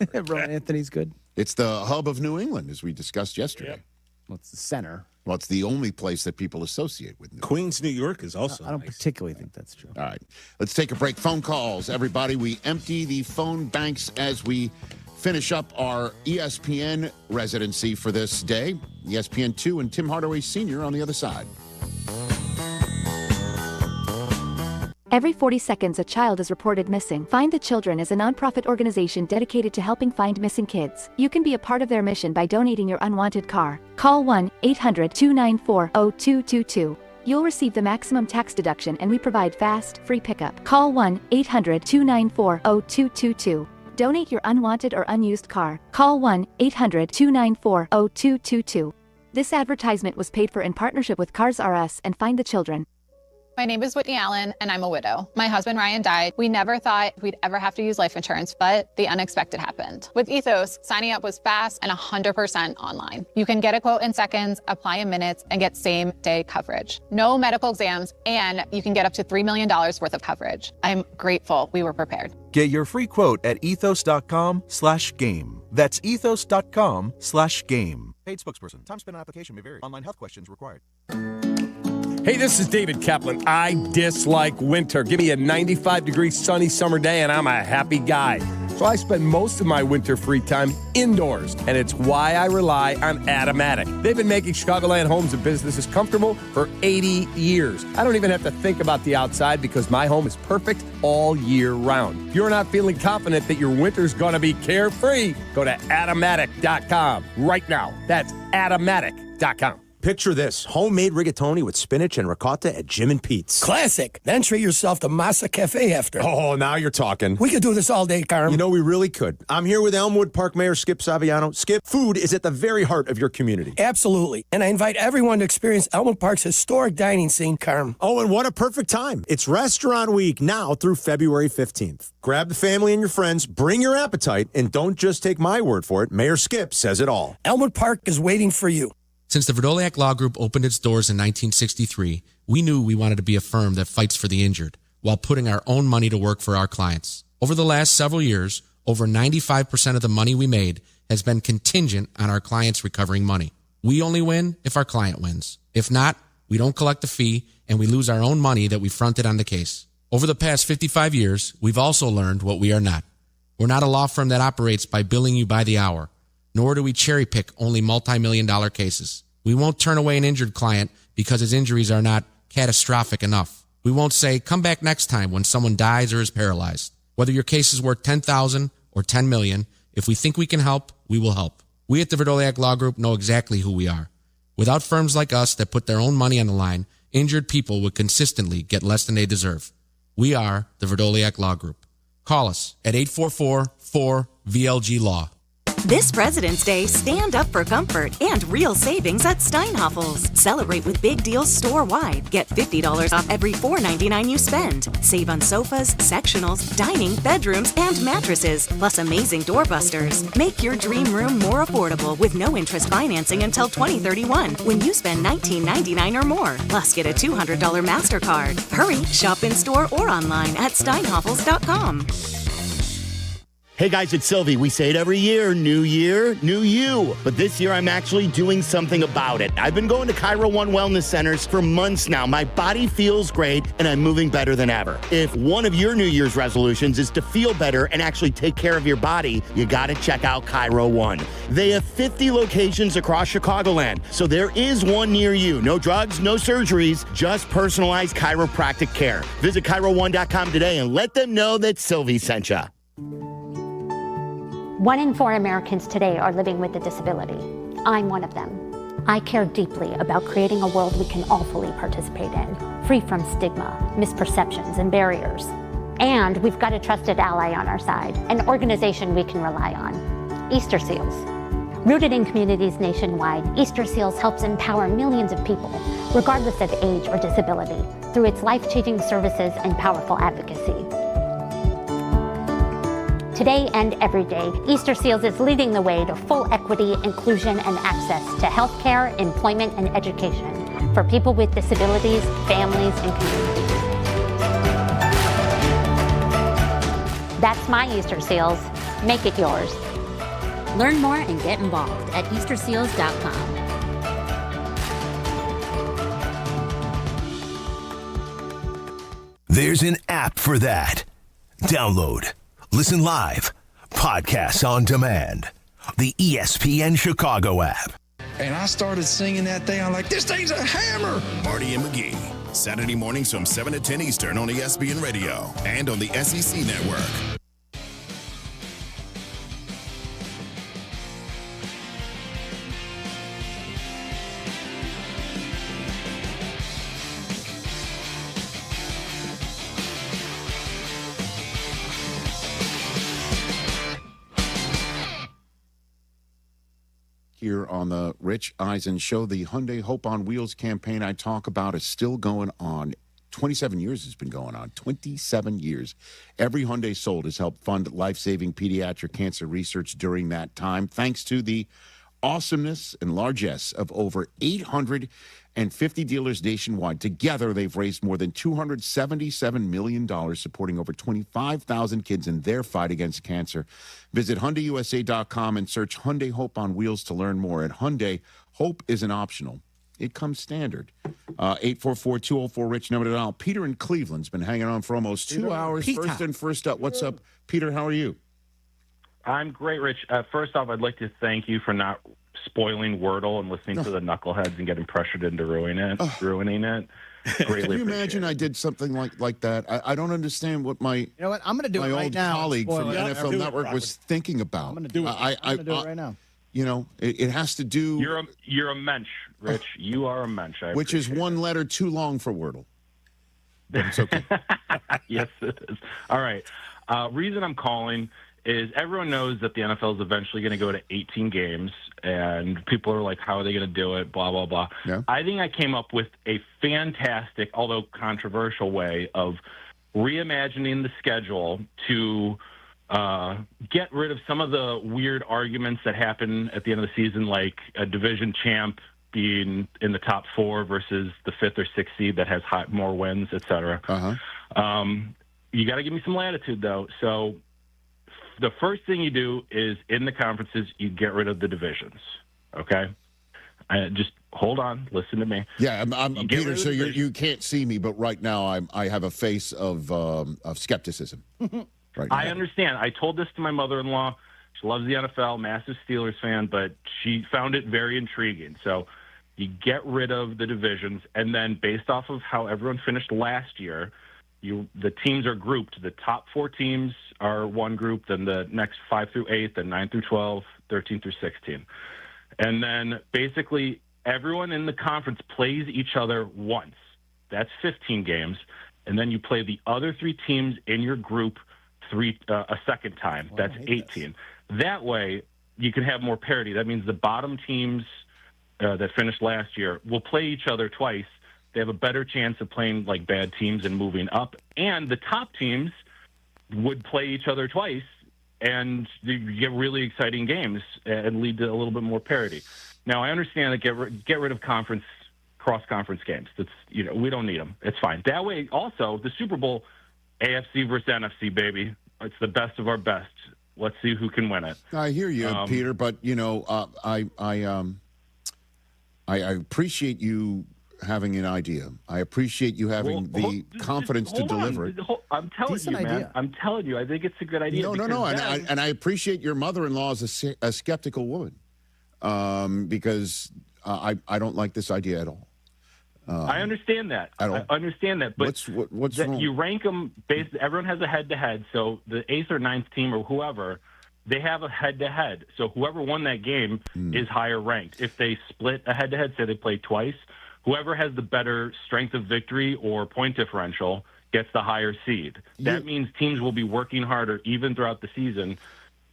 S8: Okay.
S4: Rowan Anthony's good.
S8: It's the hub of New England, as we discussed yesterday.
S4: Well, it's the center.
S8: Well, it's the only place that people associate with New England.
S6: Queens, New York is also.
S4: I don't particularly think that's true.
S8: All right. Let's take a break. Phone calls, everybody. We empty the phone banks as we finish up our ESPN residency for this day. ESPN 2 and Tim Hardaway Sr. on the other side.
S2: Every 40 seconds, a child is reported missing. Find the Children is a nonprofit organization dedicated to helping find missing kids. You can be a part of their mission by donating your unwanted car. Call 1-800-294-0222. You'll receive the maximum tax deduction, and we provide fast, free pickup. Call 1-800-294-0222. Donate your unwanted or unused car. Call 1-800-294-0222. This advertisement was paid for in partnership with Cars R Us and Find the Children.
S5: My name is Whitney Allen, and I'm a widow. My husband, Ryan, died. We never thought we'd ever have to use life insurance, but the unexpected happened. With Ethos, signing up was fast and 100% online. You can get a quote in seconds, apply in minutes, and get same-day coverage. No medical exams, and you can get up to $3 million worth of coverage. I'm grateful we were prepared.
S7: Get your free quote at ethos.com/game. That's ethos.com/game.
S17: Paid spokesperson. Time spent on application may vary. Online health questions required.
S18: Hey, this is David Kaplan. I dislike winter. Give me a 95-degree sunny summer day and I'm a happy guy. So I spend most of my winter free time indoors, and it's why I rely on Automatic. They've been making Chicagoland homes and businesses comfortable for 80 years. I don't even have to think about the outside because my home is perfect all year round. If you're not feeling confident that your winter's going to be carefree, go to Automatic.com right now. That's Automatic.com.
S3: Picture this, homemade rigatoni with spinach and ricotta at Jim and Pete's.
S11: Classic. Then treat yourself to Masa Cafe after.
S3: Oh, now you're talking.
S11: We could do this all day, Carm.
S3: You know, we really could. I'm here with Elmwood Park Mayor Skip Saviano. Skip, food is at the very heart of your community.
S11: Absolutely. And I invite everyone to experience Elmwood Park's historic dining scene, Carm.
S3: Oh, and what a perfect time. It's Restaurant Week now through February 15th. Grab the family and your friends, bring your appetite, and don't just take my word for it. Mayor Skip says it all.
S11: Elmwood Park is waiting for you.
S9: Since the Verdoliak Law Group opened its doors in 1963, we knew we wanted to be a firm that fights for the injured while putting our own money to work for our clients. Over the last several years, over 95% of the money we made has been contingent on our clients recovering money. We only win if our client wins. If not, we don't collect the fee and we lose our own money that we fronted on the case. Over the past 55 years, we've also learned what we are not. We're not a law firm that operates by billing you by the hour, nor do we cherry pick only multi-million-dollar cases. We won't turn away an injured client because his injuries are not catastrophic enough. We won't say, come back next time when someone dies or is paralyzed. Whether your case is worth $10,000 or $10 million, if we think we can help, we will help. We at the Verdoliak Law Group know exactly who we are. Without firms like us that put their own money on the line, injured people would consistently get less than they deserve. We are the Verdoliak Law Group. Call us at 844-4VLG-LAW.
S10: This President's Day, stand up for comfort and real savings at Steinhafels. Celebrate with big deals store-wide. Get $50 off every $4.99 you spend. Save on sofas, sectionals, dining, bedrooms, and mattresses, plus amazing doorbusters. Make your dream room more affordable with no interest financing until 2031 when you spend $19.99 or more. Plus, get a $200 MasterCard. Hurry, shop in-store or online at steinhafels.com.
S14: Hey guys, it's Silvy. We say it every year, new you. But this year I'm actually doing something about it. I've been going to Cairo One Wellness Centers for months now. My body feels great and I'm moving better than ever. If one of your New Year's resolutions is to feel better and actually take care of your body, you gotta check out Cairo One. They have 50 locations across Chicagoland, so there is one near you. No drugs, no surgeries, just personalized chiropractic care. Visit CairoOne.com today and let them know that Silvy sent you.
S12: 1 in 4 Americans today are living with a disability. I'm one of them. I care deeply about creating a world we can all fully participate in, free from stigma, misperceptions, and barriers. And we've got a trusted ally on our side, an organization we can rely on, Easter Seals. Rooted in communities nationwide, Easter Seals helps empower millions of people, regardless of age or disability, through its life-changing services and powerful advocacy. Today and every day, Easter Seals is leading the way to full equity, inclusion, and access to healthcare, employment, and education for people with disabilities, families, and communities. That's my Easter Seals. Make it yours.
S19: Learn more and get involved at EasterSeals.com.
S20: There's an app for that. Download. Listen live. Podcasts on demand. The ESPN Chicago app.
S21: And I started singing that thing. I'm like, this thing's a hammer.
S23: Marty and McGee. Saturday mornings from 7 to 10 Eastern on ESPN Radio and on the SEC Network.
S8: Here on the Rich Eisen Show, the Hyundai Hope on Wheels campaign I talk about is still going on. 27 years it's been going on. 27 years. Every Hyundai sold has helped fund life-saving pediatric cancer research during that time, thanks to the awesomeness and largesse of over 850 dealers nationwide. Together, they've raised more than $277 million, supporting over 25,000 kids in their fight against cancer. Visit HyundaiUSA.com and search Hyundai Hope on Wheels to learn more. At Hyundai, hope isn't optional. It comes standard. 844-204-RICH, number to dial. Peter in Cleveland's been hanging on for almost 2 hours.
S6: Peter.
S8: First up. What's up, Peter? How are you?
S13: I'm great, Rich. First off, I'd like to thank you for not spoiling Wordle and listening to the knuckleheads and getting pressured into ruining it.
S15: Can you imagine I did something like that? I don't understand what my
S4: I'm going to do
S15: my
S4: it right
S15: old
S4: now.
S15: colleague from the
S4: Spoil it.
S15: NFL Network was thinking about.
S4: I'm going to do it. I'm going to do it right now.
S15: It has to do.
S13: You're a mensch, Rich. You are a mensch.
S15: Which is one letter too long for Wordle. But it's okay.
S13: Yes, it is. All right. Reason I'm calling is everyone knows that the NFL is eventually going to go to 18 games, and people are like, how are they going to do it, blah, blah, blah.
S15: Yeah.
S13: I think I came up with a fantastic, although controversial way of reimagining the schedule to get rid of some of the weird arguments that happen at the end of the season, like a division champ being in the top 4 versus the 5th or 6th seed that has more wins, et cetera. You got to give me some latitude, though. So the first thing you do is in the conferences, you get rid of the divisions. Okay? Just hold on. Listen to me.
S15: Yeah, I'm Peter, so you can't see me, but right now I have a face of skepticism. Right now.
S13: I understand. I told this to my mother-in-law. She loves the NFL, massive Steelers fan, but she found it very intriguing. So you get rid of the divisions, and then based off of how everyone finished last year, the teams are grouped. The top 4 teams are one group, then the next 5 through 8, then 9 through 12, 13 through 16. And then basically everyone in the conference plays each other once. That's 15 games. And then you play the other 3 teams in your group a second time. That's 18. That way you can have more parity. That means the bottom teams that finished last year will play each other twice. They have a better chance of playing like bad teams and moving up. And the top teams would play each other twice, and you get really exciting games and lead to a little bit more parity. Now, I understand that get rid of cross-conference games. That's we don't need them. It's fine. That way, also, the Super Bowl, AFC versus NFC, baby. It's the best of our best. Let's see who can win it.
S15: I hear you, Peter, but I appreciate you having an idea. I appreciate you having the confidence to deliver it.
S13: I'm telling you, man. I'm telling you, I think it's a good idea.
S15: No. And I appreciate your mother-in-law is a skeptical woman because I don't like this idea at all.
S13: I understand that. I understand that. But
S15: what's wrong?
S13: You rank them based. Everyone has a head-to-head. So the 8th or 9th team or whoever, they have a head-to-head. So whoever won that game is higher ranked. If they split a head-to-head, say they played twice, whoever has the better strength of victory or point differential gets the higher seed. That means teams will be working harder even throughout the season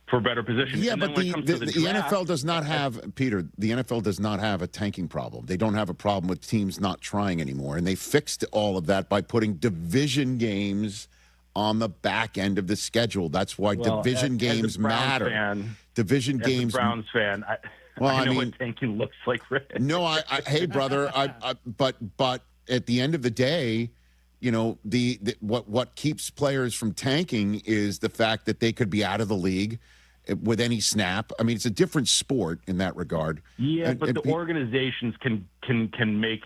S13: for better position.
S15: Yeah,
S13: and
S15: but the NFL does not have, Peter, the NFL does not have a tanking problem. They don't have a problem with teams not trying anymore. And they fixed all of that by putting division games on the back end of the schedule. That's why division games matter. Division games.
S13: As a Browns fan, I know what tanking looks like, Rick.
S15: No, hey, brother, but at the end of the day, what keeps players from tanking is the fact that they could be out of the league with any snap. I mean, it's a different sport in that regard.
S13: Yeah, but the organizations can make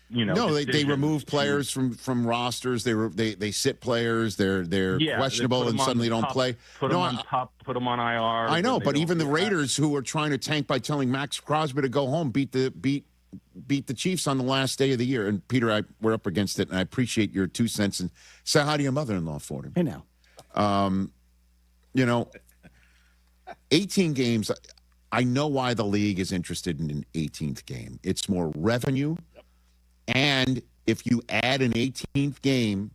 S15: No, they remove players from rosters. They sit players. They're questionable and suddenly don't play.
S13: Put them on top. Put them on IR.
S15: I know, but even the Raiders, who are trying to tank by telling Max Crosby to go home, beat the Chiefs on the last day of the year. And Peter, we're up against it, and I appreciate your 2 cents. And say hi to your mother-in-law for him.
S4: Hey now,
S15: 18 games. I know why the league is interested in an 18th game. It's more revenue. And if you add an 18th game,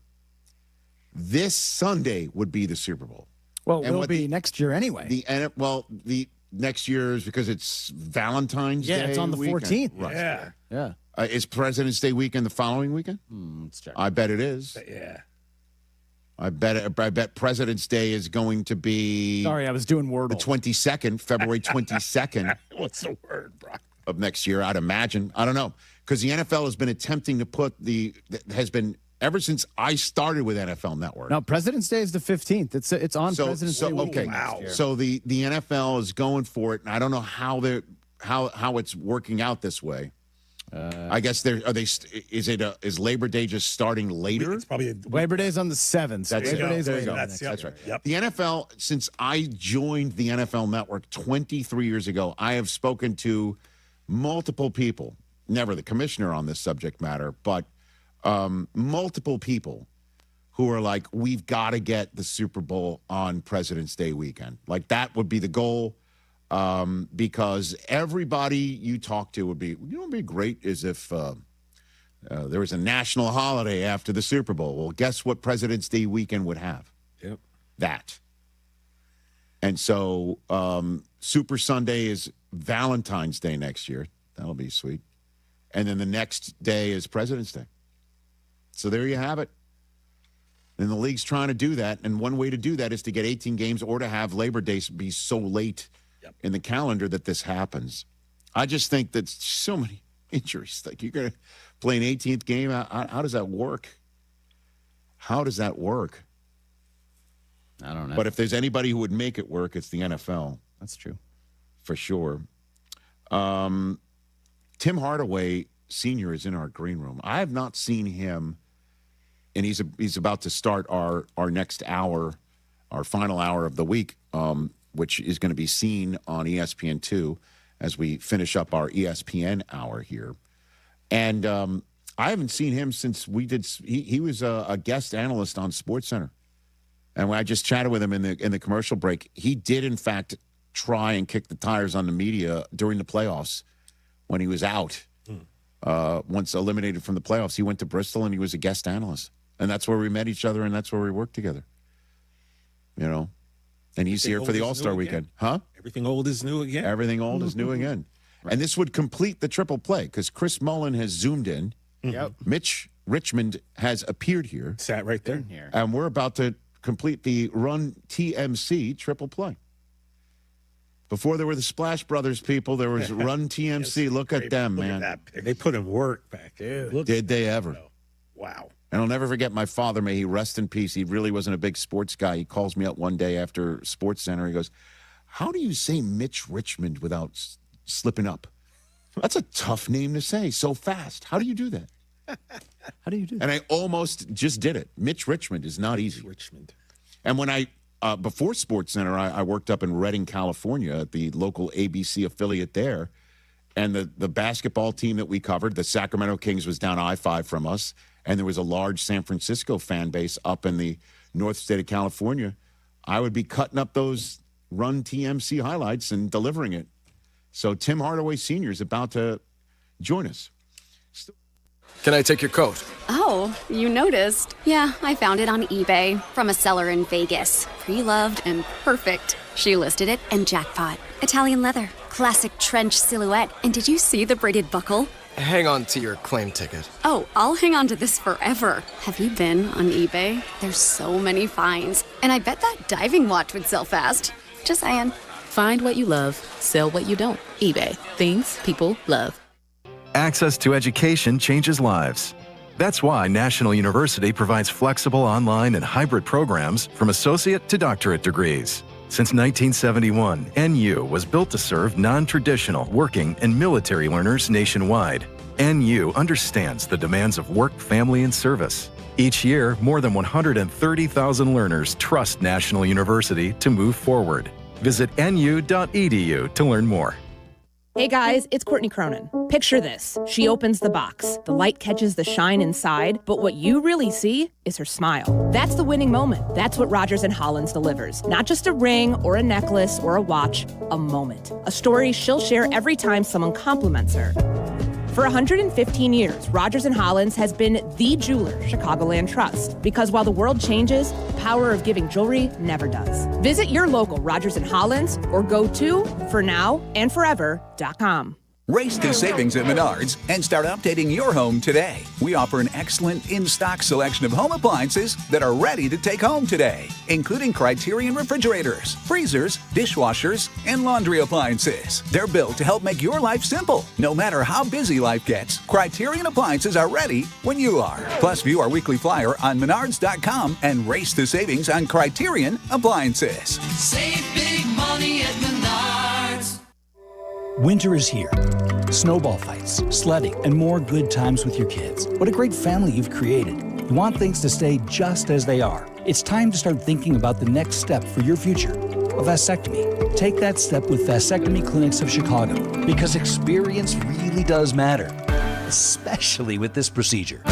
S15: this Sunday would be the Super Bowl.
S4: Well, it will be next year anyway.
S15: The next year is because it's Valentine's Day.
S4: Yeah, it's on the
S15: weekend.
S4: 14th.
S15: Right.
S4: Yeah.
S15: Is President's Day weekend the following weekend?
S4: Let's check.
S15: I bet it is.
S6: Yeah.
S15: I bet President's Day is going to be.
S4: Sorry, I was doing Wordle.
S15: The 22nd, February 22nd.
S6: What's the word, bro?
S15: Of next year, I'd imagine. I don't know. Because the NFL has been attempting to put ever since I started with NFL Network.
S4: No, President's Day is the 15th. It's on President's Day weekend.
S15: Okay, wow. So the NFL is going for it, and I don't know how it's working out this way. I guess is Labor Day just starting later?
S1: It's probably
S4: Labor Day's on the 7th. So
S15: That's
S4: Labor Day's
S15: there you
S4: later.
S15: go.
S1: That's
S15: right.
S1: Yep.
S15: The NFL, since I joined the NFL Network 23 years ago, I have spoken to multiple people, never the commissioner on this subject matter, but multiple people who are like, we've got to get the Super Bowl on President's Day weekend. Like, that would be the goal. Because everybody you talk to would be, what would be great is if there was a national holiday after the Super Bowl. Well, guess what President's Day weekend would have?
S1: Yep.
S15: That. And so Super Sunday is Valentine's Day next year. That'll be sweet. And then the next day is President's Day. So there you have it. And the league's trying to do that. And one way to do that is to get 18 games or to have Labor Day be so late in the calendar that this happens. I just think that so many injuries. Like, you're going to play an 18th game. How does that work? How does that work?
S4: I don't know.
S15: But if there's anybody who would make it work, it's the NFL.
S4: That's true.
S15: For sure. Tim Hardaway Sr. is in our green room. I have not seen him, and he's about to start our next hour, our final hour of the week, which is going to be seen on ESPN2 as we finish up our ESPN hour here. And I haven't seen him since we did. He was a guest analyst on SportsCenter. And when I just chatted with him in the commercial break, he did, in fact, try and kick the tires on the media during the playoffs when he was out. Once eliminated from the playoffs, he went to Bristol and he was a guest analyst. And that's where we met each other and that's where we worked together. You know? And he's here for the All-Star weekend. Huh?
S6: Everything old is new again.
S15: Everything old is new again. Right. And this would complete the triple play because Chris Mullen has zoomed in.
S4: Yep.
S15: Mitch Richmond has appeared here.
S6: Sat right there.
S15: And we're about to complete the Run TMC triple play. Before there were the Splash Brothers people, there was Run TMC. Look at them, man.
S6: They put in work back there.
S15: Did they ever?
S6: Wow.
S15: And I'll never forget my father, may he rest in peace. He really wasn't a big sports guy. He calls me up one day after SportsCenter. He goes, how do you say Mitch Richmond without slipping up? That's a tough name to say so fast. How do you do that?
S4: How do you do that?
S15: And I almost just did it. Mitch Richmond is not easy.
S6: Richmond.
S15: And when before SportsCenter, I worked up in Redding, California at the local ABC affiliate there. And the basketball team that we covered, the Sacramento Kings, was down I-5 from us. And there was a large San Francisco fan base up in the north state of California. I would be cutting up those Run TMC highlights and delivering it. So Tim Hardaway Sr. is about to join us.
S16: Can I take your coat?
S22: Oh, you noticed. Yeah, I found it on eBay from a seller in Vegas. Pre-loved and perfect. She listed it and jackpot. Italian leather, classic trench silhouette. And did you see the braided buckle?
S16: Hang on to your claim ticket.
S22: Oh, I'll hang on to this forever. Have you been on eBay? There's so many finds. And I bet that diving watch would sell fast. Just saying.
S24: Find what you love, sell what you don't. eBay. Things people love.
S25: Access to education changes lives. That's why National University provides flexible online and hybrid programs from associate to doctorate degrees. Since 1971, NU was built to serve non-traditional working and military learners nationwide. NU understands the demands of work, family, and service. Each year, more than 130,000 learners trust National University to move forward. Visit nu.edu to learn more.
S26: Hey guys, it's Courtney Cronin. Picture this. She opens the box. The light catches the shine inside, but what you really see is her smile. That's the winning moment. That's what Rogers & Hollins delivers. Not just a ring or a necklace or a watch, a moment. A story she'll share every time someone compliments her. For 115 years, Rogers & Hollins has been the jeweler Chicagoland trusts. Because while the world changes, the power of giving jewelry never does. Visit your local Rogers & Hollins or go to fornowandforever.com.
S27: Race to savings at Menards and start updating your home today. We offer an excellent in-stock selection of home appliances that are ready to take home today, including Criterion refrigerators, freezers, dishwashers, and laundry appliances. They're built to help make your life simple. No matter how busy life gets, Criterion appliances are ready when you are. Plus, view our weekly flyer on Menards.com and race to savings on Criterion appliances.
S28: Save big money at Menards.
S1: Winter is here. Snowball fights, sledding, and more good times with your kids. What a great family you've created. You want things to stay just as they are. It's time to start thinking about the next step for your future. A vasectomy. Take that step with Vasectomy Clinics of Chicago, because experience really does matter, especially with this procedure.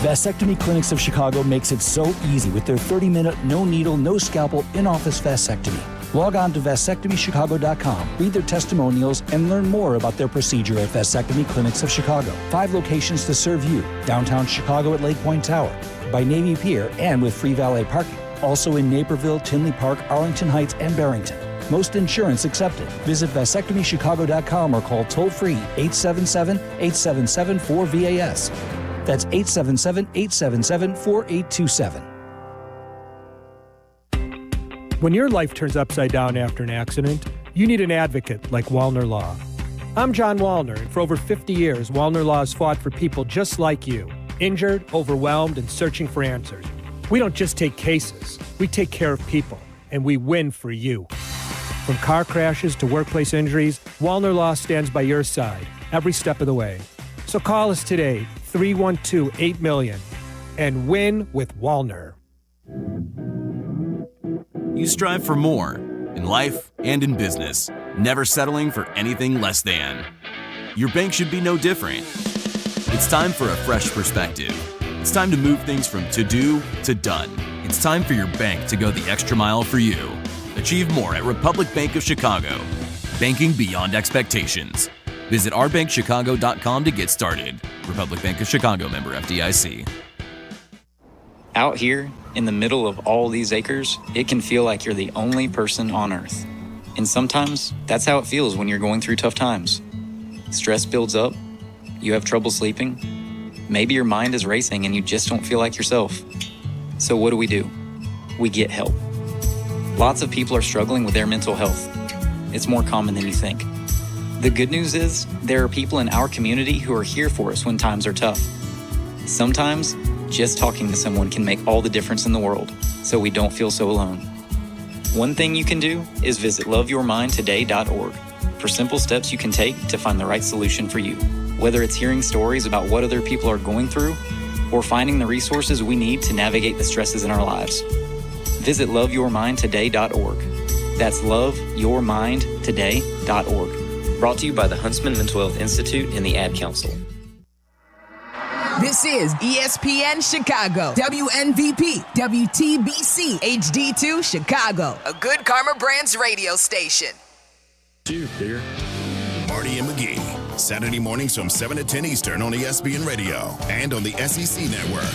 S1: Vasectomy Clinics of Chicago makes it so easy with their 30-minute, no needle, no scalpel, in-office vasectomy. Log on to vasectomychicago.com, read their testimonials, and learn more about their procedure at Vasectomy Clinics of Chicago. 5 locations to serve you: downtown Chicago at Lake Point Tower, by Navy Pier, and with free valet parking. Also in Naperville, Tinley Park, Arlington Heights, and Barrington. Most insurance accepted. Visit vasectomychicago.com or call toll-free 877-877-4VAS. That's 877-877-4827.
S2: When your life turns upside down after an accident, you need an advocate like Wallner Law. I'm John Wallner, and for over 50 years, Wallner Law has fought for people just like you, injured, overwhelmed, and searching for answers. We don't just take cases, we take care of people, and we win for you. From car crashes to workplace injuries, Wallner Law stands by your side every step of the way. So call us today, 312-8-MILLION, and win with Wallner.
S3: You strive for more in life and in business, never settling for anything less than. Your bank should be no different. It's time for a fresh perspective. It's time to move things from to-do to done. It's time for your bank to go the extra mile for you. Achieve more at Republic Bank of Chicago. Banking beyond expectations. Visit ourbankchicago.com to get started. Republic Bank of Chicago, member FDIC.
S5: Out here, in the middle of all these acres, it can feel like you're the only person on Earth. And sometimes, that's how it feels when you're going through tough times. Stress builds up, you have trouble sleeping, maybe your mind is racing and you just don't feel like yourself. So what do? We get help. Lots of people are struggling with their mental health. It's more common than you think. The good news is, there are people in our community who are here for us when times are tough. Sometimes, just talking to someone can make all the difference in the world, so we don't feel so alone. One thing you can do is visit loveyourmindtoday.org for simple steps you can take to find the right solution for you. Whether it's hearing stories about what other people are going through, or finding the resources we need to navigate the stresses in our lives. Visit loveyourmindtoday.org. That's loveyourmindtoday.org. Brought to you by the Huntsman Mental Health Institute and the Ad Council.
S7: This is ESPN Chicago, WNVP, WTBC, HD2 Chicago, a good Karma Brands radio station.
S23: Cheers, dear. Marty and McGee, Saturday mornings from 7 to 10 Eastern on ESPN Radio and on the SEC Network.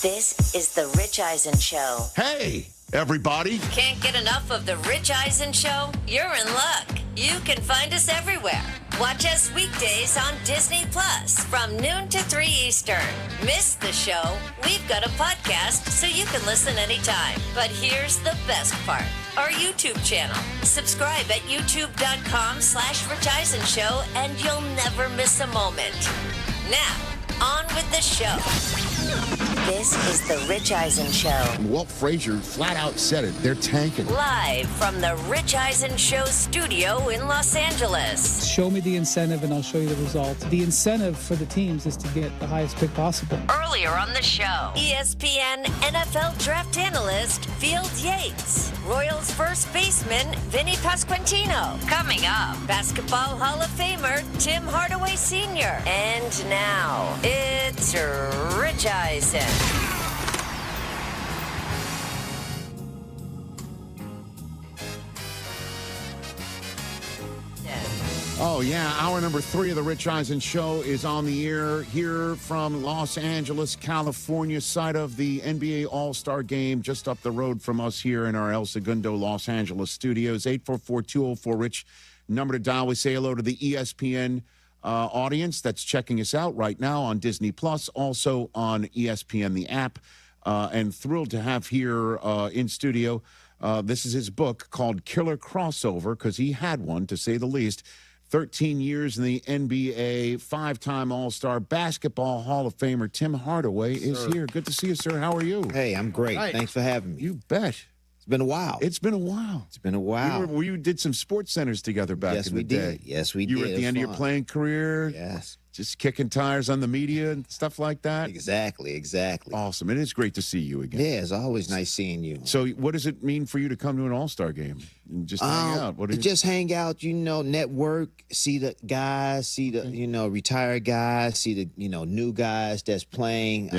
S17: This is the Rich Eisen Show.
S15: Hey, everybody.
S17: Can't get enough of the Rich Eisen Show? You're in luck. You can find us everywhere. Watch us weekdays on Disney Plus from noon to 3 Eastern. Miss the show? We've got a podcast so you can listen anytime. But here's the best part. Our YouTube channel. Subscribe at youtube.com/Rich Eisen Show and you'll never miss a moment. Now, on with the show. This is the Rich Eisen Show.
S15: Walt Frazier flat out said it. They're tanking.
S17: Live from the Rich Eisen Show studio in Los Angeles.
S18: Show me the incentive and I'll show you the result. The incentive for the teams is to get the highest pick possible.
S17: Earlier on the show, ESPN NFL draft analyst Field Yates. Royals first baseman Vinny Pasquantino. Coming up, Basketball Hall of Famer Tim Hardaway Sr. And now, it's Rich Eisen.
S15: Oh, yeah. Hour number 3 of the Rich Eisen Show is on the air here from Los Angeles, California, site of the NBA All-Star Game, just up the road from us here in our El Segundo, Los Angeles studios. 844-204-RICH, number to dial. We say hello to the ESPN audience that's checking us out right now on Disney Plus, also on ESPN, the app, and thrilled to have here in studio. This is his book called Killer Crossover, because he had one, to say the least. 13 years in the NBA, 5-time All-Star, Basketball Hall of Famer Tim Hardaway is here. Good to see you, sir. How are you?
S9: Hey, I'm great.
S15: Right.
S9: Thanks for having me.
S15: You bet.
S9: It's been a while.
S15: It's been a while.
S9: It's been a while.
S15: We did some sports centers together back in the day.
S9: Yes, we did.
S15: You were at the end of your playing career.
S9: Yes.
S15: Just kicking tires on the media and stuff like that.
S9: Exactly.
S15: Awesome. It is great to see you again.
S9: Yeah, it's always nice seeing you.
S15: So what does it mean for you to come to an All-Star game and just hang out?
S9: Just hang out, network, see the guys, see the, retired guys, see the, new guys that's playing,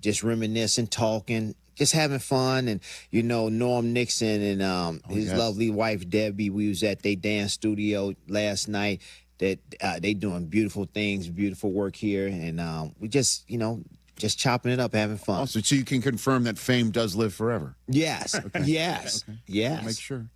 S9: just reminiscing, talking, just having fun. And, Norm Nixon and his lovely wife, Debbie, we was at their dance studio last night. That they doing beautiful things, beautiful work here. And we just, just chopping it up, having fun.
S15: Also, so you can confirm that fame does live forever.
S9: Yes.
S15: Okay.
S9: Yes.
S15: Okay.
S9: Yes.
S15: Make sure.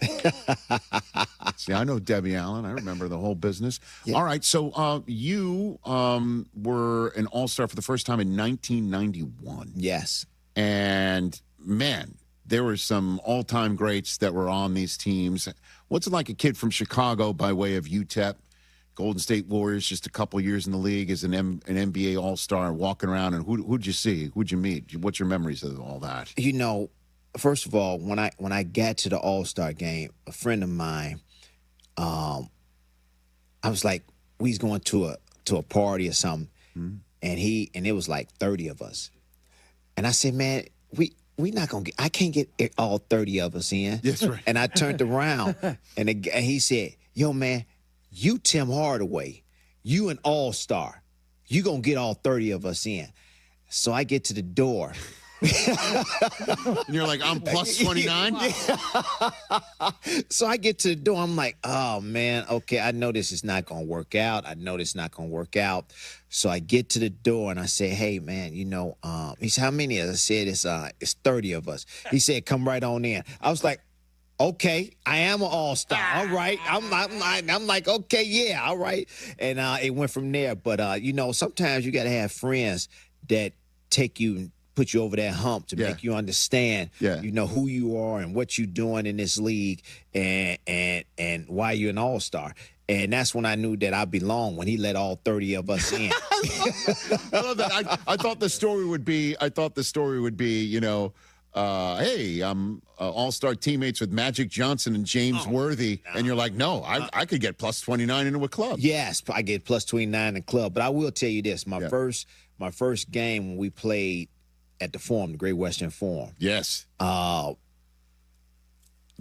S15: See, I know Debbie Allen. I remember the whole business. Yeah. All right. So you were an All-Star for the first time in 1991.
S9: Yes.
S15: And, man, there were some all-time greats that were on these teams. What's it like a kid from Chicago by way of UTEP? Golden State Warriors, just a couple years in the league as an NBA All-Star, walking around, and who'd you see? Who'd you meet? What's your memories of all that?
S9: First of all, when I got to the All-Star game, a friend of mine, I was like, we was going to a party or something, and it was like 30 of us, and I said, man, we not gonna I can't get all 30 of us in.
S15: That's right.
S9: And I turned around, and he said, yo, man, you Tim Hardaway, you an all-star. You gonna get all 30 of us in. So I get to the door.
S15: And you're like, I'm plus 29?
S9: So I get to the door. I'm like, oh, man, okay, I know this is not gonna work out. So I get to the door, and I say, hey, man, he said, how many of us? I said, it's 30 of us. He said, come right on in. I was like, okay, I am an all-star. All right. I'm like, okay, yeah, all right. And it went from there. But, sometimes you got to have friends that take you and put you over that hump to make you understand, who you are and what you're doing in this league and why you're an all-star. And that's when I knew that I belonged, when he let all 30 of us in.
S15: I love that. I thought the story would be, hey, I'm all-star teammates with Magic Johnson and James Worthy. And you're like, no, I could get plus 29 into a club.
S9: Yes, I get plus 29 in a club. But I will tell you this, my first game when we played at the Forum, the Great Western Forum.
S15: Yes.
S9: Don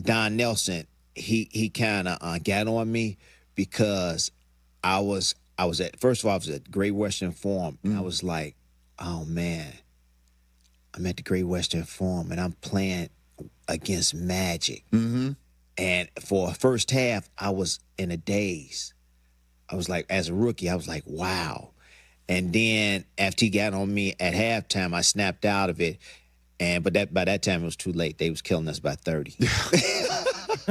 S9: Nelson, he kind of got on me because I was at Great Western Forum, and I was like, oh, man, I'm at the Great Western Forum, and I'm playing against Magic.
S15: Mm-hmm.
S9: And for a first half, I was in a daze. I was like, as a rookie, I was like, wow. And then after he got on me at halftime, I snapped out of it. But by that time, it was too late. They was killing us by 30.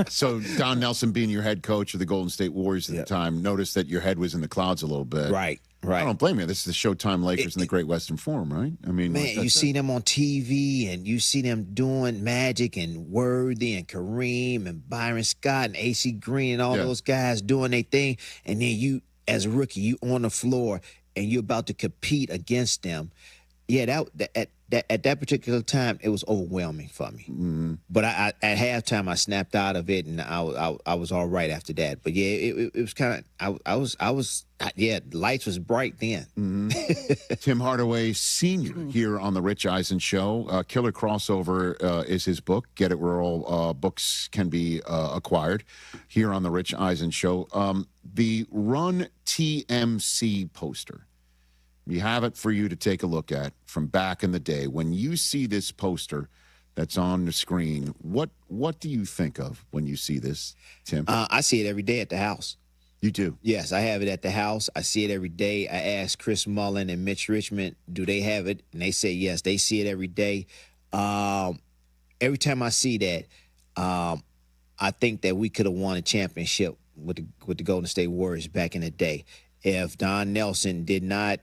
S15: So Don Nelson, being your head coach of the Golden State Warriors at the time, noticed that your head was in the clouds a little bit.
S9: Right.
S15: I don't blame you. This is the Showtime Lakers in the Great Western Forum, right? I mean,
S9: man, you see them on TV, and you see them doing Magic and Worthy and Kareem and Byron Scott and AC Green and all those guys doing their thing. And then you, as a rookie, you on the floor, and you're about to compete against them. Yeah, at that particular time, it was overwhelming for me.
S15: Mm-hmm.
S9: But at halftime, I snapped out of it, and I was all right after that. But yeah, it was kind of the lights was bright then.
S15: Mm-hmm. Tim Hardaway Sr. here on the Rich Eisen Show. Killer Crossover is his book. Get it where all books can be acquired. Here on the Rich Eisen Show, the Run TMC poster. We have it for you to take a look at from back in the day. When you see this poster that's on the screen, what do you think of when you see this, Tim?
S9: I see it every day at the house.
S15: You do?
S9: Yes, I have it at the house. I see it every day. I asked Chris Mullin and Mitch Richmond, do they have it? And they say yes, they see it every day. Every time I see that, I think that we could have won a championship with the Golden State Warriors back in the day if Don Nelson did not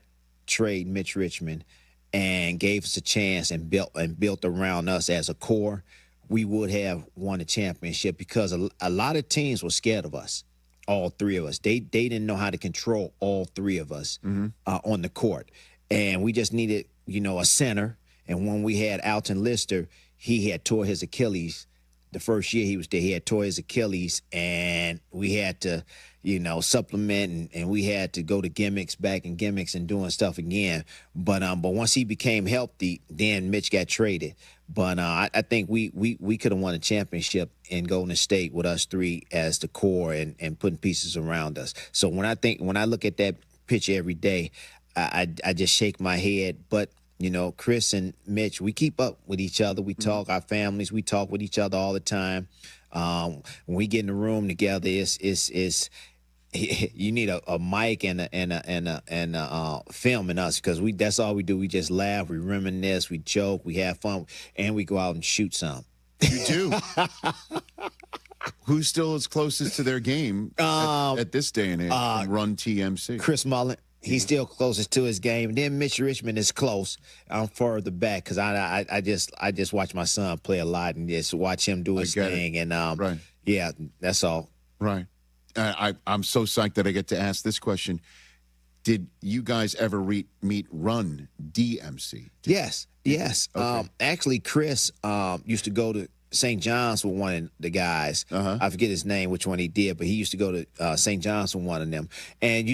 S9: trade Mitch Richmond and gave us a chance and built around us as a core. We would have won a championship because a lot of teams were scared of us. all three of us. They didn't know how to control all three of us on the court. And we just needed, a center. And when we had Alton Lister, he had tore his Achilles. The first year he was there, he had tore his Achilles, and we had to, supplement, and we had to go to gimmicks and doing stuff again. But once he became healthy, then Mitch got traded. But I think we could have won a championship in Golden State with us three as the core and putting pieces around us. So when I look at that picture every day, I just shake my head. But Chris and Mitch, we keep up with each other. We talk, our families, we talk with each other all the time. When we get in the room together, it's you need a mic and a filming us, because that's all we do. We just laugh, we reminisce, we joke, we have fun, and we go out and shoot some.
S15: You do. Who still is closest to their game at this day and age? Run TMC.
S9: Chris Mullin. He's still closest to his game. Then Mitch Richmond is close. I'm further back because I just watch my son play a lot and just watch him do his thing. And
S15: right.
S9: Yeah, that's all.
S15: Right. I'm so psyched that I get to ask this question. Did you guys ever meet Run DMC?
S9: Yes.
S15: Okay.
S9: Actually, Chris used to go to St. John's with one of the guys. I forget his name, which one he did, but he used to go to St. John's with one of them. And,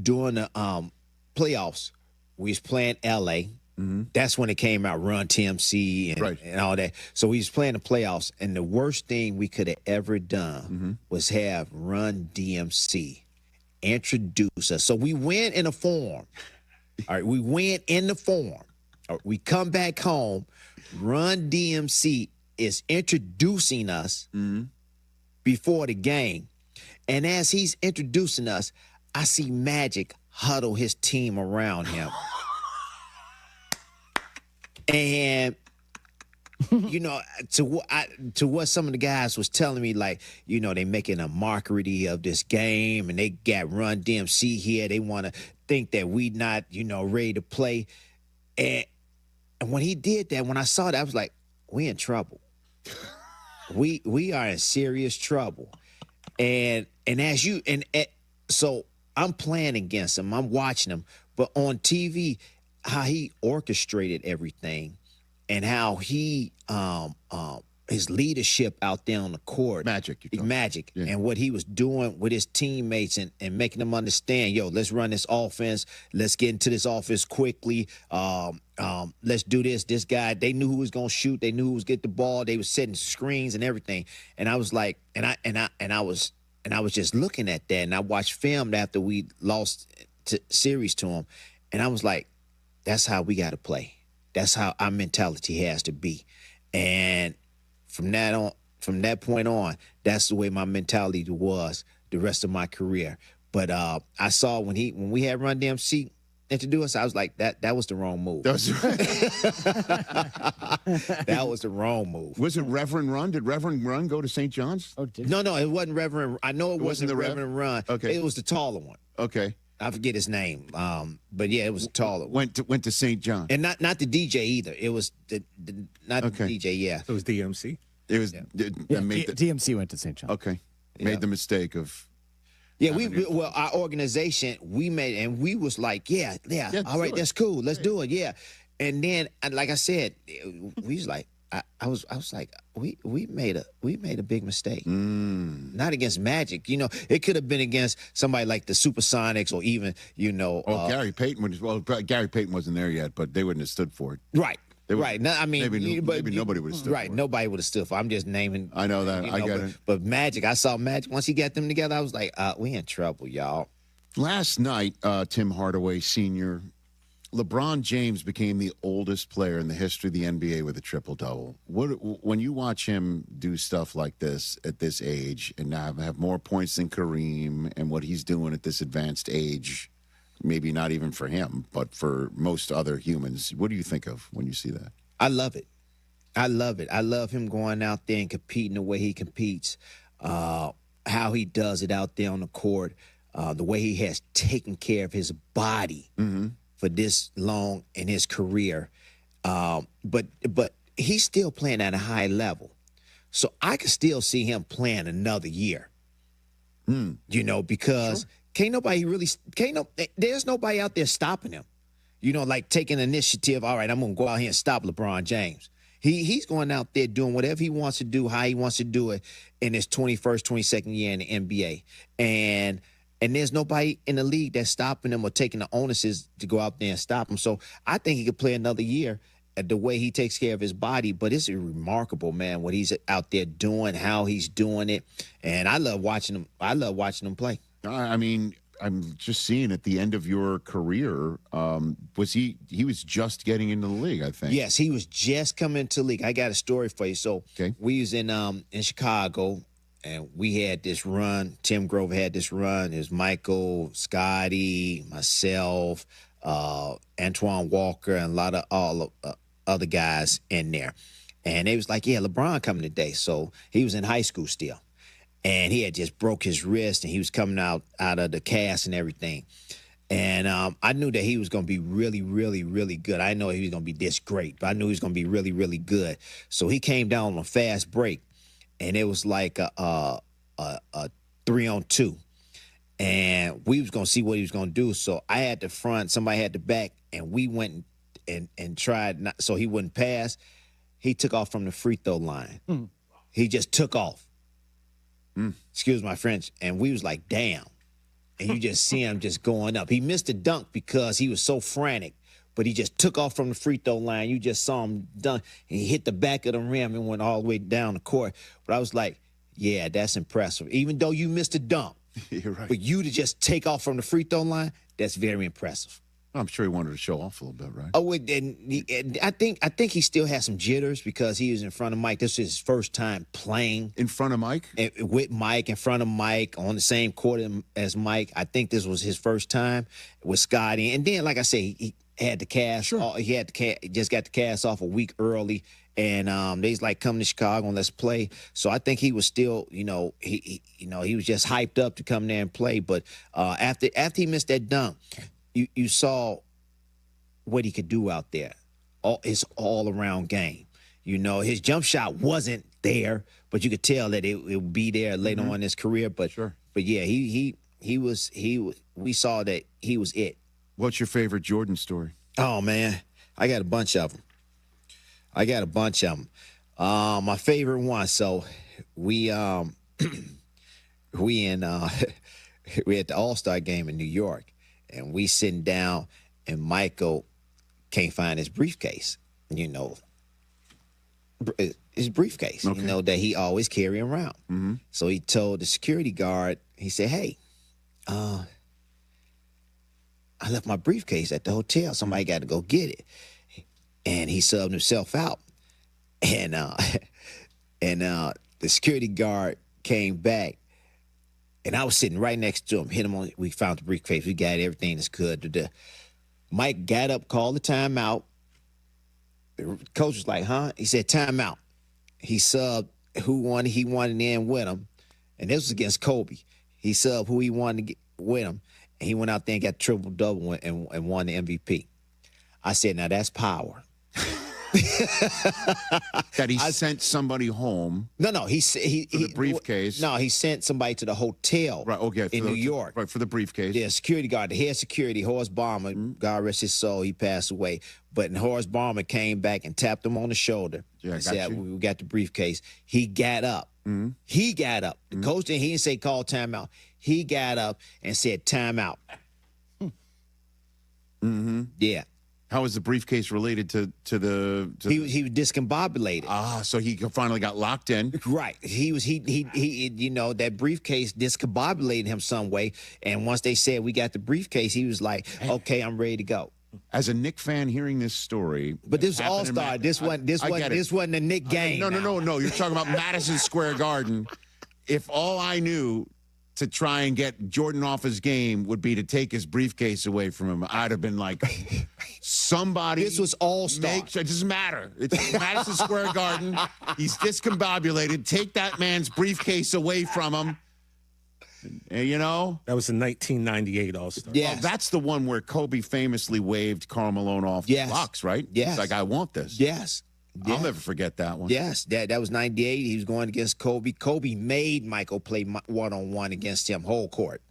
S9: during the playoffs, we was playing L.A. That's when it came out, Run TMC and all that. So we was playing the playoffs, and the worst thing we could have ever done was have Run DMC introduce us. So we went in a form. All right, we went in the form. We come back home. Run DMC is introducing us before the game. And as he's introducing us, I see Magic huddle his team around him. And, to what some of the guys was telling me, like, they making a mockery of this game, and they got Run DMC here. They want to think that we not, ready to play. And when he did that, when I saw that, I was like, we in trouble. We are in serious trouble. And so I'm playing against him. I'm watching him. But on TV, how he orchestrated everything and how he his leadership out there on the court.
S15: Magic.
S9: Yeah. And what he was doing with his teammates and making them understand, let's run this offense. Let's get into this offense quickly. Let's do this. This guy, they knew who was going to shoot. They knew who was get the ball. They was setting screens and everything. And I was like, and I was just looking at that, and I watched film after we lost series to him. And I was like, that's how we got to play. That's how our mentality has to be. And from that point on, that's the way my mentality was the rest of my career. But I saw when we had Run DMC introduce us, I was like, that was the wrong move. That was the wrong move.
S15: Was it Reverend Run? Did Reverend Run go to St. John's?
S9: No, it wasn't Reverend. I know it wasn't the Reverend Run.
S15: Okay.
S9: It was the taller one.
S15: Okay.
S9: I forget his name. But yeah, it was the taller one.
S15: Went to St. John.
S9: And not the DJ either. It was not the DJ, yeah.
S6: It was DMC?
S15: It was
S4: DMC went to St. John.
S15: Okay. Made the mistake of
S9: our organization, we made, and we was like, yeah, all right, that's cool. Let's do it, yeah. And then, like I said, we was like, I was like, we made a big mistake. Not against Magic, it could have been against somebody like the Supersonics or even,
S15: Gary Payton. Gary Payton wasn't there yet, but they wouldn't have stood for it.
S9: Right. Right. No, I mean,
S15: maybe nobody would have stood for it.
S9: Right. Nobody would have stood for it. I'm just naming.
S15: I know that. I get it.
S9: But Magic, I saw Magic. Once he got them together, I was like, we in trouble, y'all.
S15: Last night, Tim Hardaway Sr., LeBron James became the oldest player in the history of the NBA with a triple-double. When you watch him do stuff like this at this age and now have more points than Kareem and what he's doing at this advanced age, maybe not even for him, but for most other humans, what do you think of when you see that?
S9: I love it. I love him going out there and competing the way he competes, how he does it out there on the court, the way he has taken care of his body for this long in his career. But he's still playing at a high level. So I could still see him playing another year. You know, because there's nobody out there stopping him. You know, like taking initiative. All right, I'm going to go out here and stop LeBron James. He's going out there doing whatever he wants to do, how he wants to do it in his 21st, 22nd year in the NBA. And there's nobody in the league that's stopping him or taking the onus to go out there and stop him. So I think he could play another year at the way he takes care of his body. But it's remarkable, man, what he's out there doing, how he's doing it. And I love watching him. I love watching him play.
S15: I mean, I'm just seeing at the end of your career, he was just getting into the league, I think.
S9: Yes, he was just coming into the league. I got a story for you. So we was in Chicago, and we had this run. Tim Grover had this run. It was Michael, Scotty, myself, Antoine Walker, and a lot of other guys in there. And they was like, yeah, LeBron coming today. So he was in high school still. And he had just broke his wrist, and he was coming out of the cast and everything. And I knew that he was going to be really, really, really good. I didn't know he was going to be this great, but I knew he was going to be really, really good. So he came down on a fast break, and it was like a 3-on-2. And we was going to see what he was going to do. So I had the front, somebody had the back, and we went and tried not, so he wouldn't pass. He took off from the free throw line. He just took off. Excuse my French. And we was like, damn. And you just see him just going up. He missed a dunk because he was so frantic, but he just took off from the free throw line. You just saw him dunk, and he hit the back of the rim and went all the way down the court. But I was like, yeah, that's impressive. Even though you missed a dunk,
S15: you're right.
S9: But you to just take off from the free throw line, that's very impressive.
S15: I'm sure he wanted to show off a little bit, right?
S9: Oh, and I think he still has some jitters because he was in front of Mike. This is his first time playing
S15: in front of Mike,
S9: with Mike, in front of Mike, on the same court as Mike. I think this was his first time with Scotty. And then, like I say, he had the cast. Sure. He just got the cast off a week early, and they's like, come to Chicago and let's play. So I think he was still, he was just hyped up to come there and play. But after he missed that dunk, you saw what he could do out there. His all-around game. His jump shot wasn't there, but you could tell that it would be there later on in his career. But yeah, we saw that he was it.
S15: What's your favorite Jordan story?
S9: Oh man, I got a bunch of them. My favorite one. So we at the All-Star game in New York. And we sitting down, and Michael can't find his briefcase, his briefcase, that he always carry around. So he told the security guard, he said, hey, I left my briefcase at the hotel. Somebody got to go get it. And he subbed himself out. And the security guard came back. And I was sitting right next to him, hit him on, we found the briefcase, we got everything that's good. Mike got up, called the timeout. The coach was like, huh? He said, timeout. He subbed who he wanted in with him. And this was against Kobe. He subbed who he wanted to get with him. And he went out there and got triple-double and won the MVP. I said, now that's power.
S15: That he sent somebody home.
S9: No, he
S15: the briefcase.
S9: No, he sent somebody to the hotel.
S15: Right, okay,
S9: in New York.
S15: Right, for the briefcase.
S9: Yeah, security guard, the head security, Horace Barmer. God rest his soul, he passed away. But Horace Barmer came back and tapped him on the shoulder.
S15: Yeah,
S9: and said, we got the briefcase. He got up. He got up. The coach didn't say call timeout. He got up and said timeout. Yeah.
S15: How is the briefcase related to the?
S9: He was discombobulated.
S15: So he finally got locked in.
S9: Right. He that briefcase discombobulated him some way. And once they said we got the briefcase, he was like, okay, I'm ready to go.
S15: As a Knick fan, hearing this story,
S9: but this was All-Star. This wasn't a Knick game.
S15: No. You're talking about Madison Square Garden. If all I knew to try and get Jordan off his game would be to take his briefcase away from him, I'd have been like, somebody.
S9: This was All-Star.
S15: It doesn't matter. It's Madison Square Garden. He's discombobulated. Take that man's briefcase away from him.
S6: That was the 1998 All-Star.
S9: Yes.
S15: Well, that's the one where Kobe famously waved Karl Malone off the box, right?
S9: Yes.
S15: It's like, I want this.
S9: Yes.
S15: I'll never forget that one.
S9: Yes, that was 98. He was going against Kobe. Kobe made Michael play one-on-one against him, whole court.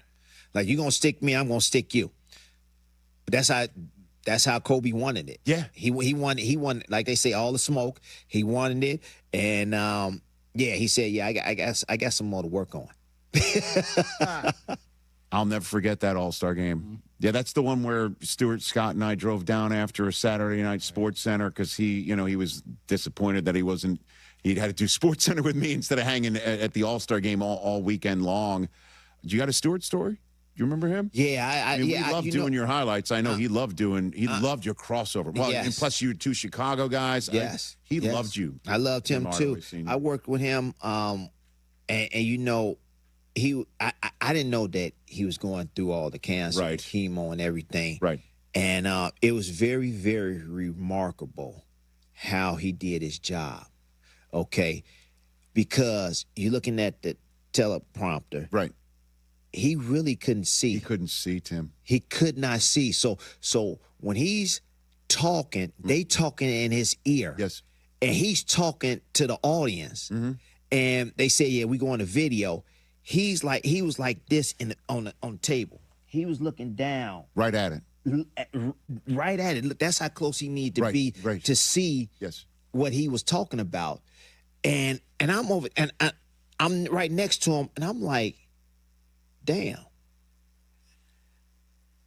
S9: Like, you're going to stick me, I'm going to stick you. But that's how Kobe wanted it.
S15: Yeah.
S9: He wanted, like they say, all the smoke. He wanted it. And, he said, I got some more to work on.
S15: I'll never forget that All-Star game. Yeah, that's the one where Stuart Scott and I drove down after a Saturday night Sports Center because he was disappointed that he'd had to do Sports Center with me instead of hanging at the All-Star game all weekend long. You got a Stuart story? Do you remember him?
S9: Yeah,
S15: we loved doing your highlights. I know he loved your crossover. Well,
S9: yes.
S15: and plus you were two Chicago guys.
S9: Yes.
S15: He loved you.
S9: I loved him too. I worked with him, and I didn't know that he was going through all the cancer,
S15: right,
S9: chemo and everything.
S15: Right.
S9: And it was very, very remarkable how he did his job. Okay. Because you're looking at the teleprompter.
S15: Right.
S9: He really couldn't see.
S15: He couldn't see, Tim.
S9: He could not see. So when he's talking, they talking in his ear.
S15: Yes.
S9: And he's talking to the audience.
S15: Mm-hmm.
S9: And they say, yeah, we go on a video. He was like this on the table. He was looking down.
S15: Right at it.
S9: Right at it. Look, that's how close he needed to be to see what he was talking about. And I'm over and I'm right next to him, and I'm like, damn.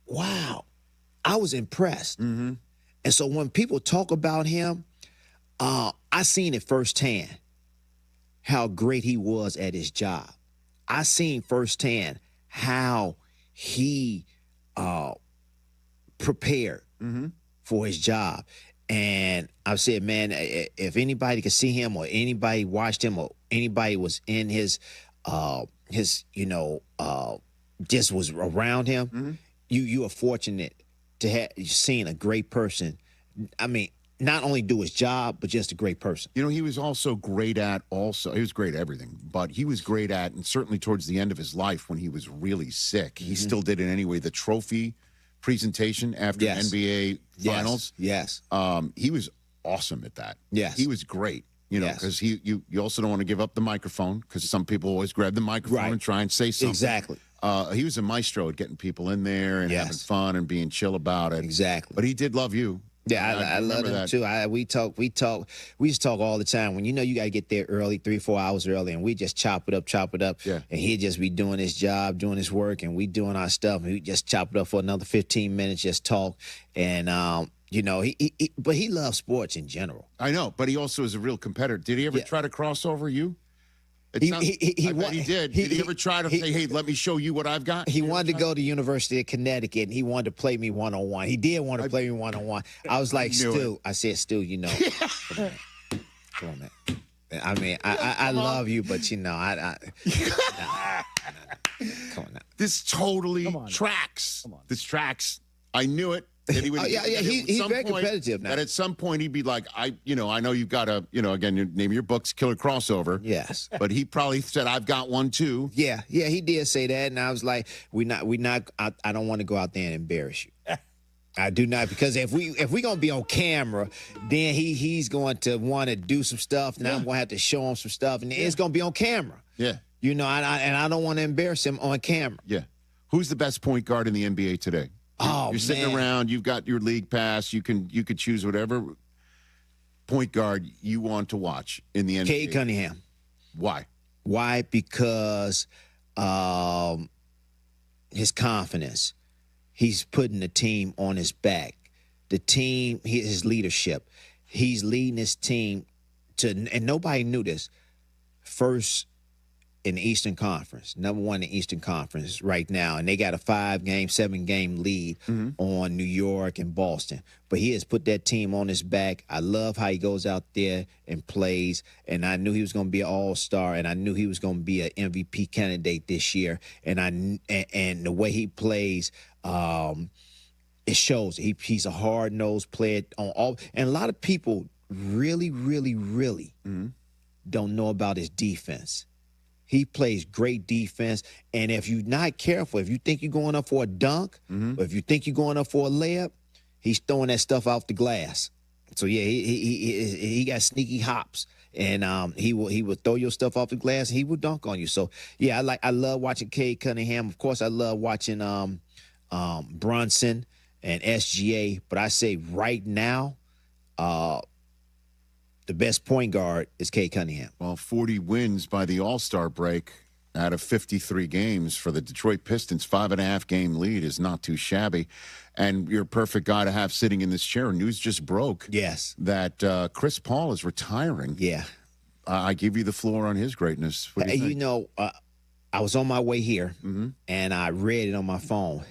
S9: Wow. I was impressed.
S15: Mm-hmm.
S9: And so when people talk about him, I seen it firsthand how great he was at his job. I seen firsthand how he prepared for his job. And I said, man, if anybody could see him or anybody watched him or anybody was in his just was around him, you are fortunate to have seen a great person. I mean, not only do his job, but just a great person.
S15: You know, he was also great at he was great at everything, but he was great at, and certainly towards the end of his life when he was really sick, he still did it anyway, the trophy presentation after NBA Finals.
S9: Yes.
S15: He was awesome at that.
S9: Yes.
S15: He was great, because you also don't want to give up the microphone because some people always grab the microphone and try and say something.
S9: Exactly.
S15: He was a maestro at getting people in there and having fun and being chill about it.
S9: Exactly.
S15: But he did love you.
S9: Yeah, I love him too. We used to talk all the time. When you got to get there early, 3-4 hours early, and we just chop it up.
S15: Yeah.
S9: And he'd just be doing his job, doing his work, and we doing our stuff. And we just chop it up for another 15 minutes, just talk. And but he loves sports in general.
S15: I know, but he also is a real competitor. Did he ever try to cross over you? I bet he did. Did he ever try to say, hey, let me show you what I've got?
S9: He wanted to go to University of Connecticut, and he wanted to play me one-on-one. He did want to play me one-on-one. I was like, Stu, I said, Stu, come on, man. I mean, I love you, but come on now.
S15: This totally tracks. This tracks. I knew it. That he would,
S9: he's very competitive now.
S15: That at some point he'd be like, I know you've got a, again, your name of your book's Killer Crossover.
S9: Yes.
S15: But he probably said, I've got one too.
S9: Yeah, he did say that, and I was like, I don't want to go out there and embarrass you. I do not, because if we gonna be on camera, then he's going to want to do some stuff. Now I'm gonna have to show him some stuff, and it's gonna be on camera.
S15: Yeah.
S9: And I don't want to embarrass him on camera.
S15: Yeah. Who's the best point guard in the NBA today? You're sitting around. You've got your league pass. You could choose whatever point guard you want to watch in the NBA.
S9: Cade Cunningham.
S15: Why?
S9: Why? Because his confidence. He's putting the team on his back. The team, his leadership. He's leading his team and nobody knew this, first in the Eastern Conference, number one in the Eastern Conference right now. And they got a 5-game, 7-game lead on New York and Boston. But he has put that team on his back. I love how he goes out there and plays. And I knew he was going to be an all-star, and I knew he was going to be an MVP candidate this year. And the way he plays, it shows. He's a hard-nosed player on all. And a lot of people really, really, really don't know about his defense. He plays great defense, and if you're not careful, if you think you're going up for a dunk, or if you think you're going up for a layup, he's throwing that stuff off the glass. So yeah, he got sneaky hops, and he would throw your stuff off the glass, and he would dunk on you. So yeah, I love watching Cade Cunningham. Of course, I love watching Brunson and SGA. But I say right now, the best point guard is Cade Cunningham.
S15: Well, 40 wins by the All-Star break out of 53 games for the Detroit Pistons. 5.5 game lead is not too shabby. And you're a perfect guy to have sitting in this chair. News just broke.
S9: Yes.
S15: That Chris Paul is retiring.
S9: Yeah.
S15: I give you the floor on his greatness. What do you think?
S9: I was on my way here, and I read it on my phone.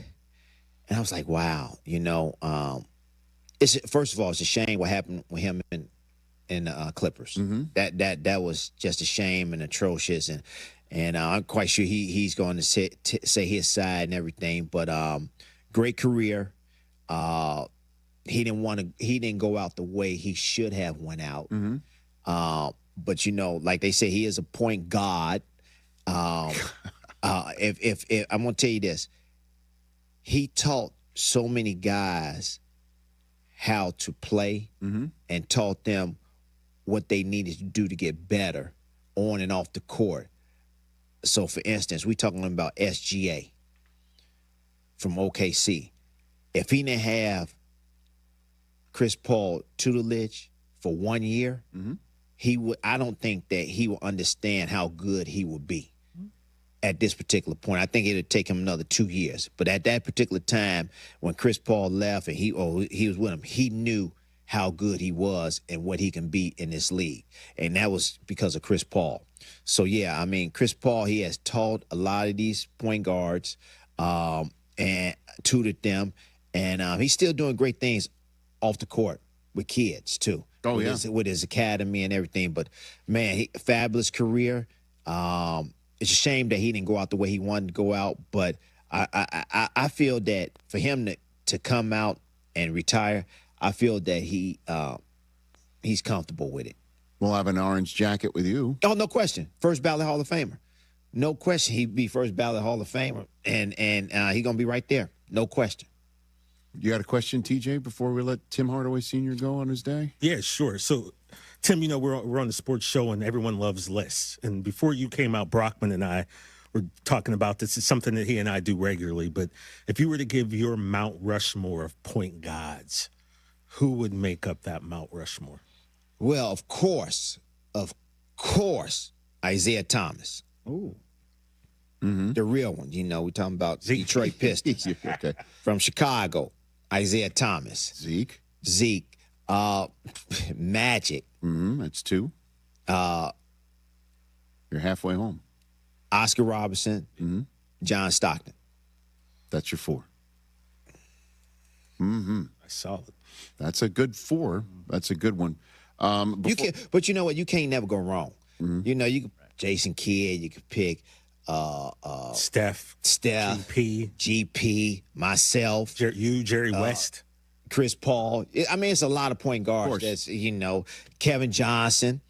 S9: And I was like, wow, first of all, it's a shame what happened with him in Clippers. That was just a shame and atrocious, and I'm quite sure he's going to say his side and everything. But great career. He didn't go out the way he should have went out. But like they say, he is a point god. If I'm gonna tell you this, he taught so many guys how to play and taught them what they needed to do to get better on and off the court. So, for instance, we're talking about SGA from OKC. If he didn't have Chris Paul tutelage for 1 year, I don't think that he will understand how good he would be at this particular point. I think it would take him another 2 years. But at that particular time, when Chris Paul left and he was with him, he knew how good he was and what he can be in this league. And that was because of Chris Paul. So, yeah, I mean, Chris Paul, he has taught a lot of these point guards and tutored them. And he's still doing great things off the court with kids, too.
S15: Oh, yeah.
S9: With his academy and everything. But, man, fabulous career. It's a shame that he didn't go out the way he wanted to go out. But I feel that for him to come out and retire, I feel that he's comfortable with it.
S15: We'll have an orange jacket with you.
S9: Oh, no question. First ballot Hall of Famer. No question. He'd be first ballot Hall of Famer. And he's going to be right there. No question.
S15: You got a question, TJ, before we let Tim Hardaway Sr. go on his day?
S6: Yeah, sure. So, Tim, we're on the sports show and everyone loves lists. And before you came out, Brockman and I were talking about this. It's something that he and I do regularly. But if you were to give your Mount Rushmore of point guards, who would make up that Mount Rushmore?
S9: Well, of course, Isaiah Thomas.
S6: Ooh.
S9: The real one. We're talking about Detroit Pistons.
S15: Okay.
S9: From Chicago, Isaiah Thomas.
S15: Zeke.
S9: Magic.
S15: That's two. You're halfway home.
S9: Oscar Robertson. John Stockton.
S15: That's your four.
S6: Solid.
S15: That's a good four. That's a good one.
S9: But you know what? You can't never go wrong. You could Jason Kidd. You could pick
S6: Steph,
S9: GP, myself,
S6: Jerry West,
S9: Chris Paul. I mean, it's a lot of point guards. That's Kevin Johnson.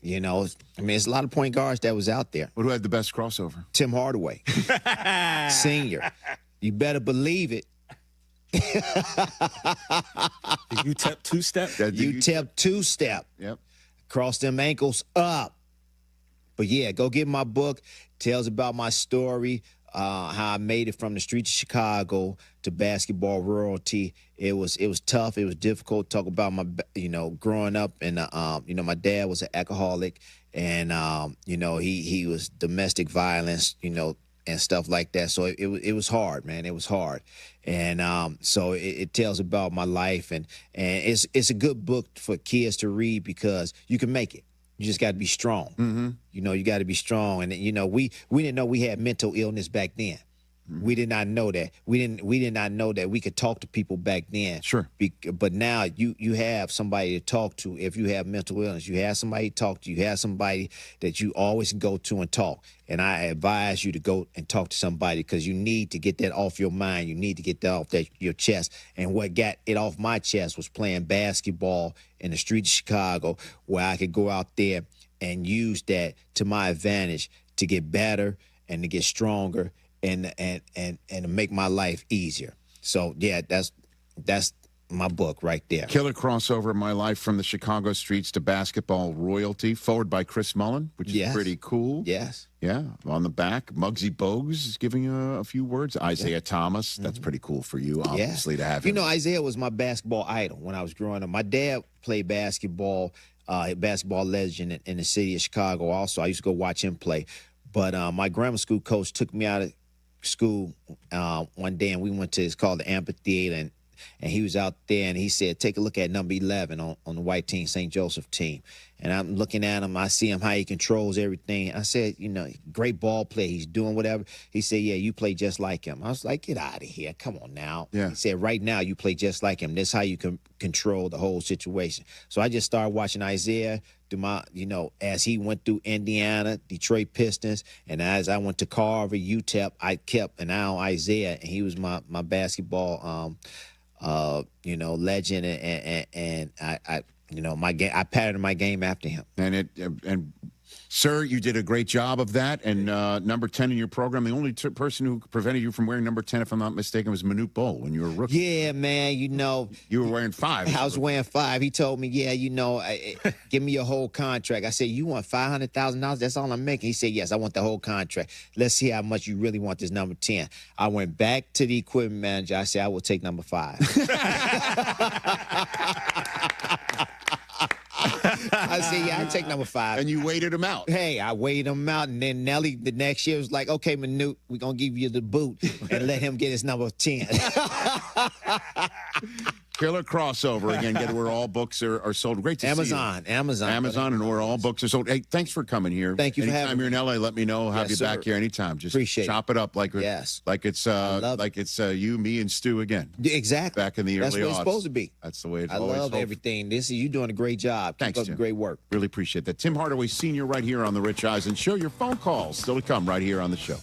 S9: It's a lot of point guards that was out there.
S15: Who had the best crossover?
S9: Tim Hardaway, Senior. You better believe it.
S6: UTEP two-step?
S9: UTEP two-step.
S15: Yep.
S9: Cross them ankles up. But, yeah, go get my book. Tells about my story, how I made it from the streets of Chicago to basketball royalty. It was tough. It was difficult to talk about my, growing up. And, my dad was an alcoholic. And, he was domestic violence, and stuff like that. So it was hard, man. It was hard. And so it tells about my life. And it's a good book for kids to read because you can make it. You just got to be strong. You got to be strong. And, we didn't know we had mental illness back then. We did not know that. We did not know that we could talk to people back then.
S15: Sure.
S9: But now you have somebody to talk to if you have mental illness. You have somebody to talk to. You have somebody that you always go to and talk. And I advise you to go and talk to somebody because you need to get that off your mind. You need to get that off your chest. And what got it off my chest was playing basketball in the streets of Chicago where I could go out there and use that to my advantage to get better and to get stronger and to make my life easier. So yeah, that's my book right there.
S15: Killer crossover in my life from the Chicago streets to basketball royalty, forward by Chris Mullen, which is pretty cool.
S9: Yes.
S15: Yeah, on the back, Muggsy Bogues is giving a few words. Isaiah Thomas, that's pretty cool for you, obviously, to have him.
S9: You know, Isaiah was my basketball idol when I was growing up. My dad played basketball, basketball legend in the city of Chicago also. I used to go watch him play. But my grammar school coach took me out of school one day, and we went to, it's called the amphitheater, and he was out there, and he said, take a look at number 11 on the white team, St. Joseph team. And I'm looking at him. I see him, how he controls everything. I said, you know, great ball player. He's doing whatever. He said, yeah, you play just like him. I was like, get out of here. Come on now.
S15: Yeah.
S9: He said, right now, you play just like him. This is how you can control the whole situation. So I just started watching Isaiah through my, you know, as he went through Indiana, Detroit Pistons, and as I went to Carver, UTEP, I kept an eye on Isaiah, and he was my basketball you know, legend, and I you know, my game, I patterned my game after him.
S15: And sir, you did a great job of that. And number 10 in your program, the only person who prevented you from wearing number 10, if I'm not mistaken, was Manute Bol when you were a rookie.
S9: Yeah, man, you know.
S15: You were wearing 5.
S9: I was wearing 5. He told me, yeah, you know, give me your whole contract. I said, you want $500,000? That's all I'm making. He said, yes, I want the whole contract. Let's see how much you really want this number 10. I went back to the equipment manager. I said, I will take number 5. I said, yeah, I take number 5.
S15: And you waited him out.
S9: Hey, I waited him out, and then Nelly the next year was like, okay, Manute, we're going to give you the boot and let him get his number 10.
S15: Killer crossover again. Get where all books are sold. Great to see you. Amazon, and where all books are sold. Hey, thanks for coming here.
S9: Thank you for having me.
S15: Anytime you're in LA, let me know. Have you back here anytime. Just
S9: appreciate
S15: chop it up like it's you, me, and Stu again.
S9: Exactly.
S15: Back in the early
S9: That's what it's supposed to be.
S15: That's the way it's
S9: I
S15: always
S9: love everything. You doing a great job.
S15: Thanks,
S9: Keep up
S15: Tim.
S9: the great work.
S15: Really appreciate that. Tim Hardaway Sr. right here on the Rich Eisen Show. Your phone calls still to come right here on the show.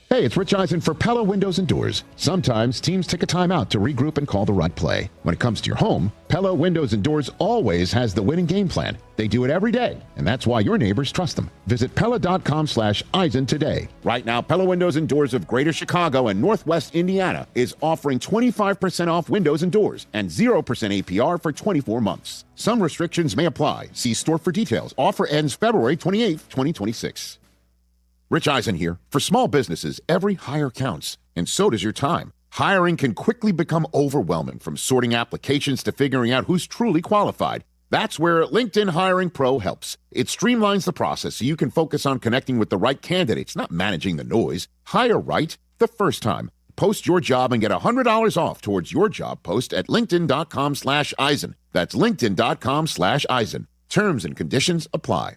S8: Hey, it's Rich Eisen for Pella Windows and Doors. Sometimes teams take a time out to regroup and call the right play. When it comes to your home, Pella Windows and Doors always has the winning game plan. They do it every day, and that's why your neighbors trust them. Visit Pella.com/Eisen today. Right now, Pella Windows and Doors of Greater Chicago and Northwest Indiana is offering 25% off windows and doors and 0% APR for 24 months. Some restrictions may apply. See store for details. Offer ends February 28th, 2026. Rich Eisen here. For small businesses, every hire counts, and so does your time. Hiring can quickly become overwhelming, from sorting applications to figuring out who's truly qualified. That's where LinkedIn Hiring Pro helps. It streamlines the process so you can focus on connecting with the right candidates, not managing the noise. Hire right the first time. Post your job and get $100 off towards your job post at linkedin.com/Eisen. That's linkedin.com/Eisen. Terms and conditions apply.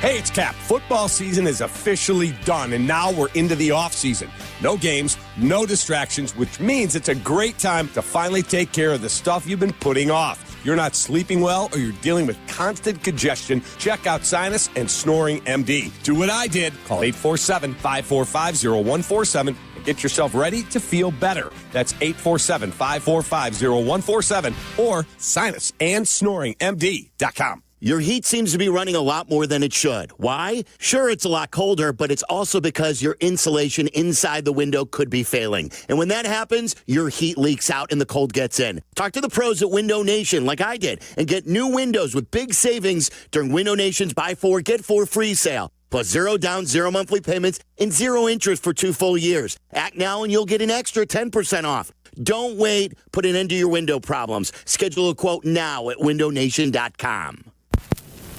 S10: Hey, it's Kap. Football season is officially done, and now we're into the offseason. No games, no distractions, which means it's a great time to finally take care of the stuff you've been putting off. You're not sleeping well or you're dealing with constant congestion, check out Sinus and Snoring MD. Do what I did. Call 847-545-0147 and get yourself ready to feel better. That's 847-545-0147 or sinusandsnoringmd.com.
S11: Your heat seems to be running a lot more than it should. Why? Sure, it's a lot colder, but it's also because your insulation inside the window could be failing. And when that happens, your heat leaks out and the cold gets in. Talk to the pros at Window Nation like I did and get new windows with big savings during Window Nation's Buy 4, Get 4 free sale. Plus 0 down, 0 monthly payments, and 0 interest for 2 full years. Act now and you'll get an extra 10% off. Don't wait. Put an end to your window problems. Schedule a quote now at windownation.com.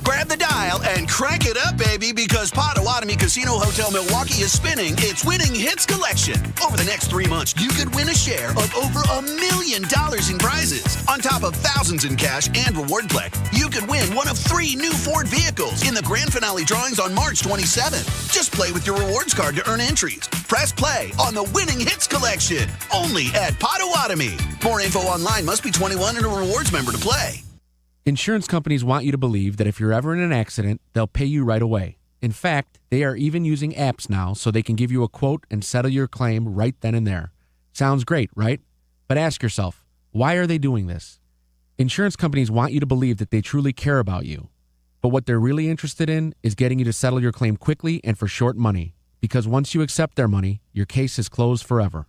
S12: Grab the dial and crank it up, baby, because Potawatomi Casino Hotel Milwaukee is spinning its Winning Hits collection. Over the next 3 months, you could win a share of over $1 million in prizes. On top of thousands in cash and reward play, you could win one of 3 new Ford vehicles in the grand finale drawings on March 27th. Just play with your rewards card to earn entries. Press play on the Winning Hits collection, only at Potawatomi. More info online. Must be 21 and a rewards member to play.
S14: Insurance companies want you to believe that if you're ever in an accident, they'll pay you right away. In fact, they are even using apps now so they can give you a quote and settle your claim right then and there. Sounds great, right? But ask yourself, why are they doing this? Insurance companies want you to believe that they truly care about you. But what they're really interested in is getting you to settle your claim quickly and for short money. because once you accept their money, your case is closed forever.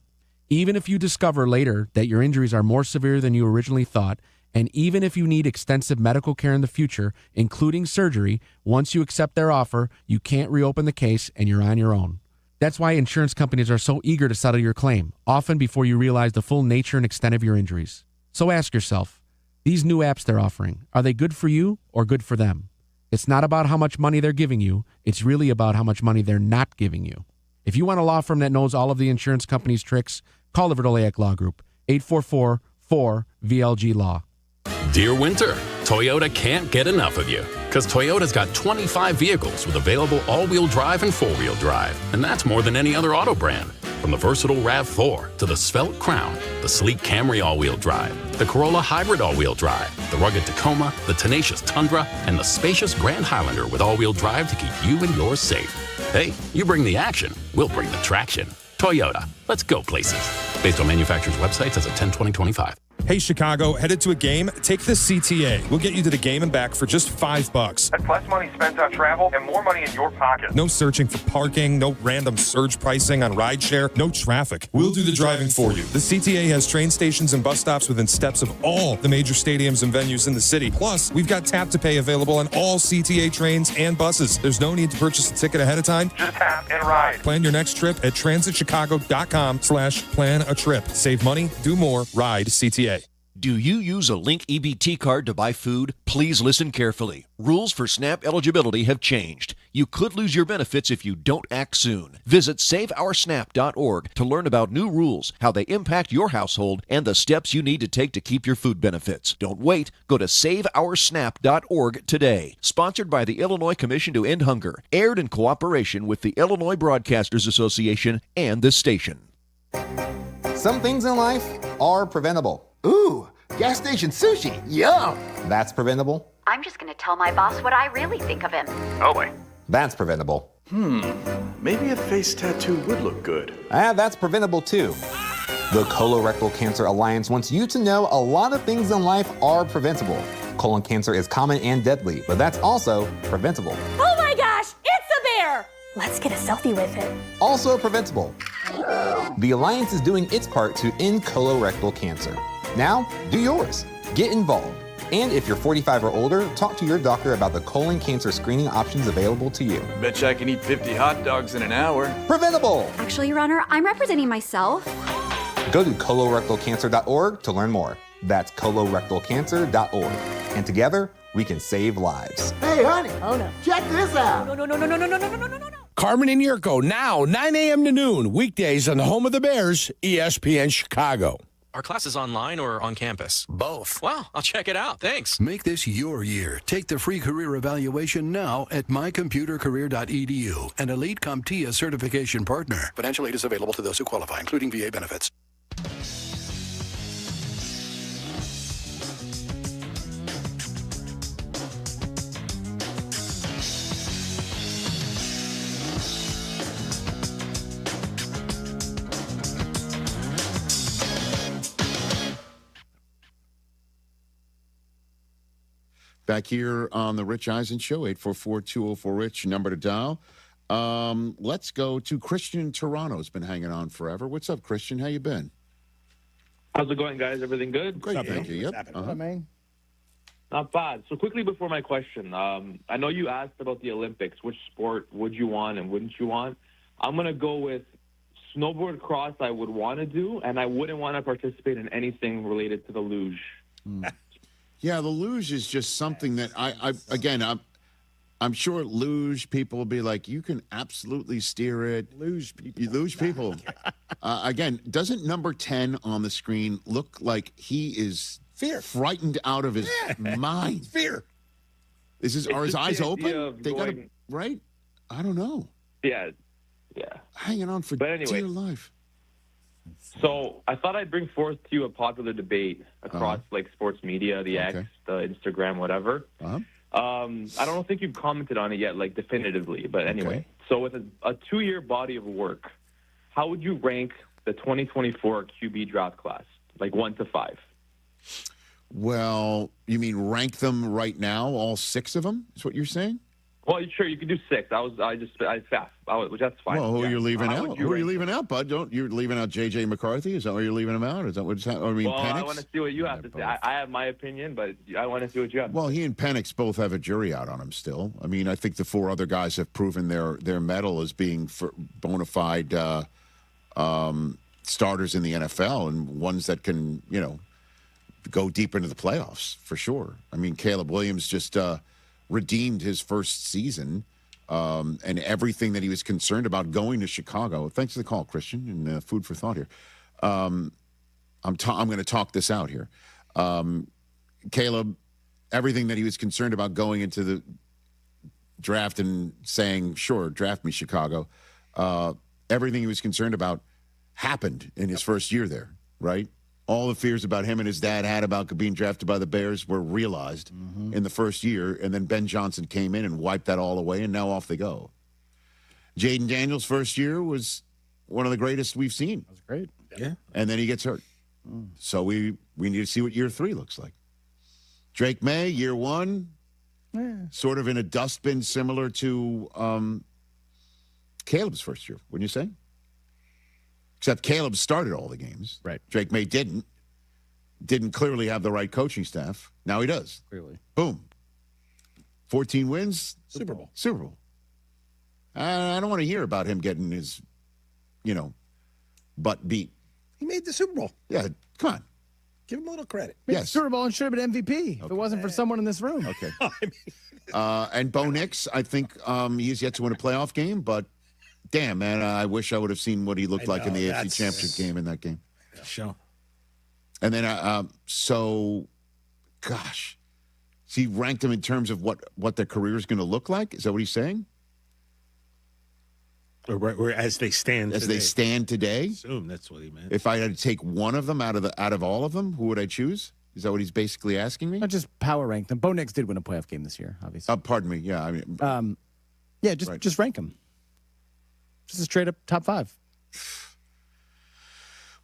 S14: Even if you discover later that your injuries are more severe than you originally thought, and even if you need extensive medical care in the future, including surgery, once you accept their offer, you can't reopen the case and you're on your own. That's why insurance companies are so eager to settle your claim, often before you realize the full nature and extent of your injuries. So ask yourself, these new apps they're offering, are they good for you or good for them? It's not about how much money they're giving you, it's really about how much money they're not giving you. If you want a law firm that knows all of the insurance company's tricks, call the Verdoliak Law Group, 844-4VLG-LAW.
S13: Dear Winter, Toyota can't get enough of you because Toyota's got 25 vehicles with available all-wheel drive and four-wheel drive, and that's more than any other auto brand. From the versatile RAV4 to the svelte Crown, the sleek Camry all-wheel drive, the Corolla Hybrid all-wheel drive, the rugged Tacoma, the tenacious Tundra, and the spacious Grand Highlander with all-wheel drive to keep you and yours safe. Hey, you bring the action, we'll bring the traction. Toyota, let's go places. Based on manufacturer's websites as of 10/20/25.
S16: Hey, Chicago, headed to a game? Take the CTA. We'll get you to the game and back for just $5.
S19: That's less money spent on travel and more money in your pocket.
S16: No searching for parking, no random surge pricing on rideshare, no traffic. We'll do the driving for you. The CTA has train stations and bus stops within steps of all the major stadiums and venues in the city. Plus, we've got tap to pay available on all CTA trains and buses. There's no need to purchase a ticket ahead of time.
S19: Just tap and ride.
S16: Plan your next trip at transitchicago.com/plan-a-trip. Save money, do more, ride CTA.
S20: Do you use a Link EBT card to buy food? Please listen carefully. Rules for SNAP eligibility have changed. You could lose your benefits if you don't act soon. Visit SaveOurSNAP.org to learn about new rules, how they impact your household, and the steps you need to take to keep your food benefits. Don't wait. Go to SaveOurSNAP.org today. Sponsored by the Illinois Commission to End Hunger. Aired in cooperation with the Illinois Broadcasters Association and this station.
S21: Some things in life are preventable. Ooh, gas station sushi. Yum. That's preventable.
S22: I'm just going to tell my boss what I really think of him.
S21: Oh boy. That's preventable.
S24: Maybe a face tattoo would look good.
S21: That's preventable too. The Colorectal Cancer Alliance wants you to know a lot of things in life are preventable. Colon cancer is common and deadly, but that's also preventable.
S28: Oh my gosh, it's a bear! Let's get a selfie with it.
S21: Also preventable. The Alliance is doing its part to end colorectal cancer. Now, do yours. Get involved. And if you're 45 or older, talk to your doctor about the colon cancer screening options available to you.
S24: Betcha I can eat 50 hot dogs in an hour.
S21: Preventable!
S22: Actually, Your Honor, I'm representing myself.
S21: Go to colorectalcancer.org to learn more. That's colorectalcancer.org. And together, we can save lives.
S29: Hey, honey. Oh, no. Check this out.
S28: No.
S10: Carmen and Jurko, now 9 a.m. to noon, weekdays on the home of the Bears, ESPN Chicago.
S30: Are classes online or on campus?
S22: Both.
S30: Well, I'll check it out. Thanks.
S31: Make this your year. Take the free career evaluation now at mycomputercareer.edu, an elite CompTIA certification partner. Financial aid is available to those who qualify, including VA benefits.
S15: Back here on the Rich Eisen Show, 844-204-RICH, number to dial. Let's go to Christian in Toronto. Has been hanging on forever. What's up, Christian? How you been?
S32: How's it going, guys? Everything good?
S15: Great, thank you. Yep.
S32: Not bad. So quickly before my question, I know you asked about the Olympics. Which sport would you want and wouldn't you want? I'm going to go with snowboard cross I would want to do, and I wouldn't want to participate in anything related to the luge.
S15: Yeah, the luge is just something that I'm sure luge people will be like, you can absolutely steer it.
S4: Luge people.
S15: You luge people. Again, doesn't number 10 on the screen look like he is frightened out of his mind?
S4: Fear.
S15: Are his eyes open?
S32: They got
S15: right? I don't know.
S32: Yeah.
S15: Hanging on for dear life.
S32: So I thought I'd bring forth to you a popular debate across like sports media, the X, the Instagram, whatever. I don't think you've commented on it yet, like definitively, but anyway. So with a 2-year body of work, how would you rank the 2024 QB draft class, like 1 to 5?
S15: Well, you mean rank them right now, all 6 of them? Is what you're saying?
S32: Well, sure, you can do 6. I fast. That's fine.
S15: Well, who are you leaving
S32: How
S15: out?
S32: would you
S15: Who are you
S32: rank
S15: leaving out, bud? You're leaving out J.J. McCarthy? Is that why you're leaving him out? Is that what's happening? I mean,
S32: Well,
S15: Penix?
S32: I want to see what you have to say. I have my opinion, but I want to see what you have.
S15: Well, he and Penix both have a jury out on him still. I mean, I think the 4 other guys have proven their mettle as being bona fide starters in the NFL and ones that can, go deep into the playoffs for sure. I mean, Caleb Williams just redeemed his first season and everything that he was concerned about going to Chicago. Thanks for the call, Christian, and food for thought here. I'm going to talk this out here. Caleb, everything that he was concerned about going into the draft and saying, sure, draft me, Chicago, everything he was concerned about happened in his first year there, right? All the fears about him and his dad had about being drafted by the Bears were realized in the first year, and then Ben Johnson came in and wiped that all away, and now off they go. Jaden Daniels' first year was one of the greatest we've seen.
S4: That was great.
S1: Yeah.
S15: And then he gets hurt. So we need to see what year 3 looks like. Drake May, year 1, sort of in a dustbin similar to Caleb's first year, wouldn't you say? Except Caleb started all the games.
S4: Right.
S15: Drake May didn't. Didn't clearly have the right coaching staff. Now he does.
S4: Clearly.
S15: Boom. 14 wins.
S1: Super Bowl.
S15: Super Bowl. I don't want to hear about him getting his, butt beat.
S1: He made the Super Bowl.
S15: Yeah, come on.
S1: Give him a little credit.
S15: Yes.
S4: Super Bowl and should have been MVP if it wasn't for someone in this room.
S15: Okay. And Bo Nix, I think he has yet to win a playoff game, but damn, man, I wish I would have seen what he looked like in the AFC Championship game in that game.
S1: Sure.
S15: And then, gosh, so he ranked him in terms of what their career is going to look like? Is that what he's saying?
S1: Or as they stand
S15: As
S1: today.
S15: they stand today?
S1: I assume that's what he meant.
S15: If I had to take one of them out of all of them, who would I choose? Is that what he's basically asking me?
S4: Not just power rank them. Bo Nix did win a playoff game this year, obviously.
S15: Pardon me. Yeah, I mean,
S4: just rank them. Just a straight up top 5.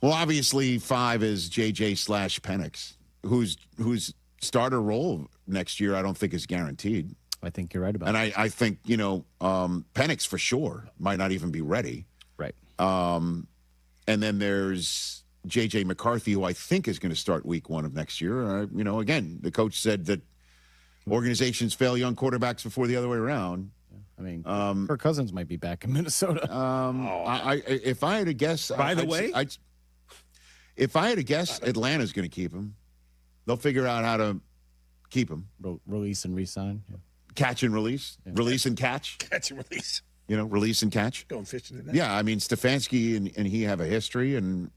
S15: Well, obviously 5 is JJ / Penix, whose starter role next year I don't think is guaranteed.
S4: I think you're right about
S15: and
S4: that.
S15: I think, Penix for sure might not even be ready.
S4: Right.
S15: And then there's J.J. McCarthy, who I think is going to start week 1 of next year. Again, the coach said that organizations fail young quarterbacks before the other way around.
S4: I mean, Kirk Cousins might be back in Minnesota.
S15: If I had to guess,
S1: By the way,
S15: if I had to guess, Atlanta's going to keep him. They'll figure out how to keep him.
S4: Release and re-sign. Yeah.
S15: Catch and release. Yeah. Release and catch.
S1: Catch and release.
S15: Release and catch.
S1: Going fishing tonight.
S15: Yeah, I mean, Stefanski and he have a history, and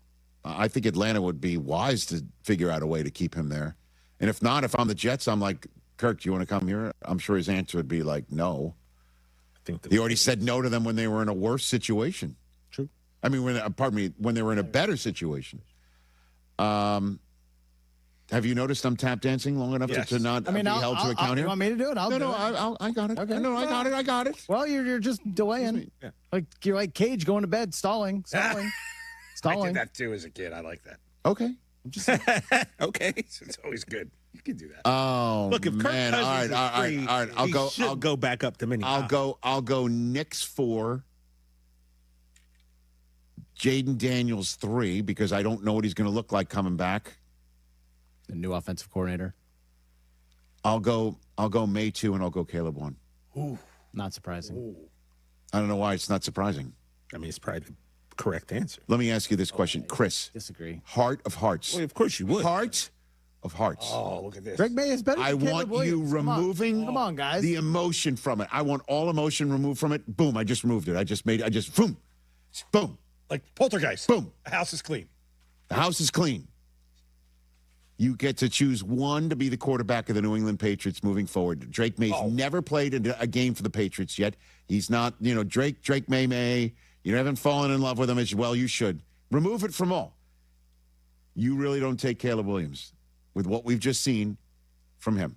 S15: I think Atlanta would be wise to figure out a way to keep him there. And if not, if I'm the Jets, I'm like, Kirk, do you want to come here? I'm sure his answer would be like, no. He already said no to them when they were in a worse situation.
S4: True.
S15: I mean, when they were in a better situation. Have you noticed I'm tap dancing long enough to not be held to account here?
S4: You want me to do it? I
S15: got it.
S4: Okay.
S15: No, I got it.
S4: Well, you're just delaying.
S15: Yeah.
S4: You're like Cage going to bed, stalling.
S1: I did that too as a kid. I like that.
S15: Okay.
S1: Okay. It's always good. You can do that.
S15: Oh,
S1: look, if Kirk
S15: man.
S1: Cousins
S15: All right.
S1: I'll go back up to mini.
S15: I'll go Knicks 4. Jaden Daniels 3, because I don't know what he's going to look like coming back.
S4: The new offensive coordinator.
S15: I'll go May 2, and I'll go Caleb 1.
S1: Ooh.
S4: Not surprising.
S1: Ooh.
S15: I don't know why it's not surprising.
S1: I mean, it's probably the correct answer.
S15: Let me ask you this question, Chris.
S4: Disagree.
S15: Heart of hearts.
S1: Well, of course you would.
S15: Heart of hearts.
S1: Oh, look at this.
S4: Greg May is better than
S15: I
S4: Caleb
S15: want
S4: Williams.
S15: you removing
S4: Come on, guys.
S15: the emotion from it. I want all emotion removed from it. Boom, I just removed it. Boom.
S1: Like poltergeist.
S15: Boom.
S1: The house is clean.
S15: The house is clean. You get to choose one to be the quarterback of the New England Patriots moving forward. Drake May's never played a game for the Patriots yet. He's not, Drake May. You haven't fallen in love with him as well. You should. Remove it from all. You really don't take Caleb Williams with what we've just seen from him.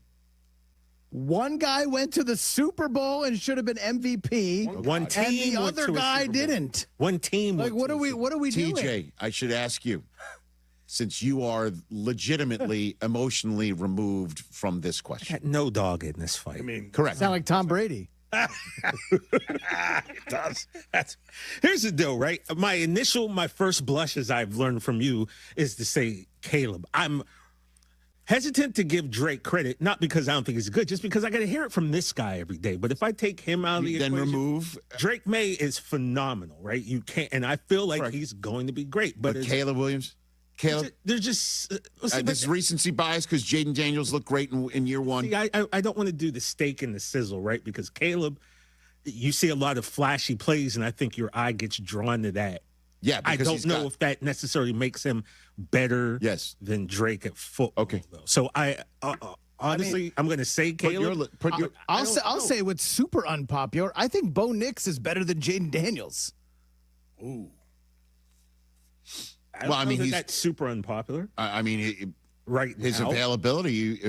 S4: One guy went to the Super Bowl and should have been MVP.
S1: One team
S4: and the
S1: went
S4: other
S1: to a
S4: guy
S1: Super Bowl.
S4: didn't.
S1: One team.
S4: Like, what are we doing?
S15: TJ, I should ask you, since you are legitimately emotionally removed from this question.
S1: I got no dog in this fight. I mean,
S15: correct.
S4: Sound like Tom Brady.
S1: It does. Here's the deal, right? My first blush, as I've learned from you, is to say Caleb. I'm hesitant to give Drake credit, not because I don't think he's good, just because I got to hear it from this guy every day. But if I take him out of the equation,
S15: remove
S1: Drake May is phenomenal, right? You can't, and I feel like he's going to be great. But
S15: Caleb Williams,
S1: there's just
S15: this is recency bias because Jaden Daniels looked great in year one.
S1: See, I don't want to do the steak and the sizzle, right? Because Caleb, you see a lot of flashy plays, and I think your eye gets drawn to that.
S15: Yeah,
S1: I don't know if that necessarily makes him better than Drake at football. Okay. Though. So honestly, I'm going to say Caleb.
S4: I'll say what's super unpopular. I think Bo Nix is better than Jaden Daniels.
S1: Ooh. I mean, that's super unpopular.
S15: I mean,
S1: right
S15: his
S1: now.
S15: availability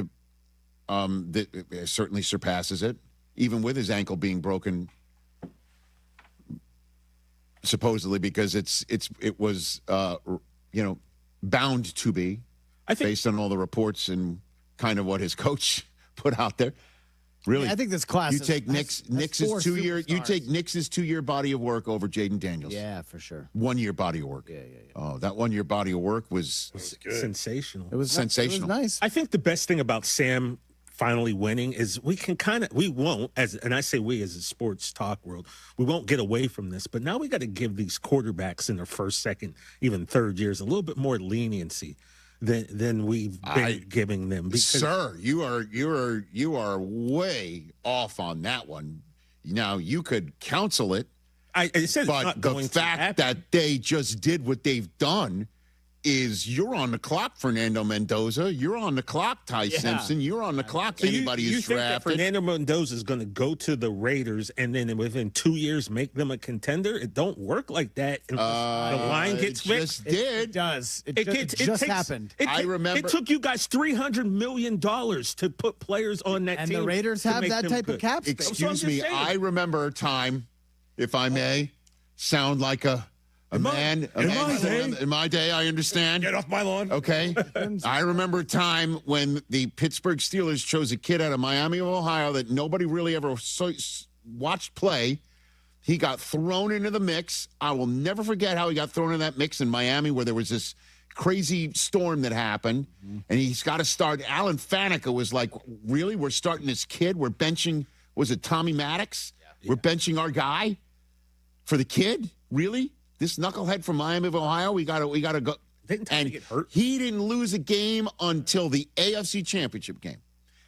S15: certainly surpasses it, even with his ankle being broken. Supposedly, because it was bound to be, based on all the reports and kind of what his coach put out there. Really,
S4: I think this class.
S15: You take Nix's 2 year. You take Nix's 2 year body of work over Jaden Daniels.
S4: Yeah, for sure.
S15: 1 year body of work.
S4: Yeah.
S15: Oh, that 1 year body of work was
S1: sensational.
S4: It was
S15: sensational.
S4: It was nice.
S1: I think the best thing about Sam finally winning is we won't, and I say we as a sports talk world, we won't get away from this, but now we got to give these quarterbacks in their first, second, even third years a little bit more leniency than we've been giving them. Because,
S15: sir, you are way off on that one. Now you could counsel it,
S1: I said,
S15: but
S1: it's not
S15: the
S1: going
S15: fact that they just did what they've done is you're on the clock, Fernando Mendoza. You're on the clock, Ty Simpson. You're on the clock.
S1: So
S15: anybody
S1: you
S15: who's
S1: think
S15: drafted.
S1: that Fernando Mendoza is going to go to the Raiders and then within 2 years make them a contender? It don't work like that. The line gets fixed.
S4: It does. It just happened.
S15: I remember.
S1: It took you guys $300 million to put players on that
S4: and
S1: team.
S4: the Raiders have that type of cap space.
S15: Excuse me. I remember a time, if I may, sound like a man. In my day, I understand.
S1: Get off my lawn.
S15: Okay. I remember a time when the Pittsburgh Steelers chose a kid out of Miami of Ohio that nobody really ever watched play. He got thrown into the mix. I will never forget how he got thrown in that mix in Miami where there was this crazy storm that happened, and he's got to start. Alan Faneca was like, really? We're starting this kid? We're benching, was it Tommy Maddox? Yeah. We're benching our guy for the kid? Really? This knucklehead from Miami of Ohio, we gotta go.
S1: And get hurt.
S15: He didn't lose a game until the AFC Championship game.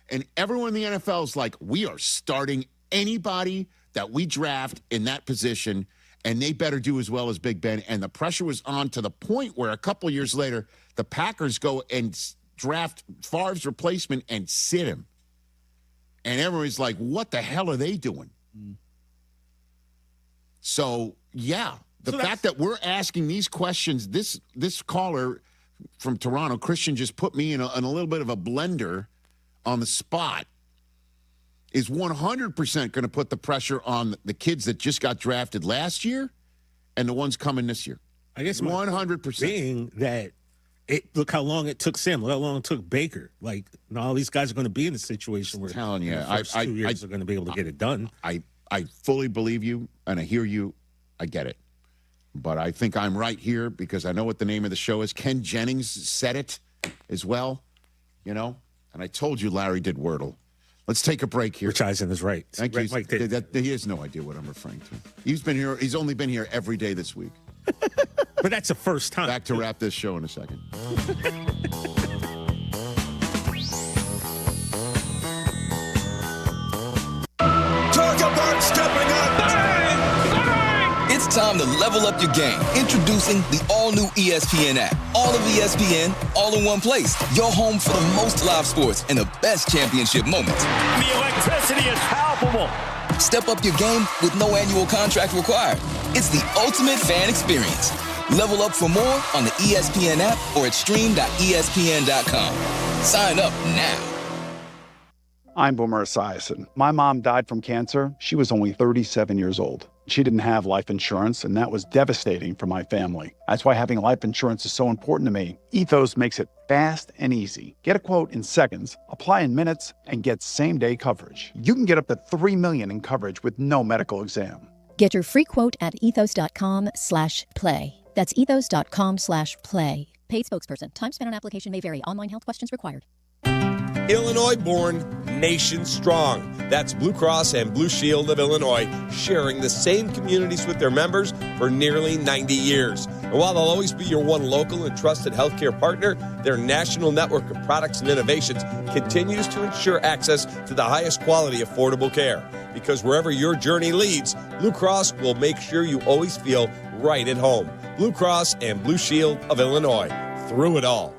S15: And everyone in the NFL is like, we are starting anybody that we draft in that position, and they better do as well as Big Ben. And the pressure was on to the point where a couple years later, the Packers go and draft Favre's replacement and sit him. And everyone's like, what the hell are they doing? So, yeah. The fact that we're asking these questions, this caller from Toronto, Christian, just put me in a little bit of a blender on the spot, is 100% going to put the pressure on the kids that just got drafted last year and the ones coming this year.
S1: I guess
S15: 100%.
S1: Being that look how long it took Sam, look how long it took Baker. Like, all these guys are going to be in a situation where
S15: telling you,
S1: in the first 2 years are going to be able to get it done.
S15: I fully believe you, and I hear you. I get it. But I think I'm right here because I know what the name of the show is. Ken Jennings said it as well, and I told you Larry did Wordle. Let's take a break here.
S1: Rich Eisen is right.
S15: Thank you. He has no idea what I'm referring to. He's been here. He's only been here every day this week.
S1: But that's the first time.
S15: Back to wrap this show in a second.
S10: Talk about stepping up.
S2: It's time to level up your game. Introducing the all-new ESPN app. All of ESPN, all in one place. Your home for the most live sports and the best championship moments.
S3: The electricity is palpable.
S2: Step up your game with no annual contract required. It's the ultimate fan experience. Level up for more on the ESPN app or at stream.espn.com. Sign up now.
S5: I'm Boomer Esiason. My mom died from cancer. She was only 37 years old. She didn't have life insurance, and that was devastating for my family. That's why having life insurance is so important to me. Ethos makes it fast and easy. Get a quote in seconds, apply in minutes, and get same-day coverage. You can get up to $3 million in coverage with no medical exam.
S6: Get your free quote at ethos.com/play. That's ethos.com/play. Paid spokesperson. Time spent on application may vary. Online health questions required.
S10: Illinois born, nation strong. That's Blue Cross and Blue Shield of Illinois, sharing the same communities with their members for nearly 90 years. And while they'll always be your one local and trusted healthcare partner, their national network of products and innovations continues to ensure access to the highest quality, affordable care. Because wherever your journey leads, Blue Cross will make sure you always feel right at home. Blue Cross and Blue Shield of Illinois, through it all.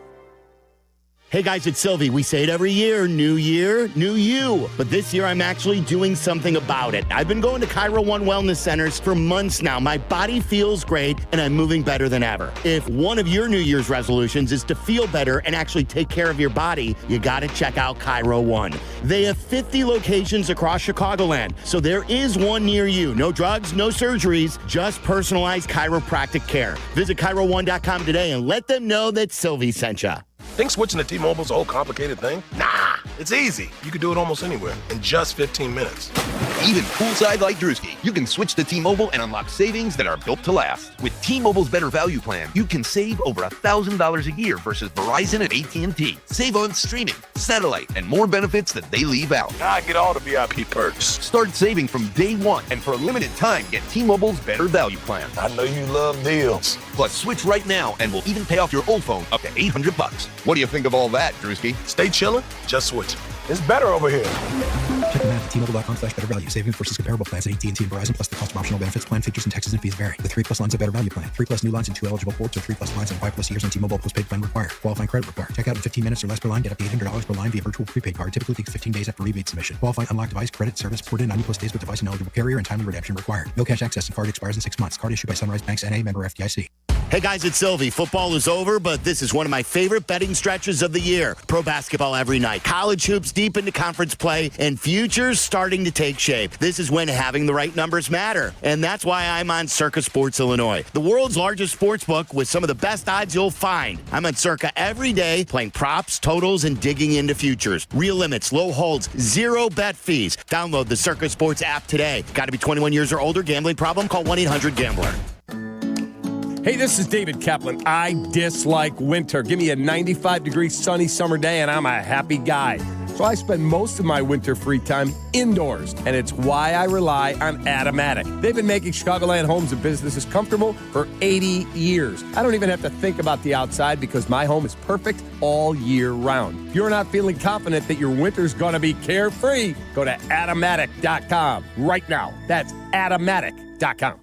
S7: Hey guys, it's Silvy. We say it every year, new you. But this year I'm actually doing something about it. I've been going to Cairo One Wellness Centers for months now. My body feels great and I'm moving better than ever. If one of your New Year's resolutions is to feel better and actually take care of your body, you gotta check out Cairo One. They have 50 locations across Chicagoland, so there is one near you. No drugs, no surgeries, just personalized chiropractic care. Visit CairoOne.com today and let them know that Silvy sent you.
S8: Think switching to T-Mobile's a whole complicated thing? Nah, it's easy. You can do it almost anywhere in just 15 minutes.
S9: Even poolside like Drewski, you can switch to T-Mobile and unlock savings that are built to last. With T-Mobile's Better Value Plan, you can save over $1,000 a year versus Verizon and AT&T. Save on streaming, satellite, and more benefits that they leave out.
S8: Now I get all the VIP perks.
S9: Start saving from day one, and for a limited time, get T-Mobile's Better Value Plan.
S8: I know you love deals.
S9: Plus, switch right now, and we'll even pay off your old phone up to $800. What do you think of all that, Drewski?
S8: Stay chilling, just switch. It's better over here.
S11: Check the math at T-Mobile.com/better value. Savings versus comparable plans at AT&T and Verizon, plus the cost of optional benefits. Plan features and taxes and fees vary. The 3+ lines of Better Value Plan. 3+ new lines and 2 eligible ports, or 3+ lines and 5+ years on T-Mobile postpaid plan required. Qualifying credit required. Check out in 15 minutes or less per line. Get up to $800 per line via virtual prepaid card. Typically takes 15 days after rebate submission. Qualifying unlocked device credit service ported 90+ days with device and eligible carrier, and timely redemption required. No cash access and card expires in 6 months. Card issued by Sunrise Banks N.A. member FDIC.
S7: Hey guys, it's Silvy. Football is over, but this is one of my favorite betting stretches of the year. Pro basketball every night, college hoops deep into conference play, and futures starting to take shape. This is when having the right numbers matter, and that's why I'm on Circa Sports Illinois, the world's largest sports book with some of the best odds you'll find. I'm on Circa every day, playing props, totals, and digging into futures. Real limits, low holds, zero bet fees. Download the Circa Sports app today. Got to be 21 years or older. Gambling problem? Call 1-800-GAMBLER.
S10: Hey, this is David Kaplan. I dislike winter. Give me a 95-degree sunny summer day and I'm a happy guy. So I spend most of my winter free time indoors, and it's why I rely on Automatic. They've been making Chicagoland homes and businesses comfortable for 80 years. I don't even have to think about the outside because my home is perfect all year round. If you're not feeling confident that your winter's going to be carefree, go to Automatic.com right now. That's Automatic.com.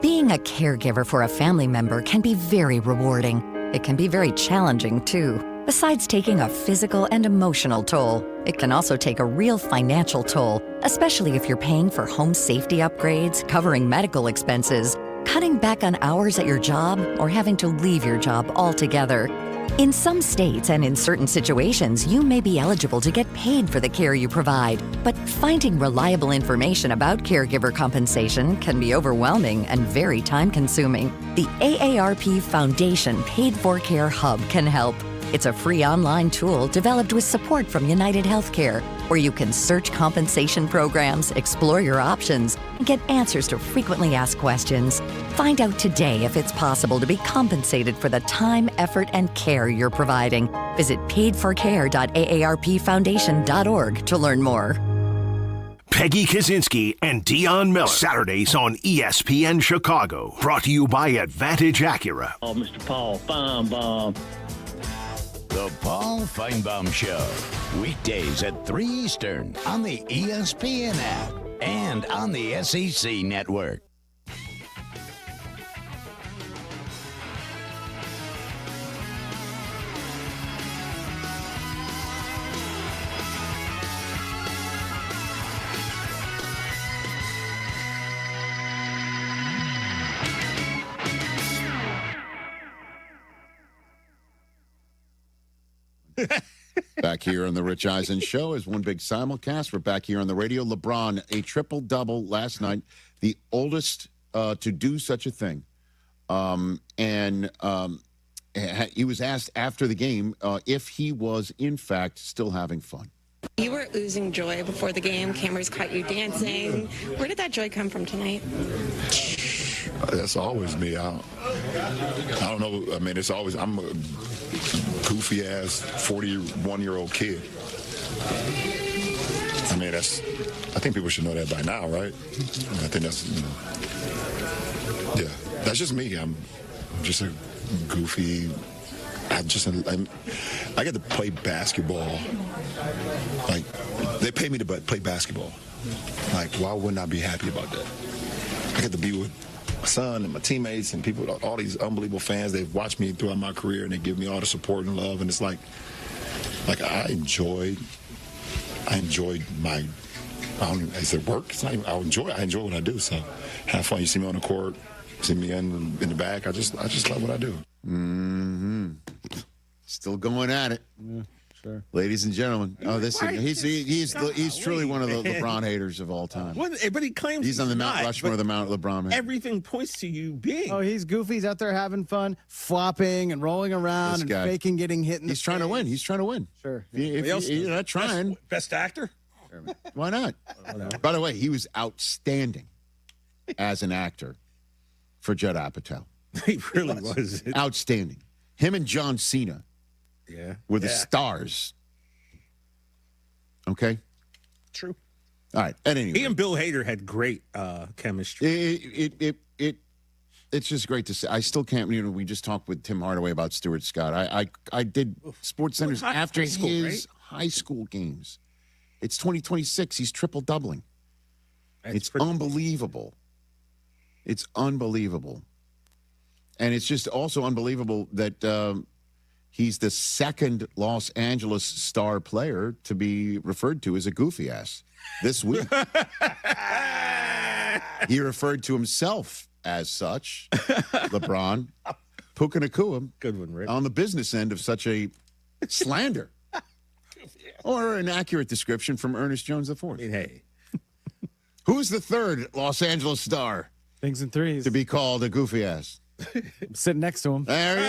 S17: Being a caregiver for a family member can be very rewarding. It can be very challenging, too. Besides taking a physical and emotional toll, it can also take a real financial toll, especially if you're paying for home safety upgrades, covering medical expenses, cutting back on hours at your job, or having to leave your job altogether. In some states and in certain situations, you may be eligible to get paid for the care you provide, but finding reliable information about caregiver compensation can be overwhelming and very time-consuming. The AARP Foundation Paid for Care Hub can help. It's a free online tool developed with support from United Healthcare, where you can search compensation programs, explore your options, and get answers to frequently asked questions. Find out today if it's possible to be compensated for the time, effort, and care you're providing. Visit paidforcare.aarpfoundation.org to learn more.
S18: Peggy Kaczynski and Dion Miller, Saturdays on ESPN Chicago. Brought to you by Advantage Acura.
S23: Oh, Mr. Paul Feinbaum.
S25: The Paul Feinbaum Show. Weekdays at 3 Eastern on the ESPN app and on the SEC Network.
S15: Back here on the Rich Eisen Show is one big simulcast. We're back here on the radio. LeBron, a triple-double last night, the oldest to do such a thing. He was asked after the game if he was, in fact, still having fun.
S12: You were oozing joy before the game. Cameras caught you dancing. Where did that joy come from tonight?
S13: That's always me. I don't know. I mean, I'm a goofy-ass 41-year-old kid. I mean, I think people should know that by now, right? I think that's, that's just me. I'm just a goofy. I get to play basketball. Like, they pay me to play basketball. Like, why wouldn't I be happy about that? I get to be with my son and my teammates and people, all these unbelievable fans. They've watched me throughout my career, and they give me all the support and love. And it's like I enjoyed my. Is it work? It's not even, I enjoy what I do. So have fun. You see me on the court, see me in the back. I just love what I do.
S15: Mm-hmm. Still going at it.
S4: Yeah, sure.
S15: Ladies and gentlemen. He's truly one of the LeBron haters of all time.
S1: But he claims
S15: he's on the Mount Rushmore of the Mount LeBron.
S1: Everything points to you being.
S4: Oh, he's goofy. He's out there having fun, flopping and rolling around and faking getting hit in the
S15: He's trying to win. He's trying to win.
S4: Sure.
S15: If you're not trying.
S1: Best actor?
S15: Why not? By the way, he was outstanding as an actor for Judd Apatow.
S1: He really was.
S15: Outstanding. Him and John Cena were the stars. Okay?
S1: True.
S15: All right. And anyway.
S1: He and Bill Hader had great chemistry.
S15: It's just great to see. I still can't, we just talked with Tim Hardaway about Stuart Scott. I did Sports Centers after his high school games. It's 2026. He's triple-doubling. It's unbelievable. It's unbelievable. And it's just also unbelievable that he's the second Los Angeles star player to be referred to as a goofy ass this week. He referred to himself as such, LeBron, Puka Nacua,
S1: good one, Rick,
S15: on the business end of such a slander. Or an accurate description from Ernest Jones IV.
S1: I mean, hey.
S15: Who's the third Los Angeles star?
S4: Things in threes.
S15: To be called a goofy ass.
S4: I'm sitting next to him.
S15: There he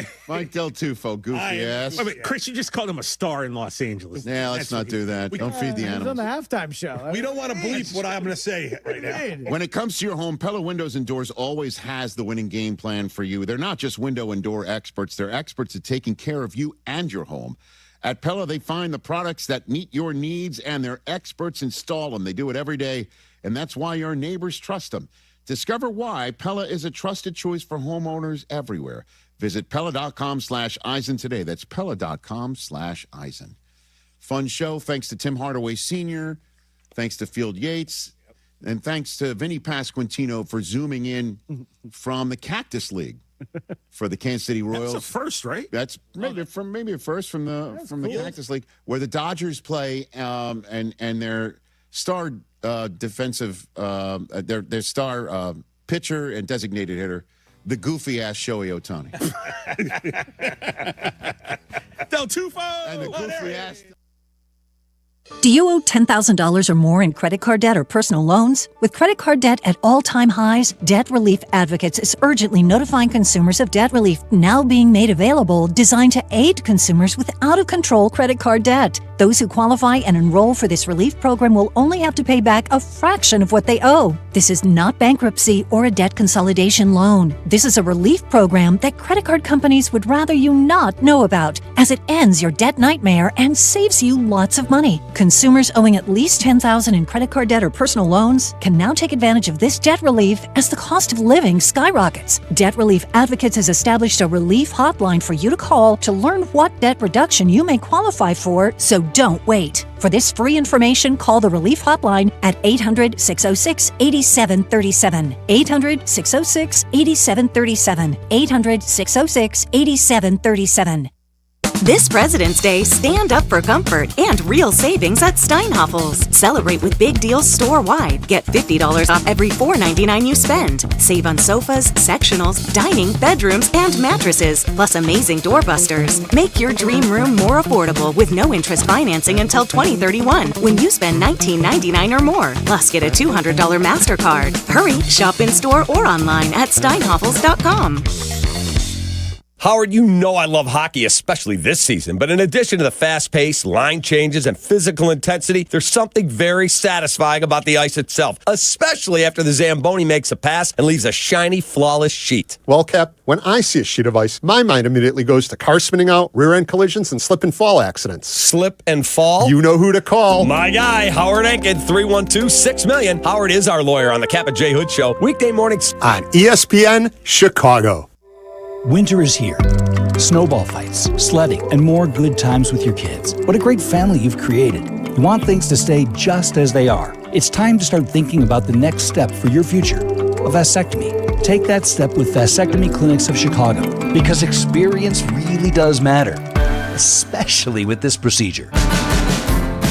S15: is. Mike Del Tufo, goofy ass.
S1: Wait, Chris, you just called him a star in Los Angeles.
S15: Yeah, let's not do that. Don't feed the
S4: He's on
S15: animals.
S4: the halftime show.
S14: We don't want to bleep what I'm going to say right now.
S15: When it comes to your home, Pella Windows and Doors always has the winning game plan for you. They're not just window and door experts. They're experts at taking care of you and your home. At Pella, they find the products that meet your needs, and their experts install them. They do it every day, and that's why your neighbors trust them. Discover why Pella is a trusted choice for homeowners everywhere. Visit Pella.com/Eisen today. That's Pella.com/Eisen. Fun show. Thanks to Tim Hardaway Sr., thanks to Field Yates, and thanks to Vinny Pasquantino for zooming in from the Cactus League. For the Kansas City Royals.
S1: That's a first, right?
S15: That's maybe a first from the Cactus League, where the Dodgers play and their star defensive their star pitcher and designated hitter, the goofy ass Shohei Ohtani.
S1: Del Tufo
S15: and the goofy ass.
S6: Do you owe $10,000 or more in credit card debt or personal loans? With credit card debt at all-time highs, Debt Relief Advocates is urgently notifying consumers of debt relief now being made available, designed to aid consumers with out-of-control credit card debt. Those who qualify and enroll for this relief program will only have to pay back a fraction of what they owe. This is not bankruptcy or a debt consolidation loan. This is a relief program that credit card companies would rather you not know about, as it ends your debt nightmare and saves you lots of money. Consumers owing at least $10,000 in credit card debt or personal loans can now take advantage of this debt relief as the cost of living skyrockets. Debt Relief Advocates has established a relief hotline for you to call to learn what debt reduction you may qualify for, so don't wait. For this free information, call the Relief Hotline at 800-606-8737. 800-606-8737. 800-606-8737.
S16: This President's Day, stand up for comfort and real savings at Steinhoffel's. Celebrate with big deals store-wide. Get $50 off every $4.99 you spend. Save on sofas, sectionals, dining, bedrooms, and mattresses, plus amazing doorbusters. Make your dream room more affordable with no interest financing until 2031 when you spend $19.99 or more. Plus, get a $200 MasterCard. Hurry, shop in store or online at steinhoffels.com.
S10: Howard, you know I love hockey, especially this season. But in addition to the fast pace, line changes, and physical intensity, there's something very satisfying about the ice itself, especially after the Zamboni makes a pass and leaves a shiny, flawless sheet.
S19: Well, Cap, when I see a sheet of ice, my mind immediately goes to car spinning out, rear-end collisions, and slip and fall accidents.
S10: Slip and fall?
S19: You know who to call.
S10: My guy, Howard Enkin, 312-6-million. Howard is our lawyer on the Kap J Hood Show, weekday mornings
S19: on ESPN Chicago.
S20: Winter is here. Snowball fights, sledding, and more good times with your kids. What a great family you've created. You want things to stay just as they are. It's time to start thinking about the next step for your future. A vasectomy. Take that step with Vasectomy Clinics of Chicago, because experience really does matter, especially with this procedure.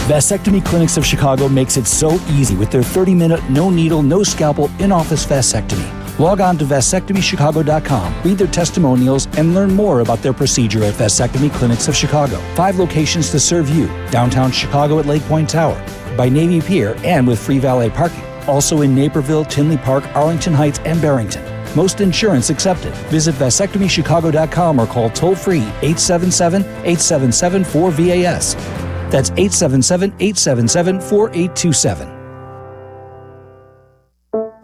S20: Vasectomy Clinics of Chicago makes it so easy with their 30-minute, no needle, no scalpel, in-office vasectomy. Log on to vasectomychicago.com, read their testimonials, and learn more about their procedure at Vasectomy Clinics of Chicago. 5 locations to serve you: downtown Chicago at Lake Point Tower, by Navy Pier, and with free valet parking. Also in Naperville, Tinley Park, Arlington Heights, and Barrington. Most insurance accepted. Visit vasectomychicago.com or call toll-free 877-877-4VAS. That's 877-877-4827.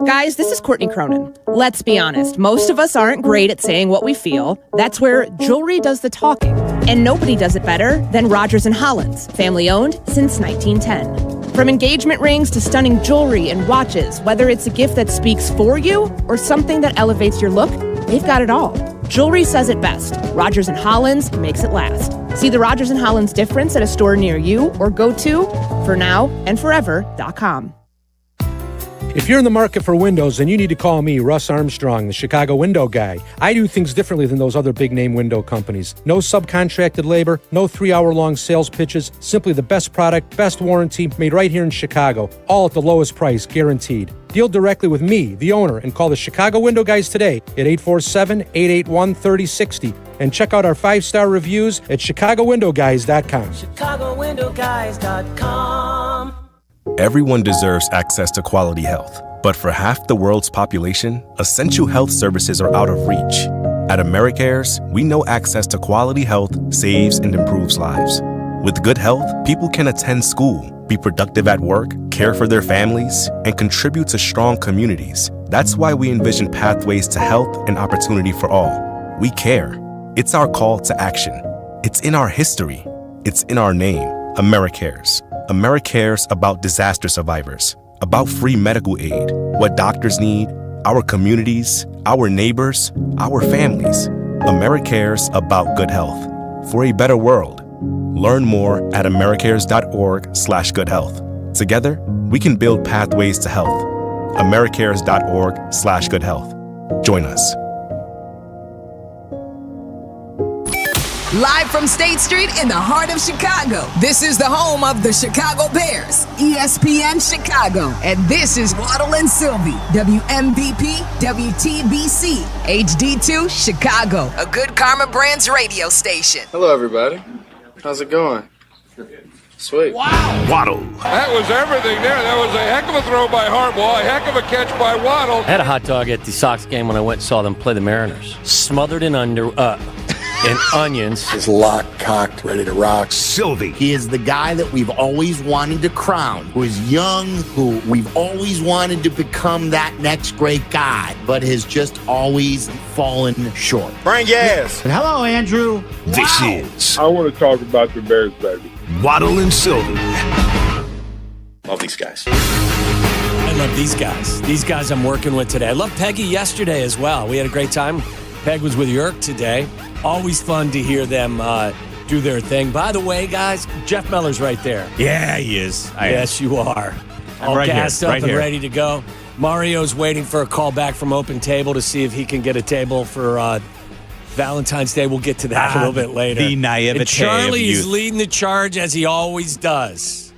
S16: Guys, this is Courtney Cronin. Let's be honest, most of us aren't great at saying what we feel. That's where jewelry does the talking. And nobody does it better than Rogers & Hollins, family owned since 1910. From engagement rings to stunning jewelry and watches, whether it's a gift that speaks for you or something that elevates your look, they've got it all. Jewelry says it best. Rogers & Hollins makes it last. See the Rogers & Hollins difference at a store near you or go to fornowandforever.com.
S21: If you're in the market for windows, then you need to call me, Russ Armstrong, the Chicago window guy. I do things differently than those other big-name window companies. No subcontracted labor, no 3-hour-long sales pitches, simply the best product, best warranty, made right here in Chicago, all at the lowest price, guaranteed. Deal directly with me, the owner, and call the Chicago Window Guys today at 847-881-3060. And check out our 5-star reviews at ChicagoWindowGuys.com.
S22: ChicagoWindowGuys.com.
S24: Everyone deserves access to quality health, but for half the world's population, essential health services are out of reach. At AmeriCares, we know access to quality health saves and improves lives. With good health, people can attend school, be productive at work, care for their families, and contribute to strong communities. That's why we envision pathways to health and opportunity for all. We care. It's our call to action. It's in our history. It's in our name, AmeriCares. AmeriCares about disaster survivors, about free medical aid, what doctors need, our communities, our neighbors, our families. AmeriCares about good health. For a better world. Learn more at americares.org/goodhealth. Together, we can build pathways to health. americares.org/goodhealth. Join us.
S26: Live from State Street in the heart of Chicago, this is the home of the Chicago Bears, ESPN Chicago. And this is Waddle and Silvy, WMVP, WTBC, HD2 Chicago, a good Karma Brands radio station.
S27: Hello, everybody. How's it going? Sweet.
S18: Wow. Waddle.
S28: That was everything there. That was a heck of a throw by Harbaugh, a heck of a catch by Waddle.
S23: I had a hot dog at the Sox game when I went and saw them play the Mariners. Smothered in and onions.
S15: Is locked, cocked, ready to rock.
S18: Silvy.
S7: He is the guy that we've always wanted to crown, who is young, who we've always wanted to become that next great guy, but has just always fallen short.
S28: Bring gas.
S7: Hello, Andrew.
S18: This is
S28: I want to talk about the Bears, baby.
S18: Waddle and Silvy.
S28: Love these guys.
S29: I love these guys. These guys I'm working with today. I loved Peggy yesterday as well. We had a great time. Peg was with Yerk today. Always fun to hear them do their thing. By the way, guys, Jeff Meller's right there.
S10: Yeah, he is.
S29: Yes, you are. All
S10: right
S29: gassed
S10: here,
S29: up
S10: right
S29: and
S10: here.
S29: ready to go. Mario's waiting for a call back from Open Table to see if he can get a table for Valentine's Day. We'll get to that a little bit later.
S2: The naivete
S29: and Charlie
S2: of youth.
S29: is leading the charge as he always does.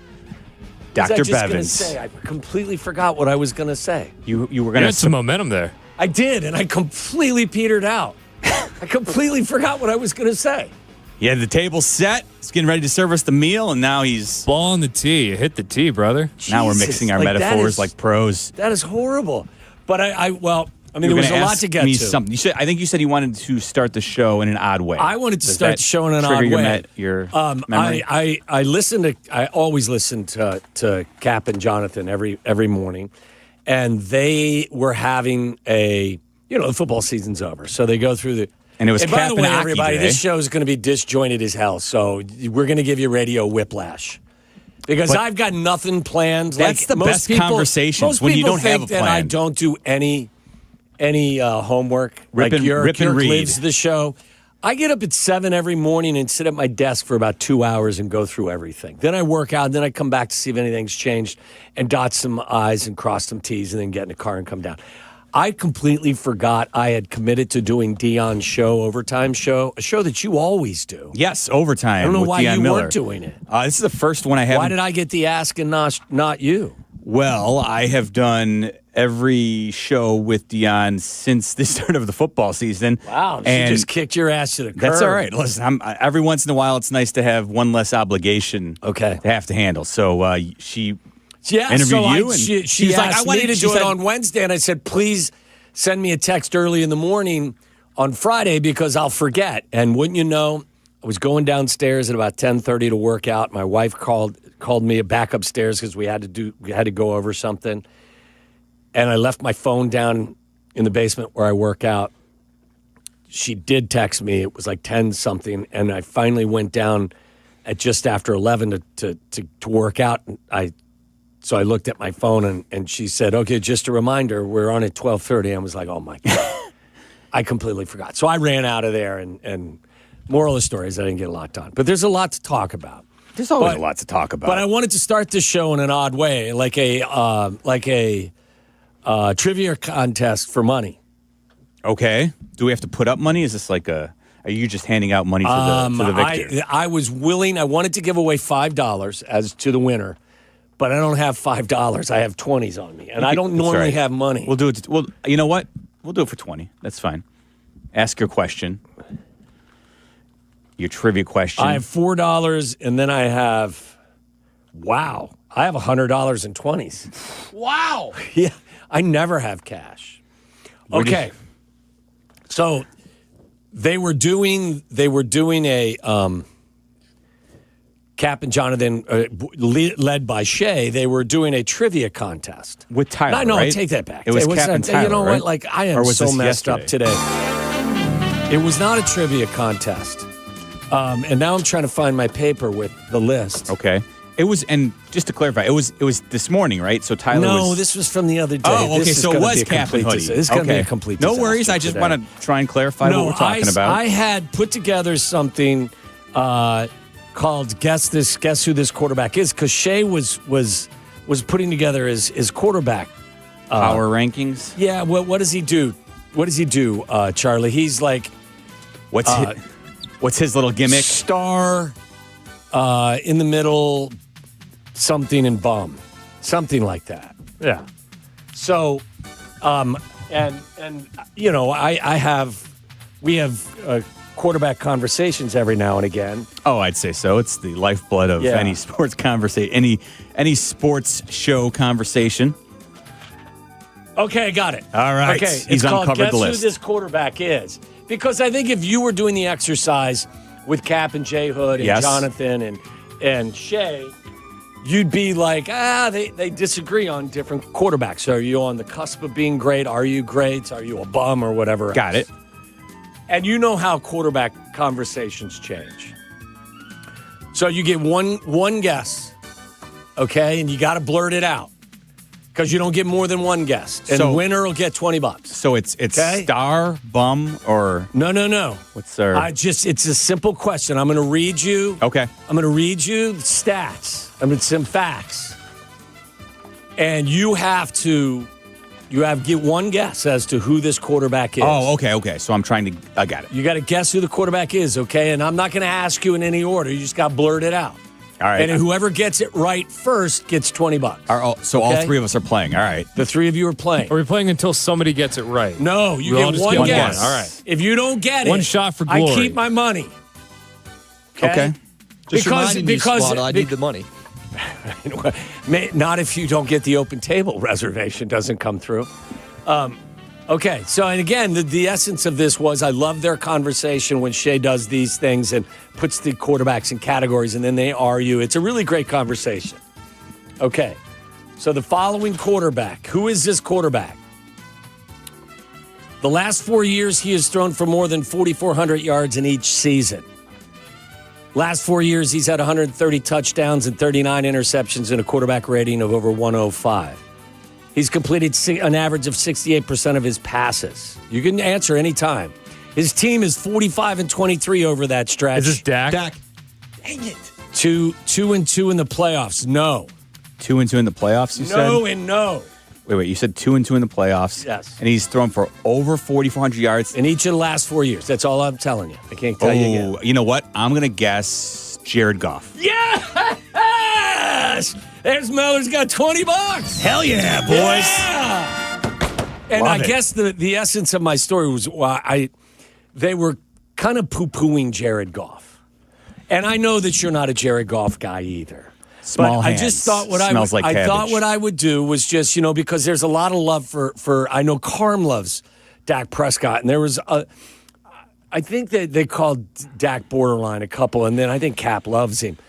S2: Dr.
S29: Bevins.
S2: Bevins.
S29: I completely forgot what I was going to say.
S2: You were going
S3: You
S2: to
S3: had some momentum there.
S29: I did, and I completely petered out. I completely forgot what I was going to say.
S2: Yeah, the table's set. He's getting ready to serve us the meal, and now he's
S3: ball on the tee. You hit the tee, brother.
S2: Now we're mixing our metaphors like pros.
S29: That is horrible. But there was a lot to get to.
S2: Something. I think you said you wanted to start the show in an odd way.
S29: I wanted to start the show in an odd way.
S2: Your memory?
S29: I always listen to Kap and Jonathan every morning, and they were having the football season's over, so they go through the.
S2: And it was
S29: by the way,
S2: Aki
S29: everybody,
S2: today.
S29: this show is going to be disjointed as hell, so we're going to give you radio whipplash. Because I've got nothing planned.
S2: That's the best conversations when you don't have a plan.
S29: That I don't do any homework.
S2: Rip and
S29: Yurko
S2: read.
S29: lives the show. I get up at 7 every morning and sit at my desk for about 2 hours and go through everything. Then I work out, and then I come back to see if anything's changed and dot some I's and cross some T's and then get in the car and come down. I completely forgot I had committed to doing Dion's show, Overtime Show, a show that you always do.
S2: Yes, Overtime.
S29: I don't know
S2: with
S29: why
S2: Dion
S29: you
S2: Miller.
S29: weren't doing it.
S2: This is the first one I haven't.
S29: Why did I get the ask and not you?
S2: Well, I have done every show with Dion since the start of the football season.
S29: Wow, she
S2: and
S29: just kicked your ass to the curb.
S2: That's all right. Listen, every once in a while, it's nice to have one less obligation to have to handle. So she interviewed you, and
S29: she
S2: was
S29: asked
S2: like,
S29: me to do it on Wednesday, and I said, please send me a text early in the morning on Friday because I'll forget. And wouldn't you know, I was going downstairs at about 10:30 to work out. My wife called me back upstairs because we had to go over something. And I left my phone down in the basement where I work out. She did text me. It was like 10-something, and I finally went down at just after 11 to work out. So I looked at my phone, and she said, okay, just a reminder, we're on at 12:30. I was like, oh, my God. I completely forgot. So I ran out of there, and moral of the story is I didn't get a lot done. But there's a lot to talk about.
S2: There's always a lot to talk about.
S29: But I wanted to start this show in an odd way, like a trivia contest for money.
S2: Okay. Do we have to put up money? Is this like are you just handing out money to the victor?
S29: I was willing. I wanted to give away $5 as to the winner. But I don't have $5. I have 20s on me, and I don't normally have money.
S2: We'll do it. Well, you know what? We'll do it for 20. That's fine. Ask your question. Your trivia question.
S29: I have $4, and then I have I have $100 in 20s. Wow. Yeah, I never have cash. Okay. So they were doing a Kap and Jonathan, led by Shay, they were doing a trivia contest.
S2: With Tyler,
S29: No,
S2: right?
S29: I take that back.
S2: It was Kap and Tyler,
S29: you know
S2: right?
S29: what? Like, I am so messed up today. It was not a trivia contest. And now I'm trying to find my paper with the list.
S2: Okay. It was, and just to clarify, it was this morning, right? So Tyler was...
S29: No, this was from the other day.
S2: Oh, okay, so it was Kap and Hoodie.
S29: This is going to be a complete disaster.
S2: No worries, I just want to try and clarify what we're talking about.
S29: I had put together something called Guess Who This Quarterback Is, because Shay was putting together his quarterback.
S2: Power rankings?
S29: Yeah, what does he do? What does he do, Charlie? He's like...
S2: What's his little gimmick?
S29: Star, in the middle... something and bum, something like that. Yeah. So, and you know, we have quarterback conversations every now and again.
S2: Oh, I'd say so. It's the lifeblood of any sports conversation, any sports show conversation.
S29: Okay, I got it.
S2: All right.
S29: Okay,
S2: He's
S29: it's called
S2: uncovered
S29: Guess
S2: the list.
S29: Who This Quarterback Is. Because I think if you were doing the exercise with Kap and J Hood and Jonathan and Shay, you'd be like, they disagree on different quarterbacks. Are you on the cusp of being great? Are you great? Are you a bum or whatever else?
S2: Got it.
S29: And you know how quarterback conversations change. So you get one guess, okay? And you got to blurt it out because you don't get more than one guess. And the winner will get $20.
S2: So it's star, bum, or...
S29: No.
S2: What's our...
S29: It's a simple question. I'm going to read you...
S2: Okay.
S29: I'm going to read you the stats. I'm going to some facts. And you have to Get one guess as to who this quarterback is.
S2: Oh, okay. So I'm trying to. I got it.
S29: You got to guess who the quarterback is, okay? And I'm not going to ask you in any order. You just got to blurt it out.
S2: All right.
S29: And whoever gets it right first gets $20.
S2: So all three of us are playing. All right.
S29: The three of you are playing.
S3: Are we playing until somebody gets it right?
S29: No, you get one guess.
S3: All right.
S29: If you don't get it,
S3: one shot for glory.
S29: I keep my money.
S2: Okay.
S5: Just reminding you, Swaddle, I need the money.
S29: Not if you don't get the open table reservation doesn't come through. Okay, so and again, the essence of this was I love their conversation when Shea does these things and puts the quarterbacks in categories and then they argue. It's a really great conversation. Okay, so the following quarterback. Who is this quarterback? The last 4 years, he has thrown for more than 4,400 yards in each season. Last 4 years, he's had 130 touchdowns and 39 interceptions and a quarterback rating of over 105. He's completed an average of 68% of his passes. You can answer any time. His team is 45-23 over that stretch.
S3: Is this Dak?
S5: Dak.
S29: Dang it. 2-2 in the playoffs. No.
S2: 2-2 in the playoffs, you said?
S29: No and no.
S2: Wait. You said 2-2 in the playoffs.
S29: Yes.
S2: And he's thrown for over 4,400 yards.
S29: In each of the last 4 years. That's all I'm telling you. I can't tell you again.
S2: You know what? I'm going to guess Jared Goff.
S29: Yes! There's Miller's got $20.
S2: Hell yeah, boys.
S29: Yeah! And
S2: Love
S29: I guess the essence of my story was they were kind of poo-pooing Jared Goff. And I know that you're not a Jared Goff guy either.
S2: Small
S29: but
S2: hands.
S29: I just thought what I would do was just, because there's a lot of love for I know Carm loves Dak Prescott, and there was I think that they called Dak borderline a couple, and then I think Kap loves him.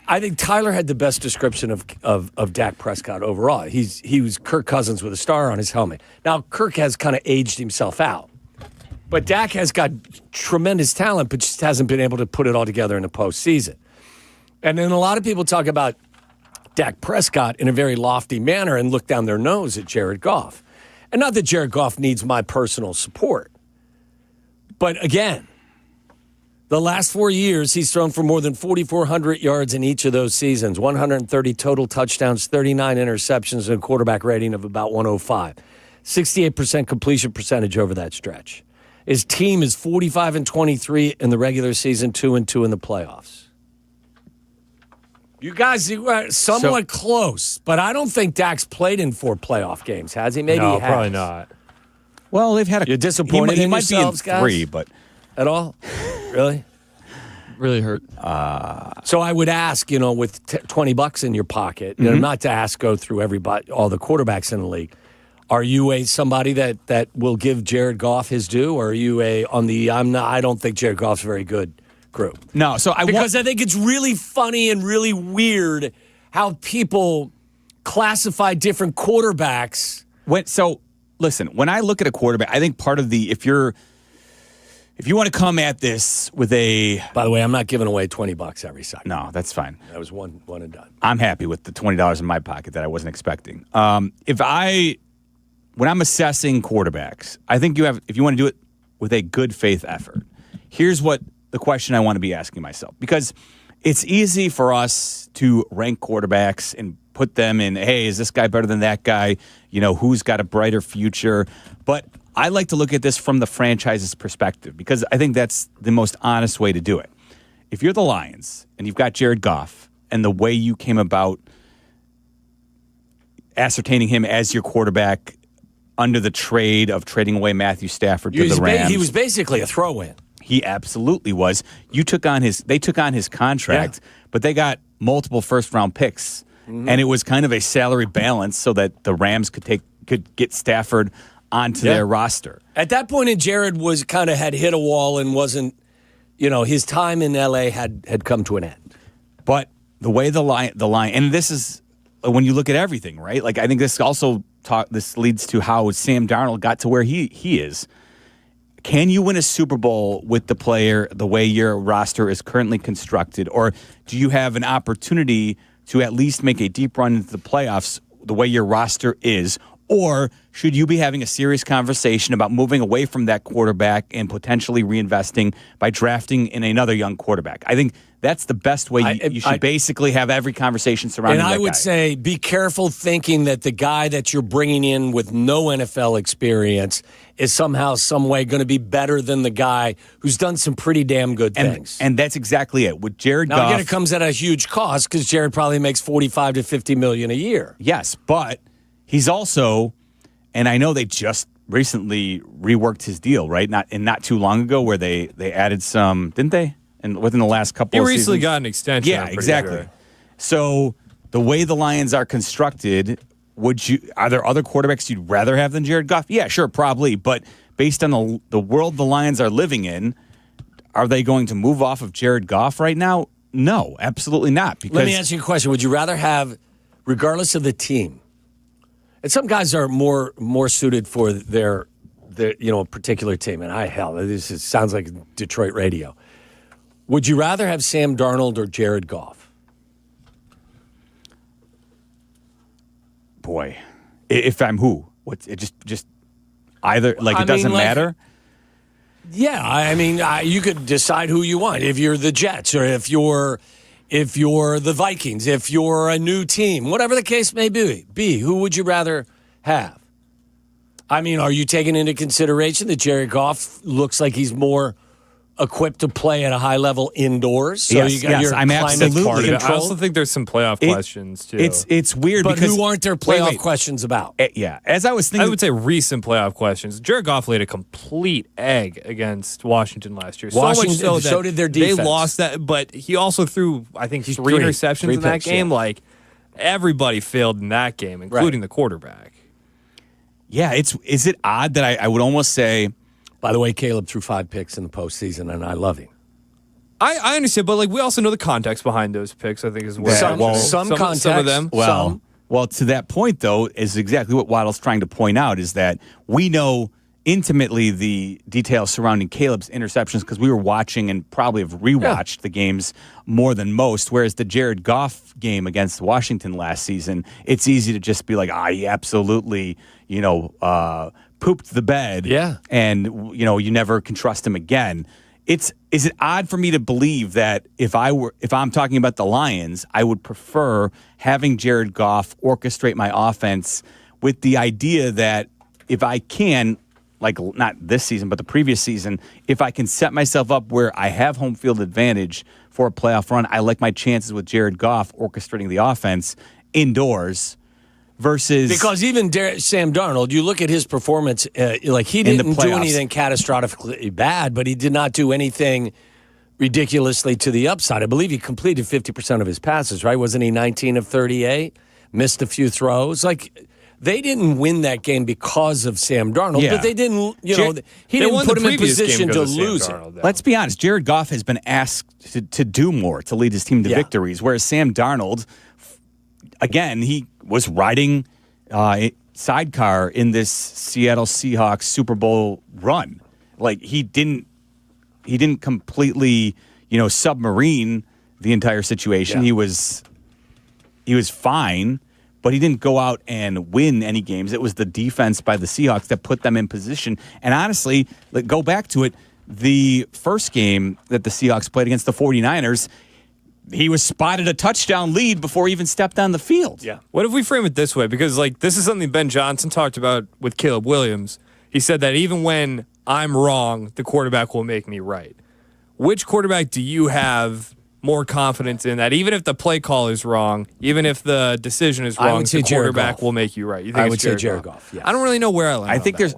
S29: I think Tyler had the best description of Dak Prescott overall. He was Kirk Cousins with a star on his helmet. Now, Kirk has kind of aged himself out. But Dak has got tremendous talent, but just hasn't been able to put it all together in the postseason. And then a lot of people talk about Dak Prescott in a very lofty manner and look down their nose at Jared Goff. And not that Jared Goff needs my personal support. But again, the last 4 years, he's thrown for more than 4,400 yards in each of those seasons, 130 total touchdowns, 39 interceptions, and a quarterback rating of about 105. 68% completion percentage over that stretch. His team is 45-23 in the regular season, 2-2 in the playoffs. You guys are somewhat close, but I don't think Dak's played in 4 playoff games, has he? Maybe he has.
S3: Probably not.
S2: Well, they've had
S29: You're disappointed
S2: he
S29: in
S2: might
S29: yourselves,
S2: be in 3,
S29: guys?
S2: but
S29: At all? Really?
S5: Really hurt.
S29: So I would ask, with $20 in your pocket, not to go through all the quarterbacks in the league. Are you somebody that will give Jared Goff his due, or are you I don't think Jared Goff's very good group?
S2: No, so I
S29: think it's really funny and really weird how people classify different quarterbacks.
S2: Listen, when I look at a quarterback, I think part of if you want to come at this with
S29: By the way, I'm not giving away $20 every second.
S2: No, that's fine.
S29: That was one and done.
S2: I'm happy with the $20 in my pocket that I wasn't expecting. When I'm assessing quarterbacks, I think if you want to do it with a good faith effort, here's what the question I want to be asking myself. Because it's easy for us to rank quarterbacks and put them in, hey, is this guy better than that guy? Who's got a brighter future? But I like to look at this from the franchise's perspective because I think that's the most honest way to do it. If you're the Lions and you've got Jared Goff and the way you came about ascertaining him as your quarterback under the trade of trading away Matthew Stafford to the Rams.
S29: He was basically a throw-in.
S2: He absolutely was. They took on his contract, but they got multiple first-round picks. Mm-hmm. And it was kind of a salary balance so that the Rams could get Stafford onto their roster.
S29: At that point, Jared was had hit a wall and wasn't, his time in LA had come to an end.
S2: But the way the line, and this is when you look at everything, right? Like I think this also this leads to how Sam Darnold got to where he is. Can you win a Super Bowl with the player the way your roster is currently constructed, or do you have an opportunity to at least make a deep run into the playoffs the way your roster is? Or should you be having a serious conversation about moving away from that quarterback and potentially reinvesting by drafting in another young quarterback? I think that's the best way. You should basically have every conversation surrounding that guy.
S29: And I would say be careful thinking that the guy that you're bringing in with no NFL experience is somehow, some way going to be better than the guy who's done some pretty damn good things.
S2: And that's exactly it. With Jared Goff.
S29: Now, again, it comes at a huge cost because Jared probably makes $45 to $50 million a year.
S2: Yes, but he's also, and I know they just recently reworked his deal, right? Not too long ago, where they added some, didn't they? And within the last couple of seasons.
S3: He recently got an extension.
S2: Yeah, exactly.
S3: Sure.
S2: So the way the Lions are constructed, are there other quarterbacks you'd rather have than Jared Goff? Yeah, sure, probably. But based on the world the Lions are living in, are they going to move off of Jared Goff right now? No, absolutely not. Because
S29: let me ask you a question. Would you rather have, regardless of the team, and some guys are more suited for their particular team, and this sounds like Detroit radio. Would you rather have Sam Darnold or Jared Goff?
S2: Boy, if I'm who? What's it? Just either. Like, it doesn't matter.
S29: Yeah, I mean, you could decide who you want. If you're the Jets, or if you're the Vikings, if you're a new team, whatever the case may be, who would you rather have? I mean, are you taking into consideration that Jared Goff looks like he's more equipped to play at a high level indoors? So
S2: yes, I'm absolutely
S3: controlled? I also think there's some playoff questions, too.
S2: It's weird,
S29: but
S2: because
S29: who aren't there playoff questions about?
S2: Yeah, as I was thinking,
S3: I would say recent playoff questions. Jared Goff laid a complete egg against Washington last year.
S29: Washington,
S3: so much so
S29: did their defense.
S3: They lost that, but he also threw, I think, three interceptions in that game. Yeah. Like, everybody failed in that game, including the quarterback.
S2: Yeah, is it odd that I would almost say...
S29: By the way, Caleb threw 5 picks in the postseason, and I love him.
S3: I understand, but we also know the context behind those picks, I think, as well.
S29: Some context.
S3: Some of them.
S2: Well, to that point, though, is exactly what Waddle's trying to point out, is that we know intimately the details surrounding Caleb's interceptions because we were watching and probably have rewatched the games more than most, whereas the Jared Goff game against Washington last season, it's easy to just be like, he absolutely, pooped the bed.
S29: Yeah.
S2: And, you never can trust him again. Is it odd for me to believe that if I'm talking about the Lions, I would prefer having Jared Goff orchestrate my offense with the idea that if I can, like not this season, but the previous season, if I can set myself up where I have home field advantage for a playoff run, I like my chances with Jared Goff orchestrating the offense indoors.
S29: Because even Sam Darnold, you look at his performance, he didn't do anything catastrophically bad, but he did not do anything ridiculously to the upside. I believe he completed 50% of his passes, right? Wasn't he 19 of 38? Missed a few throws. They didn't win that game because of Sam Darnold, but they didn't, he didn't put him in position to lose it.
S2: Let's be honest. Jared Goff has been asked to do more to lead his team to victories, whereas Sam Darnold, again, he was riding sidecar in this Seattle Seahawks Super Bowl run. Like, he didn't completely, submarine the entire situation. Yeah. He was fine, but he didn't go out and win any games. It was the defense by the Seahawks that put them in position. And honestly, go back to it, the first game that the Seahawks played against the 49ers, he was spotted a touchdown lead before he even stepped on the field.
S3: Yeah. What if we frame it this way? Because, this is something Ben Johnson talked about with Caleb Williams. He said that even when I'm wrong, the quarterback will make me right. Which quarterback do you have more confidence in that even if the play call is wrong, even if the decision is wrong, the quarterback will make you right? You think
S29: I would say Jared Goff. Yes.
S3: I don't really know where I land.
S2: I think there's...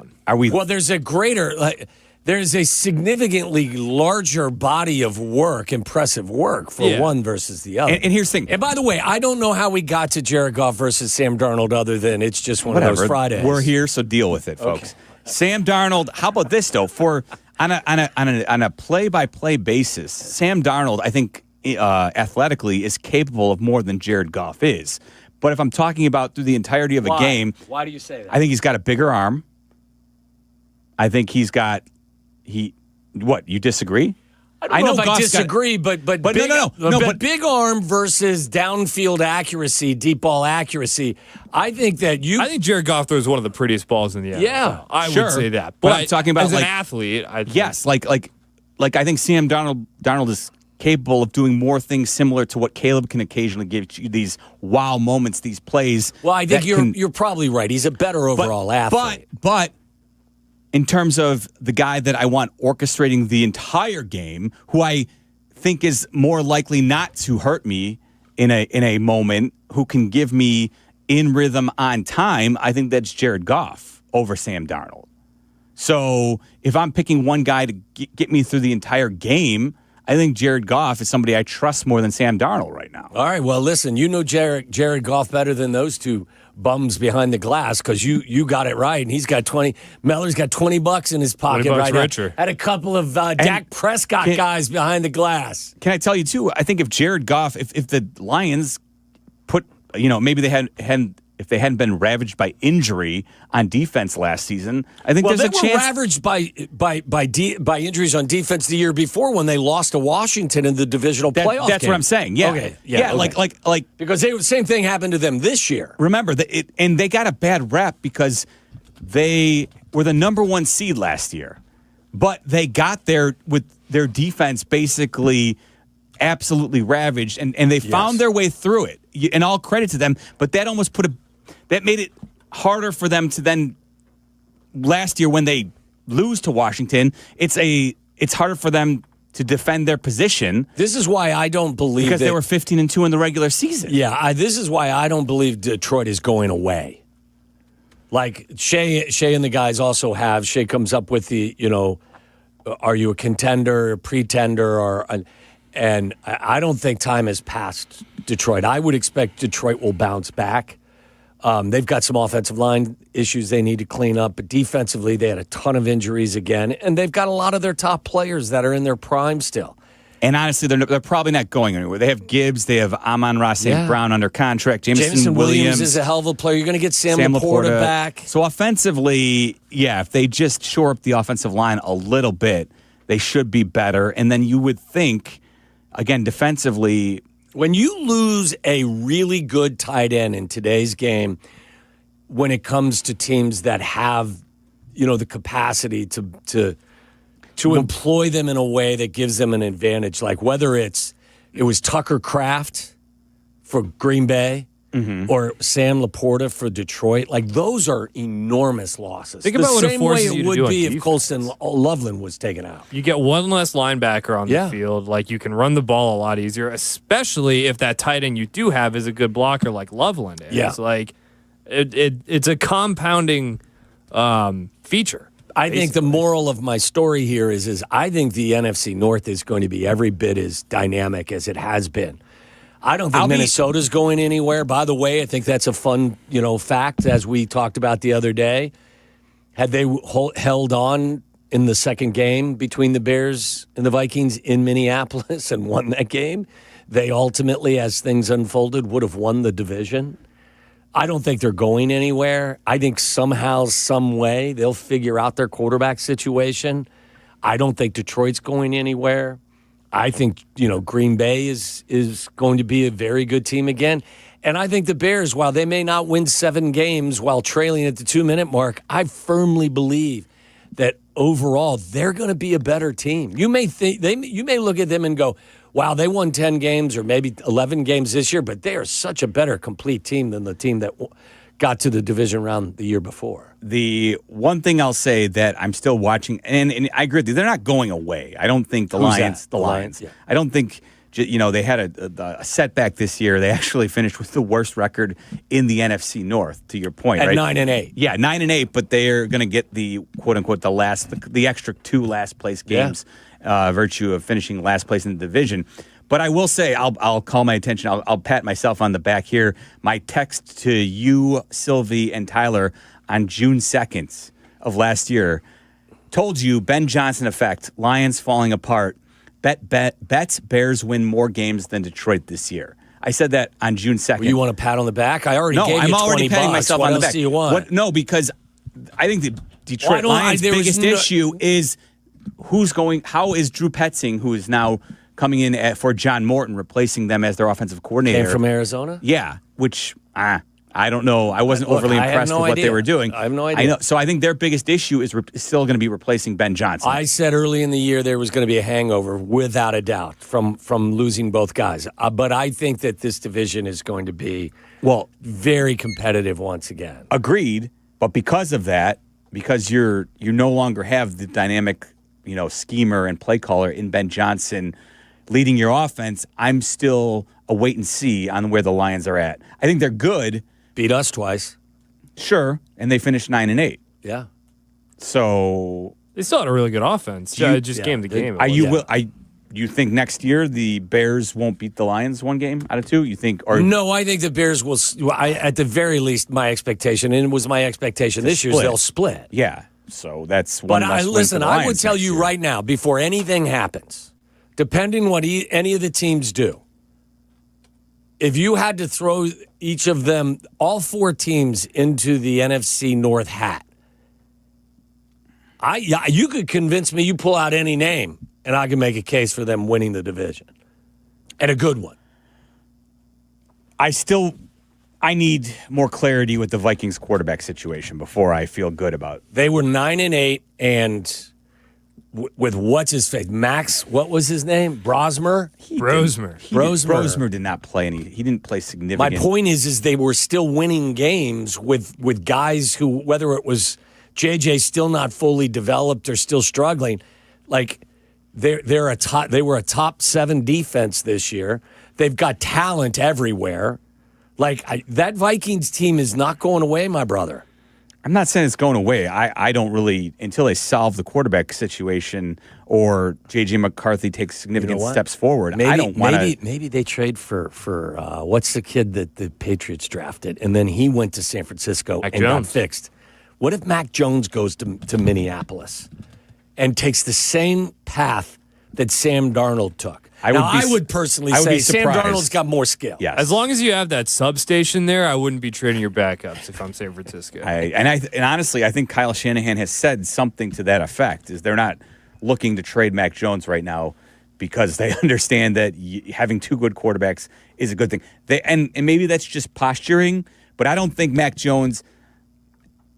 S29: There's a significantly larger body of work, impressive work, for one versus the other.
S2: And here's the thing.
S29: And by the way, I don't know how we got to Jared Goff versus Sam Darnold other than it's just one of those Fridays.
S2: We're here, so deal with it, folks. Okay. Sam Darnold, how about this, though? On a play-by-play basis, Sam Darnold, I think, athletically, is capable of more than Jared Goff is. But if I'm talking about through the entirety of a game...
S29: Why do you say that?
S2: I think he's got a bigger arm. I think he's got... What, you disagree?
S29: I don't know if I
S2: Goff's
S29: disagree, but big arm versus downfield accuracy, deep ball accuracy. I think
S3: Jared Goff throws one of the prettiest balls in the NFL.
S29: Yeah,
S3: I would say that. But
S2: I'm talking about
S3: as an athlete,
S2: yes, like I think Sam Darnold is capable of doing more things similar to what Caleb can occasionally give you, these wow moments, these plays.
S29: Well, I think you're probably right. He's a better overall athlete.
S2: But in terms of the guy that I want orchestrating the entire game, who I think is more likely not to hurt me in a moment, who can give me in rhythm on time, I think that's Jared Goff over Sam Darnold. So if I'm picking one guy to get me through the entire game, I think Jared Goff is somebody I trust more than Sam Darnold right now.
S29: All right, well, listen, you know Jared Goff better than those two bums behind the glass because you got it right, and he's got 20. Meller's got $20 in his pocket right now. Had a couple of Dak Prescott guys behind the glass.
S2: Can I tell you too? I think if Jared Goff, if the Lions put, maybe they hadn't. If they hadn't been ravaged by injury on defense last season, I think there's a chance.
S29: They were ravaged by injuries on defense the year before when they lost to Washington in the divisional playoff
S2: That's
S29: game.
S2: what I'm saying. Yeah,
S29: okay.
S2: Like
S29: because the same thing happened to them this year.
S2: Remember and they got a bad rep because they were the number 1 seed last year, but they got there with their defense basically absolutely ravaged, and they found their way through it. And all credit to them, but that almost that made it harder for them to then last year when they lose to Washington. It's harder for them to defend their position.
S29: This is why I don't believe
S2: because they were 15-2 in the regular season.
S29: Yeah, this is why I don't believe Detroit is going away. Like Shea and the guys also have. Shea comes up with the are you a contender, a pretender, and I don't think time has passed Detroit. I would expect Detroit will bounce back. They've got some offensive line issues they need to clean up, but defensively they had a ton of injuries again, and they've got a lot of their top players that are in their prime still.
S2: And honestly, they're probably not going anywhere. They have Gibbs, they have Amon-Ra St. Brown under contract, Jameson Williams
S29: is a hell of a player. You're going to get Sam Laporta back.
S2: So offensively, if they just shore up the offensive line a little bit, they should be better. And then you would think, again, defensively,
S29: when you lose a really good tight end in today's game, when it comes to teams that have, the capacity to employ them in a way that gives them an advantage, like whether it was Tucker Kraft for Green Bay or Sam Laporta for Detroit, like those are enormous losses.
S3: Think about what it forces you to do on
S29: would be if
S3: defense.
S29: Colston Loveland was taken out.
S3: You get one less linebacker on the field. Like, you can run the ball a lot easier, especially if that tight end you do have is a good blocker like Loveland is.
S29: Yeah.
S3: Like, it's a compounding feature.
S29: I think the moral of my story here is I think the NFC North is going to be every bit as dynamic as it has been. I don't think Minnesota's going anywhere. By the way, I think that's a fun, fact, as we talked about the other day. Had they held on in the second game between the Bears and the Vikings in Minneapolis and won that game, they ultimately, as things unfolded, would have won the division. I don't think they're going anywhere. I think somehow, some way, they'll figure out their quarterback situation. I don't think Detroit's going anywhere. I think, Green Bay is going to be a very good team again. And I think the Bears, while they may not win 7 games while trailing at the 2-minute mark, I firmly believe that overall they're going to be a better team. You may look at them and go, wow, they won 10 games or maybe 11 games this year, but they are such a better complete team than the team that got to the division round the year before.
S2: The one thing I'll say that I'm still watching, and I agree with you, they're not going away. I don't think the Lions.
S29: Yeah.
S2: I don't think, they had a setback this year. They actually finished with the worst record in the NFC North, to your point,
S29: at
S2: right?
S29: 9-8.
S2: Yeah, 9-8, but they're going to get the quote unquote the extra 2 last place games, virtue of finishing last place in the division. But I will say, I'll call my attention. I'll pat myself on the back here. My text to you, Silvy, and Tyler on June 2nd of last year told you Ben Johnson effect, Lions falling apart. Bets Bears win more games than Detroit this year. I said that on June 2nd.
S29: Well, you want to pat on the back? I already gave you $20.
S2: I'm already patting myself
S29: what
S2: on the
S29: else
S2: back.
S29: Do you want?
S2: No, because I think the Detroit Lions' biggest issue is how is Drew Petzing, who is now coming in for John Morton, replacing them as their offensive coordinator?
S29: Came from Arizona?
S2: Yeah, which I don't know. I wasn't overly impressed with what they were doing.
S29: I have no idea.
S2: I know. So I think their biggest issue is still going to be replacing Ben Johnson.
S29: I said early in the year there was going to be a hangover, without a doubt, from losing both guys. But I think that this division is going to be very competitive once again.
S2: Agreed. But because of that, because you no longer have the dynamic, schemer and play caller in Ben Johnson leading your offense, I'm still a wait and see on where the Lions are at. I think they're good.
S29: Beat us twice.
S2: Sure. And they finished 9-8.
S29: Yeah.
S2: So
S3: they still had a really good offense. Just game to game.
S2: You think next year the Bears won't beat the Lions one game out of two? You think?
S29: No, I think the Bears will. At the very least, my expectation, and it was my expectation this year, is they'll split.
S2: Yeah. So that's one.
S29: But listen, I would tell you right now, before anything happens, depending what any of the teams do, if you had to throw each of them, all four teams, into the NFC North hat, you could convince me. You pull out any name, and I can make a case for them winning the division, and a good one.
S2: I need more clarity with the Vikings quarterback situation before I feel good about it.
S29: They were 9-8, and with what's his face, Max. What was his name? Brosmer.
S2: Brosmer did not play any. He didn't play significant.
S29: My point is they were still winning games with guys who, whether it was JJ still not fully developed or still struggling, like they were a top 7 defense this year. They've got talent everywhere. Like that Vikings team is not going away, my brother.
S2: I'm not saying it's going away. I don't really, until they solve the quarterback situation or J.J. McCarthy takes significant steps forward, I don't want to.
S29: Maybe they trade for what's the kid that the Patriots drafted, and then he went to San Francisco and got fixed. What if Mac Jones goes to Minneapolis and takes the same path that Sam Darnold took? I would personally say Sam Darnold's got more skill.
S2: Yes.
S3: As long as you have that substation there, I wouldn't be trading your backups if I'm San Francisco.
S2: And honestly, I think Kyle Shanahan has said something to that effect, is they're not looking to trade Mac Jones right now because they understand that having 2 good quarterbacks is a good thing. And maybe that's just posturing, but I don't think Mac Jones –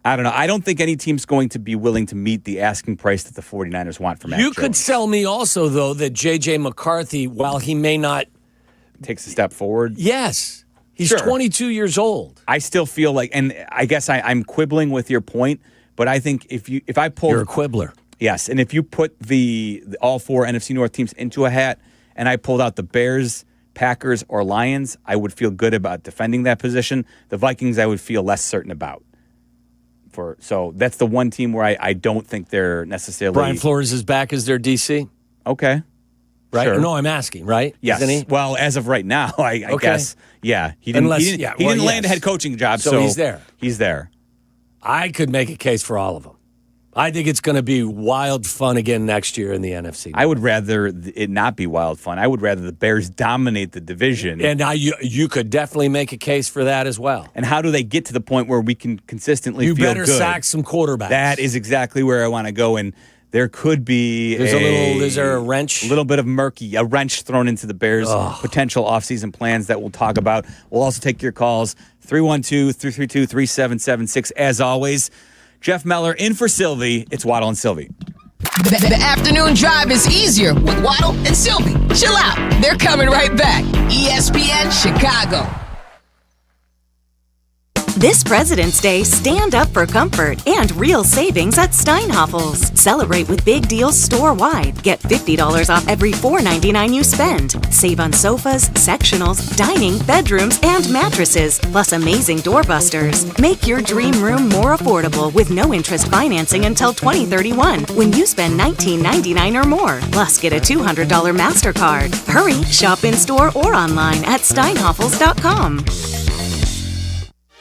S2: I don't know. I don't think any team's going to be willing to meet the asking price that the 49ers want for Mac Jones.
S29: You could sell me also, though, that J.J. McCarthy, while he may not –
S2: takes a step forward?
S29: Yes. He's 22 years old.
S2: I still feel like – and I guess I'm quibbling with your point, but I think if I pull –
S29: You're a quibbler.
S2: Yes, and if you put the all 4 NFC North teams into a hat and I pulled out the Bears, Packers, or Lions, I would feel good about defending that position. The Vikings I would feel less certain about. So that's the one team where I don't think they're necessarily.
S29: Brian Flores is back as their DC.
S2: Okay.
S29: Right?
S2: Sure.
S29: No, I'm asking, right?
S2: Yes.
S29: Isn't he?
S2: Well, as of right now, I guess. Yeah. He didn't land a head coaching job. So
S29: he's there.
S2: He's there.
S29: I could make a case for all of them. I think it's going to be wild fun again next year in the NFC.
S2: I would rather it not be wild fun. I would rather the Bears dominate the division.
S29: And you could definitely make a case for that as well.
S2: And how do they get to the point where we can consistently feel good?
S29: You better sack some quarterbacks.
S2: That is exactly where I want to go. And there could be
S29: is there a wrench?
S2: A little bit of a wrench thrown into the Bears' potential offseason plans that we'll talk about. We'll also take your calls, 312-332-3776. As always, Jeff Meller in for Silvy. It's Waddle and Silvy.
S26: The afternoon drive is easier with Waddle and Silvy. Chill out. They're coming right back. ESPN Chicago.
S16: This President's Day, stand up for comfort and real savings at Steinhoffel's. Celebrate with big deals store-wide. Get $50 off every $4.99 you spend. Save on sofas, sectionals, dining, bedrooms, and mattresses, plus amazing doorbusters. Make your dream room more affordable with no interest financing until 2031 when you spend $19.99 or more. Plus, get a $200 MasterCard. Hurry, shop in-store or online at steinhoffels.com.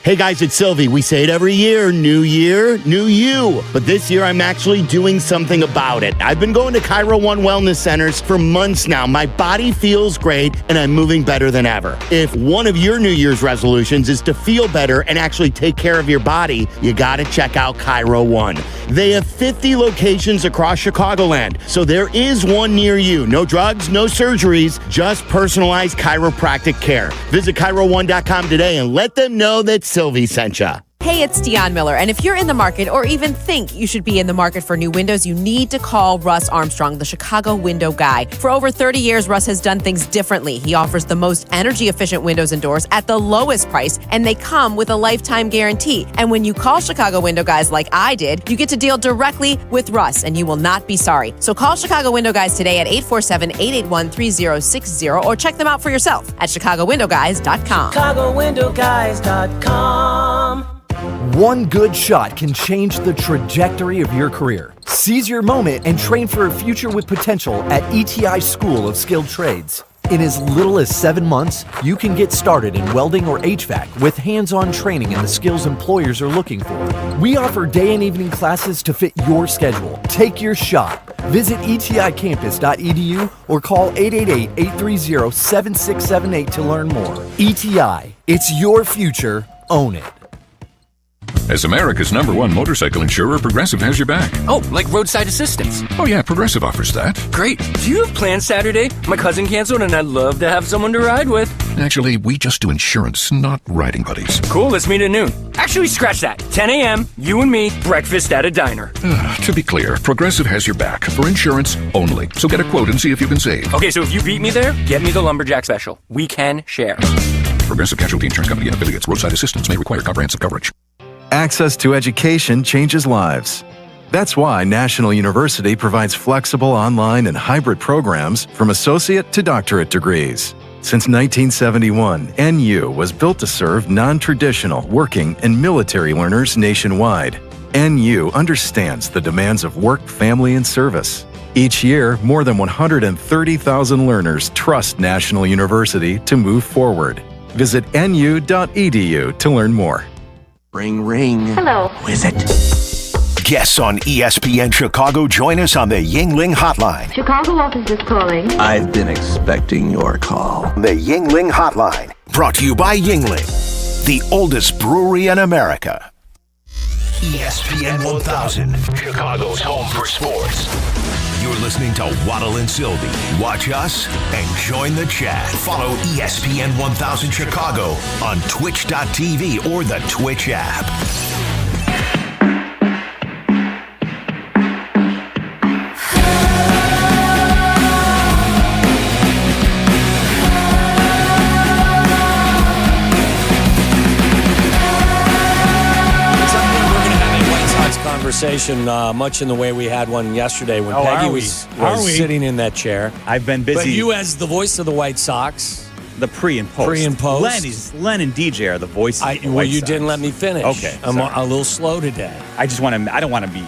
S7: Hey guys, it's Silvy. We say it every year, new you. But this year I'm actually doing something about it. I've been going to Cairo One Wellness Centers for months now. My body feels great and I'm moving better than ever. If one of your New Year's resolutions is to feel better and actually take care of your body, you gotta check out Cairo One. They have 50 locations across Chicagoland, so there is one near you. No drugs, no surgeries, just personalized chiropractic care. Visit CairoOne.com today and let them know that Silvy sent ya.
S4: Hey, it's Dionne Miller, and if you're in the market or even think you should be in the market for new windows, you need to call Russ Armstrong, the Chicago window guy. For over 30 years, Russ has done things differently. He offers the most energy-efficient windows and doors at the lowest price, and they come with a lifetime guarantee. And when you call Chicago window guys like I did, you get to deal directly with Russ, and you will not be sorry. So call Chicago window guys today at 847-881-3060 or check them out for yourself at ChicagoWindowGuys.com.
S8: ChicagoWindowGuys.com. One good shot can change the trajectory of your career. Seize your moment and train for a future with potential at ETI School of Skilled Trades. In as little as 7 months, you can get started in welding or HVAC with hands-on training in the skills employers are looking for. We offer day and evening classes to fit your schedule. Take your shot. Visit eticampus.edu or call 888-830-7678 to learn more. ETI, it's your future. Own it.
S9: As America's #1 motorcycle insurer, Progressive has your back.
S11: Oh, like roadside assistance?
S9: Oh yeah, Progressive offers that.
S11: Great. Do you have plans Saturday? My cousin canceled and I'd love to have someone to ride with.
S9: Actually, we just do insurance, not riding buddies.
S11: Cool, let's meet at noon. Actually, scratch that. 10 a.m., you and me, breakfast at a diner.
S9: To be clear, Progressive has your back for insurance only. So get a quote and see if you can save.
S11: Okay, so if you beat me there, get me the Lumberjack Special. We can share.
S9: Progressive Casualty Insurance Company and affiliates. Roadside assistance may require comprehensive coverage.
S12: Access to education changes lives. That's why National University provides flexible online and hybrid programs from associate to doctorate degrees. Since 1971, NU was built to serve non-traditional working and military learners nationwide. NU understands the demands of work, family, and service. Each year, more than 130,000 learners trust National University to move forward. Visit nu.edu to learn more.
S18: Ring, ring.
S13: Hello.
S18: Who is it? Guests on ESPN Chicago join us on the Yingling Hotline.
S13: Chicago office is calling.
S18: I've been expecting your call. The Yingling Hotline, brought to you by Yingling, the oldest brewery in America. ESPN 1000, Chicago's home for sports. You're listening to Waddle and Silvy. Watch us and join the chat. Follow ESPN 1000 Chicago on twitch.tv or the Twitch app.
S29: Conversation much in the way we had one yesterday when Peggy was sitting in that chair.
S2: I've been busy.
S29: But you, as the voice of the White Sox,
S2: the pre and post. Len and DJ are the voices. of the White Sox.
S29: Didn't let me finish.
S2: Okay,
S29: I'm a little slow today.
S2: I don't want to be.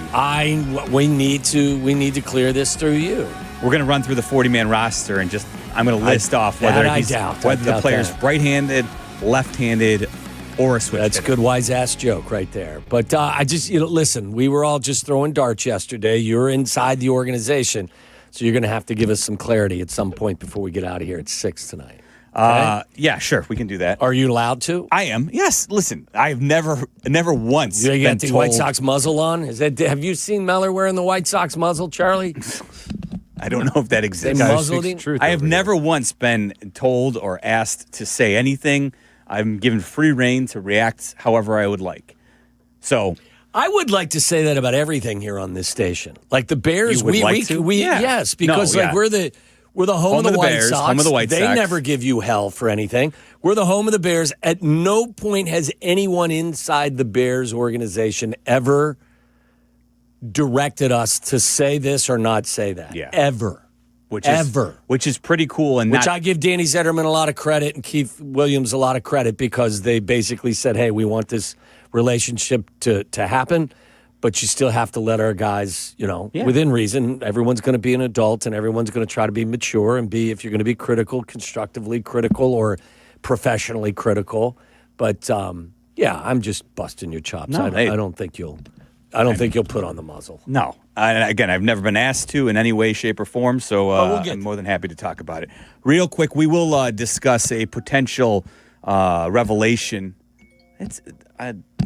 S29: We need to clear this through you.
S2: We're going to run through the 40-man roster and I'm going to list off whether the player's right-handed, left-handed, or a switch.
S29: That's a good wise-ass joke right there. But listen, we were all just throwing darts yesterday. You're inside the organization, so you're going to have to give us some clarity at some point before we get out of here at 6 tonight. Okay?
S2: Yeah, sure, we can do that.
S29: Are you allowed to?
S2: I am. Yes. Listen, I've never once
S29: you
S2: been
S29: got the
S2: told.
S29: White Sox muzzle on. Have you seen Meller wearing the White Sox muzzle, Charlie?
S2: I don't know if that exists. I have never once been told or asked to say anything. I'm given free rein to react however I would like. So
S29: I would like to say that about everything here on this station. Like the Bears, yes, because we're the home of the White
S2: Bears,
S29: Sox.
S2: Home of the White Sox.
S29: They never give you hell for anything. We're the home of the Bears. At no point has anyone inside the Bears organization ever directed us to say this or not say that.
S2: Yeah.
S29: Ever.
S2: Which is pretty cool. And
S29: I give Danny Zetterman a lot of credit and Keith Williams a lot of credit because they basically said, hey, we want this relationship to happen, but you still have to let our guys, within reason. Everyone's going to be an adult and everyone's going to try to be mature and if you're going to be critical, constructively critical or professionally critical. But Yeah, I'm just busting your chops.
S2: No,
S29: I don't think you'll put on the muzzle.
S2: No. Again, I've never been asked to in any way, shape, or form, so I'm more than happy to talk about it. Real quick, we will discuss a potential revelation.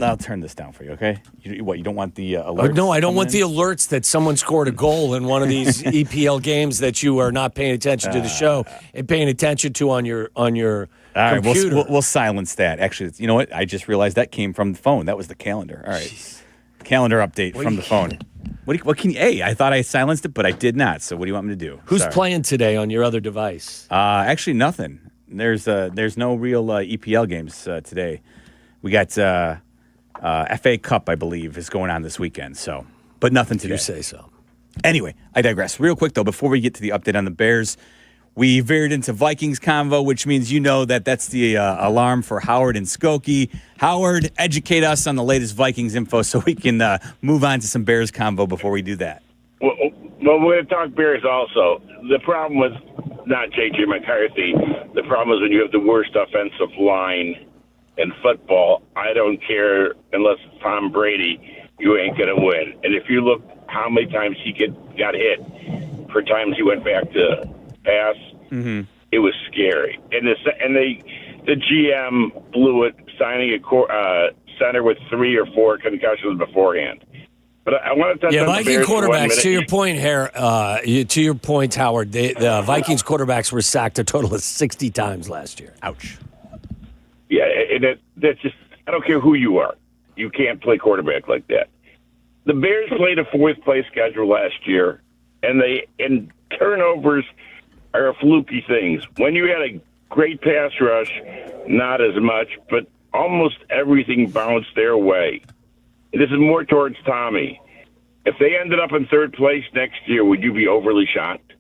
S2: I'll turn this down for you, okay? You don't want the alerts?
S29: No, I don't want the alerts that someone scored a goal in one of these EPL games that you are not paying attention to the show and paying attention to on your
S2: all
S29: computer.
S2: Right, we'll silence that. Actually, you know what? I just realized that came from the phone. That was the calendar. All right. Jeez. Calendar update from the phone. What can you? Hey, I thought I silenced it, but I did not. So what do you want me to do?
S29: Who's playing today on your other device?
S2: Actually, nothing. There's no real EPL games today. We got FA Cup, I believe, is going on this weekend. So, but nothing today.
S29: You say so.
S2: Anyway, I digress. Real quick though, before we get to the update on the Bears, we veered into Vikings convo, which means you know that's the alarm for Howard and Skokie. Howard, educate us on the latest Vikings info so we can move on to some Bears convo before we do that.
S1: Well, we're going to talk Bears also. The problem was not J.J. McCarthy. The problem is when you have the worst offensive line in football, I don't care unless it's Tom Brady, you ain't going to win. And if you look how many times he got hit for times he went back to pass, it was scary. And the GM blew it, signing a center with 3 or 4 concussions beforehand. But I want to touch on the
S29: Viking
S1: Bears for 1
S29: quarterbacks.
S1: minute.
S29: To your point, to your point, Howard, the Vikings quarterbacks were sacked a total of 60 times last year.
S2: Ouch.
S1: Yeah, and that's just, I don't care who you are. You can't play quarterback like that. The Bears played a 4th-place schedule last year, and turnovers are fluky things. When you had a great pass rush, not as much, but almost everything bounced their way. This is more towards Tommy. If they ended up in 3rd place next year, would you be overly shocked?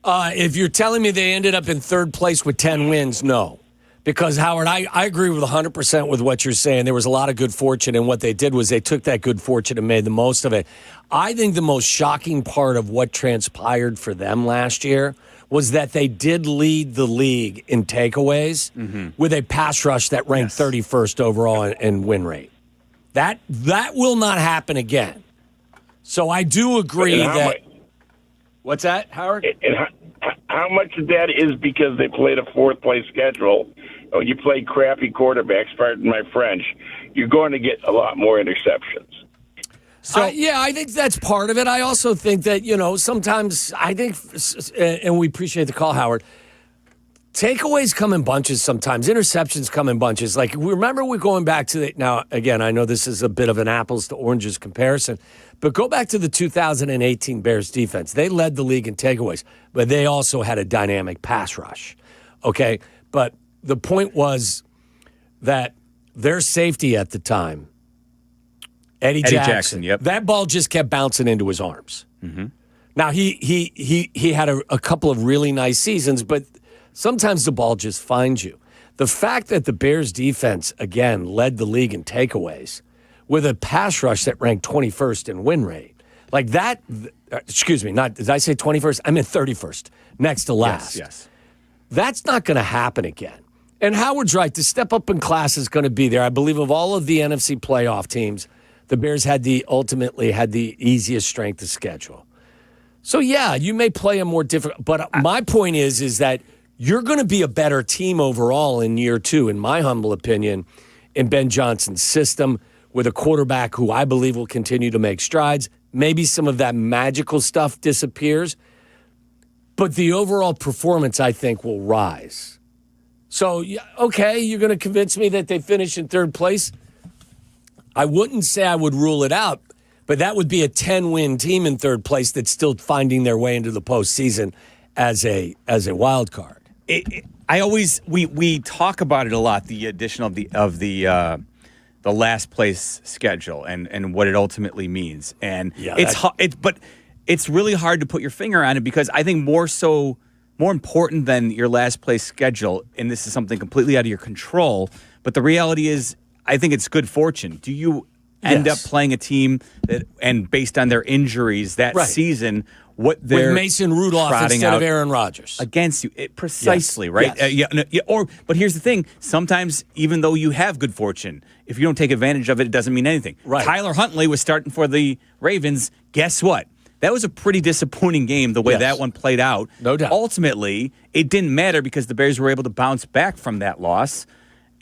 S29: If you're telling me they ended up in 3rd place with 10 wins, no. Because, Howard, I agree with 100% with what you're saying. There was a lot of good fortune, and what they did was they took that good fortune and made the most of it. I think the most shocking part of what transpired for them last year was that they did lead the league in takeaways with a pass rush that ranked 31st overall in win rate. That will not happen again. So I do agree that... What's that, Howard?
S1: And how much of that is because they played a 4th-place schedule? When you play crappy quarterbacks, pardon my French, you're going to get a lot more interceptions.
S29: So I think that's part of it. I also think that, sometimes I think, and we appreciate the call, Howard, takeaways come in bunches sometimes. Interceptions come in bunches. Like, remember we're going back to now, again, I know this is a bit of an apples to oranges comparison, but go back to the 2018 Bears defense. They led the league in takeaways, but they also had a dynamic pass rush. Okay? But the point was that their safety at the time, Eddie Jackson, that ball just kept bouncing into his arms. Now, he had a couple of really nice seasons, but sometimes the ball just finds you. The fact that the Bears defense, again, led the league in takeaways with a pass rush that ranked 21st in win rate, like that, excuse me, did I say 21st? I meant 31st, next to last.
S2: Yes.
S29: That's not going to happen again. And Howard's right, the step up in class is going to be there. I believe of all of the NFC playoff teams, the Bears ultimately had the easiest strength of schedule. So, yeah, you may play a more difficult, but my point is that you're going to be a better team overall in year 2, in my humble opinion, in Ben Johnson's system with a quarterback who I believe will continue to make strides. Maybe some of that magical stuff disappears, but the overall performance, I think, will rise. So, okay, you're going to convince me that they finish in 3rd place? I wouldn't say I would rule it out, but that would be a 10-win team in 3rd place that's still finding their way into the postseason as a wild card.
S2: We talk about it a lot, the addition of the last place schedule and what it ultimately means, and but it's really hard to put your finger on it because I think more important than your last place schedule, and this is something completely out of your control, but the reality is I think it's good fortune. Do you end up playing a team that, and based on their injuries that season, what they're
S29: with Mason Rudolph instead of Aaron Rodgers
S2: against you. Precisely, right?
S29: Yes.
S2: But here's the thing. Sometimes, even though you have good fortune, if you don't take advantage of it, it doesn't mean anything.
S29: Right.
S2: Tyler Huntley was starting for the Ravens. Guess what? That was a pretty disappointing game, the way that one played out.
S29: No doubt.
S2: Ultimately, it didn't matter because the Bears were able to bounce back from that loss.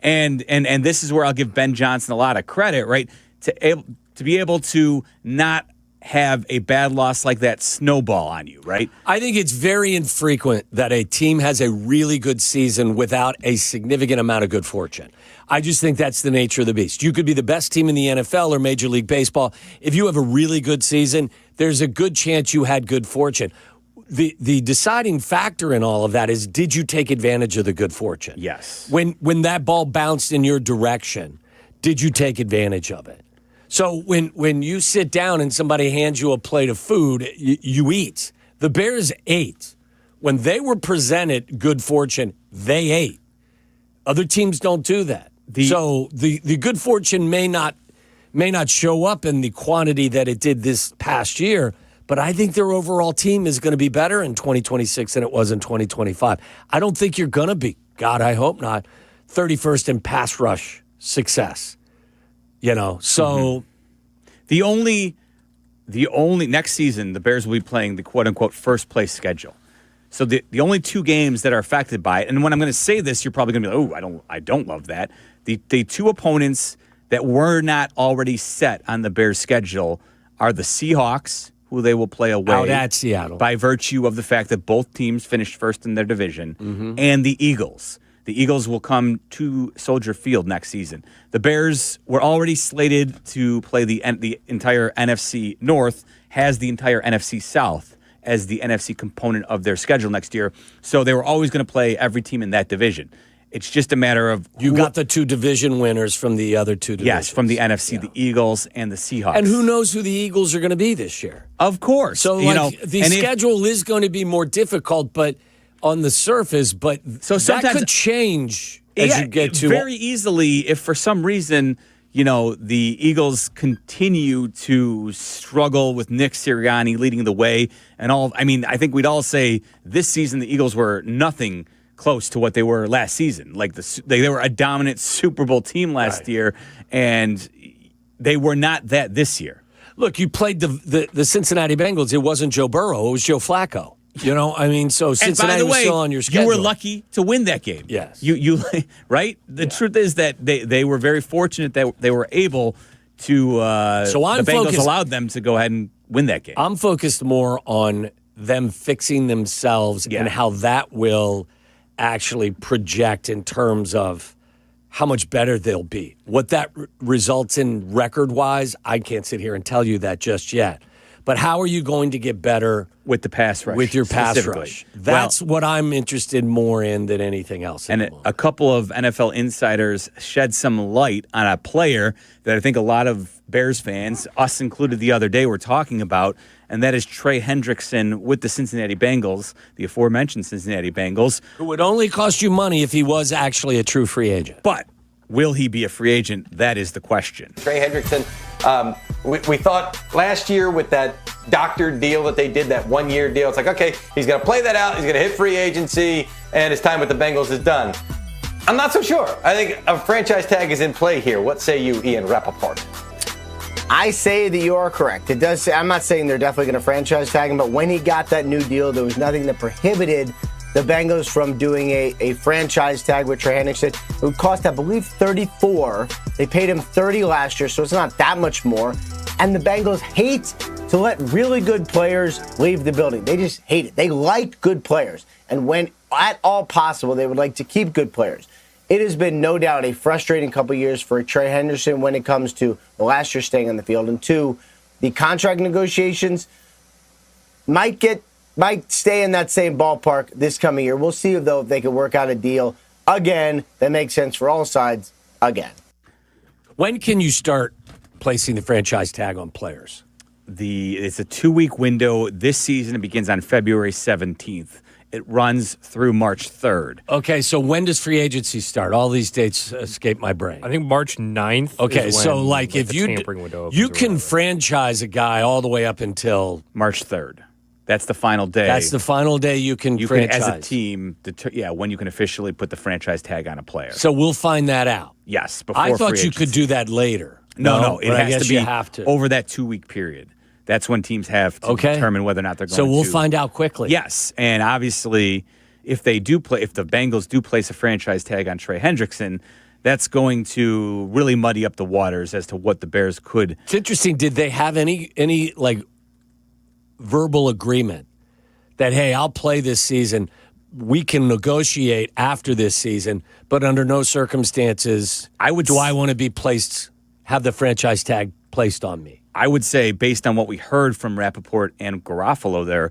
S2: And this is where I'll give Ben Johnson a lot of credit, right? To be able to not have a bad loss like that snowball on you, right?
S29: I think it's very infrequent that a team has a really good season without a significant amount of good fortune. I just think that's the nature of the beast. You could be the best team in the NFL or Major League Baseball. If you have a really good season, there's a good chance you had good fortune. The deciding factor in all of that is, did you take advantage of the good fortune?
S2: Yes.
S29: When that ball bounced in your direction, did you take advantage of it? So when you sit down and somebody hands you a plate of food, you eat. The Bears ate. When they were presented good fortune, they ate. Other teams don't do that. So the good fortune may not show up in the quantity that it did this past year, but I think their overall team is going to be better in 2026 than it was in 2025. I don't think you're going to be, God, I hope not, 31st in pass rush success. So
S2: the only next season the Bears will be playing the quote unquote first place schedule. So the only two games that are affected by it, and when I'm going to say this, you're probably going to be like, "Oh, I don't love that." The two opponents that were not already set on the Bears' schedule are the Seahawks, who they will play away
S29: out at Seattle
S2: by virtue of the fact that both teams finished first in their division, and the Eagles. The Eagles will come to Soldier Field next season. The Bears were already slated to play the entire NFC North, has the entire NFC South as the NFC component of their schedule next year. So they were always going to play every team in that division. It's just a matter of
S29: you got the two division winners from the other two divisions.
S2: Yes, from the NFC, the Eagles and the Seahawks.
S29: And who knows who the Eagles are going to be this year?
S2: Of course.
S29: So the schedule is going to be more difficult, but on the surface, but that could change as you get to
S2: very easily if for some reason, the Eagles continue to struggle with Nick Sirianni leading the way and all. I mean, I think we'd all say this season the Eagles were nothing close to what they were last season. Like they were a dominant Super Bowl team last year, and they were not that this year.
S29: Look, you played the Cincinnati Bengals. It wasn't Joe Burrow. It was Joe Flacco. So Cincinnati was still on your schedule.
S2: You were lucky to win that game.
S29: Yes.
S2: You right? The truth is that they were very fortunate that they were able to the Bengals allowed them to go ahead and win that game.
S29: I'm focused more on them fixing themselves and how that will actually project in terms of how much better they'll be. What that results in record-wise, I can't sit here and tell you that just yet. But how are you going to get better
S2: with the pass rush?
S29: With your pass rush. That's what I'm interested more in than anything else.
S2: And a couple of NFL insiders shed some light on a player that I think a lot of Bears fans, us included the other day, were talking about, and that is Trey Hendrickson with the Cincinnati Bengals, the aforementioned Cincinnati Bengals.
S29: Who would only cost you money if he was actually a true free agent.
S2: But will he be a free agent? That is the question.
S6: Trey Hendrickson, we thought last year with that doctored deal that they did, that 1 year deal, it's like, okay, he's going to play that out, he's going to hit free agency, and his time with the Bengals is done. I'm not so sure. I think a franchise tag is in play here. What say you, Ian Rappaport?
S13: I say that you are correct. It does say, I'm not saying they're definitely going to franchise tag him, but when he got that new deal, there was nothing that prohibited the Bengals from doing a franchise tag with Trey Hendrickson. It would cost, I believe, $34. They paid him $30 last year, so it's not that much more. And the Bengals hate to let really good players leave the building. They just hate it. They like good players. And when at all possible, they would like to keep good players. It has been no doubt a frustrating couple years for Trey Hendrickson when it comes to the last year staying on the field. And two, the contract negotiations might stay in that same ballpark this coming year. We'll see, though, if they can work out a deal again that makes sense for all sides again.
S29: When can you start placing the franchise tag on players?
S2: It's a 2-week window. This season it begins on February 17th. It runs through March 3rd.
S29: Okay, so when does free agency start? All these dates escape my brain.
S3: I think March 9th.
S29: Okay,
S3: is when,
S29: so if
S3: the tampering window
S29: you
S3: opens
S29: can franchise a guy all the way up until
S2: March 3rd. That's the final day.
S29: That's the final day you can franchise.
S2: As a team, when you can officially put the franchise tag on a player.
S29: So we'll find that out.
S2: Yes, before
S29: I thought
S2: free
S29: you could
S2: agency.
S29: do that later.
S2: No, it has to be
S29: you have to.
S2: over that 2-week period. That's when teams have to determine whether or not they're going to.
S29: So we'll find out quickly.
S2: Yes, and obviously, if the Bengals do place a franchise tag on Trey Hendrickson, that's going to really muddy up the waters as to what the Bears could.
S29: It's interesting. Did they have any like verbal agreement that, hey, I'll play this season, we can negotiate after this season, but under no circumstances do I want to have the franchise tag placed on me?
S2: I would say, based on what we heard from Rappaport and Garofalo there,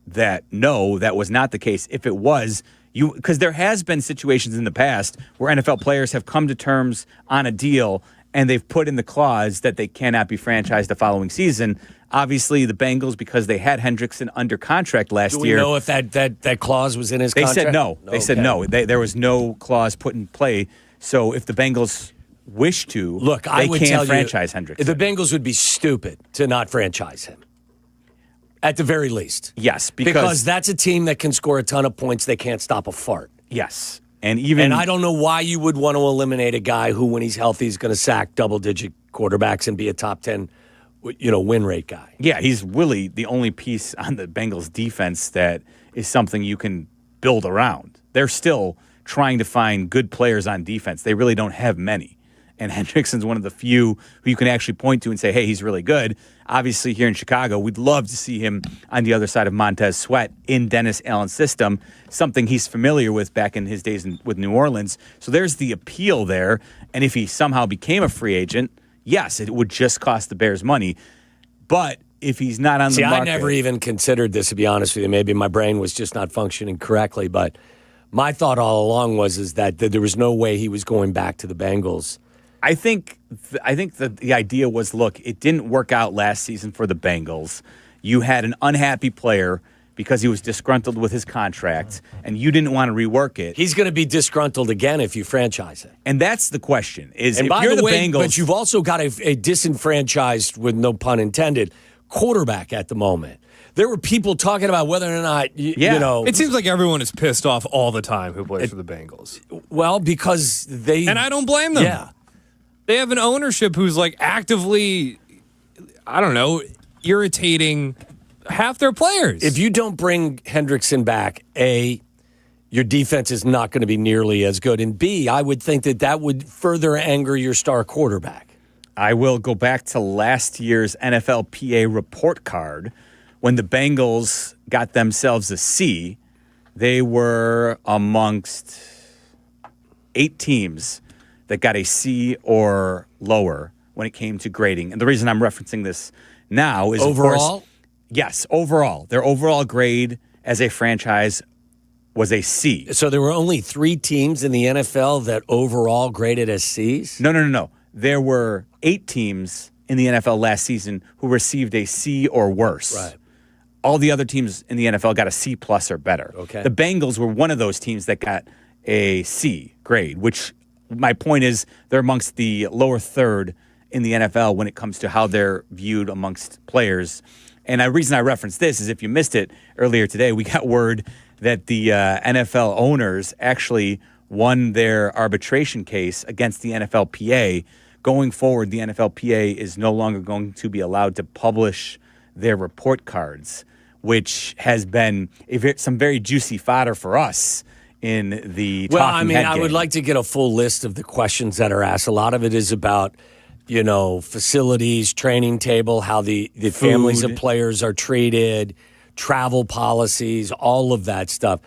S2: that no, that was not the case. If it was, because there has been situations in the past where NFL players have come to terms on a deal and they've put in the clause that they cannot be franchised the following season. Obviously, the Bengals, because they had Hendrickson under contract last year.
S29: Do we know if that clause was in his contract?
S2: They said no. They said no. There was no clause put in play. So if the Bengals wish to,
S29: I would tell
S2: franchise Hendrickson.
S29: The Bengals would be stupid to not franchise him. At the very least.
S2: Yes,
S29: because that's a team that can score a ton of points. They can't stop a fart.
S2: Yes. And
S29: I don't know why you would want to eliminate a guy who, when he's healthy, is going to sack double-digit quarterbacks and be a top 10, win rate guy.
S2: Yeah, he's really the only piece on the Bengals defense that is something you can build around. They're still trying to find good players on defense. They really don't have many. And Hendrickson's one of the few who you can actually point to and say, hey, he's really good. Obviously, here in Chicago, we'd love to see him on the other side of Montez Sweat in Dennis Allen's system, something he's familiar with back in his days with New Orleans. So there's the appeal there. And if he somehow became a free agent, yes, it would just cost the Bears money. But if he's not on the market...
S29: I never even considered this, to be honest with you. Maybe my brain was just not functioning correctly. But my thought all along was that there was no way he was going back to the Bengals.
S2: I think the idea was, look, it didn't work out last season for the Bengals. You had an unhappy player because he was disgruntled with his contract, and you didn't want to rework it.
S29: He's going to be disgruntled again if you franchise it.
S2: And that's the question.
S29: And by the way, but you've also got a disenfranchised, with no pun intended, quarterback at the moment. There were people talking about whether or not,
S3: It seems like everyone is pissed off all the time who plays for the Bengals.
S29: Well, because they...
S3: And I don't blame them.
S29: Yeah.
S3: They have an ownership who's like actively, irritating half their players.
S29: If you don't bring Hendrickson back, A, your defense is not going to be nearly as good. And B, I would think that would further anger your star quarterback.
S2: I will go back to last year's NFLPA report card. When the Bengals got themselves a C, they were amongst 8 teams that got a C or lower when it came to grading. And the reason I'm referencing this now is,
S29: overall?
S2: Of course, yes, overall. Their overall grade as a franchise was a C.
S29: So there were only 3 teams in the NFL that overall graded as Cs?
S2: No. There were 8 teams in the NFL last season who received a C or worse.
S29: Right.
S2: All the other teams in the NFL got a C plus or better.
S29: Okay.
S2: The Bengals were one of those teams that got a C grade, which... My point is they're amongst the lower third in the NFL when it comes to how they're viewed amongst players. And the reason I reference this is if you missed it earlier today, we got word that the NFL owners actually won their arbitration case against the NFLPA. Going forward, the NFLPA is no longer going to be allowed to publish their report cards, which has been some very juicy fodder for us in the talking head
S29: I
S2: game.
S29: would like to get a full list of the questions that are asked. A lot of it is about, facilities, training table, how the families of players are treated, travel policies, all of that stuff.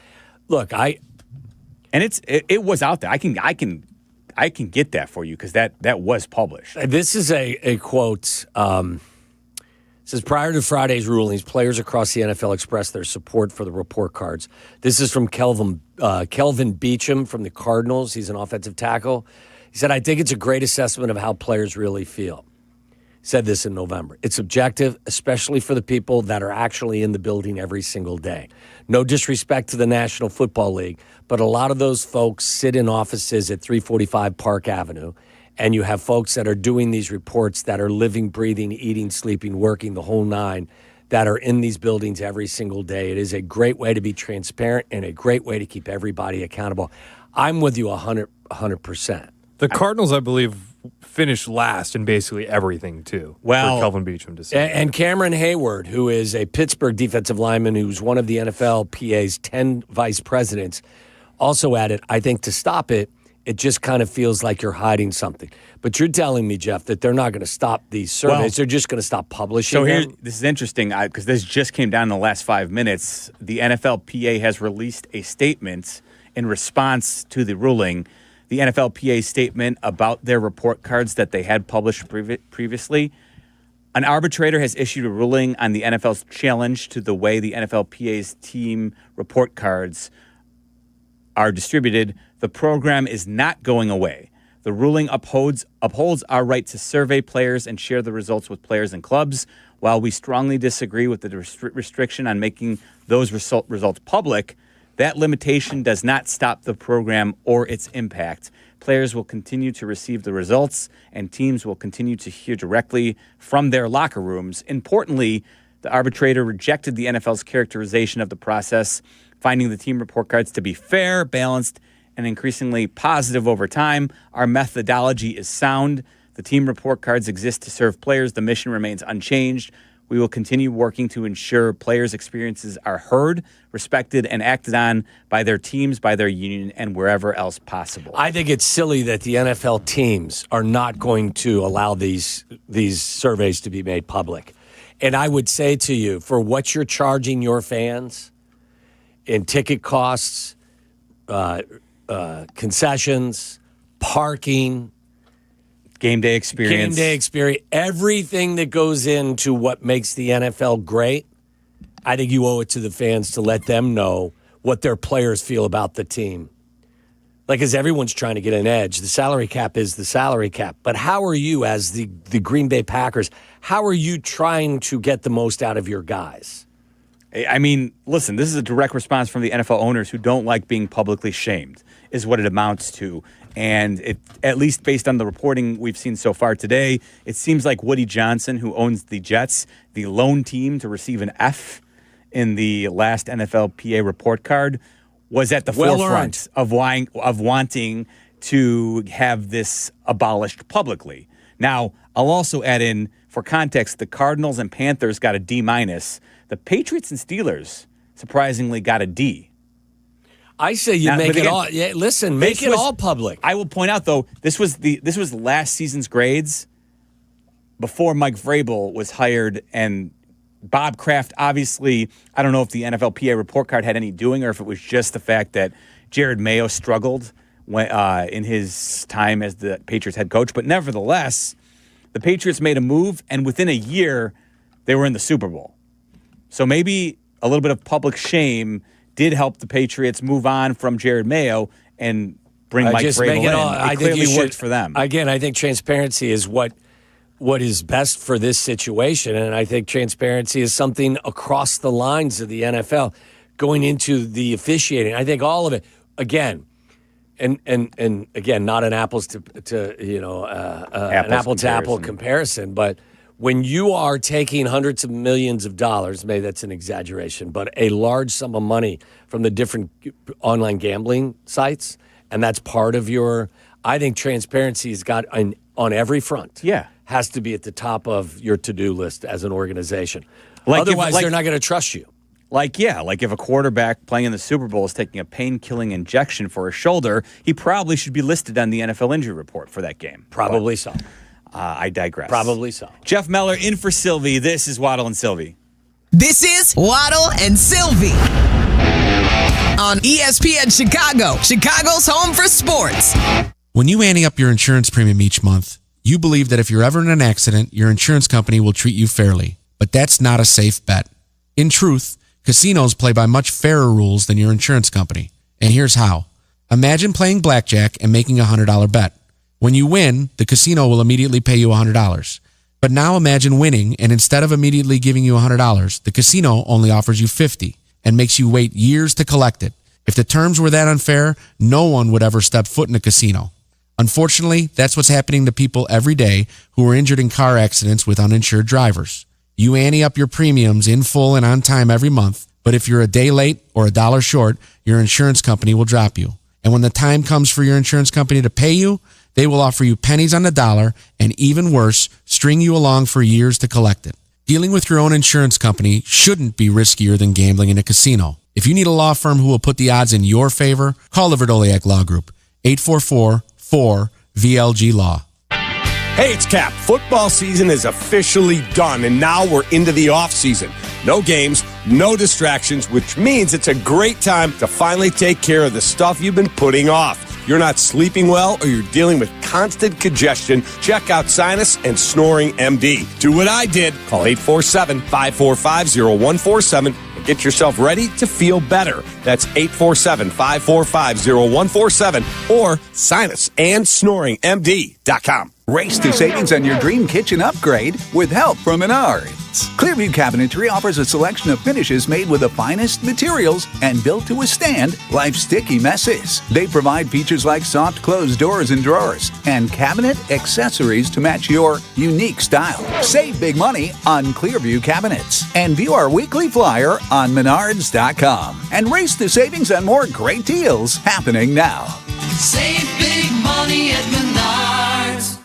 S29: Look, it was out there. I can get that for you because that was published. This is a quote. It says, prior to Friday's rulings, players across the NFL expressed their support for the report cards. This is from Kelvin Beachum from the Cardinals. He's an offensive tackle. He said, I think it's a great assessment of how players really feel. He said this in November. It's objective, especially for the people that are actually in the building every single day. No disrespect to the National Football League, but a lot of those folks sit in offices at 345 Park Avenue, and you have folks that are doing these reports that are living, breathing, eating, sleeping, working the whole nine. that are in these buildings every single day. It is a great way to be transparent and a great way to keep everybody accountable. I'm with you 100%.
S3: The Cardinals, I believe, finished last in basically everything, too.
S29: Well,
S3: for Kelvin Beachum to say.
S29: And Cameron Hayward, who is a Pittsburgh defensive lineman who's one of the NFLPA's 10 vice presidents, also added, I think to stop it, it just kind of feels like you're hiding something. But you're telling me, Jeff, that they're not going to stop these surveys. Well, they're just going to stop publishing them?
S2: This is interesting because this just came down in the last 5 minutes. The NFLPA has released a statement in response to the ruling. The NFLPA statement about their report cards that they had published previously. An arbitrator has issued a ruling on the NFL's challenge to the way the NFLPA's team report cards are distributed. The program is not going away. The ruling upholds our right to survey players and share the results with players and clubs. While we strongly disagree with the restriction on making those results public, that limitation does not stop the program or its impact. Players will continue to receive the results, and teams will continue to hear directly from their locker rooms. Importantly, the arbitrator rejected the NFL's characterization of the process, finding the team report cards to be fair, balanced, and increasingly positive over time. Our methodology is sound. The team report cards exist to serve players. The mission remains unchanged. We will continue working to ensure players' experiences are heard, respected, and acted on by their teams, by their union, and wherever else possible.
S29: I think it's silly that the NFL teams are not going to allow these surveys to be made public. And I would say to you, for what you're charging your fans in ticket costs, concessions, parking,
S2: game day experience,
S29: everything that goes into what makes the NFL great, I think you owe it to the fans to let them know what their players feel about the team. Because everyone's trying to get an edge. The salary cap is the salary cap. But how are you, as the Green Bay Packers, how are you trying to get the most out of your guys?
S2: I mean, listen, this is a direct response from the NFL owners who don't like being publicly shamed, is what it amounts to. And it, at least based on the reporting we've seen so far today, it seems like Woody Johnson, who owns the Jets, the lone team to receive an F in the last NFLPA report card, was at the forefront of wanting to have this abolished publicly. Now, I'll also add in, for context, the Cardinals and Panthers got a D-. The Patriots and Steelers, surprisingly, got a D.
S29: I say you make it all. Yeah, listen, make it all public.
S2: I will point out, though, this was last season's grades before Mike Vrabel was hired, and Bob Kraft, obviously, I don't know if the NFLPA report card had any doing or if it was just the fact that Jared Mayo struggled in his time as the Patriots head coach. But nevertheless, the Patriots made a move, and within a year, they were in the Super Bowl. So maybe a little bit of public shame did help the Patriots move on from Jared Mayo and bring Mike Vrabel in. It clearly worked for them.
S29: Again, I think transparency is what is best for this situation, and I think transparency is something across the lines of the NFL going into the officiating. I think all of it, again, and again, not an apples to an apple to apple comparison, but when you are taking hundreds of millions of dollars, maybe that's an exaggeration, but a large sum of money from the different online gambling sites, and that's part of your, I think transparency has got on every front.
S2: Yeah.
S29: Has to be at the top of your to-do list as an organization. Otherwise, they're not going to trust you.
S2: Like if a quarterback playing in the Super Bowl is taking a pain-killing injection for a shoulder, he probably should be listed on the NFL injury report for that game.
S29: Probably so.
S2: I digress.
S29: Probably so.
S2: Jeff Meller in for Silvy. This is Waddle and Silvy.
S26: This is Waddle and Silvy on ESPN Chicago, Chicago's home for sports.
S14: When you ante up your insurance premium each month, you believe that if you're ever in an accident, your insurance company will treat you fairly. But that's not a safe bet. In truth, casinos play by much fairer rules than your insurance company. And here's how. Imagine playing blackjack and making a $100 bet. When you win, the casino will immediately pay you $100. But now imagine winning, and instead of immediately giving you $100, the casino only offers you $50 and makes you wait years to collect it. If the terms were that unfair, no one would ever step foot in a casino. Unfortunately, that's what's happening to people every day who are injured in car accidents with uninsured drivers. You ante up your premiums in full and on time every month, but if you're a day late or $1 short, your insurance company will drop you. And when the time comes for your insurance company to pay you, they will offer you pennies on the dollar and, even worse, string you along for years to collect it. Dealing with your own insurance company shouldn't be riskier than gambling in a casino. If you need a law firm who will put the odds in your favor, call the Verdoliak Law Group, 844-4VLG-LAW.
S10: Hey, it's Kap. Football season is officially done, and now we're into the offseason. No games, no distractions, which means it's a great time to finally take care of the stuff you've been putting off. You're not sleeping well or you're dealing with constant congestion, check out Sinus and Snoring MD. Do what I did. Call 847-545-0147 and get yourself ready to feel better. That's 847-545-0147 or sinusandsnoringmd.com.
S17: Race to savings on your dream kitchen upgrade with help from Menards. Clearview Cabinetry offers a selection of finishes made with the finest materials and built to withstand life's sticky messes. They provide features like soft closed doors and drawers and cabinet accessories to match your unique style. Save big money on Clearview cabinets and view our weekly flyer on Menards.com. And race to savings on more great deals happening now.
S19: Save big money at Menards.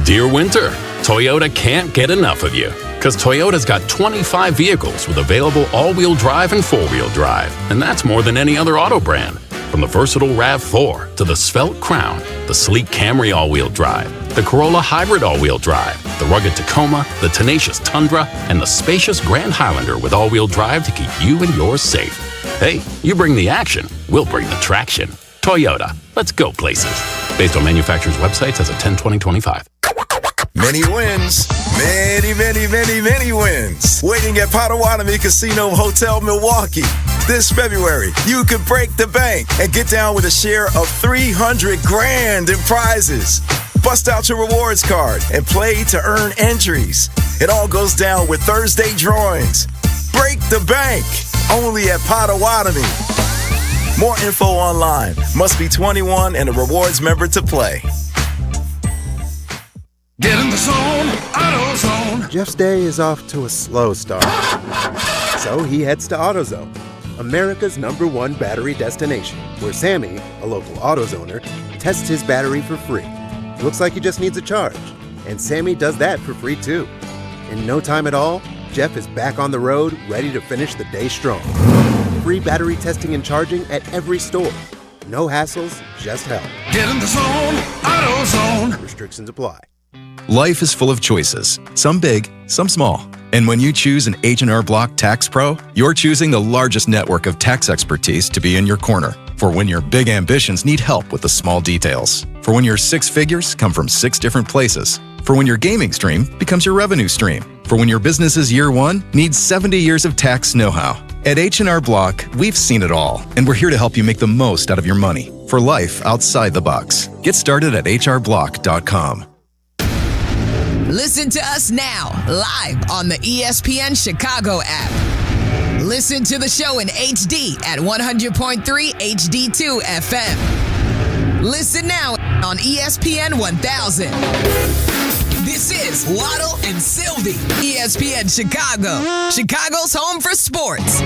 S20: Dear Winter, Toyota can't get enough of you. Because Toyota's got 25 vehicles with available all-wheel drive and four-wheel drive. And that's more than any other auto brand. From the versatile RAV4 to the svelte Crown, the sleek Camry all-wheel drive, the Corolla Hybrid all-wheel drive, the rugged Tacoma, the tenacious Tundra, and the spacious Grand Highlander with all-wheel drive to keep you and yours safe. Hey, you bring the action, we'll bring the traction. Toyota, let's go places. Based on manufacturer's websites as of 10/20/25.
S21: Many wins. Many wins. Waiting at Potawatomi Casino Hotel Milwaukee. This February, you could break the bank and get down with a share of $300 grand in prizes. Bust out your rewards card and play to earn entries. It all goes down with Thursday drawings. Break the bank. Only at Potawatomi. More info online. Must be 21 and a rewards member to play.
S19: Get in the zone, AutoZone.
S22: Jeff's day is off to a slow start. So he heads to AutoZone, America's #1 battery destination, where Sammy, a local AutoZoner, tests his battery for free. Looks like he just needs a charge, and Sammy does that for free too. In no time at all, Jeff is back on the road, ready to finish the day strong. Free battery testing and charging at every store. No hassles, just help.
S19: Get in the zone, AutoZone.
S22: Restrictions apply.
S12: Life is full of choices, some big, some small. And when you choose an H&R Block Tax Pro, you're choosing the largest network of tax expertise to be in your corner. For when your big ambitions need help with the small details. For when your 6 figures come from 6 different places. For when your gaming stream becomes your revenue stream. For when your business's year 1 needs 70 years of tax know-how. At H&R Block, we've seen it all, and we're here to help you make the most out of your money for life outside the box. Get started at hrblock.com.
S26: Listen to us now, live on the ESPN Chicago app. Listen to the show in HD at 100.3 HD2 FM. Listen now on ESPN 1000. This is Waddle and Silvy, ESPN Chicago, Chicago's home for sports.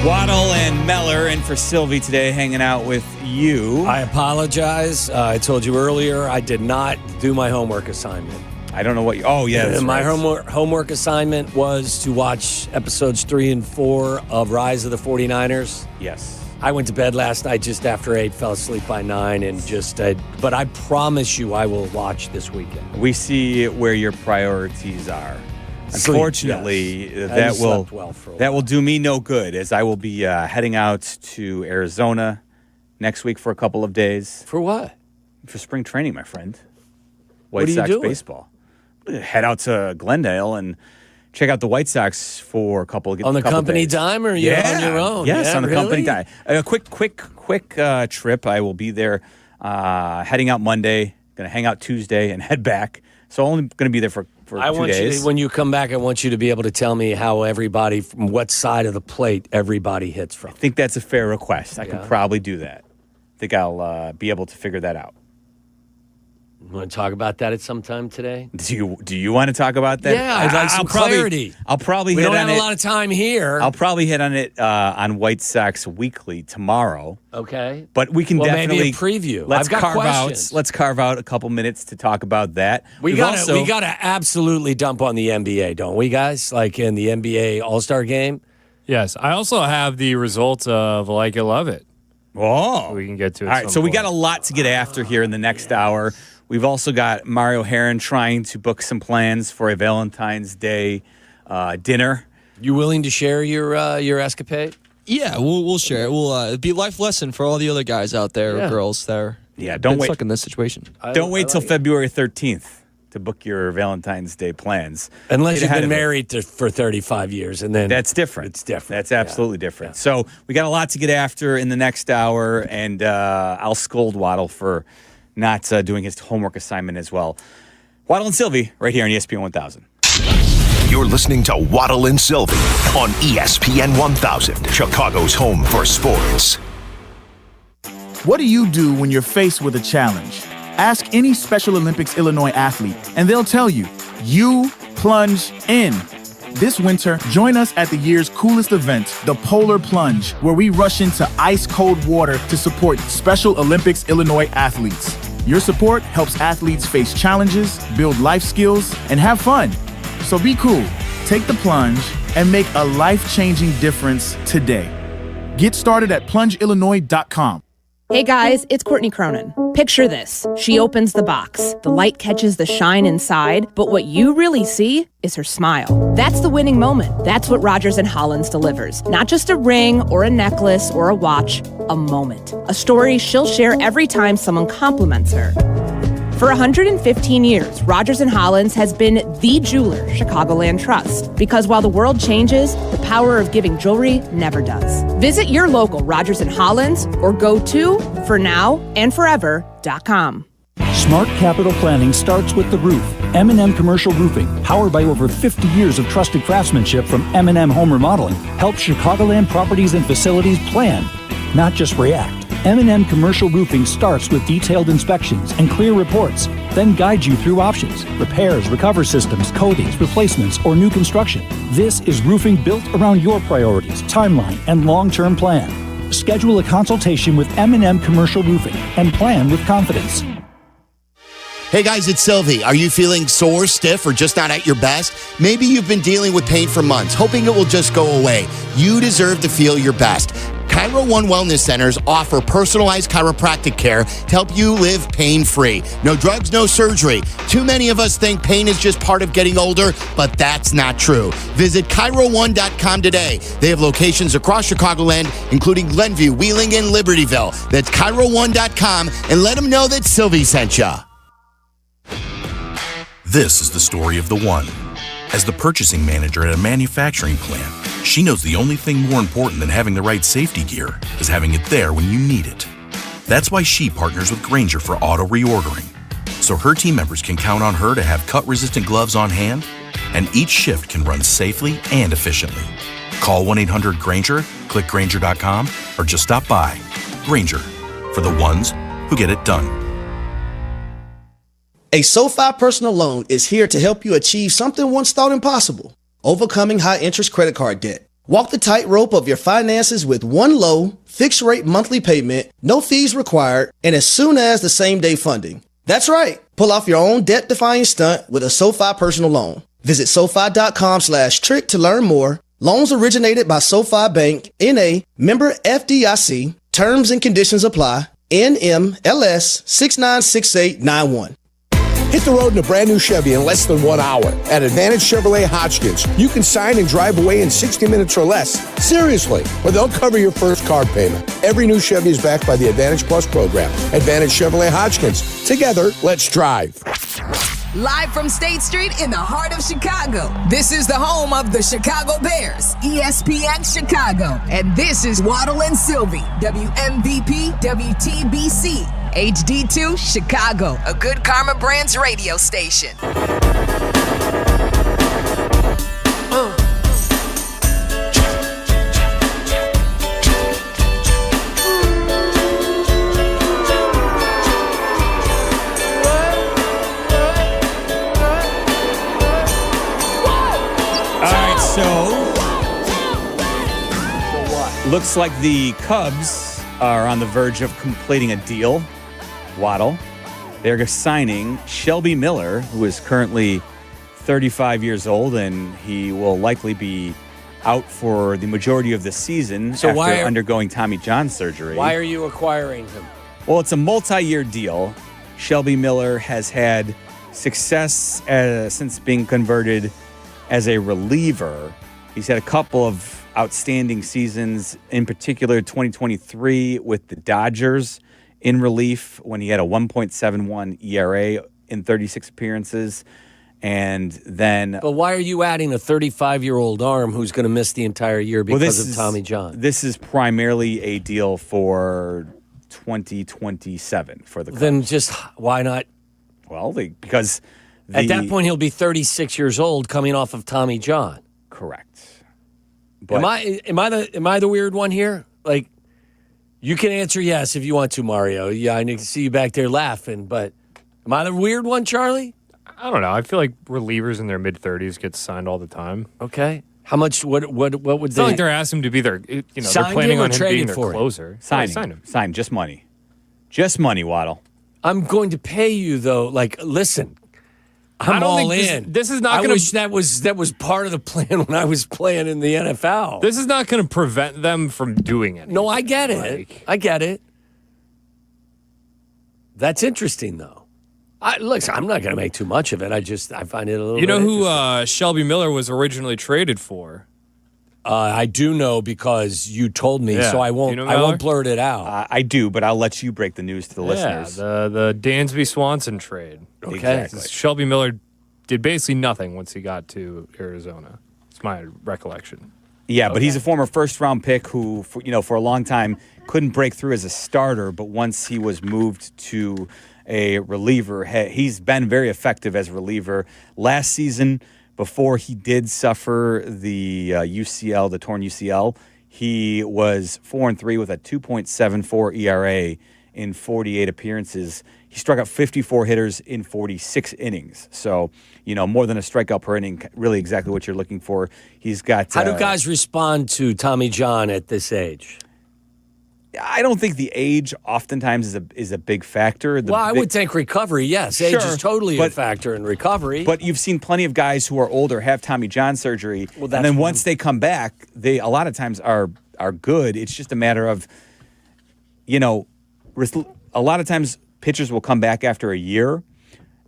S2: Waddle and Meller in for Silvy today, hanging out with you.
S29: I apologize. I told you earlier I did not do my homework assignment.
S2: I don't know what you... Oh, yeah, that's
S29: my
S2: right.
S29: homework assignment was to watch episodes 3 and 4 of Rise of the 49ers.
S2: Yes.
S29: I went to bed last night just after 8, fell asleep by 9, and just... but I promise you I will watch this weekend.
S2: We see where your priorities are. Unfortunately,
S29: yes.
S2: that will do me no good, as I will be heading out to Arizona next week for a couple of days.
S29: For what?
S2: For spring training, my friend.
S29: What are you
S2: Sox
S29: doing?
S2: baseball. Head out to Glendale and check out the White Sox for a couple of
S29: on the company
S2: days.
S29: dime, or you're on your own?
S2: Yes, on the company
S29: really?
S2: dime. A quick trip. I will be there heading out Monday, going to hang out Tuesday and head back. So only going to be there for for
S29: I
S2: 2
S29: want
S2: days.
S29: you to, when you come back, I want you to be able to tell me how everybody, from what side of the plate everybody hits from.
S2: I think that's a fair request. I can probably do that. I think I'll be able to figure that out.
S29: You want to talk about that at some time today?
S2: Do you want to talk about that?
S29: Yeah, I'd like some clarity.
S2: I'll probably
S29: we
S2: hit
S29: don't
S2: on
S29: have
S2: it.
S29: a lot of time here.
S2: I'll probably hit on it on White Sox Weekly tomorrow.
S29: Okay.
S2: But we can definitely
S29: maybe a preview.
S2: Let's
S29: I've got questions.
S2: Let's carve out a couple minutes to talk about that.
S29: We gotta absolutely dump on the NBA, don't we, guys? Like in the NBA All-Star game.
S3: Yes, I also have the results of Like It Love It.
S2: Oh,
S3: we can get to it.
S2: All right, so we got a lot to get after here in the next hour. We've also got Mario Herron trying to book some plans for a Valentine's Day dinner.
S29: You willing to share your escapade?
S5: Yeah, we'll share it. It'll be a life lesson for all the other guys out there, or girls there.
S2: Yeah, don't wait.
S5: Stuck in this situation.
S2: Don't wait till February 13th to book your Valentine's Day plans.
S29: Unless you've been married for 35 years, and then
S2: that's different.
S29: It's different.
S2: That's absolutely different. So we got a lot to get after in the next hour, and I'll scold Waddle for not doing his homework assignment as well. Waddle and Silvy, right here on ESPN 1000.
S18: You're listening to Waddle and Silvy on ESPN 1000, Chicago's home for sports.
S7: What do you do when you're faced with a challenge? Ask any Special Olympics Illinois athlete, and they'll tell you, you plunge in. This winter, join us at the year's coolest event, the Polar Plunge, where we rush into ice-cold water to support Special Olympics Illinois athletes. Your support helps athletes face challenges, build life skills, and have fun. So be cool, take the plunge, and make a life-changing difference today. Get started at plungeillinois.com.
S15: Hey guys, it's Courtney Cronin. Picture this. She opens the box. The light catches the shine inside, but what you really see is her smile. That's the winning moment. That's what Rogers & Hollins delivers. Not just a ring or a necklace or a watch, a moment. A story she'll share every time someone compliments her. For 115 years, Rogers & Hollins has been the jeweler Chicagoland trusts. Because while the world changes, the power of giving jewelry never does. Visit your local Rogers & Hollins or go to fornowandforever.com.
S16: Smart capital planning starts with the roof. M&M Commercial Roofing, powered by over 50 years of trusted craftsmanship from M&M Home Remodeling, helps Chicagoland properties and facilities plan, not just react. M&M Commercial Roofing starts with detailed inspections and clear reports, then guides you through options, repairs, recover systems, coatings, replacements, or new construction. This is roofing built around your priorities, timeline, and long-term plan. Schedule a consultation with M&M Commercial Roofing and plan with confidence.
S23: Hey guys, it's Silvy. Are you feeling sore, stiff, or just not at your best? Maybe you've been dealing with pain for months, hoping it will just go away. You deserve to feel your best. Cairo One Wellness Centers offer personalized chiropractic care to help you live pain-free. No drugs, no surgery. Too many of us think pain is just part of getting older, but that's not true. Visit Cairo1.com today. They have locations across Chicagoland, including Glenview, Wheeling, and Libertyville. That's Cairo1.com, and let them know that Silvy sent ya.
S24: This is the story of the one. As the purchasing manager at a manufacturing plant, she knows the only thing more important than having the right safety gear is having it there when you need it. That's why she partners with Grainger for auto reordering, so her team members can count on her to have cut-resistant gloves on hand, and each shift can run safely and efficiently. Call 1-800-GRAINGER, click Grainger.com, or just stop by. Grainger, for the ones who get it done.
S25: A SoFi personal loan is here to help you achieve something once thought impossible: overcoming high-interest credit card debt. Walk the tightrope of your finances with one low, fixed-rate monthly payment, no fees required, and as soon as the same-day funding. That's right. Pull off your own debt-defying stunt with a SoFi personal loan. Visit SoFi.com/trick to learn more. Loans originated by SoFi Bank, N.A., member FDIC. Terms and conditions apply. NMLS 696891.
S10: Hit the road in a brand new Chevy in less than 1 hour. At Advantage Chevrolet Hotchkiss, you can sign and drive away in 60 minutes or less. Seriously, or they'll cover your first car payment. Every new Chevy is backed by the Advantage Plus program. Advantage Chevrolet Hotchkiss. Together, let's drive.
S26: Live from State Street in the heart of Chicago, this is the home of the Chicago Bears, ESPN Chicago. And this is Waddle and Silvy, WMVP, WTBC. HD2 Chicago, a Good Karma Brands radio station.
S2: Looks like the Cubs are on the verge of completing a deal. Waddle. They're signing Shelby Miller, who is currently 35 years old, and he will likely be out for the majority of the season after undergoing Tommy John surgery.
S29: Why are you acquiring him?
S2: Well, it's a multi-year deal. Shelby Miller has had success since being converted as a reliever. He's had a couple of outstanding seasons, in particular 2023 with the Dodgers in relief when he had a 1.71 ERA in 36 appearances. And then...
S29: But why are you adding a 35-year-old arm who's going to miss the entire year because of Tommy John?
S2: This is primarily a deal for 2027 for the Cubs.
S29: Then just why not?
S2: Well, because...
S29: At that point, he'll be 36 years old coming off of Tommy John.
S2: Correct.
S29: But am I the weird one here? Like, you can answer yes if you want to, Mario. Yeah, I need to see you back there laughing. But am I the weird one, Charlie?
S3: I don't know. I feel like relievers in their mid-30s get signed all the time.
S29: Okay. How much? What would
S3: It's
S29: they?
S3: not like they're asking him to be their. They're planning on him being their closer.
S2: Sign
S3: him.
S2: Sign. Just money. Just money, Waddle.
S29: I'm going to pay you though. Like, listen. I'm all in.
S3: This is not going to.
S29: I wish that was part of the plan when I was playing in the NFL.
S3: This is not going to prevent them from doing it.
S29: No, I get it. I get it. That's interesting, though. Look, I'm not going to make too much of it. I find it a little.
S3: You know who Shelby Miller was originally traded for?
S29: I do know because you told me, so I won't. I won't blurt it out.
S2: I do, but I'll let you break the news to the listeners.
S3: The Dansby Swanson trade.
S29: Okay,
S2: exactly.
S3: Shelby Miller did basically nothing once he got to Arizona. It's my recollection.
S2: Yeah, but he's a former first-round pick who, for a long time couldn't break through as a starter, but once he was moved to a reliever, he's been very effective as a reliever. Last season, before he did suffer the UCL, the torn UCL, he was 4-3 with a 2.74 ERA in 48 appearances. He struck out 54 hitters in 46 innings. So, more than a strikeout per inning, really exactly what you're looking for. He's got...
S29: How do guys respond to Tommy John at this age?
S2: I don't think the age oftentimes is a big factor.
S29: I would think recovery, yes. Age is totally a factor in recovery.
S2: But you've seen plenty of guys who are older have Tommy John surgery, and then once they come back, they a lot of times are good. It's just a matter of, a lot of times pitchers will come back after a year,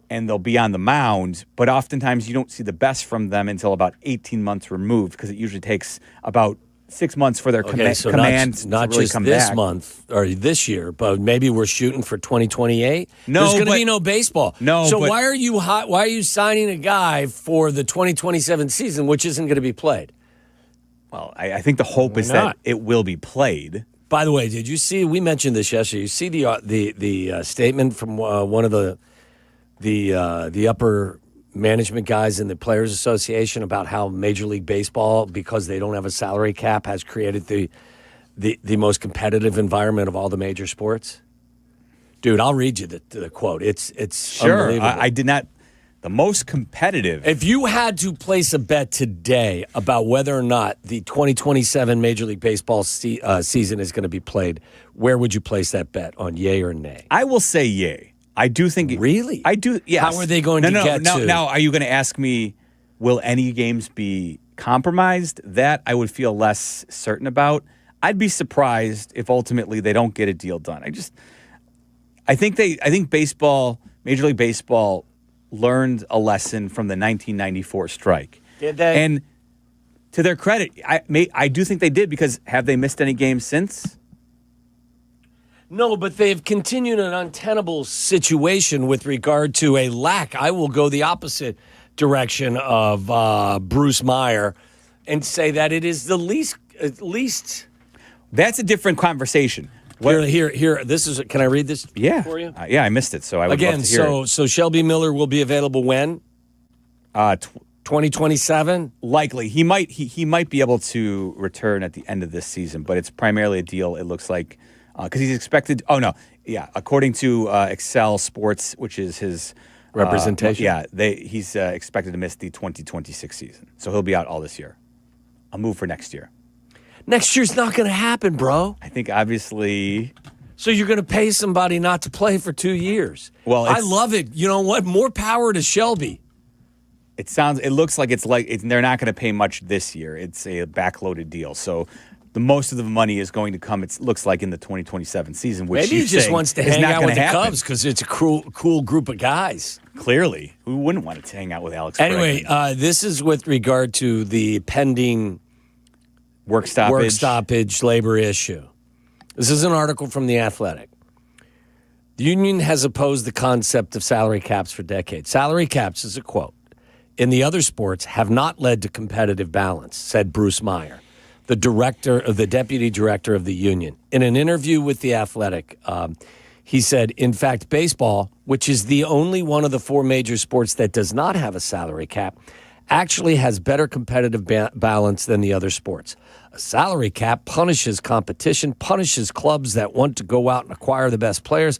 S2: and they'll be on the mound, but oftentimes you don't see the best from them until about 18 months removed because it usually takes about 6 months for their command to
S29: not
S2: really
S29: just
S2: come
S29: this
S2: back.
S29: month or this year, but maybe we're shooting for 2028.
S2: No,
S29: there's going to be no baseball.
S2: No,
S29: so why are you signing a guy for the 2027 season, which isn't going to be played?
S2: Well, I think the hope is that it will be played.
S29: By the way, did you see? We mentioned this yesterday. You see the statement from one of the upper management guys in the Players Association about how Major League Baseball, because they don't have a salary cap, has created the most competitive environment of all the major sports? Dude, I'll read you the quote. It's
S2: sure.
S29: Unbelievable.
S2: I did not. The most competitive.
S29: If you had to place a bet today about whether or not the 2027 Major League Baseball season is going to be played, where would you place that bet on yay or nay?
S2: I will say yay. I do think...
S29: Really?
S2: I do, yes.
S29: How are they going to get to...
S2: Now, are you going to ask me, will any games be compromised? That I would feel less certain about. I'd be surprised if ultimately they don't get a deal done. I think baseball, Major League Baseball, learned a lesson from the 1994 strike.
S29: Did they?
S2: And to their credit, I do think they did, because have they missed any games since?
S29: No, but they've continued an untenable situation with regard to a lack. I will go the opposite direction of Bruce Meyer and say that it is the least.
S2: That's a different conversation.
S29: Here. This is. Can I read this? For you.
S2: Yeah, I missed it, so I would love to hear it.
S29: So Shelby Miller will be available when? 2027?
S2: Likely. He might be able to return at the end of this season, but it's primarily a deal, it looks like, because he's expected. Oh no, yeah. According to Excel Sports, which is his
S29: representation,
S2: he's expected to miss the 2026 season, so he'll be out all this year. a move for next year.
S29: Next year's not going to happen, bro.
S2: I think obviously.
S29: So you're going to pay somebody not to play for 2 years.
S2: Well,
S29: I love it. You know what? More power to Shelby.
S2: It looks like they're not going to pay much this year. It's a backloaded deal. So the most of the money is going to come, it looks like, in the 2027 season, which
S29: Maybe he just wants to hang out with the Cubs because it's a cool group of guys.
S2: Clearly. Who wouldn't want to hang out with Alex
S29: Anyway,
S2: Bregman?
S29: this is with regard to the pending
S2: work stoppage
S29: labor issue. This is an article from The Athletic. The union has opposed the concept of salary caps for decades. Salary caps, is a quote, in the other sports have not led to competitive balance, said Bruce Meyer, the deputy director of the union. In an interview with The Athletic, he said, in fact, baseball, which is the only one of the four major sports that does not have a salary cap, actually has better competitive balance than the other sports. A salary cap punishes competition, punishes clubs that want to go out and acquire the best players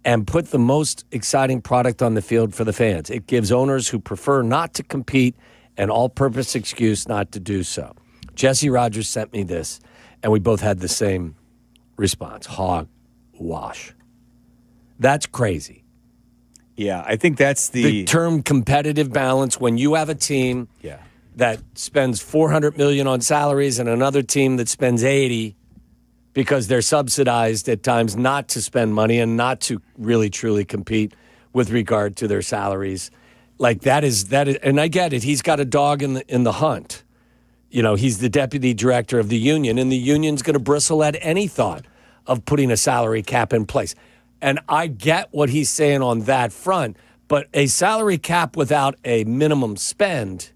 S29: and put the most exciting product on the field for the fans. It gives owners who prefer not to compete an all-purpose excuse not to do so. Jesse Rogers sent me this, and we both had the same response. Hogwash. That's crazy.
S2: Yeah, I think that's
S29: the term competitive balance. When you have a team that spends $400 million on salaries and another team that spends $80 because they're subsidized at times not to spend money and not to really truly compete with regard to their salaries, like that is, and I get it. He's got a dog in the hunt. You know, he's the deputy director of the union, and the union's going to bristle at any thought of putting a salary cap in place. And I get what he's saying on that front, but a salary cap without a minimum spend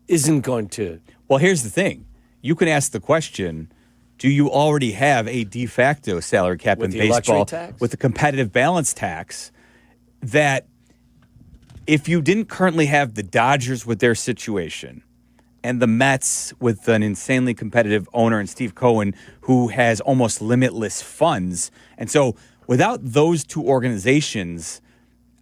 S29: isn't going to.
S2: Well, here's the thing. You can ask the question, do you already have a de facto salary cap in baseball with the competitive balance tax that if you didn't currently have the Dodgers with their situation and the Mets with an insanely competitive owner and Steve Cohen who has almost limitless funds, and so without those two organizations,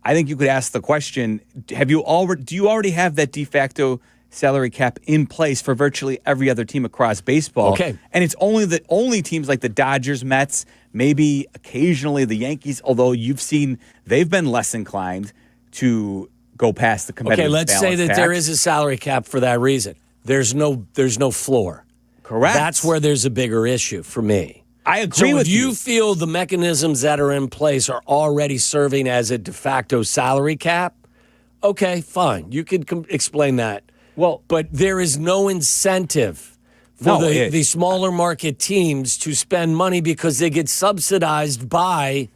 S2: I think you could ask the question, do you already have that de facto salary cap in place for virtually every other team across baseball?
S29: Okay.
S2: And it's only teams like the Dodgers, Mets, maybe occasionally the Yankees, although you've seen they've been less inclined to go past the competitive balance
S29: Okay, let's say that
S2: tax.
S29: there is a salary cap for that reason. There's no floor.
S2: Correct.
S29: That's where there's a bigger issue for me.
S2: I agree with
S29: you. So if you feel the mechanisms that are in place are already serving as a de facto salary cap, okay, fine. You could explain that.
S2: Well,
S29: but there is no incentive for the smaller market teams to spend money because they get subsidized by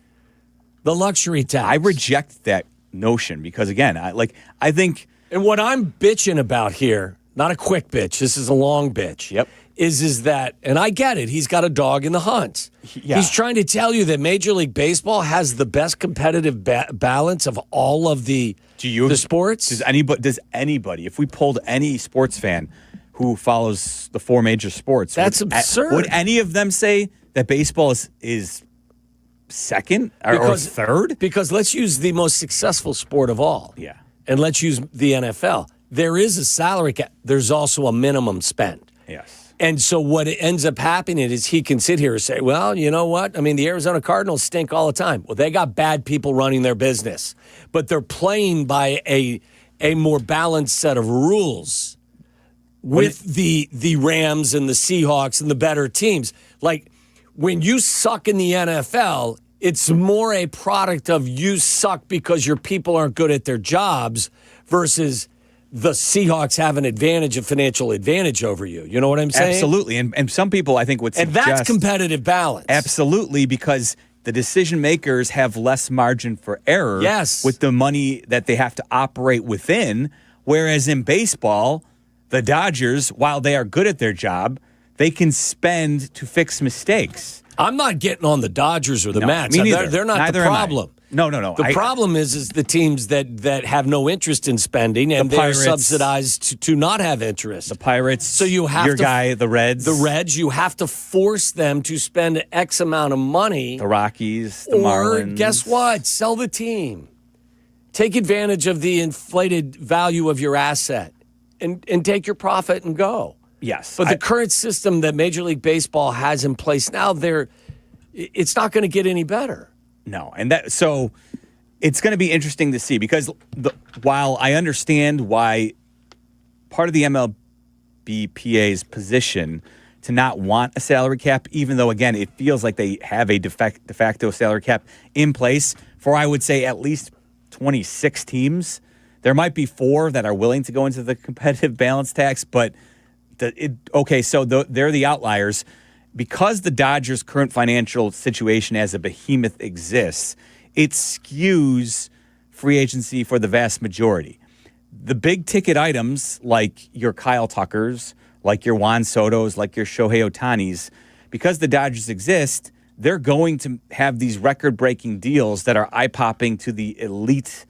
S29: the luxury tax.
S2: I reject that notion because, again, I think...
S29: And what I'm bitching about here, not a quick bitch, this is a long bitch.
S2: Yep.
S29: Is that, and I get it, he's got a dog in the hunt.
S2: Yeah.
S29: He's trying to tell you that Major League Baseball has the best competitive balance of all of the sports.
S2: Does anybody, if we polled any sports fan who follows the four major sports,
S29: that's absurd.
S2: Would any of them say that baseball is second or third?
S29: Because let's use the most successful sport of all.
S2: Yeah.
S29: And let's use the NFL. There is a salary cap. There's also a minimum spend.
S2: Yes.
S29: And so what ends up happening is he can sit here and say, well, you know what? I mean, the Arizona Cardinals stink all the time. Well, they got bad people running their business, but they're playing by a more balanced set of rules with the Rams and the Seahawks and the better teams. Like when you suck in the NFL, it's more a product of you suck because your people aren't good at their jobs versus the Seahawks have an advantage, a financial advantage over you. You know what I'm saying?
S2: Absolutely. And some people, I think, would suggest...
S29: And that's competitive balance.
S2: Absolutely, because the decision makers have less margin for error with the money that they have to operate within, whereas in baseball, the Dodgers, while they are good at their job, they can spend to fix mistakes.
S29: I'm not getting on the Dodgers or the Mets.
S2: Me neither.
S29: They're not
S2: Neither
S29: the problem.
S2: No.
S29: The problem is the teams that have no interest in spending and they're subsidized to not have interest.
S2: The Pirates,
S29: so you have
S2: the Reds.
S29: The Reds, you have to force them to spend X amount of money.
S2: The Rockies, the Marlins.
S29: Or guess what? Sell the team. Take advantage of the inflated value of your asset and take your profit and go.
S2: Yes.
S29: But the current system that Major League Baseball has in place now, it's not going to get any better.
S2: No. And so it's going to be interesting to see because while I understand why part of the MLBPA's position to not want a salary cap, even though, again, it feels like they have a de facto salary cap in place for, I would say, at least 26 teams. There might be 4 that are willing to go into the competitive balance tax, but they're the outliers. Because the Dodgers' current financial situation as a behemoth exists, it skews free agency for the vast majority. The big ticket items like your Kyle Tuckers, like your Juan Sotos, like your Shohei Ohtanis, because the Dodgers exist, they're going to have these record-breaking deals that are eye-popping to the elite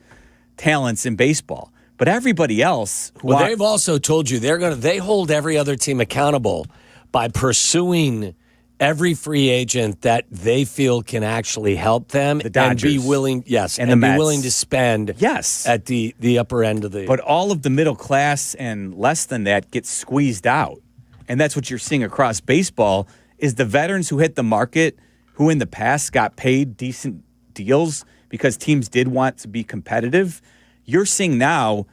S2: talents in baseball. But everybody else...
S29: they've also told you they hold every other team accountable by pursuing every free agent that they feel can actually help them and be willing, and be willing to spend at the upper end of the...
S2: But all of the middle class and less than that get squeezed out. And that's what you're seeing across baseball is the veterans who hit the market, who in the past got paid decent deals because teams did want to be competitive. You're seeing now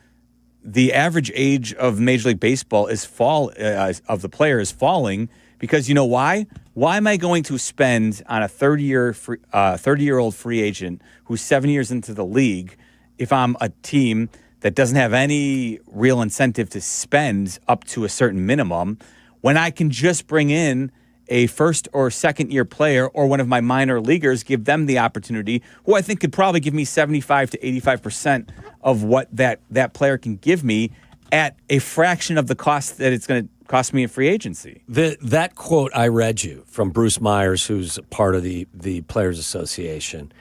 S2: the average age of Major League Baseball of the player is falling because you know why? Why am I going to spend on a 30-year-old free agent who's 7 years into the league if I'm a team that doesn't have any real incentive to spend up to a certain minimum when I can just bring in a first or second year player or one of my minor leaguers, give them the opportunity, who I think could probably give me 75 to 85% of what that player can give me at a fraction of the cost that it's going to cost me in free agency.
S29: That quote I read you from Bruce Myers, who's part of the Players Association,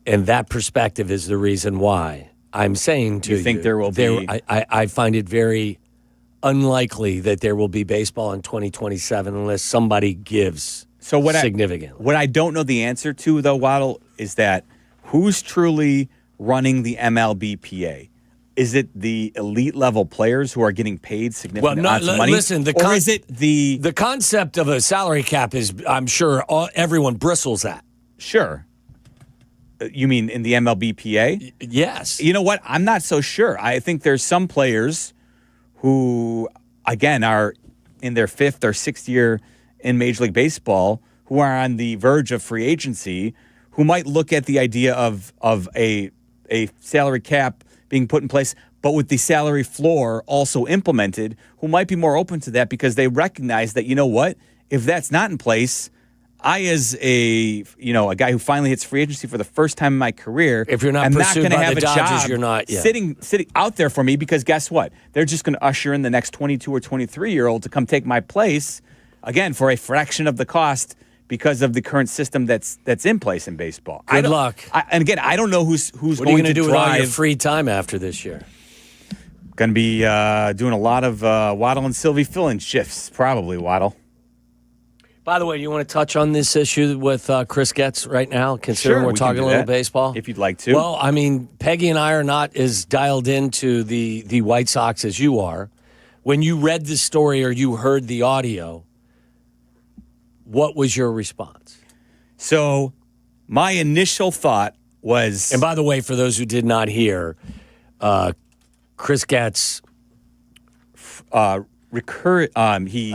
S29: and that perspective is the reason why I'm saying to you.
S2: You think there will be?
S29: I find it very unlikely that there will be baseball in 2027 unless somebody gives significantly.
S2: What I don't know the answer to, though, Waddle, is that who's truly running the MLBPA? Is it the elite level players who are getting paid significant amounts of money?
S29: Listen,
S2: or is it
S29: the concept of a salary cap is, I'm sure, everyone bristles at.
S2: Sure. You mean in the MLBPA?
S29: Yes.
S2: You know what? I'm not so sure. I think there's some players who, again, are in their 5th or 6th year in Major League Baseball, who are on the verge of free agency, who might look at the idea of a salary cap being put in place, but with the salary floor also implemented, who might be more open to that because they recognize that, you know what, if that's not in place, I, as a guy who finally hits free agency for the first time in my career,
S29: if you're not pursued by the Dodgers, you're not
S2: sitting out there for me because guess what? They're just going to usher in the next 22 or 23-year-old to come take my place, again, for a fraction of the cost because of the current system that's in place in baseball.
S29: Good luck.
S2: And again, I don't know who's
S29: what
S2: going
S29: are you
S2: to
S29: do
S2: drive.
S29: with all your free time after this year?
S2: Going to be doing a lot of Waddle and Silvy fill-in shifts, probably, Waddle.
S29: By the way, you want to touch on this issue with Chris Getz right now, considering we're talking a little baseball?
S2: If you'd like to.
S29: Well, I mean, Peggy and I are not as dialed into the White Sox as you are. When you read the story or you heard the audio, what was your response?
S2: So my initial thought was...
S29: And by the way, for those who did not hear, Chris Getz...
S2: I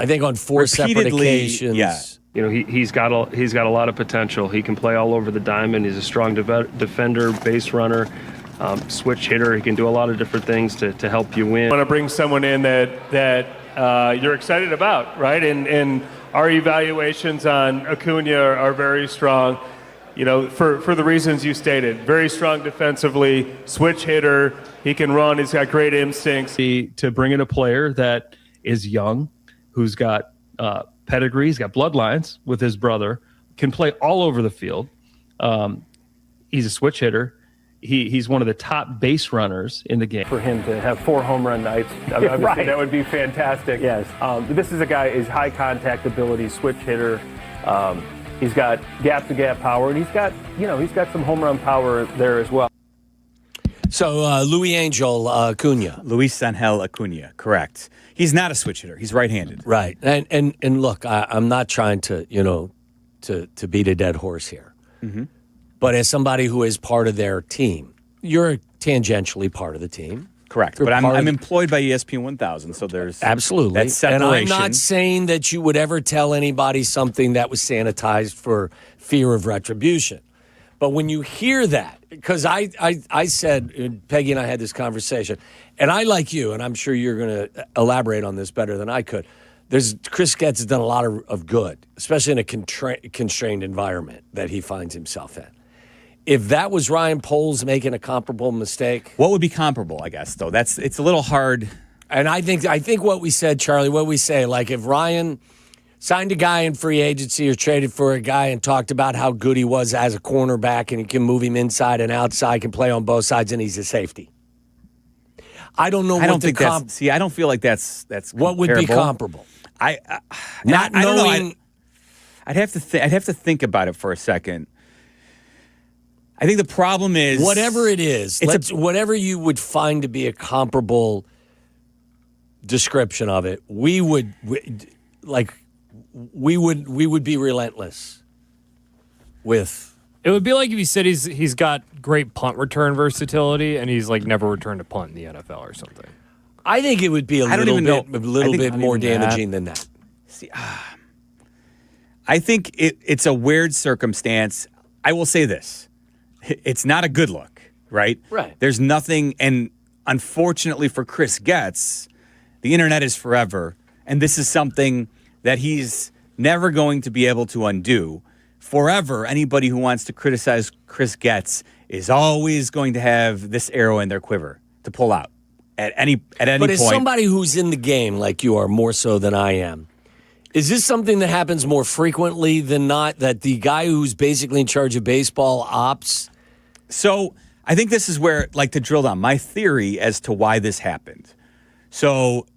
S29: think on 4 separate occasions.
S2: Yeah.
S1: You know, he's got a lot of potential. He can play all over the diamond. He's a strong defender, base runner, switch hitter. He can do a lot of different things to help you win.
S4: I want to bring someone in that you're excited about, right? And our evaluations on Acuna are very strong. You know, for the reasons you stated, very strong defensively, switch hitter. He can run. He's got great instincts.
S1: To bring in a player that is young, who's got pedigree, he's got bloodlines with his brother, can play all over the field. He's a switch hitter. He's one of the top base runners in the game.
S4: For him to have 4 home run nights, right. That would be fantastic. Yes. This is a guy, his high contact ability, switch hitter. He's got gap to gap power, and he's got some home run power there as well.
S29: So Luis Angel Acuna.
S2: Luis Angel Acuna, correct. He's not a switch hitter. He's right-handed.
S29: Right. And look, I'm not trying to, to beat a dead horse here.
S2: Mm-hmm.
S29: But as somebody who is part of their team, you're tangentially part of the team.
S2: Correct. But I'm employed by ESPN 1000, so there's
S29: absolutely
S2: that separation.
S29: And I'm not saying that you would ever tell anybody something that was sanitized for fear of retribution. But when you hear that, because I said, Peggy and I had this conversation, and I, like you, and I'm sure you're going to elaborate on this better than I could, Chris Getz has done a lot of good, especially in a constrained environment that he finds himself in. If that was Ryan Poles making a comparable mistake,
S2: what would be comparable? I guess though it's a little hard.
S29: And I think what we said, Charlie, what we say, like if Ryan signed a guy in free agency or traded for a guy and talked about how good he was as a cornerback and he can move him inside and outside, can play on both sides, and he's a safety. I don't know. I don't think
S2: that's. See, I don't feel like that's
S29: what would be comparable.
S2: I don't know. I'd have to think about it for a second. I think the problem is
S29: whatever it is, whatever you would find to be a comparable description of it, we would be relentless with.
S3: It would be like if you said he's got great punt return versibility and he's like never returned a punt in the NFL or something.
S29: I think it would be a little bit more damaging than that.
S2: See, I think it's a weird circumstance. I will say this. It's not a good look, right?
S29: Right.
S2: There's nothing, and unfortunately for Chris Getz, the internet is forever, and this is something that he's never going to be able to undo. Forever, anybody who wants to criticize Chris Getz is always going to have this arrow in their quiver to pull out at any point.
S29: But as somebody who's in the game like you are, more so than I am, is this something that happens more frequently than not, that the guy who's basically in charge of baseball ops?
S2: So I think this is where, like, to drill down, my theory as to why this happened. So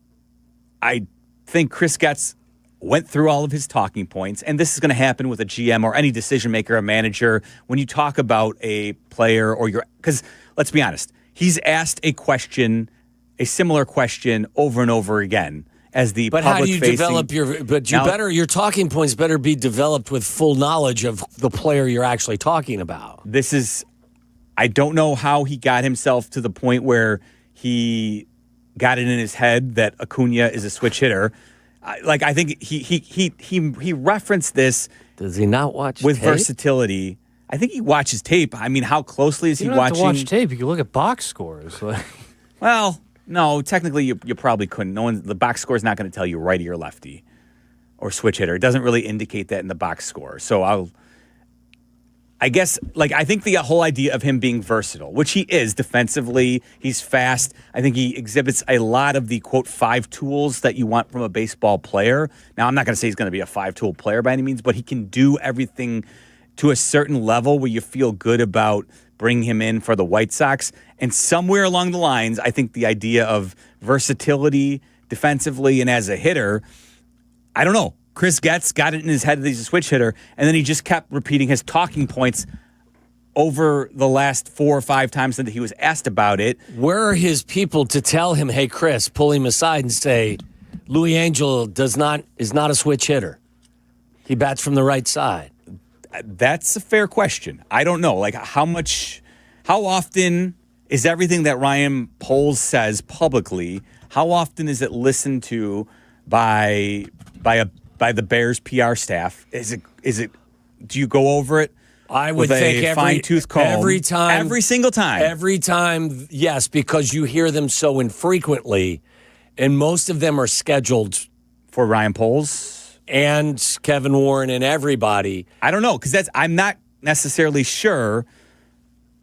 S2: I think Chris Getz went through all of his talking points, and this is going to happen with a GM or any decision maker, a manager, when you talk about a player or because let's be honest, he's asked a similar question over and over again. As the
S29: but how do you develop your talking points better be developed with full knowledge of the player you're actually talking about.
S2: I don't know how he got himself to the point where he got it in his head that Acuna is a switch hitter. I think he referenced this.
S29: Does he not watch
S2: with
S29: tape?
S2: Versatility? I think he watches tape. I mean, how closely is he watching?
S3: You don't have to watch tape. You can look at box scores.
S2: Well. No, technically you probably couldn't. The box score is not going to tell you righty or lefty or switch hitter. It doesn't really indicate that in the box score. So I guess I think the whole idea of him being versatile, which he is defensively, he's fast. I think he exhibits a lot of the quote 5 tools that you want from a baseball player. Now, I'm not going to say he's going to be a 5-tool player by any means, but he can do everything to a certain level where you feel good about bringing him in for the White Sox. And somewhere along the lines, I think the idea of versatility defensively and as a hitter, I don't know. Chris Getz got it in his head that he's a switch hitter, and then he just kept repeating his talking points over the last 4 or 5 times that he was asked about it.
S29: Where are his people to tell him, hey, Chris, pull him aside and say, Luis Angel is not a switch hitter. He bats from the right side.
S2: That's a fair question. I don't know. How often is everything that Ryan Poles says publicly, how often is it listened to by the Bears PR staff? Is it do you go over it?
S29: I would think
S2: fine-tooth comb
S29: every
S2: single time.
S29: Every time, yes, because you hear them so infrequently, and most of them are scheduled
S2: for Ryan Poles
S29: and Kevin Warren and everybody.
S2: I don't know, because I'm not necessarily sure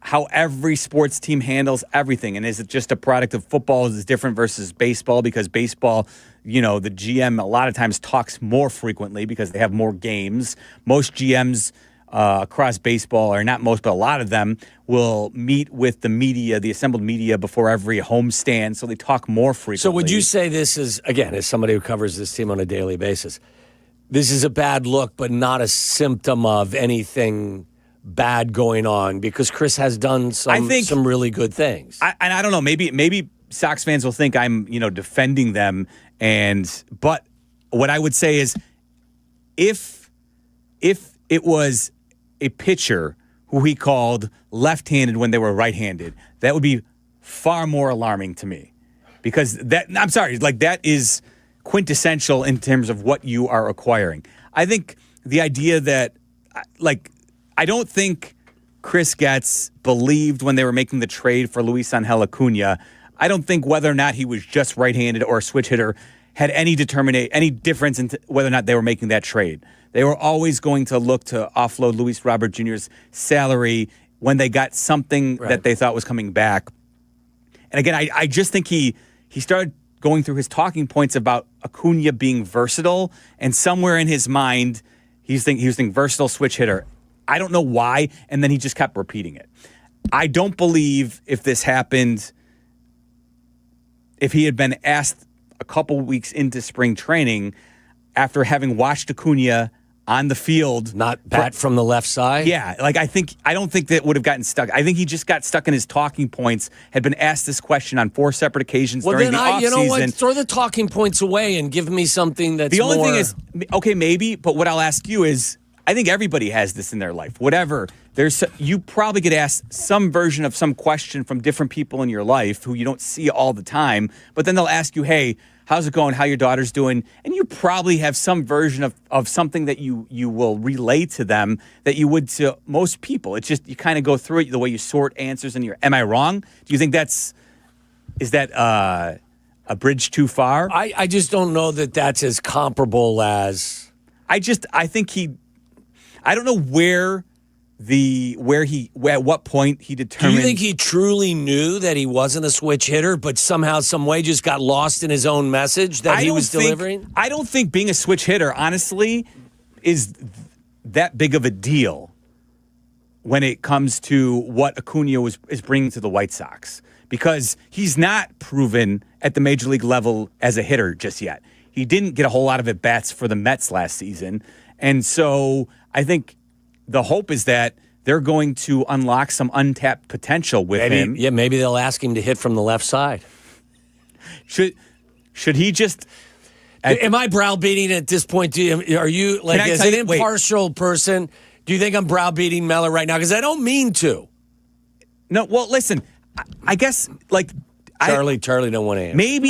S2: how every sports team handles everything. And is it just a product of football? Is it different versus baseball? Because baseball, the GM a lot of times talks more frequently because they have more games. Most GMs across baseball, or not most, but a lot of them, will meet with the media, the assembled media, before every homestand, so they talk more frequently.
S29: So would you say this is, again, as somebody who covers this team on a daily basis, this is a bad look, but not a symptom of anything bad going on because Chris has done some really good things.
S2: I don't know. Maybe Sox fans will think I'm defending them, but what I would say is if it was a pitcher who he called left-handed when they were right-handed, that would be far more alarming to me, because that is quintessential in terms of what you are acquiring. I think the idea that I don't think Chris Getz believed when they were making the trade for Luis Angel Acuna. I don't think whether or not he was just right-handed or a switch hitter had any difference in whether or not they were making that trade. They were always going to look to offload Luis Robert Jr.'s salary when they got something that they thought was coming back. And again, I just think he started going through his talking points about Acuna being versatile, and somewhere in his mind, he was thinking versatile switch hitter. I don't know why, and then he just kept repeating it. I don't believe if this happened, if he had been asked a couple weeks into spring training after having watched Acuna on the field,
S29: not bat from the left side.
S2: Yeah, I don't think that would have gotten stuck. I think he just got stuck in his talking points. Had been asked this question on 4 separate occasions during the offseason.
S29: You know what? Throw the talking points away and give me something that's
S2: the only thing is okay, maybe. But what I'll ask you is, I think everybody has this in their life. Whatever, you probably get asked some version of some question from different people in your life who you don't see all the time. But then they'll ask you, "Hey, how's it going? How your daughter's doing?" And you probably have some version of something that you will relay to them that you would to most people. It's just you kind of go through it the way you sort answers in your. Am I wrong? Do you think is that a bridge too far?
S29: I just don't know that that's as comparable as.
S2: I think I don't know at what point he determined.
S29: Do you think he truly knew that he wasn't a switch hitter, but somehow, some way, just got lost in his own message that he was delivering?
S2: I don't think being a switch hitter, honestly, is that big of a deal when it comes to what Acuna is bringing to the White Sox, because he's not proven at the major league level as a hitter just yet. He didn't get a whole lot of at-bats for the Mets last season, and so I think the hope is that they're going to unlock some untapped potential with him.
S29: Yeah, maybe they'll ask him to hit from the left side.
S2: Should he just?
S29: Am I browbeating at this point? Are you as an impartial person? Do you think I'm browbeating Mellor right now? Because I don't mean to.
S2: No. Well, listen. I guess
S29: Charlie don't want to answer.
S2: Maybe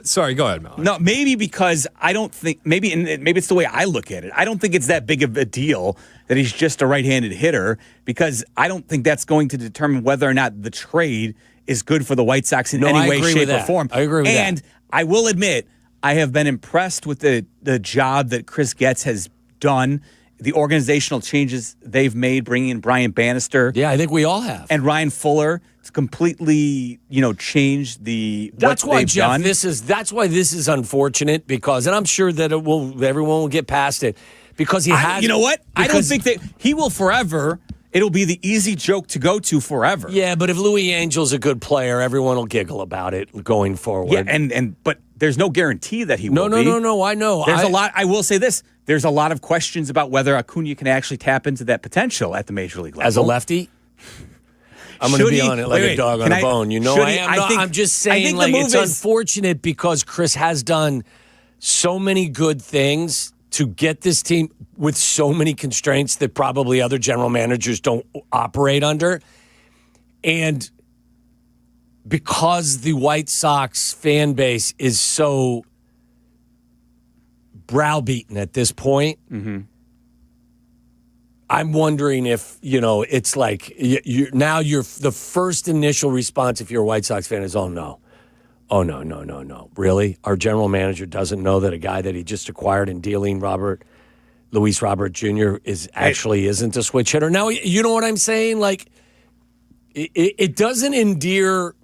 S3: sorry, go ahead, Mel.
S2: No, maybe because I don't think maybe it's the way I look at it. I don't think it's that big of a deal that he's just a right-handed hitter, because I don't think that's going to determine whether or not the trade is good for the White Sox in any way, shape, or form.
S29: I agree with that.
S2: And I will admit, I have been impressed with the job that Chris Getz has done, the organizational changes they've made, bringing in Brian Bannister.
S29: Yeah, I think we all have.
S2: And Ryan Fuller. It's completely, changed the.
S29: That's why, Jeff.
S2: Done.
S29: That's why this is unfortunate, because, and I'm sure that everyone will get past it, because he has.
S2: You know what? I don't think that he will forever. It'll be the easy joke to go to forever.
S29: Yeah, but if Louis Angel's a good player, everyone will giggle about it going forward.
S2: Yeah, but there's no guarantee that he will be.
S29: No, I know.
S2: There's a lot. I will say this. There's a lot of questions about whether Acuna can actually tap into that potential at the major league level.
S29: As a lefty? I'm going to be on it like a dog on a bone. You know I am. I'm just saying, it's unfortunate because Chris has done so many good things to get this team with so many constraints that probably other general managers don't operate under. And because the White Sox fan base is so browbeaten at this point, I'm wondering if, it's like now the first initial response if you're a White Sox fan is, oh, no. Really? Our general manager doesn't know that a guy that he just acquired in dealing Luis Robert Jr. isn't a switch hitter. Now, you know what I'm saying? It doesn't endear.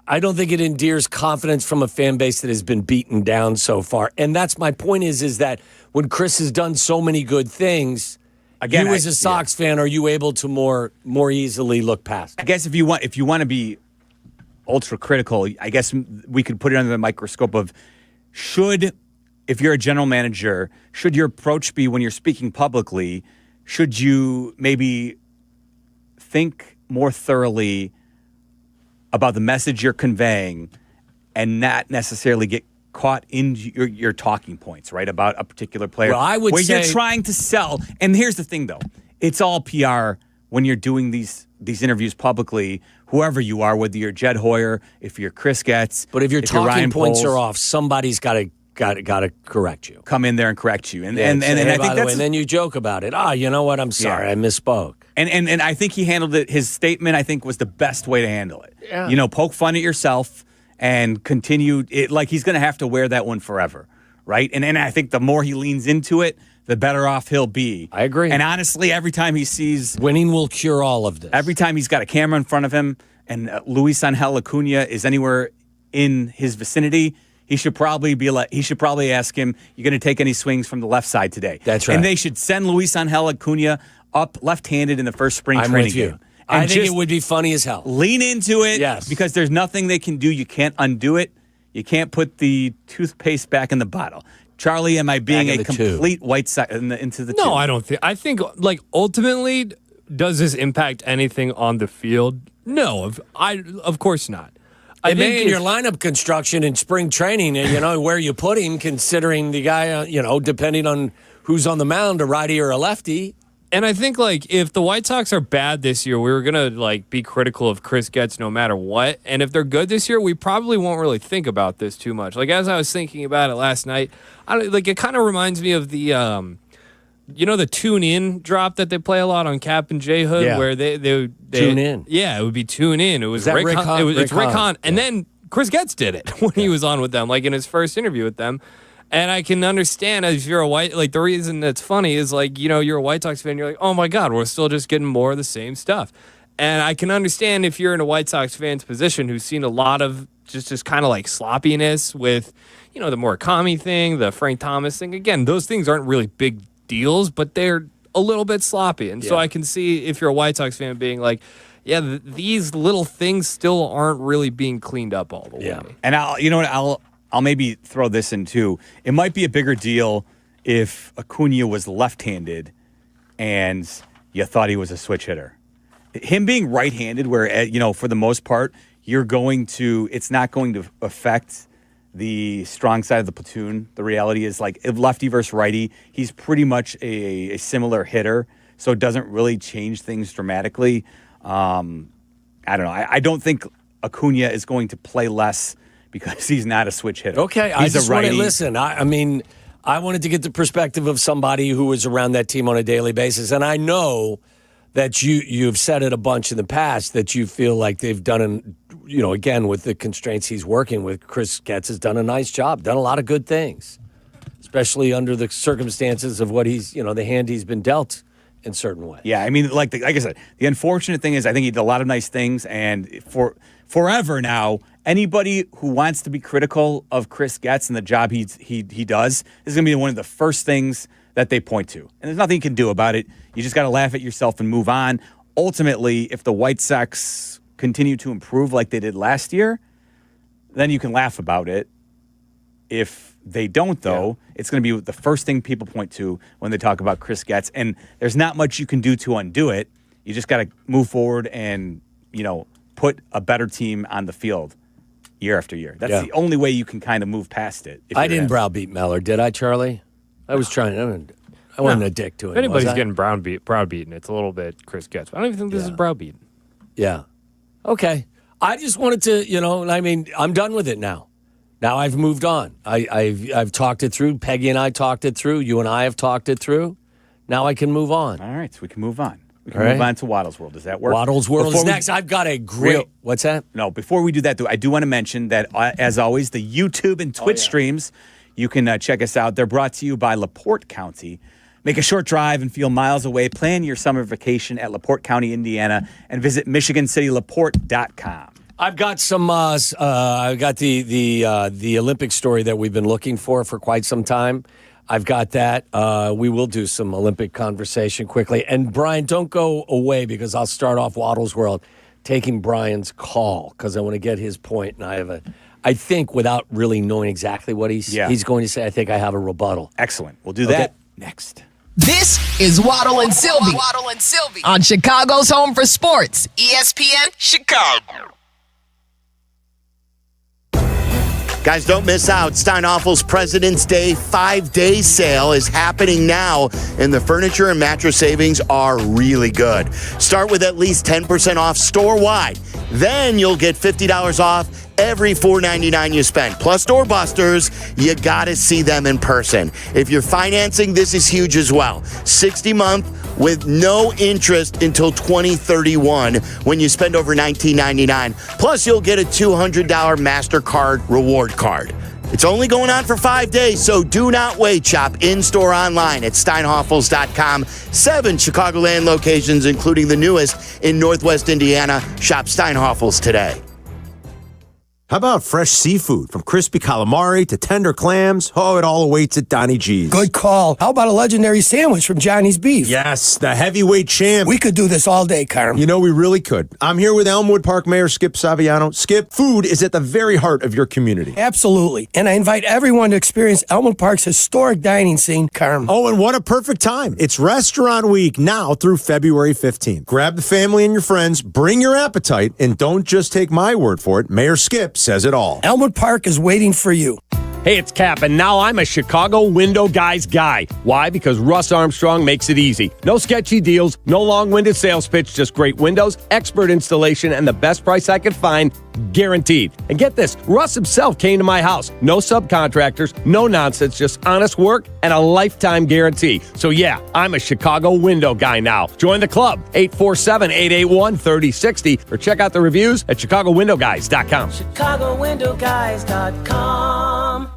S29: I don't think it endears confidence from a fan base that has been beaten down so far. And that's my point is that when Chris has done so many good things, again, you as a Sox fan, are you able to more easily look past it?
S2: I guess if you want to be ultra critical, I guess we could put it under the microscope of if you're a general manager, should your approach be when you're speaking publicly should you maybe think more thoroughly about the message you're conveying and not necessarily get caught in your talking points, right, about a particular player?
S29: Well, I would
S2: where
S29: say
S2: you're trying to sell. And here's the thing, though. It's all PR when you're doing these interviews publicly, whoever you are, whether you're Jed Hoyer, if you're Chris Getz.
S29: But if your
S2: you're
S29: talking
S2: Ryan
S29: points
S2: Poles,
S29: are off, somebody's got to correct you.
S2: come in there and correct you. And
S29: Yeah,
S2: and,
S29: say,
S2: and,
S29: hey,
S2: I
S29: by
S2: think
S29: the
S2: that's
S29: way, and then you joke about it. You know what? I'm sorry, I misspoke.
S2: And I think he handled it. His statement, I think, was the best way to handle it.
S29: Yeah.
S2: You know, poke fun at yourself and continue it. Like he's going to have to wear that one forever, right? And I think the more he leans into it, the better off he'll be.
S29: I agree.
S2: And honestly, every time he sees
S29: winning will cure all of this.
S2: Every time he's got a camera in front of him and Luis Angel Acuna is anywhere in his vicinity, he should probably ask him, "You going to take any swings from the left side today?"
S29: That's right.
S2: And they should send Luis Angel Acuna up left-handed in the first spring
S29: I'm
S2: training
S29: with you.
S2: game.
S29: I
S2: And
S29: think
S2: just
S29: it would be funny as hell.
S2: lean into it,
S29: Yes.
S2: because there's nothing they can do. You can't undo it. You can't put the toothpaste back in the bottle. Charlie, am I being
S29: Back
S2: a
S29: in the tube.
S2: complete white side into the
S3: No,
S2: tube?
S3: I don't think. I think like ultimately, does this impact anything on the field? No, of course not.
S29: It may in your lineup construction in spring training, and where you put him, considering the guy, depending on who's on the mound, a righty or a lefty.
S3: And I think like if the White Sox are bad this year, we were gonna like be critical of Chris Getz no matter what. And if they're good this year, we probably won't really think about this too much. Like as I was thinking about it last night, it kind of reminds me of the the tune in drop that they play a lot on Kap and J Hood,
S29: Yeah.
S3: where they
S29: Tune in.
S3: Yeah, it would be tune in. It was
S29: that
S3: Rick
S29: Rick
S3: Hahn.
S29: Hahn?
S3: It's Rick
S29: Hahn.
S3: Hahn, and then Chris Getz did it when he was on with them, like in his first interview with them. And I can understand if you're the reason that's funny is you're a White Sox fan, you're like, oh my God, we're still just getting more of the same stuff. And I can understand if you're in a White Sox fan's position who's seen a lot of just kind of like sloppiness with, the Murakami thing, the Frank Thomas thing. Again, those things aren't really big deals, but they're a little bit sloppy. And so I can see if you're a White Sox fan being like, yeah, these little things still aren't really being cleaned up all the way.
S2: And I'll maybe throw this in too. It might be a bigger deal if Acuna was left-handed and you thought he was a switch hitter. Him being right-handed, where for the most part, it's not going to affect the strong side of the platoon. The reality is, like, if lefty versus righty, he's pretty much a similar hitter, so it doesn't really change things dramatically. I don't know. I don't think Acuna is going to play less because he's not a switch hitter.
S29: Okay, I just want to listen. I mean, I wanted to get the perspective of somebody who was around that team on a daily basis, and I know that you've said it a bunch in the past that you feel like they've done, again with the constraints he's working with. Chris Getz has done a nice job, done a lot of good things, especially under the circumstances of what he's, the hand he's been dealt in certain ways.
S2: Yeah, I mean, like I said, the unfortunate thing is I think he did a lot of nice things, and forever now, anybody who wants to be critical of Chris Getz and the job he does is going to be one of the first things that they point to. And there's nothing you can do about it. You just got to laugh at yourself and move on. Ultimately, if the White Sox continue to improve like they did last year, then you can laugh about it. If they don't, though, it's going to be the first thing people point to when they talk about Chris Getz. And there's not much you can do to undo it. You just got to move forward and, put a better team on the field year after year. That's the only way you can kind of move past it.
S29: I didn't browbeat Meller, did I, Charlie? I was trying. I wasn't a dick to him.
S3: If anybody's getting browbeaten, it's a little bit Chris Getz. But I don't even think this is browbeaten.
S29: Yeah. Okay. I just wanted to, I'm done with it now. Now I've moved on. I've talked it through. Peggy and I talked it through. You and I have talked it through. Now I can move on.
S2: All right, so we can move on. We can move on to Waddle's World. Does that work?
S29: Waddle's World is next. I've got a great... What's that?
S2: No, before we do that, though, I do want to mention that, as always, the YouTube and Twitch streams, you can check us out. They're brought to you by LaPorte County. Make a short drive and feel miles away. Plan your summer vacation at LaPorte County, Indiana, and visit MichiganCityLaPorte.com.
S29: I've got some. I've got the Olympic story that we've been looking for quite some time. I've got that. We will do some Olympic conversation quickly. And Brian, don't go away because I'll start off Waddle's World taking Brian's call because I want to get his point. And I think without really knowing exactly what he's going to say, I think I have a rebuttal.
S2: Excellent. We'll do that next.
S26: This is Waddle and Silvy. Waddle and Silvy on Chicago's Home for Sports, ESPN Chicago.
S23: Guys, don't miss out. Steinhoffel's President's Day 5-day sale is happening now, and the furniture and mattress savings are really good. Start with at least 10% off store-wide. Then you'll get $50 off every $4.99 you spend. Plus doorbusters, you got to see them in person. If you're financing, this is huge as well. 60-month with no interest until 2031 when you spend over $19.99. Plus, you'll get a $200 MasterCard reward card. It's only going on for 5 days, so do not wait. Shop in-store online at steinhoffels.com. 7 Chicagoland locations, including the newest in Northwest Indiana. Shop Steinhoffels today.
S6: How about fresh seafood, from crispy calamari to tender clams? Oh, it all awaits at Donnie G's.
S8: Good call. How about a legendary sandwich from Johnny's Beef?
S6: Yes, the heavyweight champ.
S8: We could do this all day, Carm.
S6: You know, we really could. I'm here with Elmwood Park Mayor Skip Saviano. Skip, food is at the very heart of your community.
S8: Absolutely. And I invite everyone to experience Elmwood Park's historic dining scene, Carm.
S6: Oh, and what a perfect time. It's Restaurant Week now through February 15th. Grab the family and your friends, bring your appetite, and don't just take my word for it. Mayor Skip says it all.
S8: Elmwood Park is waiting for you.
S9: Hey, it's Kap, and now I'm a Chicago window guy's guy. Why? Because Russ Armstrong makes it easy. No sketchy deals, no long-winded sales pitch, just great windows, expert installation, and the best price I could find, guaranteed. And get this, Russ himself came to my house. No subcontractors, no nonsense, just honest work and a lifetime guarantee. So yeah, I'm a Chicago window guy now. Join the club, 847-881-3060, or check out the reviews at ChicagoWindowGuys.com.
S11: ChicagoWindowGuys.com.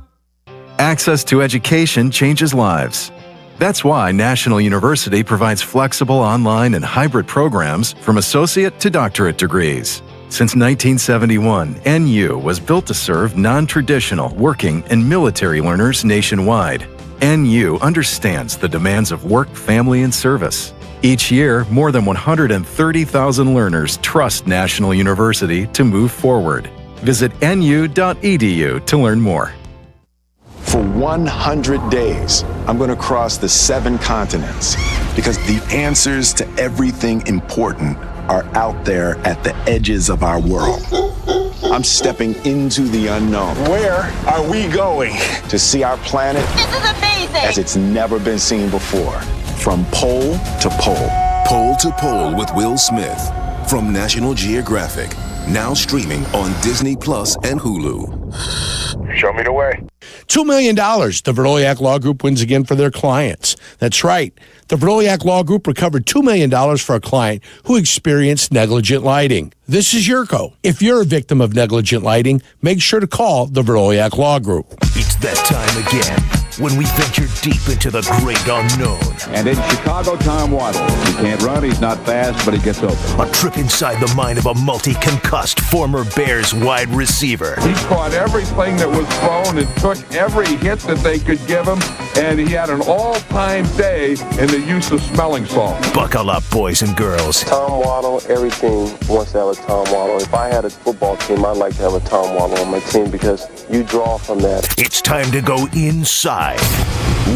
S12: Access to education changes lives. That's why National University provides flexible online and hybrid programs from associate to doctorate degrees. Since 1971, NU was built to serve non-traditional working and military learners nationwide. NU understands the demands of work, family, and service. Each year, more than 130,000 learners trust National University to move forward. Visit nu.edu to learn more.
S13: For 100 days, I'm going to cross the 7 continents because the answers to everything important are out there at the edges of our world. I'm stepping into the unknown. Where are we going? To see our planet
S14: This is amazing!
S13: as it's never been seen before. From pole to pole.
S21: Pole to Pole with Will Smith from National Geographic. Now streaming on Disney Plus and Hulu.
S13: Show me the way.
S17: $2 million the Verdoyak Law Group wins again for their clients. That's right. The Verdoyak Law Group recovered $2 million for a client who experienced negligent lighting. This is Yurko. If you're a victim of negligent lighting, make sure to call the Verdoyak Law Group.
S18: It's that time again when we venture deep into the great unknown.
S27: And in Chicago, Tom Waddle. He can't run, he's not fast, but he gets open.
S18: A trip inside the mind of a multi-concussed former Bears wide receiver.
S27: He caught everything that was thrown and took every hit that they could give him, and he had an all-time day in the use of smelling salt.
S18: Buckle up, boys and girls.
S28: Tom Waddle, every team wants to have a Tom Waddle. If I had a football team, I'd like to have a Tom Waddle on my team because you draw from that.
S18: It's time to go inside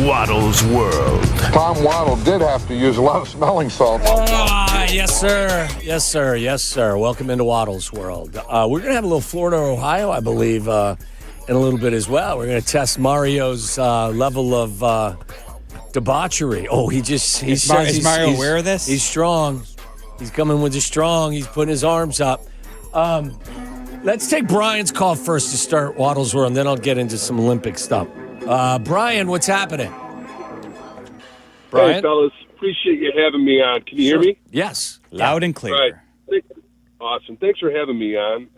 S18: Waddle's world.
S27: Tom Waddle did have to use a lot of smelling salt.
S29: Yes, sir. Yes, sir. Yes, sir. Welcome into Waddle's world. We're going to have a little Florida, Ohio, I believe, in a little bit as well. We're going to test Mario's level of debauchery. Oh, he says
S30: is Mario aware of this?
S29: He's strong. He's coming with the strong. He's putting his arms up. Let's take Brian's call first to start Waddle's world, and then I'll get into some Olympic stuff. Brian, what's happening? Brian?
S31: Hey, fellas. Appreciate you having me on. Can you hear me?
S29: Yes.
S30: Loud and clear.
S31: All right. Awesome. Thanks for having me on.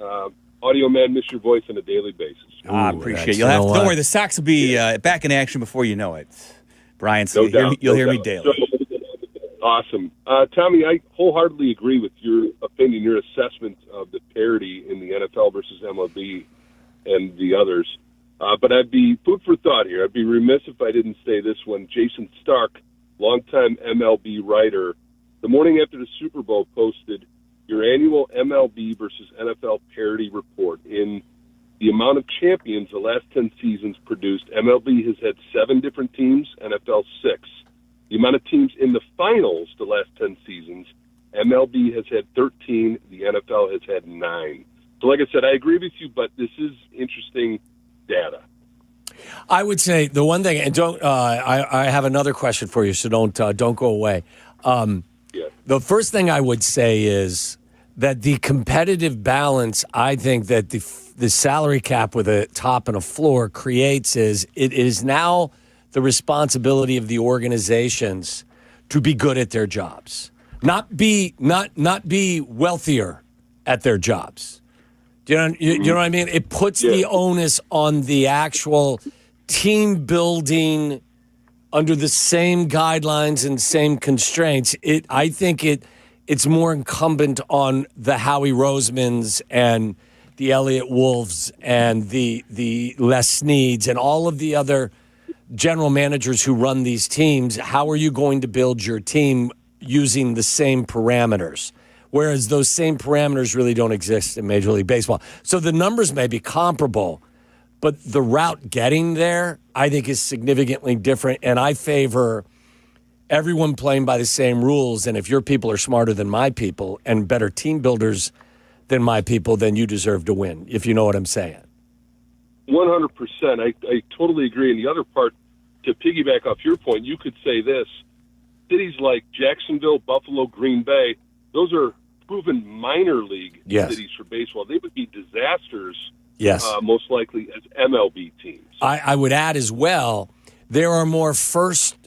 S31: Audio man, miss your voice on a daily basis.
S30: I appreciate it. Don't worry, the Sox will be back in action before you know it. Brian, so you'll hear me daily.
S31: Awesome. Tommy, I wholeheartedly agree with your opinion, your assessment of the parity in the NFL versus MLB and the others. But I'd be food for thought here. I'd be remiss if I didn't say this one. Jason Stark, longtime MLB writer, the morning after the Super Bowl posted your annual MLB versus NFL parity report. In the amount of champions the last 10 seasons produced, MLB has had 7 different teams, NFL 6. The amount of teams in the finals the last 10 seasons, MLB has had 13, the NFL has had 9. So like I said, I agree with you, but this is interesting data.
S29: I would say the one thing, and don't. I have another question for you, so don't go away. The first thing I would say is that the competitive balance, I think that the salary cap with a top and a floor creates is it is now the responsibility of the organizations to be good at their jobs, not be wealthier at their jobs. Do you know what I mean? It puts the onus on the actual team building under the same guidelines and same constraints. I think it's more incumbent on the Howie Rosemans and the Elliott Wolves and the Les Sneads and all of the other general managers who run these teams. How are you going to build your team using the same parameters? Whereas those same parameters really don't exist in Major League Baseball. So the numbers may be comparable, but the route getting there, I think, is significantly different. And I favor everyone playing by the same rules. And if your people are smarter than my people and better team builders than my people, then you deserve to win, if you know what I'm saying.
S31: 100%. I totally agree. And the other part, to piggyback off your point, you could say this. Cities like Jacksonville, Buffalo, Green Bay, those are proven minor league cities for baseball. They would be disasters, most likely, as MLB teams.
S29: I would add as well, there are more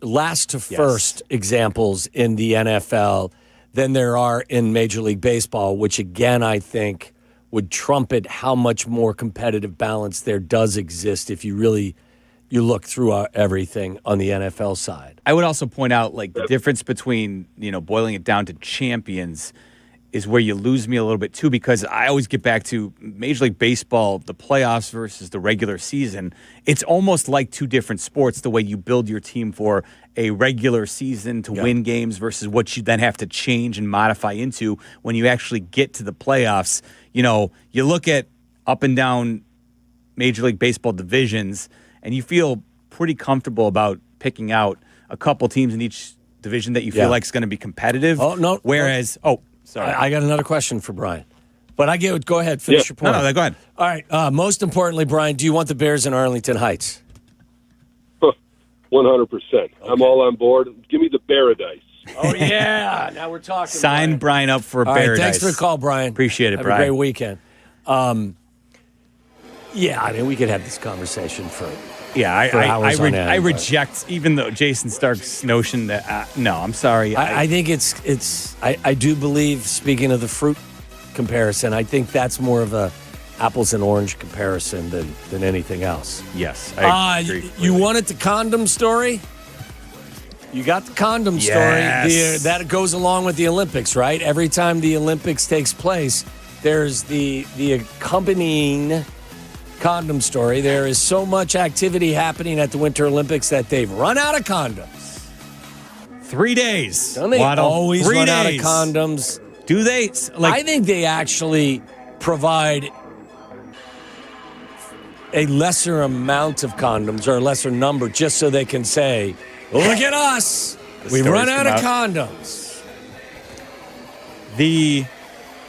S29: last to first examples in the NFL than there are in Major League Baseball, which, again, I think would trumpet how much more competitive balance there does exist if you look through everything on the NFL side.
S2: I would also point out, like, the difference between, boiling it down to champions is where you lose me a little bit too, because I always get back to Major League Baseball, the playoffs versus the regular season. It's almost like two different sports, the way you build your team for a regular season to win games versus what you then have to change and modify into when you actually get to the playoffs. You look at up and down Major League Baseball divisions, and you feel pretty comfortable about picking out a couple teams in each division that you feel like is going to be competitive.
S29: Oh, no.
S2: Whereas, sorry.
S29: I got another question for Brian. But go ahead, finish your point.
S2: No, go ahead.
S29: All right. Most importantly, Brian, do you want the Bears in Arlington Heights?
S31: 100%. Okay. I'm all on board. Give me the Paradise.
S29: Oh, yeah. Now we're talking.
S2: Sign Brian up for
S29: all
S2: Paradise.
S29: Right, thanks for the call, Brian.
S2: Appreciate it,
S29: Have
S2: Brian.
S29: Have a great weekend. We could have this conversation for hours on end,
S2: I reject, even though Jason Stark's notion that, no, I'm sorry.
S29: I think I do believe, speaking of the fruit comparison, I think that's more of a apples and orange comparison than anything else.
S2: Yes, I agree.
S29: You wanted the condom story? You got the condom story. That goes along with the Olympics, right? Every time the Olympics takes place, there's the accompanying condom story. There is so much activity happening at the Winter Olympics that they've run out of condoms.
S2: 3 days.
S29: Don't they always run out of condoms?
S2: Do they?
S29: I think they actually provide a lesser amount of condoms or a lesser number just so they can say, look at us. We run out of condoms.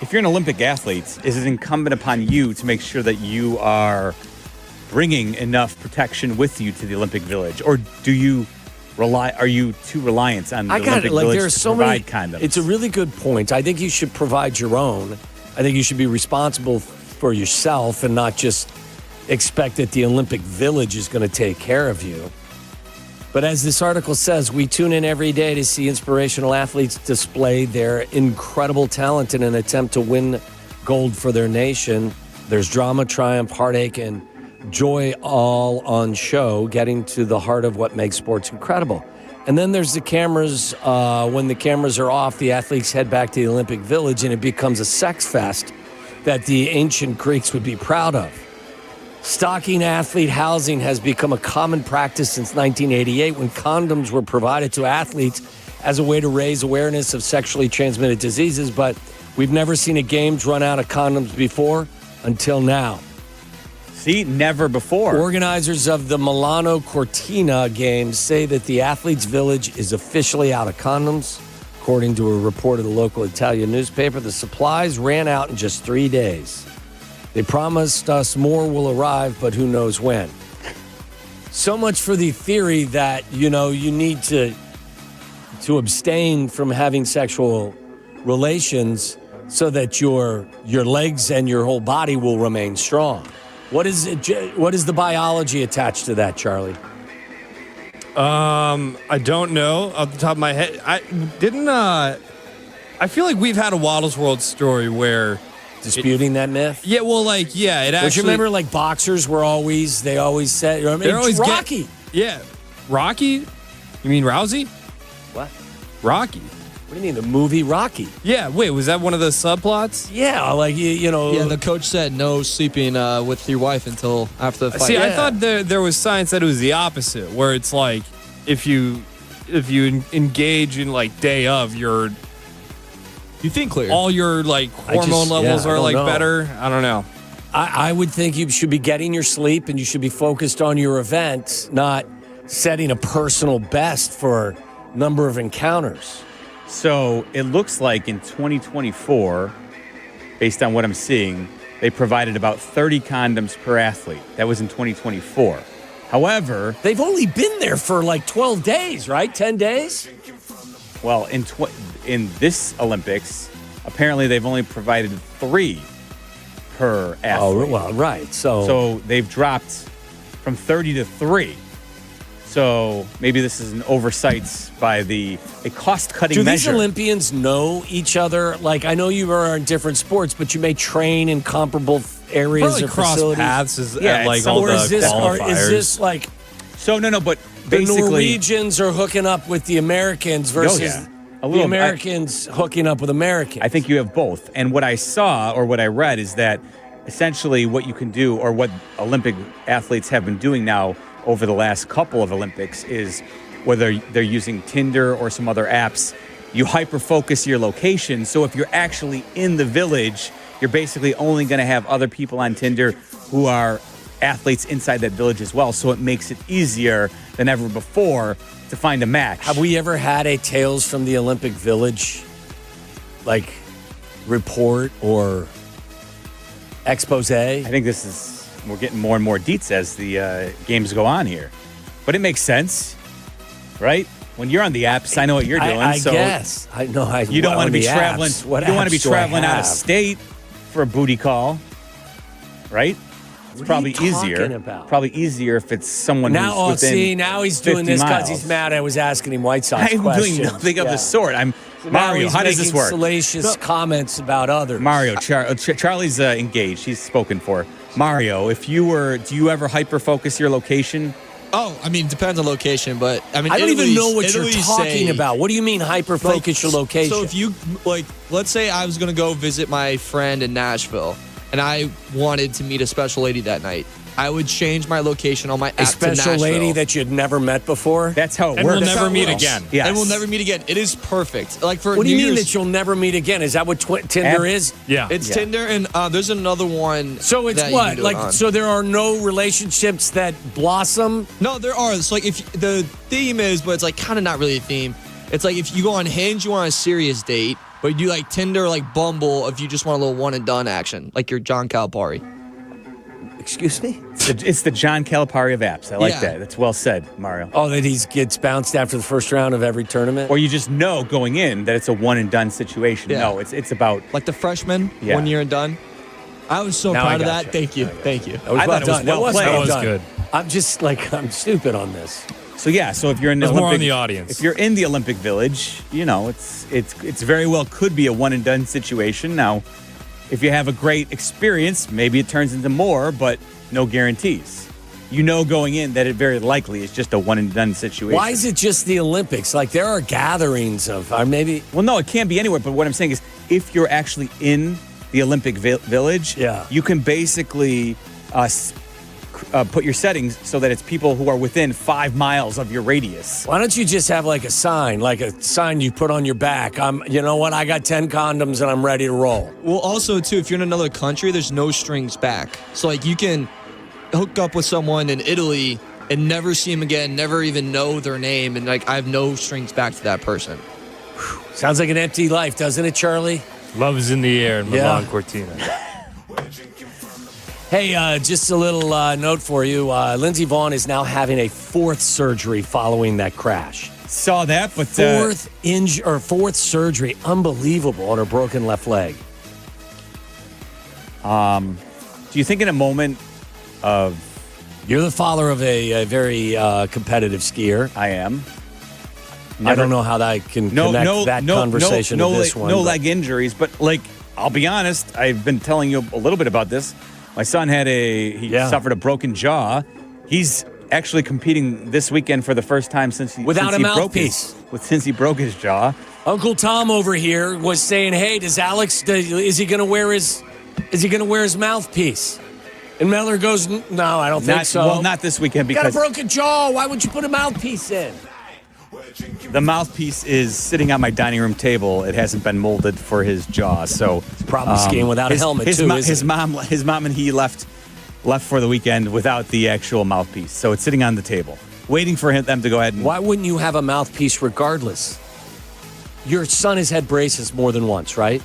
S2: If you're an Olympic athlete, is it incumbent upon you to make sure that you are bringing enough protection with you to the Olympic Village? Or are you too reliant on the Olympic Village to provide condoms?
S29: It's a really good point. I think you should provide your own. I think you should be responsible for yourself and not just expect that the Olympic Village is going to take care of you. But as this article says, we tune in every day to see inspirational athletes display their incredible talent in an attempt to win gold for their nation. There's drama, triumph, heartache, and joy all on show, getting to the heart of what makes sports incredible. And then there's the cameras. When the cameras are off, the athletes head back to the Olympic Village, and it becomes a sex fest that the ancient Greeks would be proud of. Stocking athlete housing has become a common practice since 1988 when condoms were provided to athletes as a way to raise awareness of sexually transmitted diseases, but we've never seen a games run out of condoms before until now.
S2: See, never before.
S29: Organizers of the Milano Cortina games say that the Athletes Village is officially out of condoms. According to a report of the local Italian newspaper, the supplies ran out in just 3 days. They promised us more will arrive, but who knows when. So much for the theory that, you need to abstain from having sexual relations so that your legs and your whole body will remain strong. What is the biology attached to that, Charlie?
S3: I don't know off the top of my head. I feel like we've had a Waddle's World story where
S29: disputing that myth.
S3: Yeah, well, it actually.
S29: Don't you remember, boxers were always said,
S3: they're always
S29: Rocky.
S3: Rocky. You mean Rousey?
S29: What?
S3: Rocky.
S29: What do you mean, the movie Rocky?
S3: Yeah. Wait, was that one of the subplots?
S29: Yeah,
S5: Yeah, the coach said no sleeping with your wife until after the fight.
S3: See, I thought there was science that it was the opposite, where it's like if you engage in day of your.
S5: You think clear.
S3: All your hormone levels are better. I don't know.
S29: I would think you should be getting your sleep and you should be focused on your event, not setting a personal best for number of encounters.
S2: So it looks like in 2024, based on what I'm seeing, they provided about 30 condoms per athlete. That was in 2024. However,
S29: they've only been there for 12 days, right? 10 days?
S2: Well, in this Olympics, apparently they've only provided 3 per athlete.
S29: Oh, well, right.
S2: So they've dropped from 30 to 3. So maybe this is an oversight by a cost-cutting measure.
S29: Do these Olympians know each other? I know you are in different sports, but you may train in comparable areas or
S3: cross
S29: facilities.
S3: paths
S29: Is
S3: this
S2: So no, but
S29: the
S2: basically
S29: Norwegians are hooking up with the Americans versus the Americans hooking up with Americans?
S2: I think you have both. And what I saw or what I read is that essentially what you can do, or what Olympic athletes have been doing now over the last couple of Olympics, is whether they're using Tinder or some other apps, you hyper-focus your location. So if you're actually in the village, you're basically only going to have other people on Tinder who are athletes inside that village as well. So it makes it easier than ever before to find a match.
S29: Have we ever had a Tales from the Olympic Village report or expose?
S2: I think we're getting more and more deets as the games go on here. But it makes sense, right? When you're on the apps, I know what you're doing.
S29: I guess. I know.
S2: You don't want to be traveling. You don't want to be traveling out of state for a booty call, right? It's probably easier. Probably easier if it's someone who's within
S29: now he's doing this because he's mad. I was asking him White Sox
S2: I'm
S29: questions.
S2: doing nothing of the sort. Mario, how does this work?
S29: Salacious comments about others.
S2: Mario, Charlie's engaged. He's spoken for. Mario, do you ever hyper-focus your location?
S5: Oh, it depends on location, but
S29: I don't even know what you're talking about. What do you mean hyper-focus your location?
S5: So if you, let's say I was going to go visit my friend in Nashville, and I wanted to meet a special lady that night, I would change my location on my app to Nashville.
S29: A special lady that you'd never met before?
S2: That's how it
S3: and
S2: works.
S3: We'll never meet again.
S5: Yes. And we'll never meet again. It is perfect.
S29: What do you mean that you'll never meet again? Is that what Tinder is?
S3: Yeah.
S5: It's Tinder, and there's another one.
S29: So it's what? So there are no relationships that blossom?
S5: No, there are. It's if the theme is, but it's kind of not really a theme. It's if you go on Hinge, you want a serious date, but you do Tinder or Bumble if you just want a little one and done action, like your John Calipari.
S29: Excuse me?
S2: It's the John Calipari of apps. I like that. That's well said, Mario.
S29: Oh, that he gets bounced after the first round of every tournament?
S2: Or you just know going in that it's a one and done situation. Yeah. No, it's about
S5: the freshman, 1 year and done. I was so proud of that. Thank you. Thank you.
S29: I thought it was well played.
S3: That was good.
S29: I'm just I'm stupid on this.
S2: So so if you're in the Olympic,
S3: more on the audience.
S2: If you're in the Olympic Village, it's very well could be a one and done situation. Now, if you have a great experience, maybe it turns into more, but no guarantees. Going in that it very likely is just a one and done situation.
S29: Why is it just the Olympics? There are gatherings of, or maybe.
S2: Well, no, it can't be anywhere. But what I'm saying is, if you're actually in the Olympic Village, you can basically put your settings so that it's people who are within 5 miles of your radius.
S29: Why don't you just have a sign you put on your back? You know what? I got 10 condoms and I'm ready to roll.
S5: Well, also too, if you're in another country, there's no strings back. So you can hook up with someone in Italy and never see them again, never even know their name, and like I have no strings back to that person.
S29: Sounds like an empty life, doesn't it, Charlie?
S3: Love is in the air in Milan Cortina.
S29: Hey, just a little note for you. Lindsey Vonn is now having a 4th surgery following that crash.
S2: Saw that, but
S29: 4th surgery, unbelievable, on her broken left leg.
S2: Do you think in a moment of...
S29: You're the father of a very competitive skier.
S2: I am.
S29: I don't know how that can connect that conversation to this one.
S2: No leg injuries, but I'll be honest, I've been telling you a little bit about this. My son suffered a broken jaw. He's actually competing this weekend for the first time since he broke his jaw.
S29: Uncle Tom over here was saying, "Hey, is he going to wear his mouthpiece?" And Mellor goes, "No, I don't think so."
S2: Well, not this weekend because
S29: got a broken jaw. Why would you put a mouthpiece in?
S2: The mouthpiece is sitting on my dining room table. It hasn't been molded for his jaw, so
S29: it's probably skiing without a helmet too.
S2: His mom and he left for the weekend without the actual mouthpiece, so it's sitting on the table, waiting for them to go ahead.
S29: Why wouldn't you have a mouthpiece regardless? Your son has had braces more than once, right?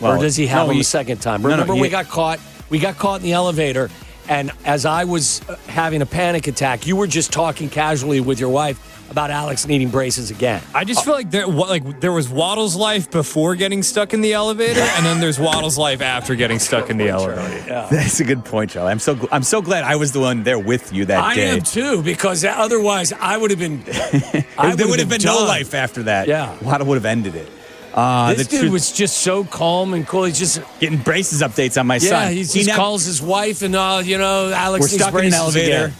S29: Or does he have them a second time? Remember, we got caught. We got caught in the elevator, and as I was having a panic attack, you were just talking casually with your wife about Alex needing braces again.
S3: I just feel like there was Waddle's life before getting stuck in the elevator, and then there's Waddle's life after getting stuck in the elevator.
S29: Yeah.
S2: That's a good point, Charlie. I'm so glad I was the one there with you that day.
S29: I am too, because otherwise I would have been.
S2: There would have been no life after that.
S29: Yeah,
S2: Waddle would have ended it.
S29: This dude was just so calm and cool. He's just
S2: getting braces updates on my son.
S29: Yeah, he just calls his wife and Alex.
S2: We're stuck in an elevator.
S29: Again.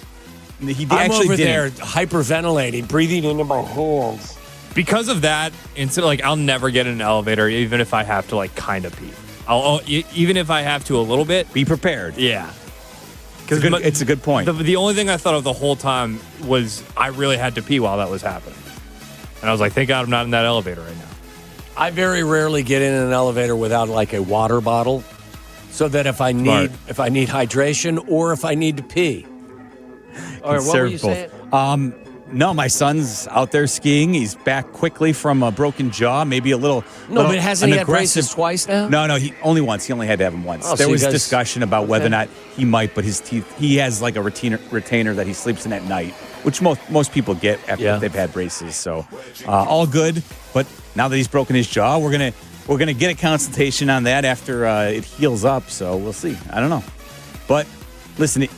S29: I'm over there hyperventilating, breathing into my hands.
S3: Because of that, I'll never get in an elevator, even if I have to kind of pee. Even if I have to a little bit.
S2: Be prepared.
S3: Yeah.
S2: It's a good point.
S3: The only thing I thought of the whole time was I really had to pee while that was happening. And I was like, thank God I'm not in that elevator right now.
S29: I very rarely get in an elevator without a water bottle, so that if I need hydration or if I need to pee. All right, what were you saying?
S2: No, my son's out there skiing. He's back quickly from a broken jaw, maybe a little.
S29: But hasn't he had braces twice now?
S2: No, he only once. He only had to have them once. There was discussion about whether or not he might, but his teeth. He has a retainer that he sleeps in at night, which most people get after they've had braces. So all good. But now that he's broken his jaw, we're gonna get a consultation on that after it heals up. So we'll see. I don't know, but listen.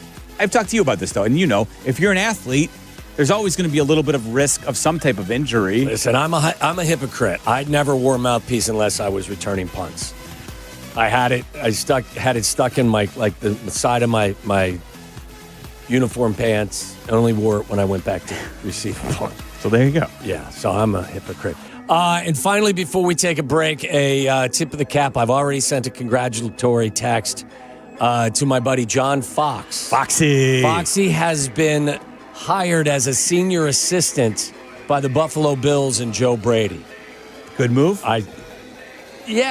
S2: I've talked to you about this, though, and if you're an athlete, there's always going to be a little bit of risk of some type of injury.
S29: Listen, I'm a hypocrite. I never wore a mouthpiece unless I was returning punts. I had it. I had it stuck in my the side of my uniform pants. I only wore it when I went back to receive a punt.
S2: So there you go.
S29: Yeah. So I'm a hypocrite. And finally, before we take a break, a tip of the cap. I've already sent a congratulatory text to my buddy John Fox.
S2: Foxy
S29: has been hired as a senior assistant by the Buffalo Bills and Joe Brady.
S2: Good move.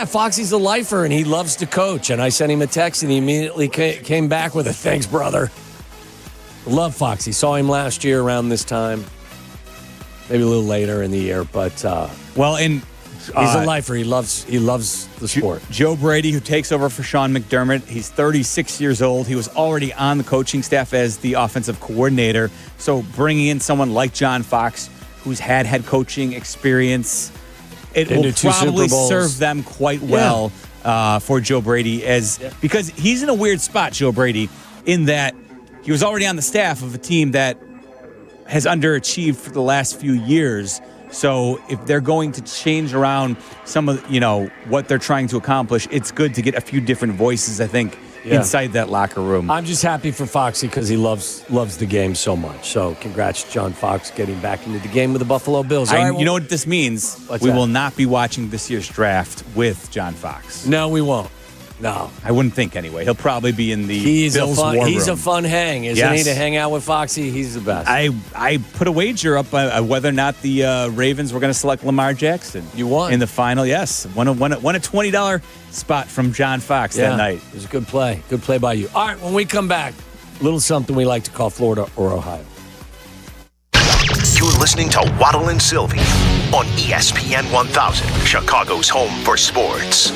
S29: Foxy's a lifer and he loves to coach. And I sent him a text and he immediately came back with a thanks, brother. Love Foxy. Saw him last year around this time. Maybe a little later in the year, but he's a lifer. He loves the sport.
S2: Joe Brady, who takes over for Sean McDermott, he's 36 years old. He was already on the coaching staff as the offensive coordinator. So bringing in someone like John Fox, who's had head coaching experience, it will probably serve them quite well for Joe Brady because he's in a weird spot, Joe Brady, in that he was already on the staff of a team that has underachieved for the last few years. So if they're going to change around some of what they're trying to accomplish, it's good to get a few different voices, I think, inside that locker room.
S29: I'm just happy for Foxy because he loves the game so much. So congrats, John Fox, getting back into the game with the Buffalo Bills.
S2: You know what this means? We will not be watching this year's draft with John Fox.
S29: No, we won't. No.
S2: I wouldn't think anyway. He'll probably be in the Bills war room.
S29: He's a fun hang, isn't he, to hang out with Foxy? He's the best.
S2: I put a wager up whether or not the Ravens were going to select Lamar Jackson.
S29: You won.
S2: In the final, yes. Won a $20 spot from John Fox that night.
S29: It was a good play. Good play by you. All right, when we come back, A little something we like to call Florida or Ohio.
S18: You're listening to Waddle and Silvy on ESPN 1000, Chicago's home for sports.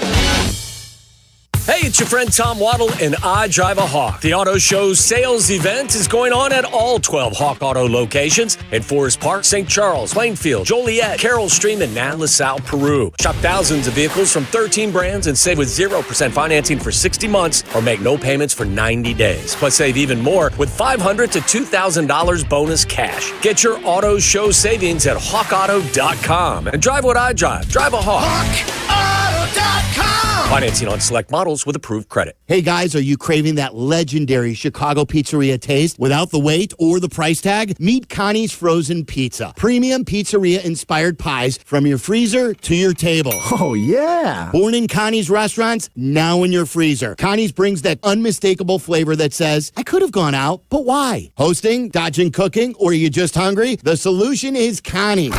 S29: Hey, it's your friend Tom Waddle, and I drive a Hawk. The auto show sales event is going on at all 12 Hawk Auto locations in Forest Park, St. Charles, Plainfield, Joliet, Carroll Stream, and now LaSalle, Peru. Shop thousands of vehicles from 13 brands and save with 0% financing for 60 months or make no payments for 90 days. Plus, save even more with $500 to $2,000 bonus cash. Get your auto show savings at hawkauto.com and drive what I drive. Drive a Hawk. HawkAuto.com. Financing on select models with approved credit.
S23: Hey guys, are you craving that legendary Chicago pizzeria taste without the wait or the price tag? Meet Connie's Frozen Pizza. Premium pizzeria-inspired pies from your freezer to your table.
S21: Oh, yeah.
S23: Born in Connie's restaurants, now in your freezer. Connie's brings that unmistakable flavor that says, I could have gone out, but why? Hosting, dodging cooking, or are you just hungry? The solution is Connie's.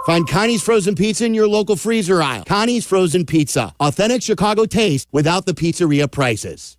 S23: Find Connie's Frozen Pizza in your local freezer aisle. Connie's Frozen Pizza. Authentic Chicago taste without the pizzeria prices.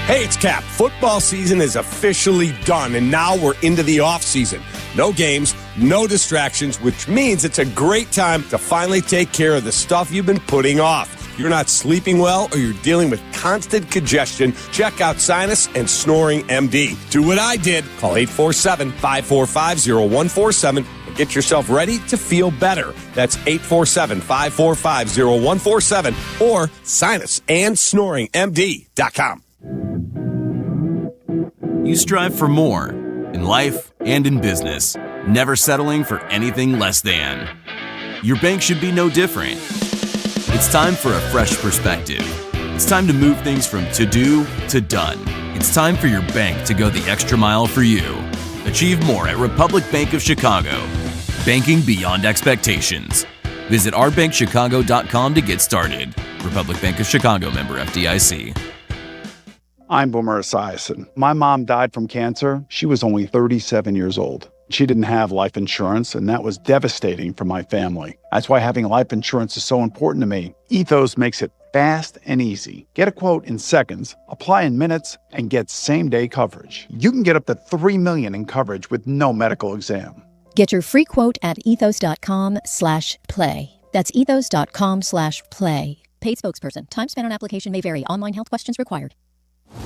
S9: Hey, it's Cap. Football season is officially done, and now we're into the offseason. No games, no distractions, which means it's a great time to finally take care of the stuff you've been putting off. You're not sleeping well or you're dealing with constant congestion, check out Sinus and Snoring MD. Do what I did. Call 847-545-0147 and get yourself ready to feel better. That's 847-545-0147 or sinusandsnoringmd.com.
S7: You strive for more in life and in business, never settling for anything less than. Your bank should be no different. It's time for a fresh perspective. It's time to move things from to-do to done. It's time for your bank to go the extra mile for you. Achieve more at Republic Bank of Chicago. Banking beyond expectations. Visit ourbankchicago.com to get started. Republic Bank of Chicago, member FDIC.
S10: I'm Boomer Esiason. My mom died from cancer. She was only 37 years old. She didn't have life insurance, and that was devastating for my family. That's why having life insurance is so important to me. Ethos makes it fast and easy. Get a quote in seconds, apply in minutes, and get same-day coverage. You can get up to $3 million in coverage with no medical exam.
S11: Get your free quote at ethos.com/play. That's ethos.com/play. Paid spokesperson. Time spent on application may vary. Online health questions required.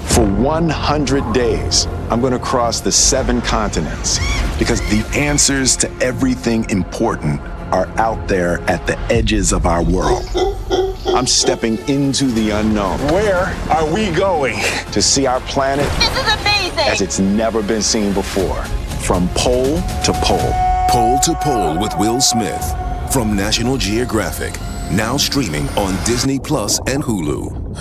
S13: For 100 days, I'm going to cross the 7 continents because the answers to everything important are out there at the edges of our world. I'm stepping into the unknown.
S21: Where are we going?
S13: To see our planet
S14: This is amazing!
S13: as it's never been seen before. From pole to pole.
S15: Pole to Pole with Will Smith from National Geographic. Now streaming on Disney Plus and Hulu.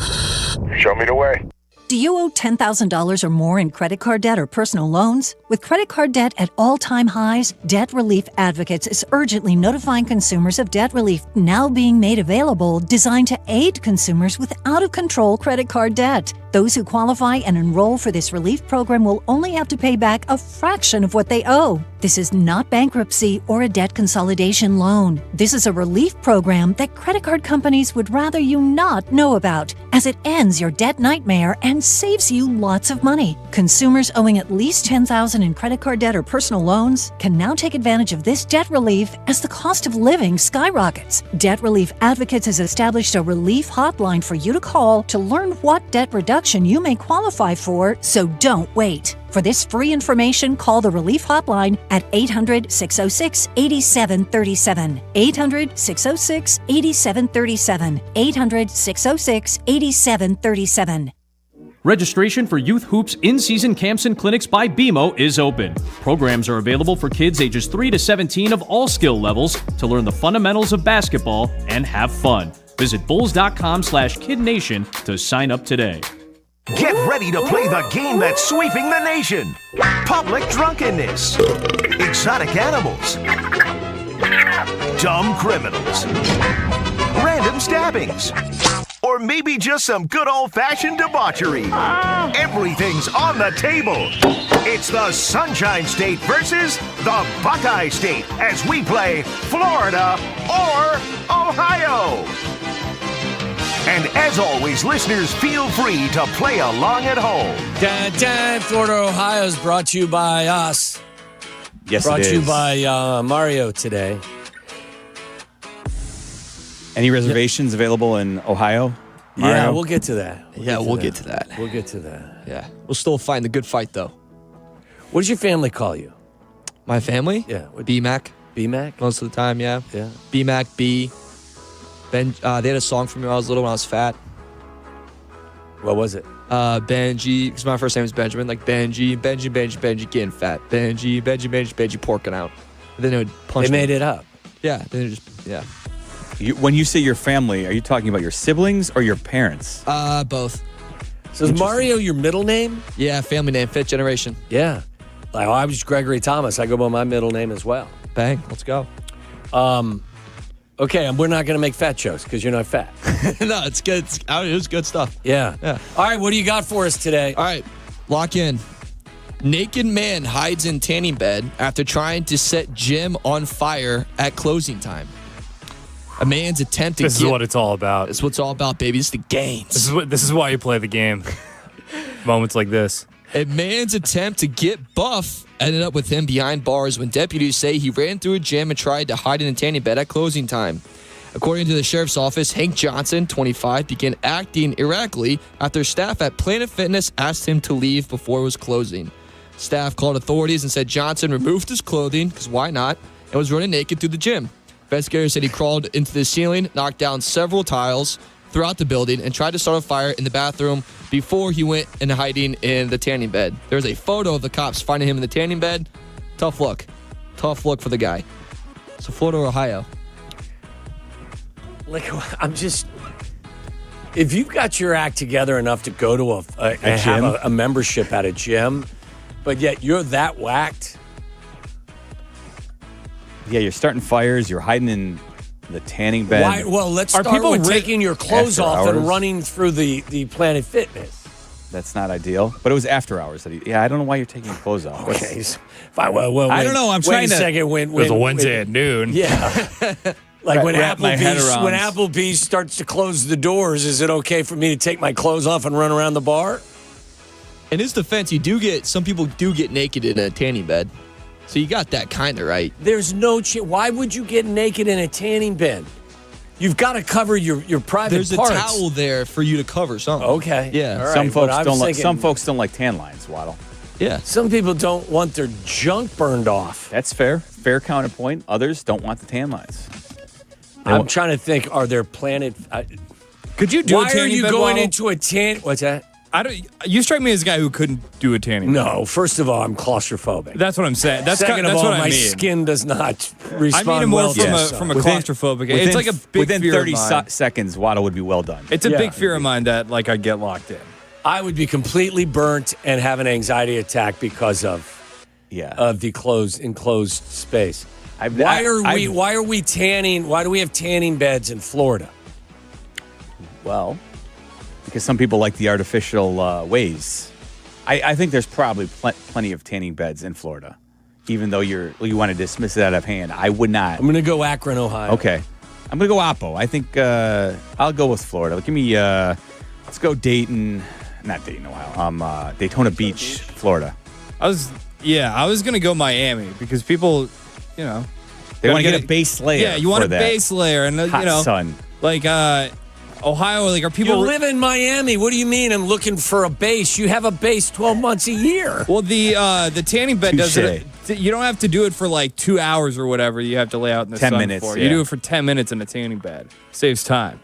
S13: Show me the way.
S16: Do you owe $10,000 or more in credit card debt or personal loans? With credit card debt at all-time highs, Debt Relief Advocates is urgently notifying consumers of debt relief now being made available, designed to aid consumers with out-of-control credit card debt. Those who qualify and enroll for this relief program will only have to pay back a fraction of what they owe. This is not bankruptcy or a debt consolidation loan. This is a relief program that credit card companies would rather you not know about, as it ends your debt nightmare and saves you lots of money. Consumers owing at least $10,000 in credit card debt or personal loans can now take advantage of this debt relief as the cost of living skyrockets. Debt Relief Advocates has established a relief hotline for you to call to learn what debt reduction you may qualify for, so don't wait. For this free information, call the Relief Hotline at 800-606-8737. 800-606-8737. 800-606-8737.
S19: Registration for Youth Hoops in-season camps and clinics by BMO is open. Programs are available for kids ages 3 to 17 of all skill levels to learn the fundamentals of basketball and have fun. Visit bulls.com/kidnation to sign up today.
S18: Get ready to play the game that's sweeping the nation. Public drunkenness, exotic animals, dumb criminals, random stabbings, or maybe just some good old-fashioned debauchery. Everything's on the table. It's the Sunshine State versus the Buckeye State as we play Florida or Ohio. And as always, listeners, feel free to play along at home.
S29: Florida, Ohio is brought to you by us.
S2: Yes,
S29: brought
S2: it
S29: to you
S2: is.
S29: by Mario today.
S2: Any reservations available in Ohio? Mario?
S29: Yeah, we'll get to that.
S5: We'll get to that.
S29: We'll get to that.
S5: Yeah. We'll still find the good fight, though.
S29: What does your family call you?
S5: My family?
S29: Yeah.
S5: B-Mac.
S29: B-Mac?
S5: Most of the time, yeah.
S29: Yeah.
S5: B-Mac, B. Ben. They had a song for me when I was little, when I was fat.
S29: What was it?
S5: Benji, because my first name is Benjamin, like Benji, getting fat. Benji, porking out. And then they would punch
S29: They
S5: me.
S29: made it up.
S5: Yeah. Then it just, yeah.
S2: When you say your family, are you talking about your siblings or your parents?
S5: Both.
S29: So is Mario your middle name?
S5: Yeah, family name, fifth generation.
S29: Yeah. Like, I was Gregory Thomas. I go by my middle name as well.
S5: Bang, let's go.
S29: Okay, and we're not going to make fat jokes because you're not fat.
S5: No, it's good. It was good stuff.
S29: Yeah.
S5: Yeah.
S29: All right, what do you got for us today?
S5: All right, lock in. Naked man hides in tanning bed after trying to set gym on fire at closing time. A man's attempt to
S3: This is what it's all about.
S5: It's what it's all about, baby. It's the games.
S3: This is why you play the game. Moments like this.
S5: A man's attempt to get buff ended up with him behind bars when deputies say he ran through a gym and tried to hide in a tanning bed at closing time. According to the sheriff's office, Hank Johnson, 25, began acting erratically after staff at Planet Fitness asked him to leave before it was closing. Staff called authorities and said Johnson removed his clothing, because why not, and was running naked through the gym. Investigators said he crawled into the ceiling, knocked down several tiles throughout the building, and tried to start a fire in the bathroom before he went and hiding in the tanning bed. There's a photo of the cops finding him in the tanning bed. Tough look. Tough look for the guy. So Florida, Ohio.
S29: Like, I'm just... If you've got your act together enough to go to have a membership at a gym, but yet you're that whacked...
S2: Yeah, you're starting fires. You're hiding in the tanning bed.
S29: Why, well, let's start with taking your clothes off and running through the Planet Fitness.
S2: That's not ideal. But it was after hours. Yeah, I don't know why you're taking your clothes off.
S29: Okay. Fine, well,
S2: I don't know. I'm trying to...
S29: Wait a second.
S3: It was a Wednesday at noon.
S29: Yeah. Like when
S2: Wrap my head around.
S29: Applebee's starts to close the doors, is it okay for me to take my clothes off and run around the bar?
S5: In his defense, some people do get naked in a tanning bed. So you got that kind of right.
S29: There's no why would you get naked in a tanning bed? You've got to cover your private
S5: There's
S29: parts.
S5: a towel there for you to cover something.
S29: Okay.
S5: Yeah.
S29: All right,
S2: Some folks don't like tan lines, Waddle.
S5: Yeah.
S29: Some people don't want their junk burned off.
S2: That's fair. Fair counterpoint. Others don't want the tan lines.
S29: I'm trying to think, are there
S3: Could you do a
S29: why
S3: tanning
S29: are you
S3: bed,
S29: going
S3: Waddle?
S29: into a tan... What's that?
S3: You strike me as a guy who couldn't do a tanning bed.
S29: No, first of all, I'm claustrophobic.
S3: That's what I'm saying.
S29: Second of
S3: that's
S29: all,
S3: what I
S29: my
S3: mean.
S29: skin does not respond
S3: I mean it more
S29: well to the sun.
S3: from a claustrophobic. It's like a big
S2: within
S3: fear
S2: 30
S3: of mine.
S2: seconds, Waddle would be well done.
S3: It's a big fear of mine that like I get locked in.
S29: I would be completely burnt and have an anxiety attack because of the enclosed space. Why are we tanning? Why do we have tanning beds in Florida?
S2: Well, because some people like the artificial ways. I think there's probably plenty of tanning beds in Florida, even though you want to dismiss it out of hand. I would not.
S29: I'm going to go Akron, Ohio.
S2: Okay. I'm going to go Oppo. I think I'll go with Florida. Give me, let's go Dayton, not Dayton, Ohio, Daytona Beach, Florida.
S3: I was going to go Miami because people,
S2: they want to get a base layer.
S3: Yeah, you want a
S2: that.
S3: base layer. And,
S2: Hot sun.
S3: Like, Ohio, like, are people...
S29: You live in Miami. What do you mean I'm looking for a base? You have a base 12 months a year.
S3: Well, the tanning bed doesn't... You don't have to do it for, like, 2 hours or whatever you have to lay out in the
S2: 10
S3: sun
S2: minutes,
S3: for.
S2: yeah.
S3: You do it for 10 minutes in a tanning bed. Saves time.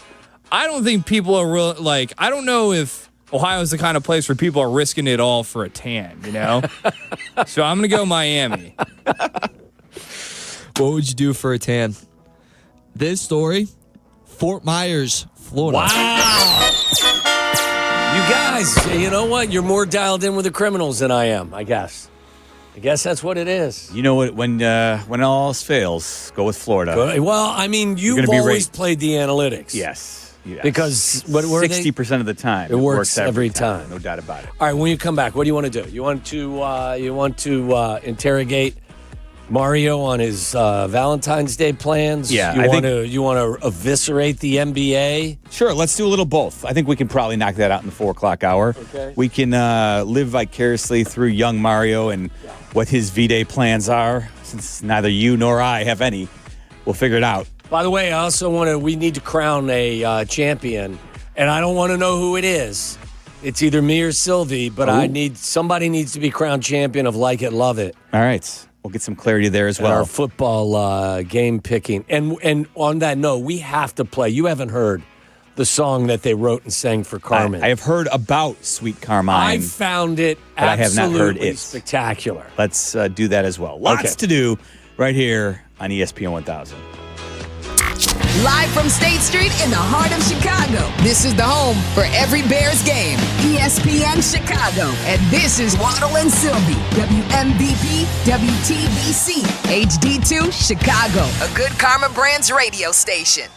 S3: I don't think people are real... Like, I don't know if Ohio's the kind of place where people are risking it all for a tan, you know? So I'm going to go Miami.
S5: What would you do for a tan? This story, Fort Myers, Florida.
S29: Wow. You guys, you know what? You're more dialed in with the criminals than I am, I guess. I guess that's what it is.
S2: You know what? When all else fails, go with Florida.
S29: Well, I mean, you've always played the analytics.
S2: Yes.
S29: Because what were
S2: 60% of the time,
S29: it works every time.
S2: No doubt about it.
S29: All right, when you come back, what do you want to do? You want to interrogate Mario on his Valentine's Day plans?
S2: Yeah,
S29: you want to eviscerate the NBA?
S2: Sure, let's do a little both. I think we can probably knock that out in the 4 o'clock hour.
S29: Okay.
S2: We can live vicariously through young Mario and what his V-Day plans are. Since neither you nor I have any, we'll figure it out.
S29: By the way, I also we need to crown a champion, and I don't want to know who it is. It's either me or Silvy, but somebody needs to be crowned champion of Like It, Love It.
S2: All right. We'll get some clarity there as well.
S29: Our football game picking. And on that note, we have to play. You haven't heard the song that they wrote and sang for Carmen.
S2: I have heard about Sweet Carmine.
S29: I found it
S2: but I have not heard it.
S29: Spectacular.
S2: Let's do that as well. Lots to do right here on ESPN 1000.
S1: Live from State Street in the heart of Chicago, this is the home for every Bears game. ESPN Chicago. And this is Waddle and Silvy, WMVP, WTBC, HD2, Chicago. A good Karma Brands radio station.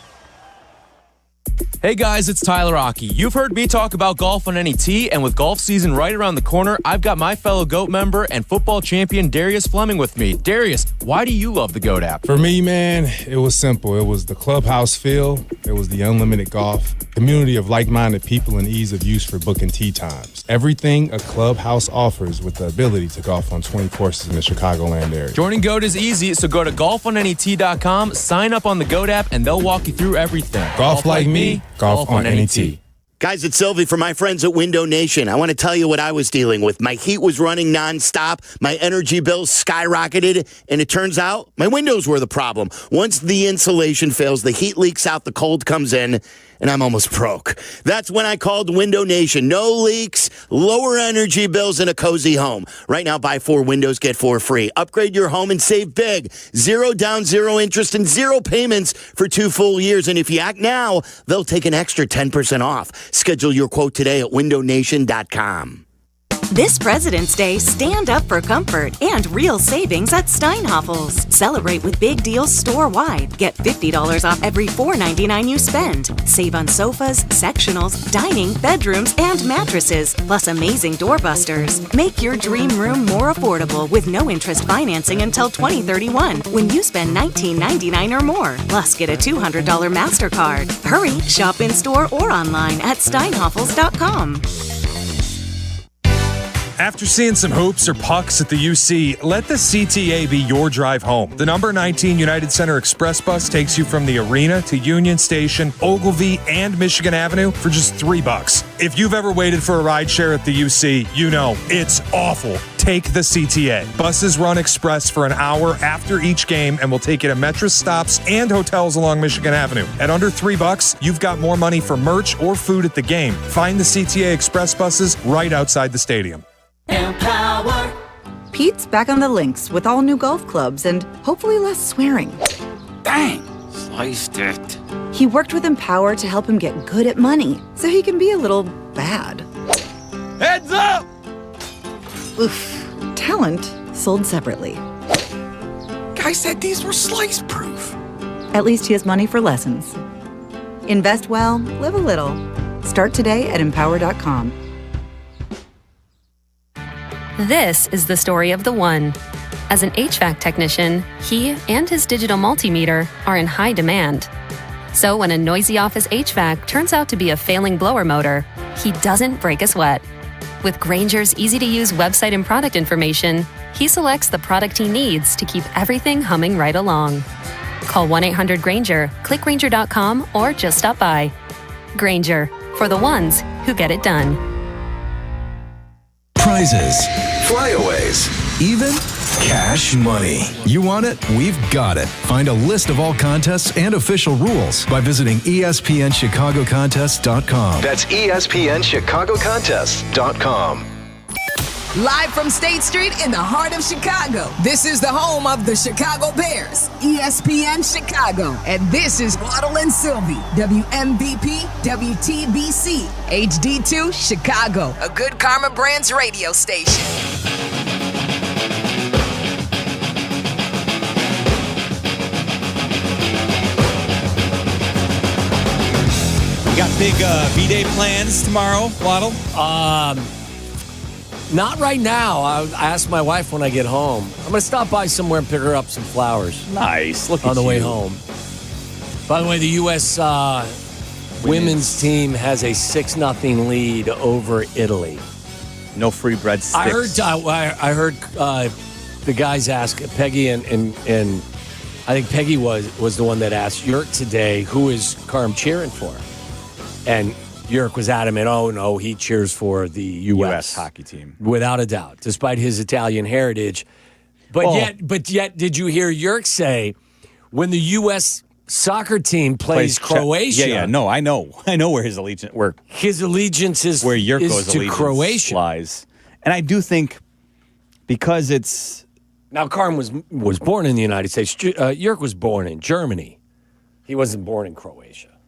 S4: Hey guys, it's Tyler Aki. You've heard me talk about golf on any tee, and with golf season right around the corner, I've got my fellow GOAT member and football champion Darius Fleming with me. Darius, why do you love the GOAT app?
S6: For me, man, it was simple. It was the clubhouse feel. It was the unlimited golf, community of like-minded people, and ease of use for booking tee times. Everything a clubhouse offers with the ability to golf on 20 courses in the Chicagoland area.
S4: Joining GOAT is easy, so go to golfonanytee.com, sign up on the GOAT app, and they'll walk you through everything.
S6: Golf like me. Golf on any tee.
S23: Guys, it's Silvy for my friends at Window Nation. I want to tell you what I was dealing with. My heat was running nonstop. My energy bills skyrocketed. And it turns out my windows were the problem. Once the insulation fails, the heat leaks out, the cold comes in, and I'm almost broke. That's when I called Window Nation. No leaks, lower energy bills, and a cozy home. Right now, buy 4 windows, get 4 free. Upgrade your home and save big. 0 down, 0 interest, and 0 payments for 2 full years. And if you act now, they'll take an extra 10% off. Schedule your quote today at windownation.com.
S8: This President's Day, stand up for comfort and real savings at Steinhoffel's. Celebrate with big deals store-wide. Get $50 off every $4.99 you spend. Save on sofas, sectionals, dining, bedrooms, and mattresses, plus amazing doorbusters. Make your dream room more affordable with no interest financing until 2031 when you spend $19.99 or more. Plus, get a $200 MasterCard. Hurry, shop in-store or online at steinhoffels.com.
S12: After seeing some hoops or pucks at the UC, let the CTA be your drive home. The number 19 United Center Express bus takes you from the arena to Union Station, Ogilvie, and Michigan Avenue for just $3. If you've ever waited for a ride share at the UC, you know it's awful. Take the CTA. Buses run express for an hour after each game and will take you to Metro stops and hotels along Michigan Avenue. At under $3, you've got more money for merch or food at the game. Find the CTA Express buses right outside the stadium.
S14: Empower. Pete's back on the links with all new golf clubs and hopefully less swearing.
S20: Dang, sliced it.
S14: He worked with Empower to help him get good at money so he can be a little bad.
S20: Heads up!
S14: Oof. Talent sold separately.
S20: Guy said these were slice proof.
S14: At least he has money for lessons. Invest well, live a little. Start today at empower.com.
S22: This is the story of the one. As an HVAC technician, he and his digital multimeter are in high demand. So when a noisy office HVAC turns out to be a failing blower motor, he doesn't break a sweat. With Grainger's easy-to-use website and product information, he selects the product he needs to keep everything humming right along. Call 1-800-GRAINGER, click Grainger.com, or just stop by. Grainger, for the ones who get it done.
S21: Prizes, flyaways, even cash money. You want it? We've got it. Find a list of all contests and official rules by visiting ESPNChicagoContests.com.
S18: That's ESPNChicagoContests.com.
S1: Live from State Street in the heart of Chicago, this is the home of the Chicago Bears, ESPN Chicago. And this is Waddle and Silvy, WMVP, WTBC, HD2, Chicago, a good Karma Brands radio station.
S2: We got big V-Day plans tomorrow, Waddle?
S29: Not right now. I asked my wife when I get home. I'm going to stop by somewhere and pick her up some flowers.
S2: Nice. Look
S29: on
S2: at
S29: the way
S2: you.
S29: home. By the way, the U.S. women's team has a 6-0 lead over Italy.
S2: No free breadsticks.
S29: I heard the guys ask Peggy and I think Peggy was the one that asked Yerk today, who is Carm cheering for? And Yerk was adamant, oh no, he cheers for the U.S.
S2: hockey team.
S29: Without a doubt, despite his Italian heritage. But yet, did you hear Yerk say, when the U.S. soccer team plays Croatia?
S2: Yeah, no, I know where his allegiance
S29: is
S2: where Yurko's
S29: to
S2: allegiance
S29: Croatia
S2: lies. And I do think because it's
S29: now Carm was born in the United States. Yerk was born in Germany. He wasn't born in Croatia.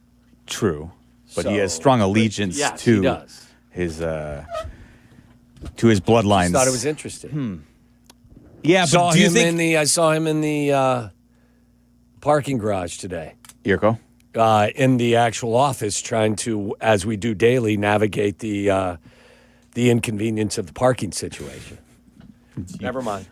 S2: True, but he has strong allegiance to his bloodlines.
S29: I thought it was interesting.
S2: Yeah, but do you think
S29: I saw him in the parking garage today?
S2: Yurko?
S29: In the actual office, trying to, as we do daily, navigate the inconvenience of the parking situation. Never mind.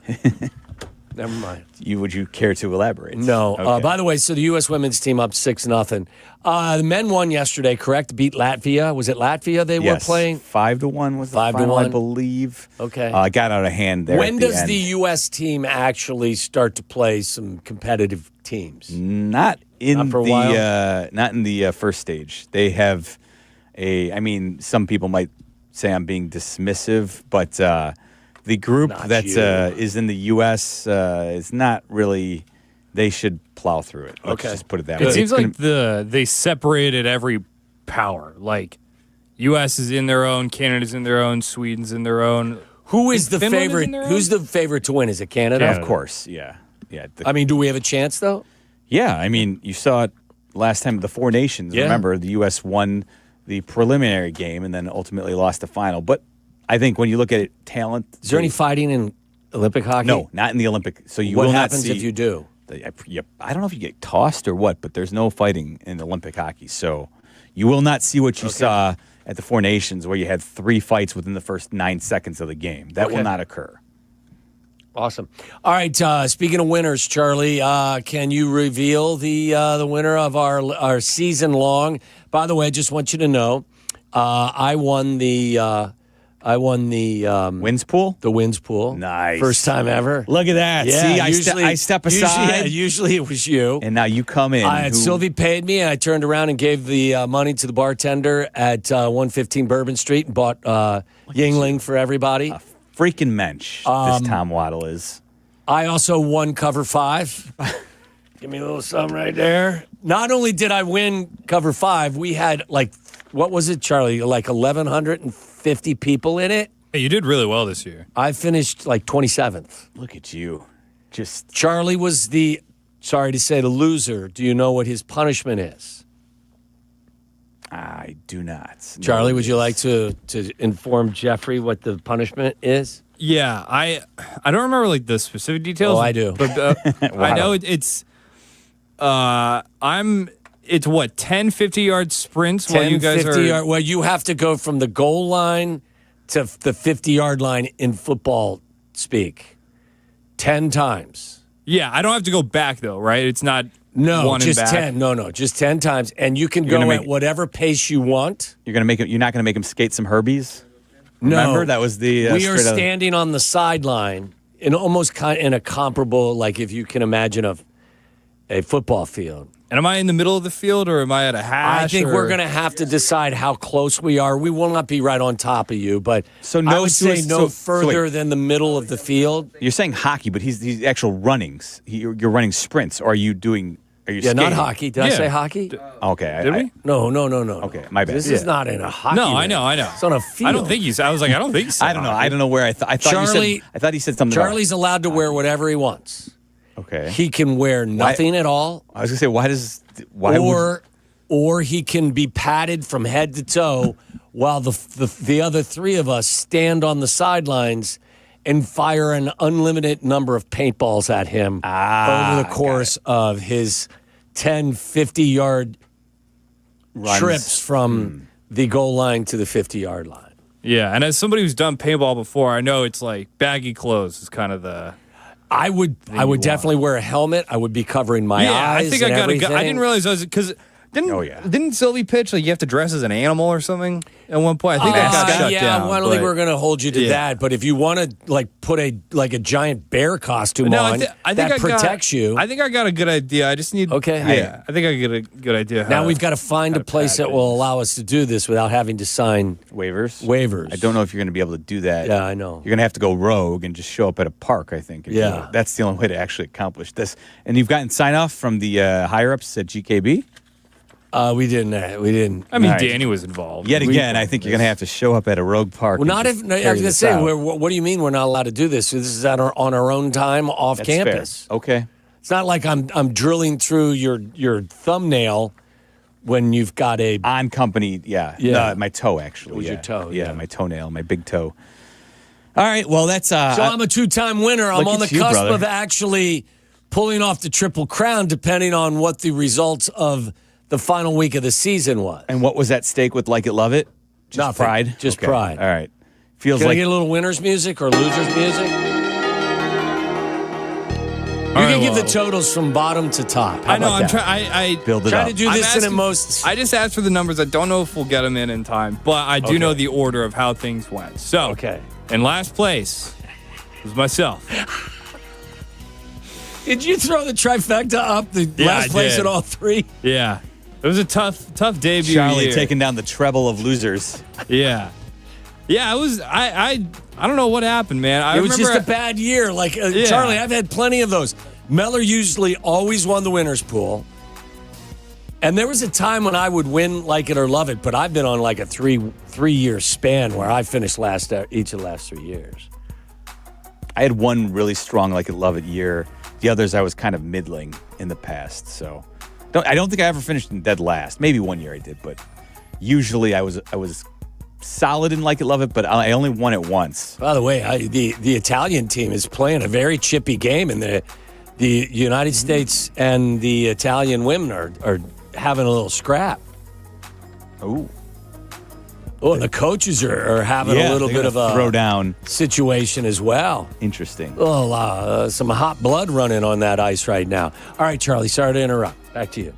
S29: Never mind.
S2: Would you care to elaborate?
S29: No.
S2: Okay.
S29: By the way, so the U.S. women's team up 6-0. The men won yesterday, correct? Beat Latvia. Was it Latvia they were playing?
S2: 5-1 was the final, I believe.
S29: Okay.
S2: Got out of hand there.
S29: When does
S2: the
S29: U.S. team actually start to play some competitive teams?
S2: Not in
S29: for a while?
S2: Not in the first stage. They have some people might say I'm being dismissive, but the group is in the U.S. Is not really. They should plow through it. Let's just put it that way.
S3: It seems like they separated every power. Like, U.S. is in their own, Canada's in their own, Sweden's in their own.
S29: Who is the
S3: Finland
S29: favorite?
S3: in their
S29: Who's the favorite to win? Is it Canada?
S2: Of course, yeah.
S29: Do we have a chance though?
S2: Yeah, you saw it last time. The Four Nations.
S29: Yeah.
S2: Remember, the U.S. won the preliminary game and then ultimately lost the final. But I think when you look at it, talent.
S29: Is there any fighting in Olympic hockey?
S2: No, not in the Olympic. So
S29: what
S2: will
S29: happens
S2: not see,
S29: if you do?
S2: I don't know if you get tossed or what, but there's no fighting in Olympic hockey. So you will not see what you saw at the Four Nations, where you had 3 fights within the first 9 seconds of the game. That will not occur.
S29: Awesome. All right. Speaking of winners, Charlie, can you reveal the winner of our season long? By the way, I just want you to know, I won the
S2: wins pool.
S29: The wins pool.
S2: Nice.
S29: First time ever.
S2: Look at that.
S29: Yeah,
S2: See, I step aside.
S29: Usually it was you.
S2: And now you come in.
S29: Sylvie paid me, and I turned around and gave the money to the bartender at 115 Bourbon Street and bought Yingling for everybody.
S2: Freaking mensch, this Tom Waddle is.
S29: I also won cover 5. Give me a little something right there. Not only did I win cover 5, we had what was it, Charlie? 1,150 people in it.
S3: Hey, you did really well this year.
S29: I finished 27th.
S2: Look at you. Just
S29: Charlie was sorry to say, the loser. Do you know what his punishment is?
S2: I do not.
S29: Charlie, would you like to inform Jeffrey what the punishment is?
S3: Yeah, I don't remember the specific details.
S29: Oh, I do.
S3: But I know it's it's what 10 50-yard sprints
S29: 10,
S3: while you guys
S29: 50
S3: are
S29: yard, well, you have to go from the goal line to the 50-yard line in football speak 10 times.
S3: Yeah, I don't have to go back though, right? It's not one
S29: just
S3: and back.
S29: 10. No, just 10 times, and you can go at whatever pace you want.
S2: You're not gonna make him skate some Herbies.
S29: No,
S2: remember that was the.
S29: We are standing on the sideline in almost in a comparable, if you can imagine a football field.
S3: And am I in the middle of the field or am I at a hash?
S29: I think we're going to have to decide how close we are. We will not be right on top of you, but I would say no further than the middle of the field.
S2: You're saying hockey, but he's actual runnings. You're running sprints. Or are you doing? Are you skating?
S29: Not hockey. Did I say hockey?
S2: Okay.
S29: Did we? No.
S2: Okay, my bad.
S29: This is not in a hockey.
S3: No, I know.
S29: It's on a field.
S3: I don't think he's. I was like, I don't think so.
S2: I don't know. I don't know where I thought
S29: Charlie,
S2: you said. I thought he said something.
S29: Charlie's allowed to wear whatever he wants.
S2: Okay.
S29: He can wear nothing at all.
S2: I was gonna say
S29: or he can be padded from head to toe while the other 3 of us stand on the sidelines and fire an unlimited number of paintballs at him over the course of his 10 50-yard trips from the goal line to the 50-yard line.
S3: Yeah, and as somebody who's done paintball before, I know it's like baggy clothes is kind of the.
S29: I would definitely wear a helmet. I would be covering my eyes.
S3: I think I got a gun. I didn't realize I was because didn't Sylvie pitch like you have to dress as an animal or something at one point? I think that got shut down.
S29: I don't think we're going to hold you to that. But if you want to like put a giant bear costume on, that protects you.
S3: I think I got a good idea. I just need.
S29: Okay.
S3: Yeah, I think I get a good idea.
S29: Now we've got to find a place that will allow us to do this without having to sign
S2: waivers. I don't know if you're going to be able to do that.
S29: Yeah, I know.
S2: You're going to have to go rogue and just show up at a park, I think.
S29: Yeah.
S2: That's the only way to actually accomplish this. And you've gotten sign off from the higher ups at GKB?
S29: We didn't.
S3: I mean, Danny was involved.
S2: Yet again, I think you're going to have to show up at a rogue park.
S29: Well, not if. I was going to say, what do you mean we're not allowed to do this? This is on our own time off campus.
S2: Fair. Okay.
S29: It's not like I'm drilling through your thumbnail when you've got a
S2: on company. Yeah. My toe actually.
S29: It was your toe.
S2: Yeah, my toenail, my big toe. All right. Well, that's. So
S29: I'm a 2-time winner. I'm on the cusp of actually pulling off the Triple Crown, depending on what the results of the final week of the season was.
S2: And what was at stake with Like It, Love It? Just
S29: Nothing.
S2: pride?
S29: Just pride.
S2: All right. Feels
S29: Can
S2: like
S29: I get a little winner's music or loser's music? You can give the totals from bottom to top.
S3: I know. I'm trying. I
S2: build it
S29: try
S2: up.
S29: to do this in the most.
S3: I just asked for the numbers. I don't know if we'll get them in time, but I do know the order of how things went. So, in last place was myself.
S29: Did you throw the trifecta up the last place at all three?
S3: Yeah. It was a tough debut.
S2: Charlie
S3: year.
S2: taking down the treble of losers.
S3: Yeah. Yeah, it was. I don't know what happened, man.
S29: It was just a bad year. Like, Charlie, I've had plenty of those. Meller usually always won the winner's pool. And there was a time when I would win Like It or Love It, but I've been on like a three-year span where I finished last each of the last 3 years.
S2: I had one really strong Like It, Love It year. The others I was kind of middling in the past. So I don't think I ever finished in dead last. Maybe one year I did, but usually I was solid in Like It, Love It, but I only won it once.
S29: By the way, the Italian team is playing a very chippy game, and the United States and the Italian women are having a little scrap. Oh, and the coaches are having a little bit of a
S2: throwdown
S29: situation as well.
S2: Interesting.
S29: Some hot blood running on that ice right now. All right, Charlie, sorry to interrupt. Back to you.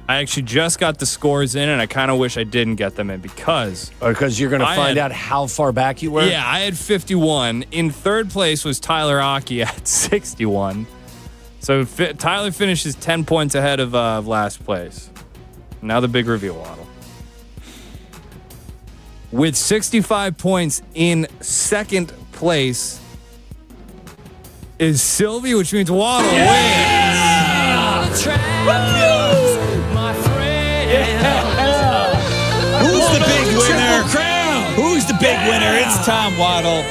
S3: I actually just got the scores in, and I kind of wish I didn't get them in because
S29: you're going to find out how far back you were?
S3: Yeah, I had 51. In third place was Tyler Aki at 61. So Tyler finishes 10 points ahead of last place. Now the big reveal, Waddle. With 65 points in second place is Silvy, which means Waddle wins.
S2: Who's the big winner? Who's the big winner? It's Tom Waddle.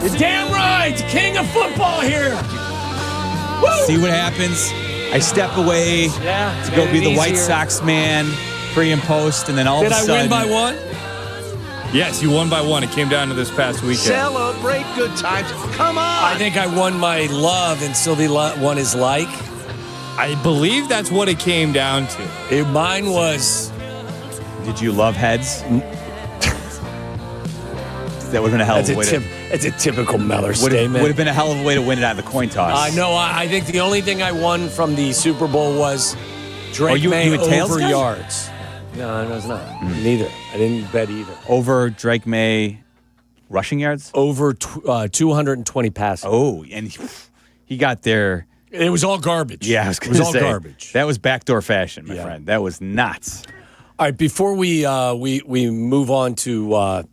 S29: You're damn right. King of football here. Woo!
S2: See what happens? I step away to go be the White Sox man, pre and post, and then all of a sudden...
S29: Did I win by one?
S3: Yes, you won by one. It came down to this past weekend.
S18: Celebrate good times. Come on.
S29: I think I won my love and Sylvie won his like.
S3: I believe that's what it came down to.
S29: Mine was...
S2: Did you love heads? That would have been a hell of a way to...
S29: It's a typical Meller statement.
S2: Would have been a hell of a way to win it out of the coin toss.
S29: No, I think the only thing I won from the Super Bowl was Drake May over yards. No, it was not. Neither. I didn't bet either.
S2: Over Drake May rushing yards?
S29: Over 220 passes.
S2: Oh, and he got there.
S29: It was all garbage.
S2: Yeah, I was going to say.
S29: It was all garbage.
S2: That was backdoor fashion, my friend. That was nuts.
S29: All right, before we move on to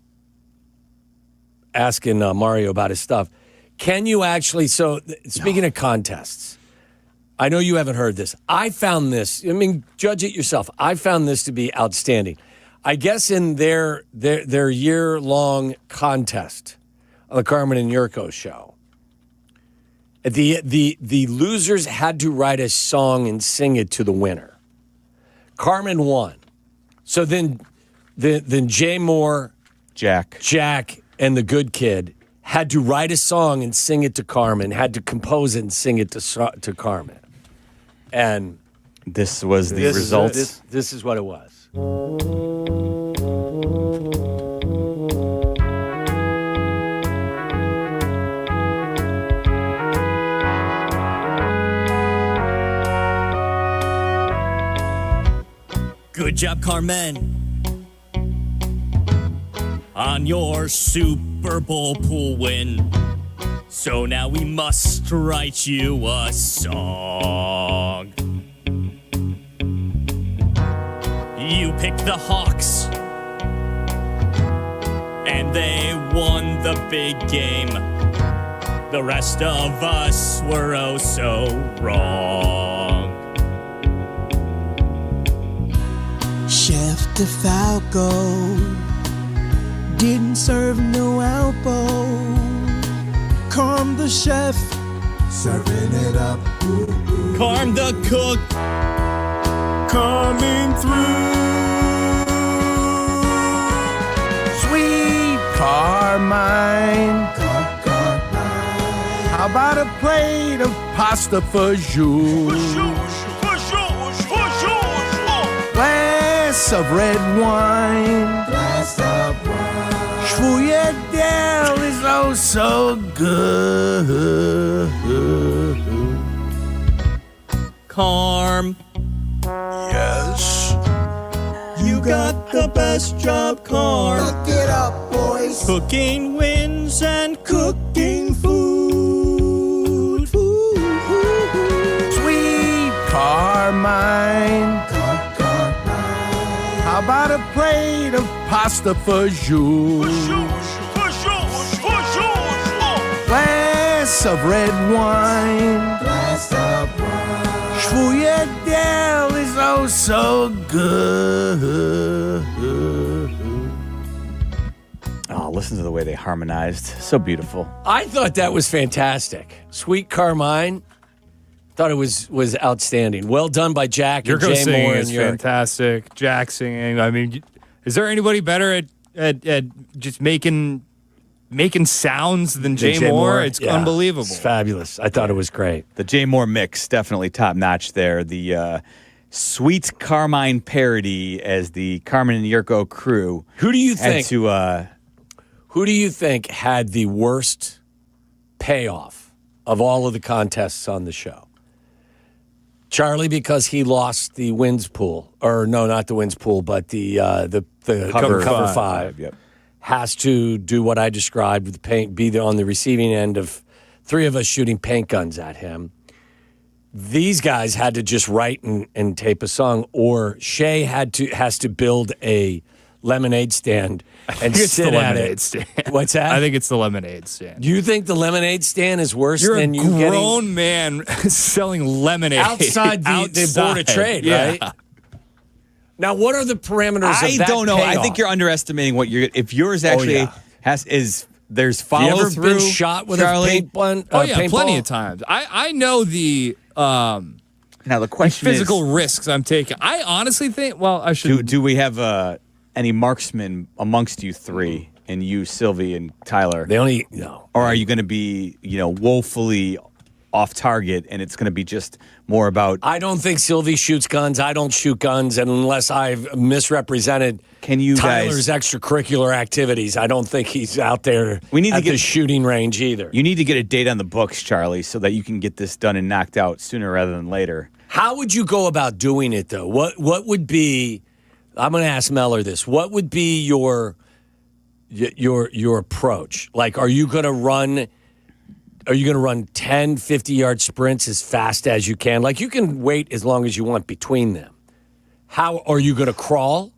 S29: asking Mario about his stuff, can you actually, speaking of contests, I know you haven't heard this. I found this, judge it yourself. I found this to be outstanding. I guess in their year-long contest on the Carmen and Jurko show, the losers had to write a song and sing it to the winner. Carmen won. So then Jay Moore,
S2: Jack,
S29: and the good kid had to write a song and sing it to Carmen, had to compose it and sing it to Carmen. And
S2: this was the result.
S29: This is what it was.
S7: Good job, Carmen, on your Super Bowl pool win. So now we must write you a song. You picked the Hawks, and they won the big game. The rest of us were oh so wrong.
S9: Chef DeFalco didn't serve no elbow. Carm the chef serving it up.
S7: Carm the cook
S9: coming through. Sweet Carmine. How about a plate of pasta for you? Glass of red wine. Schwuyadel is oh so good.
S7: Carm.
S9: Yes.
S7: You got the best job, Carm.
S9: Look it up, boys.
S7: Cooking wins and cooking food.
S9: Sweet Carmine. How about a plate of pasta for you? Glass of red wine. Schwuyadel is oh so good.
S2: Oh, listen to the way they harmonized. So beautiful.
S29: I thought that was fantastic. Sweet Carmine. Thought it was outstanding. Well done by Jack
S3: Yurko
S29: and Jay
S3: singing
S29: Moore.
S3: is fantastic. Jack singing. I mean, is there anybody better at just making sounds than Jay Moore? It's unbelievable.
S29: It's fabulous. I thought it was great.
S2: The Jay Moore mix, definitely top notch there. The Sweet Carmine parody as the Carmen and Jurko crew.
S29: Who do you think?
S2: Who
S29: do you think had the worst payoff of all of the contests on the show? Charlie, because he lost the wins pool, or no, not the wins pool, but the cover five.
S2: Yep.
S29: Has to do what I described with the paint, be there on the receiving end of three of us shooting paint guns at him. These guys had to just write and tape a song, or Shay has to build a lemonade stand and sit at it.
S3: Stand.
S29: What's that?
S3: I think it's the lemonade stand.
S29: Do you think the lemonade stand is worse
S3: You're
S29: than
S3: a
S29: you getting
S3: grown man selling lemonade
S29: outside the board of trade, right? Now, what are the parameters of that
S2: I don't know.
S29: payoff?
S2: I think you're underestimating what you're. If yours actually there's follow
S29: you ever
S2: through.
S29: been shot with
S2: Charlie?
S29: a paint gun?
S3: Plenty of times. I know the
S2: now the question
S3: physical
S2: is,
S3: risks I'm taking. I honestly think. Well, I should.
S2: Do we have any marksmen amongst you three, and you, Silvy, and Tyler?
S29: No.
S2: Or are you going to be woefully off target, and it's going to be just more about?
S29: I don't think Silvy shoots guns. I don't shoot guns, and unless I've misrepresented Tyler's extracurricular activities, I don't think he's out there at the shooting range either.
S2: You need to get a date on the books, Charlie, so that you can get this done and knocked out sooner rather than later.
S29: How would you go about doing it, though? What would be? I'm going to ask Meller this. What would be your approach? Like, are you going to run 10, 50-yard sprints as fast as you can? Like, you can wait as long as you want between them. How are you going to crawl?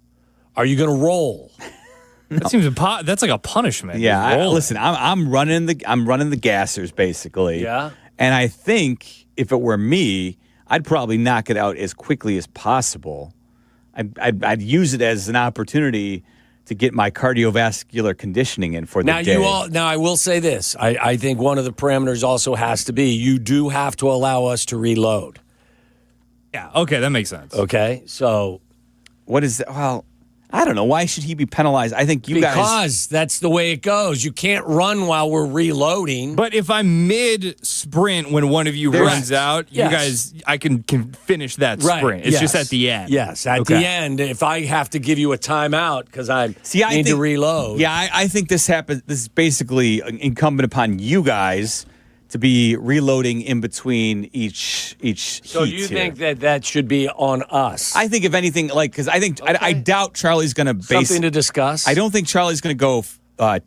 S29: Are you going to roll?
S3: That seems that's like a punishment.
S2: Yeah, listen, I'm running the gassers basically.
S29: Yeah.
S2: And I think if it were me, I'd probably knock it out as quickly as possible. I'd use it as an opportunity to get my cardiovascular conditioning in for the day.
S29: Now, I will say this. I think one of the parameters also has to be you do have to allow us to reload.
S3: Yeah, okay, that makes sense.
S29: Okay, so
S2: what is that? Well, I don't know. Why should he be penalized? I think
S29: because that's the way it goes. You can't run while we're reloading.
S3: But if I'm mid-sprint when one of you runs out, you guys, I can finish that sprint. It's just at the end.
S29: Yes, at the end, if I have to give you a timeout because I need to reload.
S2: Yeah, I think this happens. This is basically incumbent upon you guys to be reloading in between each
S29: So
S2: heat
S29: you
S2: here.
S29: think that should be on us?
S2: I think if anything, because I doubt Charlie's going to base
S29: Something to discuss?
S2: I don't think Charlie's going to go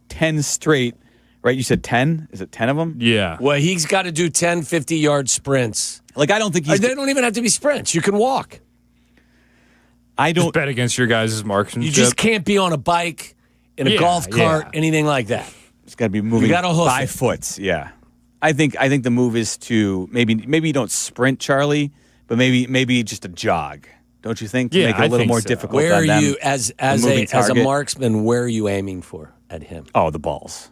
S2: 10 straight. Right? You said 10? Is it 10 of them?
S3: Yeah.
S29: Well, he's got to do 10 50-yard sprints.
S2: I don't think he's.
S29: They don't even have to be sprints. You can walk.
S2: I don't
S3: just bet against your guys' marksmanship.
S29: You just can't be on a bike, in a golf cart, anything like that.
S2: It's got to be moving
S29: You gotta hoof
S2: 5
S29: it.
S2: foot. Yeah. I think the move is to maybe you don't sprint, Charlie, but maybe just a jog. Don't you think? To
S3: Yeah,
S2: make it a
S3: I
S2: little
S3: think
S2: more
S3: so.
S2: difficult.
S29: Where
S2: on
S29: are
S2: them,
S29: you, as
S2: a moving
S29: a
S2: target.
S29: marksman, where are you aiming for at him?
S2: Oh, the balls.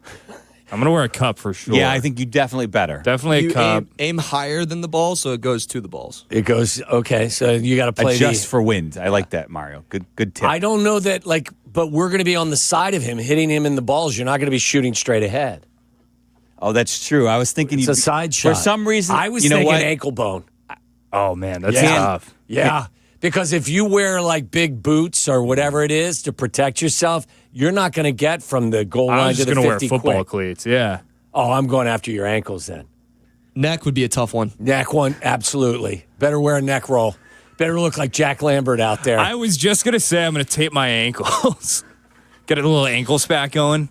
S3: I'm going to wear a cup for sure.
S2: Yeah, I think you definitely better.
S3: Definitely
S5: You
S3: a cup.
S5: aim higher than the ball, so it goes to the balls.
S29: It goes, okay, so you got to play
S2: Adjust for wind. I like that, Mario. Good tip.
S29: I don't know that, but we're going to be on the side of him, hitting him in the balls. You're not going to be shooting straight ahead.
S2: Oh, that's true. I was thinking
S29: It's a side shot.
S2: For some reason,
S29: I was
S2: you know
S29: thinking
S2: what?
S29: ankle bone.
S3: Oh, man, that's
S29: Yeah.
S3: tough.
S29: Yeah. Because if you wear big boots or whatever it is to protect yourself, you're not going to get from the goal
S3: I
S29: line
S3: was
S29: to
S3: just
S29: the
S3: going to
S29: 50
S3: wear football
S29: quick.
S3: cleats. Yeah.
S29: Oh, I'm going after your ankles then.
S5: Neck would be a tough one.
S29: Neck one, absolutely. Better wear a neck roll. Better look like Jack Lambert out there.
S3: I was just going to say I'm going to tape my ankles. Get a little ankle spat going.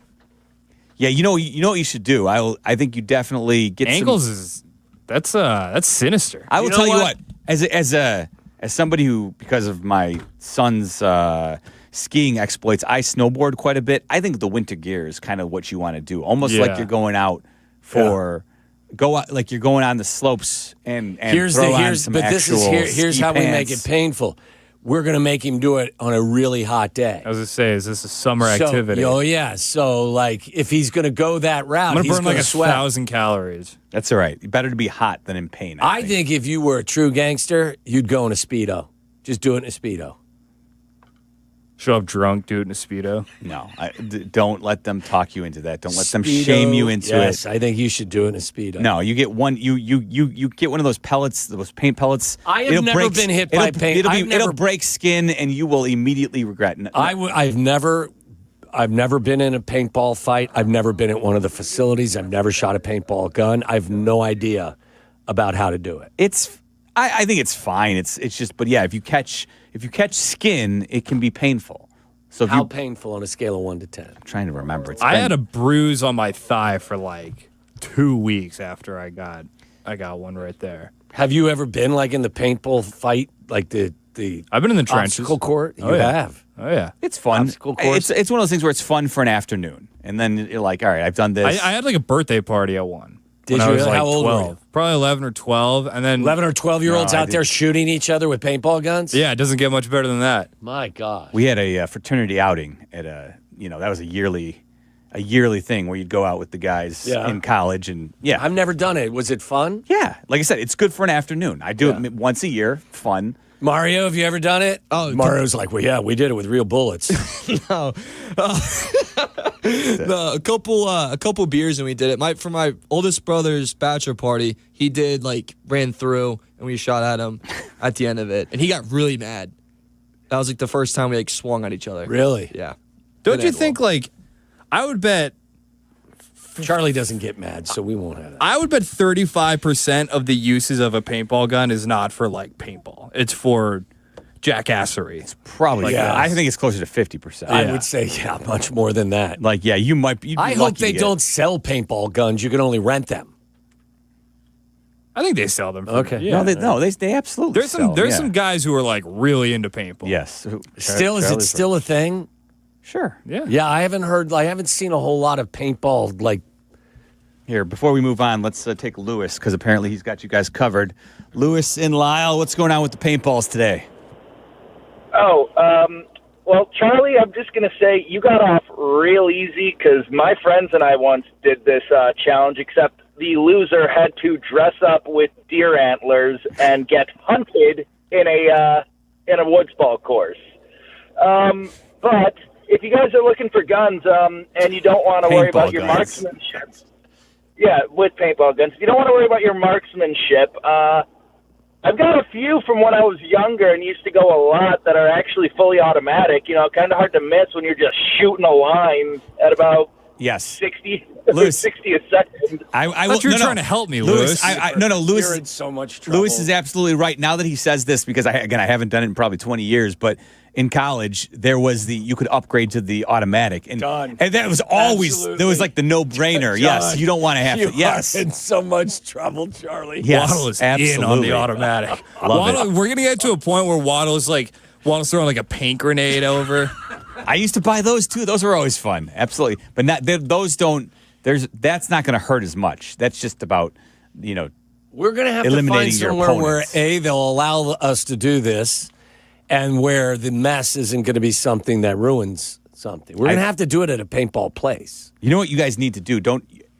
S2: Yeah, you know what you should do. I think you definitely get
S3: Ankles that's sinister.
S2: I will tell you what, as somebody who, because of my son's skiing exploits, I snowboard quite a bit. I think the winter gear is kind of what you want to do, almost like you're going out for like you're going on the slopes and here's how
S29: we make it painful. We're going to make him do it on a really hot day.
S3: I was going to say, is this a summer activity?
S29: Oh, yeah. So, if he's going to go that route,
S3: I'm going to burn like
S29: 1,000
S3: calories.
S2: That's all right. Better to be hot than in pain.
S29: I think if you were a true gangster, you'd go in a Speedo. Just do it in a Speedo.
S3: Show up drunk, do it in a Speedo.
S2: No, don't let them talk you into that. Don't let them
S29: Speedo,
S2: shame you into it.
S29: Yes, I think you should do it in a Speedo.
S2: No, you get one. You get one of those pellets, those paint pellets.
S29: I have never been hit by paint.
S2: It'll break skin, and you will immediately regret it.
S29: I've never been in a paintball fight. I've never been at one of the facilities. I've never shot a paintball gun. I have no idea about how to do it.
S2: I think it's fine. It's just, but yeah, if you catch skin, it can be painful. So
S29: how painful on a scale of 1 to 10?
S2: I'm trying to remember.
S3: I had a bruise on my thigh for 2 weeks after I got one right there.
S29: Have you ever been in the paintball fight, the
S3: I've been in the trenches.
S29: obstacle court?
S3: Oh,
S29: You
S3: yeah.
S29: have.
S3: Oh yeah,
S2: it's fun.
S29: Obstacle course.
S2: It's one of those things where it's fun for an afternoon, and then you're like, all right, I've done this.
S3: I had a birthday party at one.
S29: Did
S3: when
S29: you?
S3: I was
S29: How old
S3: 12.
S29: were you?
S3: Probably 11 or 12, and then
S29: 11 or 12-year-olds out there shooting each other with paintball guns?
S3: Yeah, it doesn't get much better than that.
S29: My God.
S2: We had a fraternity outing at that was a yearly thing where you'd go out with the guys in college, and
S29: I've never done it. Was it fun?
S2: Yeah, like I said, it's good for an afternoon. I do it once a year, fun.
S29: Mario, have you ever done it?
S5: Oh,
S29: Mario's like, well, yeah, we did it with real bullets.
S5: No, a couple beers and we did it. For my oldest brother's bachelor party, he did ran through and we shot at him at the end of it, and he got really mad. That was the first time we swung at each other.
S29: Really?
S5: Yeah.
S3: Don't you think I would bet
S29: Charlie doesn't get mad, so we won't have it.
S3: I would bet 35% of the uses of a paintball gun is not for paintball. It's for jackassery. It's
S2: probably. I think it's closer to 50%.
S29: I would say much more than that.
S2: You might be.
S29: I hope they don't sell paintball guns. You can only rent them.
S3: I think they sell them.
S29: Okay.
S2: Yeah, they absolutely.
S3: There's some guys who are really into paintball.
S2: Yes.
S29: Is it still a thing?
S2: Sure.
S29: Yeah. Yeah, I haven't seen a whole lot of paintball
S2: Here, before we move on, let's take Lewis, because apparently he's got you guys covered. Lewis in Lyle, what's going on with the paintballs today?
S10: Well, Charlie, I'm just going to say you got off real easy because my friends and I once did this challenge, except the loser had to dress up with deer antlers and get hunted in a woods ball course. But if you guys are looking for guns and you don't want to worry about your marksmanship, with paintball guns, if you don't want to worry about your marksmanship, I've got a few from when I was younger and used to go a lot that are actually fully automatic. Kind of hard to miss when you're just shooting a line at about
S2: Yes.
S10: 60
S2: Lewis.
S10: 60 a second.
S2: I
S3: thought you were trying to help me, Lewis.
S2: Lewis.
S29: You're in so much trouble.
S2: Lewis is absolutely right. Now that he says this, because I haven't done it in probably 20 years, but in college there was you could upgrade to the automatic, and that was always
S29: Absolutely.
S2: there was like the no-brainer.
S29: John,
S2: Yes, you don't want to have to.
S29: You
S2: Yes,
S29: are in so much trouble, Charlie.
S2: Yes,
S3: Waddle is
S2: absolutely.
S3: in on the automatic.
S2: Love it.
S3: We're gonna get to a point where Waddle's throwing like a paint grenade over.
S2: I used to buy those too. Those were always fun. Absolutely, but those don't. That's not going to hurt as much. That's just about
S29: We're going to have to find
S2: eliminating your
S29: somewhere where
S2: opponents.
S29: they'll allow us to do this, and where the mess isn't going to be something that ruins something. We're going to have to do it at a paintball place.
S2: You know what you guys need to do?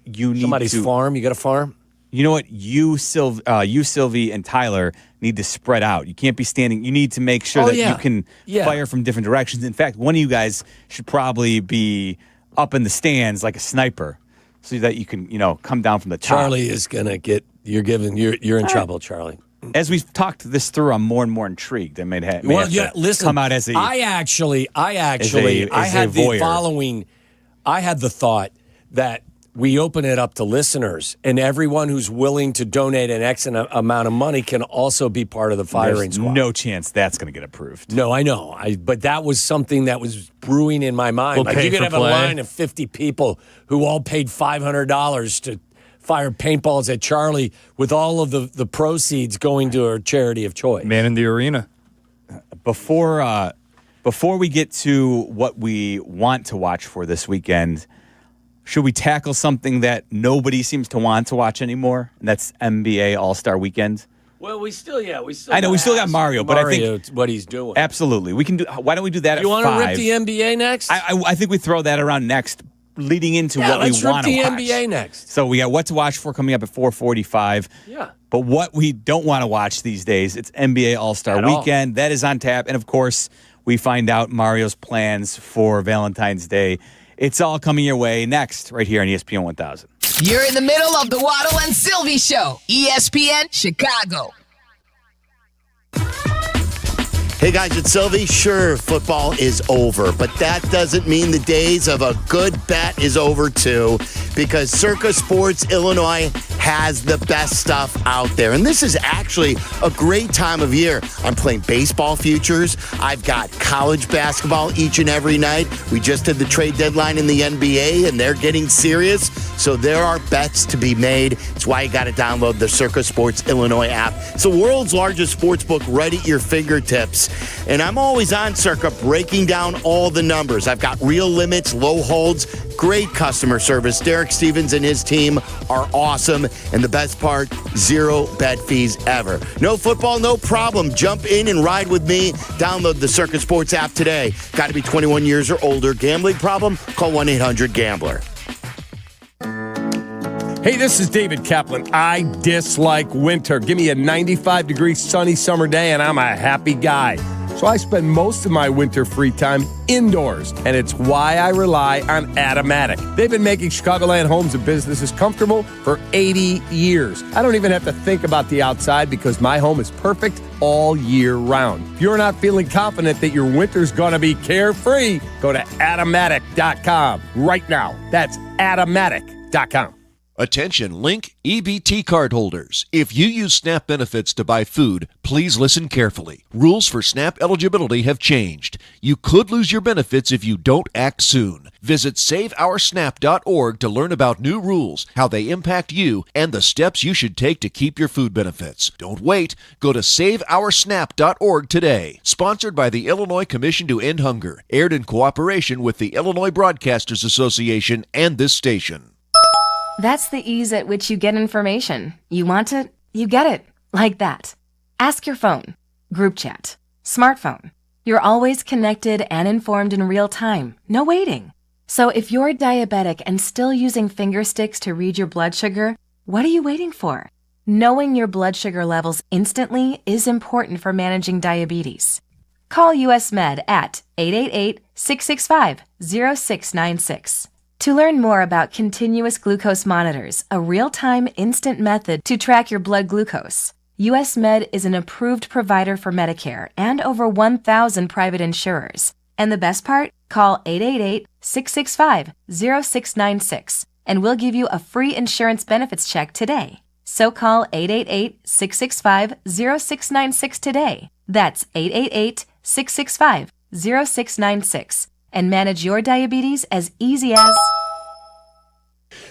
S2: You need
S29: Somebody's
S2: to
S29: farm. You got a farm.
S2: You know what? You, Sylvie, and Tyler need to spread out. You can't be standing. You need to make sure that you can fire from different directions. In fact, one of you guys should probably be up in the stands like a sniper, so that you can, come down from the top.
S29: Charlie is going to get. You're in trouble, Charlie.
S2: As we've talked this through, I'm more and more intrigued. I may have to come out as a.
S29: I actually had the thought that we open it up to listeners, and everyone who's willing to donate an X amount of money can also be part of the firing squad.
S2: No chance that's going to get approved.
S29: No, I know. But that was something that was brewing in my mind.
S3: We'll
S29: You could have
S3: play.
S29: a line of 50 people who all paid $500 to fire paintballs at Charlie, with all of the proceeds going to our charity of choice.
S3: Man in the arena.
S2: Before we get to what we want to watch for this weekend, should we tackle something that nobody seems to want to watch anymore? And that's NBA All-Star Weekend.
S29: Well, we still
S2: I know we still got Mario, but I think
S29: what he's doing.
S2: Absolutely, we can do. Why don't we do that at 5?
S29: You want to rip the NBA next?
S2: I think we throw that around next, leading into what we want to watch.
S29: Let's rip the NBA next.
S2: So we got what to watch for coming up at 4:45.
S29: Yeah.
S2: But what we don't want to watch these days, it's NBA All-Star Weekend. That is on tap, and of course, we find out Mario's plans for Valentine's Day. It's all coming your way next, right here on ESPN 1000.
S1: You're in the middle of the Waddle and Silvy Show, ESPN Chicago.
S23: Hey guys, it's Silvy. Sure, football is over, but that doesn't mean the days of a good bet is over too, because Circa Sports Illinois has the best stuff out there. And this is actually a great time of year. I'm playing baseball futures. I've got college basketball each and every night. We just did the trade deadline in the NBA, and they're getting serious. So there are bets to be made. It's why you got to download the Circa Sports Illinois app. It's the world's largest sports book right at your fingertips. And I'm always on Circa breaking down all the numbers. I've got real limits, low holds, great customer service. Derek Stevens and his team are awesome. And the best part, 0 bet fees ever. No football, no problem. Jump in and ride with me. Download the Circa Sports app today. Got to be 21 years or older. Gambling problem? Call 1-800-GAMBLER.
S11: Hey, this is David Kaplan. I dislike winter. Give me a 95-degree sunny summer day and I'm a happy guy. So I spend most of my winter free time indoors, and it's why I rely on Automatic. They've been making Chicagoland homes and businesses comfortable for 80 years. I don't even have to think about the outside because my home is perfect all year round. If you're not feeling confident that your winter's going to be carefree, go to Automatic.com right now. That's Automatic.com.
S13: Attention Link EBT card holders. If you use SNAP benefits to buy food, please listen carefully. Rules for SNAP eligibility have changed. You could lose your benefits if you don't act soon. Visit SaveOurSNAP.org to learn about new rules, how they impact you, and the steps you should take to keep your food benefits. Don't wait. Go to SaveOurSNAP.org today. Sponsored by the Illinois Commission to End Hunger. Aired in cooperation with the Illinois Broadcasters Association and this station.
S15: That's the ease at which you get information. You want it, you get it. Like that. Ask your phone. Group chat. Smartphone. You're always connected and informed in real time. No waiting. So if you're diabetic and still using finger sticks to read your blood sugar, what are you waiting for? Knowing your blood sugar levels instantly is important for managing diabetes. Call US Med at 888-665-0696. To learn more about continuous glucose monitors, a real-time instant method to track your blood glucose, US Med is an approved provider for Medicare and over 1,000 private insurers. And the best part? Call 888-665-0696 and we'll give you a free insurance benefits check today. So call 888-665-0696 today. That's 888-665-0696 and manage your diabetes as easy as...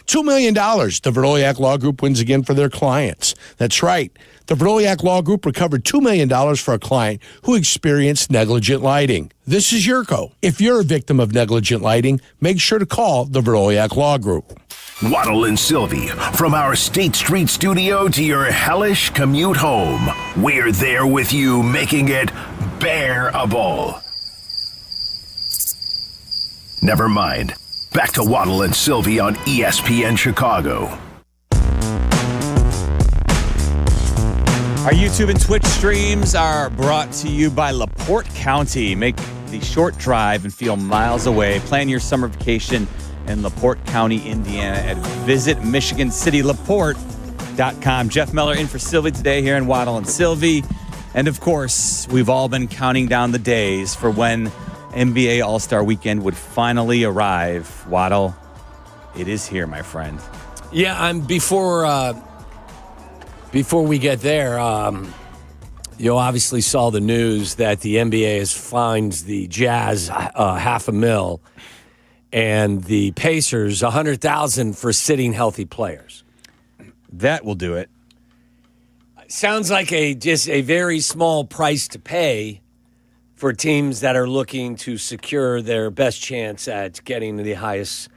S4: $2 million the Verdoliak Law Group wins again for their clients. That's right. The Verdoliak Law Group recovered $2 million for a client who experienced negligent lighting. This is Yurko. If you're a victim of negligent lighting, make sure to call the Verdoliak Law Group.
S18: Waddle and Silvy, from our State Street studio to your hellish commute home. We're there with you, making it bearable. Never mind. Back to Waddle and Silvy on ESPN Chicago.
S2: Our YouTube and Twitch streams are brought to you by LaPorte County. Make the short drive and feel miles away. Plan your summer vacation in LaPorte County, Indiana at visitmichigancitylaporte.com. Jeff Meller in for Silvy today here in Waddle and Silvy. And of course, we've all been counting down the days for when NBA All-Star Weekend would finally arrive. Waddle, it is here, my friend.
S29: Yeah, before we get there, you obviously saw the news that the NBA has fined the Jazz $500,000 and the Pacers $100,000 for sitting healthy players.
S2: That will do it.
S29: Sounds like just a very small price to pay for teams that are looking to secure their best chance at getting the highest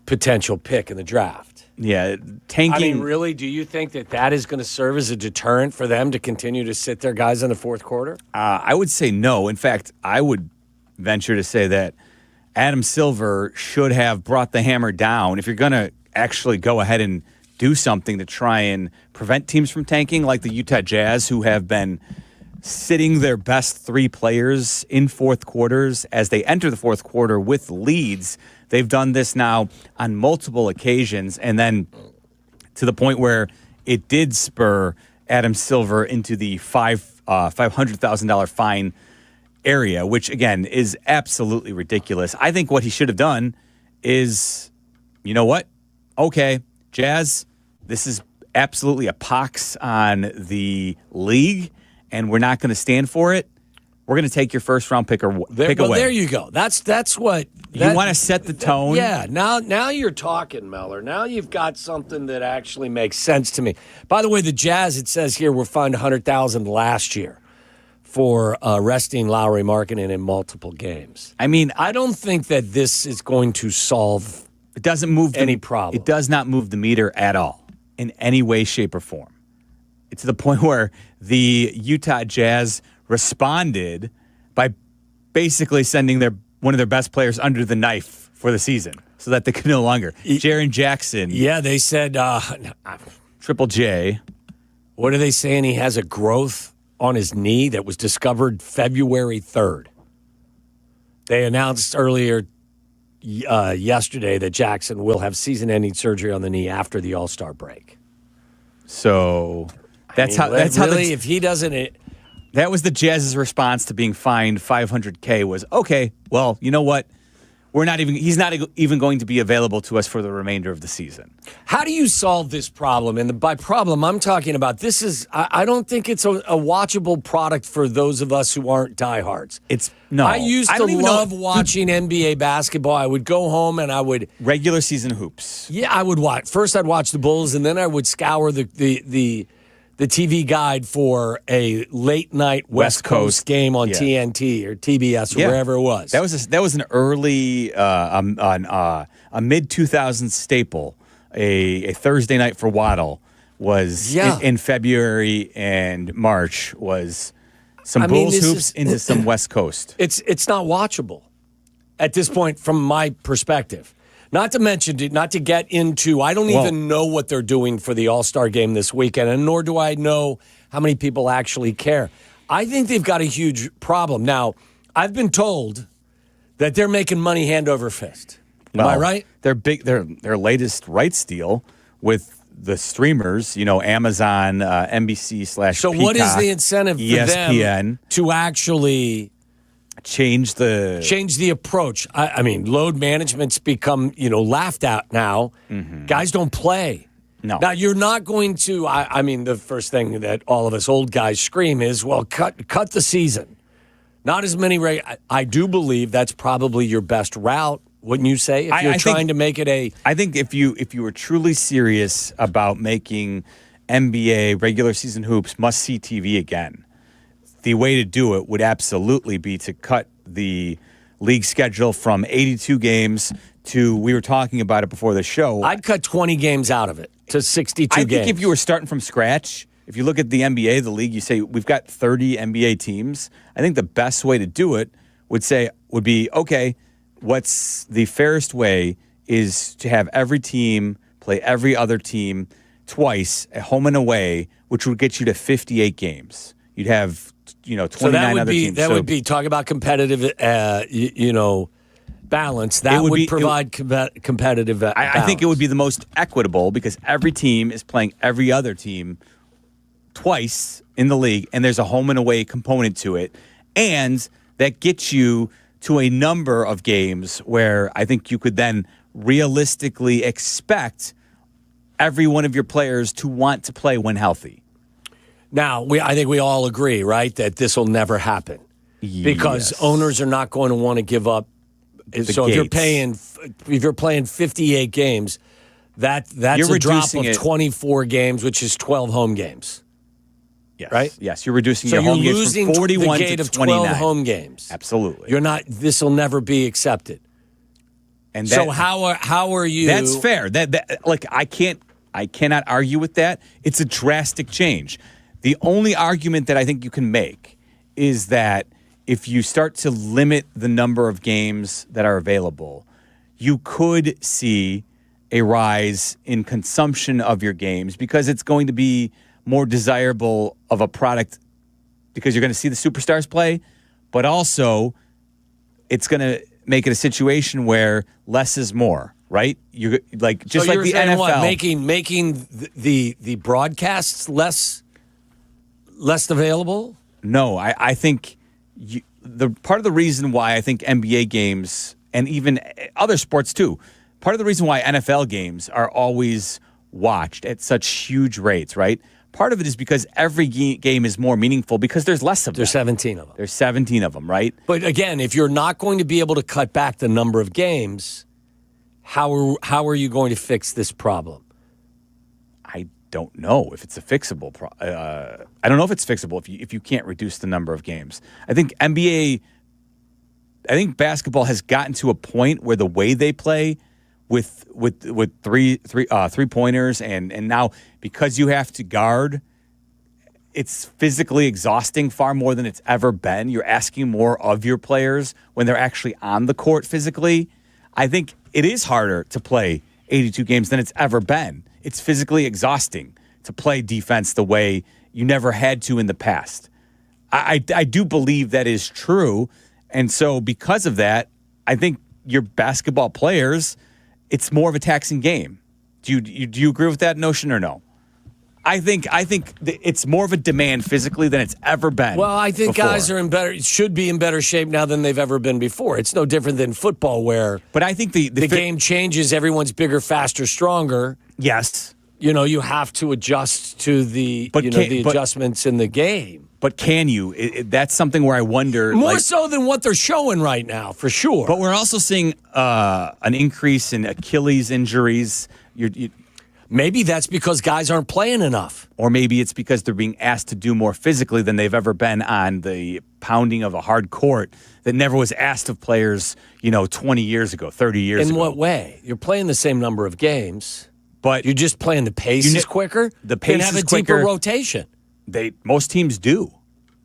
S29: potential pick in the draft.
S2: Yeah, tanking.
S29: I mean, really, do you think that is going to serve as a deterrent for them to continue to sit their guys in the fourth quarter?
S2: I would say no. In fact, I would venture to say that Adam Silver should have brought the hammer down. If you're going to actually go ahead and do something to try and prevent teams from tanking, like the Utah Jazz, who have been sitting their best three players in fourth quarters as they enter the fourth quarter with leads. They've done this now on multiple occasions, and then to the point where it did spur Adam Silver into the $500,000 fine area, which, again, is absolutely ridiculous. I think what he should have done is, you know what? Okay, Jazz, this is absolutely a pox on the league, and we're not going to stand for it. We're going to take your first-round pick away.
S29: There you go. That's what...
S2: You want to set the tone?
S29: Yeah. Now you're talking, Meller. Now you've got something that actually makes sense to me. By the way, the Jazz, it says here, were fined $100,000 last year for resting Lauri Markkanen in multiple games.
S2: I mean,
S29: I don't think that this is going to solve
S2: it doesn't move
S29: any problem.
S2: It does not move the meter at all in any way, shape, or form. It's to the point where the Utah Jazz responded by basically sending one of their best players under the knife for the season so that they could no longer. Jaren Jackson.
S29: Yeah, they said
S2: Triple J.
S29: What are they saying? He has a growth on his knee that was discovered February 3rd. They announced earlier yesterday that Jackson will have season-ending surgery on the knee after the All-Star break.
S2: So that's how
S29: if he doesn't.
S2: That was the Jazz's response to being fined $500K was, okay, well, you know what? He's not even going to be available to us for the remainder of the season.
S29: How do you solve this problem? And by problem, I'm talking about I don't think it's a watchable product for those of us who aren't diehards. I used to love watching NBA basketball. I would go home and I would...
S2: Regular season hoops.
S29: Yeah, I would watch. First, I'd watch the Bulls, and then I would scour the TV guide for a late night West Coast game on TNT or TBS or wherever it was.
S2: That was an early a mid 2000s staple. A Thursday night for Waddle was in February and March was some Bulls hoops into some West Coast.
S29: It's not watchable at this point from my perspective. Not to mention, not to get into, I don't even know what they're doing for the All-Star game this weekend, and nor do I know how many people actually care. I think they've got a huge problem. Now, I've been told that they're making money hand over fist. Am I right?
S2: Their latest rights deal with the streamers, Amazon, NBC /
S29: So
S2: Peacock,
S29: what is the incentive for
S2: ESPN
S29: them to actually
S2: change the
S29: approach. I mean, load management's become laughed at now.
S2: Mm-hmm.
S29: Guys don't play.
S2: No.
S29: Now you're not going to. I mean, the first thing that all of us old guys scream is, "Well, cut the season." Not as many. I do believe that's probably your best route. Wouldn't you say? If you're trying to make it
S2: I think if you were truly serious about making NBA regular season hoops must-see TV again, the way to do it would absolutely be to cut the league schedule from 82 games to, we were talking about it before the show.
S29: I'd cut 20 games out of it to 62 games.
S2: I think if you were starting from scratch, if you look at the NBA, the league, you say we've got 30 NBA teams. I think the best way to do it would be, okay, what's the fairest way is to have every team play every other team twice, at home and away, which would get you to 58 games. You'd have 29 other teams.
S29: That would be talk about competitive, balance. That would provide competitive balance.
S2: I think it would be the most equitable because every team is playing every other team twice in the league, and there's a home and away component to it, and that gets you to a number of games where I think you could then realistically expect every one of your players to want to play when healthy.
S29: Now, I think we all agree, right, that this will never happen because owners are not going to want to give up. So if you're playing 58 games, that's a drop of 24 games, which is 12 home games.
S2: Yes.
S29: Right?
S2: Yes, you're reducing your home games from 41
S29: the gate
S2: to
S29: of
S2: 29.
S29: 12 home games.
S2: Absolutely.
S29: You're not. This will never be accepted.
S2: And
S29: so how are you?
S2: That's fair. I cannot argue with that. It's a drastic change. The only argument that I think you can make is that if you start to limit the number of games that are available, you could see a rise in consumption of your games because it's going to be more desirable of a product because you're going to see the superstars play, but also it's going to make it a situation where less is more, right? You're like just like the NFL.
S29: What, making the broadcasts less available?
S2: No, I think the part of the reason why I think NBA games and even other sports too, part of the reason why NFL games are always watched at such huge rates, right? Part of it is because every game is more meaningful because there's less of them.
S29: There's 17 of them.
S2: There's 17 of them, right?
S29: But again, if you're not going to be able to cut back the number of games, how are you going to fix this problem?
S2: I don't know if it's a fixable. I don't know if it's fixable if you can't reduce the number of games. I think basketball has gotten to a point where the way they play with three pointers and now because you have to guard, it's physically exhausting far more than it's ever been. You're asking more of your players when they're actually on the court physically. I think it is harder to play 82 games than it's ever been. It's physically exhausting to play defense the way you never had to in the past. I do believe that is true. And so because of that, I think your basketball players, it's more of a taxing game. Do you agree with that notion or no? I think it's more of a demand physically than it's ever been.
S29: Well, I think
S2: before.
S29: guys should be in better shape now than they've ever been before. It's no different than football where
S2: but I think the
S29: game changes, everyone's bigger, faster, stronger.
S2: Yes.
S29: You have to adjust to the adjustments in the game.
S2: But can you? That's something where I wonder.
S29: More so than what they're showing right now, for sure.
S2: But we're also seeing an increase in Achilles injuries.
S29: Maybe that's because guys aren't playing enough.
S2: Or maybe it's because they're being asked to do more physically than they've ever been on the pounding of a hard court that never was asked of players, 20 years ago, 30 years ago.
S29: In what way? You're playing the same number of games,
S2: but
S29: you're just playing the pace is quicker.
S2: The pace
S29: and have
S2: is
S29: a
S2: quicker.
S29: Deeper rotation.
S2: Most teams do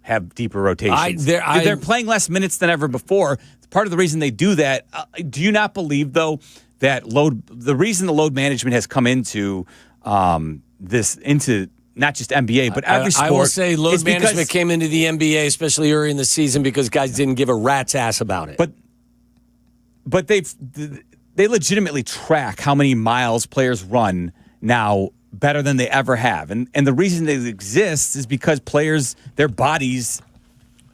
S2: have deeper rotations. They're playing less minutes than ever before. Part of the reason they do that, do you not believe, though, that the reason the load management has come into into not just NBA, but every sport.
S29: I will say load management came into the NBA, especially early in the season, because guys didn't give a rat's ass about it.
S2: But they legitimately track how many miles players run now better than they ever have. And the reason they exist is because players, their bodies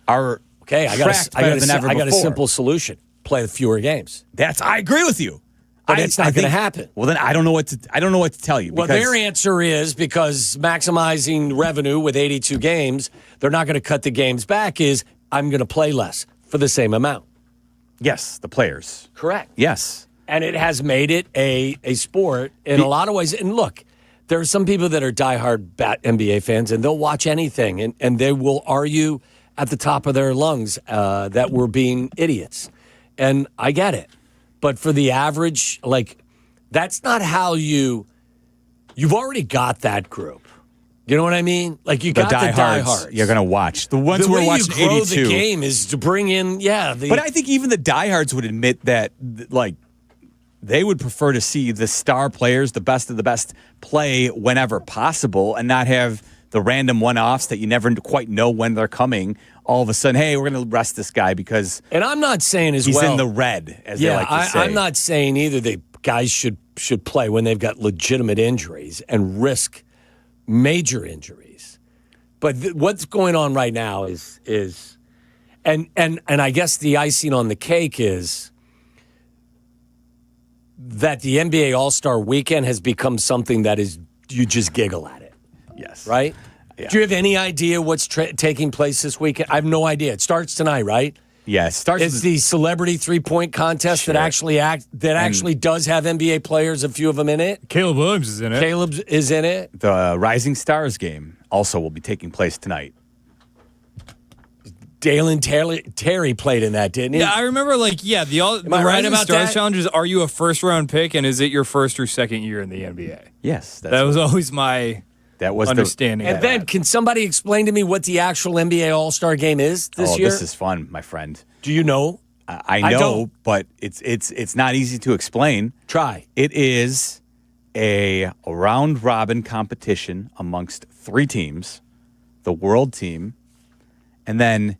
S2: are
S29: Okay, I got a simple solution. Play fewer games.
S2: I agree with you.
S29: But it's not going to happen.
S2: Well, then I don't know what to tell you.
S29: Well, their answer is because maximizing revenue with 82 games, they're not going to cut the games back. Is I'm going to play less for the same amount.
S2: Yes, the players.
S29: Correct.
S2: Yes.
S29: And it has made it a sport in a lot of ways. And look, there are some people that are diehard NBA fans, and they'll watch anything, and they will argue at the top of their lungs that we're being idiots. And I get it. But for the average, that's not how you've already got that group. You know what I mean? Like you got the diehards.
S2: You're going to watch. The ones who are watching 82.
S29: The way you grow the game is to bring in,
S2: But I think even the diehards would admit that, they would prefer to see the star players, the best of the best, play whenever possible and not have the random one-offs that you never quite know when they're coming. All of a sudden, hey, we're going to rest this guy because
S29: and I'm not saying
S2: he's in the red, as they like to say.
S29: I'm not saying either the guys should play when they've got legitimate injuries and risk major injuries. But what's going on right now is and I guess the icing on the cake is that the NBA All-Star Weekend has become something that is you just giggle at it.
S2: Yes.
S29: Right? Yeah. Do you have any idea what's taking place this weekend? I have no idea. It starts tonight, right?
S2: Yeah, it starts.
S29: It's the celebrity three-point contest that actually does have NBA players, a few of them in it.
S3: Caleb Williams is in it.
S29: Caleb is in it.
S2: The Rising Stars game also will be taking place tonight.
S29: Dalen Terry played in that, didn't he?
S3: Yeah, I remember. The Rising Stars Challenge is: are you a first-round pick, and is it your first or second year in the NBA?
S2: Yes,
S3: that was always my.
S2: That was
S3: understanding.
S29: And then, can somebody explain to me what the actual NBA All-Star Game is this year?
S2: This is fun, my friend.
S29: Do you know?
S2: I know, but it's not easy to explain.
S29: Try.
S2: It is a round-robin competition amongst 3 teams, the World Team, and then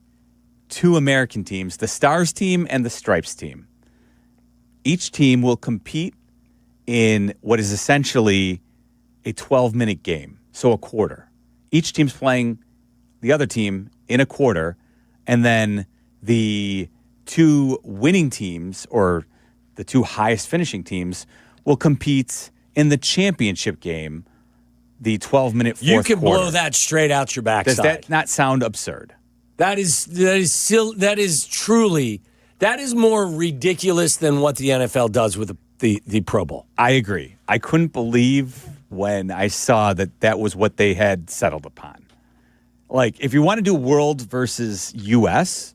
S2: 2 American teams, the Stars team and the Stripes team. Each team will compete in what is essentially a 12-minute game. So a quarter. Each team's playing the other team in a quarter, and then the 2 winning teams, or the 2 highest finishing teams, will compete in the championship game, the 12-minute fourth quarter.
S29: You can blow that straight out your backside.
S2: Does that not sound absurd?
S29: That is more ridiculous than what the NFL does with the Pro Bowl.
S2: I agree. I couldn't believe when I saw that was what they had settled upon. If you want to do world versus U.S.,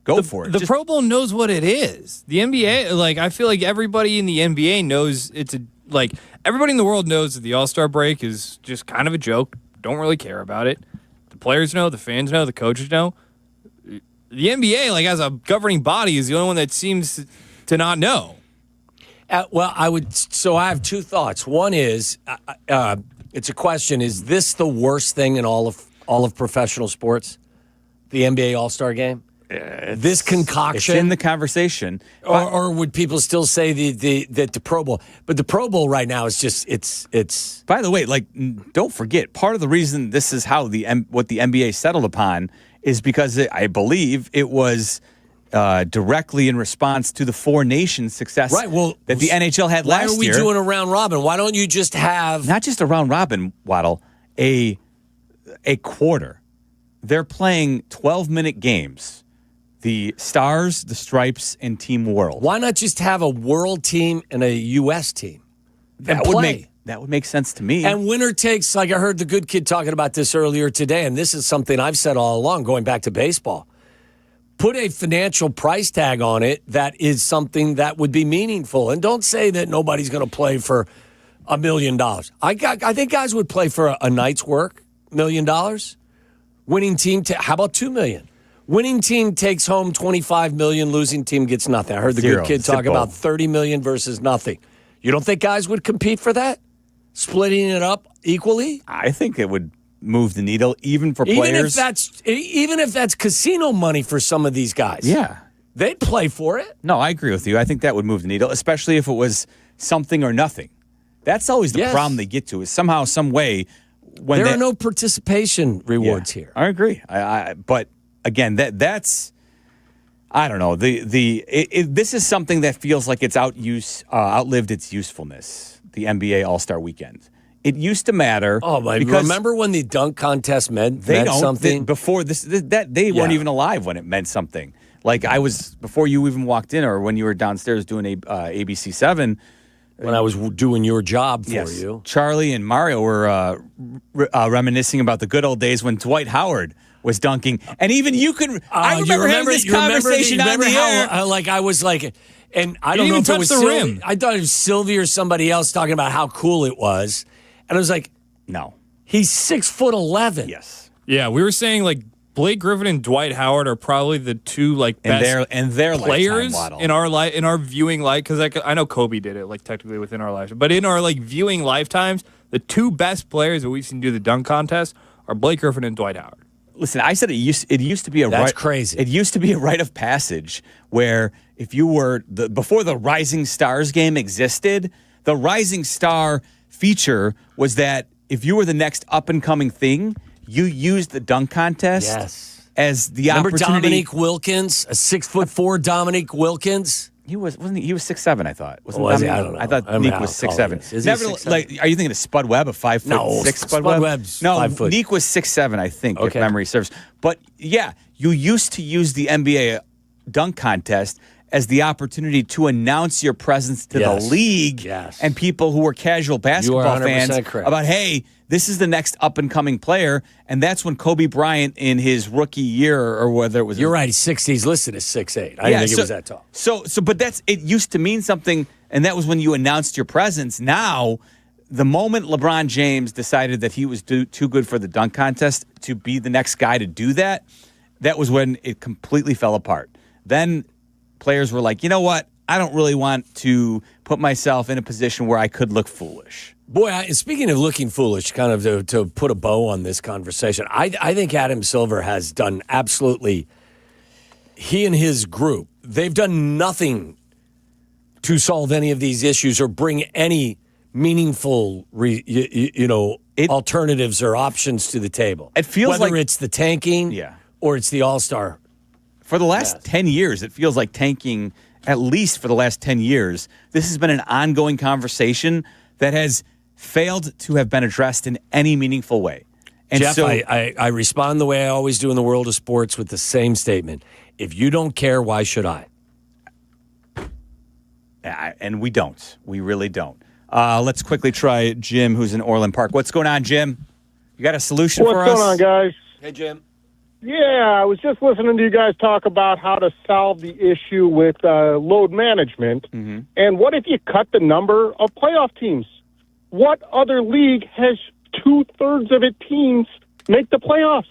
S2: go for it.
S3: The Pro Bowl knows what it is. The NBA, I feel like everybody in the NBA knows everybody in the world knows that the All-Star break is just kind of a joke. Don't really care about it. The players know, the fans know, the coaches know. The NBA, as a governing body, is the only one that seems to not know.
S29: So I have 2 thoughts. One is, it's a question: is this the worst thing in all of professional sports? The NBA All-Star Game. This concoction.
S2: It's in the conversation,
S29: or would people still say the Pro Bowl? But the Pro Bowl right now is just it's.
S2: By the way, don't forget, part of the reason this is how what the NBA settled upon is because I believe it was directly in response to the 4 nations success that the NHL had last year.
S29: Why are we doing a round robin? Why don't you just have
S2: not just a round robin, Waddle, a quarter? They're playing 12-minute games. The Stars, the Stripes, and Team World.
S29: Why not just have a World team and a U.S. team?
S2: That would make sense to me.
S29: And winner takes, I heard the good kid talking about this earlier today, and this is something I've said all along, going back to baseball. Put a financial price tag on it that is something that would be meaningful. And don't say that nobody's going to play for $1 million. I think guys would play for a night's work, $1 million. Winning team, how about $2 million? Winning team takes home $25 million. Losing team gets nothing. I heard the good kid talk about $30 million versus nothing. You don't think guys would compete for that? Splitting it up equally?
S2: I think it would move the needle, even for players.
S29: Even if that's casino money for some of these guys.
S2: Yeah.
S29: They'd play for it.
S2: No, I agree with you. I think that would move the needle, especially if it was something or nothing. That's always the problem they get to, is somehow, some way. When
S29: there are no participation rewards here.
S2: I agree. But again, that's I don't know. This is something that feels like it's outlived its usefulness. The NBA All-Star Weekend. It used to matter.
S29: Oh my! Remember when the dunk contest meant something?
S2: Before they weren't even alive when it meant something. Like I was before you even walked in, or when you were downstairs doing ABC 7.
S29: When I was doing your job for you,
S2: Charlie and Mario were reminiscing about the good old days when Dwight Howard was dunking, and even you could. I remember having this conversation on the air.
S29: I was like, and I don't know if it was Silvy. I thought it was Silvy or somebody else talking about how cool it was, and I was like,
S2: no,
S29: he's 6'11".
S2: Yes,
S3: yeah, we were saying like Blake Griffin and Dwight Howard are probably the two best
S2: their
S3: players
S2: in
S3: our viewing life. Because I know Kobe did it technically within our life, but in our viewing lifetimes, the two best players that we've seen do the dunk contest are Blake Griffin and Dwight Howard.
S2: Listen, I said it used to be a
S29: That's crazy.
S2: It used to be a rite of passage where if you were before the Rising Stars game existed, the Rising Star feature was that if you were the next up and coming thing, you used the dunk contest as the opportunity.
S29: Remember Dominique Wilkins, a 6'4" Dominique Wilkins?
S2: He was 6'7", I thought.
S29: Was he? I don't know.
S2: I thought Neek was 6'7". Never, are you thinking of Spud Webb, a 5'6"
S29: No,
S2: Spud Webb?
S29: Webb's
S2: no,
S29: 5 foot.
S2: Neek was 6'7", I think, if memory serves. But yeah, you used to use the NBA dunk contest as the opportunity to announce your presence to the league and people who were casual basketball fans about, hey, this is the next up-and-coming player, and that's when Kobe Bryant in his rookie year, or whether it was...
S29: You're right, he's listed as 6'8". I didn't think it was that tall.
S2: But it used to mean something, and that was when you announced your presence. Now, the moment LeBron James decided that he was too good for the dunk contest to be the next guy to do that, that was when it completely fell apart. Then players were like, you know what? I don't really want to put myself in a position where I could look foolish.
S29: Boy, speaking of looking foolish, kind of to put a bow on this conversation, I think Adam Silver has done absolutely, he and his group, they've done nothing to solve any of these issues or bring any meaningful, alternatives or options to the table.
S2: It feels
S29: whether it's the tanking or it's the All-Star.
S2: For the last 10 years, it feels like tanking, at least for the last 10 years, this has been an ongoing conversation that has failed to have been addressed in any meaningful way. And
S29: Jeff,
S2: so,
S29: I respond the way I always do in the world of sports with the same statement. If you don't care, why should I?
S2: And we don't. We really don't. Let's quickly try Jim, who's in Orland Park. What's going on, Jim? You got a solution for us?
S6: What's going on, guys?
S29: Hey, Jim.
S6: Yeah, I was just listening to you guys talk about how to solve the issue with load management.
S2: Mm-hmm.
S6: And what if you cut the number of playoff teams? What other league has 2/3 of its teams make the playoffs?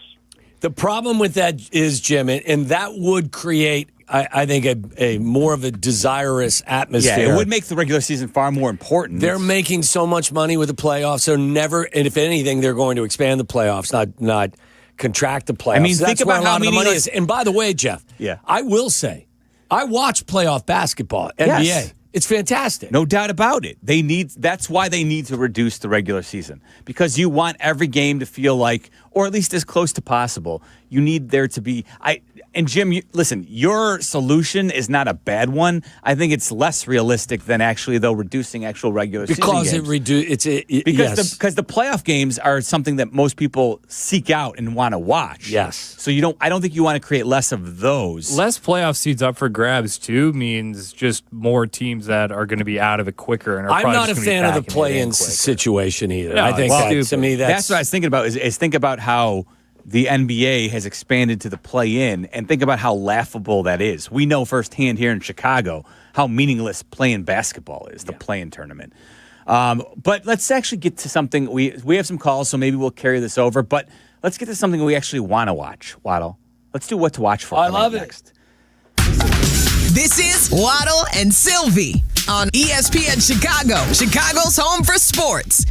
S29: The problem with that is, Jim, and that would create, I think, a more of a desirous atmosphere.
S2: Yeah, it would make the regular season far more important.
S29: They're making so much money with the playoffs. They're never, and if anything, they're going to expand the playoffs, not contract the playoffs.
S2: I mean,
S29: that's
S2: think about how
S29: the money
S2: meaningless.
S29: is. And by the way, Jeff, I will say, I watch playoff basketball, NBA.
S2: Yes.
S29: It's fantastic.
S2: No doubt about it. That's why they need to reduce the regular season, because you want every game to feel like, or at least as close to possible. You need there to be. And Jim, listen, your solution is not a bad one. I think it's less realistic than actually, though, reducing actual regular season games. Because the playoff games are something that most people seek out and want to watch.
S29: Yes.
S2: So I don't think you want to create less of those.
S3: Less playoff seeds up for grabs too means just more teams that are going to be out of it quicker. And
S29: I'm not a fan of the play-in situation either.
S3: No,
S29: I think to me
S2: that's what I was thinking about. Is think about how the NBA has expanded to the play-in, and think about how laughable that is. We know firsthand here in Chicago how meaningless play-in basketball is, the play-in tournament. But let's actually get to something. We have some calls, so maybe we'll carry this over. But let's get to something we actually want to watch, Waddle. Let's do what to watch for.
S29: I love it.
S2: Next.
S1: This is Waddle and Silvy on ESPN Chicago, Chicago's home for sports.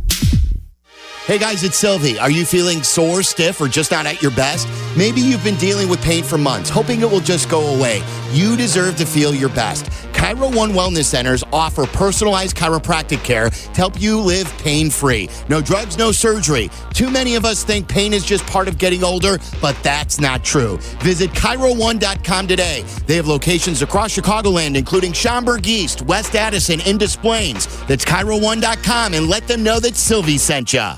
S23: Hey guys, it's Silvy. Are you feeling sore, stiff, or just not at your best? Maybe you've been dealing with pain for months, hoping it will just go away. You deserve to feel your best. Cairo One Wellness Centers offer personalized chiropractic care to help you live pain-free. No drugs, no surgery. Too many of us think pain is just part of getting older, but that's not true. Visit Cairo1.com today. They have locations across Chicagoland, including Schaumburg East, West Addison, and Des Plaines. That's Cairo1.com, and let them know that Silvy sent ya.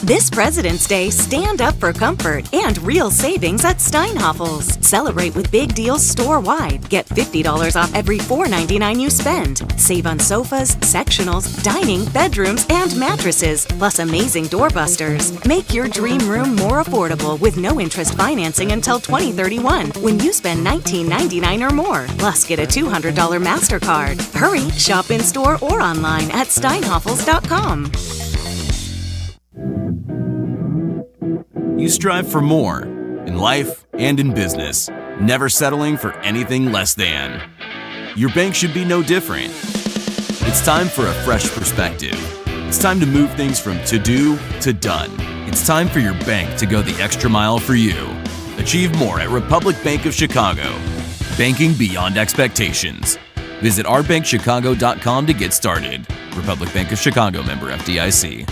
S8: This President's Day, stand up for comfort and real savings at Steinhoffel's. Celebrate with big deals store-wide. Get $50 off every $4.99 you spend. Save on sofas, sectionals, dining, bedrooms, and mattresses, plus amazing doorbusters. Make your dream room more affordable with no interest financing until 2031 when you spend $19.99 or more. Plus, get a $200 MasterCard. Hurry, shop in-store or online at steinhoffels.com.
S16: You strive for more in life and in business, never settling for anything less than. Your bank should be no different. It's time for a fresh perspective. It's time to move things from to-do to done. It's time for your bank to go the extra mile for you. Achieve more at Republic Bank of Chicago. Banking beyond expectations. Visit ourbankchicago.com to get started. Republic Bank of Chicago, member FDIC.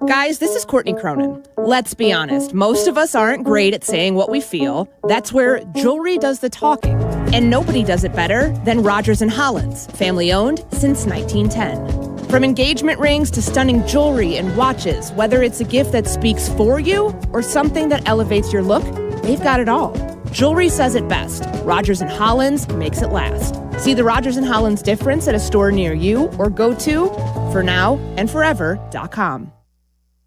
S17: Guys, this is Courtney Cronin. Let's be honest, most of us aren't great at saying what we feel. That's where jewelry does the talking. And nobody does it better than Rogers & Hollins, family owned since 1910. From engagement rings to stunning jewelry and watches, whether it's a gift that speaks for you or something that elevates your look, they've got it all. Jewelry says it best. Rogers & Hollins makes it last. See the Rogers & Hollins difference at a store near you or go to fornowandforever.com.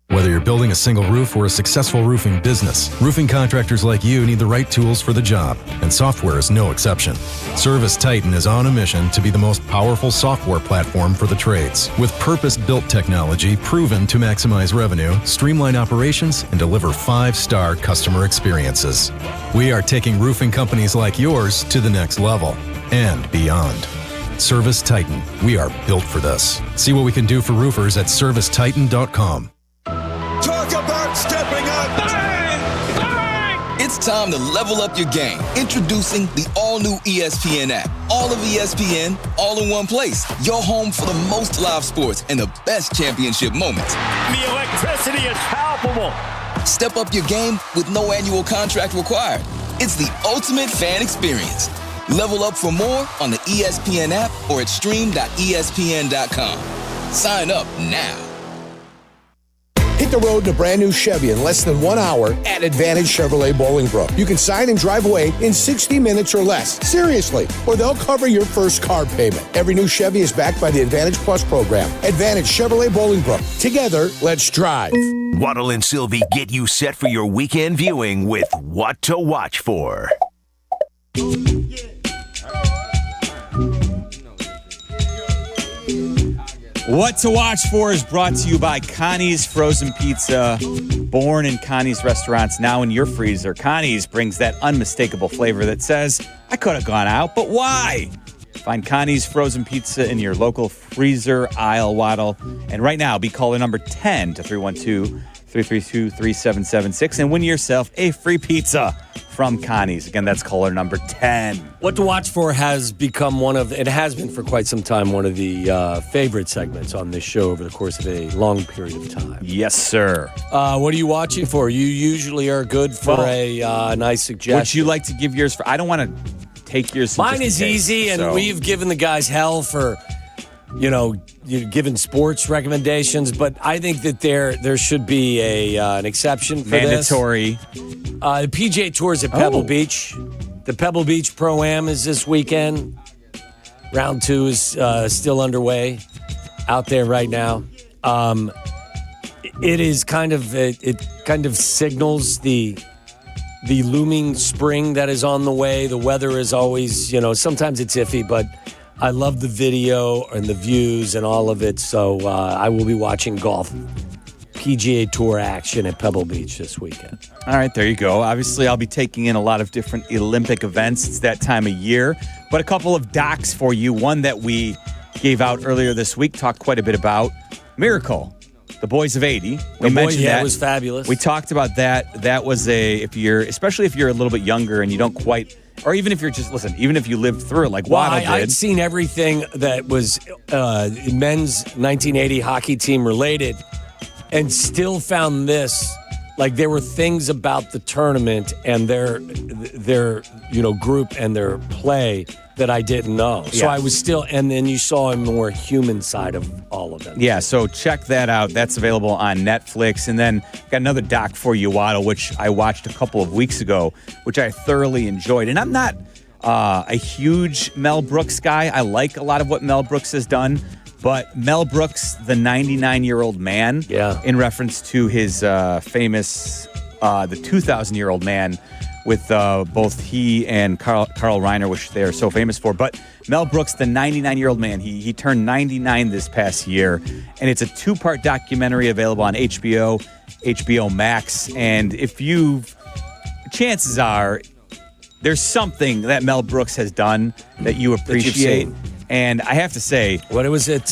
S19: Whether you're building a single roof or a successful roofing business, roofing contractors like you need the right tools for the job, and software is no exception. Service Titan is on a mission to be the most powerful software platform for the trades, with purpose-built technology proven to maximize revenue, streamline operations, and deliver 5-star customer experiences. We are taking roofing companies like yours to the next level and beyond. Service Titan, we are built for this. See what we can do for roofers at servicetitan.com.
S24: Talk about stepping up! Bang! Bang! It's time to level up your game. Introducing the all-new ESPN app. All of ESPN, all in one place. Your home for the most live sports and the best championship moments.
S7: The electricity is palpable.
S24: Step up your game with no annual contract required. It's the ultimate fan experience. Level up for more on the ESPN app or at stream.espn.com. Sign up now.
S4: Hit the road in a brand new Chevy in less than 1 hour at Advantage Chevrolet Bolingbrook. You can sign and drive away in 60 minutes or less. Seriously. Or they'll cover your first car payment. Every new Chevy is backed by the Advantage Plus program. Advantage Chevrolet Bolingbrook. Together, let's drive.
S18: Waddle and Silvy get you set for your weekend viewing with What to Watch For.
S2: What to Watch For is brought to you by Connie's Frozen Pizza. Born in Connie's restaurants, now in your freezer. Connie's brings that unmistakable flavor that says, I could have gone out, but why? Find Connie's Frozen Pizza in your local freezer aisle, Waddle. And right now, be caller number 10 to 312-332-3776 and win yourself a free pizza from Connie's. Again, that's caller number 10.
S29: What to Watch For has become it has been for quite some time, one of the favorite segments on this show over the course of a long period of time.
S2: Yes, sir.
S29: What are you watching for? You usually are good for a nice suggestion.
S2: Would you like to give yours for? I don't want to take yours.
S29: Mine is easy, and we've given the guys hell for, giving sports recommendations, but I think that there should be an exception for
S2: mandatory.
S29: The PGA Tour's at Pebble Beach. The Pebble Beach Pro-Am is this weekend. Round 2 is still underway out there right now. It is it kind of signals the looming spring that is on the way. The weather is always, sometimes it's iffy, but I love the video and the views and all of it. So I will be watching golf PGA Tour action at Pebble Beach this weekend.
S2: All right, there you go. Obviously, I'll be taking in a lot of different Olympic events. It's that time of year. But a couple of docs for you. One that we gave out earlier this week, talked quite a bit about. Miracle, the Boys of 80. We mentioned that.
S29: It was fabulous.
S2: We talked about that. That was especially if you're a little bit younger and you don't quite or even if you're just even if you lived through it like Waddle did.
S29: I'd seen everything that was men's 1980 hockey team related, and still found this. Like, there were things about the tournament and their group and their play that I didn't know. So I was still, and then you saw a more human side of all of it.
S2: Yeah, so check that out. That's available on Netflix. And then got another doc for you, Waddle, which I watched a couple of weeks ago, which I thoroughly enjoyed. And I'm not a huge Mel Brooks guy. I like a lot of what Mel Brooks has done. But Mel Brooks, the 99-year-old man, in reference to his famous The 2,000-Year-Old Man, with both he and Carl Reiner, which they are so famous for. But Mel Brooks, the 99-year-old man, he turned 99 this past year. And it's a 2-part documentary available on HBO Max. And chances are, there's something that Mel Brooks has done that you appreciate. And I have to say,
S29: what was it?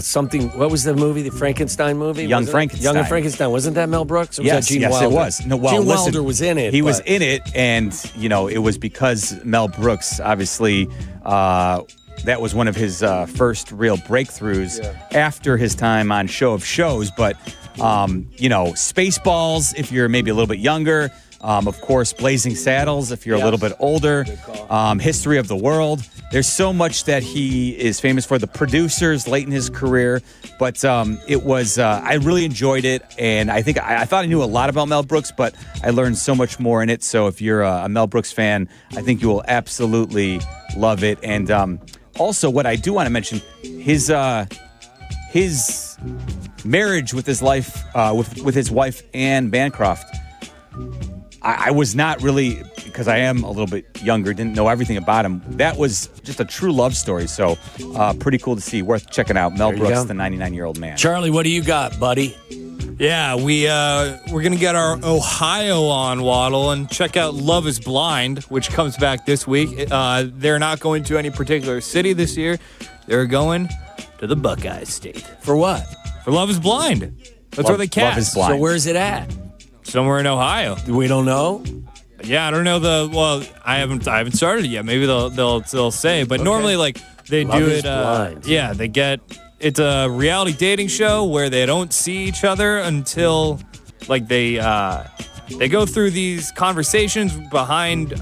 S29: Something. What was the movie? The Frankenstein movie?
S2: Young Frankenstein.
S29: Young Frankenstein. Wasn't that Mel Brooks? Or was
S2: yes,
S29: that Gene Wilder?
S2: It was. No,
S29: Gene Wilder was in it.
S2: He was in it, and it was because Mel Brooks, obviously, that was one of his first real breakthroughs after his time on Show of Shows. But Spaceballs, if you're maybe a little bit younger. Of course, Blazing Saddles, if you're a little bit older. History of the World. There's so much that he is famous for. The Producers, late in his career. But it was, I really enjoyed it. And I think I thought I knew a lot about Mel Brooks, but I learned so much more in it. So if you're a Mel Brooks fan, I think you will absolutely love it. And also, what I do want to mention, his marriage with his with his wife, Anne Bancroft. I was not really, because I am a little bit younger, didn't know everything about him. That was just a true love story. So pretty cool to see. Worth checking out. Mel Brooks, the 99-year-old man.
S29: Charlie, what do you got, buddy?
S3: Yeah, we're going to get our Ohio on, Waddle, and check out Love is Blind, which comes back this week. They're not going to any particular city this year. They're going to the Buckeye State.
S29: For what?
S3: For Love is Blind. That's where they cast.
S2: Love is Blind.
S29: So where's it at?
S3: Somewhere in Ohio.
S29: We don't know.
S3: Yeah, I don't know I haven't started it yet. Maybe they'll say, but normally they
S29: Love
S3: do
S29: is
S3: it.
S29: Blind.
S3: Yeah, it's a reality dating show where they don't see each other until they go through these conversations behind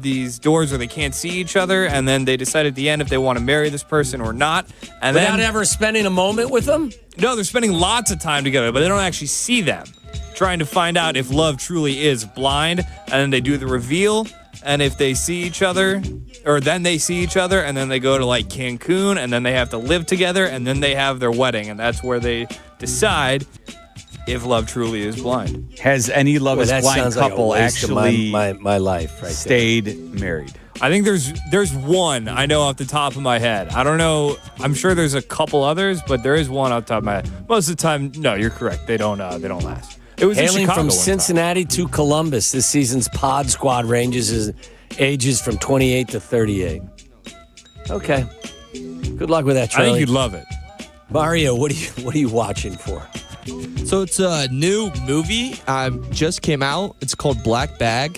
S3: these doors where they can't see each other, and then they decide at the end if they want to marry this person or not. And
S29: without ever spending a moment with them?
S3: No, they're spending lots of time together, but they don't actually see them. Trying to find out if love truly is blind, and then they do the reveal, and if they see each other, or then they see each other, and then they go to Cancun, and then they have to live together, and then they have their wedding, and that's where they decide if love truly is blind.
S2: Has any Love is Blind couple actually
S29: my life
S2: stayed married?
S3: I think there's one I know off the top of my head. I don't know. I'm sure there's a couple others, but there is one off the top of my head. Most of the time, no, you're correct. They don't last. It was
S29: hailing
S3: in Chicago
S29: from Cincinnati to Columbus. This season's pod squad ranges ages from 28 to 38. Okay. Good luck with that, Charlie.
S3: I think you'd love it.
S29: Mario, what are you watching for?
S5: So it's a new movie. Just came out. It's called Black Bag.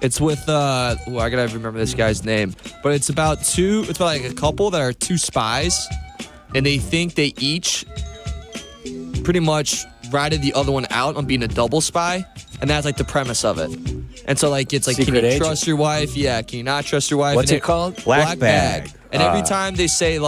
S5: It's with I gotta remember this guy's name, but it's about a couple that are two spies, and they think they each pretty much ratted the other one out on being a double spy, and that's the premise of it. And so it's
S29: Secret
S5: can you
S29: agent.
S5: trust your wife? Yeah, can you not trust your wife?
S29: What's
S5: And
S29: it called?
S2: Black Bag.
S5: And every time they say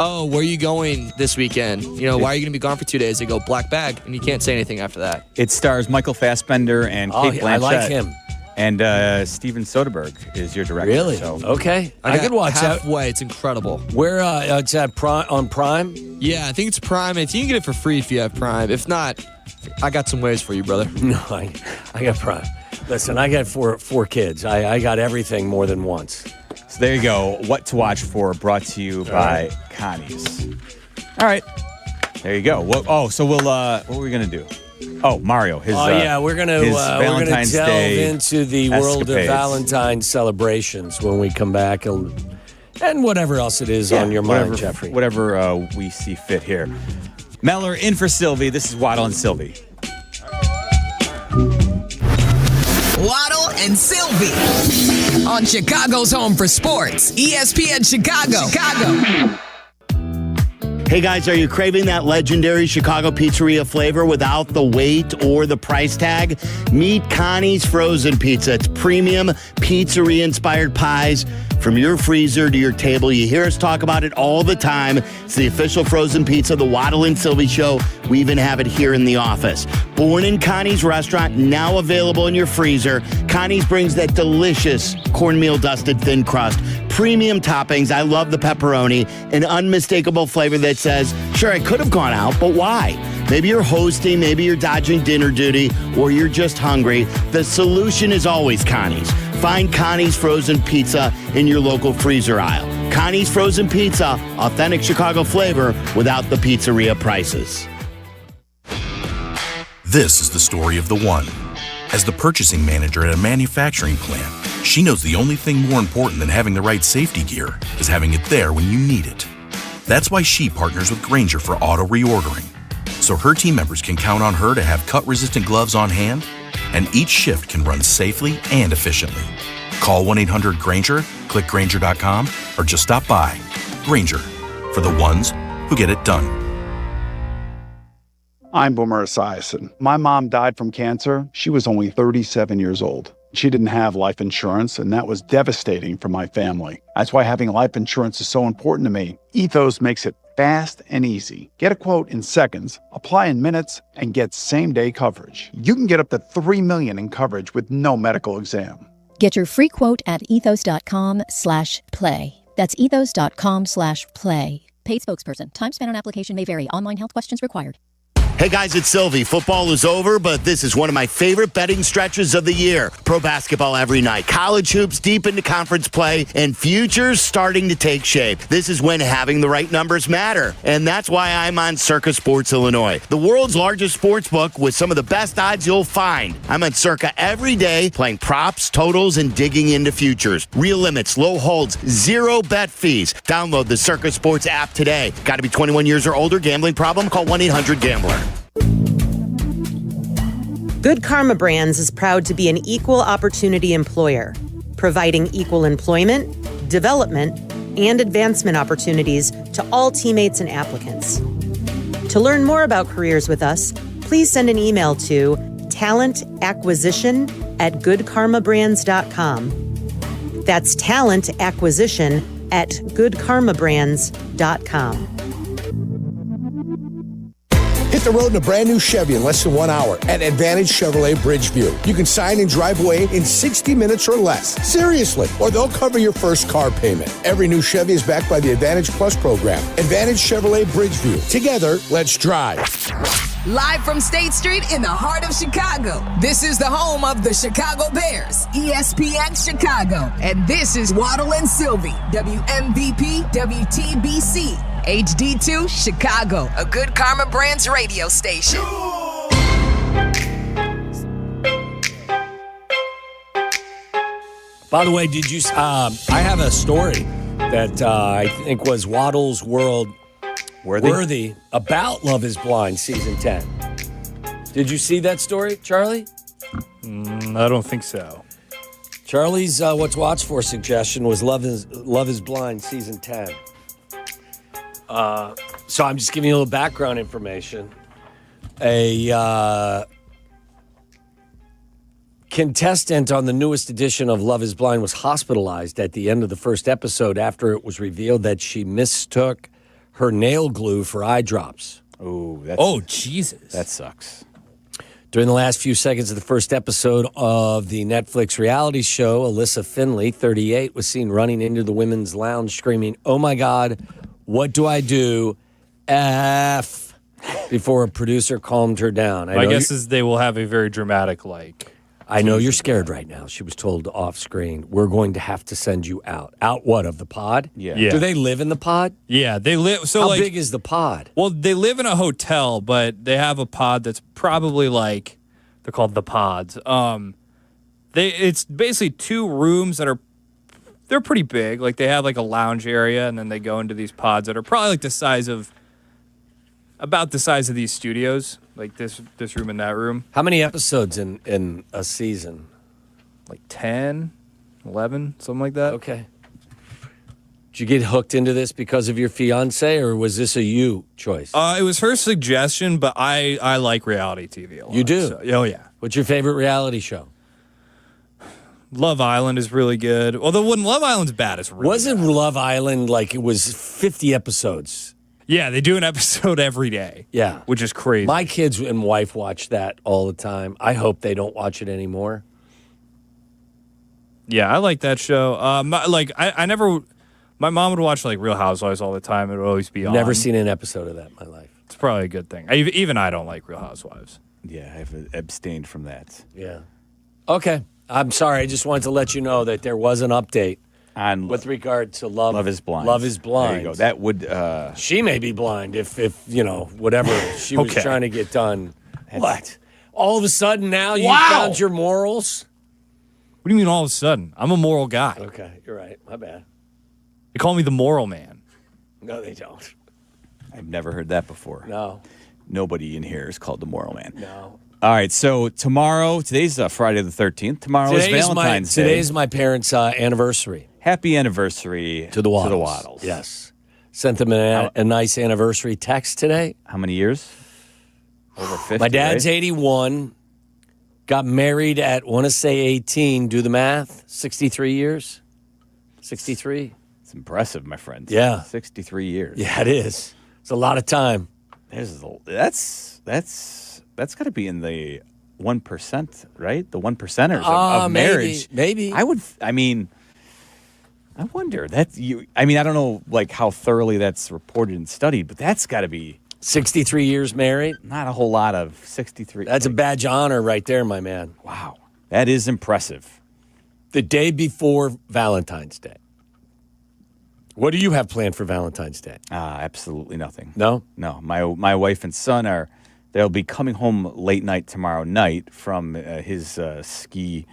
S5: oh, where are you going this weekend? Why are you gonna be gone for 2 days? They go Black Bag, and you can't say anything after that.
S2: It stars Michael Fassbender and Kate Blanchett.
S29: I like him.
S2: And Steven Soderbergh is your director.
S29: Really?
S2: So.
S29: Okay. I could watch that.
S5: Halfway, it's incredible.
S29: Where it's at on Prime?
S5: Yeah, I think it's Prime. If you can get it for free if you have Prime. If not, I got some ways for you, brother.
S29: No, I got Prime. Listen, I got four kids. I got everything more than once.
S2: So there you go. What to watch for, brought to you by Connie's. All right. There you go. So we'll what were we gonna do? Oh, Mario.
S29: We're gonna
S2: Valentine's
S29: delve
S2: Day
S29: into the world of
S2: escapades.
S29: Valentine celebrations when we come back, and whatever else it is on your mind, Jeffrey.
S2: Whatever we see fit here. Meller in for Silvy. This is Waddle and Silvy.
S1: Waddle and Silvy on Chicago's home for sports, ESPN Chicago.
S23: Hey guys, are you craving that legendary Chicago pizzeria flavor without the weight or the price tag? Meet Connie's Frozen Pizza. It's premium pizzeria-inspired pies from your freezer to your table. You hear us talk about it all the time. It's the official frozen pizza, the Waddle Silvy Show. We even have it here in the office. Born in Connie's restaurant, now available in your freezer. Connie's brings that delicious cornmeal-dusted thin crust, premium toppings. I love the pepperoni, an unmistakable flavor that says, sure, I could have gone out, but why? Maybe you're hosting, maybe you're dodging dinner duty, or you're just hungry. The solution is always Connie's. Find Connie's Frozen Pizza in your local freezer aisle. Connie's Frozen Pizza, authentic Chicago flavor without the pizzeria prices.
S12: This is the story of the one. As the purchasing manager at a manufacturing plant, she knows the only thing more important than having the right safety gear is having it there when you need it. That's why she partners with Grainger for auto reordering, so her team members can count on her to have cut-resistant gloves on hand, and each shift can run safely and efficiently. Call 1-800-GRAINGER, click Grainger.com, or just stop by. Grainger, for the ones who get it done.
S14: I'm Boomer Esiason. My mom died from cancer. She was only 37 years old. She didn't have life insurance, and that was devastating for my family. That's why having life insurance is so important to me. Ethos makes it fast and easy. Get a quote in seconds, apply in minutes, and get same-day coverage. You can get up to $3 million in coverage with no medical exam.
S20: Get your free quote at ethos.com/play. That's ethos.com/play. Paid spokesperson. Time spent on application may vary. Online health questions required.
S23: Hey guys, it's Silvy. Football is over, but this is one of my favorite betting stretches of the year. Pro basketball every night, college hoops deep into conference play, and futures starting to take shape. This is when having the right numbers matter, and that's why I'm on Circa Sports Illinois, the world's largest sports book with some of the best odds you'll find. I'm on Circa every day, playing props, totals, and digging into futures. Real limits, low holds, zero bet fees. Download the Circa Sports app today. Got to be 21 years or older. Gambling problem? Call 1-800-GAMBLER.
S21: Good Karma Brands is proud to be an equal opportunity employer, providing equal employment, development, and advancement opportunities to all teammates and applicants. To learn more about careers with us, please send an email to talentacquisition@goodkarmabrands.com. That's talentacquisition@goodkarmabrands.com.
S4: Hit the road in a brand new Chevy in less than 1 hour at Advantage Chevrolet Bridgeview. You can sign and drive away in 60 minutes or less. Seriously. Or they'll cover your first car payment. Every new Chevy is backed by the Advantage Plus program. Advantage Chevrolet Bridgeview. Together, let's drive.
S1: Live from State Street in the heart of Chicago, this is the home of the Chicago Bears, ESPN Chicago. And this is Waddle and Silvy, WMVP, WTBC, HD2, Chicago, a Good Karma Brands radio station.
S29: By the way, did you? I have a story that I think was Waddle's World worthy about Love Is Blind season 10. Did you see that story, Charlie?
S3: I don't think so.
S29: Charlie's what's watch for suggestion was Love Is Blind season 10. So I'm just giving you a little background information. A contestant on the newest edition of Love Is Blind was hospitalized at the end of the first episode after it was revealed that she mistook her nail glue for eye drops.
S3: Oh, Jesus.
S2: That sucks.
S29: During the last few seconds of the first episode of the Netflix reality show, Alyssa Finley, 38, was seen running into the women's lounge screaming, "Oh my God, what do I do? F," before a producer calmed her down.
S3: My guess is they will have a very dramatic,
S29: I know you're scared right now. She was told off screen, "We're going to have to send you out." Out what, of the pod?
S3: Yeah.
S29: Do they live in the pod?
S3: Yeah, they live. So
S29: how big is the pod?
S3: Well, they live in a hotel, but they have a pod that's probably they're called the pods. It's basically 2 rooms that they're pretty big. Like they have a lounge area, and then they go into these pods that are probably about the size of these studios, like this room and that room.
S29: How many episodes in a season?
S3: like 10, 11, something like that.
S9: Okay. Did you get hooked into this because of your fiance, or was this a you choice?
S3: It was her suggestion, but I like reality TV a lot.
S9: You do?
S3: So, oh, yeah.
S9: What's your favorite reality show?
S3: Love Island is really good. Although when Love Island's bad, it's really
S9: Wasn't Love Island like it was 50 episodes?
S3: Yeah, they do an episode every day.
S9: Yeah.
S3: Which is crazy.
S9: My kids and wife watch that all the time. I hope they don't watch it anymore.
S3: Yeah, I like that show. I never... My mom would watch like Real Housewives all the time. It would always be on.
S9: Never seen an episode of that in my life.
S3: It's probably a good thing. Even I don't like Real Housewives.
S2: Yeah, I've abstained from that.
S9: Yeah. Okay. I'm sorry. I just wanted to let you know that there was an update
S2: on
S9: with regard to Love.
S2: Love is Blind.
S9: Love is Blind.
S2: There you go. That would.
S9: She may be blind if whatever she was trying to get done. What? All of a sudden now you found your morals?
S3: What do you mean all of a sudden? I'm a moral guy.
S9: Okay, you're right. My bad.
S3: They call me the moral man.
S9: No, they don't.
S2: I've never heard that before.
S9: No.
S2: Nobody in here is called the moral man.
S9: No.
S2: All right, so today's Friday the 13th. Tomorrow is Valentine's Day.
S9: Today's my parents' anniversary.
S2: Happy anniversary
S9: to the Waddles.
S2: To the Waddles.
S9: Yes. Sent them a nice anniversary text today.
S2: How many years? Over 50,
S9: my dad's
S2: right?
S9: 81. Got married at, want to say 18. Do the math. 63 years. 63.
S2: It's impressive, my friend.
S9: Yeah.
S2: 63 years.
S9: Yeah, it is. It's a lot of time.
S2: That's got to be in the 1%, right? The 1%ers of marriage.
S9: Maybe.
S2: I wonder I don't know like how thoroughly that's reported and studied, but that's got to be
S9: 63 years married.
S2: Not a whole lot of 63.
S9: That's a badge of honor right there, my man.
S2: Wow. That is impressive.
S9: The day before Valentine's Day. What do you have planned for Valentine's Day?
S2: Absolutely nothing.
S9: No?
S2: No. My wife and son they'll be coming home late night tomorrow night from his ski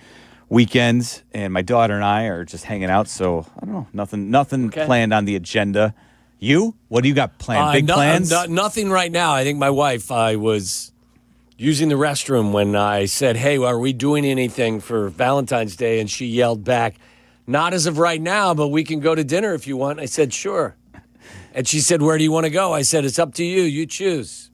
S2: weekends, and my daughter and I are just hanging out, so I don't know. Nothing planned on the agenda. You? What do you got planned? Big plans?
S9: Nothing right now. I think my wife, I was using the restroom when I said, hey, are we doing anything for Valentine's Day? And she yelled back, not as of right now, but we can go to dinner if you want. I said, sure. And she said, where do you want to go? I said, it's up to you. You choose.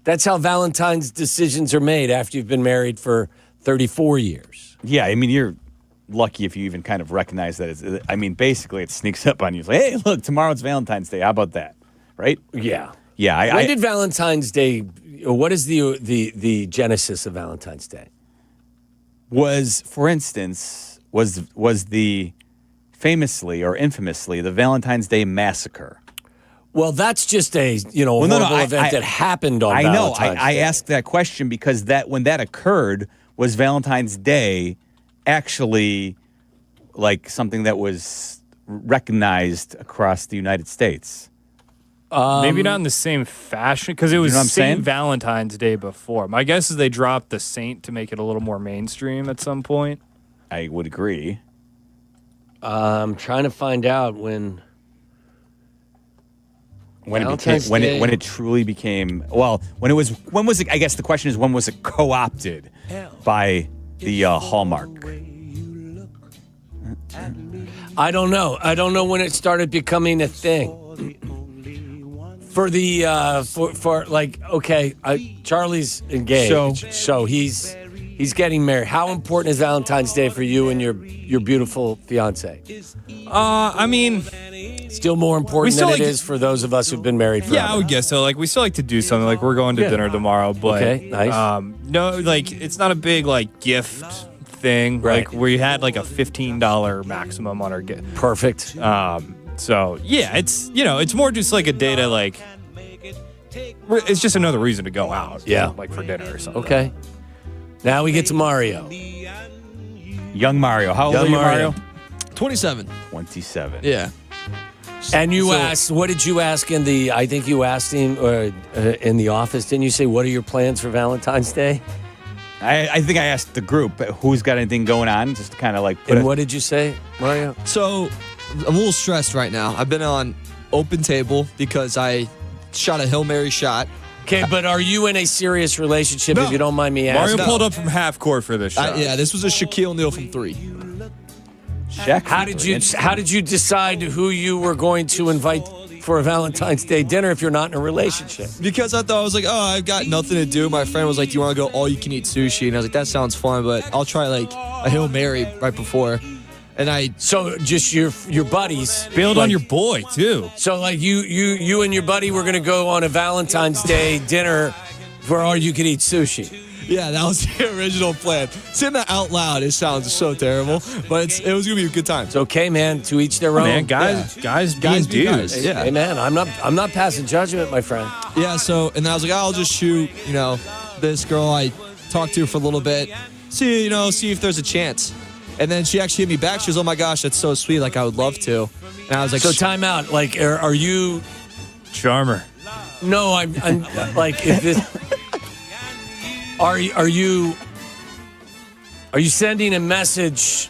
S9: That's how Valentine's decisions are made after you've been married for 34 years.
S2: Yeah, I mean, you're lucky if you even kind of recognize that. Basically, it sneaks up on you. It's like, hey, look, tomorrow it's Valentine's Day. How about that? Right?
S9: Yeah.
S2: Yeah.
S9: When did Valentine's Day, what is the genesis of Valentine's Day?
S2: For instance, was the famously or infamously the Valentine's Day Massacre.
S9: Well, that's just a horrible event that happened on Valentine's Day.
S2: I asked that question because when that occurred, was Valentine's Day actually like something that was recognized across the United States?
S3: Maybe not in the same fashion, because it was
S2: You know what I'm
S3: St.
S2: saying?
S3: Valentine's Day before. My guess is they dropped the saint to make it a little more mainstream at some point.
S2: I would agree.
S9: I'm trying to find out when
S2: it truly became when was it? I guess the question is, when was it co-opted by the Hallmark?
S9: I don't know. I don't know when it started becoming a thing. Charlie's engaged, so he's getting married. How important is Valentine's Day for you and your beautiful fiance? Still more important than it is for those of us who've been married forever.
S3: Yeah, I would guess so. Like, we still like to do something. Like, we're going to dinner tomorrow, but
S9: nice.
S3: no, like, it's not a big gift thing.
S9: Right.
S3: Like, we had like a $15 maximum on our gift.
S9: Perfect.
S3: So yeah, it's more just like a day to it's just another reason to go out.
S9: Yeah,
S3: like for dinner or something.
S9: Okay. Now we get to Mario.
S2: Young Mario. How old are you, Mario?
S5: 27.
S2: 27.
S5: Yeah.
S9: And you asked, what did you ask I think you asked him in the office, didn't you say, what are your plans for Valentine's Day?
S2: I think I asked the group, who's got anything going on, just to kind of
S9: what did you say, Mario?
S5: So, I'm a little stressed right now. I've been on open table because I shot a Hail Mary shot
S9: Okay, but are you in a serious relationship, if you don't mind me asking?
S3: Mario pulled up from half court for this shot.
S5: Yeah, this was a Shaquille O'Neal from 3.
S2: Check.
S9: How did you decide who you were going to invite for a Valentine's Day dinner if you're not in a relationship?
S5: Because I thought, I was like, oh, I've got nothing to do. My friend was like, do you want to go all-you-can-eat sushi? And I was like, that sounds fun, but I'll try like a Hail Mary right before. And
S9: so just your buddies
S3: build on your boy too.
S9: So like you and your buddy were gonna go on a Valentine's Day dinner for all you can eat sushi.
S5: Yeah, that was the original plan. Saying that out loud, it sounds so terrible, but it was gonna be a good time.
S9: It's okay, man. To each their own.
S3: Man, guys being dudes.
S9: Hey, yeah, hey, man. I'm not passing judgment, my friend.
S5: Yeah. So and I was like, I'll just shoot. This girl I talked to for a little bit, see if there's a chance. And then she actually hit me back. She goes, oh, my gosh, that's so sweet. Like, I would love to. And I was like...
S9: So, time out. Like, are you...
S3: Charmer.
S9: No, I'm like, if this... Are you sending a message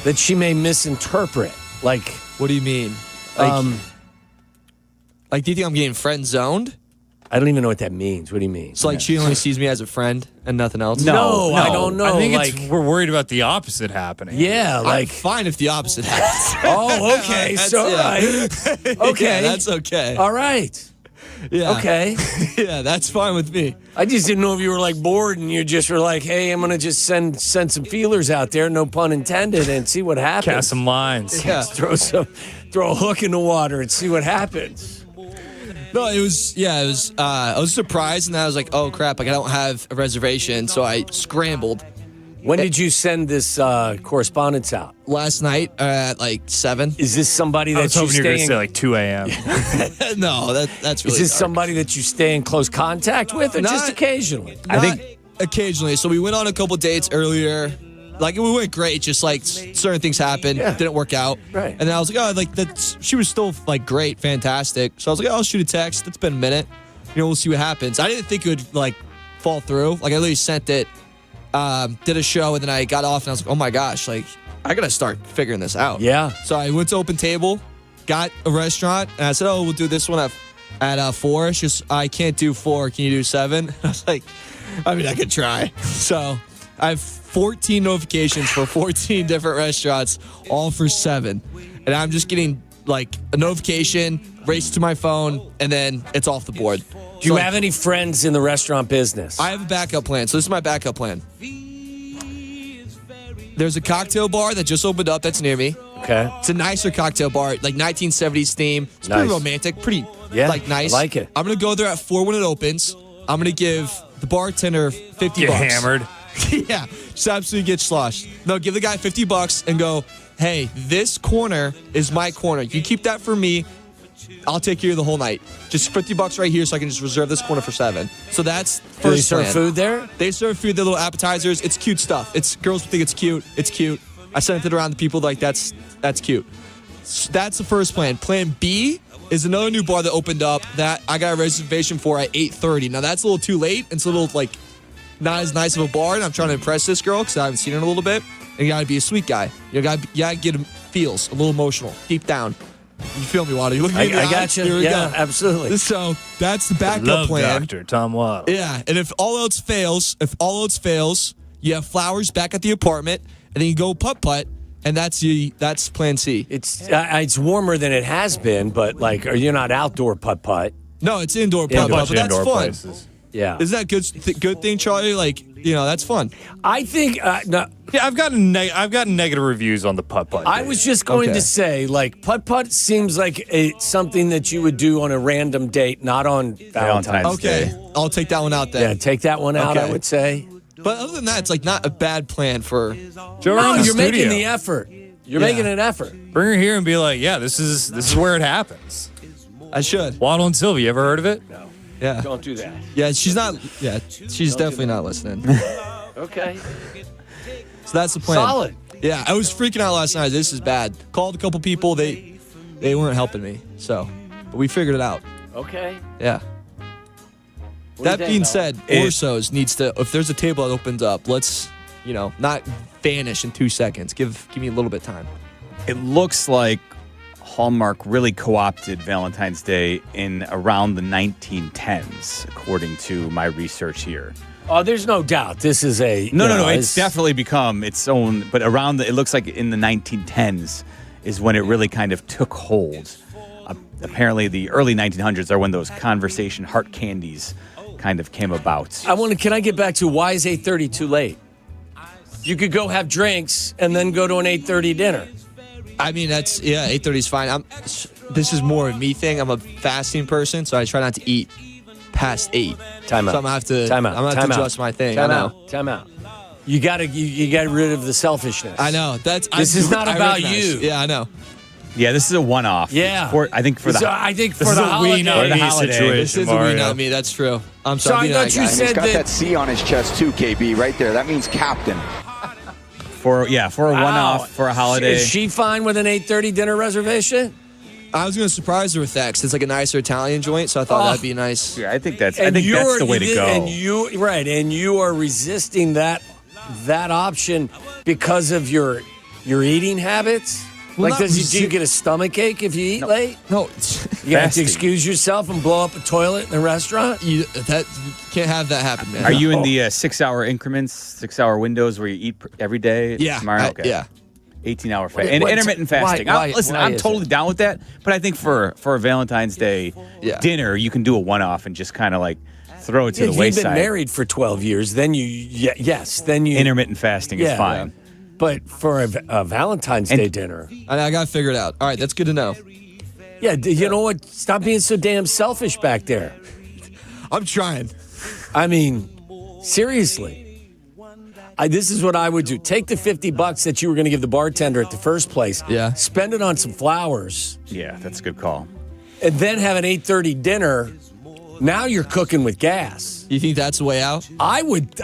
S9: that she may misinterpret? Like...
S5: What do you mean? Like, do you think I'm getting friend-zoned?
S9: I don't even know what that means. What do you mean?
S5: So, like, she only sees me as a friend and nothing else?
S9: No, I don't know.
S3: I think we're worried about the opposite happening.
S9: Yeah, like...
S5: I'm fine if the opposite happens.
S9: Oh, okay. Right. Okay.
S5: Yeah, that's okay.
S9: All right.
S5: Yeah.
S9: Okay.
S5: Yeah, that's fine with me.
S9: I just didn't know if you were, like, bored and you just were like, hey, I'm going to just send some feelers out there, no pun intended, and see what happens.
S3: Cast some lines.
S5: Yeah.
S9: Throw a hook in the water and see what happens.
S5: No, I was surprised, and I was like, oh, crap, like, I don't have a reservation, so I scrambled.
S9: When did you send this correspondence out?
S5: Last night at, like, 7.
S9: Is this somebody that
S3: I was hoping you were going to say, like, 2 a.m.
S5: No, that's really
S9: Is this
S5: dark.
S9: somebody that you stay in close contact with, or just occasionally?
S5: I think occasionally. So we went on a couple dates earlier. Like, we went great, just like certain things happened, didn't work out.
S9: Right.
S5: And then I was like, she was still like great, fantastic. So I was like, I'll shoot a text. It's been a minute. We'll see what happens. I didn't think it would like fall through. Like, I literally sent it, did a show, and then I got off and I was like, oh my gosh, like, I got to start figuring this out.
S9: Yeah.
S5: So I went to Open Table, got a restaurant, and I said, oh, we'll do this one at 4. She goes, I can't do 4. Can you do 7? I was like, I could try. So I have 14 notifications for 14 different restaurants, all for 7. And I'm just getting like a notification, race to my phone, and then it's off the board.
S9: Do you have any friends in the restaurant business?
S5: I have a backup plan. So this is my backup plan. There's a cocktail bar that just opened up that's near me.
S9: Okay.
S5: It's a nicer cocktail bar, like 1970s theme. It's pretty romantic, pretty nice.
S9: I like it.
S5: I'm going to go there at 4 when it opens. I'm going to give the bartender $50.
S3: Get hammered.
S5: Yeah, just absolutely get sloshed. No, give the guy $50 and go, hey, this corner is my corner. You keep that for me. I'll take care of the whole night. Just $50 right here so I can just reserve this corner for 7. So that's first
S9: Do they serve
S5: plan.
S9: food there?
S5: They serve food, their little appetizers. It's cute stuff. Girls think it's cute. It's cute. I sent it around to people like that's cute. So that's the first plan. Plan B is another new bar that opened up that I got a reservation for at 8:30. Now that's a little too late. It's a little like not as nice of a bar, and I'm trying to impress this girl because I haven't seen her in a little bit. And you gotta be a sweet guy. You gotta get him feels a little emotional deep down. You feel me, Waddle? You look at me.
S9: I got you. Yeah, absolutely.
S5: So that's the backup plan.
S3: Doctor Tom Waddle.
S5: Yeah, and if all else fails, you have flowers back at the apartment, and then you go putt-putt, and that's plan C.
S9: It's warmer than it has been, but like, you're not outdoor putt-putt.
S5: No, it's indoor putt-putt, but that's fun.
S9: Places. Yeah.
S5: Isn't that good thing, Charlie? Like, that's fun.
S9: I think no.
S3: Yeah, I've gotten negative reviews on the putt-putt.
S9: I was just going to say, like, putt-putt seems like something that you would do on a random date, not on Valentine's Day.
S5: Okay, I'll take that one out then.
S9: Yeah, take that one out, I would say.
S5: But other than that, it's like not a bad plan for...
S9: No, you're making the effort. You're making an effort.
S3: Bring her here and be like, yeah, this is where it happens.
S5: I should.
S3: Waddle and Silvy, you ever heard of it?
S9: No.
S5: Yeah.
S9: Don't do that.
S5: Yeah, she's not... Yeah, she's definitely not listening.
S9: Okay.
S5: So that's the plan.
S9: Solid.
S5: Yeah, I was freaking out last night. This is bad. Called a couple people. They weren't helping me. So, but we figured it out.
S9: Okay.
S5: Yeah. That being said, Orso's needs to, if there's a table that opens up, let's, not vanish in 2 seconds. Give me a little bit of time.
S2: It looks like Hallmark really co-opted Valentine's Day in around the 1910s, according to my research here.
S9: Oh, there's no doubt. This is a
S2: No. It's definitely become its own. But it looks like in the 1910s is when it really kind of took hold. Apparently, the early 1900s are when those conversation heart candies kind of came about.
S9: Can I get back to why is 8:30 too late? You could go have drinks and then go to an 8:30 dinner.
S5: I mean, 8:30 is fine. This is more a me thing. I'm a fasting person, so I try not to eat past 8.
S9: Time out.
S5: So I'm gonna have to.
S9: Time out.
S5: I'm gonna have to adjust my thing.
S9: Time
S5: I know.
S9: Time out. You got rid of the selfishness.
S5: I know.
S9: This is not about you.
S5: Yeah, I know.
S2: Yeah, this is a one-off.
S9: Yeah.
S2: I think for the
S9: holiday
S2: situation.
S5: This is a we not me. That's true. I'm sorry.
S9: So I thought you said
S10: he's got that C on his chest too, KB, right there. That means captain.
S2: For a one-off, for a holiday.
S9: Is she fine with an 8:30 dinner reservation?
S5: I was going to surprise her with that 'cause it's like a nicer Italian joint, so I thought that'd be nice.
S2: Yeah, I think that's the way to go.
S9: And you are resisting that option because of your eating habits.
S5: Well,
S9: do you get a stomach ache if you eat late?
S5: No,
S9: you have to excuse yourself and blow up a toilet in a restaurant.
S5: You can't have that happen, man.
S2: Are you in the 6-hour increments, 6-hour windows where you eat every day?
S5: Yeah,
S2: tomorrow? Okay.
S5: yeah.
S2: 18-hour fast and intermittent fasting. Listen, I'm totally down with that, but I think for a Valentine's Day dinner, you can do a one-off and just kind of like throw it to the wayside.
S9: If you've been married for 12 years, then
S2: intermittent fasting is fine.
S9: But for a Valentine's Day dinner,
S5: I got to figure it out. All right, that's good to know.
S9: Yeah, you know what? Stop being so damn selfish back there.
S5: I'm trying.
S9: I mean, seriously. This is what I would do. Take the $50 that you were going to give the bartender at the first place.
S5: Yeah.
S9: Spend it on some flowers.
S2: Yeah, that's a good call.
S9: And then have an 8:30 dinner. Now you're cooking with gas.
S5: You think that's the way out?
S9: I would,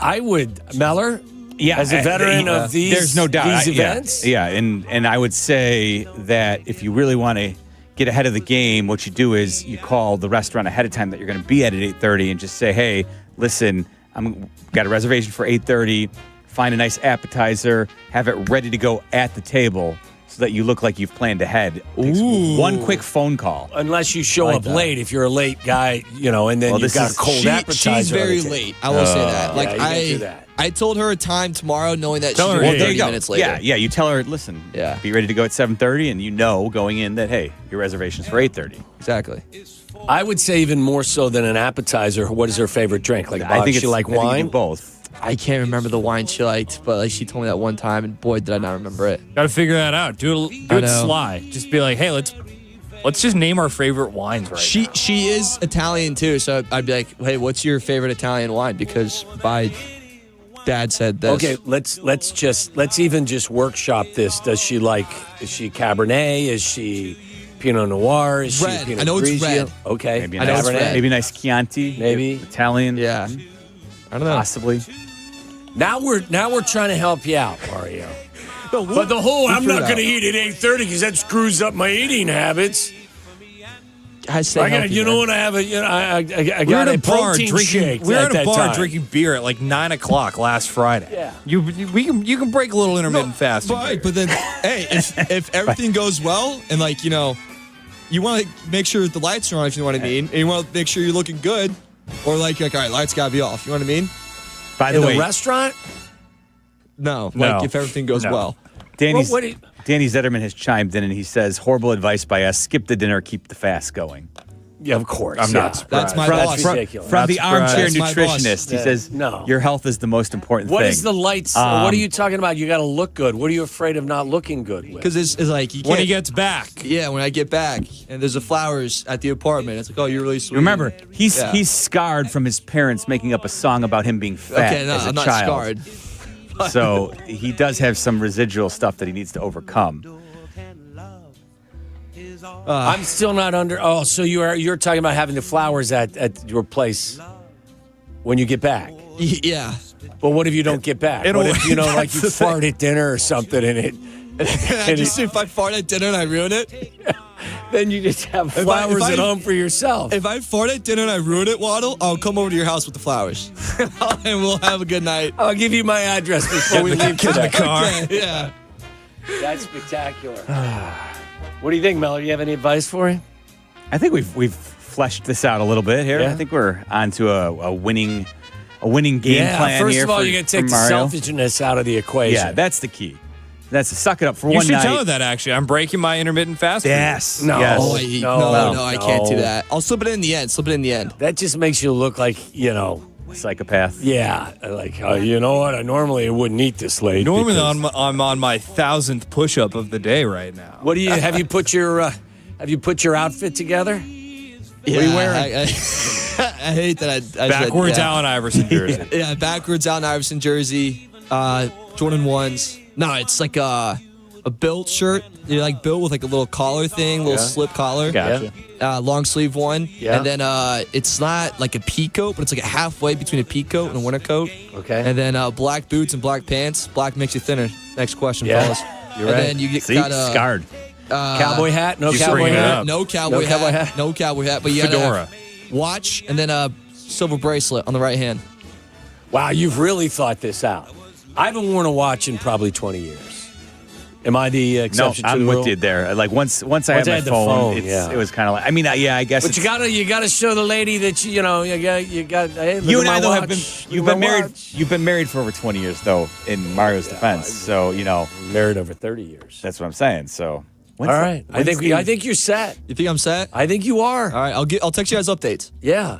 S9: Meller.
S2: Yeah,
S9: as a veteran of these,
S2: there's no doubt.
S9: These events.
S2: Yeah, and I would say that if you really want to get ahead of the game, what you do is you call the restaurant ahead of time that you're going to be at 8:30 and just say, hey, listen, I'm got a reservation for 8:30. Find a nice appetizer, have it ready to go at the table so that you look like you've planned ahead. One quick phone call.
S9: Unless you show up late, if you're a late guy, and then you've got a cold appetizer.
S5: She's very late. I will say that.
S9: Like you can't do that.
S5: I told her a time tomorrow knowing that she's 30 minutes later.
S2: Yeah, you tell her, listen, be ready to go at 7:30, and going in that, hey, your reservation's for 8:30.
S5: Exactly.
S9: I would say even more so than an appetizer, what is her favorite drink? Like, I think she like wine?
S2: I think both.
S5: I can't remember the wine she liked, but she told me that one time, and boy, did I not remember it.
S3: Got to figure that out. Do it sly. Just be like, hey, let's just name our favorite wines right now.
S5: She is Italian too, so I'd be like, hey, what's your favorite Italian wine? Because my dad said this.
S9: Okay, let's even just workshop this. Is she Cabernet? Is she Pinot Noir? Is
S5: red.
S9: she Pinot
S5: I know it's
S9: Grigio?
S5: red.
S9: Okay,
S2: Maybe a nice red. Maybe a nice Chianti.
S9: Maybe
S2: Italian.
S5: Yeah. I don't know.
S2: Possibly.
S9: Now we're trying to help you out, Mario. But the whole I'm not going to eat at 8:30 because that screws up my eating habits.
S5: I say
S9: you know what I have I got a protein shake.
S3: We were at a bar drinking beer at like 9 o'clock last Friday.
S9: Yeah,
S3: you can break a little intermittent fasting.
S5: Right, but then hey, if everything goes well and you want to make sure the lights are on, if you know what I mean, and you want to make sure you're looking good, or all right, lights gotta be off. You know what I mean?
S2: By the way,
S9: the restaurant.
S5: No, if everything goes well.
S2: Danny Zetterman has chimed in and he says, horrible advice by us. Skip the dinner, keep the fast going.
S9: Yeah, of course.
S2: I'm not surprised.
S5: That's my boss.
S2: From the armchair nutritionist, he says,
S9: no.
S2: Your health is the most important thing.
S9: What is the lights? What are you talking about? You got to look good. What are you afraid of not looking good with?
S5: Because it's like you can't.
S3: When he gets back.
S5: Yeah, when I get back and there's the flowers at the apartment, it's like, oh, you're really sweet.
S2: Remember, he's scarred from his parents making up a song about him being fat as a
S5: I'm
S2: child.
S5: not scarred.
S2: So he does have some residual stuff that he needs to overcome.
S9: I'm still not under. Oh, so you're talking about having the flowers at your place when you get back?
S5: Yeah.
S9: But what if you don't get back? What if you fart at dinner or something and it?
S5: If I fart at dinner and I ruin it,
S9: then you just have flowers at home for yourself.
S5: If I fart at dinner and I ruin it, Waddle, I'll come over to your house with the flowers, and we'll have a good night.
S9: I'll give you my address before we leave
S3: in the car.
S5: Okay, yeah.
S9: That's spectacular. What do you think, Mel? Do you have any advice for him?
S2: I think we've fleshed this out a little bit here.
S9: Yeah.
S2: I think we're onto a winning game plan
S9: first
S2: here.
S9: of all,
S2: for,
S9: you got to take the
S2: Mario.
S9: selfishness out of the equation.
S2: Yeah, that's the key. That's to suck it up for
S3: You
S2: one
S3: should
S2: night.
S3: tell her that, actually. I'm breaking my intermittent fasting.
S2: Yes.
S9: No.
S2: Yes.
S5: No, I can't do that. I'll slip it in the end.
S9: That just makes you look like,
S2: psychopath.
S9: Yeah, like, you know what? I normally wouldn't eat this late.
S3: Normally,
S9: because-
S3: I'm on my 1,000th push-up of the day right now.
S9: What do you have? You put your outfit together?
S5: Yeah,
S9: What are you wearing?
S5: I hate that. I
S3: Backwards
S5: said, yeah.
S3: Allen Iverson jersey.
S5: Yeah, backwards Allen Iverson jersey. Jordan 1s. No, it's like a built shirt. You're like built with like a little collar thing, little slip collar.
S3: Gotcha.
S5: Long sleeve one.
S9: Yeah.
S5: And then it's not like a pea coat, but it's like a halfway between a pea coat and a winter coat.
S9: Okay.
S5: And then black boots and black pants. Black makes you thinner. Next question,
S9: Yeah.
S5: fellas.
S9: You're
S5: and
S9: right.
S5: then you
S2: See?
S5: got
S2: Scarred.
S9: Cowboy hat? No
S3: You
S9: cowboy
S3: bring it
S9: hat?
S3: up.
S5: No cowboy hat. No cowboy hat. But you got
S3: Fedora.
S5: a watch and then a silver bracelet on the right hand.
S9: Wow, you've really thought this out. I haven't worn a watch in probably 20 years. Am I the
S2: No,
S9: exception to
S2: I'm
S9: the
S2: with
S9: rule?
S2: you there. Like once I had
S9: Once I
S2: my
S9: had the
S2: phone,
S9: phone,
S2: it was kind of like. I mean, I guess.
S9: But you gotta show the lady that you got. Hey, look
S2: You
S9: at
S2: and I
S9: my
S2: though have
S9: watch.
S2: been.
S9: Look
S2: You've
S9: at
S2: been
S9: my
S2: married.
S9: watch.
S2: You've been married for over 20 years though. In Mario's defense, so
S9: married over 30 years.
S2: That's what I'm saying. So.
S9: All right, I think you're set.
S5: You think I'm set?
S9: I think you are.
S5: All right, I'll text you guys updates.
S9: Yeah.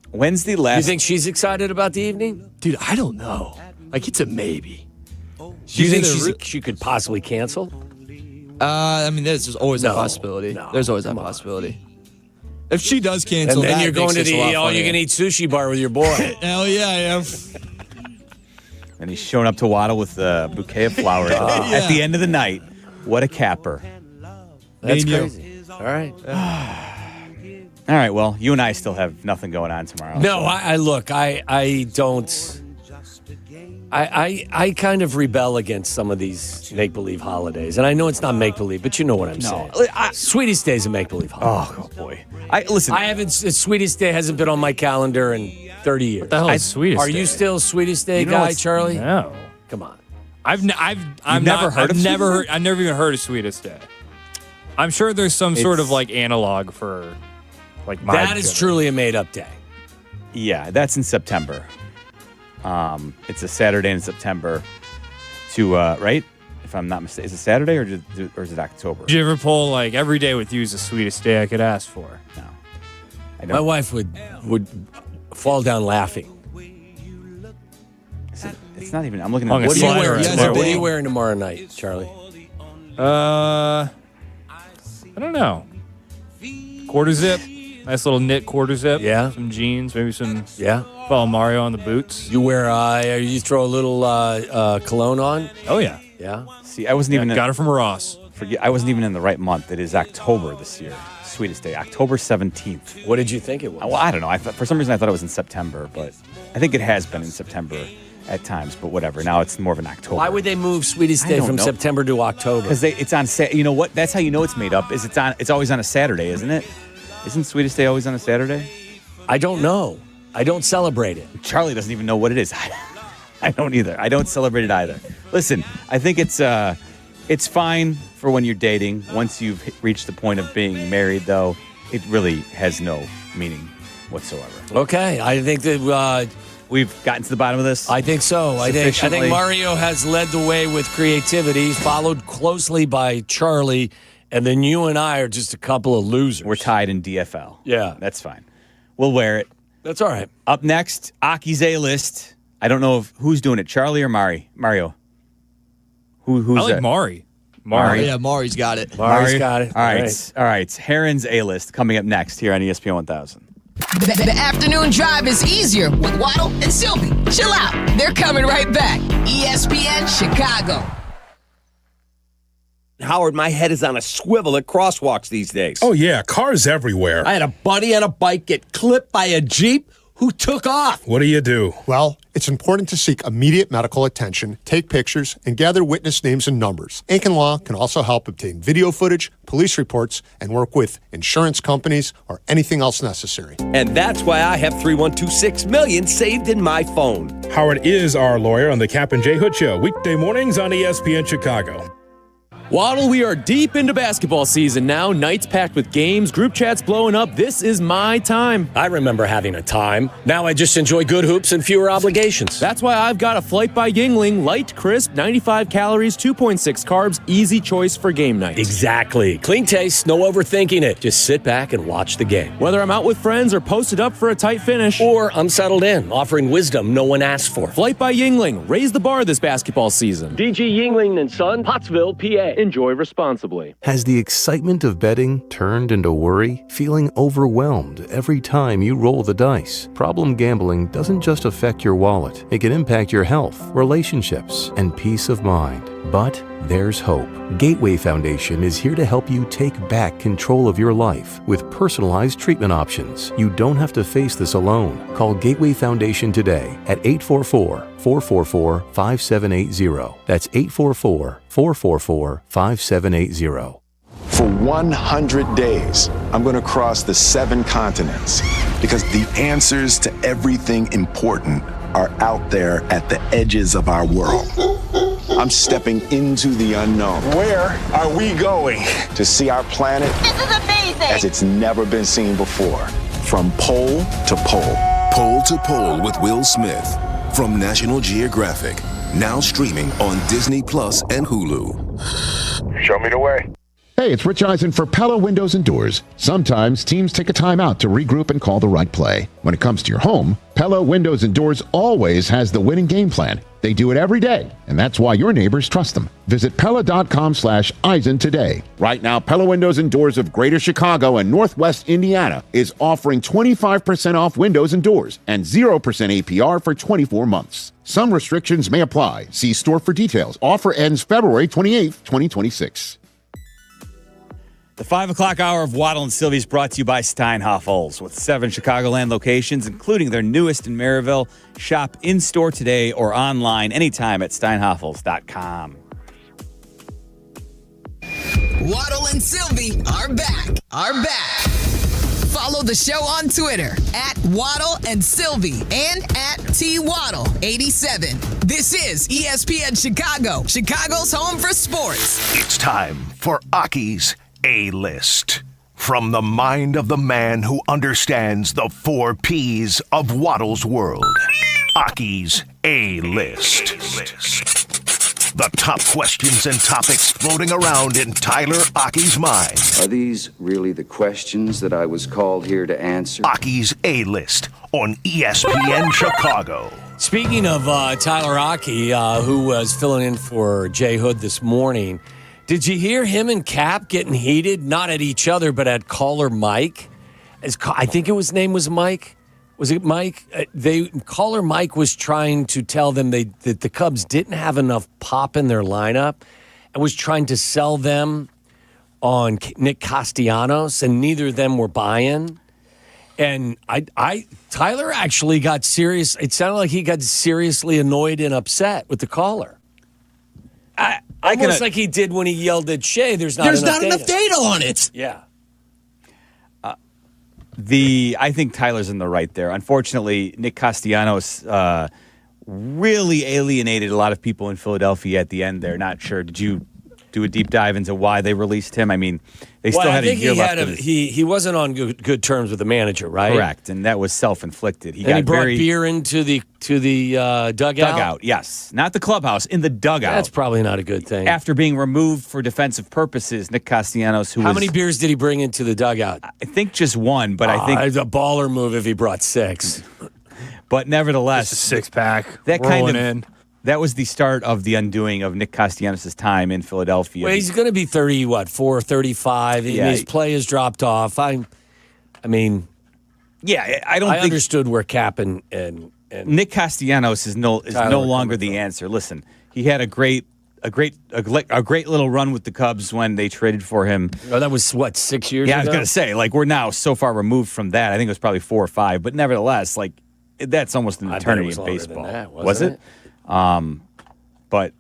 S2: When's the last?
S9: You think she's excited about the evening?
S5: Dude, I don't know. Like it's a maybe.
S9: Do you think she could possibly cancel?
S5: I mean, there's always a possibility. There's always that possibility. If she does cancel,
S9: And then
S5: that
S9: you're going
S5: makes
S9: to
S5: this a lot
S9: the all-you-can-eat sushi bar with your boy.
S5: Hell yeah, I am.
S2: And he's showing up to Waddle with a bouquet of flowers at the end of the night. What a capper!
S9: That's crazy. All right.
S2: All right. Well, you and I still have nothing going on tomorrow.
S9: No, I look. I don't. I kind of rebel against some of these make-believe holidays. And I know it's not make-believe, but you know what I'm saying. Sweetest Day is a make-believe holiday.
S2: Oh, boy. Listen.
S9: I haven't. Sweetest Day hasn't been on my calendar in 30 years.
S3: What the hell is Sweetest
S9: Are
S3: Day?
S9: you still Sweetest Day guy, Charlie?
S3: No.
S9: Come on.
S3: I've never even heard of Sweetest Day. I'm sure there's some sort of like analog for like my
S9: That is truly a made-up day.
S2: Yeah, that's in September. It's a Saturday in September. Right? If I'm not mistaken, is it Saturday or is it October?
S3: Did you ever pull like every day with you is the sweetest day I could ask for?
S2: No.
S9: My wife would fall down laughing.
S2: It's not even. I'm looking at.
S3: Hung a
S9: What are you
S3: slider
S9: wearing
S3: on
S9: tomorrow?
S3: the
S9: What are you
S3: wall.
S9: wearing tomorrow night, Charlie?
S3: I don't know. Quarter zip, nice little knit quarter zip.
S9: Yeah.
S3: Some jeans, maybe some.
S9: Yeah.
S3: Follow Mario on the boots.
S9: You wear. You throw a little cologne on.
S3: Oh yeah.
S9: Yeah.
S2: See, I wasn't even.
S3: Got it from Ross.
S2: I wasn't even in the right month. It is October this year. Sweetest Day, October 17th.
S9: What did you think it was?
S2: Well, I don't know. For some reason, I thought it was in September, but I think it has been in September at times. But whatever. Now it's more of an October.
S9: Why would they move Sweetest
S2: I
S9: Day
S2: don't
S9: from
S2: know.
S9: September to October?
S2: Because it's on. You know what? That's how you know it's made up. It's always on a Saturday, isn't it? Isn't Sweetest Day always on a Saturday?
S9: I don't know. I don't celebrate it.
S2: Charlie doesn't even know what it is. I don't either. I don't celebrate it either. Listen, I think it's fine for when you're dating. Once you've reached the point of being married, though, it really has no meaning whatsoever.
S9: Okay, I think that
S2: we've gotten to the bottom of this.
S9: I think so. I think Mario has led the way with creativity, followed closely by Charlie, and then you and I are just a couple of losers.
S2: We're tied in DFL.
S9: Yeah.
S2: That's fine. We'll wear it.
S9: That's all right.
S2: Up next, Aki's A-list. I don't know who's doing it, Charlie or Mario. Who's
S3: I like
S2: that?
S3: Mari.
S5: Mari. Yeah, Mari's got it.
S9: Mari's got it.
S2: All right. Heron's A-list coming up next here on ESPN 1000.
S1: The afternoon drive is easier with Waddle and Silvy. Chill out. They're coming right back. ESPN Chicago.
S6: Howard, my head is on a swivel at crosswalks these days.
S4: Oh, yeah, cars everywhere.
S6: I had a buddy on a bike get clipped by a Jeep who took off.
S4: What do you do?
S11: Well, it's important to seek immediate medical attention, take pictures, and gather witness names and numbers. Aiken Law can also help obtain video footage, police reports, and work with insurance companies or anything else necessary.
S6: And that's why I have 312-6 million saved in my phone.
S13: Howard is our lawyer on the Kap J Hood Show, weekday mornings on ESPN Chicago.
S8: Waddle, we are deep into basketball season now. Nights packed with games, group chats blowing up. This is my time.
S9: I remember having a time. Now I just enjoy good hoops and fewer obligations.
S8: That's why I've got a Flight by Yingling. Light, crisp, 95 calories, 2.6 carbs. Easy choice for game night.
S9: Exactly. Clean taste, no overthinking it. Just sit back and watch the game.
S8: Whether I'm out with friends or posted up for a tight finish.
S9: Or I'm settled in, offering wisdom no one asked for.
S8: Flight by Yingling. Raise the bar this basketball season.
S9: DG Yingling and Son, Pottsville, PA.
S8: Enjoy responsibly.
S13: Has the excitement of betting turned into worry? Feeling overwhelmed every time you roll the dice? Problem gambling doesn't just affect your wallet. It can impact your health, relationships, and peace of mind. But there's hope. Gateway Foundation is here to help you take back control of your life with personalized treatment options. You don't have to face this alone. Call Gateway Foundation today at 844-444-5780. That's 844-444-5780.
S15: For 100 days, I'm going to cross the 7 continents because the answers to everything important are out there at the edges of our world. I'm stepping into the unknown. Where are we going? To see our planet
S16: This is amazing!
S15: as it's never been seen before. From pole to pole.
S22: Pole to Pole with Will Smith from National Geographic. Now streaming on Disney Plus and Hulu.
S15: Show me the way.
S25: Hey, it's Rich Eisen for Pella Windows and Doors. Sometimes teams take a time out to regroup and call the right play. When it comes to your home, Pella Windows and Doors always has the winning game plan. They do it every day, and that's why your neighbors trust them. Visit Pella.com/Eisen today. Right now, Pella Windows and Doors of Greater Chicago and Northwest Indiana is offering 25% off windows and doors and 0% APR for 24 months. Some restrictions may apply. See store for details. Offer ends February 28th, 2026.
S2: The 5 o'clock hour of Waddle and Silvy is brought to you by Steinhoffels, with 7 Chicagoland locations, including their newest in Maryville. Shop in-store today or online anytime at steinhoffels.com.
S1: Waddle and Silvy are back. Follow the show on Twitter at Waddle and Silvy and at TWaddle87. This is ESPN Chicago, Chicago's home for sports.
S18: It's time for Aki's A-List. From the mind of the man who understands the 4 Ps of Waddle's world. Aki's A-List. The top questions and topics floating around in Tyler Aki's mind.
S10: Are these really the questions that I was called here to answer?
S18: Aki's A-List on ESPN Chicago.
S9: Speaking of Tyler Aki, who was filling in for J Hood this morning, did you hear him and Kap getting heated? Not at each other, but at caller Mike. I think his name was Mike. Was it Mike? Caller Mike was trying to tell them that the Cubs didn't have enough pop in their lineup and was trying to sell them on Nick Castellanos, and neither of them were buying. And Tyler actually got serious. It sounded like he got seriously annoyed and upset with the caller. Almost like he did when he yelled at Shea. There's not enough data on it. Yeah.
S2: I think Tyler's in the right there. Unfortunately, Nick Castellanos really alienated a lot of people in Philadelphia at the end there. Not sure. Did you do a deep dive into why they released him? I mean, they still had a year left.
S9: He wasn't on good terms with the manager, right?
S2: Correct, and that was self-inflicted.
S9: He brought beer into the dugout?
S2: Dugout, yes. Not the clubhouse, in the dugout.
S9: That's probably not a good thing.
S2: After being removed for defensive purposes, Nick Castellanos,
S9: How many beers did he bring into the dugout?
S2: I think just one, but I think...
S9: It's a baller move if he brought 6.
S2: But nevertheless...
S3: Just a 6-pack,
S2: that
S3: rolling in.
S2: That was the start of the undoing of Nick Castellanos' time in Philadelphia.
S9: Well, he's going to be 34, 35.
S2: Yeah.
S9: His play has dropped off. I mean,
S2: yeah, I
S9: understood where Kap and
S2: Nick Castellanos is no longer the answer. Listen, he had a great little run with the Cubs when they traded for him.
S9: Oh, that was 6 years ago?
S2: Yeah, I was going to say, we're now so far removed from that. I think it was probably 4 or 5, but nevertheless, that's almost an eternity in baseball.
S9: Was it?
S2: But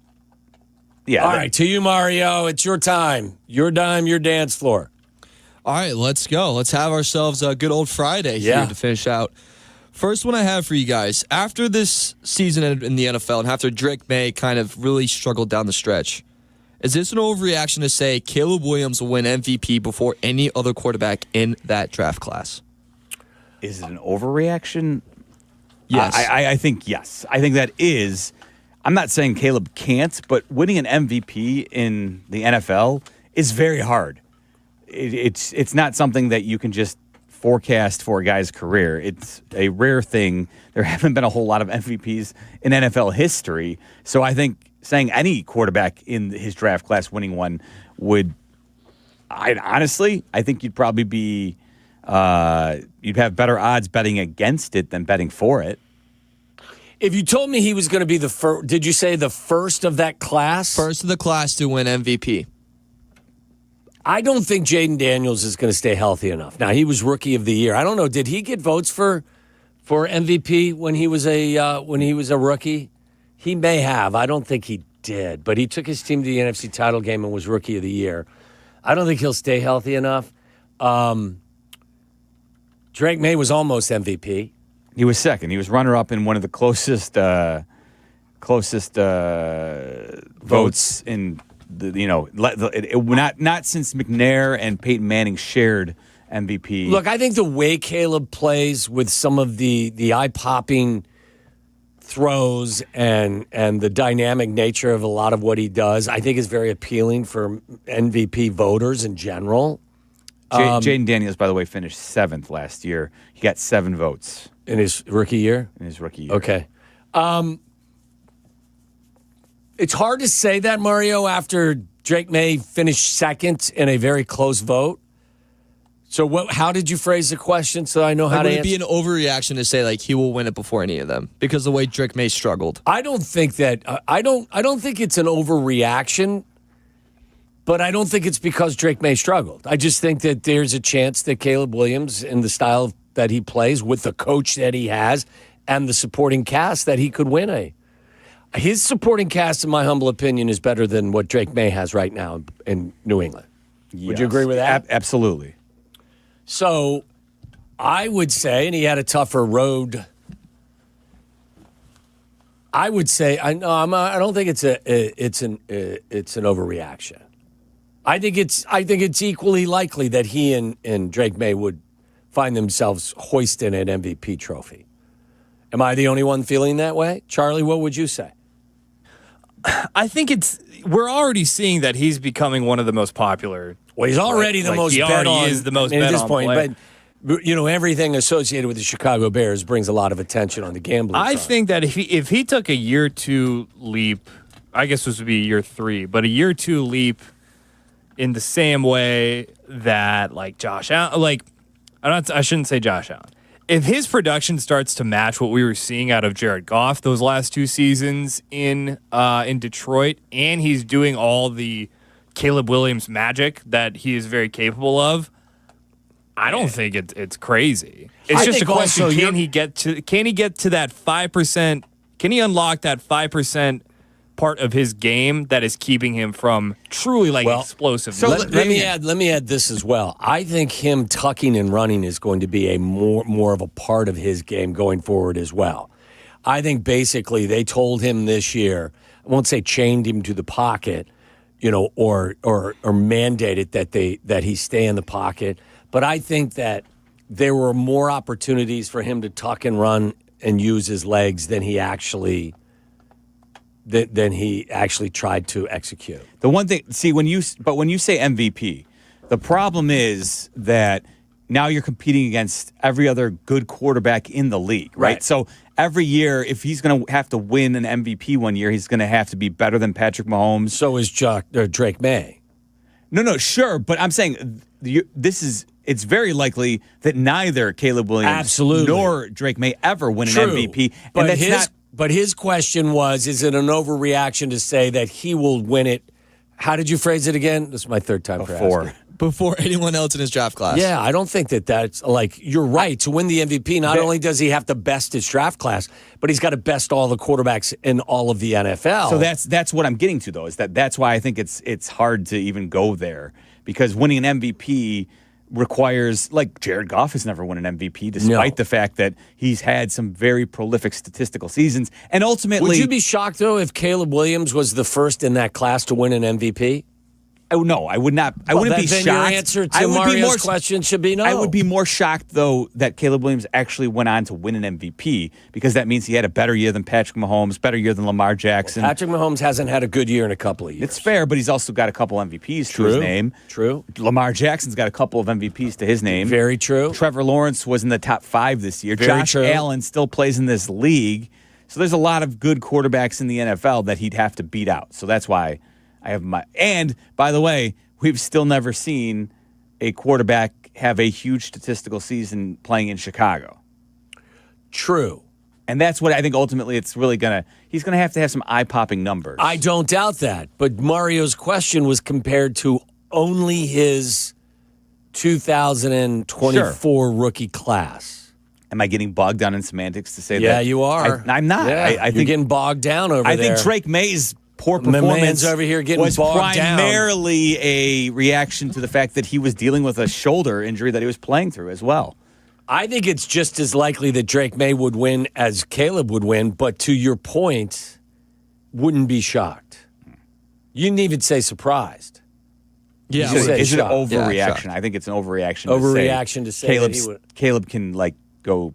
S2: yeah.
S9: All right, to you, Mario. It's your time. Your dime, your dance floor.
S5: All right, let's go. Let's have ourselves a good old Friday here to finish out. First one I have for you guys. After this season in the NFL and after Drake May kind of really struggled down the stretch, Is this an overreaction to say Caleb Williams will win MVP before any other quarterback in that draft class?
S2: Is it an overreaction?
S5: Yes.
S2: I think yes. I think that is. I'm not saying Caleb can't, but winning an MVP in the NFL is very hard. It's not something that you can just forecast for a guy's career. It's a rare thing. There haven't been a whole lot of MVPs in NFL history. So I think saying any quarterback in his draft class winning one would, honestly, I think you'd probably be, you'd have better odds betting against it than betting for it.
S9: If you told me he was going to be the first, did you say the first of that class?
S5: First of the class to win MVP.
S9: I don't think Jaden Daniels is going to stay healthy enough. Now, he was Rookie of the Year. I don't know. Did he get votes for MVP when he was a rookie? He may have. I don't think he did. But he took his team to the NFC title game and was Rookie of the Year. I don't think he'll stay healthy enough. Drake May was almost MVP.
S2: He was second. He was runner-up in one of the closest votes in the not since McNair and Peyton Manning shared MVP.
S9: Look, I think the way Caleb plays with some of the eye-popping throws and the dynamic nature of a lot of what he does, I think is very appealing for MVP voters in general.
S2: Jaden Daniels, by the way, finished 7th last year. He got 7 votes.
S9: In his rookie year?
S2: In his rookie year.
S9: Okay. It's hard to say that, Mario, after Drake May finished second in a very close vote. So how did you phrase the question so I know how to answer?
S5: Would it be an overreaction to say he will win it before any of them because of the way Drake May struggled?
S9: I don't think that I don't think it's an overreaction, but I don't think it's because Drake May struggled. I just think that there's a chance that Caleb Williams, in the style that he plays with the coach that he has and the supporting cast, that he could win his supporting cast, in my humble opinion, is better than what Drake May has right now in New England. Yes. Would you agree with that?
S2: Absolutely.
S9: So I would say, and he had a tougher road. I would say, I don't think it's an overreaction. I think it's equally likely that he and Drake May would find themselves hoisting an MVP trophy. Am I the only one feeling that way? Charlie, what would you say?
S3: I think we're already seeing that he's becoming one of the most popular.
S9: Well, he's already the most bet on.
S3: He is the most bet
S9: at this
S3: on
S9: point,
S3: play.
S9: But everything associated with the Chicago Bears brings a lot of attention on the gambling
S3: I
S9: front.
S3: think that if he took a year 2 leap, I guess this would be year 3, but a year 2 leap in the same way that Josh Allen, I shouldn't say Josh Allen. If his production starts to match what we were seeing out of Jared Goff those last 2 seasons in Detroit, and he's doing all the Caleb Williams magic that he is very capable of, I don't think it's crazy. It's just a question: can he get to that 5%? Can he unlock that 5% part of his game that is keeping him from truly explosive?
S9: So let me add this as well. I think him tucking and running is going to be a more of a part of his game going forward as well. I think basically they told him this year, I won't say chained him to the pocket, or mandated that he stay in the pocket, but I think that there were more opportunities for him to tuck and run and use his legs than he actually tried to execute.
S2: The one thing, when you say MVP, the problem is that now you're competing against every other good quarterback in the league, right? So every year, if he's going to have to win an MVP one year, he's going to have to be better than Patrick Mahomes.
S9: So is Drake May.
S2: No, sure, but I'm saying it's very likely that neither Caleb Williams nor Drake May ever win an MVP. And
S9: But his question was, is it an overreaction to say that he will win it? How did you phrase it again? This is my third time
S5: before anyone else in his draft class.
S9: Yeah, I don't think that's you're right. To win the MVP, not only does he have to best his draft class, but he's got to best all the quarterbacks in all of the NFL.
S2: So that's what I'm getting to, though, is that's why I think it's hard to even go there, because winning an MVP requires, like Jared Goff has never won an MVP, despite the fact that he's had some very prolific statistical seasons. And ultimately,
S9: would you be shocked though if Caleb Williams was the first in that class to win an MVP?
S2: Oh no, I would not. I wouldn't be shocked.
S9: Then your answer to Mario's question should be no.
S2: I would be more shocked though that Caleb Williams actually went on to win an MVP, because that means he had a better year than Patrick Mahomes, better year than Lamar Jackson.
S9: Patrick Mahomes hasn't had a good year in a couple of years.
S2: It's fair, but he's also got a couple MVPs to his name.
S9: True.
S2: Lamar Jackson's got a couple of MVPs to his name.
S9: Very true.
S2: Trevor Lawrence was in the top 5 this year.
S9: Very
S2: Josh
S9: true.
S2: Allen still plays in this league. So there's a lot of good quarterbacks in the NFL that he'd have to beat out. So that's why I have my. And by the way, we've still never seen a quarterback have a huge statistical season playing in Chicago.
S9: True.
S2: And that's what I think ultimately it's really he's going to have some eye-popping numbers.
S9: I don't doubt that. But Mario's question was compared to only his 2024 rookie class.
S2: Am I getting bogged down in semantics to say that?
S9: Yeah, you are.
S2: I'm not.
S9: Yeah,
S2: I think
S9: you're getting bogged down over there.
S2: I think Drake May's poor
S9: My
S2: performance
S9: man's over here getting
S2: was
S9: bogged down.
S2: primarily a reaction to the fact that he was dealing with a shoulder injury that he was playing through as well.
S9: I think it's just as likely that Drake May would win as Caleb would win, but to your point, wouldn't be shocked. You didn't even say surprised.
S5: Yeah,
S2: Is it an overreaction?
S5: Yeah,
S2: I think it's an overreaction.
S9: Overreaction to say that he would.
S2: Caleb can go,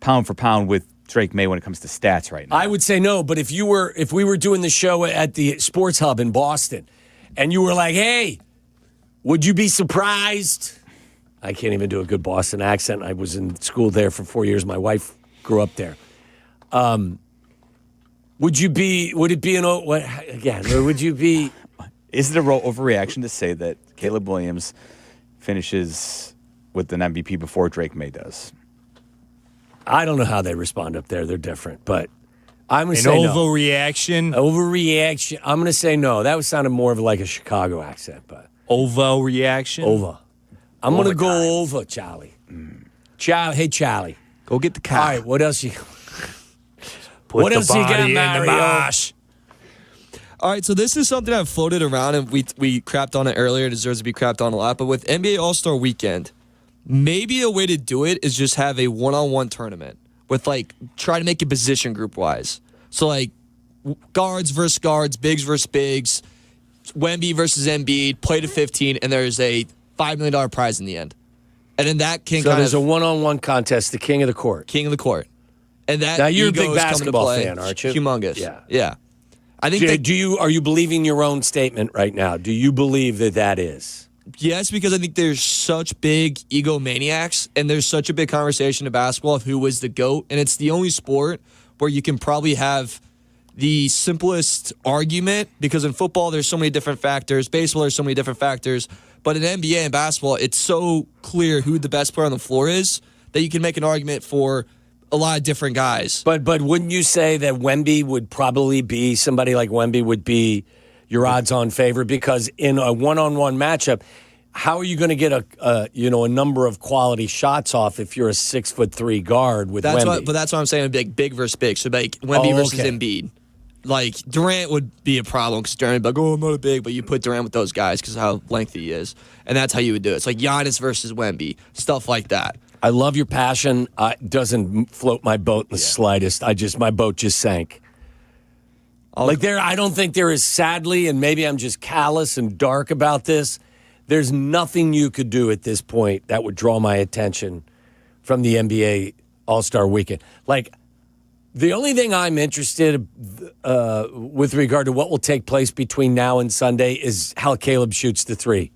S2: pound for pound with Drake May when it comes to stats right now.
S9: I would say no, but if we were doing the show at the Sports Hub in Boston, and you were like, "Hey, would you be surprised?" I can't even do a good Boston accent. I was in school there for 4 years. My wife grew up there. Would it be would you be?
S2: Is it a overreaction to say that Caleb Williams finishes with an MVP before Drake May does?
S9: I don't know how they respond up there. They're different, but I'm going to say no.
S3: Overreaction?
S9: Overreaction. I'm going to say no. That was sounded more of like a Chicago accent, but
S3: overreaction.
S9: Over. I'm going to go over, Charlie. Charlie, hey Charlie,
S5: go get the car.
S9: All right, what else you?
S3: What else you got, Mario?
S5: All right, so this is something I've floated around, and we crapped on it earlier. It deserves to be crapped on a lot. But with NBA All-Star Weekend, maybe a way to do it is just have a one-on-one tournament with, try to make it position group-wise. So, guards versus guards, bigs versus bigs, Wemby versus Embiid, play to 15, and there's a $5 million prize in the end. And then that can
S9: there's a one-on-one contest, the king of the court.
S5: King of the court. And that
S9: now you're a
S5: ego
S9: big
S5: is coming to
S9: basketball
S5: play.
S9: fan, aren't you?
S5: Humongous.
S9: Yeah.
S5: I think
S9: are you believing your own statement right now? Do you believe that is?
S5: Yes, because I think there's such big egomaniacs, and there's such a big conversation in basketball of who was the GOAT, and it's the only sport where you can probably have the simplest argument, because in football there's so many different factors, baseball there's so many different factors, but in NBA and basketball it's so clear who the best player on the floor is that you can make an argument for a lot of different guys.
S9: But wouldn't you say that Wemby would probably be, somebody like Wemby would be your odds-on favorite? Because in a one-on-one matchup, how are you going to get a number of quality shots off if you're a 6'3" guard with Wemby?
S5: But that's what I'm saying. Big versus big. So Wemby versus Embiid. Durant would be a problem because Durant would be like, I'm not a big, but you put Durant with those guys because of how lengthy he is, and that's how you would do it. It's like Giannis versus Wemby, stuff like that.
S9: I love your passion. It doesn't float my boat in the slightest. My boat just sank. I don't think there is, sadly, and maybe I'm just callous and dark about this, there's nothing you could do at this point that would draw my attention from the NBA All-Star Weekend. The only thing I'm interested with regard to what will take place between now and Sunday is how Caleb shoots the three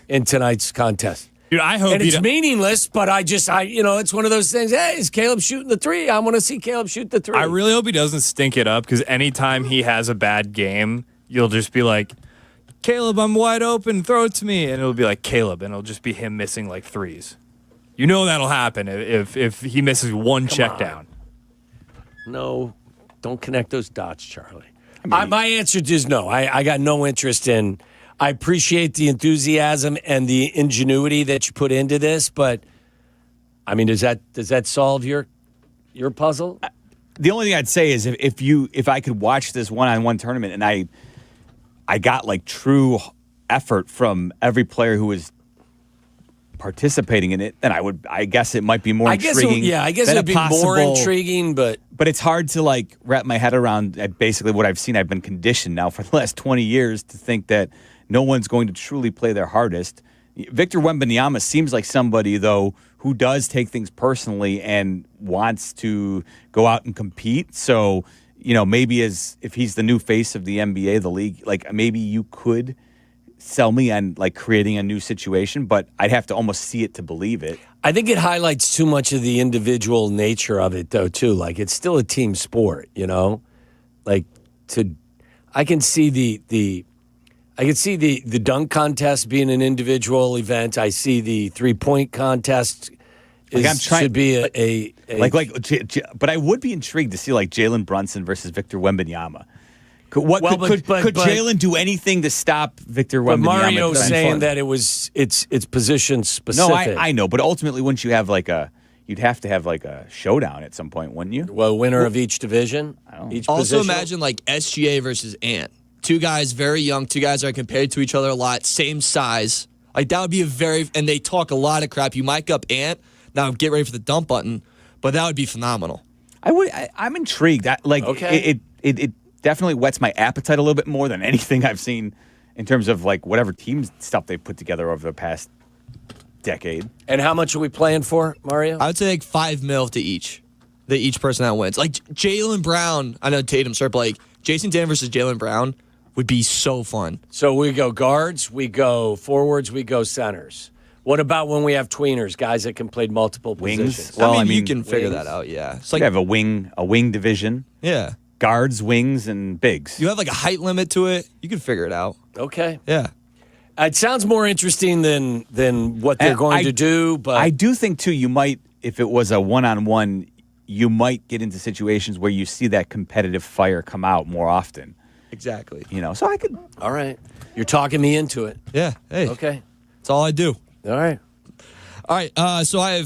S9: in tonight's contest.
S3: Dude, I hope
S9: it's meaningless, but it's one of those things. Hey, is Caleb shooting the three? I want to see Caleb shoot the three.
S3: I really hope he doesn't stink it up, because anytime he has a bad game, you'll just be like, Caleb, I'm wide open, throw it to me. And it'll be like, Caleb, and it'll just be him missing threes. You know that'll happen if he misses one check down.
S9: No, don't connect those dots, Charlie. My answer is no. I got no interest in. I appreciate the enthusiasm and the ingenuity that you put into this, but does that solve your puzzle?
S2: The only thing I'd say is if I could watch this one-on-one tournament and I got true effort from every player who was participating in it, then I guess it might be more intriguing.
S9: I guess it would be more intriguing, but
S2: it's hard to like wrap my head around basically what I've seen. I've been conditioned now for the last 20 years to think that no one's going to truly play their hardest. Victor Wembanyama seems like somebody, though, who does take things personally and wants to go out and compete. So, maybe if he's the new face of the NBA, the league, like maybe you could sell me on like creating a new situation, but I'd have to almost see it to believe it.
S9: I think it highlights too much of the individual nature of it, though, too. Like, it's still a team sport, Like, I can see the dunk contest being an individual event. I see the 3-point contest should be
S2: but I would be intrigued to see like Jalen Brunson versus Victor Wembanyama. Could Jalen do anything to stop Victor Wembanyama?
S9: But Mario's saying that it's position specific.
S2: No, I know, but ultimately, wouldn't you have you'd have to have like a showdown at some point, wouldn't you?
S9: Well, winner of each division. Each
S5: also
S9: position?
S5: imagine like SGA versus Ant. Two guys very young. Two guys are compared to each other a lot. Same size. Like that would be and they talk a lot of crap. You mic up Ant. Now get ready for the dump button, but that would be phenomenal.
S2: I'm intrigued. It definitely whets my appetite a little bit more than anything I've seen in terms of like whatever team stuff they've put together over the past decade.
S9: And how much are we playing for, Mario?
S5: I would say like $5 million to each. Each person that wins. Like Jaylen Brown, I know Tatum's hurt, but like Jason Tatum versus Jaylen Brown would be so fun.
S9: So we go guards, we go forwards, we go centers. What about when we have tweeners, guys that can play multiple positions?
S2: Well,
S5: I mean you can figure that out, yeah.
S2: It's like you have a wing division.
S5: Yeah.
S2: Guards, wings, and bigs.
S5: You have like a height limit to it. You can figure it out.
S9: Okay.
S5: Yeah.
S9: It sounds more interesting than what they're going to do, but
S2: I do think too you might, if it was a one-on-one, you might get into situations where you see that competitive fire come out more often.
S5: Exactly.
S2: So I could.
S9: All right. You're talking me into it.
S5: Yeah. Hey.
S9: Okay.
S5: That's all I do.
S9: All right.
S5: All right. So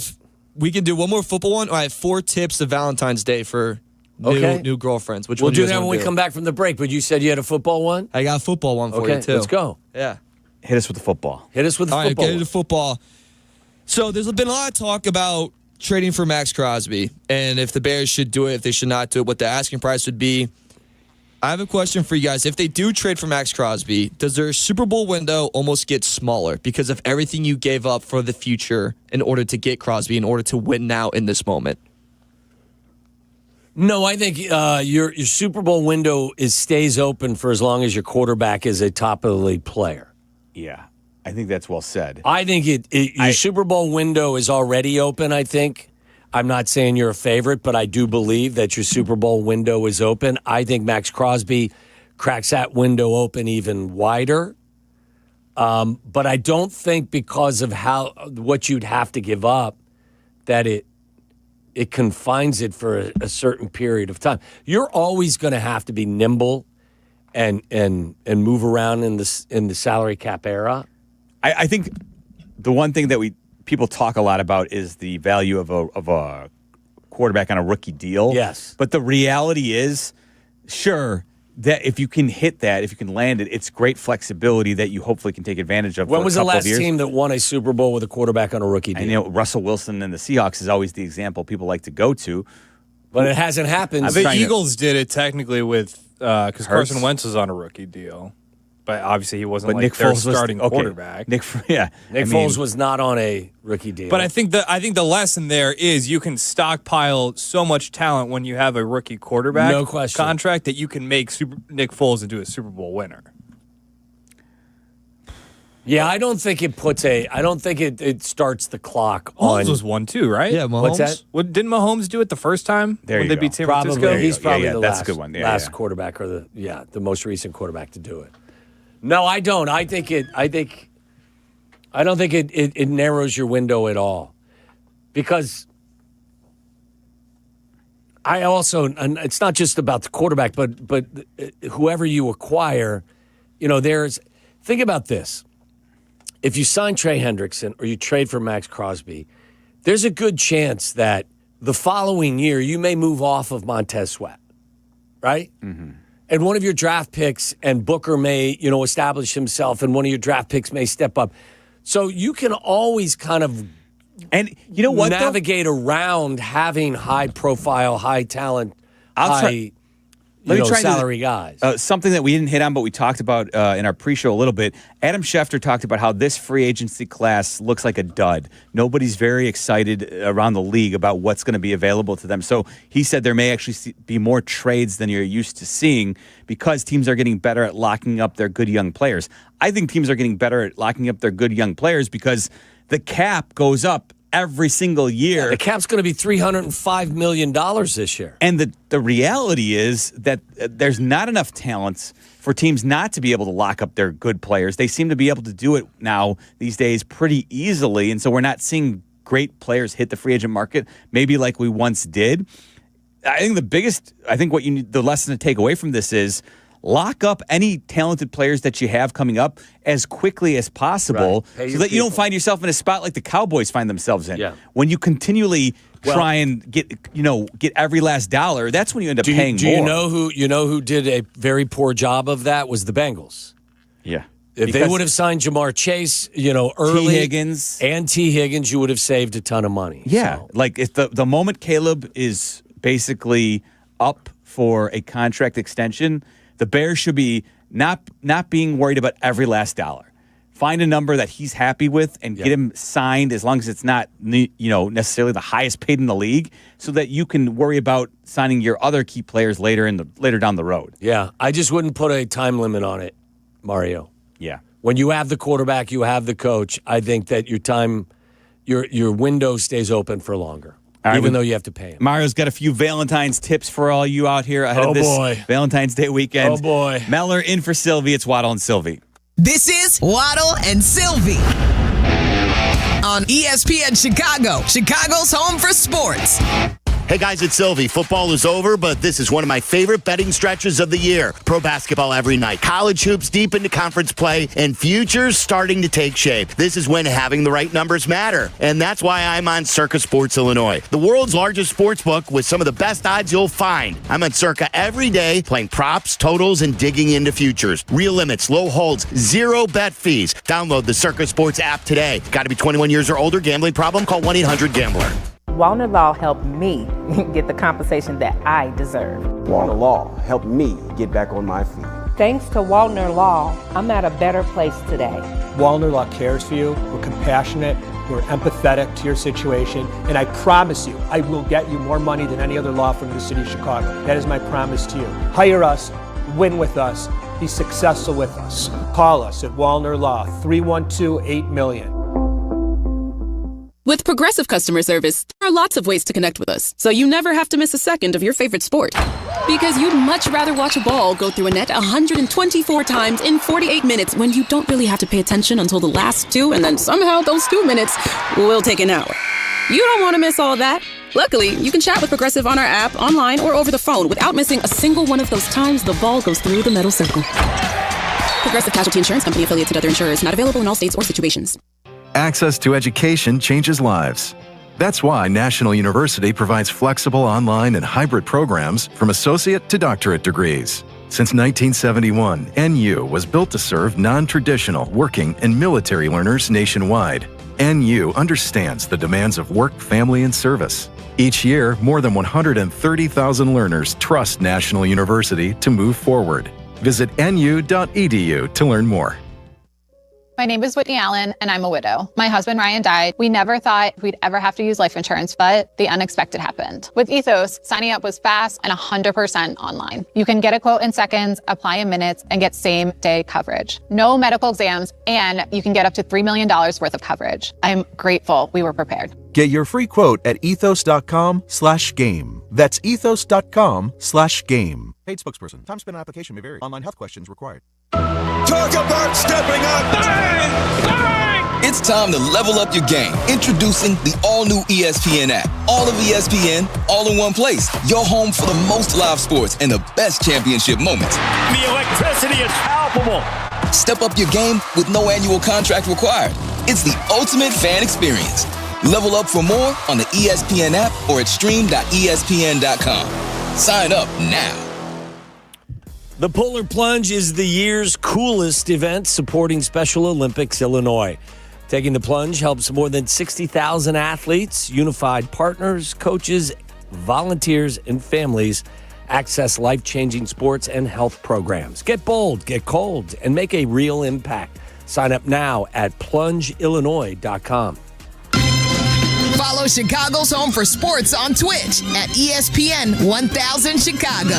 S5: we can do one more football one. I have 4 tips of Valentine's Day for new girlfriends. Which
S9: we'll
S5: one
S9: do that when we come back from the break. But you said you had a football one?
S5: I got a football one for you, too.
S9: Let's go.
S5: Yeah.
S2: Hit us with the football.
S9: All right,
S5: get into football. So there's been a lot of talk about trading for Max Crosby and if the Bears should do it, if they should not do it, what the asking price would be. I have a question for you guys. If they do trade for Max Crosby, does their Super Bowl window almost get smaller because of everything you gave up for the future in order to get Crosby, in order to win now in this moment?
S9: No, I think your Super Bowl window stays open for as long as your quarterback is a top of the league player.
S2: Yeah, I think that's well said.
S9: I think your Super Bowl window is already open, I think. I'm not saying you're a favorite, but I do believe that your Super Bowl window is open. I think Max Crosby cracks that window open even wider. But I don't think because of what you'd have to give up that it confines it for a certain period of time. You're always going to have to be nimble and move around in the salary cap era.
S2: I think the one thing that people talk a lot about is the value of a quarterback on a rookie deal.
S9: Yes.
S2: But the reality is, sure, that if you can hit that, if you can land it, it's great flexibility that you hopefully can take advantage of.
S9: When
S2: for
S9: was
S2: a
S9: the
S2: couple
S9: last
S2: of years.
S9: team that won a Super Bowl with a quarterback on a rookie deal?
S2: I know Russell Wilson and the Seahawks is always the example people like to go to.
S9: But it hasn't happened.
S3: The Eagles did it technically with because Carson Wentz was on a rookie deal. But obviously he wasn't
S2: Nick
S3: their
S2: Foles
S3: starting
S2: was,
S3: quarterback.
S2: Nick
S9: Foles was not on a rookie deal.
S3: But I think the lesson there is you can stockpile so much talent when you have a rookie quarterback contract that you can make Nick Foles into a Super Bowl winner.
S9: Yeah, I don't think it starts the clock on.
S3: Mahomes was one too, right?
S5: Yeah, Mahomes.
S9: What's that?
S3: Didn't Mahomes do it the first time when they beat San Francisco?
S9: Probably. He's probably the
S2: that's a good one.
S9: last quarterback or the most recent quarterback to do it. No, I don't. I don't think it narrows your window at all. Because I also, and it's not just about the quarterback, but whoever you acquire, think about this. If you sign Trey Hendrickson or you trade for Max Crosby, there's a good chance that the following year you may move off of Montez Sweat, right? Mm-hmm. And one of your draft picks, and Booker may, establish himself, and one of your draft picks may step up. So you can always kind of
S2: and you know what,
S9: navigate around having high profile, high talent, salary guys.
S2: Something that we didn't hit on, but we talked about in our pre-show a little bit. Adam Schefter talked about how this free agency class looks like a dud. Nobody's very excited around the league about what's going to be available to them. So he said there may actually be more trades than you're used to seeing because teams are getting better at locking up their good young players. I think teams are getting better at locking up their good young players because the cap goes up every single year.
S9: Yeah, the cap's going to be $305 million this year.
S2: And the reality is that there's not enough talent for teams not to be able to lock up their good players. They seem to be able to do it now these days pretty easily, and so we're not seeing great players hit the free agent market maybe like we once did. I think the lesson to take away from this is lock up any talented players that you have coming up as quickly as possible so that you don't find yourself in a spot like the Cowboys find themselves in.
S9: Yeah.
S2: When you continually try and get every last dollar, that's when you end up paying more.
S9: You know who did a very poor job of that was the Bengals.
S2: Yeah.
S9: If they would have signed Jamar Chase, early
S2: T. Higgins,
S9: you would have saved a ton of money.
S2: Yeah.
S9: So.
S2: Like if the moment Caleb is basically up for a contract extension, the Bears should be not being worried about every last dollar. Find a number that he's happy with and get him signed as long as it's not necessarily the highest paid in the league so that you can worry about signing your other key players later down the road.
S9: Yeah, I just wouldn't put a time limit on it, Mario.
S2: Yeah.
S9: When you have the quarterback, you have the coach, I think that your window stays open for longer. Even though you have to pay him.
S2: Mario's got a few Valentine's tips for all you out here ahead of this Valentine's Day weekend.
S9: Oh, boy.
S2: Meller in for Silvy. It's Waddle and Silvy.
S1: This is Waddle and Silvy on ESPN Chicago, Chicago's home for sports.
S23: Hey guys, it's Silvy. Football is over, but this is one of my favorite betting stretches of the year. Pro basketball every night, college hoops deep into conference play, and futures starting to take shape. This is when having the right numbers matter, and that's why I'm on Circa Sports Illinois, the world's largest sports book with some of the best odds you'll find. I'm on Circa every day, playing props, totals, and digging into futures. Real limits, low holds, zero bet fees. Download the Circa Sports app today. Got to be 21 years or older. Gambling problem? Call 1-800-GAMBLER.
S7: Wallner Law helped me get the compensation that I deserve.
S12: Wallner Law helped me get back on my feet.
S7: Thanks to Wallner Law, I'm at a better place today.
S16: Wallner Law cares for you. We're compassionate. We're empathetic to your situation. And I promise you, I will get you more money than any other law firm in the city of Chicago. That is my promise to you. Hire us, win with us, be successful with us. Call us at Wallner Law, 312-8-million.
S17: With Progressive Customer Service, there are lots of ways to connect with us, so you never have to miss a second of your favorite sport. Because you'd much rather watch a ball go through a net 124 times in 48 minutes when you don't really have to pay attention until the last 2, and then somehow those 2 minutes will take an hour. You don't want to miss all that. Luckily, you can chat with Progressive on our app, online, or over the phone without missing a single one of those times the ball goes through the metal circle. Progressive Casualty Insurance Company, affiliates and other insurers, not available in all states or situations.
S19: Access to education changes lives. That's why National University provides flexible online and hybrid programs from associate to doctorate degrees. Since 1971, NU was built to serve non-traditional working and military learners nationwide. NU understands the demands of work, family, and service. Each year, more than 130,000 learners trust National University to move forward. Visit nu.edu to learn more.
S24: My name is Whitney Allen, and I'm a widow. My husband, Ryan, died. We never thought we'd ever have to use life insurance, but the unexpected happened. With Ethos, signing up was fast and 100% online. You can get a quote in seconds, apply in minutes, and get same-day coverage. No medical exams, and you can get up to $3 million worth of coverage. I'm grateful we were prepared.
S26: Get your free quote at ethos.com/game. That's ethos.com/game.
S27: Paid spokesperson. Time spent on application may vary. Online health questions required.
S28: Talk about stepping up. Bang! Bang! It's time to level up your game. Introducing the all-new ESPN app. All of ESPN, all in one place. Your home for the most live sports and the best championship moments.
S30: The electricity is palpable.
S28: Step up your game with no annual contract required. It's the ultimate fan experience. Level up for more on the ESPN app or at stream.espn.com. Sign up now.
S9: The Polar Plunge is the year's coolest event supporting Special Olympics Illinois. Taking the plunge helps more than 60,000 athletes, unified partners, coaches, volunteers, and families access life-changing sports and health programs. Get bold, get cold, and make a real impact. Sign up now at plungeillinois.com.
S1: Follow Chicago's Home for Sports on Twitch at ESPN 1000 Chicago.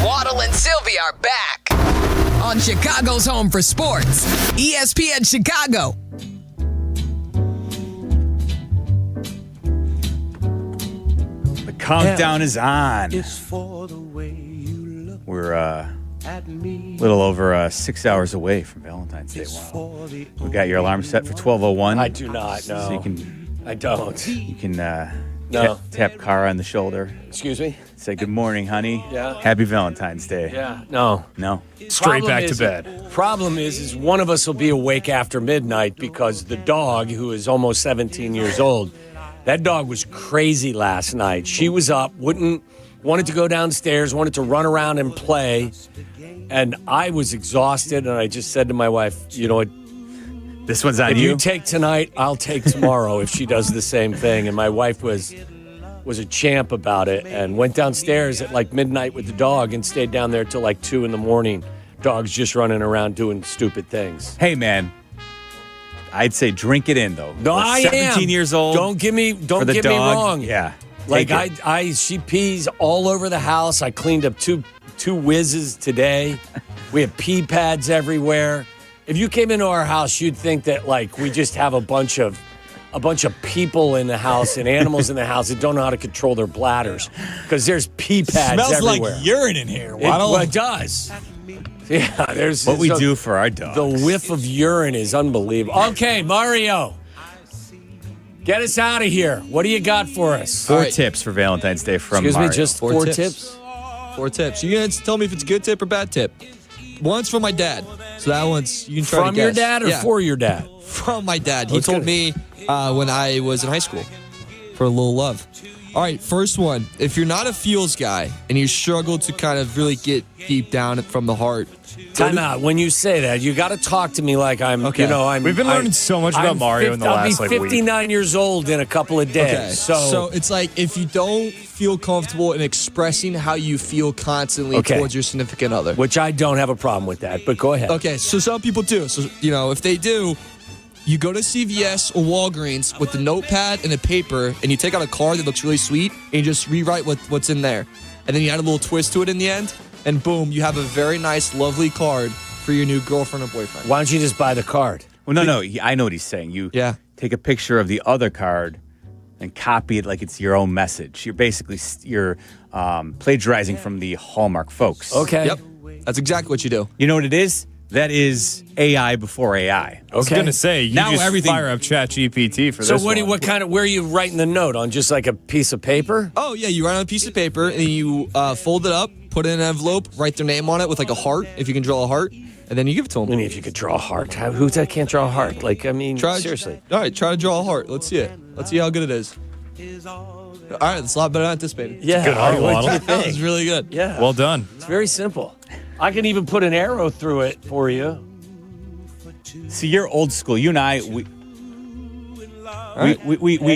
S1: Waddle and Silvy are back on Chicago's Home for Sports, ESPN Chicago.
S2: The countdown is on. We're a little over 6 hours away from Valentine's Day. Wow. We got your alarm set for 12:01.
S9: I do not, no.
S2: So you can...
S9: I don't.
S2: You can
S9: No.
S2: tap Cara on the shoulder.
S9: Excuse me?
S2: Say, good morning, honey.
S9: Yeah.
S2: Happy Valentine's Day.
S9: Yeah. No.
S2: No.
S3: Straight
S9: Problem
S3: back to
S9: is-
S3: bed.
S9: Problem is one of us will be awake after midnight because the dog, who is almost 17 years old, that dog was crazy last night. She was up, wanted to go downstairs, wanted to run around and play, and I was exhausted, and I just said to my wife, you know what?
S2: This one's on
S9: if
S2: you.
S9: you take tonight, I'll take tomorrow if she does the same thing. And my wife was a champ about it and went downstairs at like midnight with the dog and stayed down there till like 2 a.m. Dog's just running around doing stupid things.
S2: Hey, man. I'd say drink it in, though.
S9: No, I
S2: 17
S9: am.
S2: years old.
S9: Don't get me
S2: dog,
S9: wrong.
S2: Yeah.
S9: Like
S2: Take it.
S9: she pees all over the house. I cleaned up two whizzes today. We have pee pads everywhere. If you came into our house, you'd think that like we just have a bunch of people in the house and animals in the house that don't know how to control their bladders because there's pee pads
S5: Smells
S9: everywhere.
S5: like urine in here.
S9: It does. Yeah, there's
S2: What we do for our dogs.
S9: The whiff of urine is unbelievable. Okay, Mario, get us out of here. What do you got for us?
S2: Four tips for Valentine's Day from
S9: Excuse
S2: Mario.
S9: me, just four tips?
S5: 4 tips. You can tell me if it's a good tip or bad tip. One's from my dad. So that one's, you can try to
S9: From your
S5: guess.
S9: dad or
S5: Yeah.
S9: for your dad?
S5: From my dad. He
S9: Let's
S5: told
S9: get
S5: me when I was in high school for a little love. All right, first one. If you're not a feels guy and you struggle to kind of really get deep down from the heart.
S9: Time out. When you say that, you got to talk to me like I'm,
S5: Okay.
S3: We've been learning so much about Mario in the last
S9: I'll
S3: like
S9: be
S3: week.
S9: 59 years old in a couple of days.
S5: Okay,
S9: So
S5: it's like if you don't feel comfortable in expressing how you feel constantly
S9: Okay.
S5: towards your significant other.
S9: which I don't have a problem with that, but go ahead.
S5: Okay, so some people do. So, if they do, you go to CVS or Walgreens with the notepad and a paper, and you take out a card that looks really sweet, and you just rewrite what's in there. And then you add a little twist to it in the end, and boom, you have a very nice, lovely card for your new girlfriend or boyfriend.
S9: Why don't you just buy the card?
S2: Well, no. I know what he's saying. You take a picture of the other card and copy it like it's your own message. You're basically plagiarizing from the Hallmark folks.
S9: Okay.
S5: Yep, that's exactly what you do.
S2: You know what it is? That is AI before AI.
S3: I was gonna say you
S2: Now
S3: just
S2: everything-
S3: fire up ChatGPT for
S9: So
S3: this.
S9: where are you writing the note on? Just like a piece of paper?
S5: Oh, yeah, you write on a piece of paper, and you fold it up, put it in an envelope, write their name on it with like a heart, if you can draw a heart, and then you give it to them.
S9: I mean, if you could draw a heart, who can't draw a heart? Like, I mean, seriously.
S5: All right, try to draw a heart. Let's see it. Let's see how good it is. All right, it's a lot better than anticipated.
S9: Yeah,
S3: Good art,
S9: what do
S3: Waddle.
S9: you
S5: That
S9: think?
S5: was really good.
S9: Yeah,
S3: Well done.
S9: it's very simple. I can even put an arrow through it for you.
S2: See, you're old school. You and I,
S9: And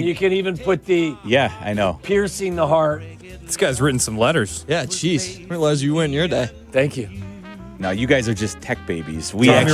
S9: you can even put the
S2: yeah, I know.
S9: piercing the heart.
S3: This guy's written some letters.
S5: Yeah, jeez. I realize you win your day.
S9: Thank you.
S2: No, you guys are just tech babies. We
S3: Tommy
S2: actually